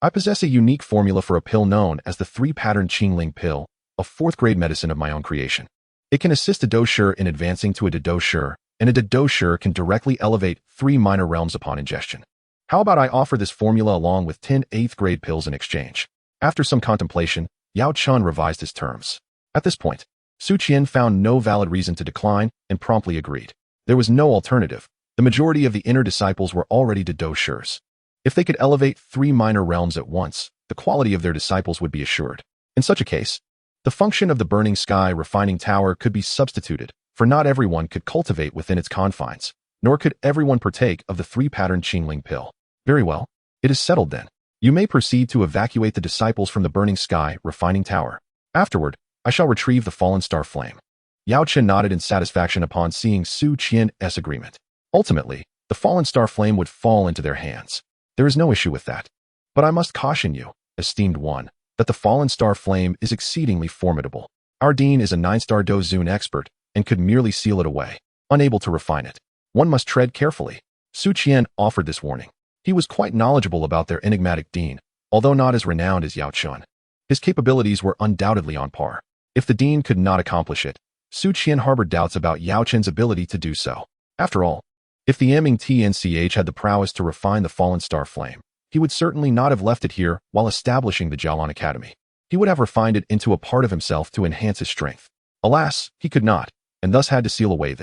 I possess a unique formula for a pill known as the 3-pattern Qingling pill, a 4th-grade medicine of my own creation. It can assist a dosher in advancing to a dosher, and a dosher can directly elevate 3 minor realms upon ingestion. How about I offer this formula along with 10 8th-grade pills in exchange? After some contemplation, Yao Chun revised his terms. At this point, Su Qian found no valid reason to decline and promptly agreed. There was no alternative. The majority of the inner disciples were already doshers. If they could elevate 3 minor realms at once, the quality of their disciples would be assured. In such a case, the function of the burning sky refining tower could be substituted, for not everyone could cultivate within its confines, nor could everyone partake of the 3-pattern Qingling pill. Very well. It is settled then. You may proceed to evacuate the disciples from the burning sky refining tower. Afterward, I shall retrieve the fallen star flame. Yao Chen nodded in satisfaction upon seeing Su Qian's agreement. Ultimately, the fallen star flame would fall into their hands. There is no issue with that. But I must caution you, esteemed one, that the fallen star flame is exceedingly formidable. Our dean is a 9-star Dozun expert and could merely seal it away, unable to refine it. One must tread carefully. Su Qian offered this warning. He was quite knowledgeable about their enigmatic dean, although not as renowned as Yao Chun. His capabilities were undoubtedly on par. If the dean could not accomplish it, Su Qian harbored doubts about Yao Chen's ability to do so. After all, if the Ming TNCH had the prowess to refine the fallen star flame, he would certainly not have left it here while establishing the Jialan Academy. He would have refined it into a part of himself to enhance his strength. Alas, he could not, and thus had to seal away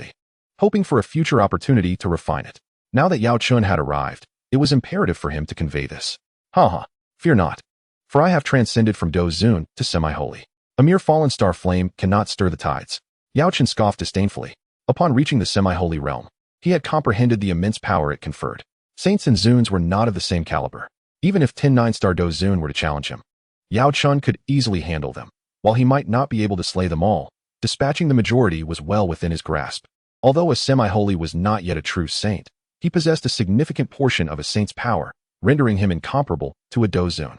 hoping for a future opportunity to refine it. Now that Yao Chun had arrived, it was imperative for him to convey this. Fear not, for I have transcended from Dozun to semi-holy. A mere fallen star flame cannot stir the tides. Yao Chen scoffed disdainfully. Upon reaching the semi-holy realm, he had comprehended the immense power it conferred. Saints and Zuns were not of the same caliber. Even if 10 9-star Dozun were to challenge him, Yao Chun could easily handle them. While he might not be able to slay them all, dispatching the majority was well within his grasp. Although a semi-holy was not yet a true saint, he possessed a significant portion of a saint's power, rendering him incomparable to a Dozun.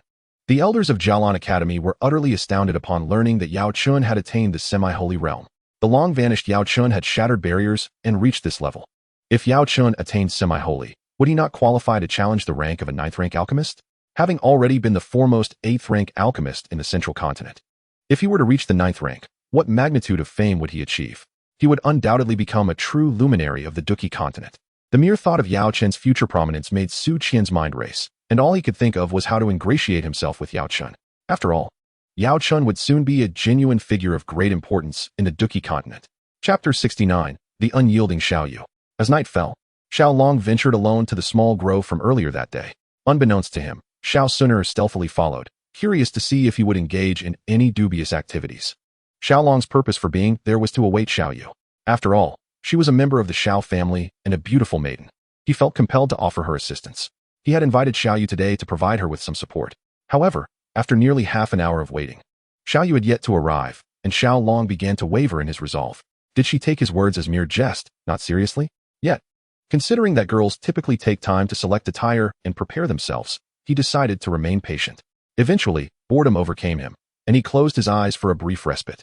The elders of Jialan Academy were utterly astounded upon learning that Yao Chun had attained the semi-holy realm. The long-vanished Yao Chun had shattered barriers and reached this level. If Yao Chun attained semi-holy, would he not qualify to challenge the rank of a 9th-rank alchemist? Having already been the foremost 8th-rank alchemist in the central continent. If he were to reach the 9th rank, what magnitude of fame would he achieve? He would undoubtedly become a true luminary of the Duki continent. The mere thought of Yao Chen's future prominence made Su Qian's mind race, and all he could think of was how to ingratiate himself with Yao Chun. After all, Yao Chun would soon be a genuine figure of great importance in the Duki continent. Chapter 69, The Unyielding Xiao. As night fell, Xiao Long ventured alone to the small grove from earlier that day. Unbeknownst to him, Xun'er stealthily followed, curious to see if he would engage in any dubious activities. Xiao Long's purpose for being there was to await Xiao. After all, she was a member of the Xiao family and a beautiful maiden. He felt compelled to offer her assistance. He had invited Xiao today to provide her with some support. However, after nearly half an hour of waiting, Xiao had yet to arrive, and Xiao Long began to waver in his resolve. Did she take his words as mere jest, not seriously? Yet, considering that girls typically take time to select attire and prepare themselves, he decided to remain patient. Eventually, boredom overcame him, and he closed his eyes for a brief respite.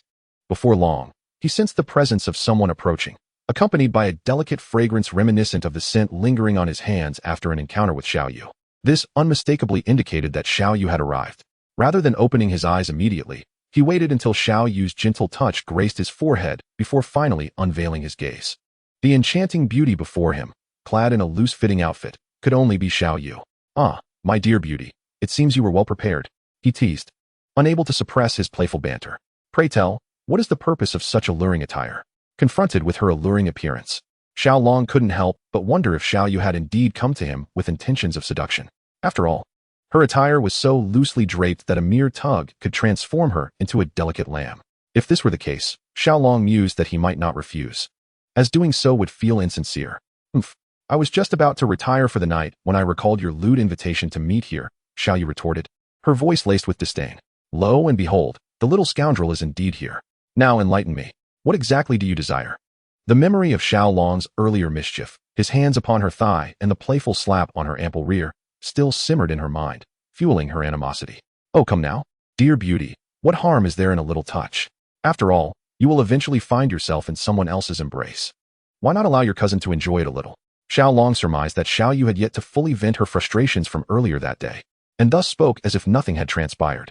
Before long, he sensed the presence of someone approaching, accompanied by a delicate fragrance reminiscent of the scent lingering on his hands after an encounter with Xiao. This unmistakably indicated that Xiao had arrived. Rather than opening his eyes immediately, he waited until Xiao's gentle touch graced his forehead before finally unveiling his gaze. The enchanting beauty before him, clad in a loose-fitting outfit, could only be Xiao. "Ah, my dear beauty, it seems you were well prepared," he teased, unable to suppress his playful banter. "Pray tell, What is the purpose of such alluring attire? Confronted with her alluring appearance, Xiao Long couldn't help but wonder if Xiao Yu had indeed come to him with intentions of seduction. After all, her attire was so loosely draped that a mere tug could transform her into a delicate lamb. If this were the case, Xiao Long mused that he might not refuse, as doing so would feel insincere. I was just about to retire for the night when I recalled your lewd invitation to meet here, Xiao Yu retorted, her voice laced with disdain. Lo and behold, the little scoundrel is indeed here. Now enlighten me. What exactly do you desire? The memory of Xiao Long's earlier mischief, his hands upon her thigh and the playful slap on her ample rear, still simmered in her mind, fueling her animosity. Oh, come now. Dear beauty, what harm is there in a little touch? After all, you will eventually find yourself in someone else's embrace. Why not allow your cousin to enjoy it a little? Xiao Long surmised that Xiao Yu had yet to fully vent her frustrations from earlier that day, and thus spoke as if nothing had transpired.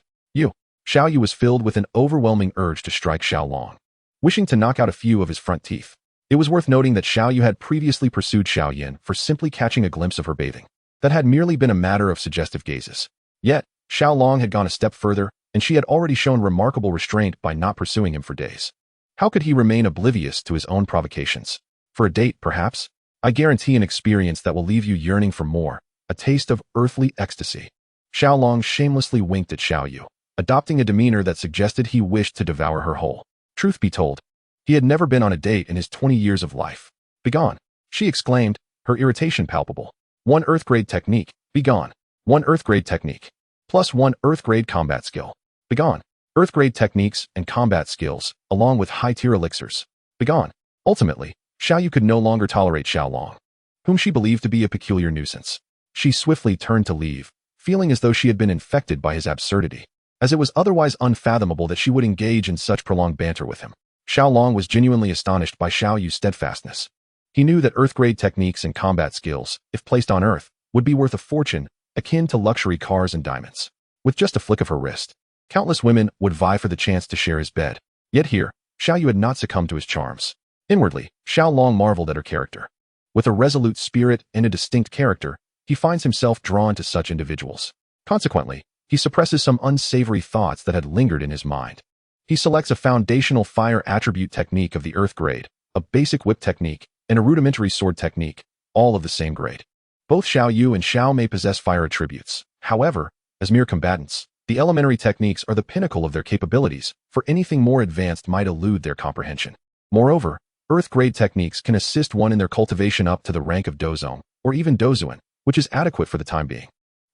Xiao Yu was filled with an overwhelming urge to strike Xiao Long, wishing to knock out a few of his front teeth. It was worth noting that Xiao Yu had previously pursued Xiao Yin for simply catching a glimpse of her bathing. That had merely been a matter of suggestive gazes. Yet, Xiao Long had gone a step further, and she had already shown remarkable restraint by not pursuing him for days. How could he remain oblivious to his own provocations? For a date, perhaps? I guarantee an experience that will leave you yearning for more, a taste of earthly ecstasy. Xiao Long shamelessly winked at Xiao Yu, adopting a demeanor that suggested he wished to devour her whole. Truth be told, he had never been on a date in his 20 years of life. Begone, she exclaimed, her irritation palpable. 1 Earth grade technique, begone. 1 Earth grade technique. Plus 1 Earth grade combat skill. Begone. Earth grade techniques and combat skills, along with high-tier elixirs. Begone. Ultimately, Xiao Yu could no longer tolerate Xiao Long, whom she believed to be a peculiar nuisance. She swiftly turned to leave, feeling as though she had been infected by his absurdity, as it was otherwise unfathomable that she would engage in such prolonged banter with him. Xiao Long was genuinely astonished by Xiao Yu's steadfastness. He knew that Earth-grade techniques and combat skills, if placed on Earth, would be worth a fortune, akin to luxury cars and diamonds. With just a flick of her wrist, countless women would vie for the chance to share his bed. Yet here, Xiao Yu had not succumbed to his charms. Inwardly, Xiao Long marveled at her character. With a resolute spirit and a distinct character, he finds himself drawn to such individuals. Consequently, he suppresses some unsavory thoughts that had lingered in his mind. He selects a foundational fire attribute technique of the Earth grade, a basic whip technique, and a rudimentary sword technique, all of the same grade. Both Xiao Yu and Xiao may possess fire attributes. However, as mere combatants, the elementary techniques are the pinnacle of their capabilities, for anything more advanced might elude their comprehension. Moreover, Earth-grade techniques can assist one in their cultivation up to the rank of Dozong, or even Dozuan, which is adequate for the time being.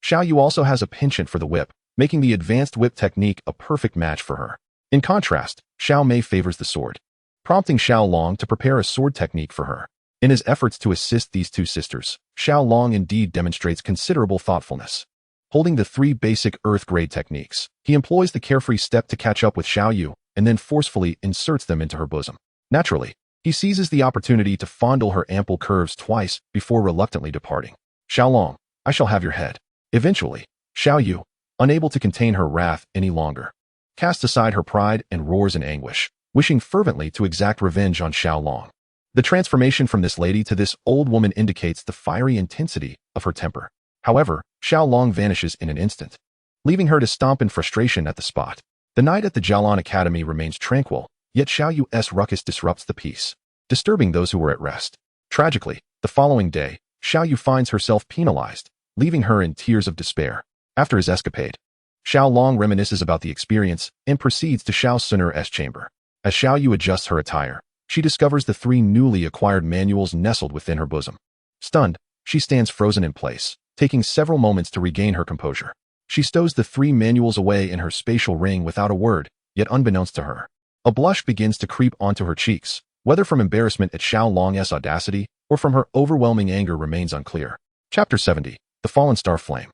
Xiao Yu also has a penchant for the whip, making the advanced whip technique a perfect match for her. In contrast, Xiao Mei favors the sword, prompting Xiao Long to prepare a sword technique for her. In his efforts to assist these two sisters, Xiao Long indeed demonstrates considerable thoughtfulness. Holding the 3 basic Earth-grade techniques, he employs the carefree step to catch up with Xiao Yu, and then forcefully inserts them into her bosom. Naturally, he seizes the opportunity to fondle her ample curves twice before reluctantly departing. Xiao Long, I shall have your head. Eventually, Xiao Yu, unable to contain her wrath any longer, casts aside her pride and roars in anguish, wishing fervently to exact revenge on Xiao Long. The transformation from this lady to this old woman indicates the fiery intensity of her temper. However, Xiao Long vanishes in an instant, leaving her to stomp in frustration at the spot. The night at the Jialan Academy remains tranquil, yet Xiao Yu's ruckus disrupts the peace, disturbing those who were at rest. Tragically, the following day, Xiao Yu finds herself penalized, leaving her in tears of despair. After his escapade, Xiao Long reminisces about the experience and proceeds to Xun'er's chamber. As Xiao Yu adjusts her attire, she discovers the 3 newly acquired manuals nestled within her bosom. Stunned, she stands frozen in place, taking several moments to regain her composure. She stows the 3 manuals away in her spatial ring without a word, yet unbeknownst to her, a blush begins to creep onto her cheeks, whether from embarrassment at Xiao Long's audacity or from her overwhelming anger remains unclear. Chapter 70. The Fallen Star Flame.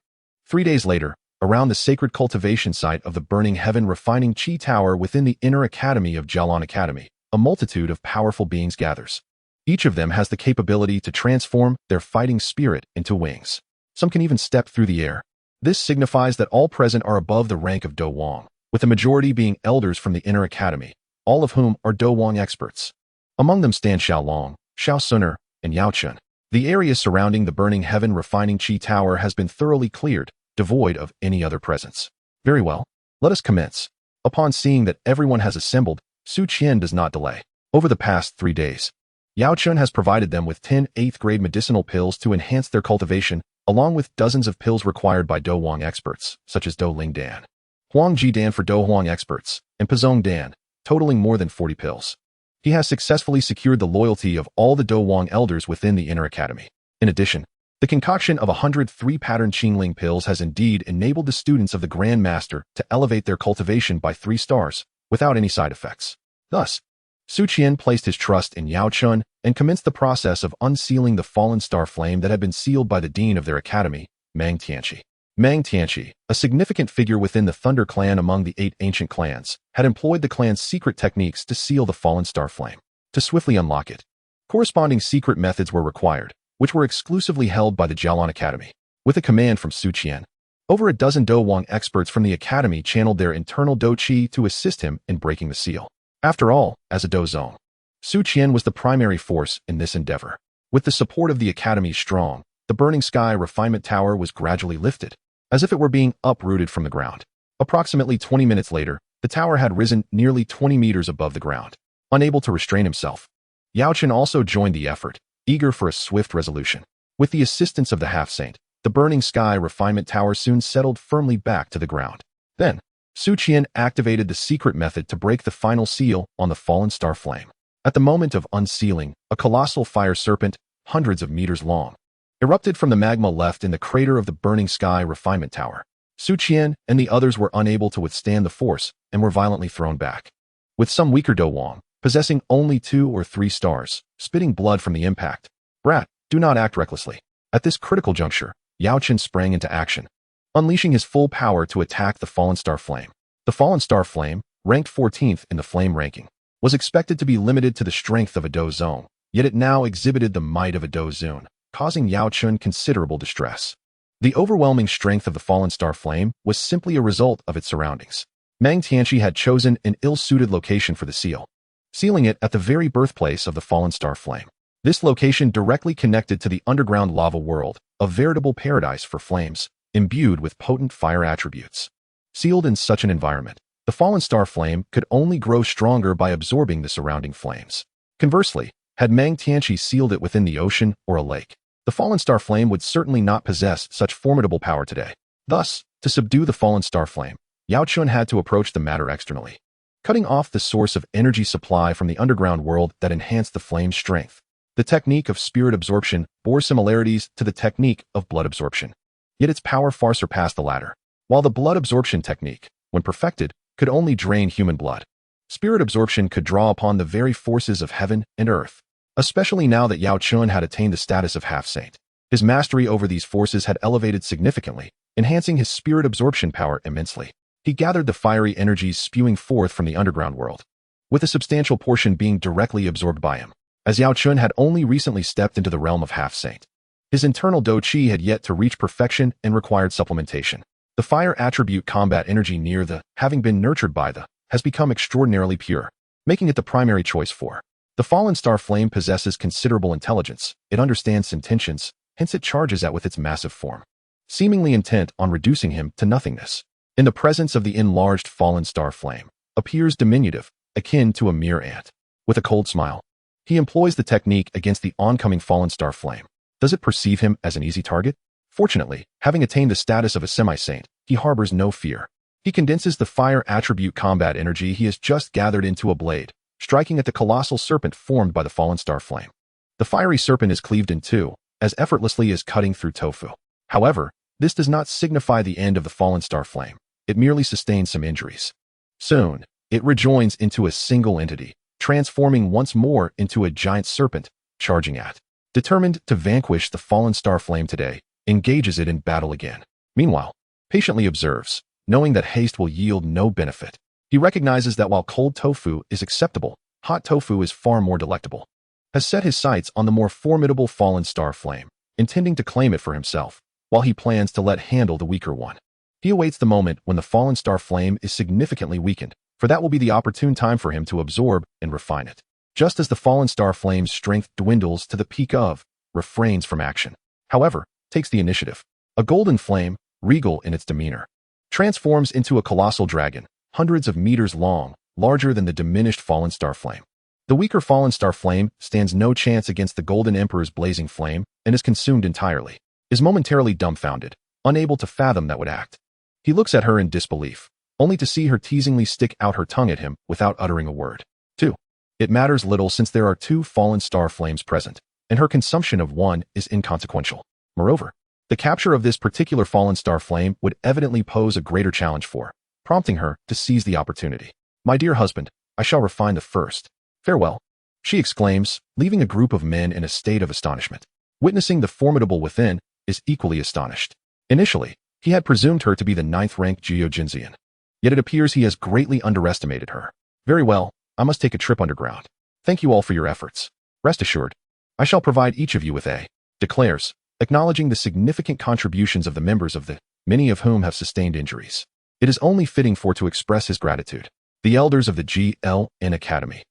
3 days later, around the sacred cultivation site of the Burning Heaven Refining Chi Tower within the inner academy of Jialan Academy, a multitude of powerful beings gathers. Each of them has the capability to transform their fighting spirit into wings. Some can even step through the air. This signifies that all present are above the rank of Do Wang, with the majority being elders from the inner academy, all of whom are Do Wang experts. Among them stand Xiao Long, Xun'er, and Yao Chun. The area surrounding the Burning Heaven Refining Chi Tower has been thoroughly cleared, devoid of any other presence. Very well, let us commence. Upon seeing that everyone has assembled, Su Qian does not delay. Over the past 3 days, Yao Chun has provided them with 10 8th-grade medicinal pills to enhance their cultivation, along with dozens of pills required by Do Huang experts, such as Do Ling Dan, Huang Ji Dan for Do Huang experts, and Pazong Dan, totaling more than 40 pills. He has successfully secured the loyalty of all the Do Huang elders within the inner academy. In addition, the concoction of 103 pattern Qingling pills has indeed enabled the students of the Grandmaster to elevate their cultivation by 3 stars, without any side effects. Thus, Su Qian placed his trust in Yao Chun and commenced the process of unsealing the fallen star flame that had been sealed by the dean of their academy, Mang Tianqi. Mang Tianqi, a significant figure within the Thunder clan among the 8 ancient clans, had employed the clan's secret techniques to seal the fallen star flame. To swiftly unlock it, corresponding secret methods were required, which were exclusively held by the Jialan Academy. With a command from Su Qian, over a dozen Do Huang experts from the academy channeled their internal Do Qi to assist him in breaking the seal. After all, as a Do Zong, Su Qian was the primary force in this endeavor. With the support of the academy's strong, the Burning Sky Refinement Tower was gradually lifted, as if it were being uprooted from the ground. Approximately 20 minutes later, the tower had risen nearly 20 meters above the ground. Unable to restrain himself, Yao Chun also joined the effort, eager for a swift resolution. With the assistance of the half-saint, the Burning Sky Refinement Tower soon settled firmly back to the ground. Then, Su Qian activated the secret method to break the final seal on the fallen star flame. At the moment of unsealing, a colossal fire serpent, hundreds of meters long, erupted from the magma left in the crater of the Burning Sky Refinement Tower. Su Qian and the others were unable to withstand the force and were violently thrown back. With some weaker Do Huang, possessing only 2 or 3 stars, spitting blood from the impact. Brat, do not act recklessly. At this critical juncture, Yao Chun sprang into action, unleashing his full power to attack the fallen star flame. The fallen star flame, ranked 14th in the flame ranking, was expected to be limited to the strength of a Do Zong, yet it now exhibited the might of a Do Zun, causing Yao Chun considerable distress. The overwhelming strength of the fallen star flame was simply a result of its surroundings. Mang Tianqi had chosen an ill-suited location for the seal, sealing it at the very birthplace of the fallen star flame. This location directly connected to the underground lava world, a veritable paradise for flames, imbued with potent fire attributes. Sealed in such an environment, the fallen star flame could only grow stronger by absorbing the surrounding flames. Conversely, had Mang Tianqi sealed it within the ocean or a lake, the fallen star flame would certainly not possess such formidable power today. Thus, to subdue the fallen star flame, Yao Chun had to approach the matter externally, cutting off the source of energy supply from the underground world that enhanced the flame's strength. The technique of spirit absorption bore similarities to the technique of blood absorption, yet its power far surpassed the latter. While the blood absorption technique, when perfected, could only drain human blood, spirit absorption could draw upon the very forces of heaven and earth. Especially now that Yao Chun had attained the status of half-saint, his mastery over these forces had elevated significantly, enhancing his spirit absorption power immensely. He gathered the fiery energies spewing forth from the underground world, with a substantial portion being directly absorbed by him. As Yao Chun had only recently stepped into the realm of half-saint, his internal Do Qi had yet to reach perfection and required supplementation. The fire attribute combat energy near the, having been nurtured by the, has become extraordinarily pure, making it the primary choice for. The fallen star flame possesses considerable intelligence, it understands intentions, hence it charges at with its massive form, seemingly intent on reducing him to nothingness. In the presence of the enlarged fallen star flame, appears diminutive, akin to a mere ant. With a cold smile, he employs the technique against the oncoming fallen star flame. Does it perceive him as an easy target? Fortunately, having attained the status of a semi-saint, he harbors no fear. He condenses the fire attribute combat energy he has just gathered into a blade, striking at the colossal serpent formed by the fallen star flame. The fiery serpent is cleaved in two, as effortlessly as cutting through tofu. However, this does not signify the end of the fallen star flame. It merely sustains some injuries. Soon, it rejoins into a single entity, transforming once more into a giant serpent, charging at. Determined to vanquish the fallen star flame today, engages it in battle again. Meanwhile, patiently observes, knowing that haste will yield no benefit. He recognizes that while cold tofu is acceptable, hot tofu is far more delectable. Has set his sights on the more formidable fallen star flame, intending to claim it for himself, while he plans to let handle the weaker one. He awaits the moment when the fallen star flame is significantly weakened, for that will be the opportune time for him to absorb and refine it. Just as the fallen star flame's strength dwindles to the peak of, refrains from action, however, takes the initiative. A golden flame, regal in its demeanor, transforms into a colossal dragon, hundreds of meters long, larger than the diminished fallen star flame. The weaker fallen star flame stands no chance against the Golden Emperor's blazing flame and is consumed entirely, is momentarily dumbfounded, unable to fathom that would act. He looks at her in disbelief, only to see her teasingly stick out her tongue at him without uttering a word. 2. It matters little since there are 2 fallen star flames present, and her consumption of one is inconsequential. Moreover, the capture of this particular fallen star flame would evidently pose a greater challenge for, prompting her to seize the opportunity. My dear husband, I shall refine the first. Farewell, she exclaims, leaving a group of men in a state of astonishment. Witnessing the formidable within is equally astonished. Initially, he had presumed her to be the 9th-rank Gyojinzian. Yet it appears he has greatly underestimated her. Very well, I must take a trip underground. Thank you all for your efforts. Rest assured, I shall provide each of you with a, declares, acknowledging the significant contributions of the members of the, many of whom have sustained injuries. It is only fitting for to express his gratitude. The elders of the GLN Academy,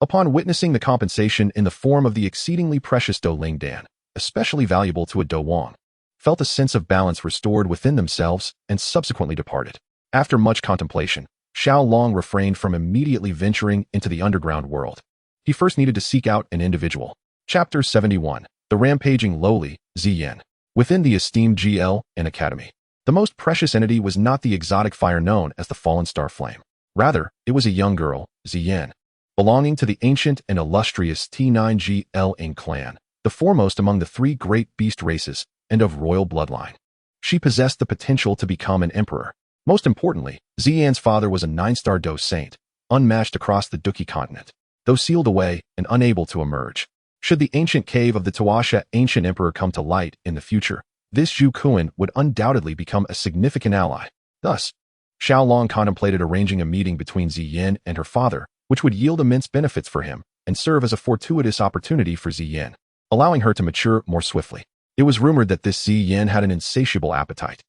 upon witnessing the compensation in the form of the exceedingly precious Do Ling Dan, especially valuable to a Do Wang, felt a sense of balance restored within themselves and subsequently departed. After much contemplation, Xiao Long refrained from immediately venturing into the underground world. He first needed to seek out an individual. Chapter 71. The rampaging lowly, Ziyan. Within the esteemed GL and Academy, the most precious entity was not the exotic fire known as the Fallen Star Flame. Rather, it was a young girl, Ziyan, belonging to the ancient and illustrious T9GL clan, the foremost among the 3 great beast races and of royal bloodline. She possessed the potential to become an emperor. Most importantly, Ziyan's father was a 9-star Do saint, unmatched across the Duki continent, though sealed away and unable to emerge. Should the ancient cave of the Tuasha ancient emperor come to light in the future, this Zhu Kuan would undoubtedly become a significant ally. Thus, Xiao Long contemplated arranging a meeting between Ziyan and her father, which would yield immense benefits for him and serve as a fortuitous opportunity for Ziyan, allowing her to mature more swiftly. It was rumored that this Ziyan had an insatiable appetite,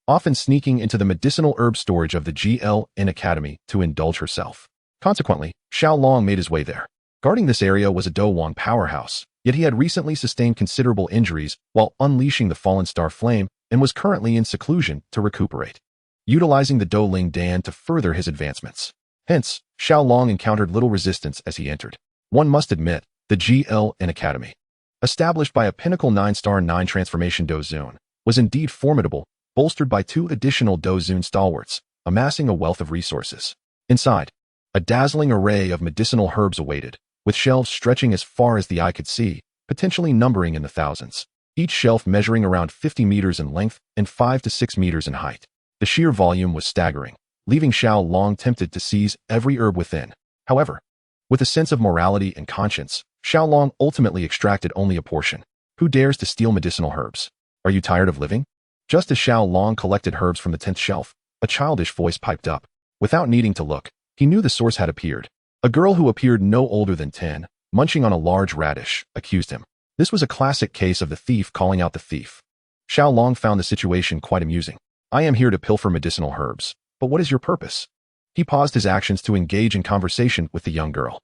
often sneaking into the medicinal herb storage of the GLN Academy to indulge herself. Consequently, Xiao Long made his way there. Guarding this area was a Do Wang powerhouse, yet he had recently sustained considerable injuries while unleashing the Fallen Star Flame and was currently in seclusion to recuperate, utilizing the Do Ling Dan to further his advancements. Hence, Xiao Long encountered little resistance as he entered. One must admit, the GLN Academy, established by a pinnacle 9-star 9 transformation Do Zun, was indeed formidable, bolstered by 2 additional Do Zun stalwarts, amassing a wealth of resources. Inside, a dazzling array of medicinal herbs awaited, with shelves stretching as far as the eye could see, potentially numbering in the thousands, each shelf measuring around 50 meters in length and 5 to 6 meters in height. The sheer volume was staggering, leaving Xiao Long tempted to seize every herb within. However, with a sense of morality and conscience, Xiao Long ultimately extracted only a portion. Who dares to steal medicinal herbs? Are you tired of living? Just as Xiao Long collected herbs from the 10th shelf, a childish voice piped up. Without needing to look, he knew the source had appeared. A girl who appeared no older than 10, munching on a large radish, accused him. This was a classic case of the thief calling out the thief. Xiao Long found the situation quite amusing. I am here to pilfer medicinal herbs, but what is your purpose? He paused his actions to engage in conversation with the young girl.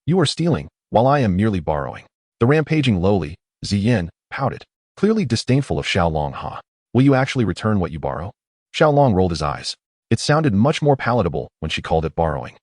You are stealing, while I am merely borrowing. The rampaging lowly, Ziyan, pouted, clearly disdainful of Xiao Long. Will you actually return what you borrow? Xiao Long rolled his eyes. It sounded much more palatable when she called it borrowing.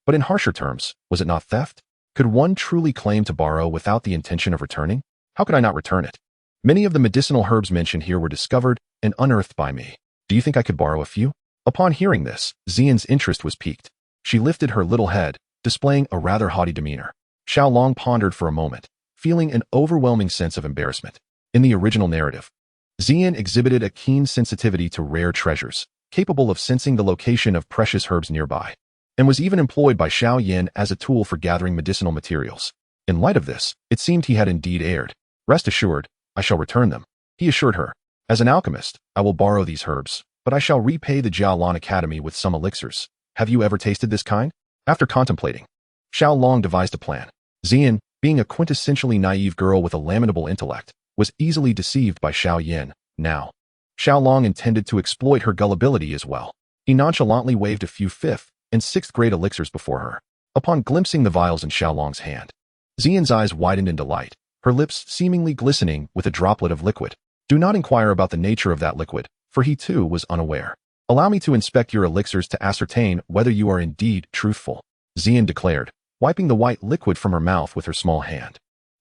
But in harsher terms, was it not theft? Could one truly claim to borrow without the intention of returning? How could I not return it? Many of the medicinal herbs mentioned here were discovered and unearthed by me. Do you think I could borrow a few? Upon hearing this, Ziyan's interest was piqued. She lifted her little head, displaying a rather haughty demeanor. Xiao Long pondered for a moment, feeling an overwhelming sense of embarrassment. In the original narrative, Ziyan exhibited a keen sensitivity to rare treasures, capable of sensing the location of precious herbs nearby, and was even employed by Xiao Yin as a tool for gathering medicinal materials. In light of this, it seemed he had indeed erred. Rest assured, I shall return them, he assured her. As an alchemist, I will borrow these herbs, but I shall repay the Jiaolan Academy with some elixirs. Have you ever tasted this kind? After contemplating, Xiao Long devised a plan. Ziyan, being a quintessentially naive girl with a lamentable intellect, was easily deceived by Xiao Yin. Now, Xiao Long intended to exploit her gullibility as well. He nonchalantly waved a few 5th and 6th grade elixirs before her. Upon glimpsing the vials in Xiao Long's hand, Ziyan's eyes widened in delight, her lips seemingly glistening with a droplet of liquid. Do not inquire about the nature of that liquid, for he too was unaware. Allow me to inspect your elixirs to ascertain whether you are indeed truthful. Xian declared, wiping the white liquid from her mouth with her small hand.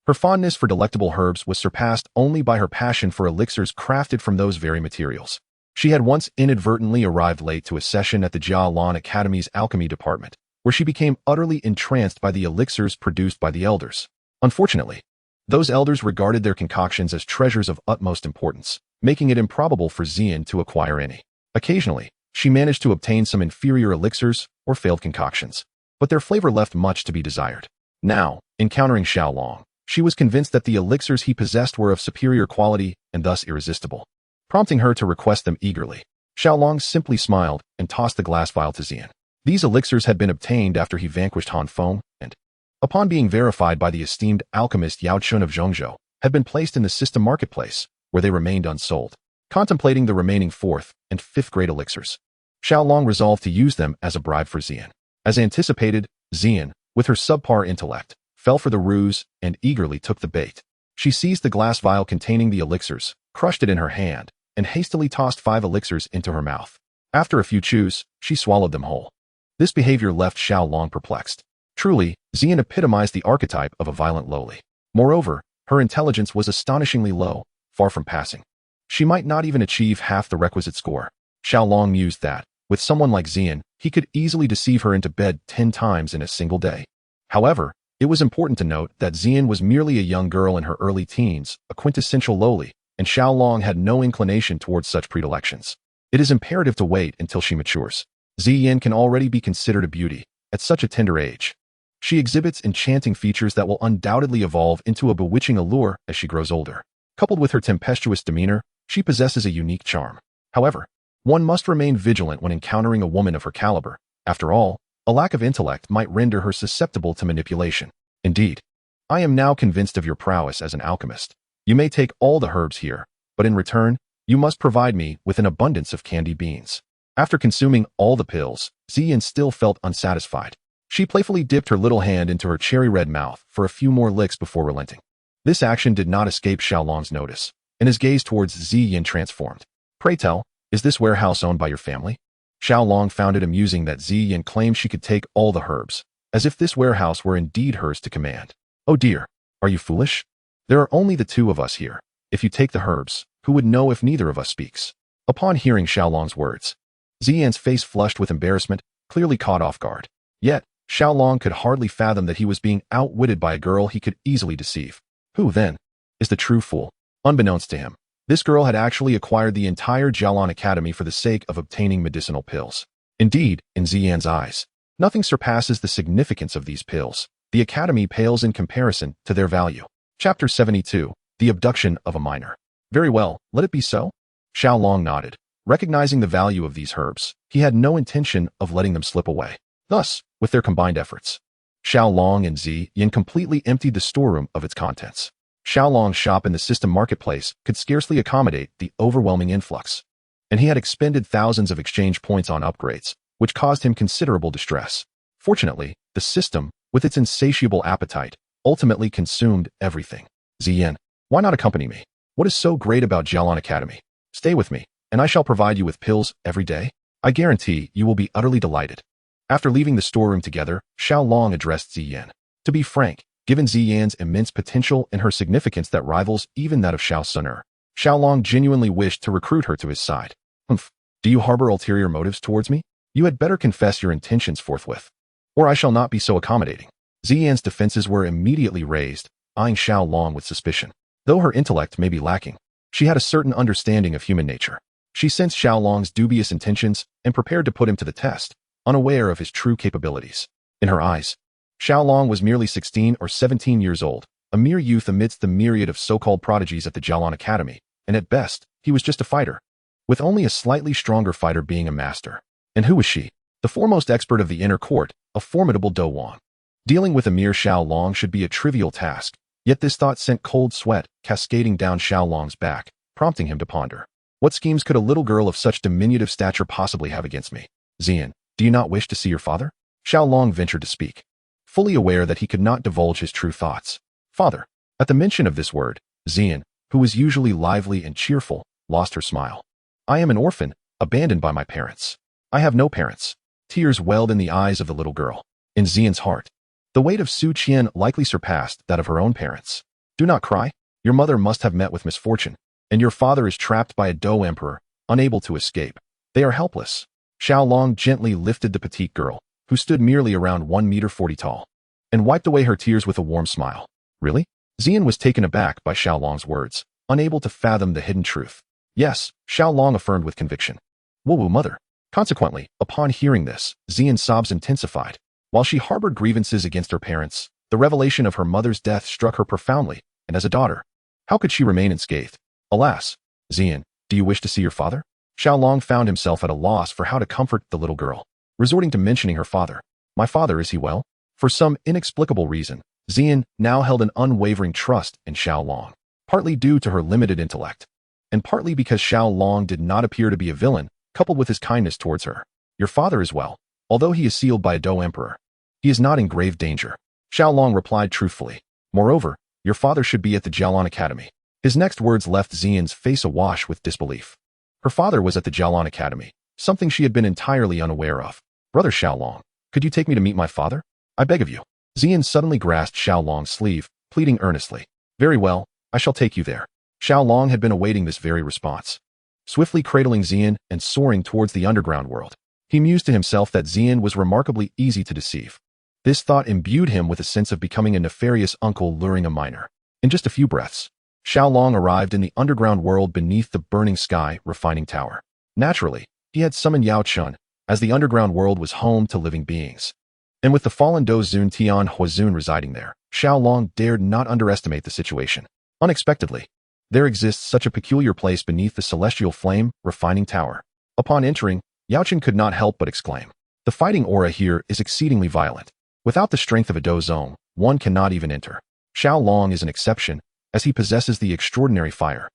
Her fondness for delectable herbs was surpassed only by her passion for elixirs crafted from those very materials. She had once inadvertently arrived late to a session at the Jialan Academy's alchemy department, where she became utterly entranced by the elixirs produced by the elders. Unfortunately, those elders regarded their concoctions as treasures of utmost importance, making it improbable for Xian to acquire any. Occasionally, she managed to obtain some inferior elixirs or failed concoctions, but their flavor left much to be desired. Now, encountering Xiao, she was convinced that the elixirs he possessed were of superior quality and thus irresistible, prompting her to request them eagerly. Xiao simply smiled and tossed the glass vial to Xian. These elixirs had been obtained after he vanquished Han Feng and, upon being verified by the esteemed alchemist Yao Chun of Zhongzhou, had been placed in the system marketplace, where they remained unsold. Contemplating the remaining 4th and 5th grade elixirs, Xiao resolved to use them as a bribe for Xian. As anticipated, Xian, with her subpar intellect, fell for the ruse and eagerly took the bait. She seized the glass vial containing the elixirs, crushed it in her hand, and hastily tossed 5 elixirs into her mouth. After a few chews, she swallowed them whole. This behavior left Xiao perplexed. Truly, Xian epitomized the archetype of a violent lowly. Moreover, her intelligence was astonishingly low, far from passing. She might not even achieve half the requisite score. Xiao mused that, with someone like Xian, he could easily deceive her into bed 10 times in a single day. However, it was important to note that Xian was merely a young girl in her early teens, a quintessential lowly, and Xiao had no inclination towards such predilections. It is imperative to wait until she matures. Xian can already be considered a beauty, at such a tender age. She exhibits enchanting features that will undoubtedly evolve into a bewitching allure as she grows older. Coupled with her tempestuous demeanor, she possesses a unique charm. However, one must remain vigilant when encountering a woman of her caliber. After all, a lack of intellect might render her susceptible to manipulation. Indeed, I am now convinced of your prowess as an alchemist. You may take all the herbs here, but in return, you must provide me with an abundance of candy beans. After consuming all the pills, Xian still felt unsatisfied. She playfully dipped her little hand into her cherry-red mouth for a few more licks before relenting. This action did not escape Xiaolong's notice, and his gaze towards Xian transformed. Pray tell, is this warehouse owned by your family? Xiaolong found it amusing that Xian claimed she could take all the herbs, as if this warehouse were indeed hers to command. Oh dear, are you foolish? There are only the 2 of us here. If you take the herbs, who would know if neither of us speaks? Upon hearing Xiaolong's words, Xian's face flushed with embarrassment, clearly caught off guard. Yet, Xiaolong could hardly fathom that he was being outwitted by a girl he could easily deceive. Who, then, is the true fool? Unbeknownst to him, this girl had actually acquired the entire Jialan Academy for the sake of obtaining medicinal pills. Indeed, in Xian's eyes, nothing surpasses the significance of these pills. The Academy pales in comparison to their value. Chapter 72, The Abduction of a Minor. Very well, let it be so. Xiaolong nodded. Recognizing the value of these herbs, he had no intention of letting them slip away. Thus, with their combined efforts, Xiaolong and Xian completely emptied the storeroom of its contents. Xiaolong's shop in the system marketplace could scarcely accommodate the overwhelming influx, and he had expended thousands of exchange points on upgrades, which caused him considerable distress. Fortunately, the system, with its insatiable appetite, ultimately consumed everything. Xian, why not accompany me? What is so great about Jialan Academy? Stay with me, and I shall provide you with pills every day. I guarantee you will be utterly delighted. After leaving the storeroom together, Xiaolong addressed Xian. To be frank, given Xian's immense potential and her significance that rivals even that of Xun'er, Xiaolong genuinely wished to recruit her to his side. Humph, do you harbor ulterior motives towards me? You had better confess your intentions forthwith, or I shall not be so accommodating. Xian's defenses were immediately raised, eyeing Xiaolong with suspicion. Though her intellect may be lacking, she had a certain understanding of human nature. She sensed Xiaolong's dubious intentions and prepared to put him to the test, unaware of his true capabilities. In her eyes, Xiaolong was merely 16 or 17 years old, a mere youth amidst the myriad of so-called prodigies at the Jialan Academy, and at best, he was just a fighter, with only a slightly stronger fighter being a master. And who was she? The foremost expert of the inner court, a formidable Do Wang. Dealing with a mere Xiaolong should be a trivial task, yet this thought sent cold sweat cascading down Xiaolong's back, prompting him to ponder. What schemes could a little girl of such diminutive stature possibly have against me? Xian, do you not wish to see your father? Xiaolong ventured to speak, fully aware that he could not divulge his true thoughts. Father. At the mention of this word, Xian, who was usually lively and cheerful, lost her smile. I am an orphan, abandoned by my parents. I have no parents. Tears welled in the eyes of the little girl. in Xian's heart. The weight of Su Qian likely surpassed that of her own parents. Do not cry. Your mother must have met with misfortune, and your father is trapped by a Dou emperor, unable to escape. They are helpless. Xiao Long gently lifted the petite girl, who stood merely around 1 meter 40 tall, and wiped away her tears with a warm smile. Really? Xian was taken aback by Xiao Long's words, unable to fathom the hidden truth. Yes, Xiao Long affirmed with conviction. Woo mother. Consequently, upon hearing this, Xian's sobs intensified. While she harbored grievances against her parents, the revelation of her mother's death struck her profoundly, and as a daughter, how could she remain unscathed? Alas, Xian, do you wish to see your father? Xiao Long found himself at a loss for how to comfort the little girl, resorting to mentioning her father. My father, is he well? For some inexplicable reason, Xian now held an unwavering trust in Xiao Long, partly due to her limited intellect, and partly because Xiao Long did not appear to be a villain, coupled with his kindness towards her. Your father is well, although he is sealed by a Dou emperor. He is not in grave danger. Xiao Long replied truthfully. Moreover, your father should be at the Jialan Academy. His next words left Xian's face awash with disbelief. Her father was at the Jialan Academy, something she had been entirely unaware of. Brother Xiao Long, could you take me to meet my father? I beg of you. Xian suddenly grasped Xiao Long's sleeve, pleading earnestly. Very well, I shall take you there. Xiao Long had been awaiting this very response. Swiftly cradling Xian and soaring towards the underground world, he mused to himself that Xian was remarkably easy to deceive. This thought imbued him with a sense of becoming a nefarious uncle luring a minor. In just a few breaths, Xiao Long arrived in the underground world beneath the burning sky refining tower. Naturally, he had summoned Yao Chun, as the underground world was home to living beings. And with the fallen Dou Zun Tian Huazun residing there, Xiao Long dared not underestimate the situation. Unexpectedly, there exists such a peculiar place beneath the celestial flame refining tower. Upon entering, Yao Chun could not help but exclaim. The fighting aura here is exceedingly violent. Without the strength of a Dou Zone, one cannot even enter. Xiao Long is an exception, as he possesses the extraordinary fire,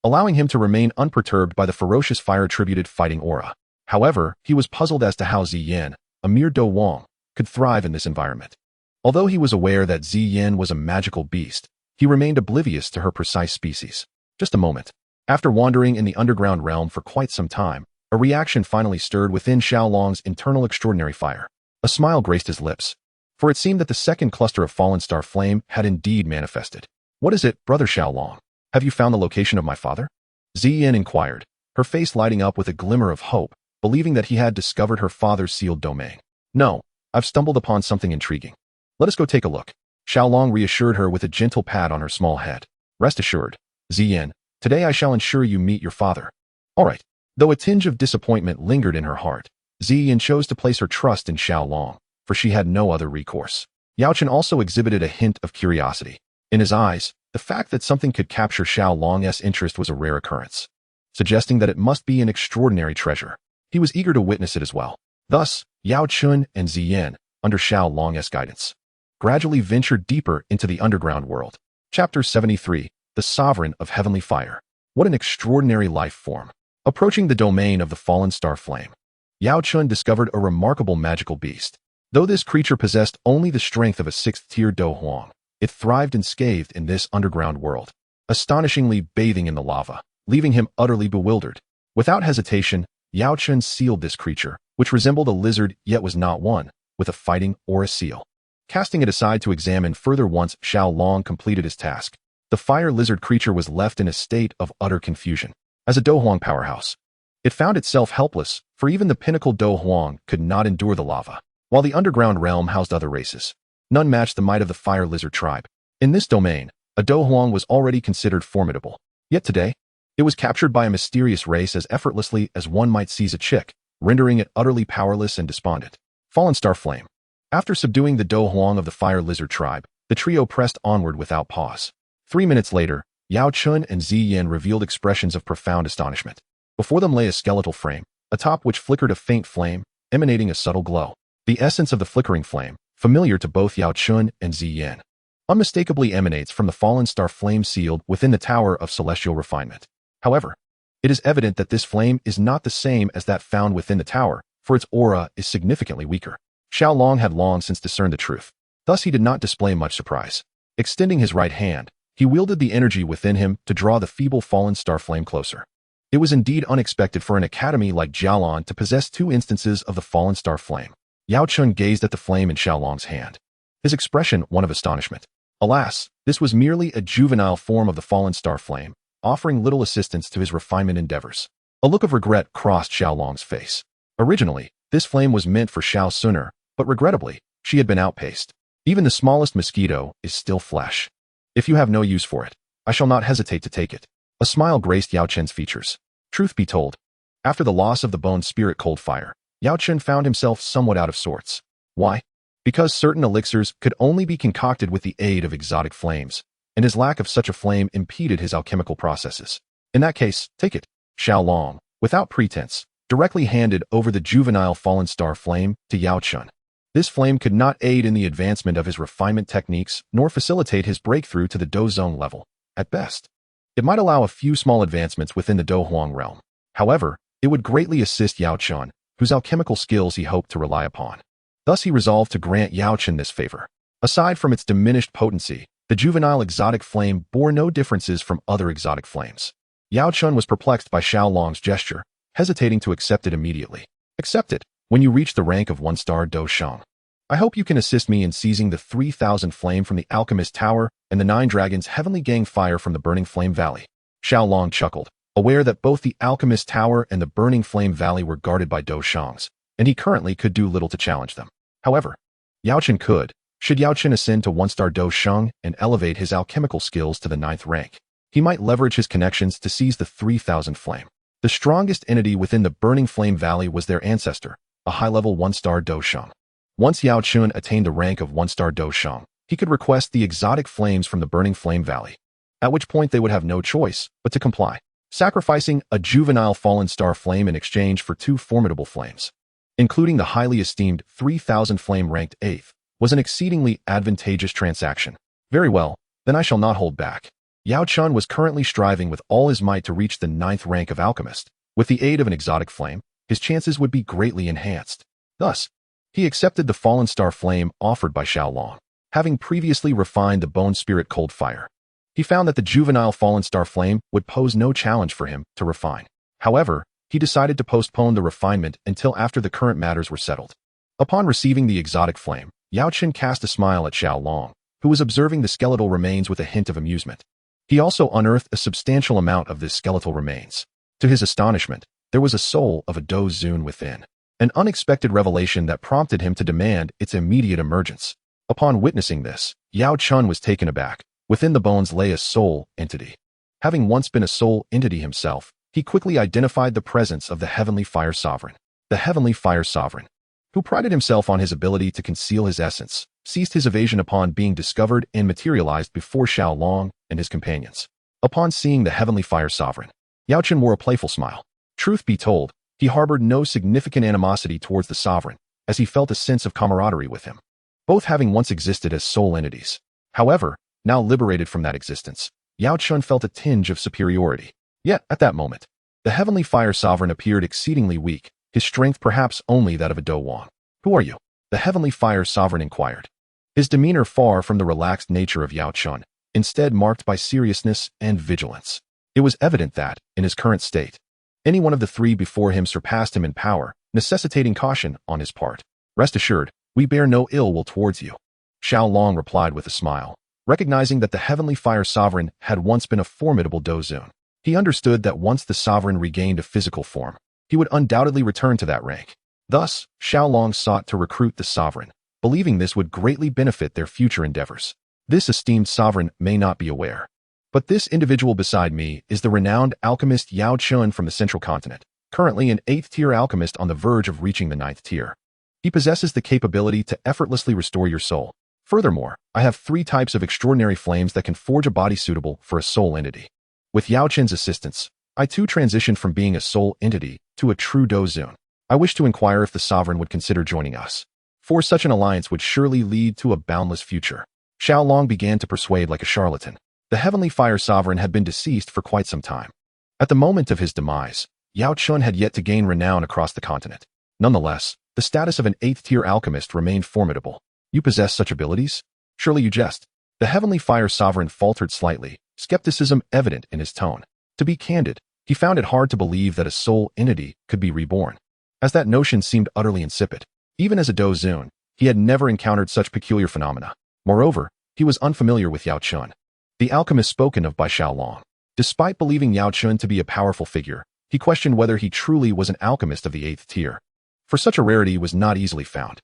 allowing him to remain unperturbed by the ferocious fire-attributed fighting aura. However, he was puzzled as to how Ziyin, a mere Dou Wang, could thrive in this environment. Although he was aware that Ziyin was a magical beast, he remained oblivious to her precise species. Just a moment. After wandering in the underground realm for quite some time, a reaction finally stirred within Xiao Long's internal extraordinary fire. A smile graced his lips, for it seemed that the second cluster of fallen star flame had indeed manifested. What is it, Brother Xiao Long? Have you found the location of my father? Ziyin inquired, her face lighting up with a glimmer of hope, believing that he had discovered her father's sealed domain. No, I've stumbled upon something intriguing. Let us go take a look. Xiao Long reassured her with a gentle pat on her small head. Rest assured, Ziyin, today I shall ensure you meet your father. All right. Though a tinge of disappointment lingered in her heart, Ziyin chose to place her trust in Xiao Long, for she had no other recourse. Yao Chen also exhibited a hint of curiosity. In his eyes, the fact that something could capture Xiao Long's interest was a rare occurrence, suggesting that it must be an extraordinary treasure. He was eager to witness it as well. Thus, Yao Chun and Ziyin, under Xiao Long's guidance, gradually ventured deeper into the underground world. Chapter 73, The Sovereign of Heavenly Fire. What an extraordinary life form. Approaching the domain of the fallen star flame, Yao Chun discovered a remarkable magical beast. Though this creature possessed only the strength of a 6th-tier Dou Huang, it thrived unscathed in this underground world, astonishingly bathing in the lava, leaving him utterly bewildered. Without hesitation, Yao Chun sealed this creature, which resembled a lizard yet was not one, with a fighting aura seal. Casting it aside to examine further once Xiao Long completed his task, the fire lizard creature was left in a state of utter confusion. As a Dou Huang powerhouse, it found itself helpless, for even the pinnacle Dou Huang could not endure the lava. While the underground realm housed other races, none matched the might of the fire lizard tribe. In this domain, a Dou Huang was already considered formidable. Yet today, it was captured by a mysterious race as effortlessly as one might seize a chick, rendering it utterly powerless and despondent. Fallen Star Flame. After subduing the Dou Huang of the fire lizard tribe, the trio pressed onward without pause. 3 minutes later, Yao Chun and Ziyin revealed expressions of profound astonishment. Before them lay a skeletal frame, atop which flickered a faint flame, emanating a subtle glow. The essence of the flickering flame, familiar to both Yao Chun and Ziyin, unmistakably emanates from the fallen star flame sealed within the Tower of Celestial Refinement. However, it is evident that this flame is not the same as that found within the tower, for its aura is significantly weaker. Xiao Long had long since discerned the truth. Thus he did not display much surprise. Extending his right hand, he wielded the energy within him to draw the feeble fallen star flame closer. It was indeed unexpected for an academy like Jialan to possess 2 instances of the fallen star flame. Yao Chun gazed at the flame in Xiaolong's hand, his expression one of astonishment. Alas, this was merely a juvenile form of the fallen star flame, offering little assistance to his refinement endeavors. A look of regret crossed Xiaolong's face. Originally, this flame was meant for Xun'er, but regrettably, she had been outpaced. Even the smallest mosquito is still flesh. If you have no use for it, I shall not hesitate to take it. A smile graced Yao Chen's features. Truth be told, after the loss of the bone spirit cold fire, Yao Chen found himself somewhat out of sorts. Why? Because certain elixirs could only be concocted with the aid of exotic flames, and his lack of such a flame impeded his alchemical processes. In that case, take it. Xiaolong, without pretense, directly handed over the juvenile fallen star flame to Yao Chun. This flame could not aid in the advancement of his refinement techniques nor facilitate his breakthrough to the Do Zone level. At best, it might allow a few small advancements within the Do Huang realm. However, it would greatly assist Yao Chun, whose alchemical skills he hoped to rely upon. Thus he resolved to grant Yao Chun this favor. Aside from its diminished potency, the juvenile exotic flame bore no differences from other exotic flames. Yao Chun was perplexed by Xiaolong's gesture, hesitating to accept it immediately. Accept it when you reach the rank of 1-star Do Shang. I hope you can assist me in seizing the 3,000 flame from the Alchemist Tower and the 9 dragons heavenly gang fire from the Burning Flame Valley. Xiaolong chuckled, aware that both the Alchemist Tower and the Burning Flame Valley were guarded by Do Shangs, and he currently could do little to challenge them. However, Yao Chen could, should Yao Chen ascend to 1-star Do Shang and elevate his alchemical skills to the 9th rank. He might leverage his connections to seize the 3,000 flame. The strongest entity within the Burning Flame Valley was their ancestor, a high-level 1-star Do Shang. Once Yao Chun attained the rank of 1-star Do Shang, he could request the exotic flames from the Burning Flame Valley, at which point they would have no choice but to comply, sacrificing a juvenile fallen star flame in exchange for 2 formidable flames. Including the highly esteemed 3,000 flame ranked 8th, was an exceedingly advantageous transaction. Very well, then I shall not hold back. Yao Chun was currently striving with all his might to reach the 9th rank of Alchemist. With the aid of an exotic flame, his chances would be greatly enhanced. Thus, he accepted the fallen star flame offered by Xiaolong. Having previously refined the bone spirit cold fire, he found that the juvenile fallen star flame would pose no challenge for him to refine. However, he decided to postpone the refinement until after the current matters were settled. Upon receiving the exotic flame, Yao Chen cast a smile at Xiaolong, who was observing the skeletal remains with a hint of amusement. He also unearthed a substantial amount of this skeletal remains. To his astonishment, there was a soul of a Do Zun within, an unexpected revelation that prompted him to demand its immediate emergence. Upon witnessing this, Yao Chun was taken aback. Within the bones lay a soul entity. Having once been a soul entity himself, he quickly identified the presence of the Heavenly Fire Sovereign. The Heavenly Fire Sovereign, who prided himself on his ability to conceal his essence, ceased his evasion upon being discovered and materialized before Xiaolong and his companions. Upon seeing the Heavenly Fire Sovereign, Yao Chen wore a playful smile. Truth be told, he harbored no significant animosity towards the Sovereign, as he felt a sense of camaraderie with him, both having once existed as soul entities. However, now liberated from that existence, Yao Chun felt a tinge of superiority. Yet, at that moment, the Heavenly Fire Sovereign appeared exceedingly weak, his strength perhaps only that of a Do Wang. Who are you? The Heavenly Fire Sovereign inquired. His demeanor far from the relaxed nature of Yao Chun, instead marked by seriousness and vigilance. It was evident that, in his current state, any one of the 3 before him surpassed him in power, necessitating caution on his part. Rest assured, we bear no ill will towards you. Xiaolong replied with a smile, recognizing that the Heavenly Fire Sovereign had once been a formidable Do Zun. He understood that once the Sovereign regained a physical form, he would undoubtedly return to that rank. Thus, Xiaolong sought to recruit the Sovereign, believing this would greatly benefit their future endeavors. This esteemed Sovereign may not be aware, but this individual beside me is the renowned alchemist Yao Chun from the Central Continent, currently an 8th-tier alchemist on the verge of reaching the 9th tier. He possesses the capability to effortlessly restore your soul. Furthermore, I have 3 types of extraordinary flames that can forge a body suitable for a soul entity. With Yao Chen's assistance, I too transitioned from being a soul entity to a true Do Zun. I wish to inquire if the Sovereign would consider joining us, for such an alliance would surely lead to a boundless future. Xiaolong began to persuade like a charlatan. The Heavenly Fire Sovereign had been deceased for quite some time. At the moment of his demise, Yao Chun had yet to gain renown across the continent. Nonetheless, the status of an 8th-tier alchemist remained formidable. You possess such abilities? Surely you jest. The Heavenly Fire Sovereign faltered slightly, skepticism evident in his tone. To be candid, he found it hard to believe that a soul entity could be reborn, as that notion seemed utterly insipid. Even as a Dozun, he had never encountered such peculiar phenomena. Moreover, he was unfamiliar with Yao Chun, the alchemist spoken of by Xiao. Despite believing Yao Chun to be a powerful figure, he questioned whether he truly was an alchemist of the 8th tier. For such a rarity was not easily found.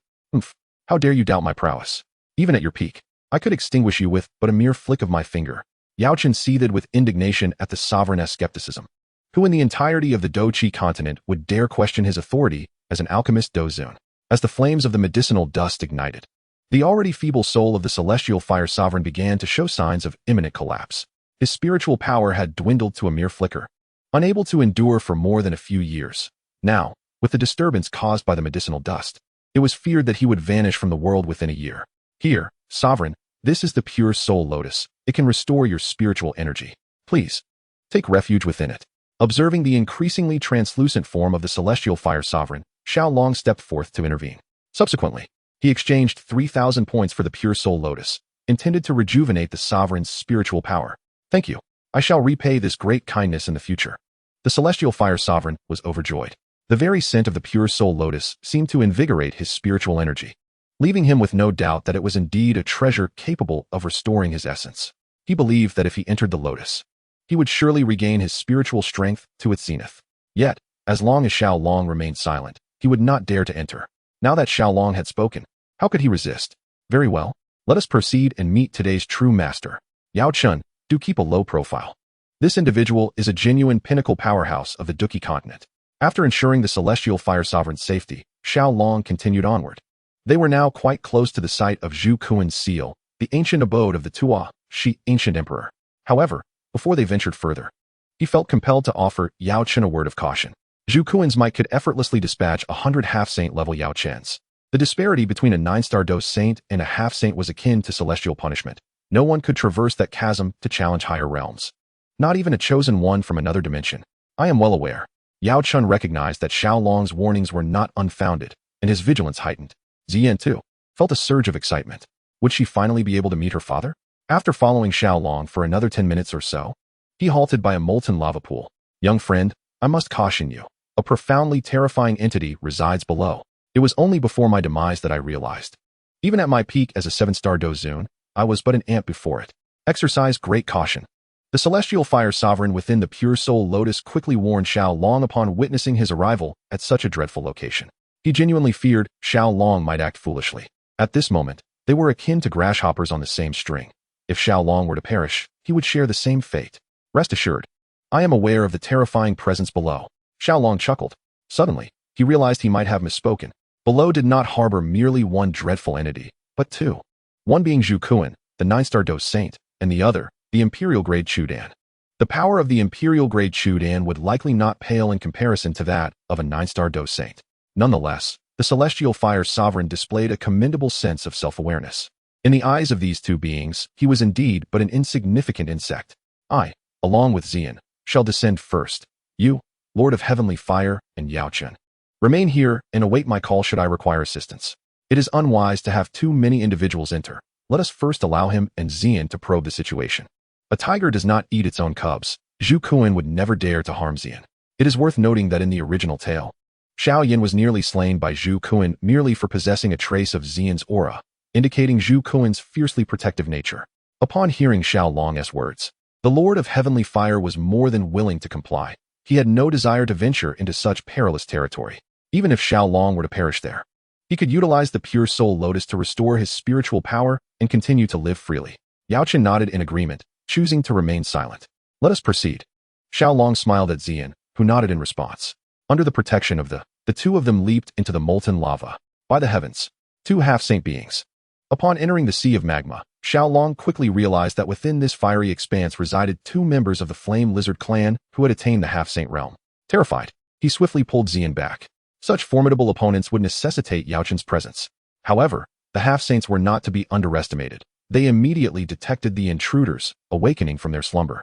How dare you doubt my prowess? Even at your peak, I could extinguish you with but a mere flick of my finger. Yao Chun seethed with indignation at the sovereign's skepticism. Who in the entirety of the Doqi continent would dare question his authority as an alchemist Dozun? As the flames of the medicinal dust ignited, the already feeble soul of the celestial fire sovereign began to show signs of imminent collapse. His spiritual power had dwindled to a mere flicker, unable to endure for more than a few years. Now, with the disturbance caused by the medicinal dust, it was feared that he would vanish from the world within a year. Here, sovereign, this is the pure soul lotus. It can restore your spiritual energy. Please, take refuge within it. Observing the increasingly translucent form of the celestial fire sovereign, Xiao stepped forth to intervene. Subsequently, he exchanged 3,000 points for the pure soul lotus, intended to rejuvenate the sovereign's spiritual power. Thank you. I shall repay this great kindness in the future. The celestial fire sovereign was overjoyed. The very scent of the pure soul lotus seemed to invigorate his spiritual energy, leaving him with no doubt that it was indeed a treasure capable of restoring his essence. He believed that if he entered the lotus, he would surely regain his spiritual strength to its zenith. Yet, as long as Xiao remained silent, he would not dare to enter. Now that Xiao had spoken, how could he resist? Very well, let us proceed and meet today's true master. Yao Chun, do keep a low profile. This individual is a genuine pinnacle powerhouse of the Doqi continent. After ensuring the celestial fire sovereign's safety, Xiao continued onward. They were now quite close to the site of Zhu Kuan's seal, the ancient abode of the Tua, Shi ancient emperor. However, before they ventured further, he felt compelled to offer Yao Chun a word of caution. Zhu Kuan's might could effortlessly dispatch 100 half-saint level Yao Chens. The disparity between a 9-star dose saint and a half-saint was akin to celestial punishment. No one could traverse that chasm to challenge higher realms. Not even a chosen one from another dimension. I am well aware. Yao Chun recognized that Xiao warnings were not unfounded, and his vigilance heightened. Ziyan, too, felt a surge of excitement. Would she finally be able to meet her father? After following Xiao for another 10 minutes or so, he halted by a molten lava pool. Young friend, I must caution you. A profoundly terrifying entity resides below. It was only before my demise that I realized. Even at my peak as a 7-star Dozun, I was but an ant before it. Exercise great caution. The celestial fire sovereign within the pure soul lotus quickly warned Xiao upon witnessing his arrival at such a dreadful location. He genuinely feared Xiao might act foolishly. At this moment, they were akin to grasshoppers on the same string. If Xiao were to perish, he would share the same fate. Rest assured, I am aware of the terrifying presence below. Xiao chuckled. Suddenly, he realized he might have misspoken. Below did not harbor merely one dreadful entity, but two. One being Zhu Kuan, the 9-star dose saint, and the other, the imperial-grade Chudan. The power of the imperial-grade Chudan would likely not pale in comparison to that of a 9-star dose saint. Nonetheless, the celestial fire sovereign displayed a commendable sense of self-awareness. In the eyes of these two beings, he was indeed but an insignificant insect. I, along with Ziyan, shall descend first. You, Lord of Heavenly Fire, and Yao Chun, remain here and await my call should I require assistance. It is unwise to have too many individuals enter. Let us first allow him and Ziyan to probe the situation. A tiger does not eat its own cubs. Zhu Kuan would never dare to harm Ziyan. It is worth noting that in the original tale, Xiao Yin was nearly slain by Zhu Kuan merely for possessing a trace of Ziyan's aura, indicating Zhu Kuan's fiercely protective nature. Upon hearing Xiao words, the Lord of Heavenly Fire was more than willing to comply. He had no desire to venture into such perilous territory. Even if Xiao were to perish there, he could utilize the pure soul lotus to restore his spiritual power and continue to live freely. Yao Chun nodded in agreement, choosing to remain silent. Let us proceed. Xiao smiled at Ziyan, who nodded in response. Under the protection of the two of them leaped into the molten lava. By the heavens, two half-saint beings. Upon entering the sea of magma, Xiao quickly realized that within this fiery expanse resided two members of the Flame Lizard clan who had attained the half-saint realm. Terrified, he swiftly pulled Ziyan back. Such formidable opponents would necessitate Yao Chun's presence. However, the half-saints were not to be underestimated. They immediately detected the intruders, awakening from their slumber.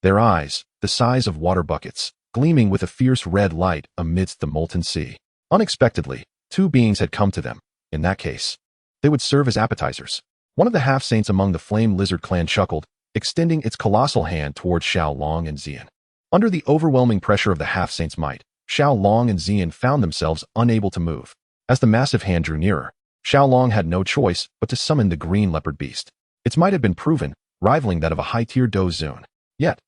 Their eyes, the size of water buckets, gleaming with a fierce red light amidst the molten sea. Unexpectedly, two beings had come to them. In that case, they would serve as appetizers. One of the half-saints among the Flame Lizard clan chuckled, extending its colossal hand towards Xiao and Ziyan. Under the overwhelming pressure of the half-saint's might, Xiao and Ziyan found themselves unable to move. As the massive hand drew nearer, Xiaolong had no choice but to summon the green leopard beast. Its might had been proven, rivaling that of a high-tier Xun'er. Yet,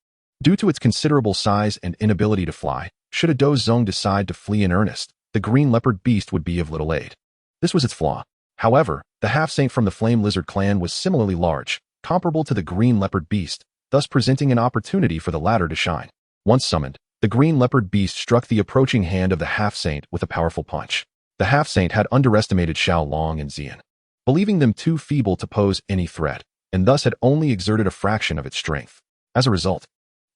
due to its considerable size and inability to fly, should a Xun'er decide to flee in earnest, the green leopard beast would be of little aid. This was its flaw. However, the half-saint from the Flame Lizard clan was similarly large, comparable to the green leopard beast, thus presenting an opportunity for the latter to shine. Once summoned, the green leopard beast struck the approaching hand of the half-saint with a powerful punch. The half-saint had underestimated Xiaolong and Xian, believing them too feeble to pose any threat, and thus had only exerted a fraction of its strength. As a result,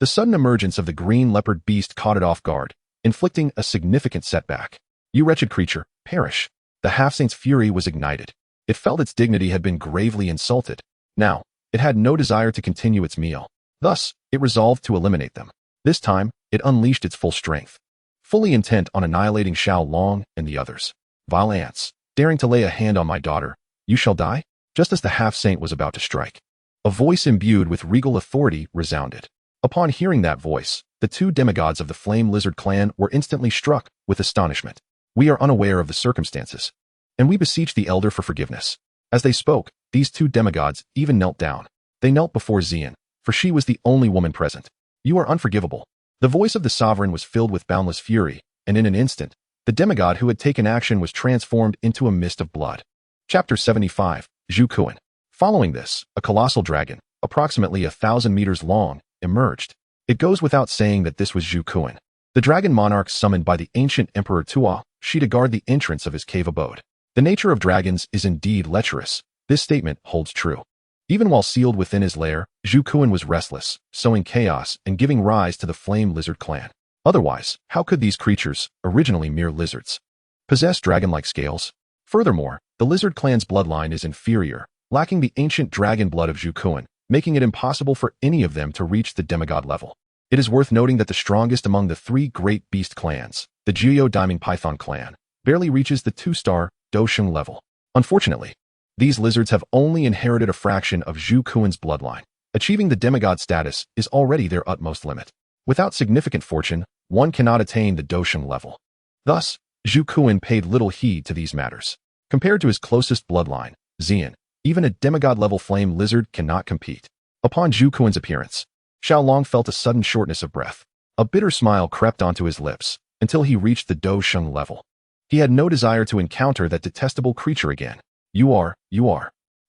the sudden emergence of the green leopard beast caught it off guard, inflicting a significant setback. "You wretched creature, perish." The half-saint's fury was ignited. It felt its dignity had been gravely insulted. Now, it had no desire to continue its meal. Thus, it resolved to eliminate them. This time, it unleashed its full strength, fully intent on annihilating Xiaolong and the others. "Vile ants, daring to lay a hand on my daughter, you shall die?" Just as the half-saint was about to strike, a voice imbued with regal authority resounded. Upon hearing that voice, the two demigods of the Flame Lizard clan were instantly struck with astonishment. "We are unaware of the circumstances, and we beseech the elder for forgiveness." As they spoke, these two demigods even knelt down. They knelt before Xian, for she was the only woman present. "You are unforgivable." The voice of the sovereign was filled with boundless fury, and in an instant, the demigod who had taken action was transformed into a mist of blood. Chapter 75, Xun'er. Following this, a colossal dragon, approximately 1,000 meters long, emerged. It goes without saying that this was Xun'er, the dragon monarch summoned by the ancient Emperor Tuo Shi to guard the entrance of his cave abode. The nature of dragons is indeed lecherous. This statement holds true. Even while sealed within his lair, Xun'er was restless, sowing chaos and giving rise to the Flame Lizard clan. Otherwise, how could these creatures, originally mere lizards, possess dragon-like scales? Furthermore, the lizard clan's bloodline is inferior, lacking the ancient dragon blood of Xun'er, making it impossible for any of them to reach the demigod level. It is worth noting that the strongest among the three great beast clans, the Geodiming Python clan, barely reaches the 2-star Dosheng level. Unfortunately, these lizards have only inherited a fraction of Xun'er's bloodline. Achieving the demigod status is already their utmost limit. Without significant fortune, one cannot attain the Dosheng level. Thus, Xun'er paid little heed to these matters. Compared to his closest bloodline, Xian, even a demigod-level flame lizard cannot compete. Upon Xun'er's appearance, Xiaolong felt a sudden shortness of breath. A bitter smile crept onto his lips until he reached the Dosheng level. He had no desire to encounter that detestable creature again. You are.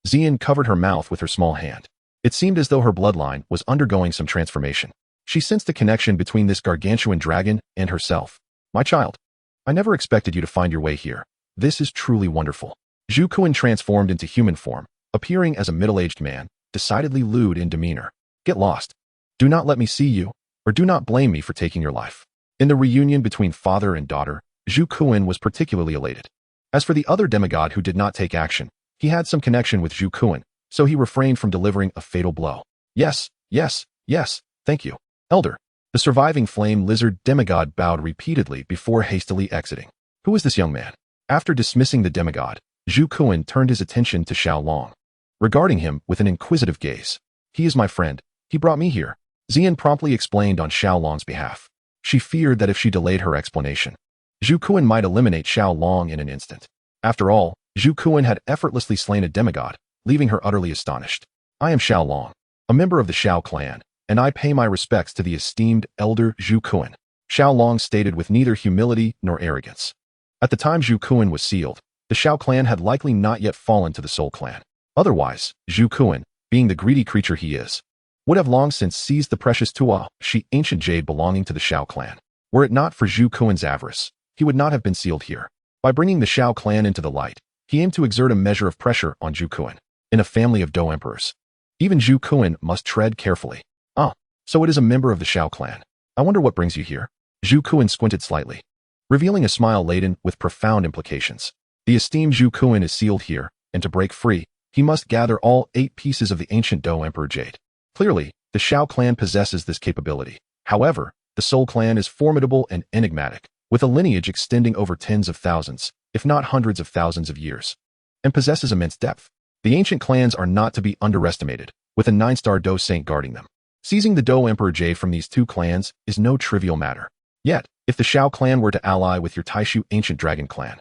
Xian covered her mouth with her small hand. It seemed as though her bloodline was undergoing some transformation. She sensed the connection between this gargantuan dragon and herself. "My child, I never expected you to find your way here. This is truly wonderful." Xun'er transformed into human form, appearing as a middle-aged man, decidedly lewd in demeanor. "Get lost. Do not let me see you, or do not blame me for taking your life." In the reunion between father and daughter, Xun'er was particularly elated. As for the other demigod who did not take action, he had some connection with Xun'er, so he refrained from delivering a fatal blow. Yes, thank you, Elder." The surviving flame lizard demigod bowed repeatedly before hastily exiting. "Who is this young man?" After dismissing the demigod, Xun'er turned his attention to Xiaolong, regarding him with an inquisitive gaze. "He is my friend. He brought me here." Xian promptly explained on Xiaolong's behalf. She feared that if she delayed her explanation, Xun'er might eliminate Xiaolong in an instant. After all, Xun'er had effortlessly slain a demigod, leaving her utterly astonished. "I am Xiaolong, a member of the Xiao clan, and I pay my respects to the esteemed elder Xun'er," Xiaolong stated with neither humility nor arrogance. At the time Xun'er was sealed, the Xiao clan had likely not yet fallen to the Soul clan. Otherwise, Xun'er, being the greedy creature he is, would have long since seized the precious Tuo Shi ancient jade belonging to the Xiao clan. Were it not for Xun'er's avarice, he would not have been sealed here. By bringing the Xiao clan into the light, he aimed to exert a measure of pressure on Xun'er. In a family of Do emperors, even Xun'er must tread carefully. "Ah, so it is a member of the Xiao clan. I wonder what brings you here." Xun'er squinted slightly, revealing a smile laden with profound implications. "The esteemed Xun'er is sealed here, and to break free, he must gather all 8 pieces of the ancient Do emperor jade. Clearly, the Xiao clan possesses this capability. However, the Soul clan is formidable and enigmatic, with a lineage extending over tens of thousands, if not hundreds of thousands of years, and possesses immense depth. The ancient clans are not to be underestimated, with a 9-star Do saint guarding them. Seizing the Do emperor jade from these 2 clans is no trivial matter. Yet, if the Xiao clan were to ally with your Taishu ancient dragon clan,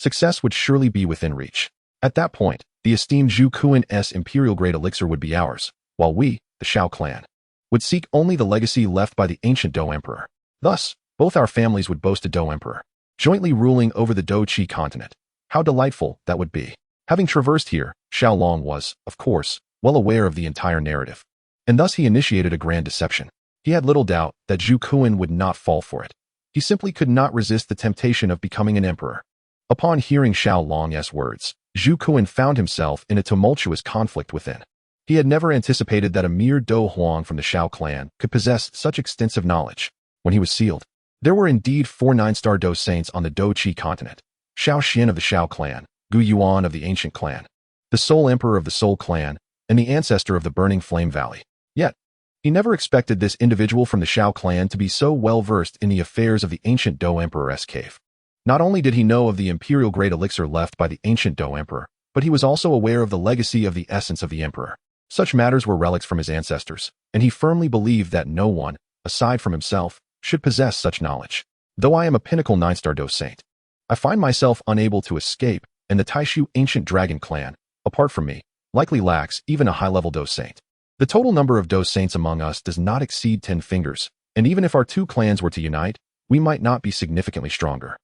success would surely be within reach. At that point, the esteemed Zhu Kuan-'s imperial grade elixir would be ours, while we, the Xiao clan, would seek only the legacy left by the ancient Dou Emperor. Thus, both our families would boast a Dou Emperor, jointly ruling over the Dou Qi continent. How delightful that would be. Having traversed here, Xiao Long was, of course, well aware of the entire narrative. And thus he initiated a grand deception. He had little doubt that Zhu Kuan would not fall for it. He simply could not resist the temptation of becoming an emperor. Upon hearing Xiao Long's words, Zhu Kuan found himself in a tumultuous conflict within. He had never anticipated that a mere Dou Huang from the Xiao clan could possess such extensive knowledge. When he was sealed, there were indeed 4 9-star Dou saints on the Dou Qi continent. Xiao Xian of the Xiao clan, Gu Yuan of the ancient clan, the sole emperor of the Soul clan, and the ancestor of the Burning Flame Valley. Yet, he never expected this individual from the Xiao clan to be so well versed in the affairs of the ancient Dou Emperor's cave. Not only did he know of the imperial great elixir left by the ancient Dou Emperor, but he was also aware of the legacy of the essence of the emperor. Such matters were relics from his ancestors, and he firmly believed that no one, aside from himself, should possess such knowledge. Though I am a pinnacle 9-star Dou saint, I find myself unable to escape, and the Taishu ancient dragon clan, apart from me, likely lacks even a high-level Dou saint. The total number of Dou saints among us does not exceed 10 fingers, and even if our 2 clans were to unite, we might not be significantly stronger.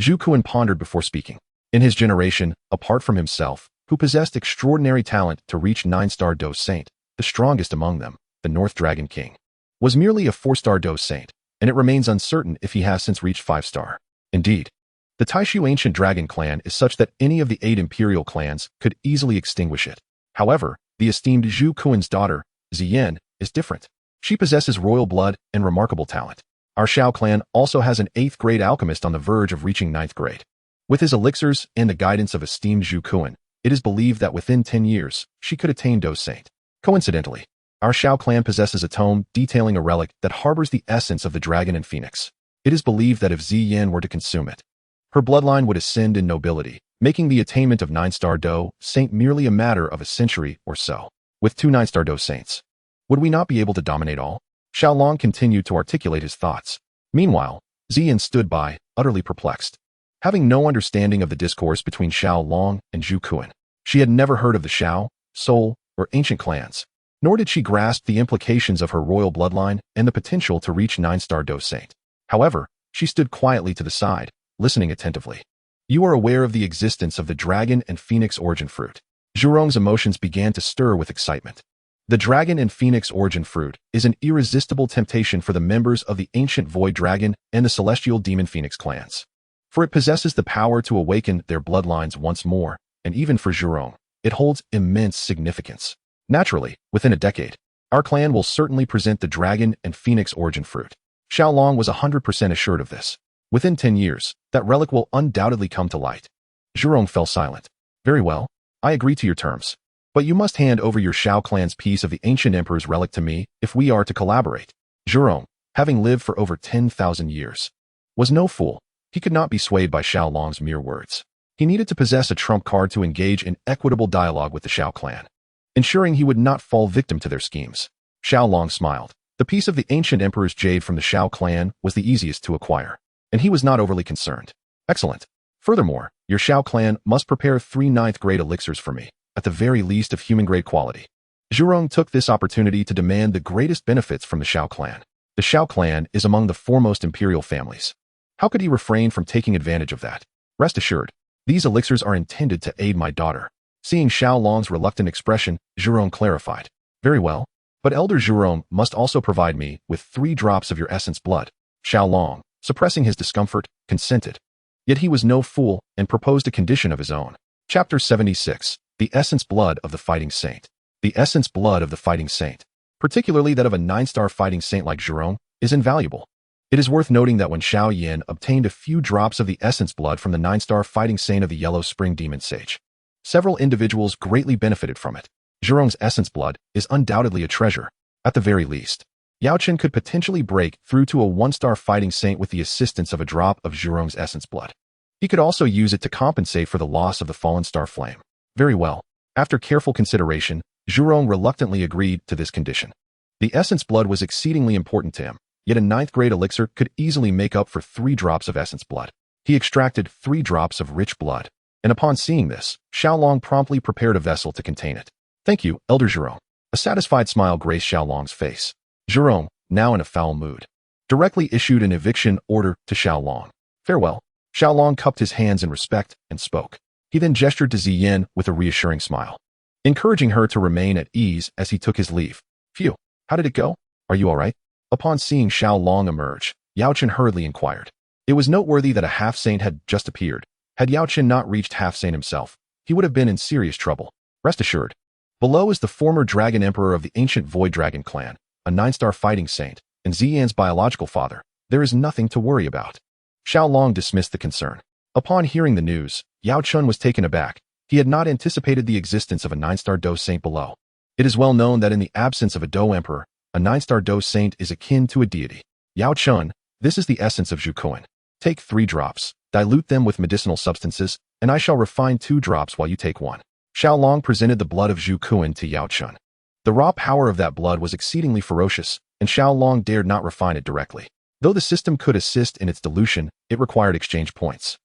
Zhu Kuan pondered before speaking. In his generation, apart from himself, who possessed extraordinary talent to reach 9-star Dou saint, the strongest among them, the North Dragon King, was merely a 4-star Dou saint, and it remains uncertain if he has since reached 5-star. Indeed, the Taishu ancient dragon clan is such that any of the 8 imperial clans could easily extinguish it. However, the esteemed Zhu Kuan's daughter, Ziyan, is different. She possesses royal blood and remarkable talent. Our Xiao clan also has an 8th grade alchemist on the verge of reaching 9th grade. With his elixirs and the guidance of esteemed Zhu Kuan, it is believed that within 10 years, she could attain Dou Saint. Coincidentally, our Xiao clan possesses a tome detailing a relic that harbors the essence of the dragon and phoenix. It is believed that if Ziyan were to consume it, her bloodline would ascend in nobility, making the attainment of 9-star Dou Saint merely a matter of a century or so. With 2 9-star Dou Saints, would we not be able to dominate all? Xiao Long continued to articulate his thoughts. Meanwhile, Ziyan stood by, utterly perplexed. Having no understanding of the discourse between Xiao Long and Zhu Kuan, she had never heard of the Xiao, Soul, or ancient clans, nor did she grasp the implications of her royal bloodline and the potential to reach 9-star Dou Saint. However, she stood quietly to the side, listening attentively. You are aware of the existence of the dragon and phoenix origin fruit. Zhurong's emotions began to stir with excitement. The dragon and phoenix origin fruit is an irresistible temptation for the members of the ancient void dragon and the celestial demon phoenix clans. For it possesses the power to awaken their bloodlines once more, and even for Zhurong, it holds immense significance. Naturally, within a decade, our clan will certainly present the dragon and phoenix origin fruit. Xiao Long was 100% assured of this. Within 10 years, that relic will undoubtedly come to light. Zhurong fell silent. Very well, I agree to your terms. But you must hand over your Xiao clan's piece of the ancient emperor's relic to me if we are to collaborate. Zhurong, having lived for over 10,000 years, was no fool. He could not be swayed by Xiao Long's mere words. He needed to possess a trump card to engage in equitable dialogue with the Xiao clan, ensuring he would not fall victim to their schemes. Xiao Long smiled. The piece of the ancient emperor's jade from the Xiao clan was the easiest to acquire, and he was not overly concerned. Excellent. Furthermore, your Xiao clan must prepare 3 9th grade elixirs for me, at the very least of human-grade quality. Zhurong took this opportunity to demand the greatest benefits from the Xiao clan. The Xiao clan is among the foremost imperial families. How could he refrain from taking advantage of that? Rest assured, these elixirs are intended to aid my daughter. Seeing Xiao Long's reluctant expression, Zhurong clarified. Very well, but Elder Zhurong must also provide me with 3 drops of your essence blood. Xiao Long, suppressing his discomfort, consented. Yet he was no fool and proposed a condition of his own. Chapter 76. The Essence Blood of the Fighting Saint. The essence blood of the Fighting Saint, particularly that of a 9-star fighting saint like Zhurong, is invaluable. It is worth noting that when Xiao Yin obtained a few drops of the essence blood from the 9-star fighting saint of the Yellow Spring Demon Sage, several individuals greatly benefited from it. Zhurong's essence blood is undoubtedly a treasure. At the very least, Yao Chen could potentially break through to a 1-star fighting saint with the assistance of a drop of Zhurong's essence blood. He could also use it to compensate for the loss of the fallen star flame. Very well. After careful consideration, Zhurong reluctantly agreed to this condition. The essence blood was exceedingly important to him, yet a 9th grade elixir could easily make up for 3 drops of essence blood. He extracted 3 drops of rich blood, and upon seeing this, Xiaolong promptly prepared a vessel to contain it. "Thank you, Elder Jerome." A satisfied smile graced Xiaolong's face. Jerome, now in a foul mood, directly issued an eviction order to Xiaolong. "Farewell." Xiaolong cupped his hands in respect and spoke. He then gestured to Ziyin with a reassuring smile, encouraging her to remain at ease as he took his leave. "Phew, how did it go? Are you all right?" Upon seeing Xiaolong emerge, Yao Chen hurriedly inquired. It was noteworthy that a half-saint had just appeared. Had Yao Chen not reached half-saint himself, he would have been in serious trouble. Rest assured, below is the former Dragon Emperor of the ancient Void Dragon clan, a 9-star fighting saint, and Ziyan's biological father. There is nothing to worry about. Xiaolong dismissed the concern. Upon hearing the news, Yao Chen was taken aback. He had not anticipated the existence of a 9-star Do saint below. It is well known that in the absence of a Do emperor, a 9-star Do saint is akin to a deity. Yao Chen, this is the essence of Zhukuan. Take 3 drops, dilute them with medicinal substances, and I shall refine 2 drops while you take 1. Xiaolong presented the blood of Zhukuan to Yao Chen. The raw power of that blood was exceedingly ferocious, and Xiaolong dared not refine it directly. Though the system could assist in its dilution, it required exchange points.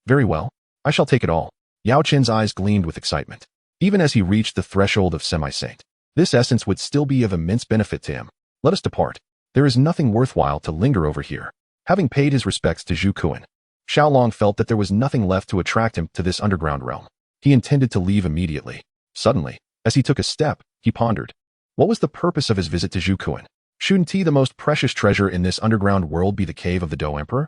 "Very well, I shall take it all." Yao Chen's eyes gleamed with excitement. Even as he reached the threshold of semi-saint, this essence would still be of immense benefit to him. "Let us depart. There is nothing worthwhile to linger over here." Having paid his respects to Zhukuan, Xiaolong felt that there was nothing left to attract him to this underground realm. He intended to leave immediately. Suddenly, as he took a step, he pondered. What was the purpose of his visit to Zhukuan? Shouldn't the most precious treasure in this underground world be the cave of the Do Emperor?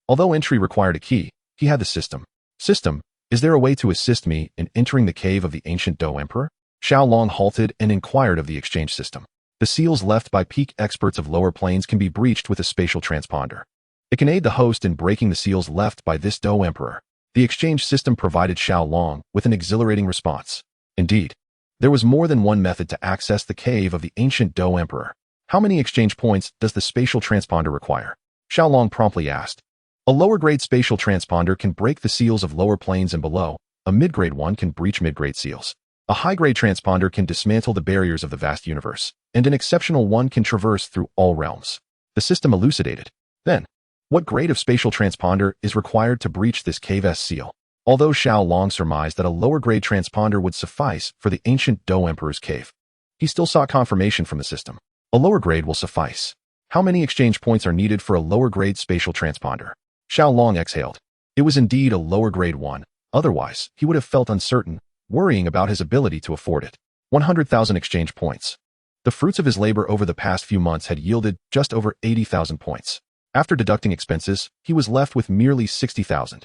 Although entry required a key, he had the system. "System, is there a way to assist me in entering the cave of the ancient Do Emperor?" Xiaolong halted and inquired of the exchange system. The seals left by peak experts of lower planes can be breached with a spatial transponder. It can aid the host in breaking the seals left by this Do Emperor. The exchange system provided Xiaolong with an exhilarating response. Indeed, there was more than one method to access the cave of the ancient Do Emperor. "How many exchange points does the spatial transponder require?" Xiaolong promptly asked. "A lower-grade spatial transponder can break the seals of lower planes and below. A mid-grade one can breach mid-grade seals. A high-grade transponder can dismantle the barriers of the vast universe, and an exceptional one can traverse through all realms." The system elucidated. "Then, what grade of spatial transponder is required to breach this cave's seal?" Although Xiaolong surmised that a lower-grade transponder would suffice for the ancient Do Emperor's cave, he still sought confirmation from the system. "A lower grade will suffice. How many exchange points are needed for a lower-grade spatial transponder?" Xiaolong exhaled. It was indeed a lower-grade one. Otherwise, he would have felt uncertain, worrying about his ability to afford it. 100,000 exchange points. The fruits of his labor over the past few months had yielded just over 80,000 points. After deducting expenses, he was left with merely 60,000.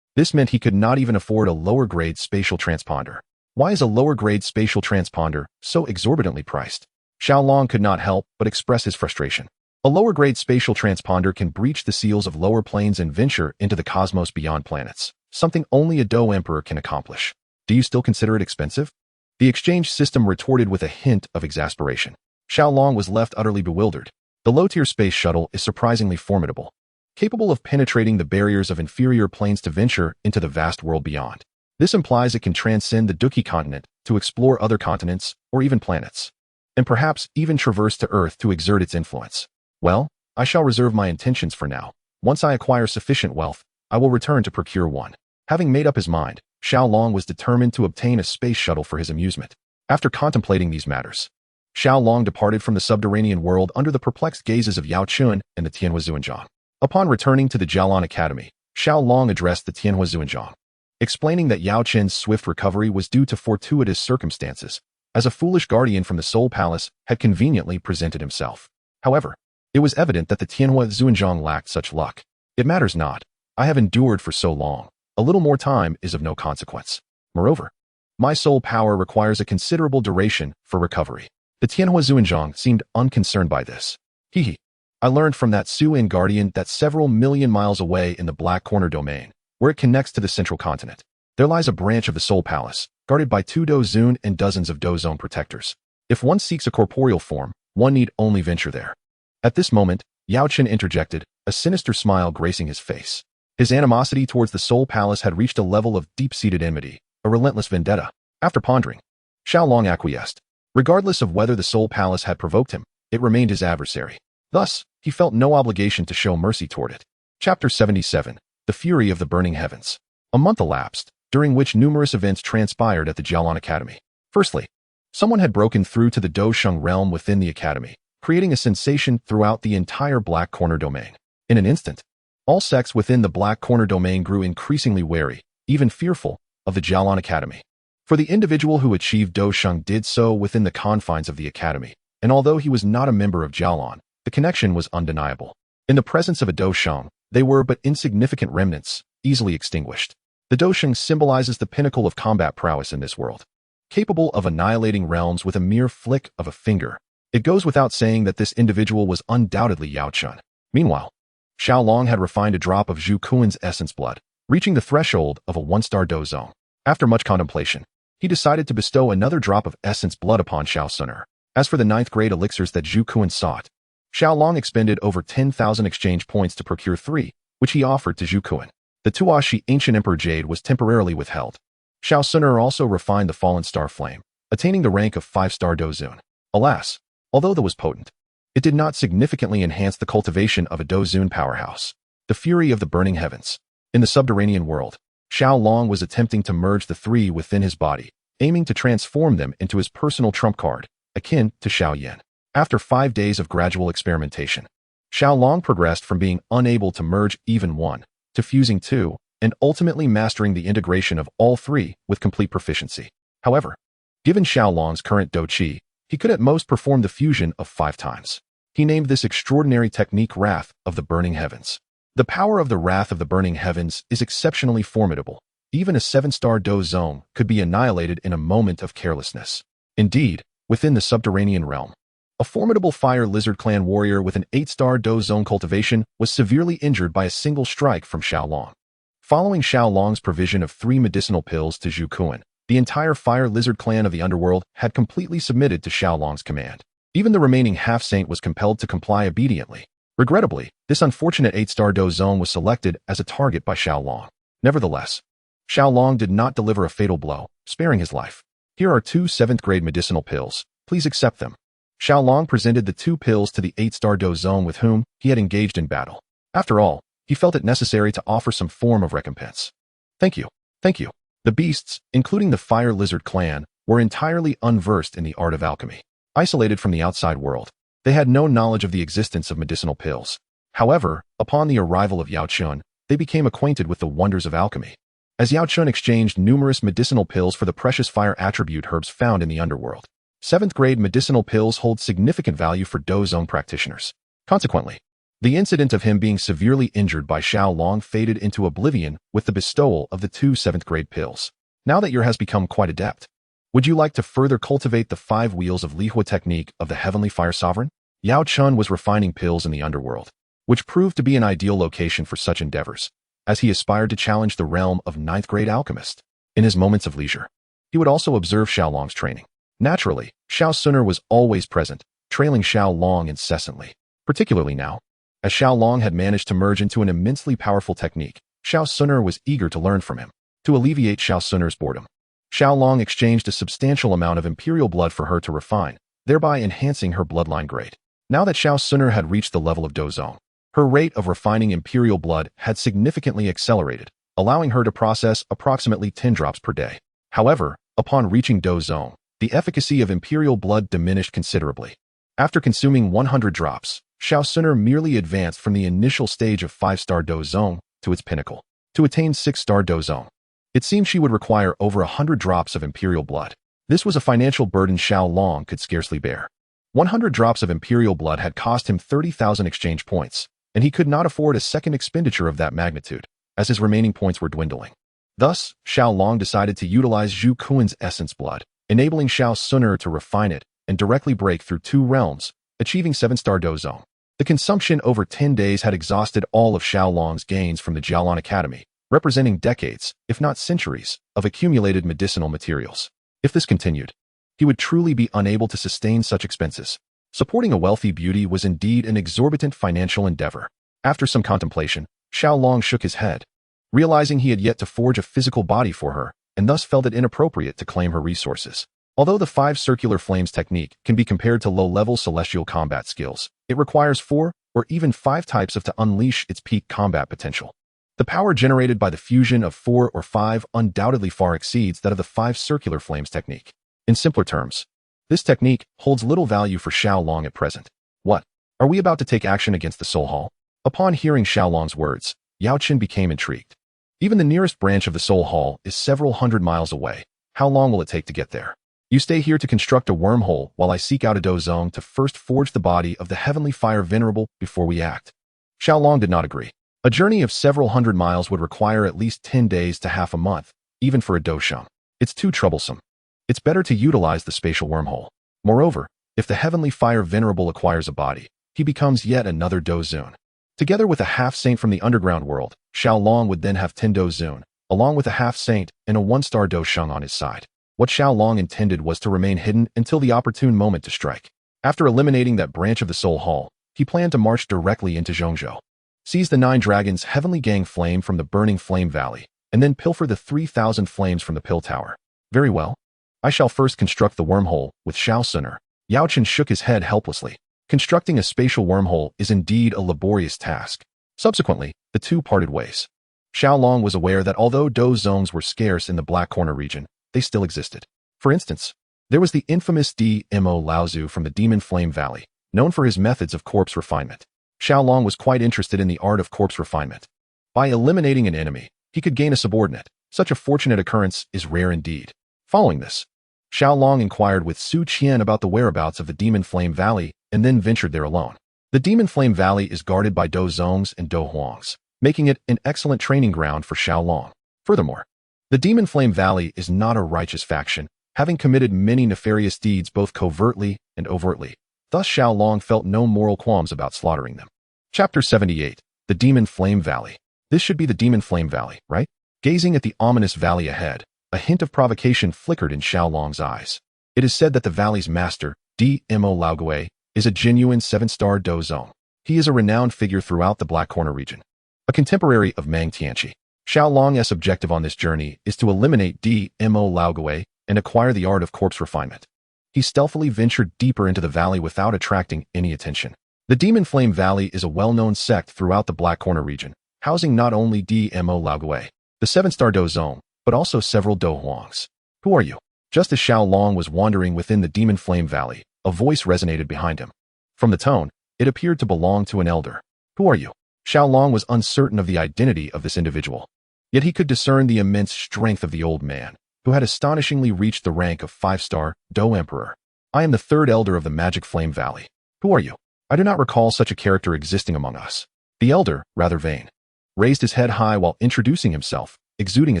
This meant he could not even afford a lower-grade spatial transponder. Why is a lower-grade spatial transponder so exorbitantly priced? Xiaolong could not help but express his frustration. A lower-grade spatial transponder can breach the seals of lower planes and venture into the cosmos beyond planets, something only a Do Emperor can accomplish. Do you still consider it expensive? The exchange system retorted with a hint of exasperation. Xiaolong was left utterly bewildered. The low-tier space shuttle is surprisingly formidable, capable of penetrating the barriers of inferior planes to venture into the vast world beyond. This implies it can transcend the Duki continent to explore other continents or even planets, and perhaps even traverse to Earth to exert its influence. Well, I shall reserve my intentions for now. Once I acquire sufficient wealth, I will return to procure one. Having made up his mind, Xiaolong was determined to obtain a space shuttle for his amusement. After contemplating these matters, Xiaolong departed from the subterranean world under the perplexed gazes of Yao Chen and the Tianhua Zuanzhang. Upon returning to the Jialan Academy, Xiaolong addressed the Tianhua Zuanzhang, explaining that Yao Chen's swift recovery was due to fortuitous circumstances, as a foolish guardian from the Soul Palace had conveniently presented himself. However, it was evident that the Tianhua Zuanzhang lacked such luck. "It matters not. I have endured for so long. A little more time is of no consequence. Moreover, my soul power requires a considerable duration for recovery." The Tianhua Zuanzhang seemed unconcerned by this. "Hehe. I learned from that Su-In guardian that several million miles away in the Black Corner domain, where it connects to the central continent, there lies a branch of the Soul Palace, guarded by 2 Do Zun and dozens of Do Zone protectors. If one seeks a corporeal form, one need only venture there." At this moment, Yao Chen interjected, a sinister smile gracing his face. His animosity towards the Soul Palace had reached a level of deep-seated enmity, a relentless vendetta. After pondering, Xiaolong acquiesced. Regardless of whether the Soul Palace had provoked him, it remained his adversary. Thus, he felt no obligation to show mercy toward it. Chapter 77. the fury of the burning heavens. A month elapsed, during which numerous events transpired at the Jialan Academy. Firstly, someone had broken through to the Dosheng realm within the academy, creating a sensation throughout the entire Black Corner domain. In an instant, all sects within the Black Corner domain grew increasingly wary, even fearful, of the Jialan Academy. For the individual who achieved Dosheng did so within the confines of the academy, and although he was not a member of Jialan, the connection was undeniable. In the presence of a Dosheng, they were but insignificant remnants, easily extinguished. The Dosheng symbolizes the pinnacle of combat prowess in this world, capable of annihilating realms with a mere flick of a finger. It goes without saying that this individual was undoubtedly Yao Chun. Meanwhile, Xiao Long had refined a drop of Zhu Kuan's essence blood, reaching the threshold of a one-star Do zone. After much contemplation, he decided to bestow another drop of essence blood upon Xun'er. As for the 9th grade elixirs that Zhu Kuan sought, Xiao Long expended over 10,000 exchange points to procure 3, which he offered to Zhu Kuan. The Tuashi Ancient Emperor Jade was temporarily withheld. Xun'er also refined the Fallen Star Flame, attaining the rank of 5-star Dozun. Alas, although that was potent, it did not significantly enhance the cultivation of a Dozun powerhouse. The fury of the burning heavens. In the subterranean world, Xiao Long was attempting to merge the 3 within his body, aiming to transform them into his personal trump card, akin to Xiao Yan. After 5 days of gradual experimentation, Xiao Long progressed from being unable to merge even 1, to fusing 2, and ultimately mastering the integration of all 3 with complete proficiency. However, given Xiao Long's current Do Qi, he could at most perform the fusion of 5 times. He named this extraordinary technique Wrath of the Burning Heavens. The power of the Wrath of the Burning Heavens is exceptionally formidable. Even a 7-star Do zone could be annihilated in a moment of carelessness. Indeed, within the subterranean realm, a formidable fire lizard clan warrior with an 8-star Do zone cultivation was severely injured by a single strike from Xiao Long. Following Xiao Long's provision of 3 medicinal pills to Zhu Kuan, the entire fire lizard clan of the underworld had completely submitted to Xiao Long's command. Even the remaining half-saint was compelled to comply obediently. Regrettably, this unfortunate 8-star Do zone was selected as a target by Xiao Long. Nevertheless, Xiao Long did not deliver a fatal blow, sparing his life. Here are 2 7th-grade medicinal pills. Please accept them. Xiao Long presented the 2 pills to the 8-star Do zone with whom he had engaged in battle. After all, he felt it necessary to offer some form of recompense. Thank you. Thank you. The beasts, including the fire lizard clan, were entirely unversed in the art of alchemy. Isolated from the outside world, they had no knowledge of the existence of medicinal pills. However, upon the arrival of Yao Chun, they became acquainted with the wonders of alchemy. As Yao Chun exchanged numerous medicinal pills for the precious fire attribute herbs found in the underworld, 7th-grade medicinal pills hold significant value for Do zone practitioners. Consequently, the incident of him being severely injured by Xiao Long faded into oblivion with the bestowal of the 2 7th-grade pills. Now that Yer has become quite adept, would you like to further cultivate the 5 wheels of Lihua technique of the Heavenly Fire Sovereign? Yao Chun was refining pills in the underworld, which proved to be an ideal location for such endeavors, as he aspired to challenge the realm of 9th-grade Alchemist. In his moments of leisure, he would also observe Xiao Long's training. Naturally, Xun'er was always present, trailing Xiao Long incessantly. Particularly now, as Xiao Long had managed to merge into an immensely powerful technique, Xun'er was eager to learn from him. To alleviate Xun'er's boredom, Xiao Long exchanged a substantial amount of imperial blood for her to refine, thereby enhancing her bloodline grade. Now that Xun'er had reached the level of Do zone, her rate of refining imperial blood had significantly accelerated, allowing her to process approximately 10 drops per day. However, upon reaching Do zone, the efficacy of imperial blood diminished considerably. After consuming 100 drops, Xun'er merely advanced from the initial stage of 5-star Do zone to its pinnacle. To attain 6-star Do zone, it seemed she would require over 100 drops of imperial blood. This was a financial burden Xiao Long could scarcely bear. 100 drops of imperial blood had cost him 30,000 exchange points, and he could not afford a second expenditure of that magnitude, as his remaining points were dwindling. Thus, Xiao Long decided to utilize Zhu Kuan's essence blood, enabling Xun'er to refine it and directly break through 2 realms, achieving 7-star Do zone. The consumption over 10 days had exhausted all of Xiao Long's gains from the Jialan Academy, representing decades, if not centuries, of accumulated medicinal materials. If this continued, he would truly be unable to sustain such expenses. Supporting a wealthy beauty was indeed an exorbitant financial endeavor. After some contemplation, Xiao Long shook his head, realizing he had yet to forge a physical body for her, and thus felt it inappropriate to claim her resources. Although the 5 circular flames technique can be compared to low-level celestial combat skills, it requires 4 or even 5 types to unleash its peak combat potential. The power generated by the fusion of 4 or 5 undoubtedly far exceeds that of the 5 circular flames technique. In simpler terms, this technique holds little value for Xiao at present. What? Are we about to take action against the Soul Hall? Upon hearing Xiao words, Yao Qin became intrigued. Even the nearest branch of the Soul Hall is several hundred miles away. How long will it take to get there? You stay here to construct a wormhole while I seek out a dozong to first forge the body of the heavenly fire venerable before we act. Xiao did not agree. A journey of several hundred miles would require at least 10 days to half a month, even for a dozong. It's too troublesome. It's better to utilize the spatial wormhole. Moreover, if the heavenly fire venerable acquires a body, he becomes yet another dozun. Together with a half-saint from the underground world, Xiao would then have 10 dozun, along with a half-saint and a 1-star dozheng on his side. What Xiao intended was to remain hidden until the opportune moment to strike. After eliminating that branch of the Soul Hall, he planned to march directly into Zhongzhou, seize the 9 dragons' heavenly gang flame from the burning flame valley, and then pilfer the 3,000 flames from the pill tower. Very well. I shall first construct the wormhole with Xun'er. Yao Qin shook his head helplessly. Constructing a spatial wormhole is indeed a laborious task. Subsequently, the two parted ways. Xiao was aware that although dozongs were scarce in the Black Corner region, they still existed. For instance, there was the infamous D.Mo Laozu from the Demon Flame Valley, known for his methods of corpse refinement. Xiao was quite interested in the art of corpse refinement. By eliminating an enemy, he could gain a subordinate. Such a fortunate occurrence is rare indeed. Following this, Xiao inquired with Su Qian about the whereabouts of the Demon Flame Valley and then ventured there alone. The Demon Flame Valley is guarded by dozongs and dohuangs, making it an excellent training ground for Xiao. Furthermore, the Demon Flame Valley is not a righteous faction, having committed many nefarious deeds both covertly and overtly. Thus Xiao felt no moral qualms about slaughtering them. Chapter 78. The Demon Flame Valley. This should be the Demon Flame Valley, right? Gazing at the ominous valley ahead, a hint of provocation flickered in Xiao eyes. It is said that the valley's master, D.Mo Laogue, is a genuine 7-star dozong. He is a renowned figure throughout the Black Corner region. A contemporary of Mang Tianqi. Xiao objective on this journey is to eliminate D.Mo Laogue and acquire the art of corpse refinement. He stealthily ventured deeper into the valley without attracting any attention. The Demon Flame Valley is a well-known sect throughout the Black Corner region, housing not only D.Mo Laogue, the 7-star dozong, but also several dohuangs. Who are you? Just as Xiao was wandering within the Demon Flame Valley, a voice resonated behind him. From the tone, it appeared to belong to an elder. Who are you? Xiao was uncertain of the identity of this individual. Yet he could discern the immense strength of the old man, who had astonishingly reached the rank of 5-star Do Emperor. I am the 3rd elder of the Magic Flame Valley. Who are you? I do not recall such a character existing among us. The elder, rather vain, raised his head high while introducing himself, exuding a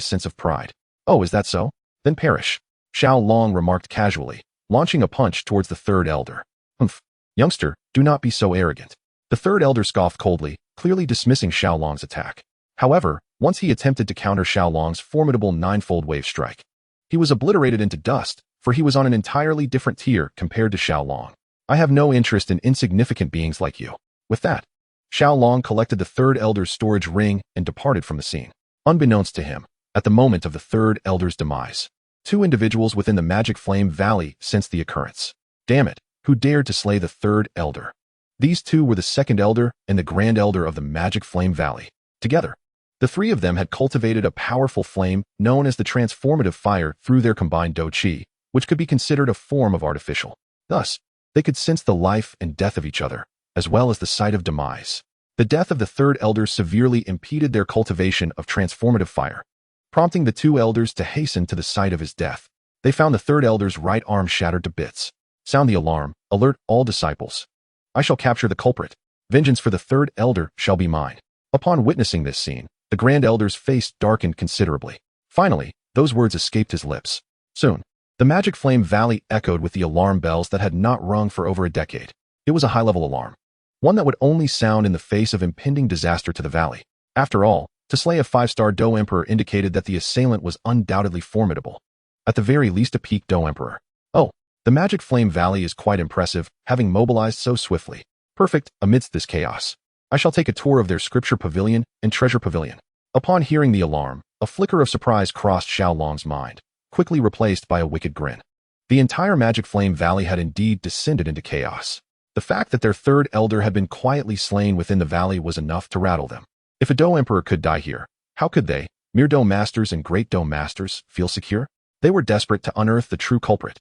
sense of pride. Oh, is that so? Then perish. Xiao remarked casually, launching a punch towards the 3rd elder. Humph. Youngster, do not be so arrogant. The 3rd elder scoffed coldly, clearly dismissing Xiao attack. However, once he attempted to counter Xiao formidable 9-fold wave strike, he was obliterated into dust, for he was on an entirely different tier compared to Xiao. I have no interest in insignificant beings like you. With that, Xiao collected the 3rd elder's storage ring and departed from the scene. Unbeknownst to him, at the moment of the 3rd elder's demise, 2 individuals within the Magic Flame Valley sensed the occurrence. Damn it, who dared to slay the 3rd elder? These 2 were the 2nd elder and the Grand Elder of the Magic Flame Valley. Together, the 3 of them had cultivated a powerful flame known as the transformative fire through their combined Do Qi, which could be considered a form of artificial. Thus, they could sense the life and death of each other, as well as the sight of demise. The death of the 3rd elder severely impeded their cultivation of transformative fire, prompting the 2 elders to hasten to the site of his death. They found the 3rd elder's right arm shattered to bits. Sound the alarm, alert all disciples. I shall capture the culprit. Vengeance for the 3rd elder shall be mine. Upon witnessing this scene, the Grand Elder's face darkened considerably. Finally, those words escaped his lips. Soon, the Magic Flame Valley echoed with the alarm bells that had not rung for over a decade. It was a high-level alarm, one that would only sound in the face of impending disaster to the valley. After all, to slay a 5-star Do Emperor indicated that the assailant was undoubtedly formidable. At the very least a peak Do Emperor. Oh, the Magic Flame Valley is quite impressive, having mobilized so swiftly. Perfect, amidst this chaos. I shall take a tour of their scripture pavilion and treasure pavilion. Upon hearing the alarm, a flicker of surprise crossed Xiao mind, quickly replaced by a wicked grin. The entire Magic Flame Valley had indeed descended into chaos. The fact that their 3rd elder had been quietly slain within the valley was enough to rattle them. If a Do Emperor could die here, How could they, mere Dome Masters and Great Dome Masters, feel secure? They were desperate to unearth the true culprit,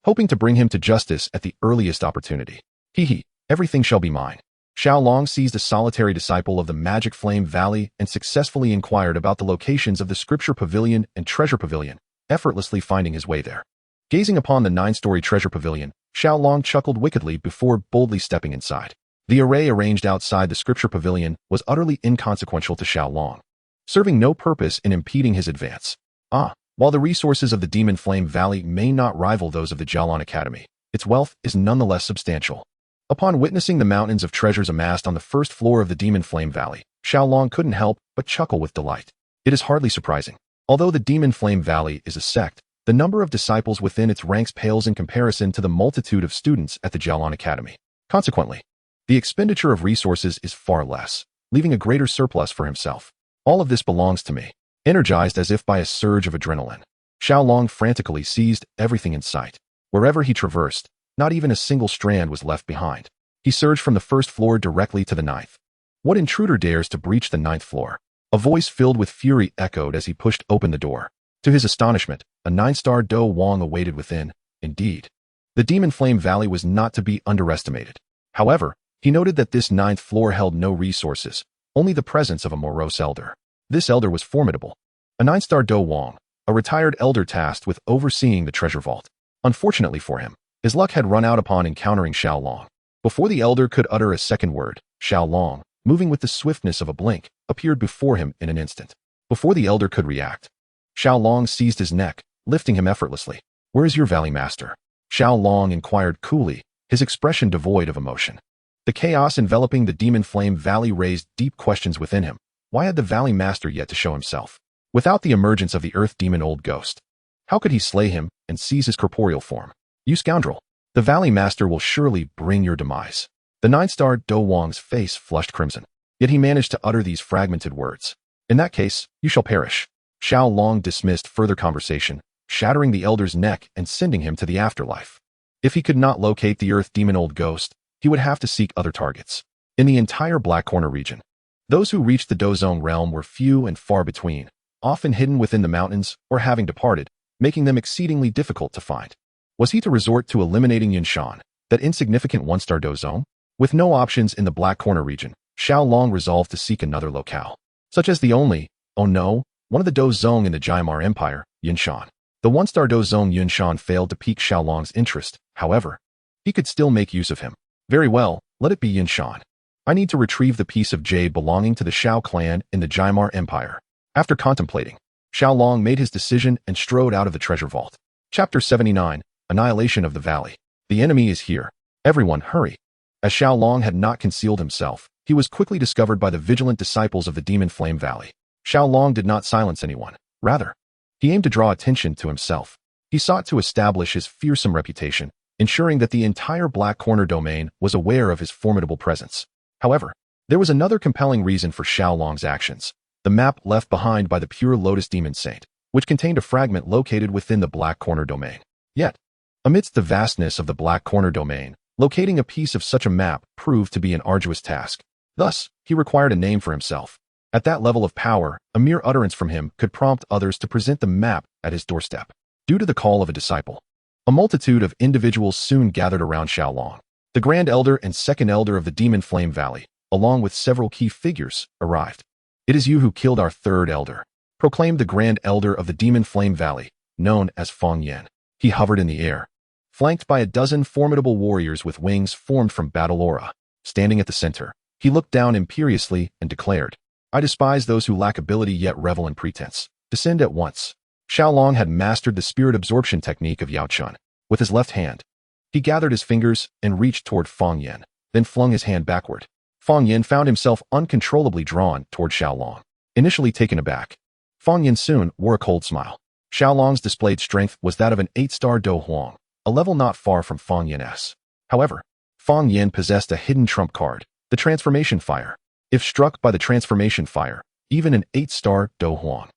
hoping to bring him to justice at the earliest opportunity. Everything shall be mine. Xiao Long seized a solitary disciple of the Magic Flame Valley and successfully inquired about the locations of the Scripture Pavilion and Treasure Pavilion, effortlessly finding his way there. Gazing upon the 9-story Treasure Pavilion, Xiao Long chuckled wickedly before boldly stepping inside. The array arranged outside the Scripture Pavilion was utterly inconsequential to Xiao Long, serving no purpose in impeding his advance. While the resources of the Demon Flame Valley may not rival those of the Jialan Academy, its wealth is nonetheless substantial. Upon witnessing the mountains of treasures amassed on the first floor of the Demon Flame Valley, Xiao Long couldn't help but chuckle with delight. It is hardly surprising. Although the Demon Flame Valley is a sect, the number of disciples within its ranks pales in comparison to the multitude of students at the Jialan Academy. Consequently, the expenditure of resources is far less, leaving a greater surplus for himself. All of this belongs to me. Energized as if by a surge of adrenaline, Xiao Long frantically seized everything in sight. Wherever he traversed, not even a single strand was left behind. He surged from the first floor directly to the 9th. What intruder dares to breach the 9th floor? A voice filled with fury echoed as he pushed open the door. To his astonishment, a 9-star Do Wong awaited within. Indeed, the Demon Flame Valley was not to be underestimated. However, he noted that this 9th floor held no resources, only the presence of a morose elder. This elder was formidable. A 9-star Do Wong, a retired elder tasked with overseeing the treasure vault. Unfortunately for him, his luck had run out upon encountering Xiao Long. Before the elder could utter a second word, Xiao Long, moving with the swiftness of a blink, appeared before him in an instant. Before the elder could react, Xiao Long seized his neck, lifting him effortlessly. "Where is your Valley Master?" Xiao Long inquired coolly, his expression devoid of emotion. The chaos enveloping the Demon Flame Valley raised deep questions within him. Why had the Valley Master yet to show himself? Without the emergence of the Earth Demon Old Ghost, how could he slay him and seize his corporeal form? "You scoundrel! The Valley Master will surely bring your demise." The 9-star Do Wong's face flushed crimson, yet he managed to utter these fragmented words. "In that case, you shall perish." Xiao Long dismissed further conversation, shattering the elder's neck and sending him to the afterlife. If he could not locate the Earth Demon Old Ghost, he would have to seek other targets. In the entire Black Corner region, those who reached the Dozong realm were few and far between, often hidden within the mountains or having departed, making them exceedingly difficult to find. Was he to resort to eliminating Yunshan, that insignificant 1-star Dozong? With no options in the Black Corner region, Xiao Long resolved to seek another locale, such as the only, one of the Dozong in the Jaimar Empire, Yunshan. The 1-star Dozong Yunshan failed to pique Xiao Long's interest, however. He could still make use of him. Very well, let it be Yunshan. I need to retrieve the piece of jade belonging to the Xiao clan in the Jaimar Empire. After contemplating, Xiao Long made his decision and strode out of the treasure vault. Chapter 79, Annihilation of the Valley. The enemy is here. Everyone, hurry. As Xiao Long had not concealed himself, he was quickly discovered by the vigilant disciples of the Demon Flame Valley. Xiao Long did not silence anyone. Rather, he aimed to draw attention to himself. He sought to establish his fearsome reputation, ensuring that the entire Black Corner domain was aware of his formidable presence. However, there was another compelling reason for Xiao Long's actions. The map left behind by the Pure Lotus Demon Saint, which contained a fragment located within the Black Corner domain. Yet, amidst the vastness of the Black Corner domain, locating a piece of such a map proved to be an arduous task. Thus, he required a name for himself. At that level of power, a mere utterance from him could prompt others to present the map at his doorstep. Due to the call of a disciple, a multitude of individuals soon gathered around Xiao Long. The Grand Elder and Second Elder of the Demon Flame Valley, along with several key figures, arrived. "It is you who killed our third Elder," proclaimed the Grand Elder of the Demon Flame Valley, known as Feng Yan. He hovered in the air, flanked by a dozen formidable warriors with wings formed from battle aura. Standing at the center, he looked down imperiously and declared, "I despise those who lack ability yet revel in pretense. Descend at once." Xiao Long had mastered the spirit absorption technique of Yao Chun. With his left hand, he gathered his fingers and reached toward Feng Yan, then flung his hand backward. Feng Yan found himself uncontrollably drawn toward Xiao Long. Initially taken aback, Feng Yan soon wore a cold smile. Xiao Long's displayed strength was that of an 8-star Do Huang, a level not far from Feng Yan's. However, Feng Yan possessed a hidden trump card, the Transformation Fire. If struck by the Transformation Fire, even an 8-star Do Huang,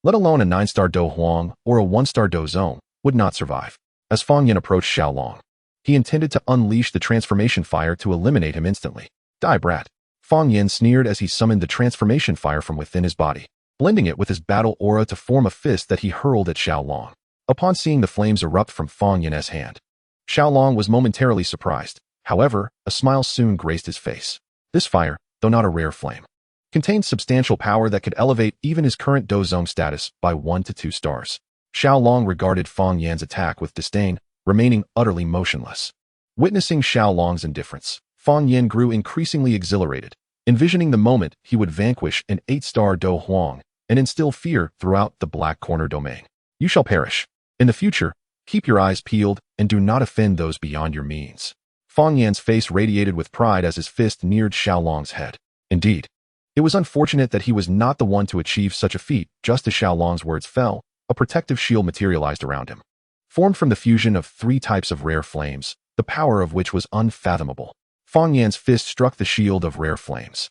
let alone a 9-star Do Huang or a 1-star Do Zone, would not survive. As Feng Yan approached Xiao Long, he intended to unleash the Transformation Fire to eliminate him instantly. "Die, brat." Feng Yan sneered as he summoned the Transformation Fire from within his body. blending it with his battle aura to form a fist that he hurled at Xiao Long. Upon seeing the flames erupt from Fang Yan's hand, Xiao Long was momentarily surprised. However, a smile soon graced his face. This fire, though not a rare flame, contained substantial power that could elevate even his current Dozong status by 1 to 2 stars. Xiao Long regarded Fang Yan's attack with disdain, remaining utterly motionless. Witnessing Xiao Long's indifference, Fang Yan grew increasingly exhilarated, envisioning the moment he would vanquish an 8-star Do Huang and instill fear throughout the Black Corner domain. You shall perish. In the future, keep your eyes peeled and do not offend those beyond your means. Fang Yan's face radiated with pride as his fist neared Xiao Long's head. Indeed, it was unfortunate that he was not the one to achieve such a feat. Just as Xiao Long's words fell, a protective shield materialized around him. Formed from the fusion of 3 types of rare flames, the power of which was unfathomable, Fang Yan's fist struck the shield of rare flames.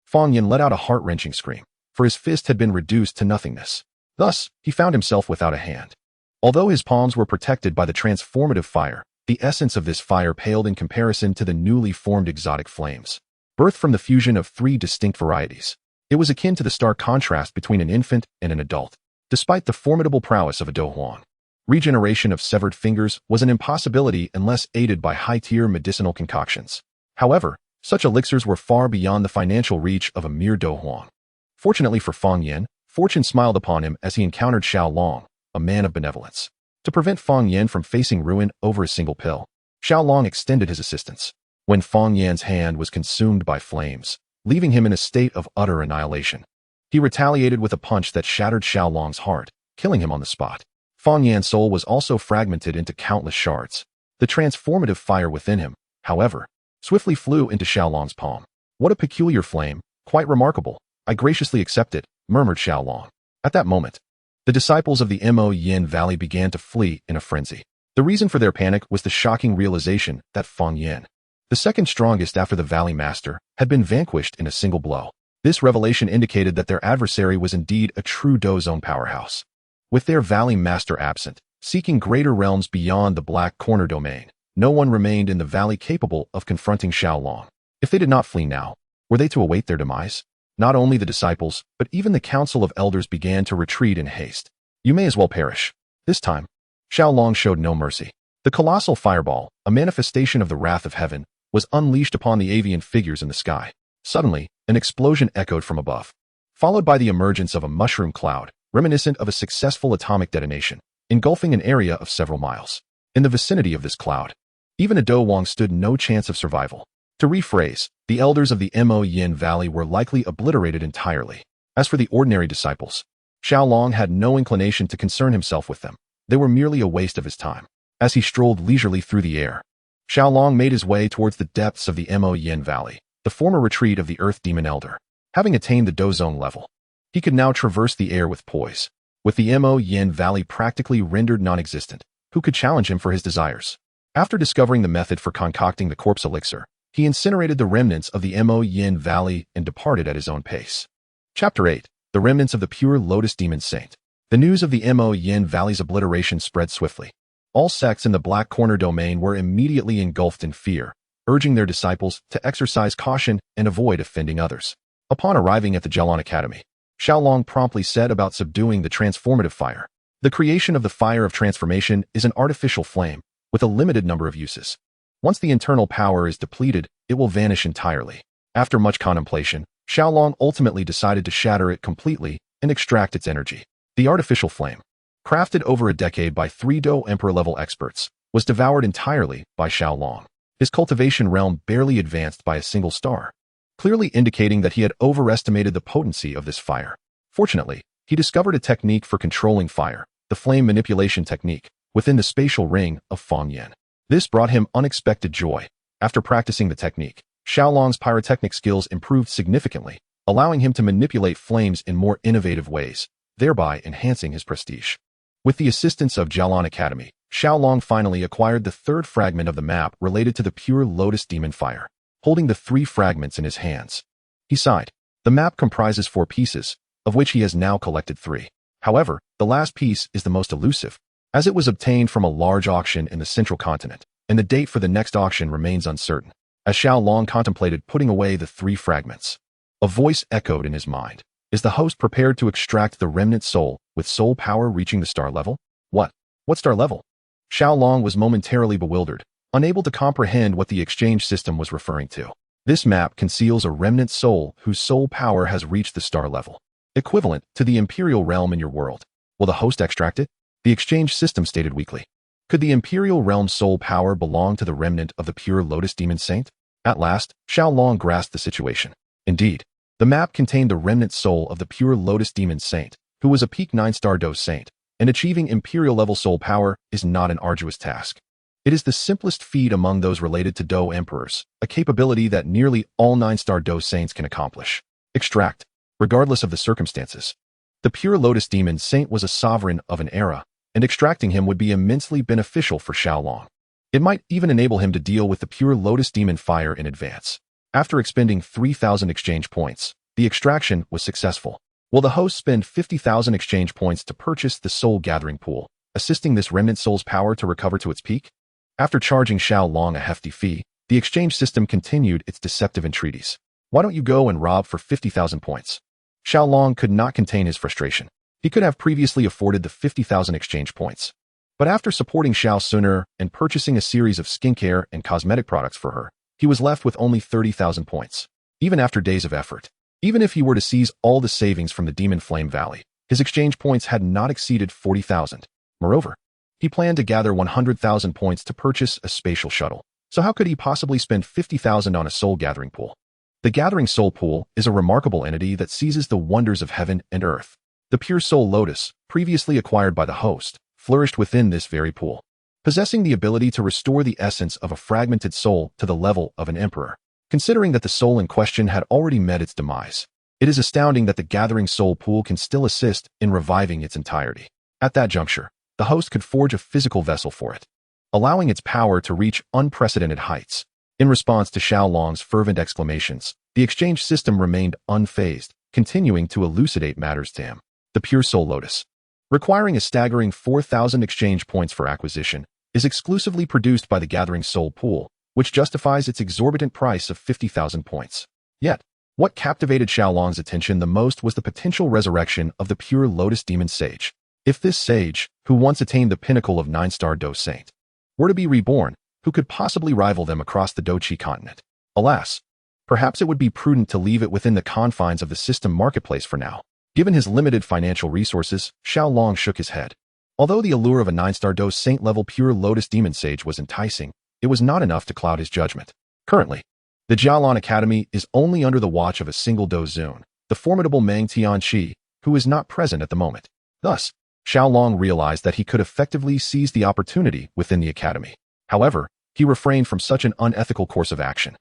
Fang Yan let out a heart-wrenching scream, for his fist had been reduced to nothingness. Thus, he found himself without a hand. Although his palms were protected by the transformative fire, the essence of this fire paled in comparison to the newly formed exotic flames. Birthed from the fusion of 3 distinct varieties, it was akin to the stark contrast between an infant and an adult. Despite the formidable prowess of a Do Huang, regeneration of severed fingers was an impossibility unless aided by high-tier medicinal concoctions. However, such elixirs were far beyond the financial reach of a mere Do Huang. Fortunately for Fang Yan, fortune smiled upon him as he encountered Xiao Long, a man of benevolence. To prevent Fang Yan from facing ruin over a single pill, Xiao Long extended his assistance. When Fang Yan's hand was consumed by flames, leaving him in a state of utter annihilation, he retaliated with a punch that shattered Xiao Long's heart, killing him on the spot. Fang Yan's soul was also fragmented into countless shards. The transformative fire within him, however, swiftly flew into Xiao Long's palm. What a peculiar flame, quite remarkable. I graciously accept it, murmured Xiao Long. At that moment, the disciples of the Mo Yin Valley began to flee in a frenzy. The reason for their panic was the shocking realization that Fang Yan, the second strongest after the Valley Master, had been vanquished in a single blow. This revelation indicated that their adversary was indeed a true Dozone powerhouse. With their Valley Master absent, seeking greater realms beyond the Black Corner domain, no one remained in the valley capable of confronting Xiao Long. If they did not flee now, were they to await their demise? Not only the disciples, but even the Council of Elders began to retreat in haste. You may as well perish. This time, Xiao Long showed no mercy. The colossal fireball, a manifestation of the wrath of heaven, was unleashed upon the avian figures in the sky. Suddenly, an explosion echoed from above, followed by the emergence of a mushroom cloud, reminiscent of a successful atomic detonation, engulfing an area of several miles. In the vicinity of this cloud, even a Do Wang stood no chance of survival. To rephrase, the elders of the Mo Yin Valley were likely obliterated entirely. As for the ordinary disciples, Xiao Long had no inclination to concern himself with them. They were merely a waste of his time. As he strolled leisurely through the air, Xiao Long made his way towards the depths of the Mo Yin Valley, the former retreat of the Earth Demon Elder. Having attained the Dozone level, he could now traverse the air with poise. With the Mo Yin Valley practically rendered non-existent, who could challenge him for his desires? After discovering the method for concocting the corpse elixir, he incinerated the remnants of the Mo Yin Valley and departed at his own pace. Chapter 8. The Remnants of the Pure Lotus Demon Saint. The news of the Mo Yin Valley's obliteration spread swiftly. All sects in the Black Corner domain were immediately engulfed in fear, urging their disciples to exercise caution and avoid offending others. Upon arriving at the Jialan Academy, Xiao Long promptly set about subduing the transformative fire. The creation of the fire of transformation is an artificial flame, with a limited number of uses. Once the internal power is depleted, it will vanish entirely. After much contemplation, Xiao Long ultimately decided to shatter it completely and extract its energy. The artificial flame, crafted over a decade by 3 Do Emperor-level experts, was devoured entirely by Xiao Long. His cultivation realm barely advanced by a single star, clearly indicating that he had overestimated the potency of this fire. Fortunately, he discovered a technique for controlling fire, the flame manipulation technique, within the spatial ring of Fang Yan. This brought him unexpected joy. After practicing the technique, Xiao Long's pyrotechnic skills improved significantly, allowing him to manipulate flames in more innovative ways, thereby enhancing his prestige. With the assistance of Jialan Academy, Xiao Long finally acquired the 3rd fragment of the map related to the pure lotus demon fire. Holding the 3 fragments in his hands, he sighed. The map comprises 4 pieces, of which he has now collected 3. However, the last piece is the most elusive, as it was obtained from a large auction in the central continent, and the date for the next auction remains uncertain. As Xiao Long contemplated putting away the 3 fragments, a voice echoed in his mind. Is the host prepared to extract the remnant soul, with soul power reaching the star level? What? What star level? Xiao was momentarily bewildered, unable to comprehend what the exchange system was referring to. This map conceals a remnant soul whose soul power has reached the star level, equivalent to the Imperial realm in your world. Will the host extract it? The exchange system stated weakly. Could the Imperial realm's soul power belong to the remnant of the pure Lotus Demon Saint? At last, Xiao grasped the situation. Indeed, the map contained the remnant soul of the pure Lotus Demon Saint, who was a peak 9-star Do Saint, and achieving Imperial-level soul power is not an arduous task. It is the simplest feat among those related to Do Emperors, a capability that nearly all 9-star Do Saints can accomplish. Extract, regardless of the circumstances. The pure Lotus Demon Saint was a sovereign of an era, and extracting him would be immensely beneficial for Xiao. It might even enable him to deal with the pure Lotus Demon Fire in advance. After expending 3,000 exchange points, the extraction was successful. Will the host spend 50,000 exchange points to purchase the Soul Gathering Pool, assisting this remnant soul's power to recover to its peak? After charging Xiao a hefty fee, the exchange system continued its deceptive entreaties. Why don't you go and rob for 50,000 points? Xiao could not contain his frustration. He could have previously afforded the 50,000 exchange points. But after supporting Xun'er and purchasing a series of skincare and cosmetic products for her, he was left with only 30,000 points. Even after days of effort, even if he were to seize all the savings from the Demon Flame Valley, his exchange points had not exceeded 40,000. Moreover, he planned to gather 100,000 points to purchase a spatial shuttle. So how could he possibly spend 50,000 on a soul gathering pool? The Gathering Soul Pool is a remarkable entity that seizes the wonders of heaven and earth. The pure soul lotus, previously acquired by the host, flourished within this very pool, possessing the ability to restore the essence of a fragmented soul to the level of an emperor. Considering that the soul in question had already met its demise, it is astounding that the Gathering Soul Pool can still assist in reviving its entirety. At that juncture, the host could forge a physical vessel for it, allowing its power to reach unprecedented heights. In response to Xiao's fervent exclamations, the exchange system remained unfazed, continuing to elucidate matters to him. The pure soul lotus, requiring a staggering 4,000 exchange points for acquisition, is exclusively produced by the Gathering Soul Pool, which justifies its exorbitant price of 50,000 points. Yet, what captivated Xiao's attention the most was the potential resurrection of the pure Lotus Demon Sage. If this sage, who once attained the pinnacle of 9-star Do Saint, were to be reborn, who could possibly rival them across the Do-Chi continent? Alas, perhaps it would be prudent to leave it within the confines of the system marketplace for now. Given his limited financial resources, Xiao shook his head. Although the allure of a 9-star Do Saint-level pure Lotus Demon Sage was enticing, it was not enough to cloud his judgment. Currently, the Jialan Academy is only under the watch of a single Do Xun, the formidable Meng Tianqi, who is not present at the moment. Thus, Xiao realized that he could effectively seize the opportunity within the academy. However, he refrained from such an unethical course of action.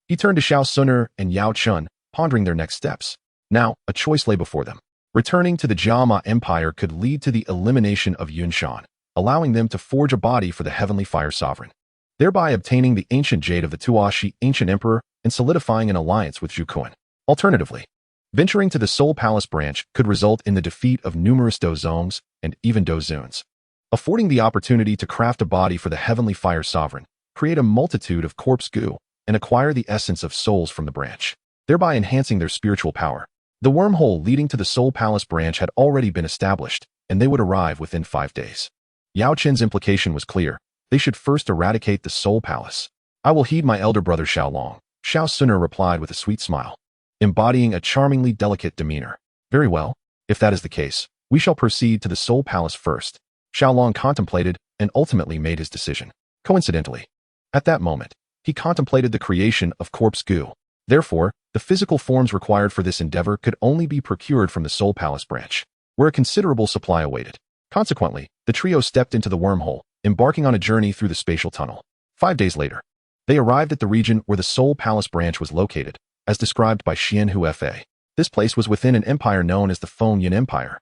He turned to Xun'er and Yao Chun, pondering their next steps. Now, a choice lay before them. Returning to the Jiama Empire could lead to the elimination of Yunshan, allowing them to forge a body for the Heavenly Fire Sovereign, thereby obtaining the ancient jade of the Tuashi Ancient Emperor and solidifying an alliance with Zhukuan. Alternatively, venturing to the Soul Palace branch could result in the defeat of numerous Dozongs and even Dozuns, affording the opportunity to craft a body for the Heavenly Fire Sovereign, create a multitude of corpse goo, and acquire the essence of souls from the branch, thereby enhancing their spiritual power. The wormhole leading to the Soul Palace branch had already been established, and they would arrive within 5 days. Yao Chen's implication was clear. They should first eradicate the Soul Palace. I will heed my elder brother Xiao Xun'er replied with a sweet smile, embodying a charmingly delicate demeanor. Very well, if that is the case, we shall proceed to the Soul Palace first. Xiao contemplated and ultimately made his decision. Coincidentally, at that moment, he contemplated the creation of corpse goo. Therefore, the physical forms required for this endeavor could only be procured from the Soul Palace branch, where a considerable supply awaited. Consequently, the trio stepped into the wormhole, embarking on a journey through the spatial tunnel. 5 days later, they arrived at the region where the Soul Palace branch was located, as described by Xian Hufa. This place was within an empire known as the Feng Yin Empire.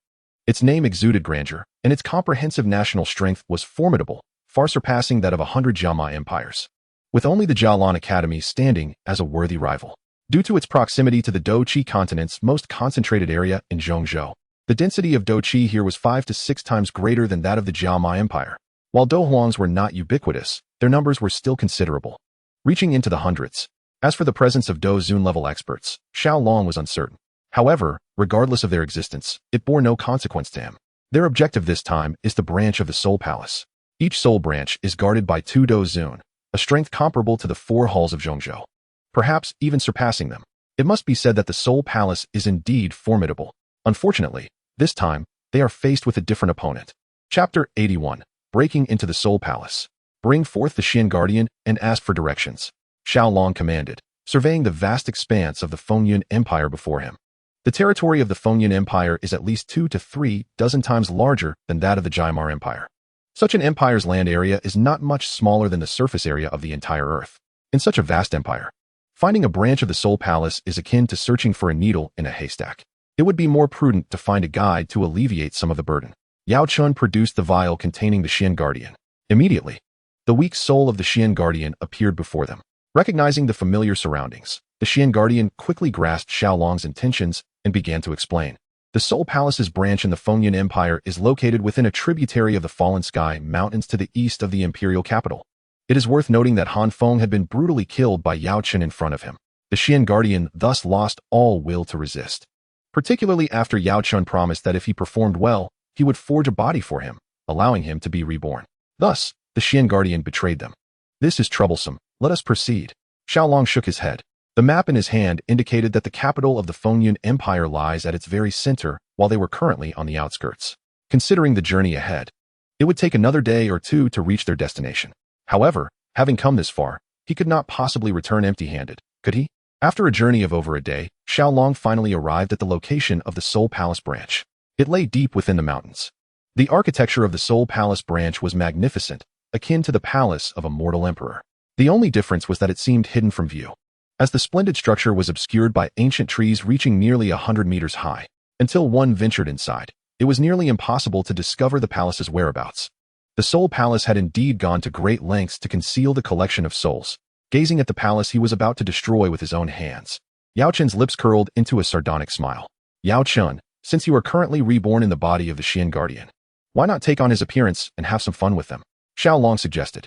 Its name exuded grandeur, and its comprehensive national strength was formidable, far surpassing that of 100 Jiama empires, with only the Jialan Academy standing as a worthy rival. Due to its proximity to the Do-Chi continent's most concentrated area in Zhongzhou, the density of Do-Chi here was 5 to 6 times greater than that of the Jiama Empire. While Do-Huangs were not ubiquitous, their numbers were still considerable, reaching into the hundreds. As for the presence of Do-Xun level experts, Xiao was uncertain. However, regardless of their existence, it bore no consequence to him. Their objective this time is the branch of the Soul Palace. Each soul branch is guarded by 2 Xun'er, a strength comparable to the 4 halls of Zhongzhou, perhaps even surpassing them. It must be said that the Soul Palace is indeed formidable. Unfortunately, this time, they are faced with a different opponent. Chapter 81. Breaking into the Soul Palace. Bring forth the Xian Guardian and ask for directions, Xiao Long commanded, surveying the vast expanse of the Fengyun Empire before him. The territory of the Fengyun Empire is at least 2 to 3 dozen times larger than that of the Jaimar Empire. Such an empire's land area is not much smaller than the surface area of the entire Earth. In such a vast empire, finding a branch of the Soul Palace is akin to searching for a needle in a haystack. It would be more prudent to find a guide to alleviate some of the burden. Yao Chun produced the vial containing the Xian Guardian. Immediately, the weak soul of the Xian Guardian appeared before them. Recognizing the familiar surroundings, the Xian Guardian quickly grasped Xiao Long's intentions and began to explain. The Soul Palace's branch in the Fengyun Empire is located within a tributary of the Fallen Sky Mountains to the east of the imperial capital. It is worth noting that Han Feng had been brutally killed by Yao Chun in front of him. The Xian Guardian thus lost all will to resist, particularly after Yao Chun promised that if he performed well, he would forge a body for him, allowing him to be reborn. Thus, the Xian Guardian betrayed them. This is troublesome. Let us proceed. Xiao Long shook his head. The map in his hand indicated that the capital of the Fengyun Empire lies at its very center, while they were currently on the outskirts. Considering the journey ahead, it would take another day or 2 to reach their destination. However, having come this far, he could not possibly return empty-handed, could he? After a journey of over a day, Xiao Long finally arrived at the location of the Soul Palace branch. It lay deep within the mountains. The architecture of the Soul Palace branch was magnificent, akin to the palace of a mortal emperor. The only difference was that it seemed hidden from view, as the splendid structure was obscured by ancient trees reaching nearly 100 meters high. Until one ventured inside, it was nearly impossible to discover the palace's whereabouts. The Soul Palace had indeed gone to great lengths to conceal the collection of souls. Gazing at the palace he was about to destroy with his own hands, Yao Chun's lips curled into a sardonic smile. Yao Chun, since you are currently reborn in the body of the Xian Guardian, why not take on his appearance and have some fun with them? Xiao Long suggested.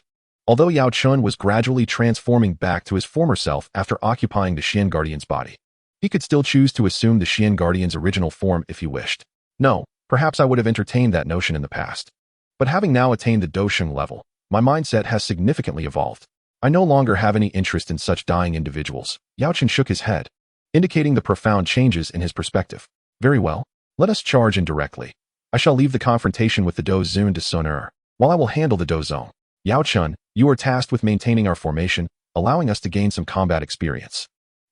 Although Yao Chun was gradually transforming back to his former self after occupying the Xian Guardian's body, he could still choose to assume the Xian Guardian's original form if he wished. No, perhaps I would have entertained that notion in the past. But having now attained the Dosheng level, my mindset has significantly evolved. I no longer have any interest in such dying individuals. Yao Chun shook his head, indicating the profound changes in his perspective. Very well, let us charge in directly. I shall leave the confrontation with the Dozun to Xun'er, while I will handle the Dozong. Yao Chun, you are tasked with maintaining our formation, allowing us to gain some combat experience.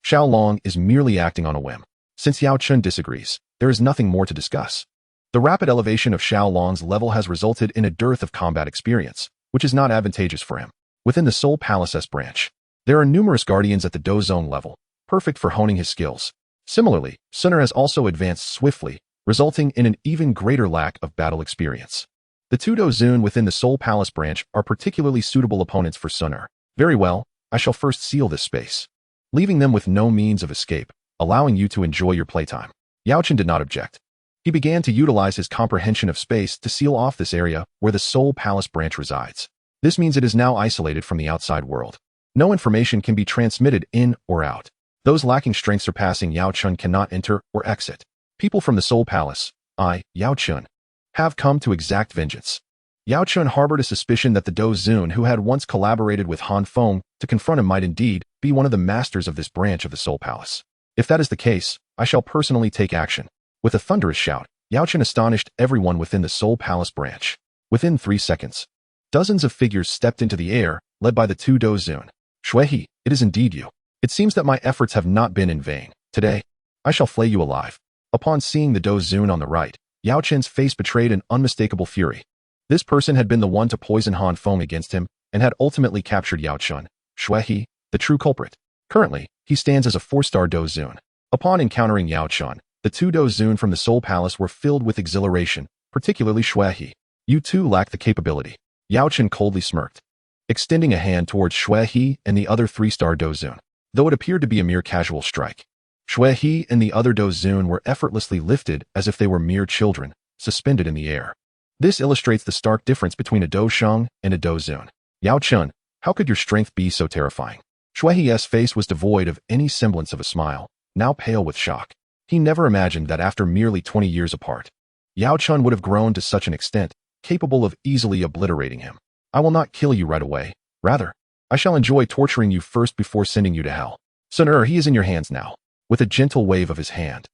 Xiao Long is merely acting on a whim. Since Yao Chun disagrees, there is nothing more to discuss. The rapid elevation of Xiao Long's level has resulted in a dearth of combat experience, which is not advantageous for him. Within the Soul Palace's branch, there are numerous guardians at the Dozong level, perfect for honing his skills. Similarly, Xun'er has also advanced swiftly, resulting in an even greater lack of battle experience. The 2 Dozun within the Soul Palace branch are particularly suitable opponents for Xun'er. Very well, I shall first seal this space, leaving them with no means of escape, allowing you to enjoy your playtime. Yao Chun did not object. He began to utilize his comprehension of space to seal off this area where the Soul Palace branch resides. This means it is now isolated from the outside world. No information can be transmitted in or out. Those lacking strength surpassing Yao Chun cannot enter or exit. People from the Soul Palace, Yao Chun, have come to exact vengeance. Yao Chun harbored a suspicion that the Dozun who had once collaborated with Han Feng to confront him might indeed be one of the masters of this branch of the Soul Palace. If that is the case, I shall personally take action. With a thunderous shout, Yao Chun astonished everyone within the Soul Palace branch. Within 3 seconds, dozens of figures stepped into the air, led by the 2 Dozun. Shuehe, it is indeed you. It seems that my efforts have not been in vain. Today, I shall flay you alive. Upon seeing the Dozun on the right, Yao Chun's face betrayed an unmistakable fury. This person had been the one to poison Han Feng against him and had ultimately captured Yao Chun, Shuehe, the true culprit. Currently, he stands as a 4-star Dozun. Upon encountering Yao Chun, the 2 Dozun from the Soul Palace were filled with exhilaration, particularly Shuehe. You too lack the capability. Yao Chun coldly smirked, extending a hand towards Shuehe and the other 3-star Dozun, though it appeared to be a mere casual strike. Shuehe and the other Dozun were effortlessly lifted as if they were mere children, suspended in the air. This illustrates the stark difference between a Dosheng and a Dozun. Yao Chun, how could your strength be so terrifying? Shuehe's face was devoid of any semblance of a smile, now pale with shock. He never imagined that after merely 20 years apart, Yao Chun would have grown to such an extent, capable of easily obliterating him. I will not kill you right away. Rather, I shall enjoy torturing you first before sending you to hell. Xun'er, he is in your hands now. With a gentle wave of his hand,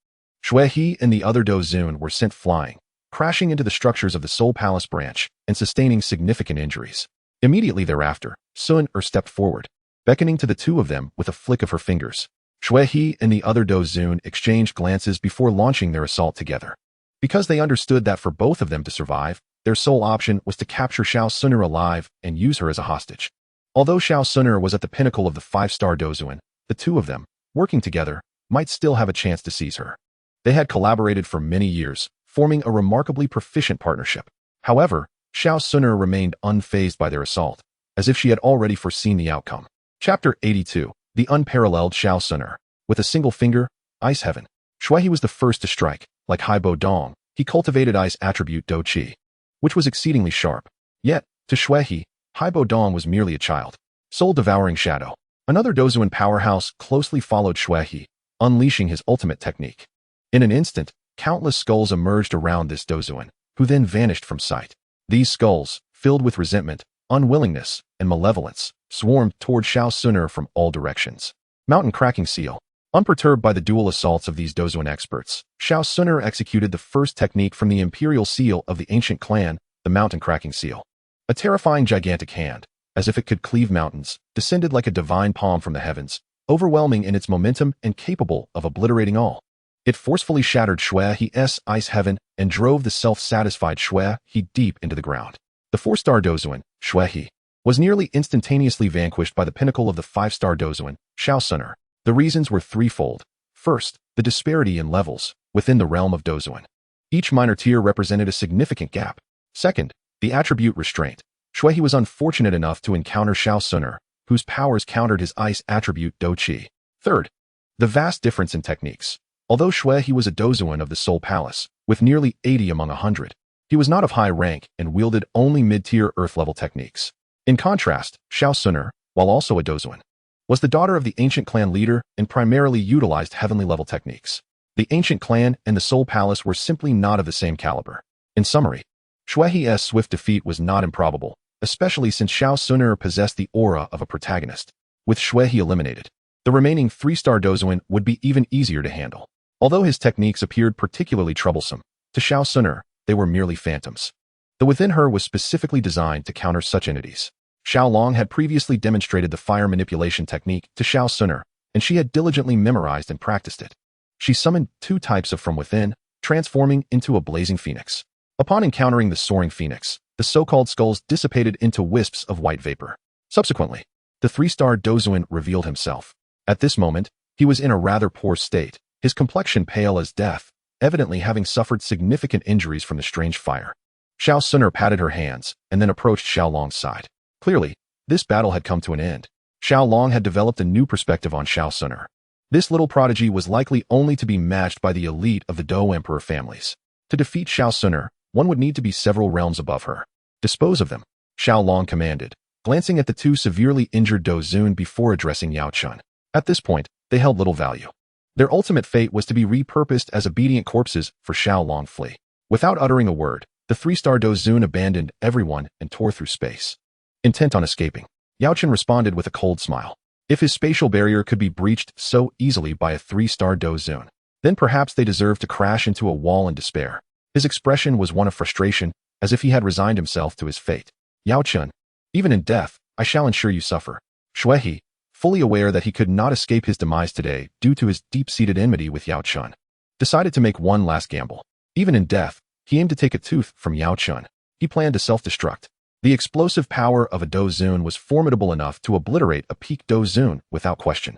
Xue and the other Xun were sent flying, crashing into the structures of the Soul Palace branch and sustaining significant injuries. Immediately thereafter, Xun'er stepped forward, beckoning to the two of them with a flick of her fingers. Xue and the other Xun exchanged glances before launching their assault together. Because they understood that for both of them to survive, their sole option was to capture Xun'er alive and use her as a hostage. Although Xun'er was at the pinnacle of the 5-star Xun, the two of them, working together, might still have a chance to seize her. They had collaborated for many years, forming a remarkably proficient partnership. However, Xun'er remained unfazed by their assault, as if she had already foreseen the outcome. Chapter 82. The Unparalleled Xun'er. With a single finger, Ice Heaven. Xue was the first to strike. Like Haibo Dong, he cultivated Ice attribute Do Qi, which was exceedingly sharp. Yet, to Xue, Haibo Dong was merely a child. Soul-devouring shadow. Another Dozuan powerhouse closely followed Xue, unleashing his ultimate technique. In an instant, countless skulls emerged around this Dozuan, who then vanished from sight. These skulls, filled with resentment, unwillingness, and malevolence, swarmed toward Xun'er from all directions. Mountain Cracking Seal. Unperturbed by the dual assaults of these Dozuan experts, Xun'er executed the first technique from the imperial seal of the ancient clan, the Mountain Cracking Seal. A terrifying gigantic hand, as if it could cleave mountains, descended like a divine palm from the heavens, overwhelming in its momentum and capable of obliterating all. It forcefully shattered Xue's Ice Heaven and drove the self-satisfied Xue deep into the ground. The 4-star Dozuan, Xue, was nearly instantaneously vanquished by the pinnacle of the 5-star Dozuan, Xun'er. The reasons were threefold. First, the disparity in levels within the realm of Dozuan. Each minor tier represented a significant gap. Second, the attribute restraint. Xue was unfortunate enough to encounter Xun'er, whose powers countered his ice attribute Do Qi. Third, the vast difference in techniques. Although Xue was a Dozuan of the Soul Palace, with nearly 80 among 100, he was not of high rank and wielded only mid-tier earth-level techniques. In contrast, Xun'er, while also a Dozuan, was the daughter of the ancient clan leader and primarily utilized heavenly-level techniques. The ancient clan and the Soul Palace were simply not of the same caliber. In summary, Xue's swift defeat was not improbable, especially since Xun'er possessed the aura of a protagonist. With Xue eliminated, the remaining 3-star Dozuan would be even easier to handle. Although his techniques appeared particularly troublesome, to Xun'er, they were merely phantoms. The Within Her was specifically designed to counter such entities. Xiaolong had previously demonstrated the fire manipulation technique to Xun'er, and she had diligently memorized and practiced it. She summoned 2 types of From Within, transforming into a blazing phoenix. Upon encountering the soaring phoenix, the so-called skulls dissipated into wisps of white vapor. Subsequently, the 3-star Dozuan revealed himself. At this moment, he was in a rather poor state, his complexion pale as death, evidently having suffered significant injuries from the strange fire. Xun'er patted her hands and then approached Xiaolong's side. Clearly, this battle had come to an end. Xiaolong had developed a new perspective on Xun'er. This little prodigy was likely only to be matched by the elite of the Dou Emperor families. To defeat Xun'er, one would need to be several realms above her. Dispose of them, Xiaolong commanded, glancing at the 2 severely injured Dozun before addressing Yao Chun. At this point, they held little value. Their ultimate fate was to be repurposed as obedient corpses for Xiaolong flee. Without uttering a word, the 3-star Dozun abandoned everyone and tore through space. Intent on escaping, Yao Chun responded with a cold smile. If his spatial barrier could be breached so easily by a 3-star Dozun, then perhaps they deserved to crash into a wall in despair. His expression was one of frustration, as if he had resigned himself to his fate. Yao Chun, even in death, I shall ensure you suffer. Xue, fully aware that he could not escape his demise today due to his deep-seated enmity with Yao Chun, decided to make one last gamble. Even in death, he aimed to take a tooth from Yao Chun. He planned to self-destruct. The explosive power of a Dozun was formidable enough to obliterate a peak Dozun without question.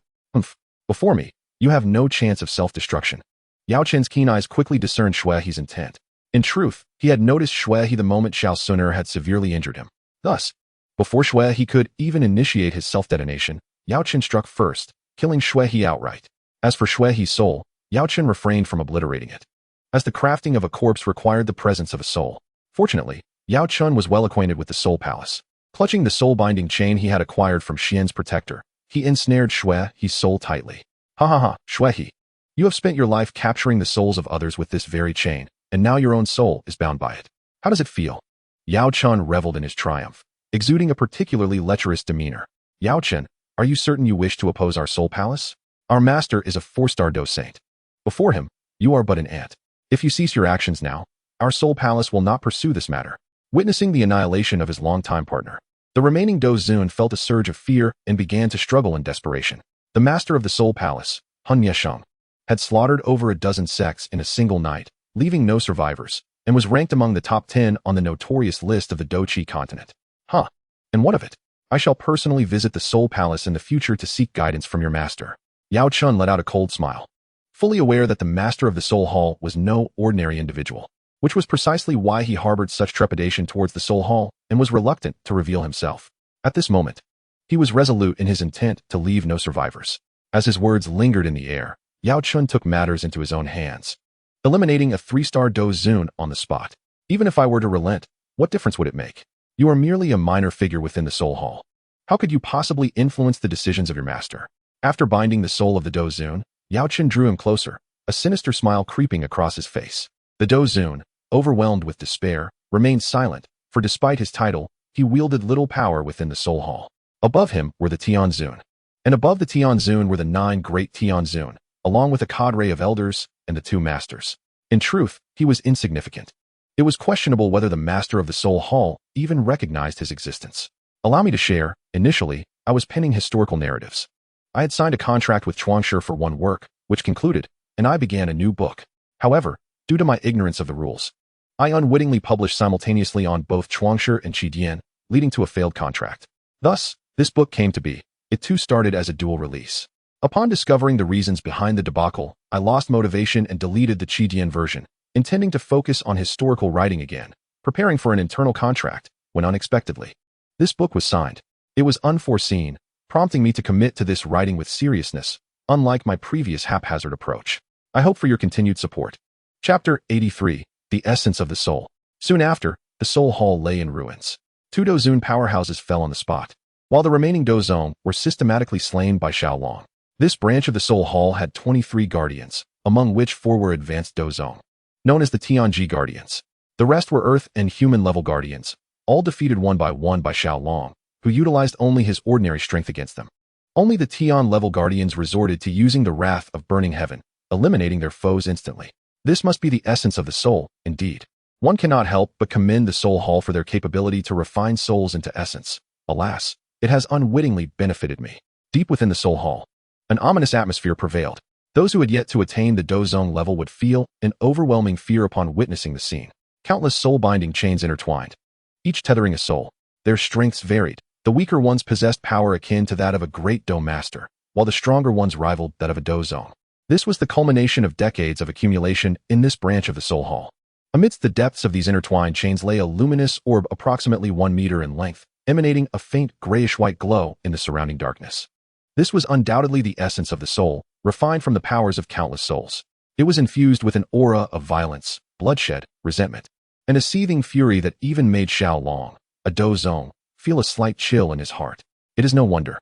Before me, you have no chance of self-destruction. Yao Chen's keen eyes quickly discerned Xue's intent. In truth, he had noticed Xue the moment Xun'er had severely injured him. Thus, before Xue could even initiate his self-detonation, Yao Chen struck first, killing Xue outright. As for Xue's soul, Yao Chen refrained from obliterating it, as the crafting of a corpse required the presence of a soul. Fortunately, Yao Chun was well acquainted with the Soul Palace. Clutching the soul-binding chain he had acquired from Xian's protector, he ensnared Xue's soul tightly. Ha ha ha, Xue. You have spent your life capturing the souls of others with this very chain, and now your own soul is bound by it. How does it feel? Yao Chun reveled in his triumph, exuding a particularly lecherous demeanor. Yao Chun, are you certain you wish to oppose our soul palace? Our master is a 4-star Do Saint. Before him, you are but an ant. If you cease your actions now, our soul palace will not pursue this matter. Witnessing the annihilation of his longtime partner, the remaining Do Xun felt a surge of fear and began to struggle in desperation. The master of the soul palace, Hun Yesheng, had slaughtered over a dozen sects in a single night, leaving no survivors, and was ranked among the top 10 on the notorious list of the Dochi continent. Huh. And what of it? I shall personally visit the soul palace in the future to seek guidance from your master. Yao Chun let out a cold smile, fully aware that the master of the soul hall was no ordinary individual, which was precisely why he harbored such trepidation towards the soul hall and was reluctant to reveal himself. At this moment, he was resolute in his intent to leave no survivors. As his words lingered in the air, Yao Chun took matters into his own hands, eliminating a 3-star Do Xun on the spot. Even if I were to relent, what difference would it make? You are merely a minor figure within the soul hall. How could you possibly influence the decisions of your master? After binding the soul of the Do Xun, Yao Chun drew him closer, a sinister smile creeping across his face. The Do Xun, overwhelmed with despair, remained silent, for despite his title, he wielded little power within the soul hall. Above him were the Tian Xun, and above the Tian Xun were the 9 great Tian Xun, along with a cadre of elders and the 2 masters. In truth, he was insignificant. It was questionable whether the master of the soul hall even recognized his existence. Allow me to share, initially, I was penning historical narratives. I had signed a contract with Xun'er for one work, which concluded, and I began a new book. However, due to my ignorance of the rules, I unwittingly published simultaneously on both Xun'er and Qidian, leading to a failed contract. Thus, this book came to be. It too started as a dual release. Upon discovering the reasons behind the debacle, I lost motivation and deleted the Qidian version, intending to focus on historical writing again, preparing for an internal contract, when unexpectedly, this book was signed. It was unforeseen, prompting me to commit to this writing with seriousness, unlike my previous haphazard approach. I hope for your continued support. Chapter 83, The Essence of the Soul. Soon after, the soul hall lay in ruins. 2 Do Xun powerhouses fell on the spot, while the remaining Do Xun were systematically slain by Xiao. This branch of the soul hall had 23 guardians, among which 4 were advanced Do Xun, known as the Tianji Guardians. The rest were earth and human-level guardians, all defeated one by Xiao, who utilized only his ordinary strength against them. Only the Tian-level guardians resorted to using the wrath of burning heaven, eliminating their foes instantly. This must be the essence of the soul, indeed. One cannot help but commend the soul hall for their capability to refine souls into essence. Alas, it has unwittingly benefited me. Deep within the soul hall, an ominous atmosphere prevailed. Those who had yet to attain the Do Xun level would feel an overwhelming fear upon witnessing the scene. Countless soul-binding chains intertwined, each tethering a soul. Their strengths varied. The weaker ones possessed power akin to that of a great Do Master, while the stronger ones rivaled that of a Do Xun. This was the culmination of decades of accumulation in this branch of the soul hall. Amidst the depths of these intertwined chains lay a luminous orb approximately 1 meter in length, emanating a faint grayish-white glow in the surrounding darkness. This was undoubtedly the essence of the soul, refined from the powers of countless souls. It was infused with an aura of violence, bloodshed, resentment, and a seething fury that even made Xiao, a Do Xun, feel a slight chill in his heart. It is no wonder,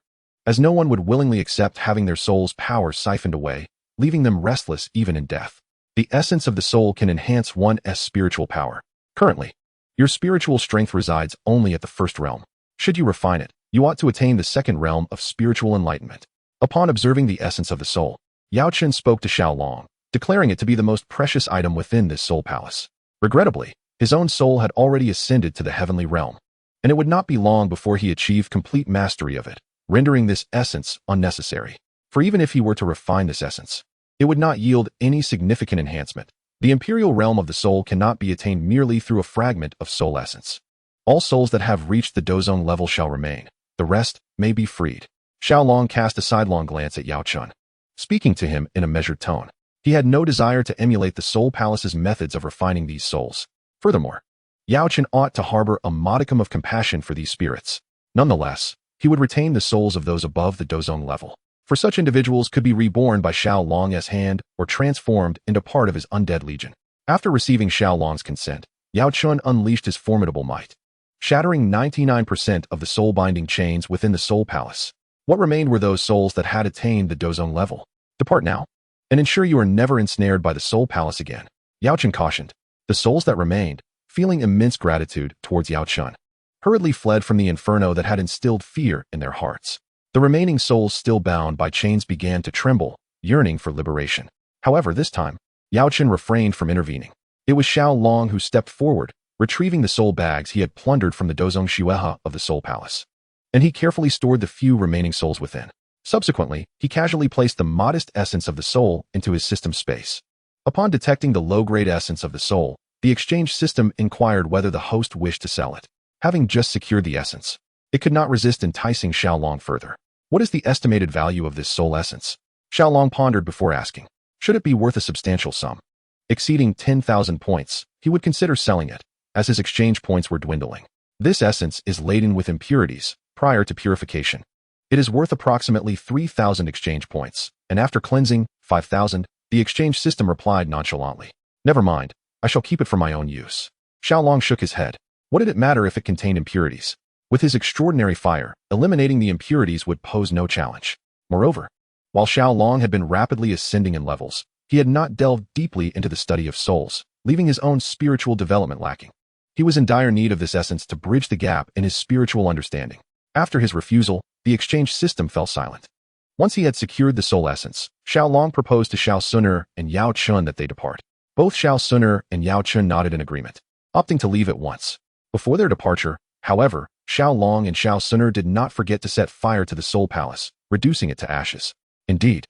as no one would willingly accept having their soul's power siphoned away, leaving them restless even in death. The essence of the soul can enhance one's spiritual power. Currently, your spiritual strength resides only at the 1st realm. Should you refine it, you ought to attain the 2nd realm of spiritual enlightenment. Upon observing the essence of the soul, Yao Chun spoke to Xiao, declaring it to be the most precious item within this soul palace. Regrettably, his own soul had already ascended to the heavenly realm, and it would not be long before he achieved complete mastery of it, rendering this essence unnecessary. For even if he were to refine this essence, it would not yield any significant enhancement. The imperial realm of the soul cannot be attained merely through a fragment of soul essence. All souls that have reached the Do Xun level shall remain. The rest may be freed. Xiao cast a sidelong glance at Yao Chun, speaking to him in a measured tone. He had no desire to emulate the soul palace's methods of refining these souls. Furthermore, Yao Chun ought to harbor a modicum of compassion for these spirits. Nonetheless, he would retain the souls of those above the Do Xun level, for such individuals could be reborn by Xiaolong's hand or transformed into part of his undead legion. After receiving Xiaolong's consent, Yao Chun unleashed his formidable might, shattering 99% of the soul-binding chains within the soul palace. What remained were those souls that had attained the Do Xun level. Depart now. and ensure you are never ensnared by the Soul Palace again. Yao Chen cautioned. The souls that remained, feeling immense gratitude towards Yao Chen, hurriedly fled from the inferno that had instilled fear in their hearts. The remaining souls still bound by chains began to tremble, yearning for liberation. However, this time, Yao Chen refrained from intervening. It was Xiao Long who stepped forward, retrieving the soul bags he had plundered from the Dozong Shueha of the Soul Palace. And he carefully stored the few remaining souls within. Subsequently, he casually placed the modest essence of the soul into his system space. Upon detecting the low-grade essence of the soul, the exchange system inquired whether the host wished to sell it. Having just secured the essence, it could not resist enticing Xiao Long further. What is the estimated value of this soul essence? Xiao Long pondered before asking. Should it be worth a substantial sum, exceeding 10,000 points, he would consider selling it, as his exchange points were dwindling. This essence is laden with impurities prior to purification. It is worth approximately 3,000 exchange points, and after cleansing, 5,000, the exchange system replied nonchalantly. Never mind, I shall keep it for my own use. Xiao Long shook his head. What did it matter if it contained impurities? With his extraordinary fire, eliminating the impurities would pose no challenge. Moreover, while Xiao Long had been rapidly ascending in levels, he had not delved deeply into the study of souls, leaving his own spiritual development lacking. He was in dire need of this essence to bridge the gap in his spiritual understanding. After his refusal, the exchange system fell silent. Once he had secured the soul essence, Xiao Long proposed to Xun'er and Yao Chen that they depart. Both Xun'er and Yao Chen nodded in agreement, opting to leave at once. Before their departure, however, Xiao Long and Xun'er did not forget to set fire to the Soul Palace, reducing it to ashes. Indeed,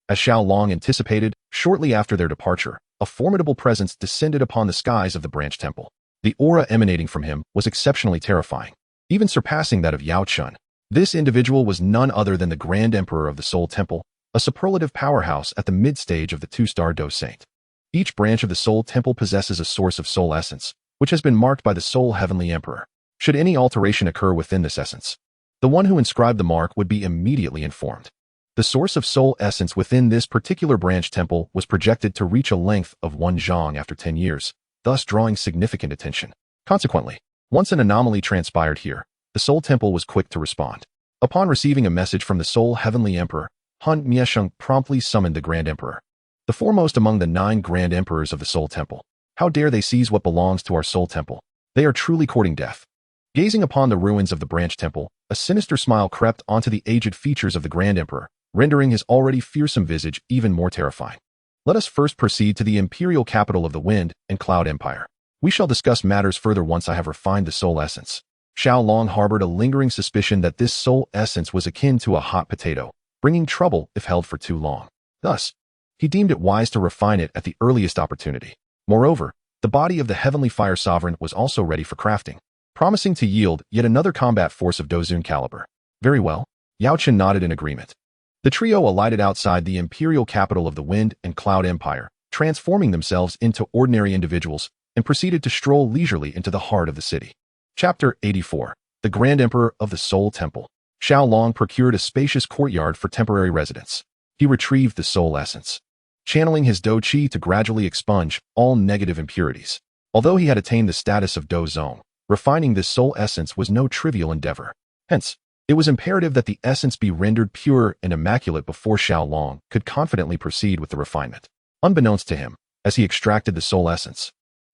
as Xiao Long anticipated, shortly after their departure, a formidable presence descended upon the skies of the branch temple. The aura emanating from him was exceptionally terrifying, even surpassing that of Yao Chen. This individual was none other than the Grand Emperor of the Soul Temple, a superlative powerhouse at the mid-stage of the two-star Do Saint. Each branch of the Soul Temple possesses a source of soul essence, which has been marked by the Soul Heavenly Emperor. Should any alteration occur within this essence, the one who inscribed the mark would be immediately informed. The source of soul essence within this particular branch temple was projected to reach a length of 1 zhang after 10 years, thus drawing significant attention. Consequently, once an anomaly transpired here, the Soul Temple was quick to respond. Upon receiving a message from the Soul Heavenly Emperor, Han Miesheng promptly summoned the Grand Emperor, the foremost among the 9 Grand Emperors of the Soul Temple. How dare they seize what belongs to our Soul Temple? They are truly courting death. Gazing upon the ruins of the branch temple, a sinister smile crept onto the aged features of the Grand Emperor, rendering his already fearsome visage even more terrifying. Let us first proceed to the imperial capital of the Wind and Cloud Empire. We shall discuss matters further once I have refined the soul essence. Xiao Long harbored a lingering suspicion that this soul essence was akin to a hot potato, bringing trouble if held for too long. Thus, he deemed it wise to refine it at the earliest opportunity. Moreover, the body of the Heavenly Fire Sovereign was also ready for crafting, promising to yield yet another combat force of Dozun caliber. Very well, Yao Chen nodded in agreement. The trio alighted outside the imperial capital of the Wind and Cloud Empire, transforming themselves into ordinary individuals, and proceeded to stroll leisurely into the heart of the city. Chapter 84. The Grand Emperor of the Soul Temple. Xiao Long procured a spacious courtyard for temporary residence. He retrieved the soul essence, channeling his Do Qi to gradually expunge all negative impurities. Although he had attained the status of Do Zong, refining this soul essence was no trivial endeavor. Hence, it was imperative that the essence be rendered pure and immaculate before Xiao Long could confidently proceed with the refinement. Unbeknownst to him, as he extracted the soul essence,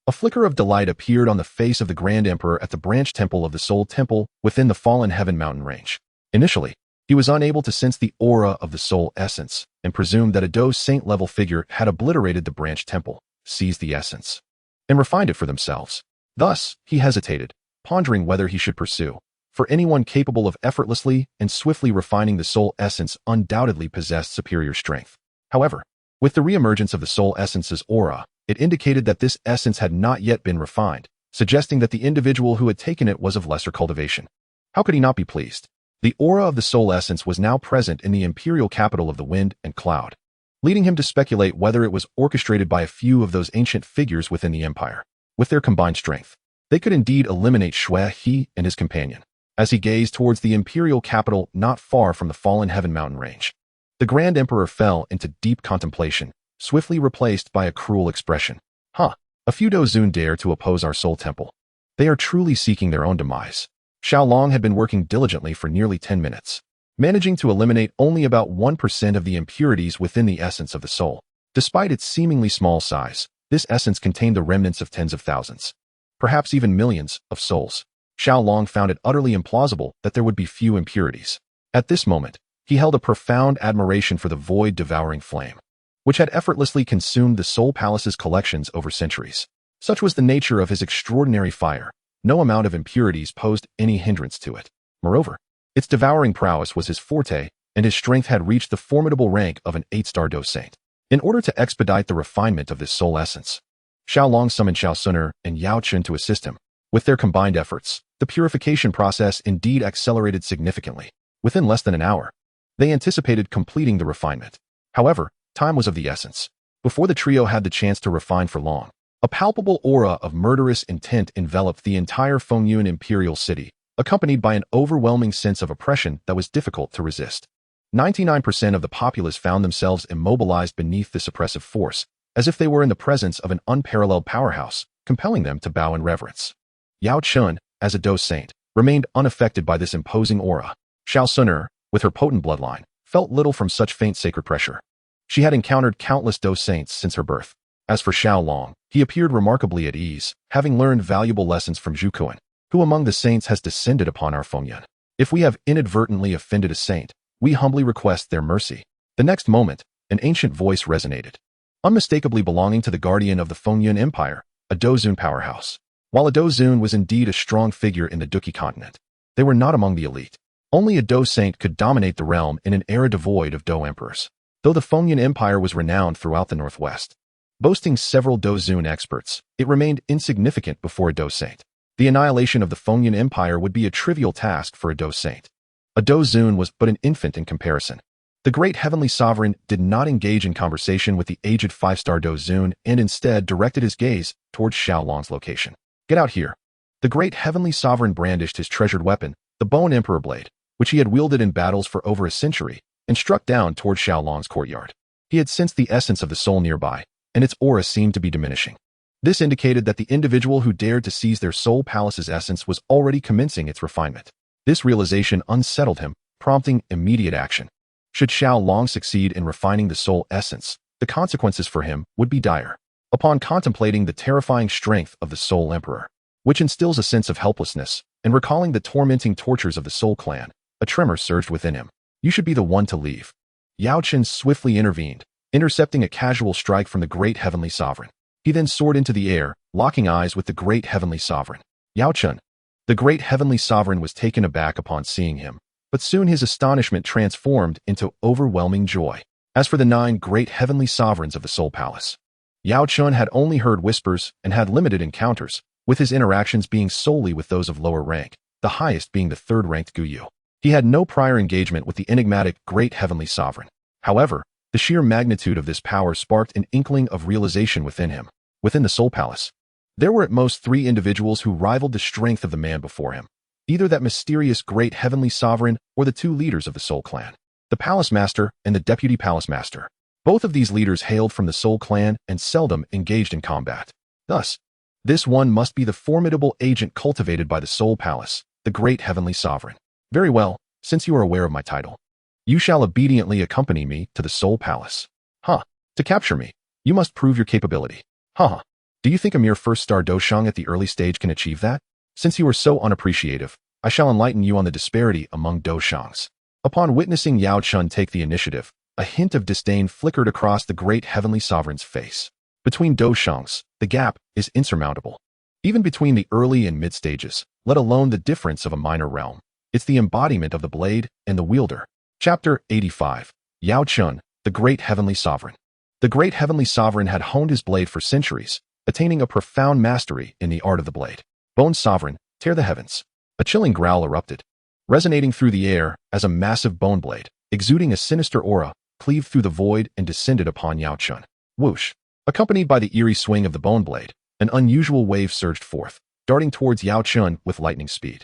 a flicker of delight appeared on the face of the Grand Emperor at the branch temple of the Soul Temple within the Fallen Heaven mountain range. Initially, he was unable to sense the aura of the soul essence and presumed that a Do Saint level figure had obliterated the branch temple, seized the essence, and refined it for themselves. Thus, he hesitated, pondering whether he should pursue. For anyone capable of effortlessly and swiftly refining the soul essence undoubtedly possessed superior strength. However, with the reemergence of the soul essence's aura, it indicated that this essence had not yet been refined, suggesting that the individual who had taken it was of lesser cultivation. How could he not be pleased? The aura of the soul essence was now present in the imperial capital of the Wind and Cloud, leading him to speculate whether it was orchestrated by a few of those ancient figures within the empire. With their combined strength, they could indeed eliminate He and his companion. As he gazed towards the imperial capital not far from the Fallen Heaven mountain range, the Grand Emperor fell into deep contemplation, swiftly replaced by a cruel expression. A few Dozun dare to oppose our Soul Temple. They are truly seeking their own demise. Xiao Long had been working diligently for nearly 10 minutes, managing to eliminate only about 1% of the impurities within the essence of the soul. Despite its seemingly small size, this essence contained the remnants of tens of thousands, perhaps even millions, of souls. Xiao Long found it utterly implausible that there would be few impurities. At this moment, he held a profound admiration for the void-devouring flame, which had effortlessly consumed the Soul Palace's collections over centuries. Such was the nature of his extraordinary fire. No amount of impurities posed any hindrance to it. Moreover, its devouring prowess was his forte, and his strength had reached the formidable rank of an 8-star Do Saint. In order to expedite the refinement of this soul essence, Xiao Long summoned Xun'er and Yao-Chun to assist him. With their combined efforts, the purification process indeed accelerated significantly. Within less than an hour, they anticipated completing the refinement. However, time was of the essence. Before the trio had the chance to refine for long, a palpable aura of murderous intent enveloped the entire Fengyun imperial city, accompanied by an overwhelming sense of oppression that was difficult to resist. 99% of the populace found themselves immobilized beneath this oppressive force, as if they were in the presence of an unparalleled powerhouse, compelling them to bow in reverence. Yao-Chun, as a Do Saint, remained unaffected by this imposing aura. Xun'er, with her potent bloodline, felt little from such faint sacred pressure. She had encountered countless Do Saints since her birth. As for Xiao Long, he appeared remarkably at ease, having learned valuable lessons from Zhukuan, who among the saints has descended upon our Fengyun. If we have inadvertently offended a saint, we humbly request their mercy. The next moment, an ancient voice resonated, unmistakably belonging to the guardian of the Fengyun Empire, a Dozun powerhouse. While a Dozun was indeed a strong figure in the Duki continent, they were not among the elite. Only a Do Saint could dominate the realm in an era devoid of Do Emperors. Though the Fengyun Empire was renowned throughout the Northwest, boasting several Dozun experts, it remained insignificant before a Do Saint. The annihilation of the Fengyun Empire would be a trivial task for a Do Saint. A Dozun was but an infant in comparison. The great heavenly sovereign did not engage in conversation with the aged 5-star Dozun and instead directed his gaze towards Xiao Long's location. Get out here. The great heavenly sovereign brandished his treasured weapon, the Bone Emperor Blade, which he had wielded in battles for over a century, and struck down toward Xiao Long's courtyard. He had sensed the essence of the soul nearby, and its aura seemed to be diminishing. This indicated that the individual who dared to seize their soul palace's essence was already commencing its refinement. This realization unsettled him, prompting immediate action. Should Xiao Long succeed in refining the soul essence, the consequences for him would be dire. Upon contemplating the terrifying strength of the Soul Emperor, which instills a sense of helplessness, and recalling the tormenting tortures of the Soul Clan, a tremor surged within him. You should be the one to leave. Yao-Chun swiftly intervened, intercepting a casual strike from the great heavenly sovereign. He then soared into the air, locking eyes with the great heavenly sovereign. Yao-Chun. The great heavenly sovereign was taken aback upon seeing him, but soon his astonishment transformed into overwhelming joy. As for the 9 great heavenly sovereigns of the Soul Palace, Yao-Chun had only heard whispers and had limited encounters, with his interactions being solely with those of lower rank, the highest being the 3rd-ranked Guyu. He had no prior engagement with the enigmatic great heavenly sovereign. However, the sheer magnitude of this power sparked an inkling of realization within him. Within the Soul Palace, there were at most 3 individuals who rivaled the strength of the man before him. Either that mysterious great heavenly sovereign or the 2 leaders of the Soul Clan, the Palace Master and the Deputy Palace Master. Both of these leaders hailed from the Soul Clan and seldom engaged in combat. Thus, this one must be the formidable agent cultivated by the Soul Palace, the great heavenly sovereign. Very well, since you are aware of my title, you shall obediently accompany me to the Soul Palace. To capture me, you must prove your capability. Do you think a mere 1st-star Doshang at the early stage can achieve that? Since you are so unappreciative, I shall enlighten you on the disparity among Doshangs. Upon witnessing Yao-Chun take the initiative, a hint of disdain flickered across the great heavenly sovereign's face. Between Doshangs, the gap is insurmountable. Even between the early and mid stages, let alone the difference of a minor realm. It's the embodiment of the blade and the wielder. Chapter 85. Yao-Chun, the Great Heavenly Sovereign. The Great Heavenly Sovereign had honed his blade for centuries, attaining a profound mastery in the art of the blade. Bone Sovereign, tear the heavens. A chilling growl erupted, resonating through the air as a massive bone blade, exuding a sinister aura, cleaved through the void and descended upon Yao-Chun. Whoosh! Accompanied by the eerie swing of the bone blade, an unusual wave surged forth, darting towards Yao-Chun with lightning speed.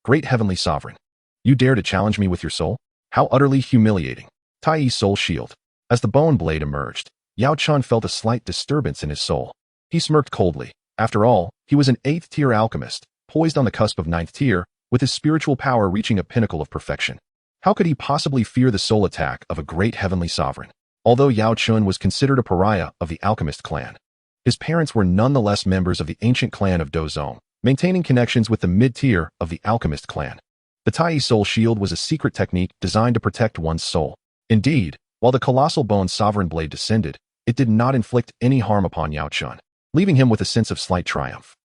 Great heavenly sovereign. You dare to challenge me with your soul? How utterly humiliating. Tai Soul Shield. As the bone blade emerged, Yao-Chun felt a slight disturbance in his soul. He smirked coldly. After all, he was an 8th-tier alchemist, poised on the cusp of 9th tier, with his spiritual power reaching a pinnacle of perfection. How could he possibly fear the soul attack of a great heavenly sovereign? Although Yao Chun was considered a pariah of the Alchemist clan, his parents were nonetheless members of the ancient clan of Dozong, maintaining connections with the mid-tier of the Alchemist clan. The Tai Soul Shield was a secret technique designed to protect one's soul. Indeed, while the colossal bone sovereign blade descended, it did not inflict any harm upon Yao Chun, leaving him with a sense of slight triumph.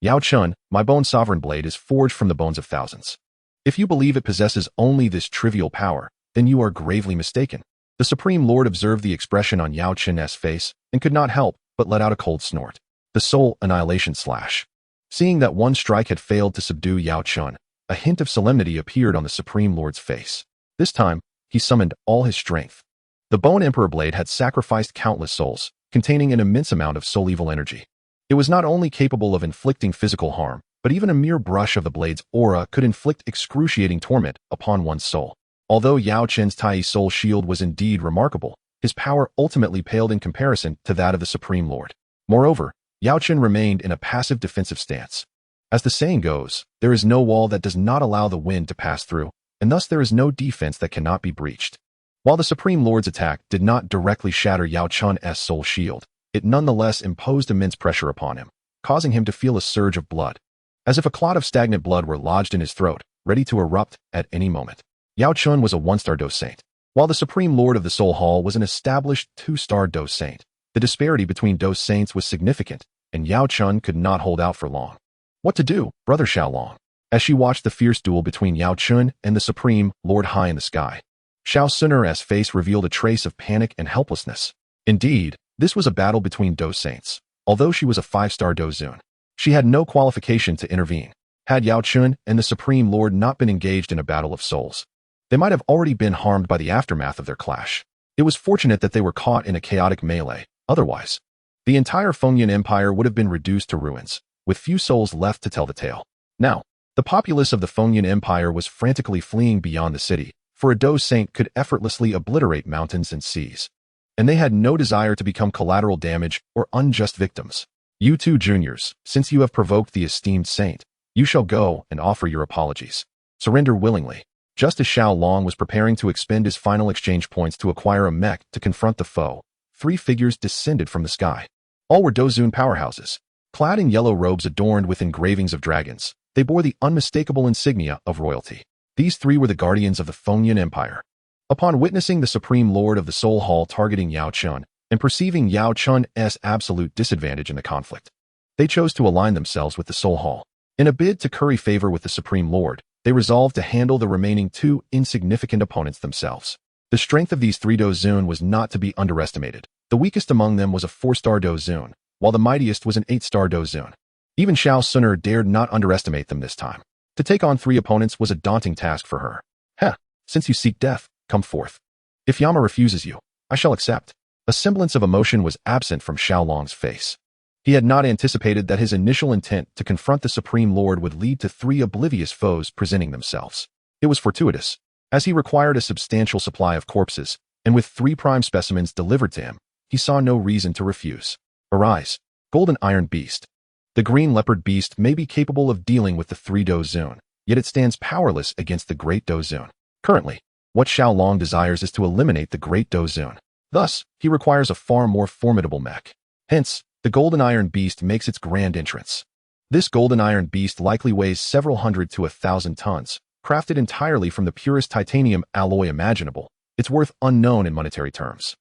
Yao Chun, my bone sovereign blade is forged from the bones of thousands. If you believe it possesses only this trivial power, then you are gravely mistaken. The Supreme Lord observed the expression on Yao Chun's face and could not help but let out a cold snort. The soul annihilation slash. Seeing that one strike had failed to subdue Yao Chun, a hint of solemnity appeared on the Supreme Lord's face. This time, he summoned all his strength. The Bone Emperor blade had sacrificed countless souls, containing an immense amount of soul evil energy. It was not only capable of inflicting physical harm, but even a mere brush of the blade's aura could inflict excruciating torment upon one's soul. Although Yao Chun's Tai Soul Shield was indeed remarkable, his power ultimately paled in comparison to that of the Supreme Lord. Moreover, Yao Chun remained in a passive defensive stance. As the saying goes, there is no wall that does not allow the wind to pass through, and thus there is no defense that cannot be breached. While the Supreme Lord's attack did not directly shatter Yao Chun's soul shield, it nonetheless imposed immense pressure upon him, causing him to feel a surge of blood, as if a clot of stagnant blood were lodged in his throat, ready to erupt at any moment. Yao Chun was a one-star dose saint, while the Supreme Lord of the Soul Hall was an established two-star dose saint. The disparity between dose saints was significant, and Yao Chun could not hold out for long. What to do, Brother Xiao? As she watched the fierce duel between Yao Chun and the Supreme Lord high in the sky, Xun'er's face revealed a trace of panic and helplessness. Indeed, this was a battle between dose saints. Although she was a 5-star dozun, she had no qualification to intervene. Had Yao Chun and the Supreme Lord not been engaged in a battle of souls, they might have already been harmed by the aftermath of their clash. It was fortunate that they were caught in a chaotic melee. Otherwise, the entire Fengyan Empire would have been reduced to ruins, with few souls left to tell the tale. Now, the populace of the Fengyan Empire was frantically fleeing beyond the city, for a dose saint could effortlessly obliterate mountains and seas, and they had no desire to become collateral damage or unjust victims. You two juniors, since you have provoked the esteemed saint, you shall go and offer your apologies. Surrender willingly. Just as Xiao Long was preparing to expend his final exchange points to acquire a mech to confront the foe, 3 figures descended from the sky. All were dozun powerhouses. Clad in yellow robes adorned with engravings of dragons, they bore the unmistakable insignia of royalty. These 3 were the guardians of the Fengyan Empire. Upon witnessing the Supreme Lord of the Soul Hall targeting Yao Chun and perceiving Yao Chun's absolute disadvantage in the conflict, they chose to align themselves with the Soul Hall. In a bid to curry favor with the Supreme Lord, they resolved to handle the remaining 2 insignificant opponents themselves. The strength of these 3 dozun was not to be underestimated. The weakest among them was a 4-star dozun, while the mightiest was an 8-star dozun. Even Xun'er dared not underestimate them this time. To take on 3 opponents was a daunting task for her. Since you seek death, come forth. If Yama refuses you, I shall accept. A semblance of emotion was absent from Xiao Long's face. He had not anticipated that his initial intent to confront the Supreme Lord would lead to 3 oblivious foes presenting themselves. It was fortuitous, as he required a substantial supply of corpses, and with 3 prime specimens delivered to him, he saw no reason to refuse. Arise, Golden Iron Beast. The Green Leopard Beast may be capable of dealing with the 3 dozun, yet it stands powerless against the Great Dozun. Currently, what Xiao Long desires is to eliminate the Great Dozun. Thus, he requires a far more formidable mech. Hence, the Golden Iron Beast makes its grand entrance. This Golden Iron Beast likely weighs several hundred to 1,000 tons, crafted entirely from the purest titanium alloy imaginable. Its worth unknown in monetary terms.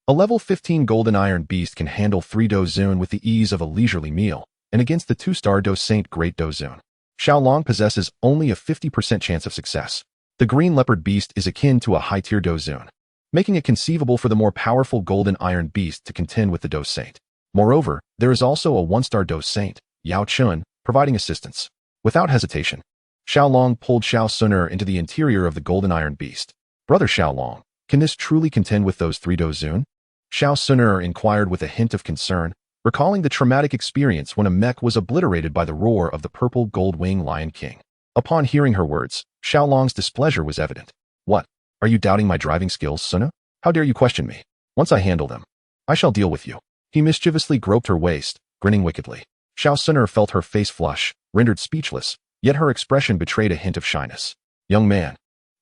A level 15 Golden Iron Beast can handle 3 dozun with the ease of a leisurely meal, and against the 2-star Dose Saint Great Dozun, Xiao Long possesses only a 50% chance of success. The Green Leopard Beast is akin to a high-tier dozun, making it conceivable for the more powerful Golden Iron Beast to contend with the Dose Saint. Moreover, there is also a 1-star Dose Saint, Yao Chun, providing assistance. Without hesitation, Xiao Long pulled Xun'er into the interior of the Golden Iron Beast. Brother Xiao Long, can this truly contend with those 3 dozun? Xun'er inquired with a hint of concern, recalling the traumatic experience when a mech was obliterated by the roar of the purple gold-wing Lion King. Upon hearing her words, Xiao Long's displeasure was evident. What? Are you doubting my driving skills, Xun'er? How dare you question me? Once I handle them, I shall deal with you. He mischievously groped her waist, grinning wickedly. Xun'er felt her face flush, rendered speechless, yet her expression betrayed a hint of shyness. Young man,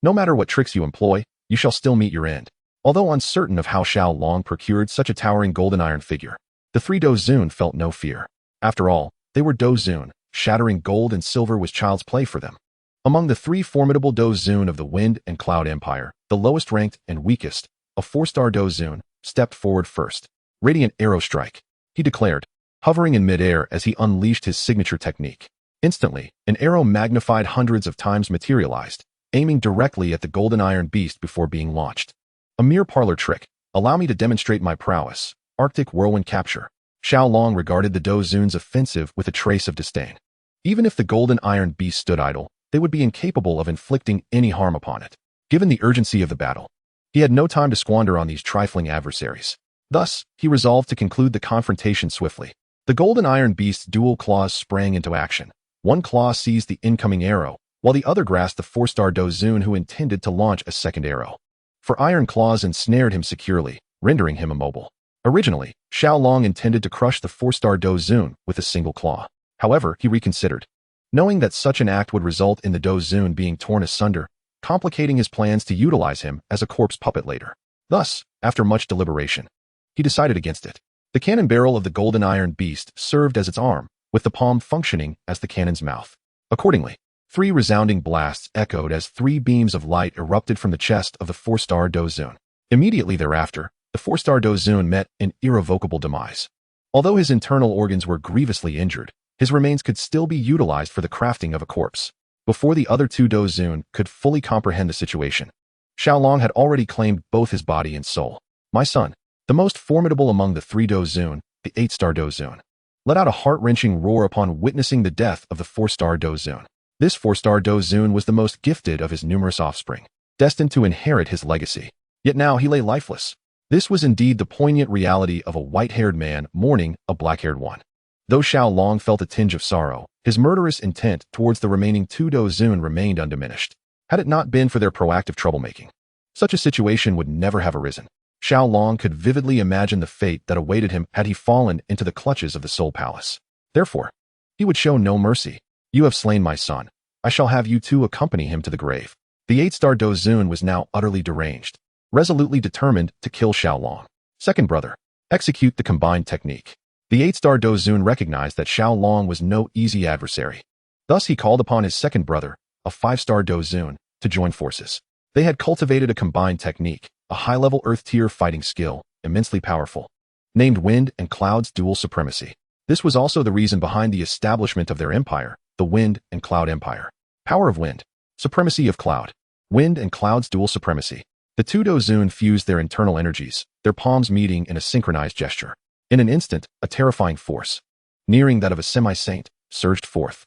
no matter what tricks you employ, you shall still meet your end. Although uncertain of how Xiao Long procured such a towering golden iron figure, the three Dozun felt no fear. After all, they were Dozun. Shattering gold and silver was child's play for them. Among the three formidable Dozun of the Wind and Cloud Empire, the lowest ranked and weakest, a 4-star Dozun, stepped forward first. Radiant Arrow Strike, he declared, hovering in midair as he unleashed his signature technique. Instantly, an arrow magnified hundreds of times materialized, aiming directly at the golden iron beast before being launched. A mere parlor trick. Allow me to demonstrate my prowess. Arctic Whirlwind Capture. Xiao Long regarded the Dozun's offensive with a trace of disdain. Even if the golden iron beast stood idle, they would be incapable of inflicting any harm upon it. Given the urgency of the battle, he had no time to squander on these trifling adversaries. Thus, he resolved to conclude the confrontation swiftly. The golden iron beast's dual claws sprang into action. One claw seized the incoming arrow, while the other grasped the 4-star Dozun who intended to launch a second arrow. For iron claws ensnared him securely, rendering him immobile. Originally, Xiao Long intended to crush the 4-star Dozun with a single claw. However, he reconsidered, knowing that such an act would result in the Dozun being torn asunder, complicating his plans to utilize him as a corpse puppet later. Thus, after much deliberation, he decided against it. The cannon barrel of the golden iron beast served as its arm, with the palm functioning as the cannon's mouth. Accordingly, 3 resounding blasts echoed as 3 beams of light erupted from the chest of the 4-star Dozun. Immediately thereafter, the 4-star Dozun met an irrevocable demise. Although his internal organs were grievously injured, his remains could still be utilized for the crafting of a corpse. Before the other 2 Dozun could fully comprehend the situation, Xiao Long had already claimed both his body and soul. My son, the most formidable among the 3 Dozun, the 8-star Dozun, let out a heart-wrenching roar upon witnessing the death of the 4-star Dozun. This 4-star Dozun was the most gifted of his numerous offspring, destined to inherit his legacy. Yet now he lay lifeless. This was indeed the poignant reality of a white-haired man mourning a black-haired one. Though Xiao Long felt a tinge of sorrow, his murderous intent towards the remaining 2 Dozun remained undiminished. Had it not been for their proactive troublemaking, such a situation would never have arisen. Xiao Long could vividly imagine the fate that awaited him had he fallen into the clutches of the Soul Palace. Therefore, he would show no mercy. You have slain my son. I shall have you too accompany him to the grave. The 8-star Dozun was now utterly deranged, resolutely determined to kill Xiao Long. Second brother, execute the combined technique. The 8-star Dozun recognized that Xiao Long was no easy adversary. Thus he called upon his second brother, a 5-star Dozun, to join forces. They had cultivated a combined technique, a high-level Earth-tier fighting skill, immensely powerful, named Wind and Cloud's Dual Supremacy. This was also the reason behind the establishment of their empire, the Wind and Cloud Empire. Power of Wind, Supremacy of Cloud. Wind and Cloud's Dual Supremacy. The 2 Dozun fused their internal energies, their palms meeting in a synchronized gesture. In an instant, a terrifying force, nearing that of a semi-saint, surged forth.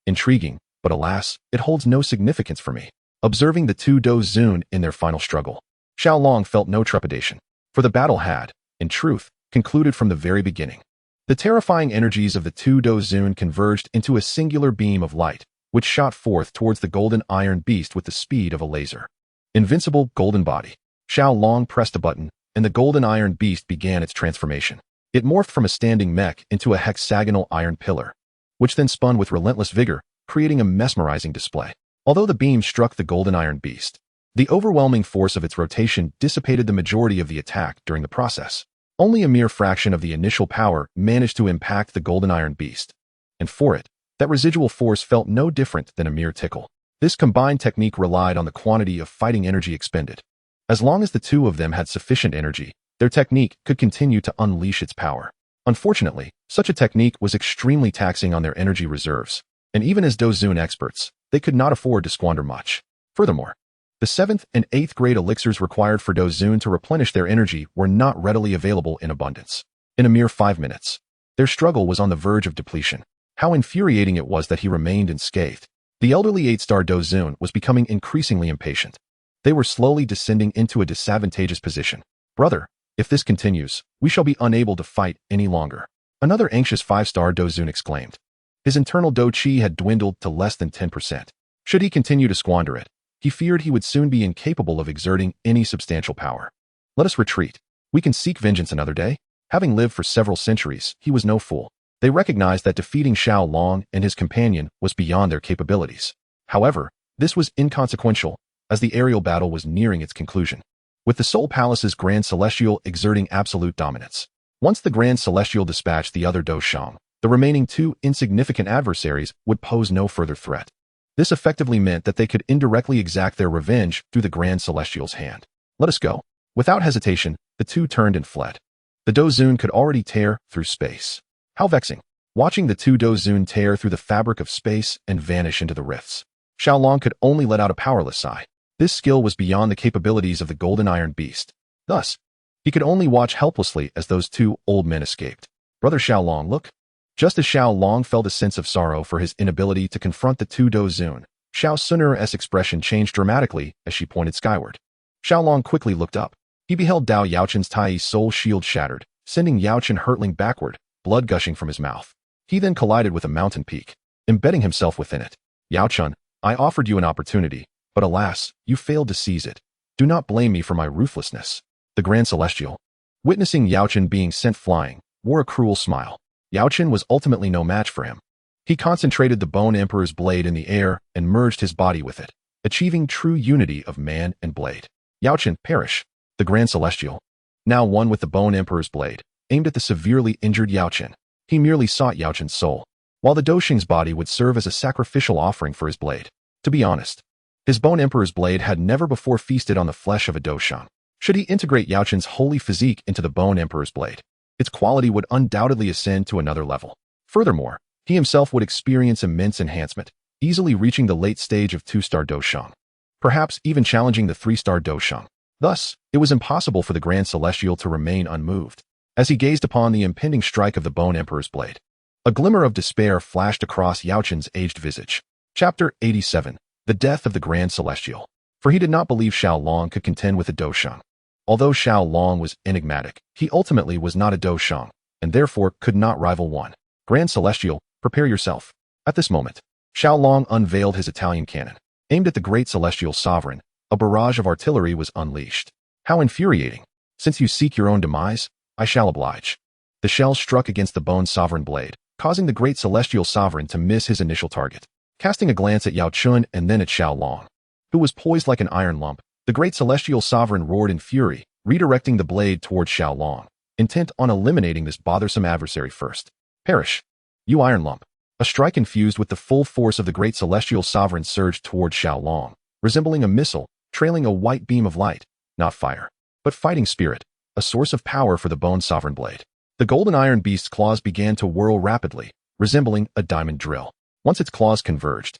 Intriguing, but alas, it holds no significance for me. Observing the 2 Dozun in their final struggle, Xiao Long felt no trepidation, for the battle had, in truth, concluded from the very beginning. The terrifying energies of the 2 Dozun converged into a singular beam of light, which shot forth towards the golden iron beast with the speed of a laser. Invincible golden body. Xiao Long pressed a button, and the golden iron beast began its transformation. It morphed from a standing mech into a hexagonal iron pillar, which then spun with relentless vigor, creating a mesmerizing display. Although the beam struck the golden iron beast, the overwhelming force of its rotation dissipated the majority of the attack during the process. Only a mere fraction of the initial power managed to impact the golden iron beast, and for it, that residual force felt no different than a mere tickle. This combined technique relied on the quantity of fighting energy expended. As long as the 2 of them had sufficient energy, their technique could continue to unleash its power. Unfortunately, such a technique was extremely taxing on their energy reserves, and even as Dozun experts, they could not afford to squander much. Furthermore, the 7th and 8th grade elixirs required for Dozun to replenish their energy were not readily available in abundance. In a mere 5 minutes, their struggle was on the verge of depletion. How infuriating it was that he remained unscathed. The elderly 8-star Dozun was becoming increasingly impatient. They were slowly descending into a disadvantageous position. Brother, if this continues, we shall be unable to fight any longer. Another anxious 5-star Dozun exclaimed. His internal Do Chi had dwindled to less than 10%. Should he continue to squander it, he feared he would soon be incapable of exerting any substantial power. Let us retreat. We can seek vengeance another day. Having lived for several centuries, he was no fool. They recognized that defeating Xiao Long and his companion was beyond their capabilities. However, this was inconsequential, as the aerial battle was nearing its conclusion. with the Soul Palace's Grand Celestial exerting absolute dominance. Once the Grand Celestial dispatched the other Doshang, the remaining two insignificant adversaries would pose no further threat. This effectively meant that they could indirectly exact their revenge through the Grand Celestial's hand. Let us go. Without hesitation, the two turned and fled. The Dozun could already tear through space. How vexing. Watching the two Dozun tear through the fabric of space and vanish into the rifts. Xiaolong could only let out a powerless sigh. This skill was beyond the capabilities of the Golden Iron Beast. Thus, he could only watch helplessly as those two old men escaped. Brother Xiaolong, look. Just as Xiaolong felt a sense of sorrow for his inability to confront the two Dozun, Xun'er's expression changed dramatically as she pointed skyward. Xiaolong quickly looked up. He beheld Dao Yaochun's Tai soul shield shattered, sending Yaochun hurtling backward, blood gushing from his mouth. He then collided with a mountain peak, embedding himself within it. Yaochun, I offered you an opportunity, but alas, you failed to seize it. Do not blame me for my ruthlessness. The Grand Celestial, witnessing Yaochun being sent flying, wore a cruel smile. Yaochun was ultimately no match for him. He concentrated the Bone Emperor's blade in the air and merged his body with it, achieving true unity of man and blade. Yaochun, perish. The Grand Celestial, now one with the Bone Emperor's blade, aimed at the severely injured Yaochun. He merely sought Yaochun's soul, while the Doshing's body would serve as a sacrificial offering for his blade. To be honest, his Bone Emperor's blade had never before feasted on the flesh of a Doshang. Should he integrate Yaochun's holy physique into the Bone Emperor's blade, its quality would undoubtedly ascend to another level. Furthermore, he himself would experience immense enhancement, easily reaching the late stage of 2-star Doshang, perhaps even challenging the 3-star Doshang. Thus, it was impossible for the Grand Celestial to remain unmoved. As he gazed upon the impending strike of the Bone Emperor's blade, a glimmer of despair flashed across Yaochun's aged visage. Chapter 87. The Death of the Grand Celestial. For he did not believe Xiaolong could contend with a Doshang. Although Xiaolong was enigmatic, he ultimately was not a Doshang, and therefore could not rival one. Grand Celestial, prepare yourself. At this moment, Xiaolong unveiled his Italian cannon. Aimed at the Great Celestial Sovereign, a barrage of artillery was unleashed. How infuriating. Since you seek your own demise, I shall oblige. The shell struck against the Bone Sovereign blade, causing the Great Celestial Sovereign to miss his initial target. Casting a glance at Yaochun and then at Xiaolong, who was poised like an iron lump, the Great Celestial Sovereign roared in fury, redirecting the blade towards Xiaolong, intent on eliminating this bothersome adversary first. Perish, you iron lump. A strike infused with the full force of the Great Celestial Sovereign surged towards Xiaolong, resembling a missile, trailing a white beam of light, not fire, but fighting spirit, a source of power for the Bone Sovereign blade. The Golden Iron Beast's claws began to whirl rapidly, resembling a diamond drill. Once its claws converged,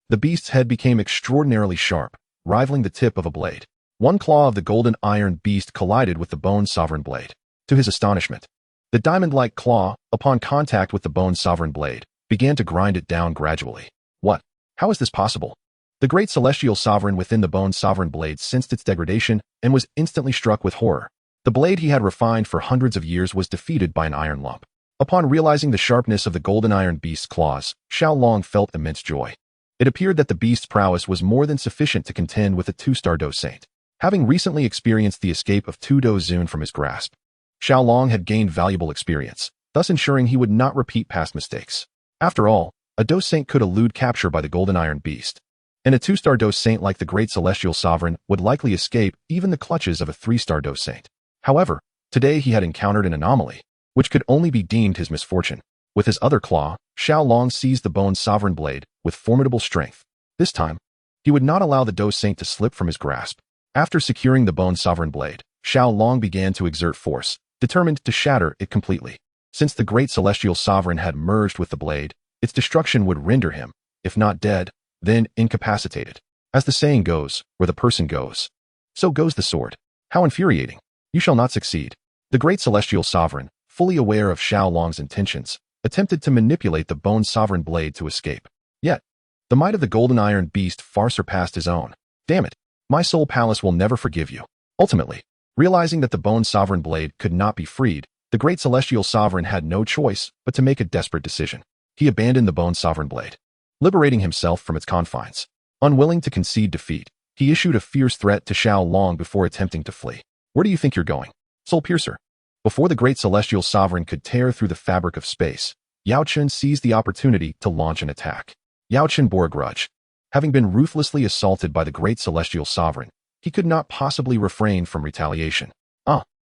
the beast's head became extraordinarily sharp, rivaling the tip of a blade. One claw of the Golden Iron Beast collided with the Bone Sovereign blade. To his astonishment, the diamond-like claw, upon contact with the Bone Sovereign blade, began to grind it down gradually. What? How is this possible? The Great Celestial Sovereign within the Bone Sovereign blade sensed its degradation and was instantly struck with horror. The blade he had refined for hundreds of years was defeated by an iron lump. Upon realizing the sharpness of the Golden Iron Beast's claws, Xiaolong felt immense joy. It appeared that the beast's prowess was more than sufficient to contend with a 2-star Do Saint. Having recently experienced the escape of 2 Dozun from his grasp, Xiaolong had gained valuable experience, thus ensuring he would not repeat past mistakes. After all, a Do Saint could elude capture by the Golden Iron Beast, and a 2-star Do Saint like the Great Celestial Sovereign would likely escape even the clutches of a 3-star Do Saint. However, today he had encountered an anomaly, which could only be deemed his misfortune. With his other claw, Xiaolong seized the Bone Sovereign blade with formidable strength. This time, he would not allow the Do Saint to slip from his grasp. After securing the Bone Sovereign blade, Xiaolong began to exert force, determined to shatter it completely. Since the Great Celestial Sovereign had merged with the blade, its destruction would render him, if not dead, then incapacitated. As the saying goes, where the person goes, so goes the sword. How infuriating. You shall not succeed. The Great Celestial Sovereign, fully aware of Xiaolong's intentions, attempted to manipulate the Bone Sovereign blade to escape. Yet, the might of the Golden Iron Beast far surpassed his own. Damn it, my Soul Palace will never forgive you. Ultimately, realizing that the Bone Sovereign blade could not be freed, the Great Celestial Sovereign had no choice but to make a desperate decision. He abandoned the Bone Sovereign blade, liberating himself from its confines. Unwilling to concede defeat, he issued a fierce threat to Xiaolong before attempting to flee. Where do you think you're going, Soul Piercer? Before the Great Celestial Sovereign could tear through the fabric of space, Yaochun seized the opportunity to launch an attack. Yaochun bore a grudge. Having been ruthlessly assaulted by the Great Celestial Sovereign, he could not possibly refrain from retaliation.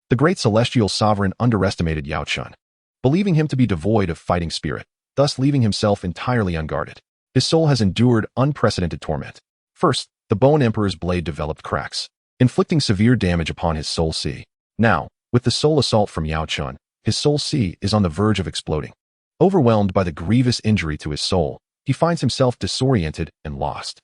The great celestial sovereign underestimated Yao Chun, believing him to be devoid of fighting spirit, thus leaving himself entirely unguarded. His soul has endured unprecedented torment. First, the Bone Emperor's blade developed cracks, inflicting severe damage upon his soul C. Now, with the soul assault from Yao Chun, his soul C is on the verge of exploding. Overwhelmed by the grievous injury to his soul, he finds himself disoriented and lost.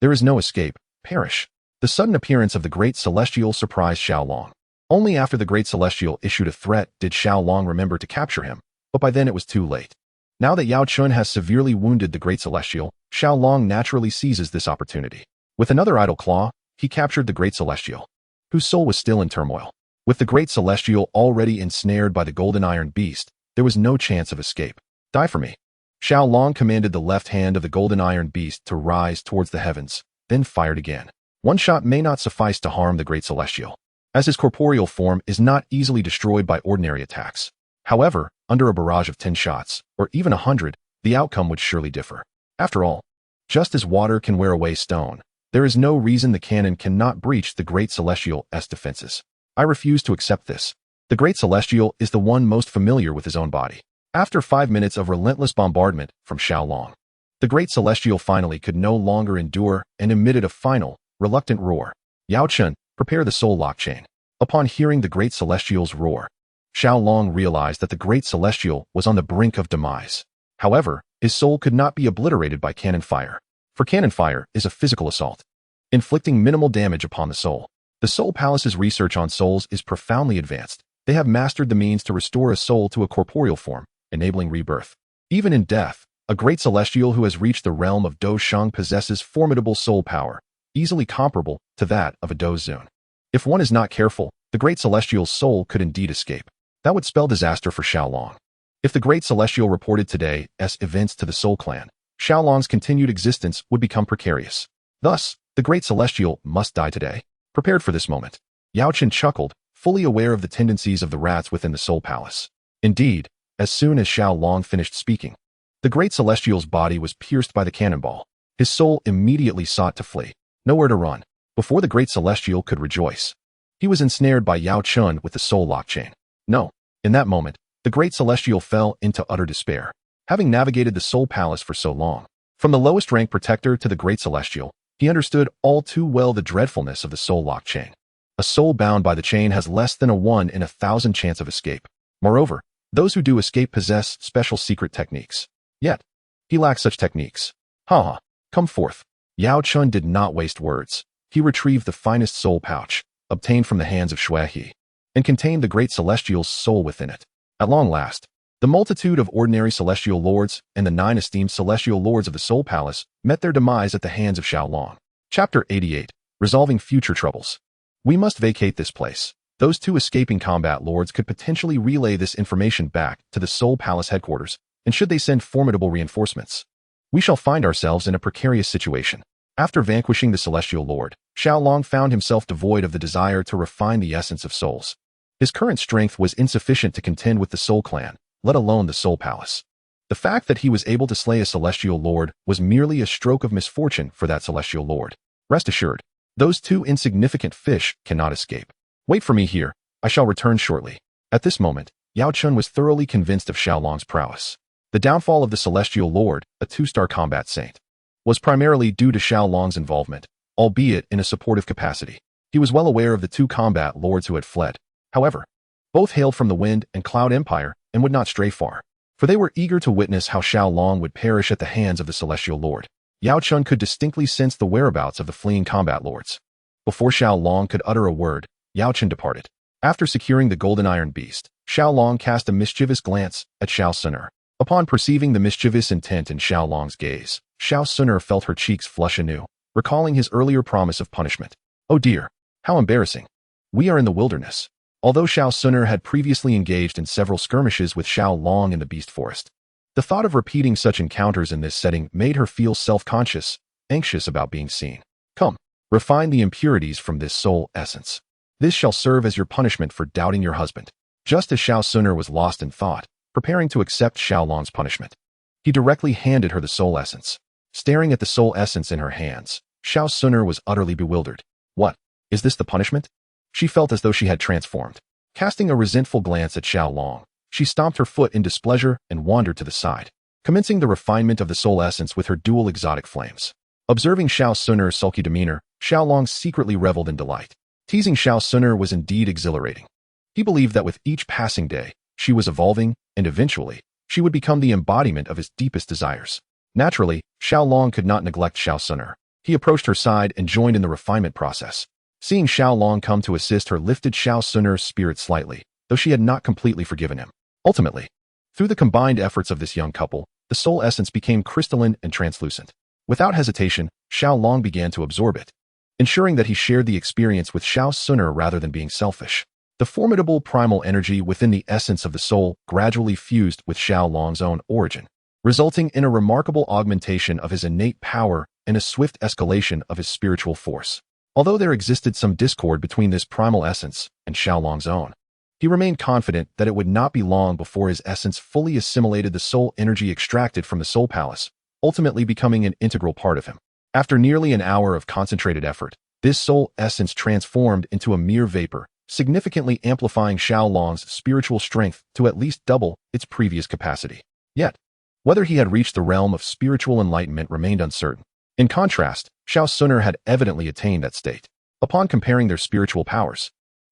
There is no escape. Perish. The sudden appearance of the Great Celestial surprised Xiao Long. Only after the Great Celestial issued a threat did Xiao Long remember to capture him, but by then it was too late. Now that Yao Chun has severely wounded the Great Celestial, Xiao Long naturally seizes this opportunity. With another idle claw, he captured the Great Celestial, whose soul was still in turmoil. With the Great Celestial already ensnared by the Golden Iron Beast, there was no chance of escape. Die for me. Xiao Long commanded the left hand of the Golden Iron Beast to rise towards the heavens, then fired again. One shot may not suffice to harm the Great Celestial, as his corporeal form is not easily destroyed by ordinary attacks. However, under a barrage of 10 shots, or even 100, the outcome would surely differ. After all, just as water can wear away stone, there is no reason the cannon cannot breach the Great Celestial's defenses. I refuse to accept this. The Great Celestial is the one most familiar with his own body. After 5 minutes of relentless bombardment from Xiao Long, the Great Celestial finally could no longer endure and emitted a final, reluctant roar. Yao Chun, prepare the soul lock chain. Upon hearing the Great Celestial's roar, Xiao Long realized that the Great Celestial was on the brink of demise. However, his soul could not be obliterated by cannon fire, for cannon fire is a physical assault, inflicting minimal damage upon the soul. The Soul Palace's research on souls is profoundly advanced. They have mastered the means to restore a soul to a corporeal form, enabling rebirth. Even in death, a Great Celestial who has reached the realm of Do Shang possesses formidable soul power, easily comparable to that of a Do Xun. If one is not careful, the Great Celestial's soul could indeed escape. That would spell disaster for Xiao Long. If the Great Celestial reported today's events to the Soul Clan, Xiao Long's continued existence would become precarious. Thus, the Great Celestial must die today. Prepared for this moment, Yao Chun chuckled, fully aware of the tendencies of the rats within the Soul Palace. Indeed, as soon as Xiao Long finished speaking, the Great Celestial's body was pierced by the cannonball. His soul immediately sought to flee. Nowhere to run. Before the Great Celestial could rejoice, he was ensnared by Yao Chun with the soul lock chain. No. In that moment, the Great Celestial fell into utter despair. Having navigated the Soul Palace for so long, from the lowest rank protector to the Great Celestial, he understood all too well the dreadfulness of the soul lock chain. A soul bound by the chain has less than a 1 in 1,000 chance of escape. Moreover, those who do escape possess special secret techniques. Yet, he lacks such techniques. Come forth. Yao Chun did not waste words. He retrieved the finest soul pouch, obtained from the hands of Shui He, and contained the Great Celestial's soul within it. At long last, the multitude of ordinary celestial lords and the 9 esteemed celestial lords of the Soul Palace met their demise at the hands of Xiao Long. Chapter 88. Resolving Future Troubles. We must vacate this place. Those 2 escaping combat lords could potentially relay this information back to the Soul Palace headquarters, and should they send formidable reinforcements, we shall find ourselves in a precarious situation. After vanquishing the Celestial Lord, Xiao Long found himself devoid of the desire to refine the essence of souls. His current strength was insufficient to contend with the Soul Clan, let alone the Soul Palace. The fact that he was able to slay a Celestial Lord was merely a stroke of misfortune for that Celestial Lord. Rest assured, those 2 insignificant fish cannot escape. Wait for me here, I shall return shortly. At this moment, Yao Chun was thoroughly convinced of Xiao Long's prowess. The downfall of the Celestial Lord, a 2-star combat saint, was primarily due to Xiao Long's involvement, albeit in a supportive capacity. He was well aware of the 2 combat lords who had fled. However, both hailed from the Wind and Cloud Empire and would not stray far, for they were eager to witness how Xiao Long would perish at the hands of the Celestial Lord. Yao Chun could distinctly sense the whereabouts of the fleeing combat lords. Before Xiao Long could utter a word, Yao Chun departed. After securing the Golden Iron Beast, Xiao Long cast a mischievous glance at Xun'er. Upon perceiving the mischievous intent in Xiao Long's gaze, Xun'er felt her cheeks flush anew, recalling his earlier promise of punishment. Oh dear, how embarrassing. We are in the wilderness. Although Xun'er had previously engaged in several skirmishes with Xiao Long in the Beast Forest, the thought of repeating such encounters in this setting made her feel self-conscious, anxious about being seen. Come, refine the impurities from this soul essence. This shall serve as your punishment for doubting your husband. Just as Xun'er was lost in thought, preparing to accept Xiao Long's punishment, he directly handed her the soul essence. Staring at the soul essence in her hands, Xun'er was utterly bewildered. What? Is this the punishment? She felt as though she had transformed. Casting a resentful glance at Xiao Long, she stomped her foot in displeasure and wandered to the side, commencing the refinement of the soul essence with her dual exotic flames. Observing Xun'er's sulky demeanor, Xiao Long secretly reveled in delight. Teasing Xun'er was indeed exhilarating. He believed that with each passing day, she was evolving, and eventually, she would become the embodiment of his deepest desires. Naturally, Xiao Long could not neglect Xun'er. He approached her side and joined in the refinement process. Seeing Xiao Long come to assist her lifted Xun'er's spirit slightly, though she had not completely forgiven him. Ultimately, through the combined efforts of this young couple, the soul essence became crystalline and translucent. Without hesitation, Xiao Long began to absorb it, ensuring that he shared the experience with Xun'er rather than being selfish. The formidable primal energy within the essence of the soul gradually fused with Xiao Long's own origin, resulting in a remarkable augmentation of his innate power and a swift escalation of his spiritual force. Although there existed some discord between this primal essence and Xiao Long's own, he remained confident that it would not be long before his essence fully assimilated the soul energy extracted from the Soul Palace, ultimately becoming an integral part of him. After nearly an hour of concentrated effort, this soul essence transformed into a mere vapor, significantly amplifying Xiao Long's spiritual strength to at least double its previous capacity. Yet, whether he had reached the realm of spiritual enlightenment remained uncertain. In contrast, Xun'er had evidently attained that state. Upon comparing their spiritual powers,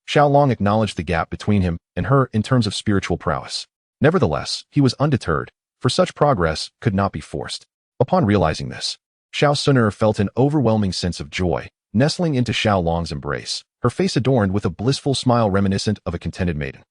Xiao Long acknowledged the gap between him and her in terms of spiritual prowess. Nevertheless, he was undeterred, for such progress could not be forced. Upon realizing this, Xun'er felt an overwhelming sense of joy, nestling into Xiao Long's embrace, her face adorned with a blissful smile reminiscent of a contented maiden.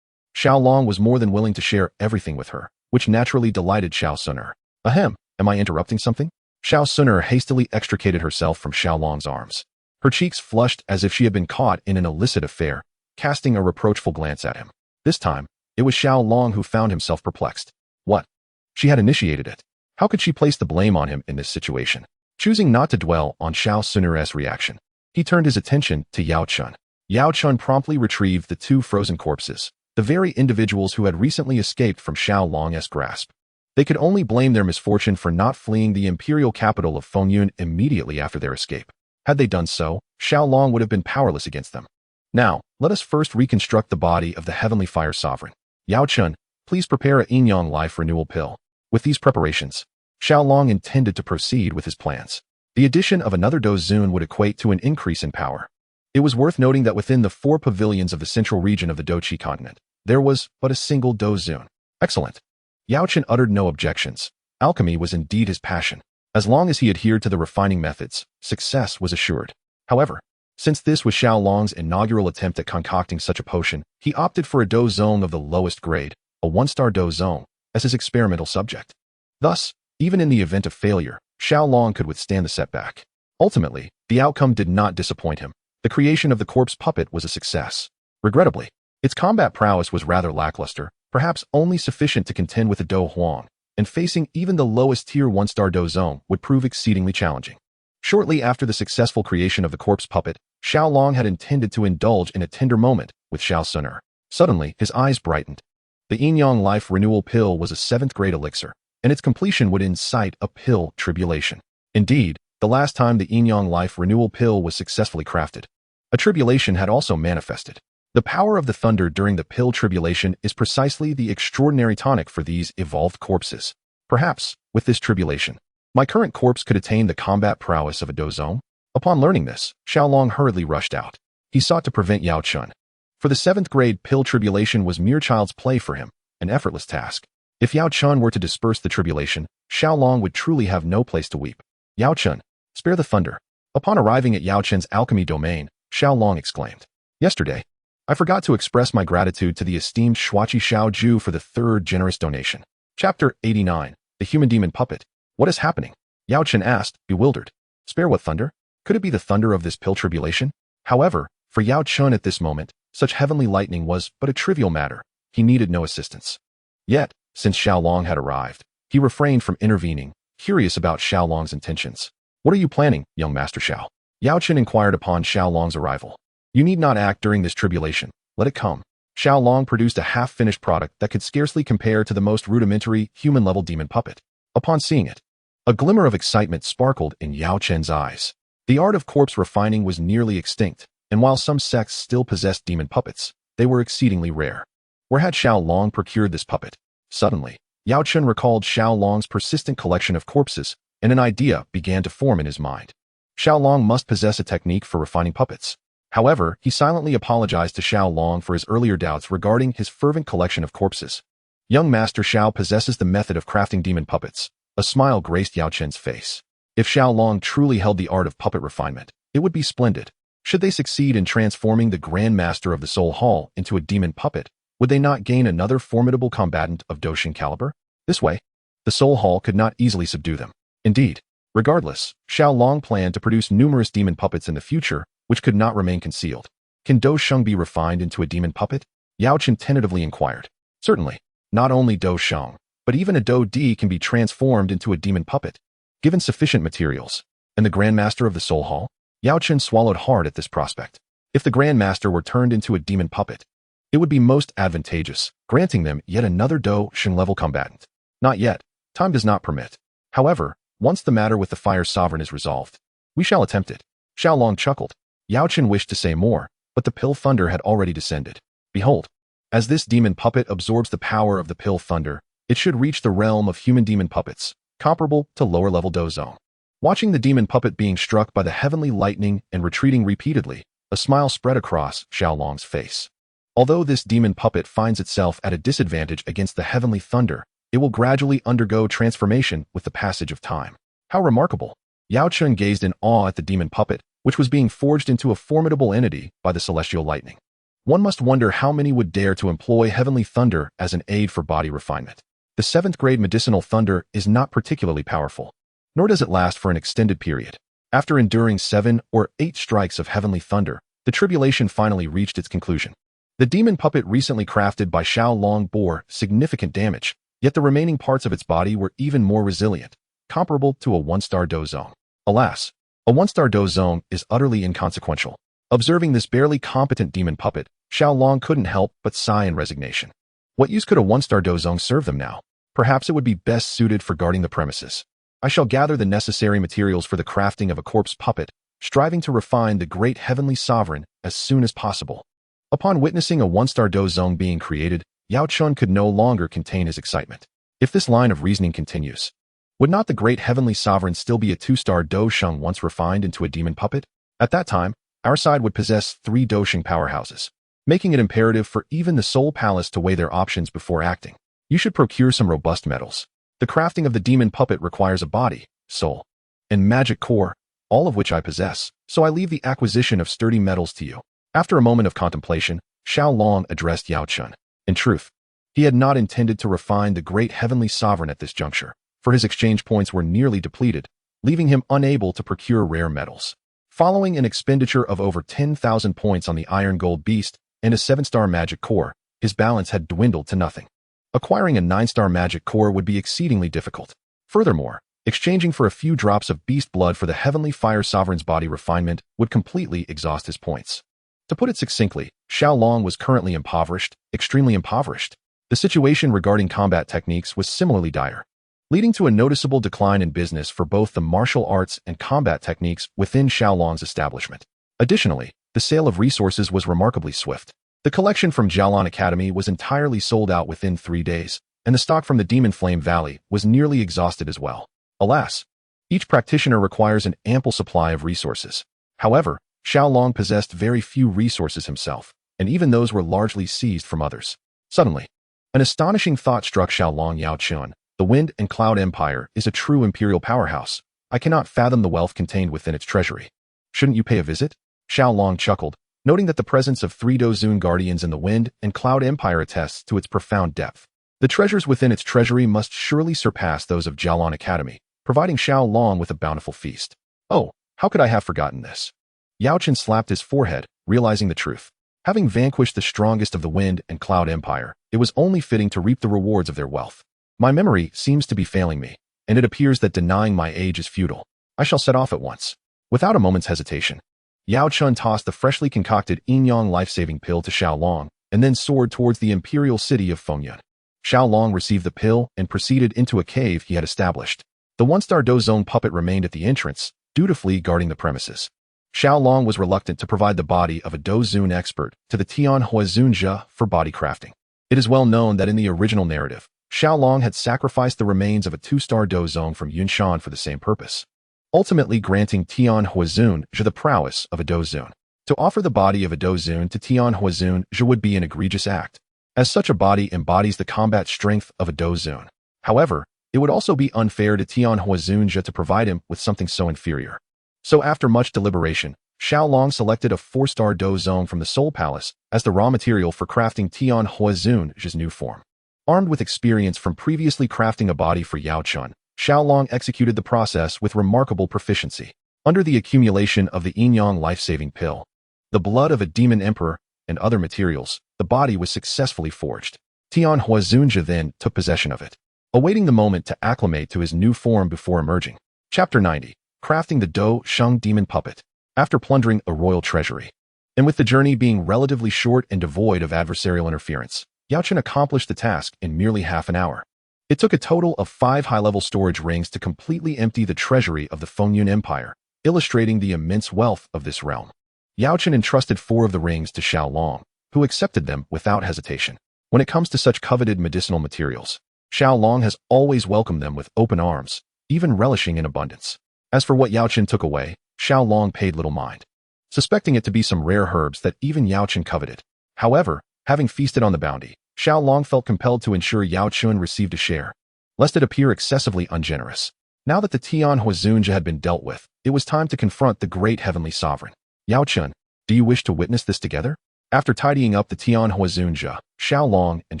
Xiao Long was more than willing to share everything with her, which naturally delighted Xun'er. Ahem, am I interrupting something? Xun'er hastily extricated herself from Xiao Long's arms. Her cheeks flushed as if she had been caught in an illicit affair, casting a reproachful glance at him. This time, it was Xiao Long who found himself perplexed. What? She had initiated it. How could she place the blame on him in this situation? Choosing not to dwell on Xun'er's reaction, he turned his attention to Yao Chun. Yao Chun promptly retrieved the two frozen corpses, the very individuals who had recently escaped from Xiao Long's grasp. They could only blame their misfortune for not fleeing the imperial capital of Fengyun immediately after their escape. Had they done so, Xiao Long would have been powerless against them. Now, let us first reconstruct the body of the Heavenly Fire Sovereign. Yao Chun, please prepare a Yin Yang Life Renewal Pill. With these preparations, Xiao Long intended to proceed with his plans. The addition of another Dozun would equate to an increase in power. It was worth noting that within the 4 pavilions of the central region of the Doqi continent, there was but a single Dozun. Excellent. Yao Chen uttered no objections. Alchemy was indeed his passion. As long as he adhered to the refining methods, success was assured. However, since this was Xiao Long's inaugural attempt at concocting such a potion, he opted for a Dozong of the lowest grade, a 1-star Dozong, as his experimental subject. Thus, even in the event of failure, Xiao Long could withstand the setback. Ultimately, the outcome did not disappoint him. The creation of the corpse puppet was a success. Regrettably, its combat prowess was rather lackluster, perhaps only sufficient to contend with a Do Huang, and facing even the lowest tier 1-star Dozong would prove exceedingly challenging. Shortly after the successful creation of the corpse puppet, Xiao Long had intended to indulge in a tender moment with Xun'er. Suddenly, his eyes brightened. The Yin Yang Life Renewal Pill was a 7th-grade elixir, and its completion would incite a pill tribulation. Indeed, the last time the Yin Yang Life Renewal Pill was successfully crafted, a tribulation had also manifested. The power of the thunder during the pill tribulation is precisely the extraordinary tonic for these evolved corpses. Perhaps, with this tribulation, my current corpse could attain the combat prowess of a Dozong? Upon learning this, Xiao Long hurriedly rushed out. He sought to prevent Yao Chun. For the 7th-grade pill tribulation was mere child's play for him, an effortless task. If Yao Chun were to disperse the tribulation, Xiao Long would truly have no place to weep. Yao Chun, spare the thunder. Upon arriving at Yao Chun's alchemy domain, Xiao Long exclaimed, "Yesterday, I forgot to express my gratitude to the esteemed Shuachi Xiao Ju for the 3rd generous donation." Chapter 89, The Human Demon Puppet. What is happening? Yao Chen asked, bewildered. Spare what thunder? Could it be the thunder of this pill tribulation? However, for Yao Chun at this moment, such heavenly lightning was but a trivial matter. He needed no assistance. Yet, since Xiao Long had arrived, he refrained from intervening, curious about Xiao Long's intentions. What are you planning, young Master Xiao? Yao Chen inquired upon Xiao Long's arrival. You need not act during this tribulation. Let it come. Xiao Long produced a half-finished product that could scarcely compare to the most rudimentary, human-level demon puppet. Upon seeing it, a glimmer of excitement sparkled in Yao Chen's eyes. The art of corpse refining was nearly extinct, and while some sects still possessed demon puppets, they were exceedingly rare. Where had Xiao Long procured this puppet? Suddenly, Yao Chun recalled Xiao Long's persistent collection of corpses, and an idea began to form in his mind. Xiao Long must possess a technique for refining puppets. However, he silently apologized to Xiao Long for his earlier doubts regarding his fervent collection of corpses. Young Master Xiao possesses the method of crafting demon puppets. A smile graced Yao Chen's face. If Xiao Long truly held the art of puppet refinement, it would be splendid. Should they succeed in transforming the Grandmaster of the Soul Hall into a demon puppet, would they not gain another formidable combatant of Doshin caliber? This way, the Soul Hall could not easily subdue them. Indeed, regardless, Xiao Long planned to produce numerous demon puppets in the future, which could not remain concealed. Can Do Sheng be refined into a demon puppet? Yao Chen tentatively inquired. Certainly, not only Do Sheng, but even a Do Di can be transformed into a demon puppet, given sufficient materials. And the Grandmaster of the Soul Hall? Yao Chen swallowed hard at this prospect. If the Grandmaster were turned into a demon puppet, it would be most advantageous, granting them yet another Do Sheng level combatant. Not yet. Time does not permit. However, once the matter with the Fire Sovereign is resolved, we shall attempt it. Xiao Long chuckled. Yao Chen wished to say more, but the Pill Thunder had already descended. Behold, as this demon puppet absorbs the power of the Pill Thunder, it should reach the realm of human demon puppets, comparable to lower-level Do Zone. Watching the demon puppet being struck by the heavenly lightning and retreating repeatedly, a smile spread across Xiao Long's face. Although this demon puppet finds itself at a disadvantage against the heavenly thunder, it will gradually undergo transformation with the passage of time. How remarkable! Yao Chun gazed in awe at the demon puppet, which was being forged into a formidable entity by the celestial lightning. One must wonder how many would dare to employ heavenly thunder as an aid for body refinement. The 7th grade medicinal thunder is not particularly powerful, nor does it last for an extended period. After enduring 7 or 8 strikes of heavenly thunder, the tribulation finally reached its conclusion. The demon puppet recently crafted by Xiao Long bore significant damage, yet the remaining parts of its body were even more resilient, comparable to a 1-star Do Zone. Alas, a 1-star Do Zone is utterly inconsequential. Observing this barely competent demon puppet, Xiao Long couldn't help but sigh in resignation. What use could a 1-star Do Zone serve them now? Perhaps it would be best suited for guarding the premises. I shall gather the necessary materials for the crafting of a corpse puppet, striving to refine the great heavenly sovereign as soon as possible. Upon witnessing a 1-star Do Zone being created, Yao Chun could no longer contain his excitement. If this line of reasoning continues, would not the great heavenly sovereign still be a 2-star Do Sheng once refined into a demon puppet? At that time, our side would possess 3 Do Sheng powerhouses, making it imperative for even the Soul Palace to weigh their options before acting. You should procure some robust metals. The crafting of the demon puppet requires a body, soul, and magic core, all of which I possess, so I leave the acquisition of sturdy metals to you. After a moment of contemplation, Xiao Long addressed Yao Chun. In truth, he had not intended to refine the great heavenly sovereign at this juncture, for his exchange points were nearly depleted, leaving him unable to procure rare metals. Following an expenditure of over 10,000 points on the iron gold beast and a 7-star magic core, his balance had dwindled to nothing. Acquiring a 9-star magic core would be exceedingly difficult. Furthermore, exchanging for a few drops of beast blood for the heavenly fire sovereign's body refinement would completely exhaust his points. To put it succinctly, Xiao Long was currently impoverished, extremely impoverished. The situation regarding combat techniques was similarly dire, leading to a noticeable decline in business for both the martial arts and combat techniques within Xiao Long's establishment. Additionally, the sale of resources was remarkably swift. The collection from Jialan Academy was entirely sold out within 3 days, and the stock from the Demon Flame Valley was nearly exhausted as well. Alas, each practitioner requires an ample supply of resources. However, Xiao Long possessed very few resources himself, and even those were largely seized from others. Suddenly, an astonishing thought struck Xiao Long. Yao Chun. The Wind and Cloud Empire is a true imperial powerhouse. I cannot fathom the wealth contained within its treasury. Shouldn't you pay a visit? Xiao Long chuckled, noting that the presence of 3 Dozun guardians in the Wind and Cloud Empire attests to its profound depth. The treasures within its treasury must surely surpass those of Jialan Academy, providing Xiao Long with a bountiful feast. Oh, how could I have forgotten this? Yao Chen slapped his forehead, realizing the truth. Having vanquished the strongest of the Wind and Cloud Empire, it was only fitting to reap the rewards of their wealth. My memory seems to be failing me, and it appears that denying my age is futile. I shall set off at once. Without a moment's hesitation, Yao Chun tossed the freshly concocted Yin-Yang life-saving pill to Xiao Long, and then soared towards the imperial city of Fengyun. Xiao Long received the pill and proceeded into a cave he had established. The 1-star Do Zone puppet remained at the entrance, dutifully guarding the premises. Xiao Long was reluctant to provide the body of a Dozun expert to the Tianhua Zunjia for body crafting. It is well known that in the original narrative, Xiao Long had sacrificed the remains of a 2-star Dozong from Yunshan for the same purpose, ultimately granting Tianhua Zunjia the prowess of a Dozun. To offer the body of a Dozun to Tianhua Zunjia would be an egregious act, as such a body embodies the combat strength of a Dozun. However, it would also be unfair to Tianhua Zunjia to provide him with something so inferior. So after much deliberation, Xiao Long selected a 4-star Dozong from the Soul Palace as the raw material for crafting Tianhua Zunjia's new form. Armed with experience from previously crafting a body for Yao Chun, Xiao Long executed the process with remarkable proficiency. Under the accumulation of the Yin-Yang life-saving pill, the blood of a demon emperor, and other materials, the body was successfully forged. Tianhua Zunjia then took possession of it, awaiting the moment to acclimate to his new form before emerging. Chapter 90. Crafting the Do Sheng Demon Puppet. After plundering a royal treasury, and with the journey being relatively short and devoid of adversarial interference, Yao Chun accomplished the task in merely half an hour. It took a total of 5 high-level storage rings to completely empty the treasury of the Fengyun Empire, illustrating the immense wealth of this realm. Yao Chun entrusted 4 of the rings to Xiao Long, who accepted them without hesitation. When it comes to such coveted medicinal materials, Xiao Long has always welcomed them with open arms, even relishing in abundance. As for what Yao Chun took away, Xiao Long paid little mind, suspecting it to be some rare herbs that even Yao Chun coveted. However, having feasted on the bounty, Xiao Long felt compelled to ensure Yao Chun received a share, lest it appear excessively ungenerous. Now that the Tianhua Zunjia had been dealt with, it was time to confront the great heavenly sovereign. Yao Chun, do you wish to witness this together? After tidying up the Tianhua Zunjia, Xiao Long and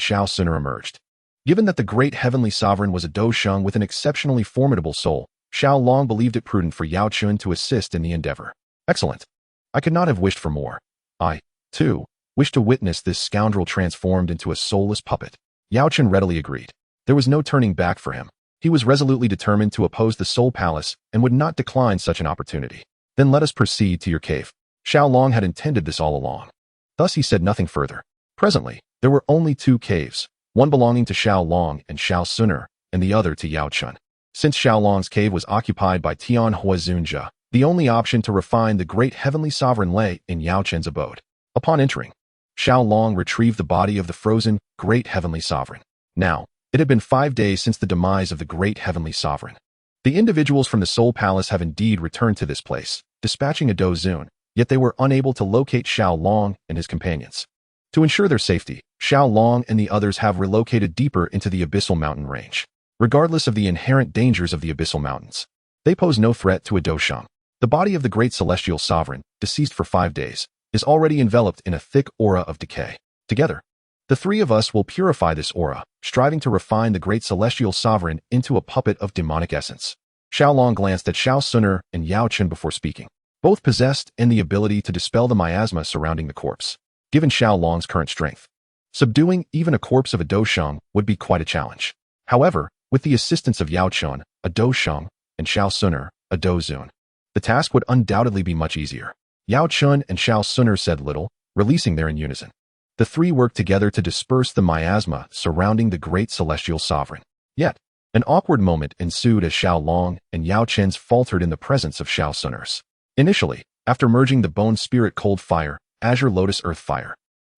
Xun'er emerged. Given that the great heavenly sovereign was a Do Sheng with an exceptionally formidable soul, Xiao Long believed it prudent for Yao Chun to assist in the endeavor. Excellent. I could not have wished for more. I, too, wish to witness this scoundrel transformed into a soulless puppet. Yao Chun readily agreed. There was no turning back for him. He was resolutely determined to oppose the Soul Palace and would not decline such an opportunity. Then let us proceed to your cave. Xiao Long had intended this all along. Thus he said nothing further. Presently, there were only 2 caves, one belonging to Xiao Long and Xun'er, and the other to Yao Chun. Since Xiao Long's cave was occupied by Tianhua Zunjia, the only option to refine the great heavenly sovereign lay in Yao Chun's abode. Upon entering, Xiao Long retrieved the body of the frozen great heavenly sovereign. Now, it had been 5 days since the demise of the great heavenly sovereign. The individuals from the Soul Palace have indeed returned to this place, dispatching a Dozun, yet they were unable to locate Xiao Long and his companions. To ensure their safety, Xiao Long and the others have relocated deeper into the abyssal mountain range. Regardless of the inherent dangers of the abyssal mountains, they pose no threat to a Do Sheng. The body of the great celestial sovereign, deceased for 5 days, is already enveloped in a thick aura of decay. Together, the 3 of us will purify this aura, striving to refine the great celestial sovereign into a puppet of demonic essence. Xiao Long glanced at Xun'er and Yao Chun before speaking. Both possessed in the ability to dispel the miasma surrounding the corpse. Given Xiao Long's current strength, subduing even a corpse of a Do Sheng would be quite a challenge. However, with the assistance of Yao Chun, a Do Sheng, and Xun'er, a Dozun, the task would undoubtedly be much easier. Yao Chun and Xun'er said little, releasing their in unison. The 3 worked together to disperse the miasma surrounding the great celestial sovereign. Yet, an awkward moment ensued as Xiao Long and Yao Chun's faltered in the presence of Xun'er's. Initially, after merging the Bone Spirit Cold Fire, Azure Lotus Earth Fire,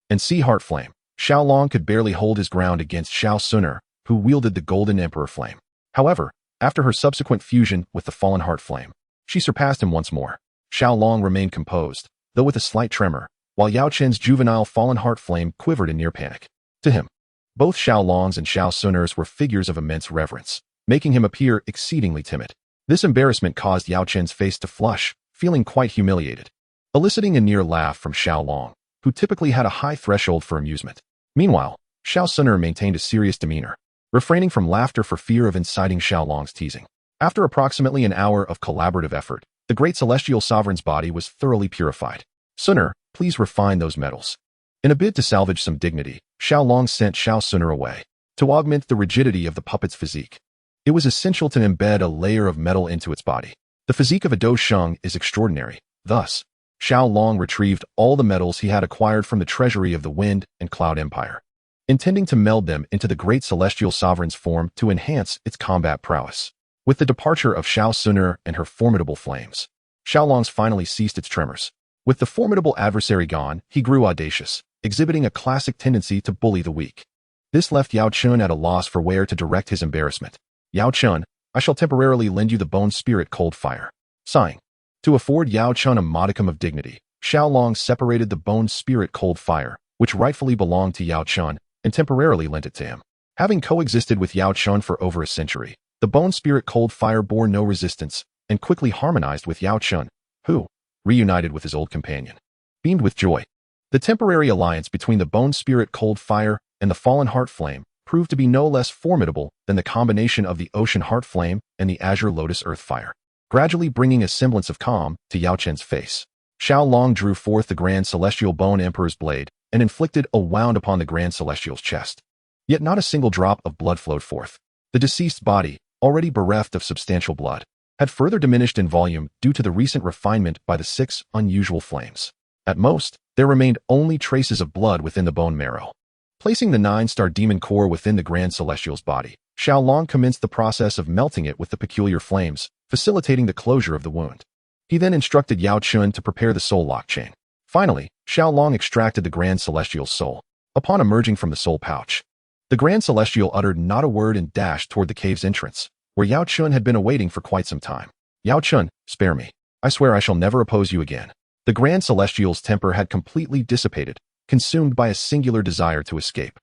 and Sea Heart Flame, Xiao Long could barely hold his ground against Xun'er, who wielded the Golden Emperor Flame. However, after her subsequent fusion with the Fallen Heart Flame, she surpassed him once more. Xiao Long remained composed, though with a slight tremor, while Yao Chun's juvenile Fallen Heart Flame quivered in near panic. To him, both Xiao Long's and Xun'er's were figures of immense reverence, making him appear exceedingly timid. This embarrassment caused Yao Chun's face to flush, feeling quite humiliated, eliciting a near laugh from Xiao Long, who typically had a high threshold for amusement. Meanwhile, Xun'er maintained a serious demeanor, refraining from laughter for fear of inciting Xiao Long's teasing. After approximately an hour of collaborative effort, the great celestial sovereign's body was thoroughly purified. Xun'er, please refine those metals. In a bid to salvage some dignity, Xiao Long sent Xun'er away. To augment the rigidity of the puppet's physique, it was essential to embed a layer of metal into its body. The physique of a Do Sheng is extraordinary. Thus, Xiao Long retrieved all the metals he had acquired from the treasury of the Wind and Cloud Empire, intending to meld them into the great celestial sovereign's form to enhance its combat prowess. With the departure of Xun'er and her formidable flames, Xiaolong's finally ceased its tremors. With the formidable adversary gone, he grew audacious, exhibiting a classic tendency to bully the weak. This left Yao Chun at a loss for where to direct his embarrassment. Yao Chun, I shall temporarily lend you the bone spirit cold fire. Sighing. To afford Yao Chun a modicum of dignity, Xiaolong separated the bone spirit cold fire, which rightfully belonged to Yao Chun, and temporarily lent it to him. Having coexisted with Yao Chun for over a century, the bone spirit cold fire bore no resistance, and quickly harmonized with Yao Chun, who, reunited with his old companion, beamed with joy. The temporary alliance between the bone spirit cold fire and the fallen heart flame proved to be no less formidable than the combination of the ocean heart flame and the azure lotus earth fire, gradually bringing a semblance of calm to Yao Chen's face. Xiaolong drew forth the Grand Celestial Bone Emperor's blade and inflicted a wound upon the Grand Celestial's chest. Yet not a single drop of blood flowed forth. The deceased's body, already bereft of substantial blood, had further diminished in volume due to the recent refinement by the 6 unusual flames. At most, there remained only traces of blood within the bone marrow. Placing the 9-star demon core within the Grand Celestial's body, Xiaolong commenced the process of melting it with the peculiar flames, facilitating the closure of the wound. He then instructed Yao Chun to prepare the soul lock chain. Finally, Xiaolong extracted the Grand Celestial's soul. Upon emerging from the soul pouch, the Grand Celestial uttered not a word and dashed toward the cave's entrance, where Yao Chun had been awaiting for quite some time. Yao Chun, spare me. I swear I shall never oppose you again. The Grand Celestial's temper had completely dissipated, consumed by a singular desire to escape.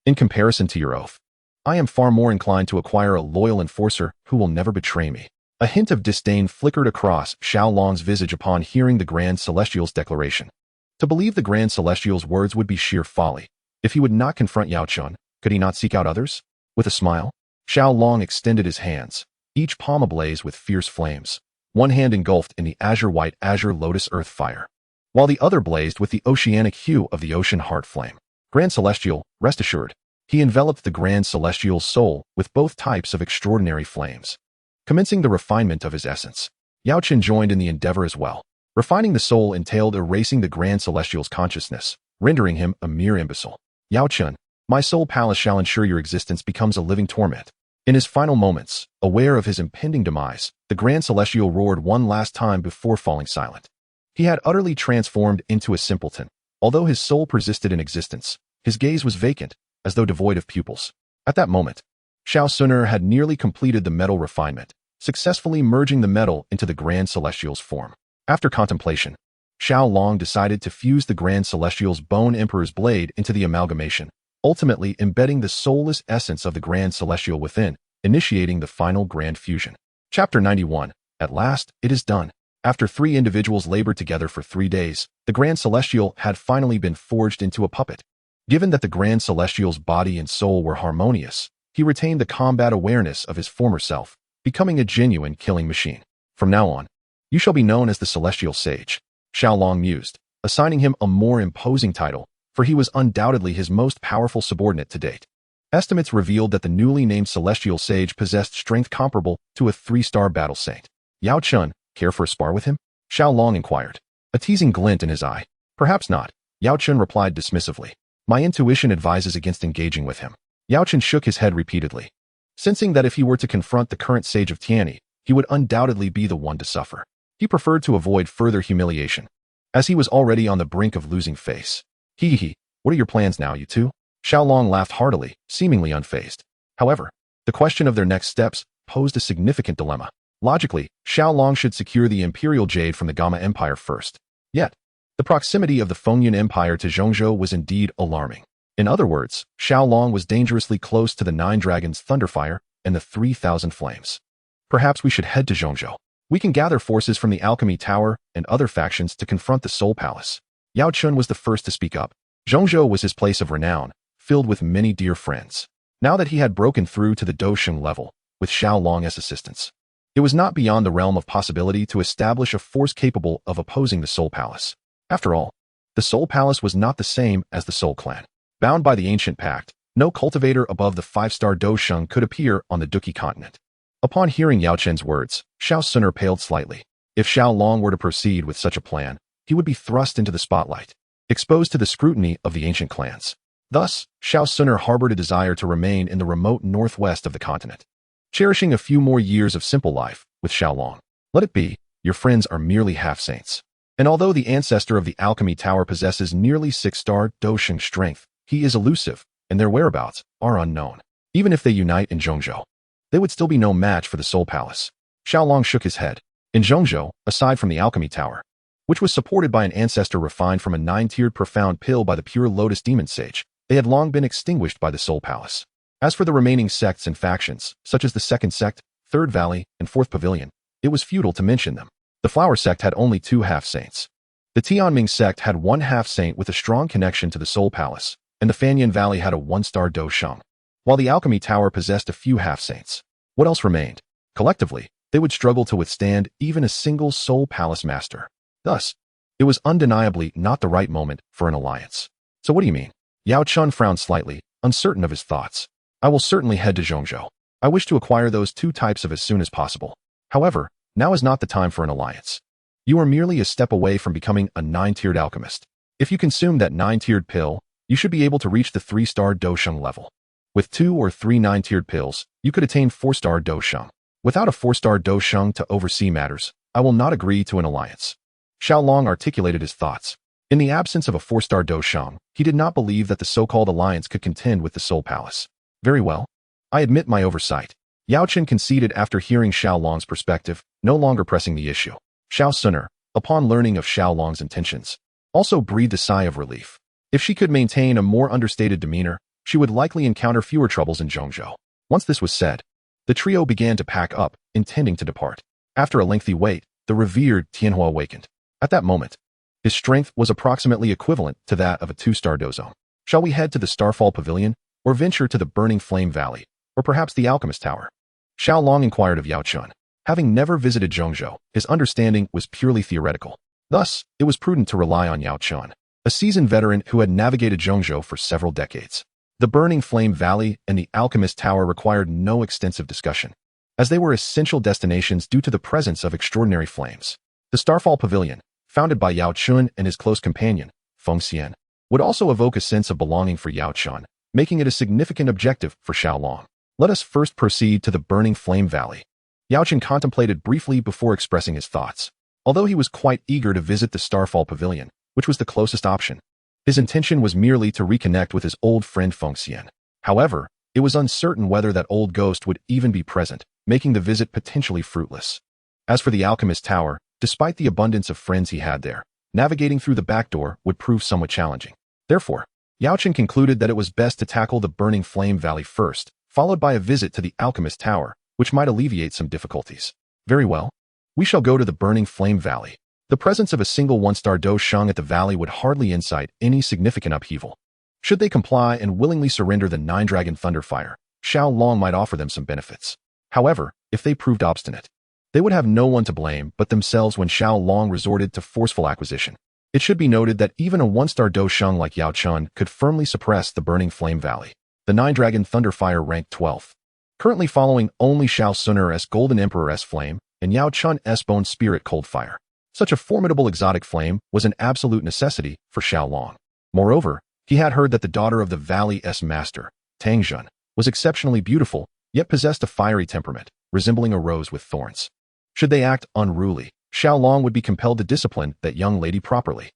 In comparison to your oath, I am far more inclined to acquire a loyal enforcer who will never betray me. A hint of disdain flickered across Xiaolong's visage upon hearing the Grand Celestial's declaration. To believe the Grand Celestial's words would be sheer folly. If he would not confront Yao Chun, could he not seek out others? With a smile, Xiaolong extended his hands, each palm ablaze with fierce flames, one hand engulfed in the azure-white azure lotus earth fire, while the other blazed with the oceanic hue of the ocean heart flame. Grand Celestial, rest assured, he enveloped the Grand Celestial's soul with both types of extraordinary flames. Commencing the refinement of his essence, Yao Chun joined in the endeavor as well. Refining the soul entailed erasing the Grand Celestial's consciousness, rendering him a mere imbecile. Yao Chun, my soul palace shall ensure your existence becomes a living torment. In his final moments, aware of his impending demise, the Grand Celestial roared one last time before falling silent. He had utterly transformed into a simpleton. Although his soul persisted in existence, his gaze was vacant, as though devoid of pupils. At that moment, Xun'er had nearly completed the metal refinement, successfully merging the metal into the Grand Celestial's form. After contemplation, Xiaolong decided to fuse the Grand Celestial's Bone Emperor's blade into the amalgamation, ultimately embedding the soulless essence of the Grand Celestial within, initiating the final grand fusion. Chapter 91. At last, it is done. After 3 individuals labored together for 3 days, the Grand Celestial had finally been forged into a puppet. Given that the Grand Celestial's body and soul were harmonious, he retained the combat awareness of his former self, becoming a genuine killing machine. From now on, you shall be known as the Celestial Sage, Xiaolong mused, assigning him a more imposing title, for he was undoubtedly his most powerful subordinate to date. Estimates revealed that the newly named Celestial Sage possessed strength comparable to a 3-star battle saint. Yao Chun, care for a spar with him? Xiaolong inquired, a teasing glint in his eye. Perhaps not, Yao Chun replied dismissively. My intuition advises against engaging with him. Yao Chun shook his head repeatedly, sensing that if he were to confront the current sage of Tianyi, he would undoubtedly be the one to suffer. He preferred to avoid further humiliation, as he was already on the brink of losing face. What are your plans now, you two? Xiaolong laughed heartily, seemingly unfazed. However, the question of their next steps posed a significant dilemma. Logically, Xiaolong should secure the Imperial Jade from the Gamma Empire first. Yet, the proximity of the Fengyun Empire to Zhongzhou was indeed alarming. In other words, Xiaolong was dangerously close to the 9 Dragons' Thunderfire and the 3,000 Flames. Perhaps we should head to Zhongzhou. We can gather forces from the Alchemy Tower and other factions to confront the Soul Palace. Yao Chun was the first to speak up. Zhongzhou was his place of renown, filled with many dear friends. Now that he had broken through to the Dosheng level, with Xiaolong as assistance, it was not beyond the realm of possibility to establish a force capable of opposing the Soul Palace. After all, the Soul Palace was not the same as the Soul Clan. Bound by the ancient pact, no cultivator above the 5-star Dosheng could appear on the Duki continent. Upon hearing Yao Chen's words, Xun'er paled slightly. If Xiaolong were to proceed with such a plan, he would be thrust into the spotlight, exposed to the scrutiny of the ancient clans. Thus, Xun'er harbored a desire to remain in the remote northwest of the continent. cherishing a few more years of simple life with Xiaolong. Let it be, your friends are merely half-saints. And although the ancestor of the Alchemy Tower possesses nearly 6-star Dosheng strength, he is elusive, and their whereabouts are unknown. Even if they unite in Zhongzhou, they would still be no match for the Soul Palace. Xiaolong shook his head. In Zhongzhou, aside from the Alchemy Tower, which was supported by an ancestor refined from a 9-tiered profound pill by the pure Lotus Demon Sage, they had long been extinguished by the Soul Palace. As for the remaining sects and factions, such as the Second Sect, Third Valley, and Fourth Pavilion, it was futile to mention them. The Flower Sect had only 2 half-saints. The Tianming Sect had 1 half-saint with a strong connection to the Soul Palace, and the Fanyan Valley had a 1-star Dosheng, while the Alchemy Tower possessed a few half-saints. What else remained? Collectively, they would struggle to withstand even a single Soul Palace master. Thus, it was undeniably not the right moment for an alliance. So what do you mean? Yao Chun frowned slightly, uncertain of his thoughts. I will certainly head to Zhongzhou. I wish to acquire those 2 types as soon as possible. However, now is not the time for an alliance. You are merely a step away from becoming a 9-tiered alchemist. If you consume that 9-tiered pill, you should be able to reach the 3-star Dosheng level. With 2 or 3 9-tiered pills, you could attain 4-star Dosheng. Without a 4-star Dosheng to oversee matters, I will not agree to an alliance. Xiaolong articulated his thoughts. In the absence of a 4-star Dosheng, he did not believe that the so-called alliance could contend with the Soul Palace. Very well. I admit my oversight. Yao Chen conceded after hearing Xiaolong's perspective, no longer pressing the issue. Xun'er, upon learning of Xiaolong's intentions, also breathed a sigh of relief. If she could maintain a more understated demeanor, she would likely encounter fewer troubles in Zhongzhou. Once this was said, the trio began to pack up, intending to depart. After a lengthy wait, the revered Tianhua awakened. At that moment, his strength was approximately equivalent to that of a 2-star Dozong. Shall we head to the Starfall Pavilion, or venture to the Burning Flame Valley, or perhaps the Alchemist Tower? Xiaolong inquired of Yao Chun. Having never visited Zhongzhou, his understanding was purely theoretical. Thus, it was prudent to rely on Yao Chun, a seasoned veteran who had navigated Zhongzhou for several decades. The Burning Flame Valley and the Alchemist Tower required no extensive discussion, as they were essential destinations due to the presence of extraordinary flames. The Starfall Pavilion, founded by Yao Chun and his close companion, Feng Xian, would also evoke a sense of belonging for Yao Chun, making it a significant objective for Xiaolong. Let us first proceed to the Burning Flame Valley. Yao Chun contemplated briefly before expressing his thoughts. Although he was quite eager to visit the Starfall Pavilion, which was the closest option, his intention was merely to reconnect with his old friend Feng Xian. However, it was uncertain whether that old ghost would even be present, making the visit potentially fruitless. As for the Alchemist Tower, despite the abundance of friends he had there, navigating through the back door would prove somewhat challenging. Therefore, Yao Chen concluded that it was best to tackle the Burning Flame Valley first, followed by a visit to the Alchemist Tower, which might alleviate some difficulties. Very well. We shall go to the Burning Flame Valley. The presence of a single 1-star Dosheng at the valley would hardly incite any significant upheaval. Should they comply and willingly surrender the 9-dragon Thunderfire, Xiaolong might offer them some benefits. However, if they proved obstinate, they would have no one to blame but themselves when Xiaolong resorted to forceful acquisition. It should be noted that even a 1-star Dosheng like Yao Chun could firmly suppress the Burning Flame Valley. The 9-dragon Thunderfire ranked 12th, currently following only Xun'er S Golden Emperor S Flame and Yao Chun S Bone Spirit Cold Fire. Such a formidable exotic flame was an absolute necessity for Xiaolong. Moreover, he had heard that the daughter of the Valley S Master, Tang Jun, was exceptionally beautiful, yet possessed a fiery temperament, resembling a rose with thorns. Should they act unruly, Xiaolong would be compelled to discipline that young lady properly.